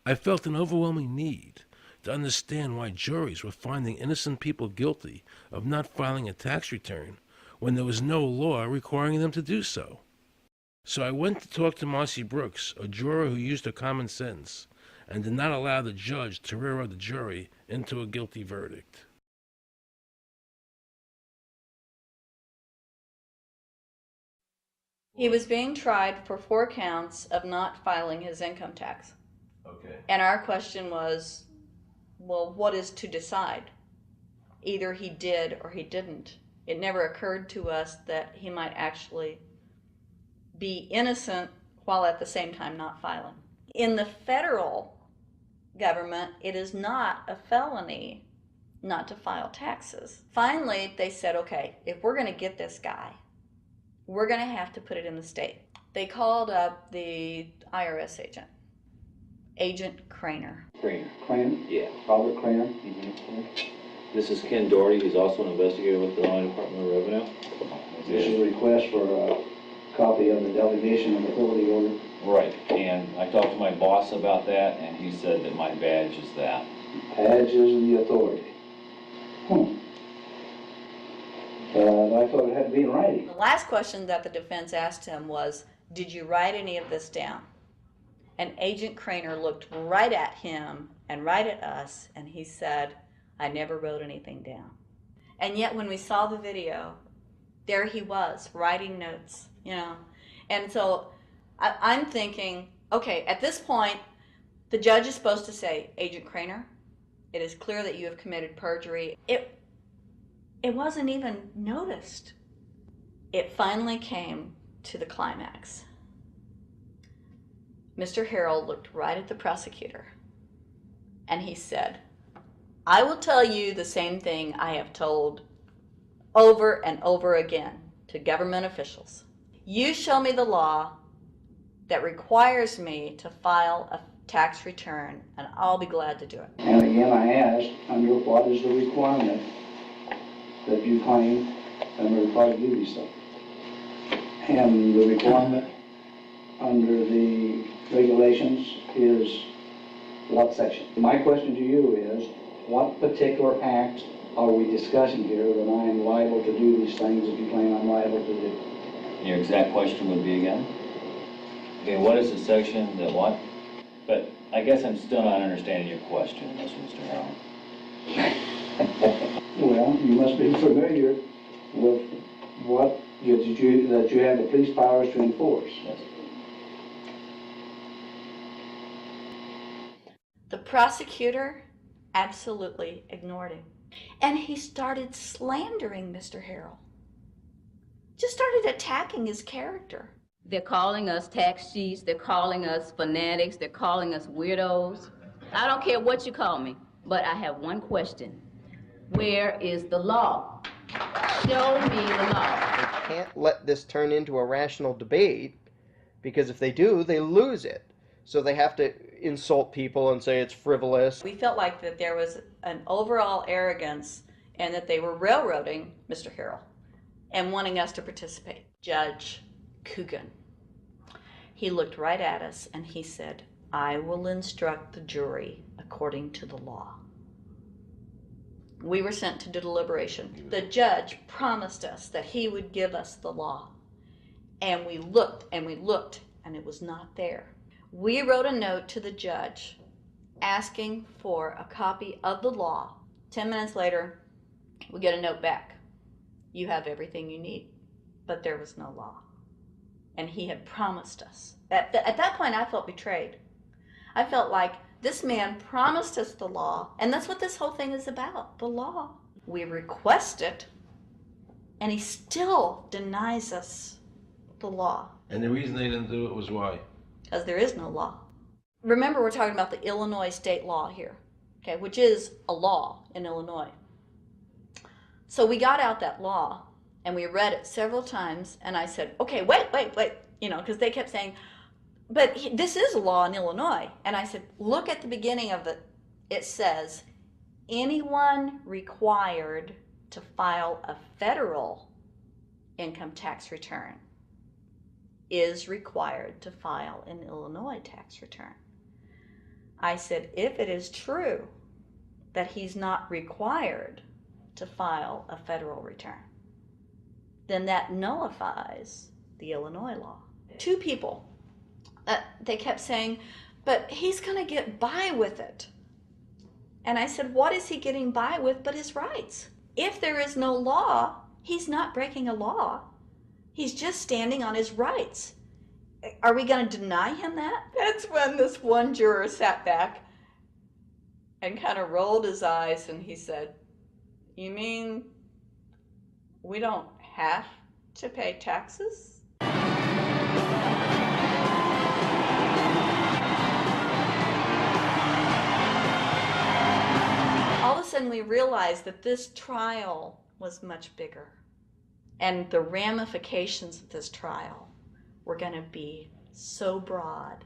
I felt an overwhelming need to understand why juries were finding innocent people guilty of not filing a tax return when there was no law requiring them to do so. So I went to talk to Marcy Brooks, a juror who used her common sense and did not allow the judge to railroad the jury into a guilty verdict. He was being tried for 4 counts of not filing his income tax. Okay. And our question was, well, what is to decide? Either he did or he didn't. It never occurred to us that he might actually be innocent while at the same time not filing. In the federal government, it is not a felony not to file taxes. Finally, they said, okay, if we're going to get this guy, we're going to have to put it in the state. They called up the IRS agent, Agent Craner. Craner? Yeah, Robert Craner. This is Ken Doherty. He's also an investigator with the Illinois Department of Revenue. This is a request for a copy of the delegation and authority order. Right, and I talked to my boss about that, and he said that my badge is that. Badge is the authority. I thought it had to be in writing. The last question that the defense asked him was, did you write any of this down? And Agent Craner looked right at him and right at us, and he said, I never wrote anything down. And yet when we saw the video, there he was, writing notes, you know. And so I'm thinking, okay, at this point, the judge is supposed to say, Agent Craner, it is clear that you have committed perjury. It wasn't even noticed. It finally came to the climax. Mr. Harrell looked right at the prosecutor, and he said, I will tell you the same thing I have told over and over again to government officials. You show me the law that requires me to file a tax return, and I'll be glad to do it. And again, I ask, under what is the requirement that you claim under the Public Duty stuff? And the requirement under the regulations is what section? My question to you is, what particular act are we discussing here that I am liable to do these things that you claim I'm liable to do? Your exact question would be again? Okay, what is the section that what? But I guess I'm still not understanding your question, Mr. Harrell. Well, you must be familiar with what that you have the police powers to enforce. Yes. The prosecutor absolutely ignored him. And he started slandering Mr. Harrell. Just started attacking his character. They're calling us tax cheats, they're calling us fanatics, they're calling us weirdos. I don't care what you call me, but I have one question. Where is the law? Show me the law. They can't let this turn into a rational debate, because if they do, they lose it. So they have to insult people and say it's frivolous. We felt like that there was an overall arrogance and that they were railroading Mr. Harrell and wanting us to participate. Judge Coogan, he looked right at us and he said, I will instruct the jury according to the law. We were sent to deliberation. The judge promised us that he would give us the law. And we looked and we looked and it was not there. We wrote a note to the judge asking for a copy of the law. 10 minutes later, we get a note back. You have everything you need, but there was no law. And he had promised us. At that point, I felt betrayed. I felt like this man promised us the law, and that's what this whole thing is about, the law. We request it, and he still denies us the law. And the reason they didn't do it was why? Because there is no law. Remember, we're talking about the Illinois state law here, okay, which is a law in Illinois. So we got out that law, and we read it several times, and I said, okay, wait, you know, because they kept saying, but this is a law in Illinois. And I said, look at the beginning of it. It says, anyone required to file a federal income tax return is required to file an Illinois tax return. I said, if it is true that he's not required to file a federal return, then that nullifies the Illinois law. Two people, they kept saying, but he's going to get by with it. And I said, what is he getting by with but his rights? If there is no law, he's not breaking a law. He's just standing on his rights. Are we going to deny him that? That's when this one juror sat back and kind of rolled his eyes and he said, you mean we don't have to pay taxes? All of a sudden we realized that this trial was much bigger. And the ramifications of this trial were going to be so broad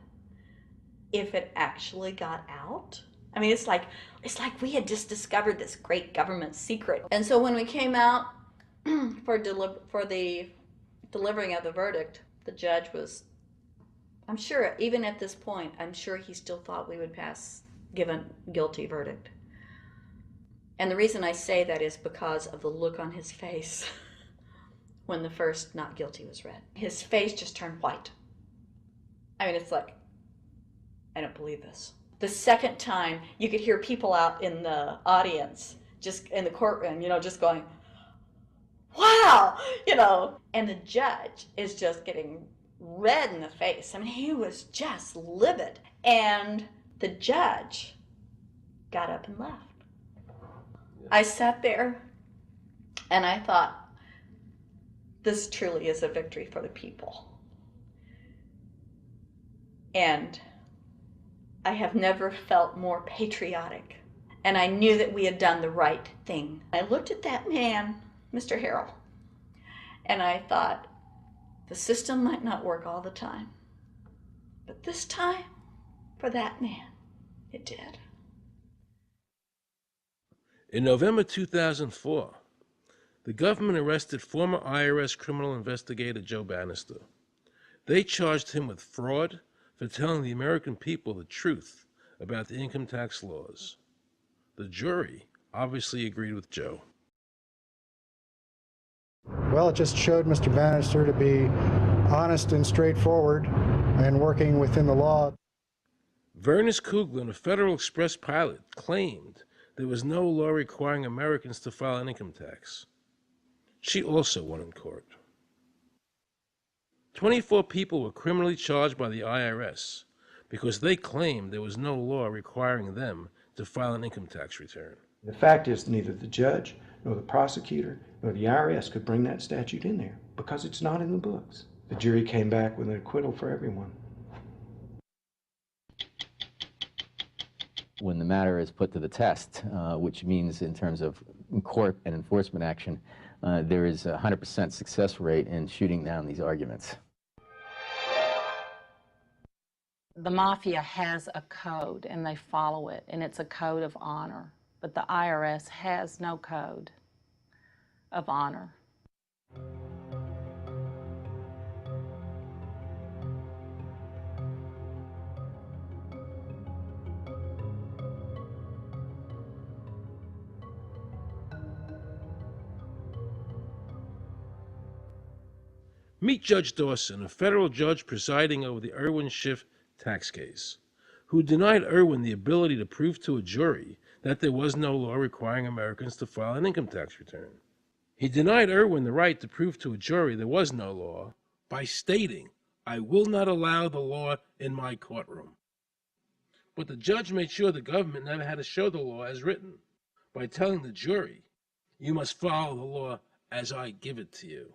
if it actually got out. I mean, it's like we had just discovered this great government secret. And so when we came out for the delivering of the verdict, the judge was, I'm sure, even at this point, I'm sure he still thought we would give a guilty verdict. And the reason I say that is because of the look on his face when the first not guilty was read. His face just turned white. I mean, it's like, I don't believe this. The second time, you could hear people out in the audience, just in the courtroom, just going, wow, and the judge is just getting red in the face. I mean, he was just livid. And the judge got up and left. I sat there and I thought, this truly is a victory for the people. And I have never felt more patriotic. And I knew that we had done the right thing. I looked at that man, Mr. Harrell, and I thought, the system might not work all the time, but this time, for that man, it did. In November 2004, the government arrested former IRS criminal investigator Joe Bannister. They charged him with fraud for telling the American people the truth about the income tax laws. The jury obviously agreed with Joe. Well, it just showed Mr. Bannister to be honest and straightforward and working within the law. Vernice Kuglin, a Federal Express pilot, claimed there was no law requiring Americans to file an income tax. She also won in court. 24 people were criminally charged by the IRS because they claimed there was no law requiring them to file an income tax return. The fact is, neither the judge nor the prosecutor nor the IRS could bring that statute in there because it's not in the books. The jury came back with an acquittal for everyone. When the matter is put to the test, which means in terms of court and enforcement action, there is a 100% success rate in shooting down these arguments. The mafia has a code and they follow it, and it's a code of honor. But the IRS has no code of honor. Meet Judge Dawson, a federal judge presiding over the Irwin Schiff tax case, who denied Irwin the ability to prove to a jury that there was no law requiring Americans to file an income tax return. He denied Irwin the right to prove to a jury there was no law by stating, "I will not allow the law in my courtroom." But the judge made sure the government never had to show the law as written by telling the jury, "You must follow the law as I give it to you."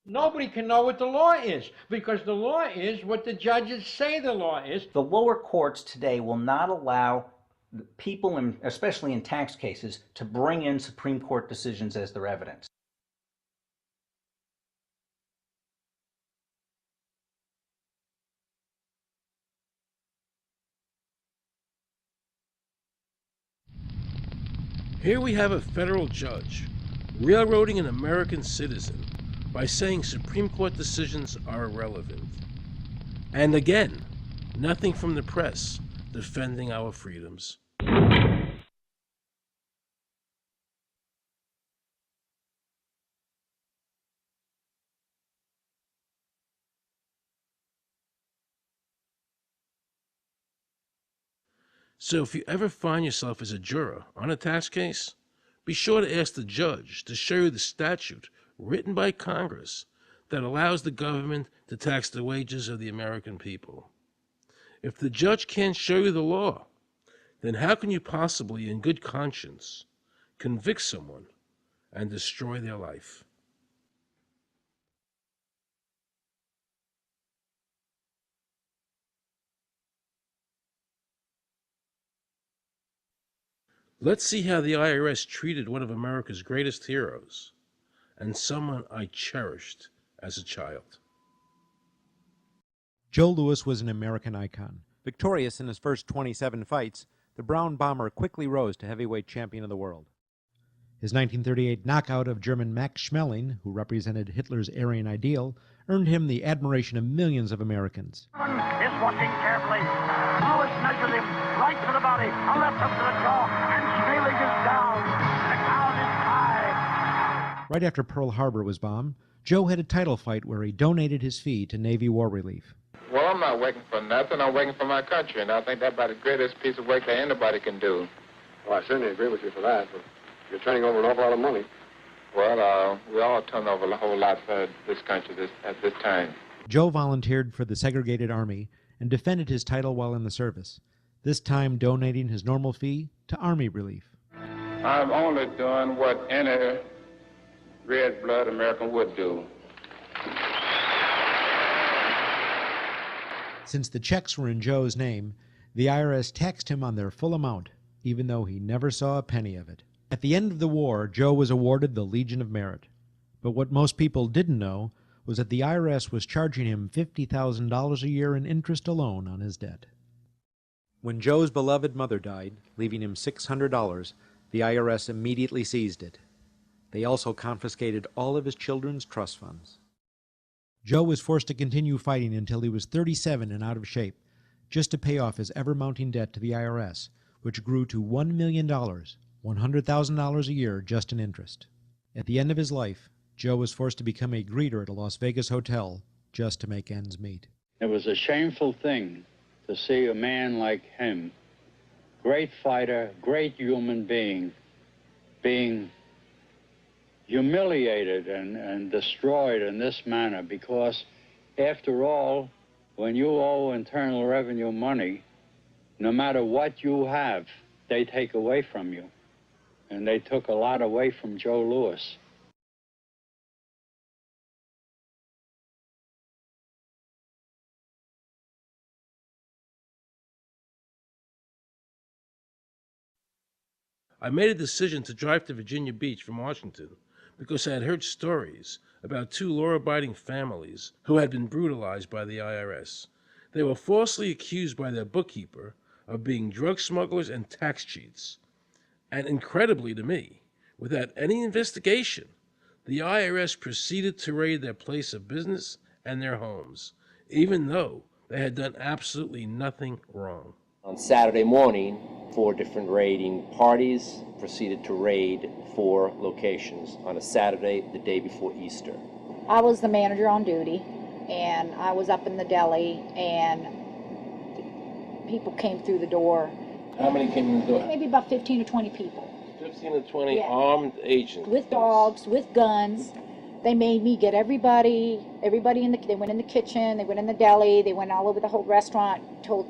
Nobody can know what the law is because the law is what the judges say the law is. The lower courts today will not allow people, especially in tax cases, to bring in Supreme Court decisions as their evidence. Here we have a federal judge railroading an American citizen by saying Supreme Court decisions are irrelevant. And again, nothing from the press defending our freedoms. So if you ever find yourself as a juror on a tax case, be sure to ask the judge to show you the statute written by Congress that allows the government to tax the wages of the American people. If the judge can't show you the law, then how can you possibly, in good conscience, convict someone and destroy their life? Let's see how the IRS treated one of America's greatest heroes, and someone I cherished as a child. Joe Louis was an American icon. Victorious in his first 27 fights, the Brown Bomber quickly rose to heavyweight champion of the world. His 1938 knockout of German Max Schmeling, who represented Hitler's Aryan ideal, earned him the admiration of millions of Americans. Is watching carefully. Louis measures him right to the body, a left hook to the jaw, and Schmeling is down. The count is tied. Right after Pearl Harbor was bombed, Joe had a title fight where he donated his fee to Navy War Relief. Well, I'm not working for nothing. I'm working for my country, and I think that's about the greatest piece of work that anybody can do. Well, I certainly agree with you for that, but you're turning over an awful lot of money. Well, we all turn over a whole lot for this country at this time. Joe volunteered for the segregated army and defended his title while in the service, this time donating his normal fee to Army Relief. I'm only doing what any red-blood American would do. Since the checks were in Joe's name, the IRS taxed him on their full amount, even though he never saw a penny of it. At the end of the war, Joe was awarded the Legion of Merit. But what most people didn't know was that the IRS was charging him $50,000 a year in interest alone on his debt. When Joe's beloved mother died, leaving him $600, the IRS immediately seized it. They also confiscated all of his children's trust funds. Joe was forced to continue fighting until he was 37 and out of shape, just to pay off his ever-mounting debt to the IRS, which grew to $1 million, $100,000 a year just in interest. At the end of his life, Joe was forced to become a greeter at a Las Vegas hotel just to make ends meet. It was a shameful thing to see a man like him, great fighter, great human being humiliated and destroyed in this manner, because after all, when you owe Internal Revenue money, no matter what you have, they take away from you. And they took a lot away from Joe Louis. I made a decision to drive to Virginia Beach from Washington because I had heard stories about two law-abiding families who had been brutalized by the IRS. They were falsely accused by their bookkeeper of being drug smugglers and tax cheats. And incredibly to me, without any investigation, the IRS proceeded to raid their place of business and their homes, even though they had done absolutely nothing wrong. On Saturday morning, 4 different raiding parties proceeded to raid 4 locations on a Saturday, the day before Easter. I was the manager on duty, and I was up in the deli, and people came through the door. How many came in the door? Maybe about 15 or 20 people. 15 to 20 Yeah. armed agents. With dogs, with guns. They made me get everybody they went in the kitchen, they went in the deli, they went all over the whole restaurant, told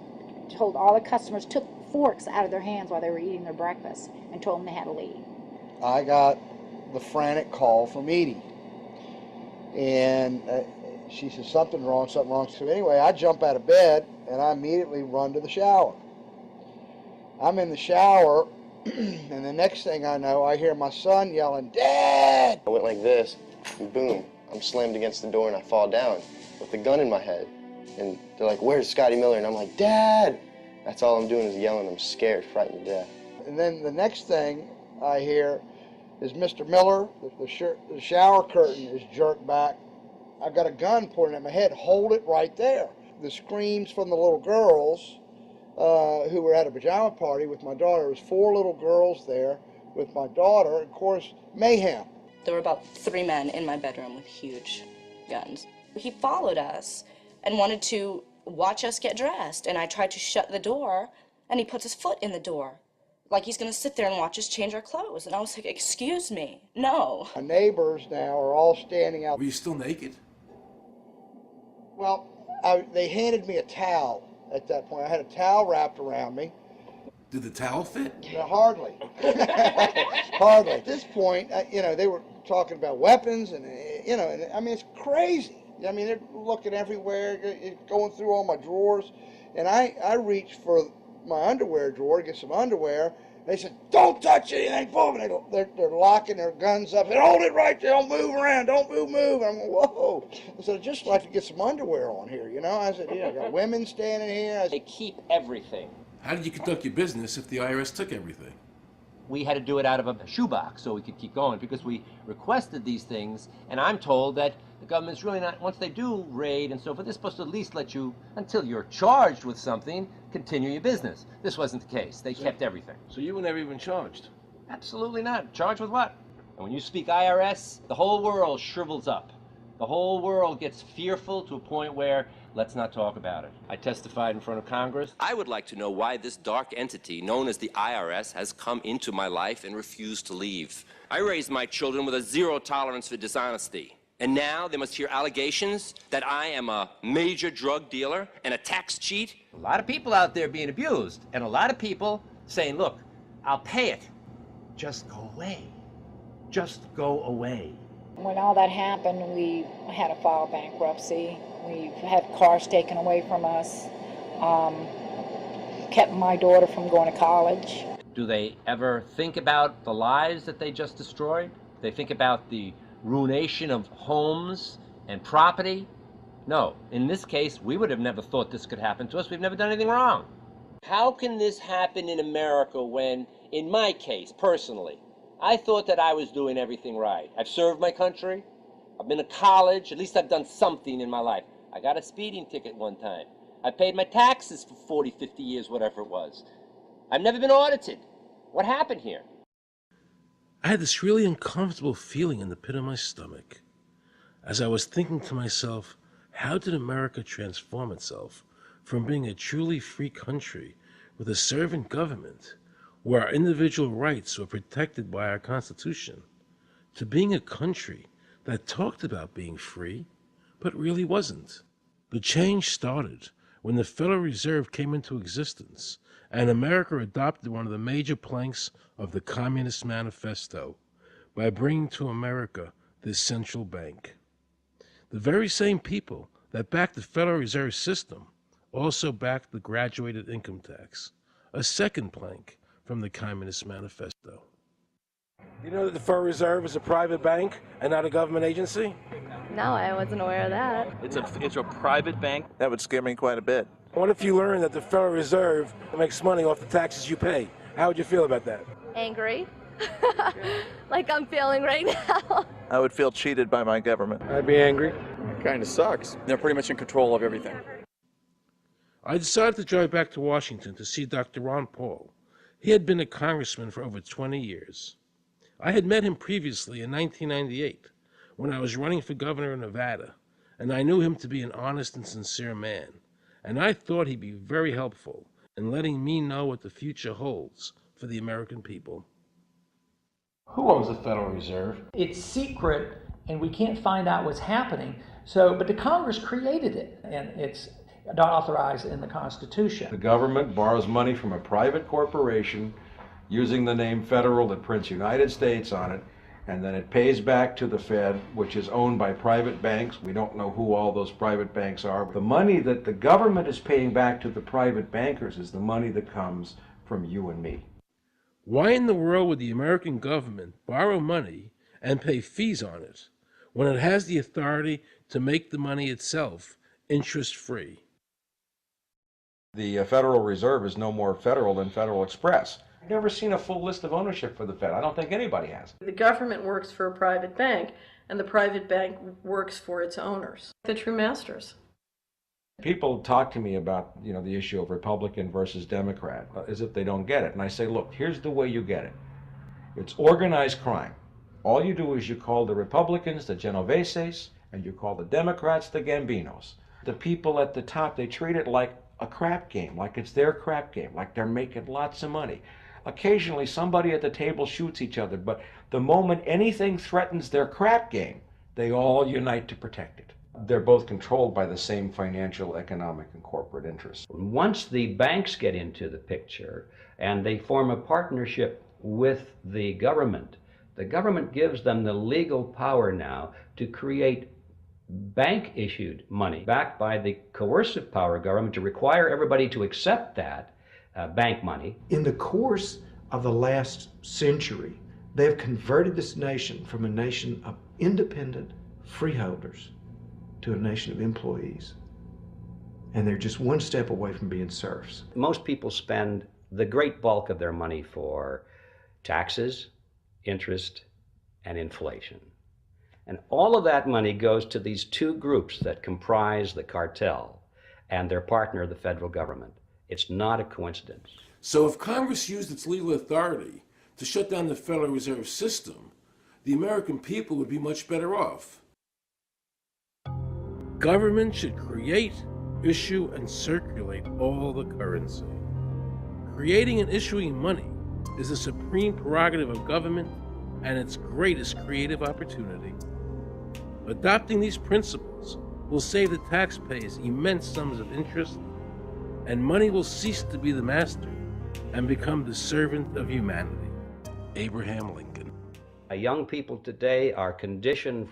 all the customers, took forks out of their hands while they were eating their breakfast, and told them they had to leave. I got the frantic call from Edie, and she said something wrong. So anyway, I jump out of bed and I immediately run to the shower. I'm in the shower, and the next thing I know, I hear my son yelling, "Dad!" I went like this, and boom, I'm slammed against the door and I fall down with the gun in my head. And they're like, "Where's Scotty Miller?" And I'm like, "Dad!" That's all I'm doing is yelling. I'm scared, frightened to death. And then the next thing I hear is Mr. Miller, the shower curtain is jerked back. I got a gun pointed at my head. Hold it right there. The screams from the little girls who were at a pajama party with my daughter. There was 4 little girls there with my daughter. Of course, mayhem. There were about 3 men in my bedroom with huge guns. He followed us and wanted to watch us get dressed, and I tried to shut the door, and he puts his foot in the door, like he's going to sit there and watch us change our clothes. And I was like, "Excuse me, no." My neighbors now are all standing out. Were you still naked? Well, they handed me a towel at that point. I had a towel wrapped around me. Did the towel fit? Hardly. Hardly. At this point, they were talking about weapons, and, I mean, it's crazy. I mean, they're looking everywhere, going through all my drawers. And I reached for my underwear drawer to get some underwear. They said, "Don't touch anything." Boom. They're locking their guns up. They said, "Hold it right there. Don't move around. Don't move. And I'm going, whoa. I said, "I'd just like to get some underwear on here, I said, I got women standing here. They keep everything. How did you conduct your business if the IRS took everything? We had to do it out of a shoebox so we could keep going because we requested these things, and I'm told that the government's really not, once they do raid and so forth, they're supposed to at least let you, until you're charged with something, continue your business. This wasn't the case. They kept everything. So you were never even charged? Absolutely not. Charged with what? And when you speak IRS, the whole world shrivels up. The The whole world gets fearful to a point where let's not talk about it. I testified in front of Congress. I would like to know why this dark entity known as the IRS has come into my life and refused to leave. I raised my children with a zero tolerance for dishonesty. And now they must hear allegations that I am a major drug dealer and a tax cheat? A lot of people out there being abused, and a lot of people saying, look, I'll pay it. Just go away. Just go away. When all that happened, we had to file bankruptcy. We've had cars taken away from us, kept my daughter from going to college. Do they ever think about the lives that they just destroyed? They think about the ruination of homes and property? No. In this case, we would have never thought this could happen to us. We've never done anything wrong. How can this happen in America when, in my case, personally, I thought that I was doing everything right? I've served my country. I've been to college. At least I've done something in my life. I got a speeding ticket one time. I paid my taxes for 40, 50 years, whatever it was. I've never been audited. What happened here? I had this really uncomfortable feeling in the pit of my stomach as I was thinking to myself, how did America transform itself from being a truly free country with a servant government where our individual rights were protected by our Constitution to being a country that talked about being free but really wasn't? The change started when the Federal Reserve came into existence and America adopted one of the major planks of the Communist Manifesto by bringing to America this central bank. The very same people that backed the Federal Reserve System also backed the graduated income tax, a second plank from the Communist Manifesto. You know that the Federal Reserve is a private bank and not a government agency? No, I wasn't aware of that. It's a private bank? That would scare me quite a bit. What if you learned that the Federal Reserve makes money off the taxes you pay? How would you feel about that? Angry. Like I'm feeling right now. I would feel cheated by my government. I'd be angry. It kind of sucks. They're pretty much in control of everything. I decided to drive back to Washington to see Dr. Ron Paul. He had been a congressman for over 20 years. I had met him previously in 1998 when I was running for governor of Nevada, and I knew him to be an honest and sincere man, and I thought he'd be very helpful in letting me know what the future holds for the American people. Who owns the Federal Reserve? It's secret, and we can't find out what's happening. But the Congress created it, and it's not authorized in the Constitution. The government borrows money from a private corporation using the name Federal that prints United States on it, and then it pays back to the Fed, which is owned by private banks. We don't know who all those private banks are. The money that the government is paying back to the private bankers is the money that comes from you and me. Why in the world would the American government borrow money and pay fees on it when it has the authority to make the money itself interest-free? The Federal Reserve is no more federal than Federal Express. I've never seen a full list of ownership for the Fed. I don't think anybody has. The government works for a private bank, and the private bank works for its owners, the true masters. People talk to me about, the issue of Republican versus Democrat, as if they don't get it. And I say, look, here's the way you get it. It's organized crime. All you do is you call the Republicans the Genoveses, and you call the Democrats the Gambinos. The people at the top, they treat it like a crap game, like it's their crap game, like they're making lots of money. Occasionally, somebody at the table shoots each other, but the moment anything threatens their crap game, they all unite to protect it. They're both controlled by the same financial, economic, and corporate interests. Once the banks get into the picture and they form a partnership with the government gives them the legal power now to create bank-issued money backed by the coercive power of government to require everybody to accept that bank money. In the course of the last century, they have converted this nation from a nation of independent freeholders to a nation of employees. And they're just one step away from being serfs. Most people spend the great bulk of their money for taxes, interest, and inflation. And all of that money goes to these two groups that comprise the cartel and their partner, the federal government. It's not a coincidence. So if Congress used its legal authority to shut down the Federal Reserve System, the American people would be much better off. Government should create, issue, and circulate all the currency. Creating and issuing money is the supreme prerogative of government and its greatest creative opportunity. Adopting these principles will save the taxpayers immense sums of interest, and money will cease to be the master and become the servant of humanity. Abraham Lincoln. Young people today are conditioned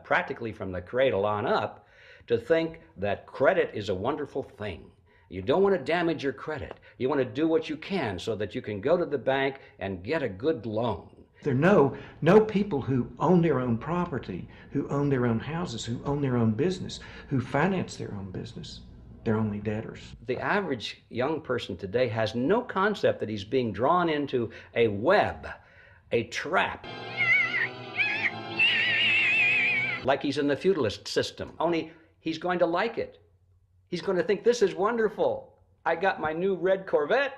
practically from the cradle on up to think that credit is a wonderful thing. You don't want to damage your credit. You want to do what you can so that you can go to the bank and get a good loan. There are no people who own their own property, who own their own houses, who own their own business, who finance their own business. They're only debtors. The average young person today has no concept that he's being drawn into a web, a trap. Like he's in the feudalist system, only he's going to like it. He's going to think, this is wonderful. I got my new red Corvette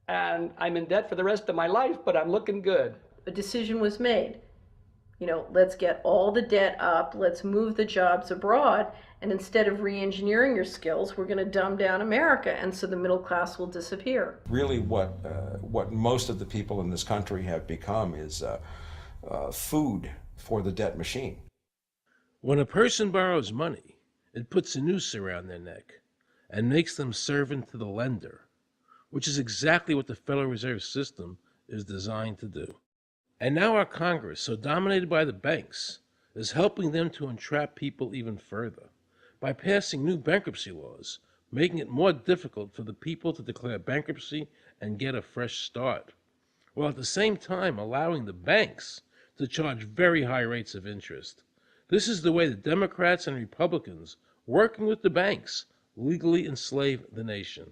and I'm in debt for the rest of my life, but I'm looking good. A decision was made. Let's get all the debt up, let's move the jobs abroad, and instead of re-engineering your skills, we're going to dumb down America, and so the middle class will disappear. Really what most of the people in this country have become is food for the debt machine. When a person borrows money, it puts a noose around their neck and makes them servant to the lender, which is exactly what the Federal Reserve System is designed to do. And now our Congress, so dominated by the banks, is helping them to entrap people even further by passing new bankruptcy laws, making it more difficult for the people to declare bankruptcy and get a fresh start, while at the same time allowing the banks to charge very high rates of interest. This is the way the Democrats and Republicans, working with the banks, legally enslave the nation.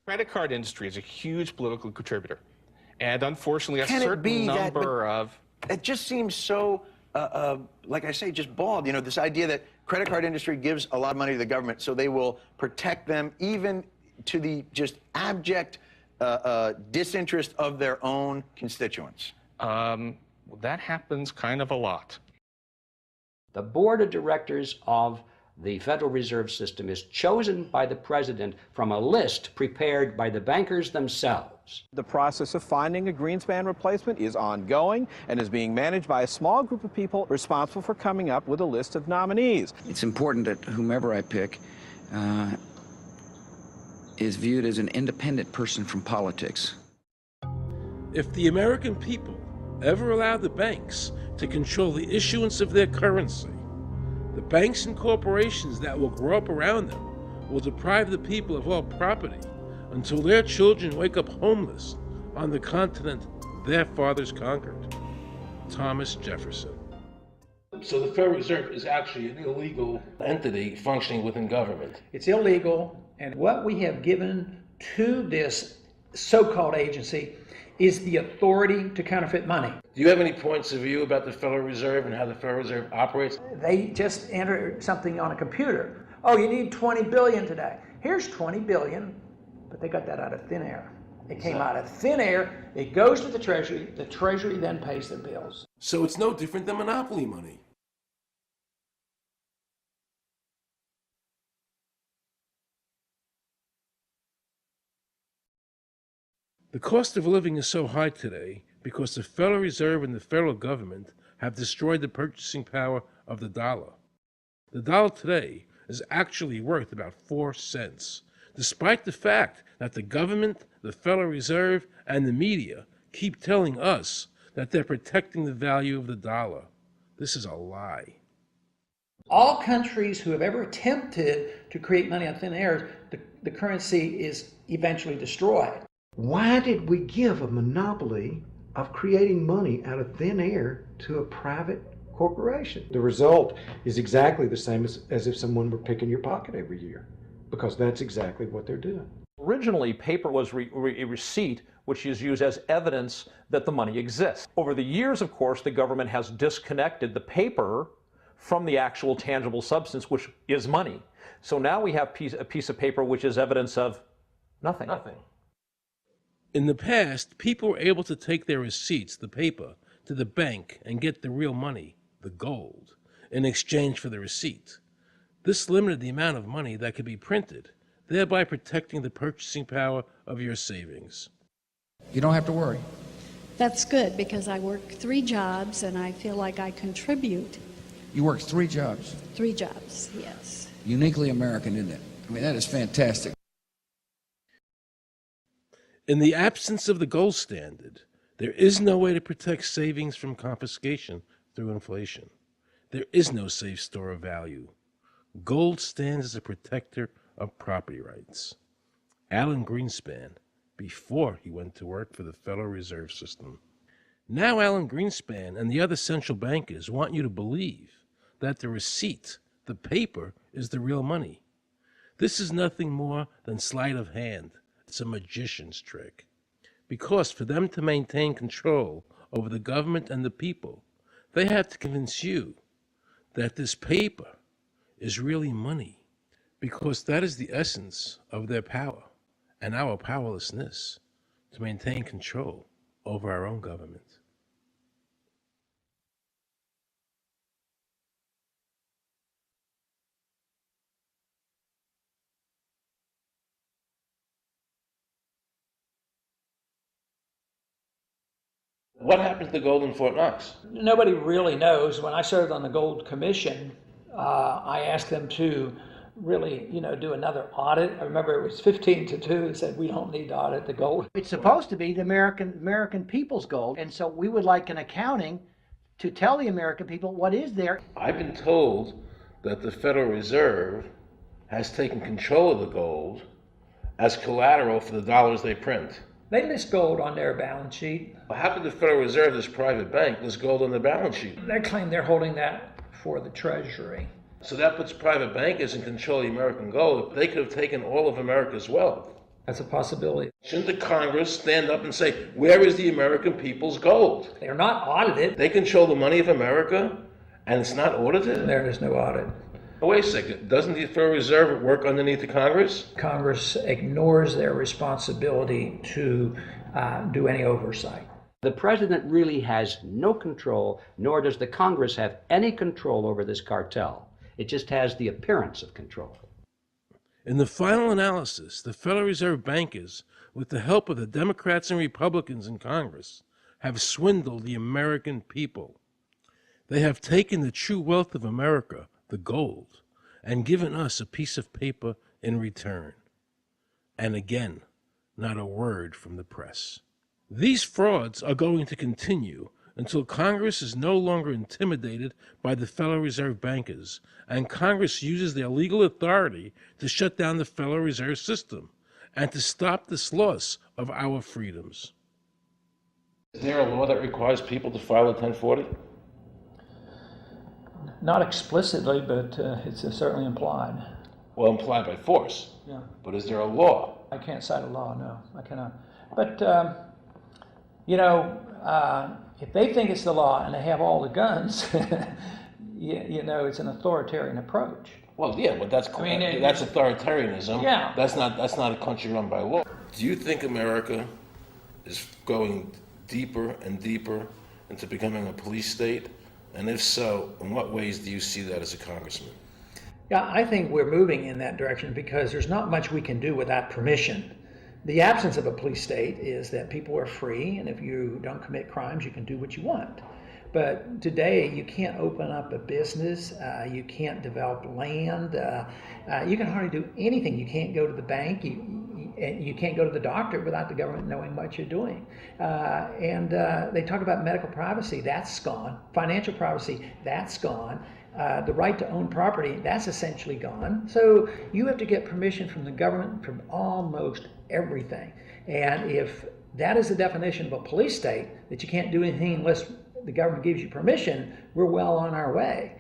Credit card industry is a huge political contributor. And unfortunately, a Can it certain be number of... It just seems so, like I say, just bald. This idea that credit card industry gives a lot of money to the government, so they will protect them even to the just abject disinterest of their own constituents. That happens kind of a lot. The board of directors of the Federal Reserve System is chosen by the president from a list prepared by the bankers themselves. The process of finding a Greenspan replacement is ongoing and is being managed by a small group of people responsible for coming up with a list of nominees. It's important that whomever I pick is viewed as an independent person from politics. If the American people ever allow the banks to control the issuance of their currency, the banks and corporations that will grow up around them will deprive the people of all property until their children wake up homeless on the continent their fathers conquered. Thomas Jefferson. So the Federal Reserve is actually an illegal entity functioning within government. It's illegal, and what we have given to this so-called agency is the authority to counterfeit money. Do you have any points of view about the Federal Reserve and how the Federal Reserve operates? They just enter something on a computer. Oh, you need 20 billion today. Here's 20 billion, but they got that out of thin air. It came out of thin air, it goes to the Treasury then pays the bills. So it's no different than monopoly money. The cost of living is so high today because the Federal Reserve and the federal government have destroyed the purchasing power of the dollar. The dollar today is actually worth about 4 cents, despite the fact that the government, the Federal Reserve, and the media keep telling us that they're protecting the value of the dollar. This is a lie. All countries who have ever attempted to create money on thin air, the currency is eventually destroyed. Why did we give a monopoly of creating money out of thin air to a private corporation? The result is exactly the same as if someone were picking your pocket every year, because that's exactly what they're doing. Originally, paper was a receipt which is used as evidence that the money exists. Over the years, of course, the government has disconnected the paper from the actual tangible substance, which is money. So now we have a piece of paper which is evidence of nothing. In the past, people were able to take their receipts, the paper, to the bank and get the real money, the gold, in exchange for the receipt. This limited the amount of money that could be printed, thereby protecting the purchasing power of your savings. You don't have to worry. That's good because I work 3 jobs and I feel like I contribute. You work 3 jobs. 3 jobs, yes. Uniquely American, isn't it? I mean, that is fantastic. In the absence of the gold standard, there is no way to protect savings from confiscation through inflation. There is no safe store of value. Gold stands as a protector of property rights. Alan Greenspan, before he went to work for the Federal Reserve System. Now Alan Greenspan and the other central bankers want you to believe that the receipt, the paper, is the real money. This is nothing more than sleight of hand. It's a magician's trick. Because for them to maintain control over the government and the people, they have to convince you that this paper is really money, because that is the essence of their power and our powerlessness to maintain control over our own government. What happened to the gold in Fort Knox? Nobody really knows. When I served on the Gold Commission, I asked them to really, do another audit. I remember it was 15-2. They said, we don't need to audit the gold. It's supposed to be the American people's gold, and so we would like an accounting to tell the American people what is there. I've been told that the Federal Reserve has taken control of the gold as collateral for the dollars they print. They list gold on their balance sheet. How could the Federal Reserve, this private bank, list gold on their balance sheet? They claim they're holding that for the Treasury. So that puts private bankers in control of the American gold. They could have taken all of America's wealth. That's a possibility. Shouldn't the Congress stand up and say, where is the American people's gold? They're not audited. They control the money of America, and it's not audited? There is no audit. Oh, wait a second. Doesn't the Federal Reserve work underneath the Congress? Congress ignores their responsibility to do any oversight. The president really has no control, nor does the Congress have any control over this cartel. It just has the appearance of control. In the final analysis, the Federal Reserve bankers, with the help of the Democrats and Republicans in Congress, have swindled the American people. They have taken the true wealth of America, the gold, and given us a piece of paper in return. And again, not a word from the press. These frauds are going to continue until Congress is no longer intimidated by the Federal Reserve bankers, and Congress uses their legal authority to shut down the Federal Reserve System and to stop this loss of our freedoms. Is there a law that requires people to file a 1040? Not explicitly, but it's certainly implied. Well, implied by force. Yeah. But is there a law? I can't cite a law, no, I cannot. But, if they think it's the law and they have all the guns, it's an authoritarian approach. Well, yeah, but that's authoritarianism. Yeah. That's not a country run by law. Do you think America is going deeper and deeper into becoming a police state? And if so, in what ways do you see that as a congressman? Yeah, I think we're moving in that direction because there's not much we can do without permission. The absence of a police state is that people are free, and if you don't commit crimes, you can do what you want. But today, you can't open up a business, you can't develop land, you can hardly do anything. You can't go to the bank, you can't go to the doctor without the government knowing what you're doing. And they talk about medical privacy, that's gone. Financial privacy, that's gone. The right to own property, that's essentially gone. So you have to get permission from the government from almost everything. And if that is the definition of a police state, that you can't do anything unless the government gives you permission, we're well on our way.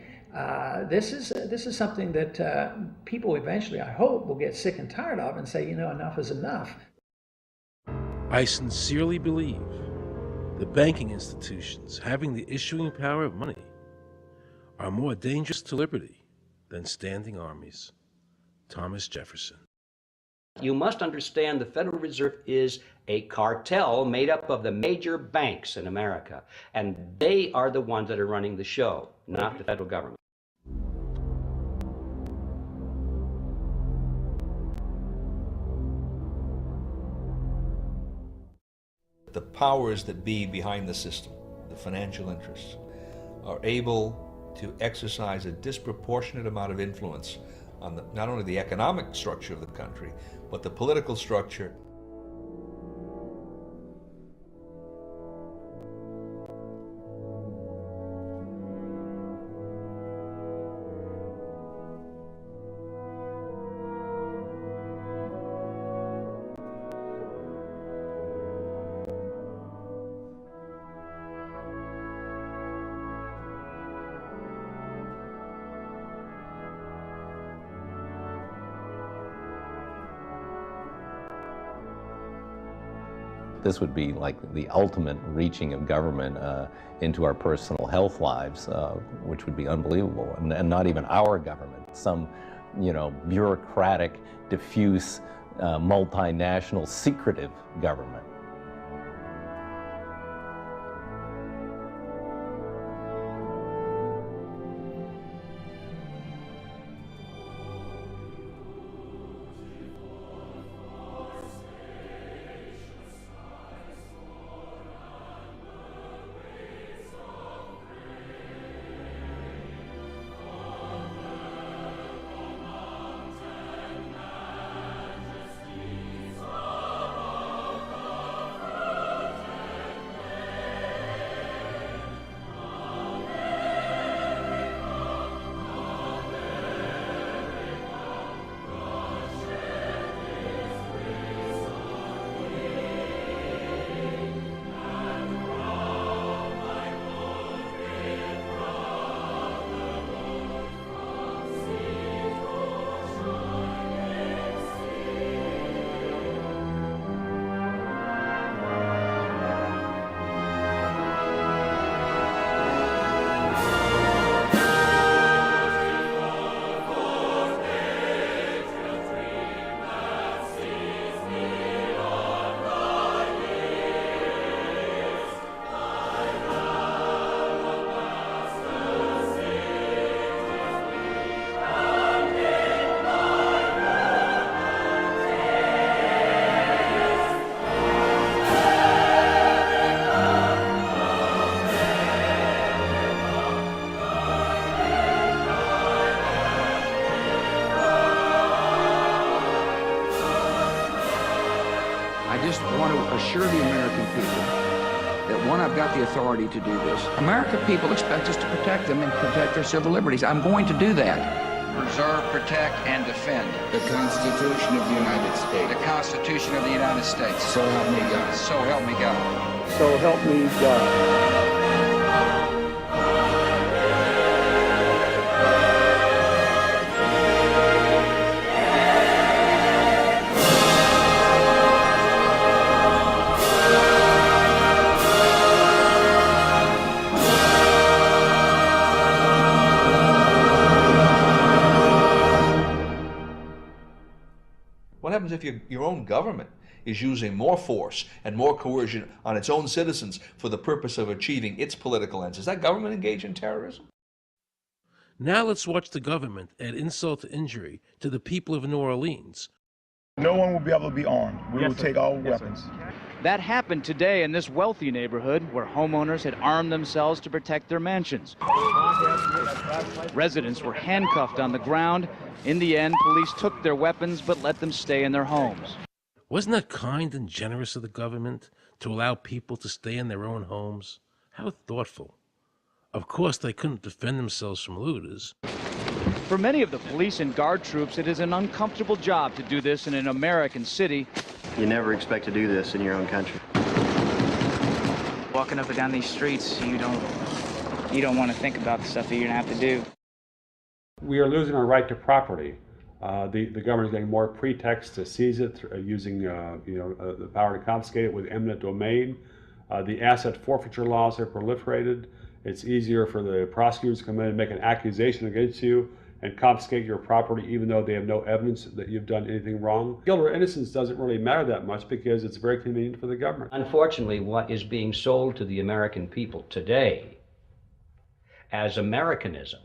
This is something that people eventually, I hope, will get sick and tired of and say, enough is enough. I sincerely believe the banking institutions having the issuing power of money are more dangerous to liberty than standing armies. Thomas Jefferson. You must understand the Federal Reserve is a cartel made up of the major banks in America, and they are the ones that are running the show, not the federal government. the powers that be behind the system, the financial interests, are able to exercise a disproportionate amount of influence on not only the economic structure of the country, but the political structure. This would be like the ultimate reaching of government into our personal health lives, which would be unbelievable. And not even our government, some, bureaucratic, diffuse, multinational, secretive government. Assure the American people that, one, I've got the authority to do this. American people expect us to protect them and protect their civil liberties. I'm going to do that. Preserve, protect, and defend the Constitution of the United States. The Constitution of the United States. So help me God. So help me God. So help me God. What happens if your own government is using more force and more coercion on its own citizens for the purpose of achieving its political ends? Is that government engaged in terrorism? Now let's watch the government add insult to injury to the people of New Orleans. No one will be able to be armed. We will take all weapons. That happened today in this wealthy neighborhood where homeowners had armed themselves to protect their mansions. Residents were handcuffed on the ground. In the end, police took their weapons but let them stay in their homes. Wasn't that kind and generous of the government to allow people to stay in their own homes? How thoughtful. Of course, they couldn't defend themselves from looters. For many of the police and guard troops, it is an uncomfortable job to do this in an American city. You never expect to do this in your own country. Walking up and down these streets, you don't want to think about the stuff that you're gonna have to do. We are losing our right to property. The government is getting more pretexts to seize it, using the power to confiscate it with eminent domain. The asset forfeiture laws have proliferated. It's easier for the prosecutors to come in and make an accusation against you and confiscate your property even though they have no evidence that you've done anything wrong. Guilt or innocence doesn't really matter that much because it's very convenient for the government. Unfortunately, what is being sold to the American people today as Americanism,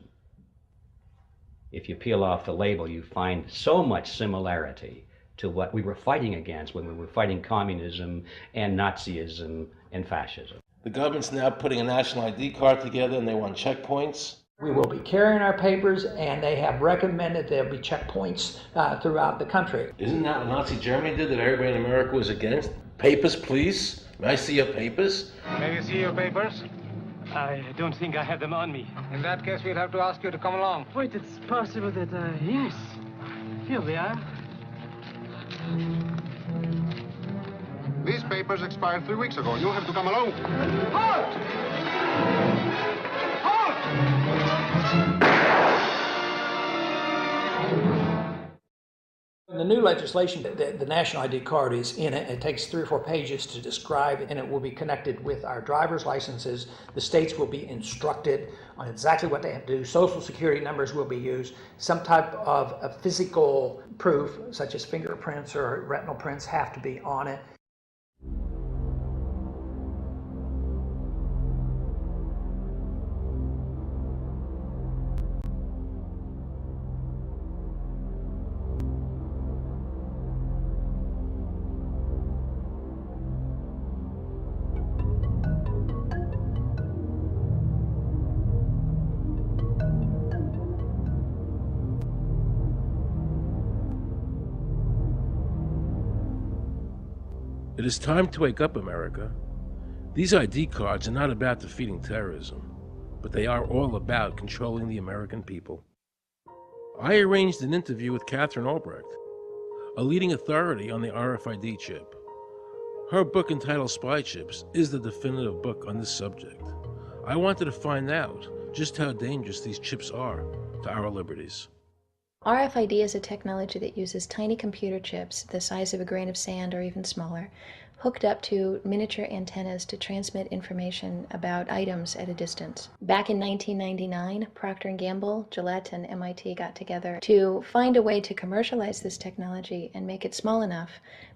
if you peel off the label, you find so much similarity to what we were fighting against when we were fighting communism and Nazism and fascism. The government's now putting a national ID card together and they want checkpoints. We will be carrying our papers, and they have recommended there'll be checkpoints throughout the country. Isn't that what Nazi Germany did that everybody in America was against? Papers, please. May I see your papers? May we see your papers? I don't think I have them on me. In that case, we'll have to ask you to come along. Wait, it's possible that, yes. Here we are. These papers expired 3 weeks ago. You'll have to come along. Halt! In the new legislation, the national ID card is in it. It takes 3 or 4 pages to describe, and it will be connected with our driver's licenses. The states will be instructed on exactly what they have to do. Social security numbers will be used. Some type of a physical proof, such as fingerprints or retinal prints, have to be on it. It is time to wake up, America. These ID cards are not about defeating terrorism, but they are all about controlling the American people. I arranged an interview with Catherine Albrecht, a leading authority on the RFID chip. Her book entitled Spy Chips is the definitive book on this subject. I wanted to find out just how dangerous these chips are to our liberties. RFID is a technology that uses tiny computer chips the size of a grain of sand or even smaller, hooked up to miniature antennas to transmit information about items at a distance. Back in 1999, Procter & Gamble, Gillette, and MIT got together to find a way to commercialize this technology and make it small enough,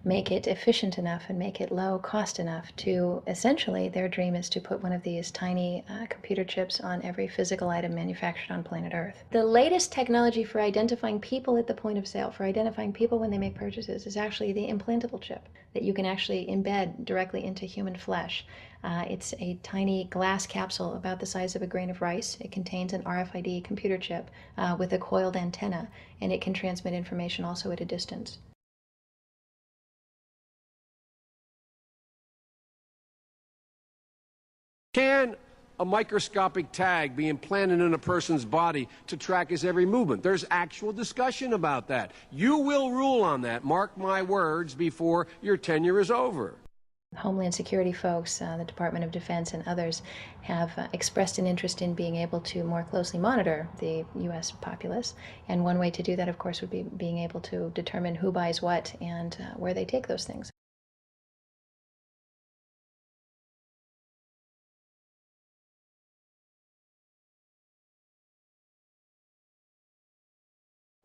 make it efficient enough, and make it low cost enough to, essentially, their dream is to put one of these tiny computer chips on every physical item manufactured on planet Earth. The latest technology for identifying people at the point of sale, for identifying people when they make purchases, is actually the implantable chip that you can actually embed directly into human flesh. It's a tiny glass capsule about the size of a grain of rice. It contains an RFID computer chip with a coiled antenna, and it can transmit information also at a distance. Can a microscopic tag be implanted in a person's body to track his every movement? There's actual discussion about that. You will rule on that, mark my words, before your tenure is over. Homeland Security folks, the Department of Defense, and others have expressed an interest in being able to more closely monitor the U.S. populace. And one way to do that, of course, would be being able to determine who buys what and where they take those things.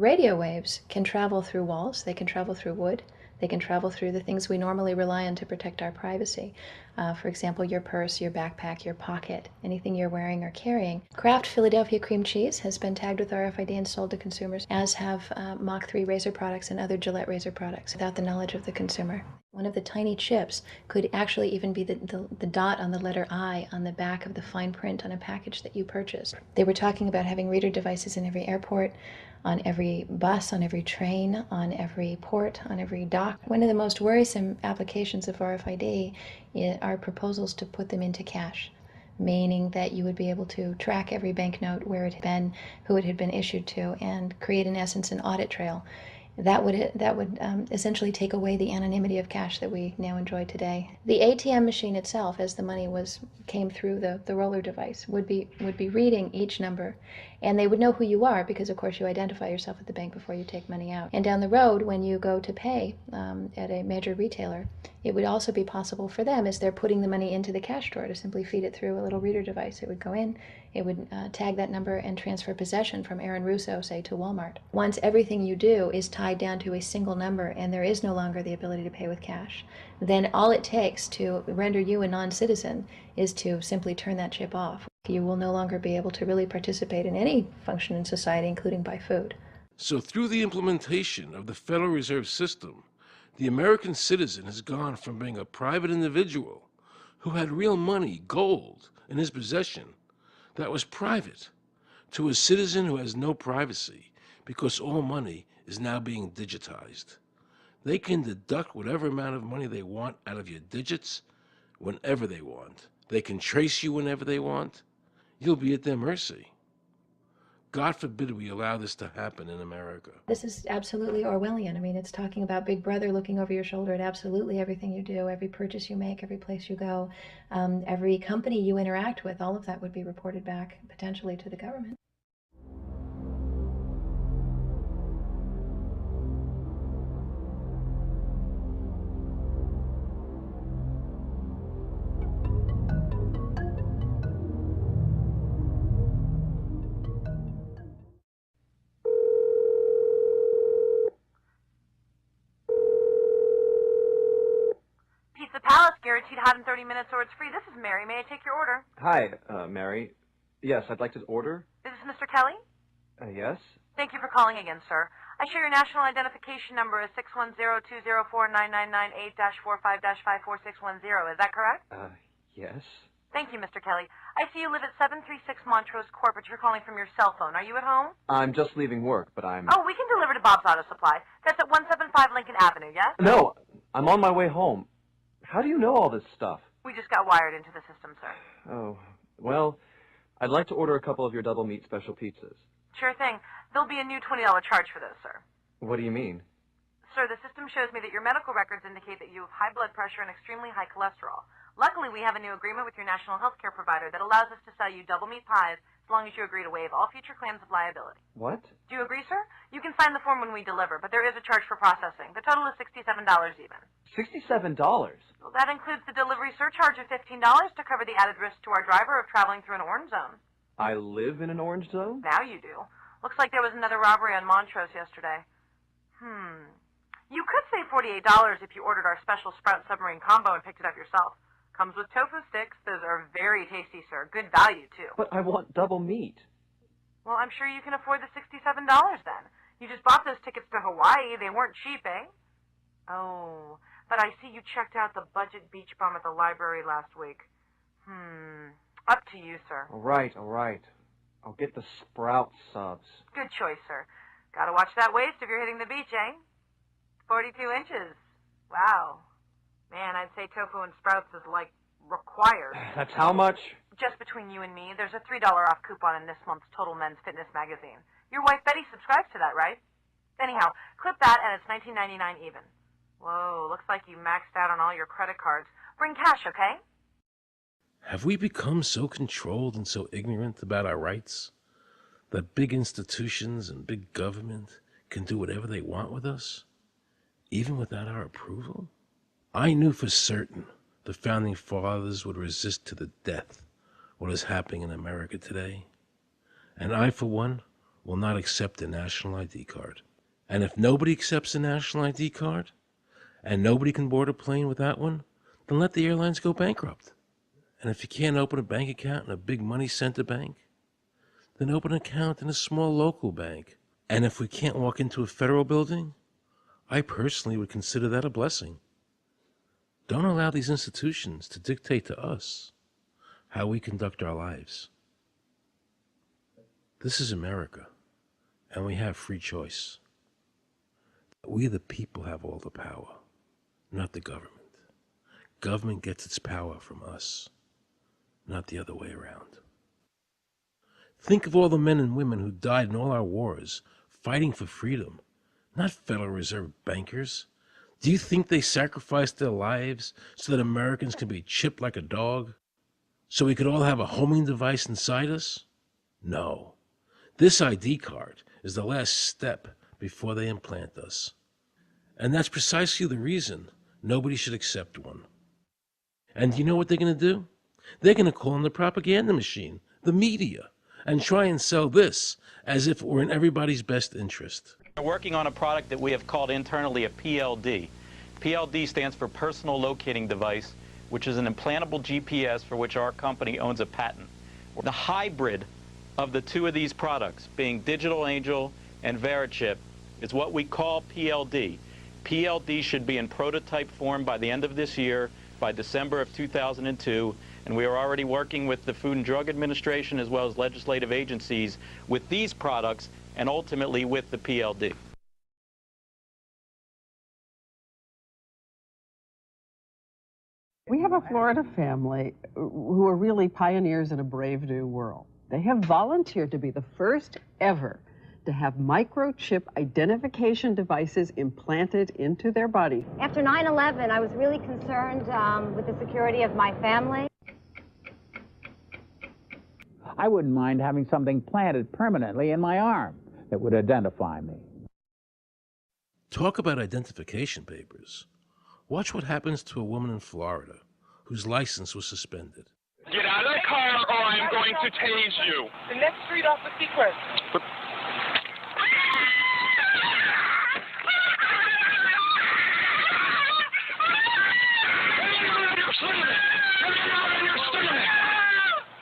Radio waves can travel through walls, they can travel through wood, they can travel through the things we normally rely on to protect our privacy. For example, your purse, your backpack, your pocket, anything you're wearing or carrying. Kraft Philadelphia cream cheese has been tagged with RFID and sold to consumers, as have Mach 3 razor products and other Gillette razor products, without the knowledge of the consumer. One of the tiny chips could actually even be the dot on the letter I on the back of the fine print on a package that you purchased. They were talking about having reader devices in every airport, on every bus, on every train, on every port, on every dock. One of the most worrisome applications of RFID are proposals to put them into cash, meaning that you would be able to track every banknote, where it had been, who it had been issued to, and create, in essence, an audit trail. That would essentially take away the anonymity of cash that we now enjoy today. The ATM machine itself, as the money came through the roller device, would be reading each number, and they would know who you are because, of course, you identify yourself at the bank before you take money out. And down the road, when you go to pay at a major retailer, it would also be possible for them, as they're putting the money into the cash drawer, to simply feed it through a little reader device. It would go in, it would tag that number and transfer possession from Aaron Russo, say, to Walmart. Once everything you do is tied down to a single number and there is no longer the ability to pay with cash, then all it takes to render you a non-citizen is to simply turn that chip off. You will no longer be able to really participate in any function in society, including buy food. So through the implementation of the Federal Reserve System, The American citizen has gone from being a private individual who had real money, gold, in his possession that was private, to a citizen who has no privacy because all money is now being digitized. They can deduct whatever amount of money they want out of your digits whenever they want. They can trace you whenever they want. You'll be at their mercy. God forbid we allow this to happen in America. This is absolutely Orwellian. I mean, it's talking about Big Brother looking over your shoulder at absolutely everything you do, every purchase you make, every place you go, every company you interact with. All of that would be reported back potentially to the government. Guaranteed hot in 30 minutes or it's free. This is Mary. May I take your order? Hi, Mary. Yes, I'd like to order. Is this Mr. Kelly? Yes? Thank you for calling again, sir. I show your national identification number is 610-204-999-8-45-54610. Is that correct? Yes. Thank you, Mr. Kelly. I see you live at 736 Montrose Court, but you're calling from your cell phone. Are you at home? I'm just leaving work, but I'm... Oh, we can deliver to Bob's Auto Supply. That's at 175 Lincoln Avenue, yes? No, I'm on my way home. How do you know all this stuff? We just got wired into the system, sir. Oh, well, I'd like to order a couple of your double meat special pizzas. Sure thing. There'll be a new $20 charge for those, sir. What do you mean? Sir, the system shows me that your medical records indicate that you have high blood pressure and extremely high cholesterol. Luckily, we have a new agreement with your national health care provider that allows us to sell you double meat pies as long as you agree to waive all future claims of liability. What? Do you agree, sir? You can sign the form when we deliver, but there is a charge for processing. The total is $67 even. $67? Well, that includes the delivery surcharge of $15 to cover the added risk to our driver of traveling through an orange zone. I live in an orange zone? Now you do. Looks like there was another robbery on Montrose yesterday. You could save $48 if you ordered our special Sprout Submarine Combo and picked it up yourself. Comes with tofu sticks. Those are very tasty, sir. Good value, too. But I want double meat. Well, I'm sure you can afford the $67 then. You just bought those tickets to Hawaii. They weren't cheap, eh? Oh, but I see you checked out the budget beach bum at the library last week. Up to you, sir. All right. I'll get the Sprout subs. Good choice, sir. Gotta watch that waist if you're hitting the beach, eh? 42 inches. Wow. Man, I'd say tofu and Sprouts is, like, required. That's how much? Just between you and me, there's a $3 off coupon in this month's Total Men's Fitness magazine. Your wife Betty subscribes to that, right? Anyhow, clip that and it's $19.99 even. Whoa, looks like you maxed out on all your credit cards. Bring cash, okay? Have we become so controlled and so ignorant about our rights that big institutions and big government can do whatever they want with us, even without our approval? I knew for certain the Founding Fathers would resist to the death what is happening in America today. And I, for one, will not accept a national ID card. And if nobody accepts a national ID card, and nobody can board a plane without one, then let the airlines go bankrupt. And if you can't open a bank account in a big money center bank, then open an account in a small local bank. And if we can't walk into a federal building, I personally would consider that a blessing. Don't allow these institutions to dictate to us how we conduct our lives. This is America, and we have free choice. We, the people, have all the power, not the government. Government gets its power from us, not the other way around. Think of all the men and women who died in all our wars, fighting for freedom, not Federal Reserve bankers. Do you think they sacrificed their lives so that Americans can be chipped like a dog? So we could all have a homing device inside us? No. This ID card is the last step before they implant us. And that's precisely the reason nobody should accept one. And you know what they're going to do? They're going to call on the propaganda machine, the media, and try and sell this as if it were in everybody's best interest. We're working on a product that we have called internally a PLD. PLD stands for Personal Locating Device, which is an implantable GPS for which our company owns a patent. The hybrid of the two of these products, being Digital Angel and Verichip, is what we call PLD. PLD should be in prototype form by the end of this year, by December of 2002, and we are already working with the Food and Drug Administration as well as legislative agencies with these products and ultimately with the PLD. We have a Florida family who are really pioneers in a brave new world. They have volunteered to be the first ever to have microchip identification devices implanted into their body. After 9/11, I was really concerned with the security of my family. I wouldn't mind having something planted permanently in my arm that would identify me. Talk about identification papers. Watch what happens to a woman in Florida whose license was suspended. Get out of the car or I'm going to tase you. The next street off of Seacrest.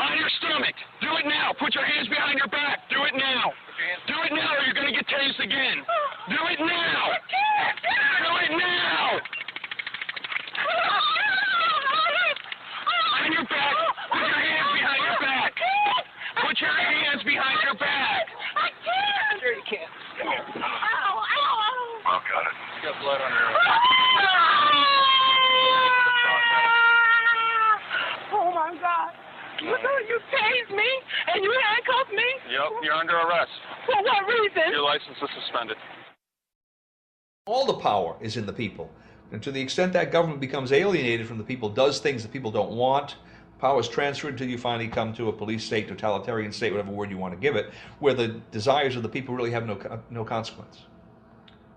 On your stomach. Do it now. Put your hands behind your back. Do it now. Do it now or you're going to get tased again. Do it now. Do it now. On your back. Put your hands behind your back. Put your hands behind your back. I can't. Sure you can. Come here. Ow, ow, ow. Oh, got it. You got blood on your Oh, my God. You tased me and you handcuffed me? Yep, you're under arrest. For what reason? Your license is suspended. All the power is in the people. And to the extent that government becomes alienated from the people, does things that people don't want, power is transferred until you finally come to a police state, totalitarian state, whatever word you want to give it, where the desires of the people really have no consequence.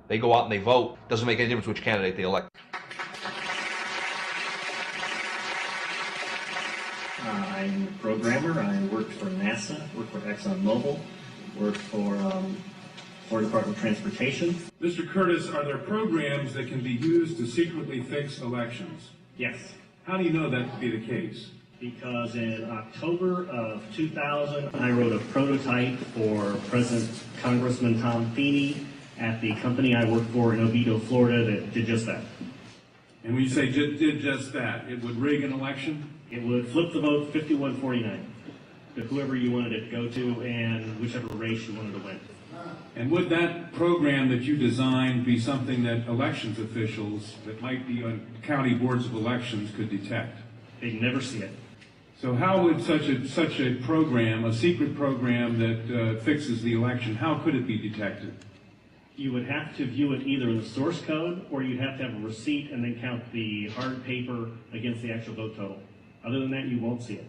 They go out and they vote. Doesn't make any difference which candidate they elect. I'm a programmer. I worked for NASA, worked for ExxonMobil, worked for Florida Department of Transportation. Mr. Curtis, are there programs that can be used to secretly fix elections? Yes. How do you know that to be the case? Because in October of 2000, I wrote a prototype for President Congressman Tom Feeney at the company I worked for in Oviedo, Florida, that did just that. And when you say did just that, it would rig an election? It would flip the vote 51-49 to whoever you wanted it to go to and whichever race you wanted to win. And would that program that you designed be something that elections officials that might be on county boards of elections could detect? They'd never see it. So how would such a program, a secret program that fixes the election, how could it be detected? You would have to view it either in the source code or you'd have to have a receipt and then count the hard paper against the actual vote total. Other than that, you won't see it.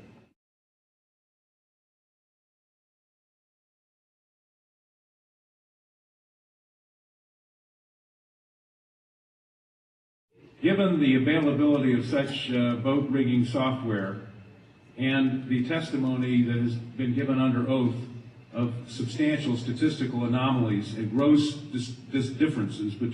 Given the availability of such vote rigging software and the testimony that has been given under oath of substantial statistical anomalies and gross differences between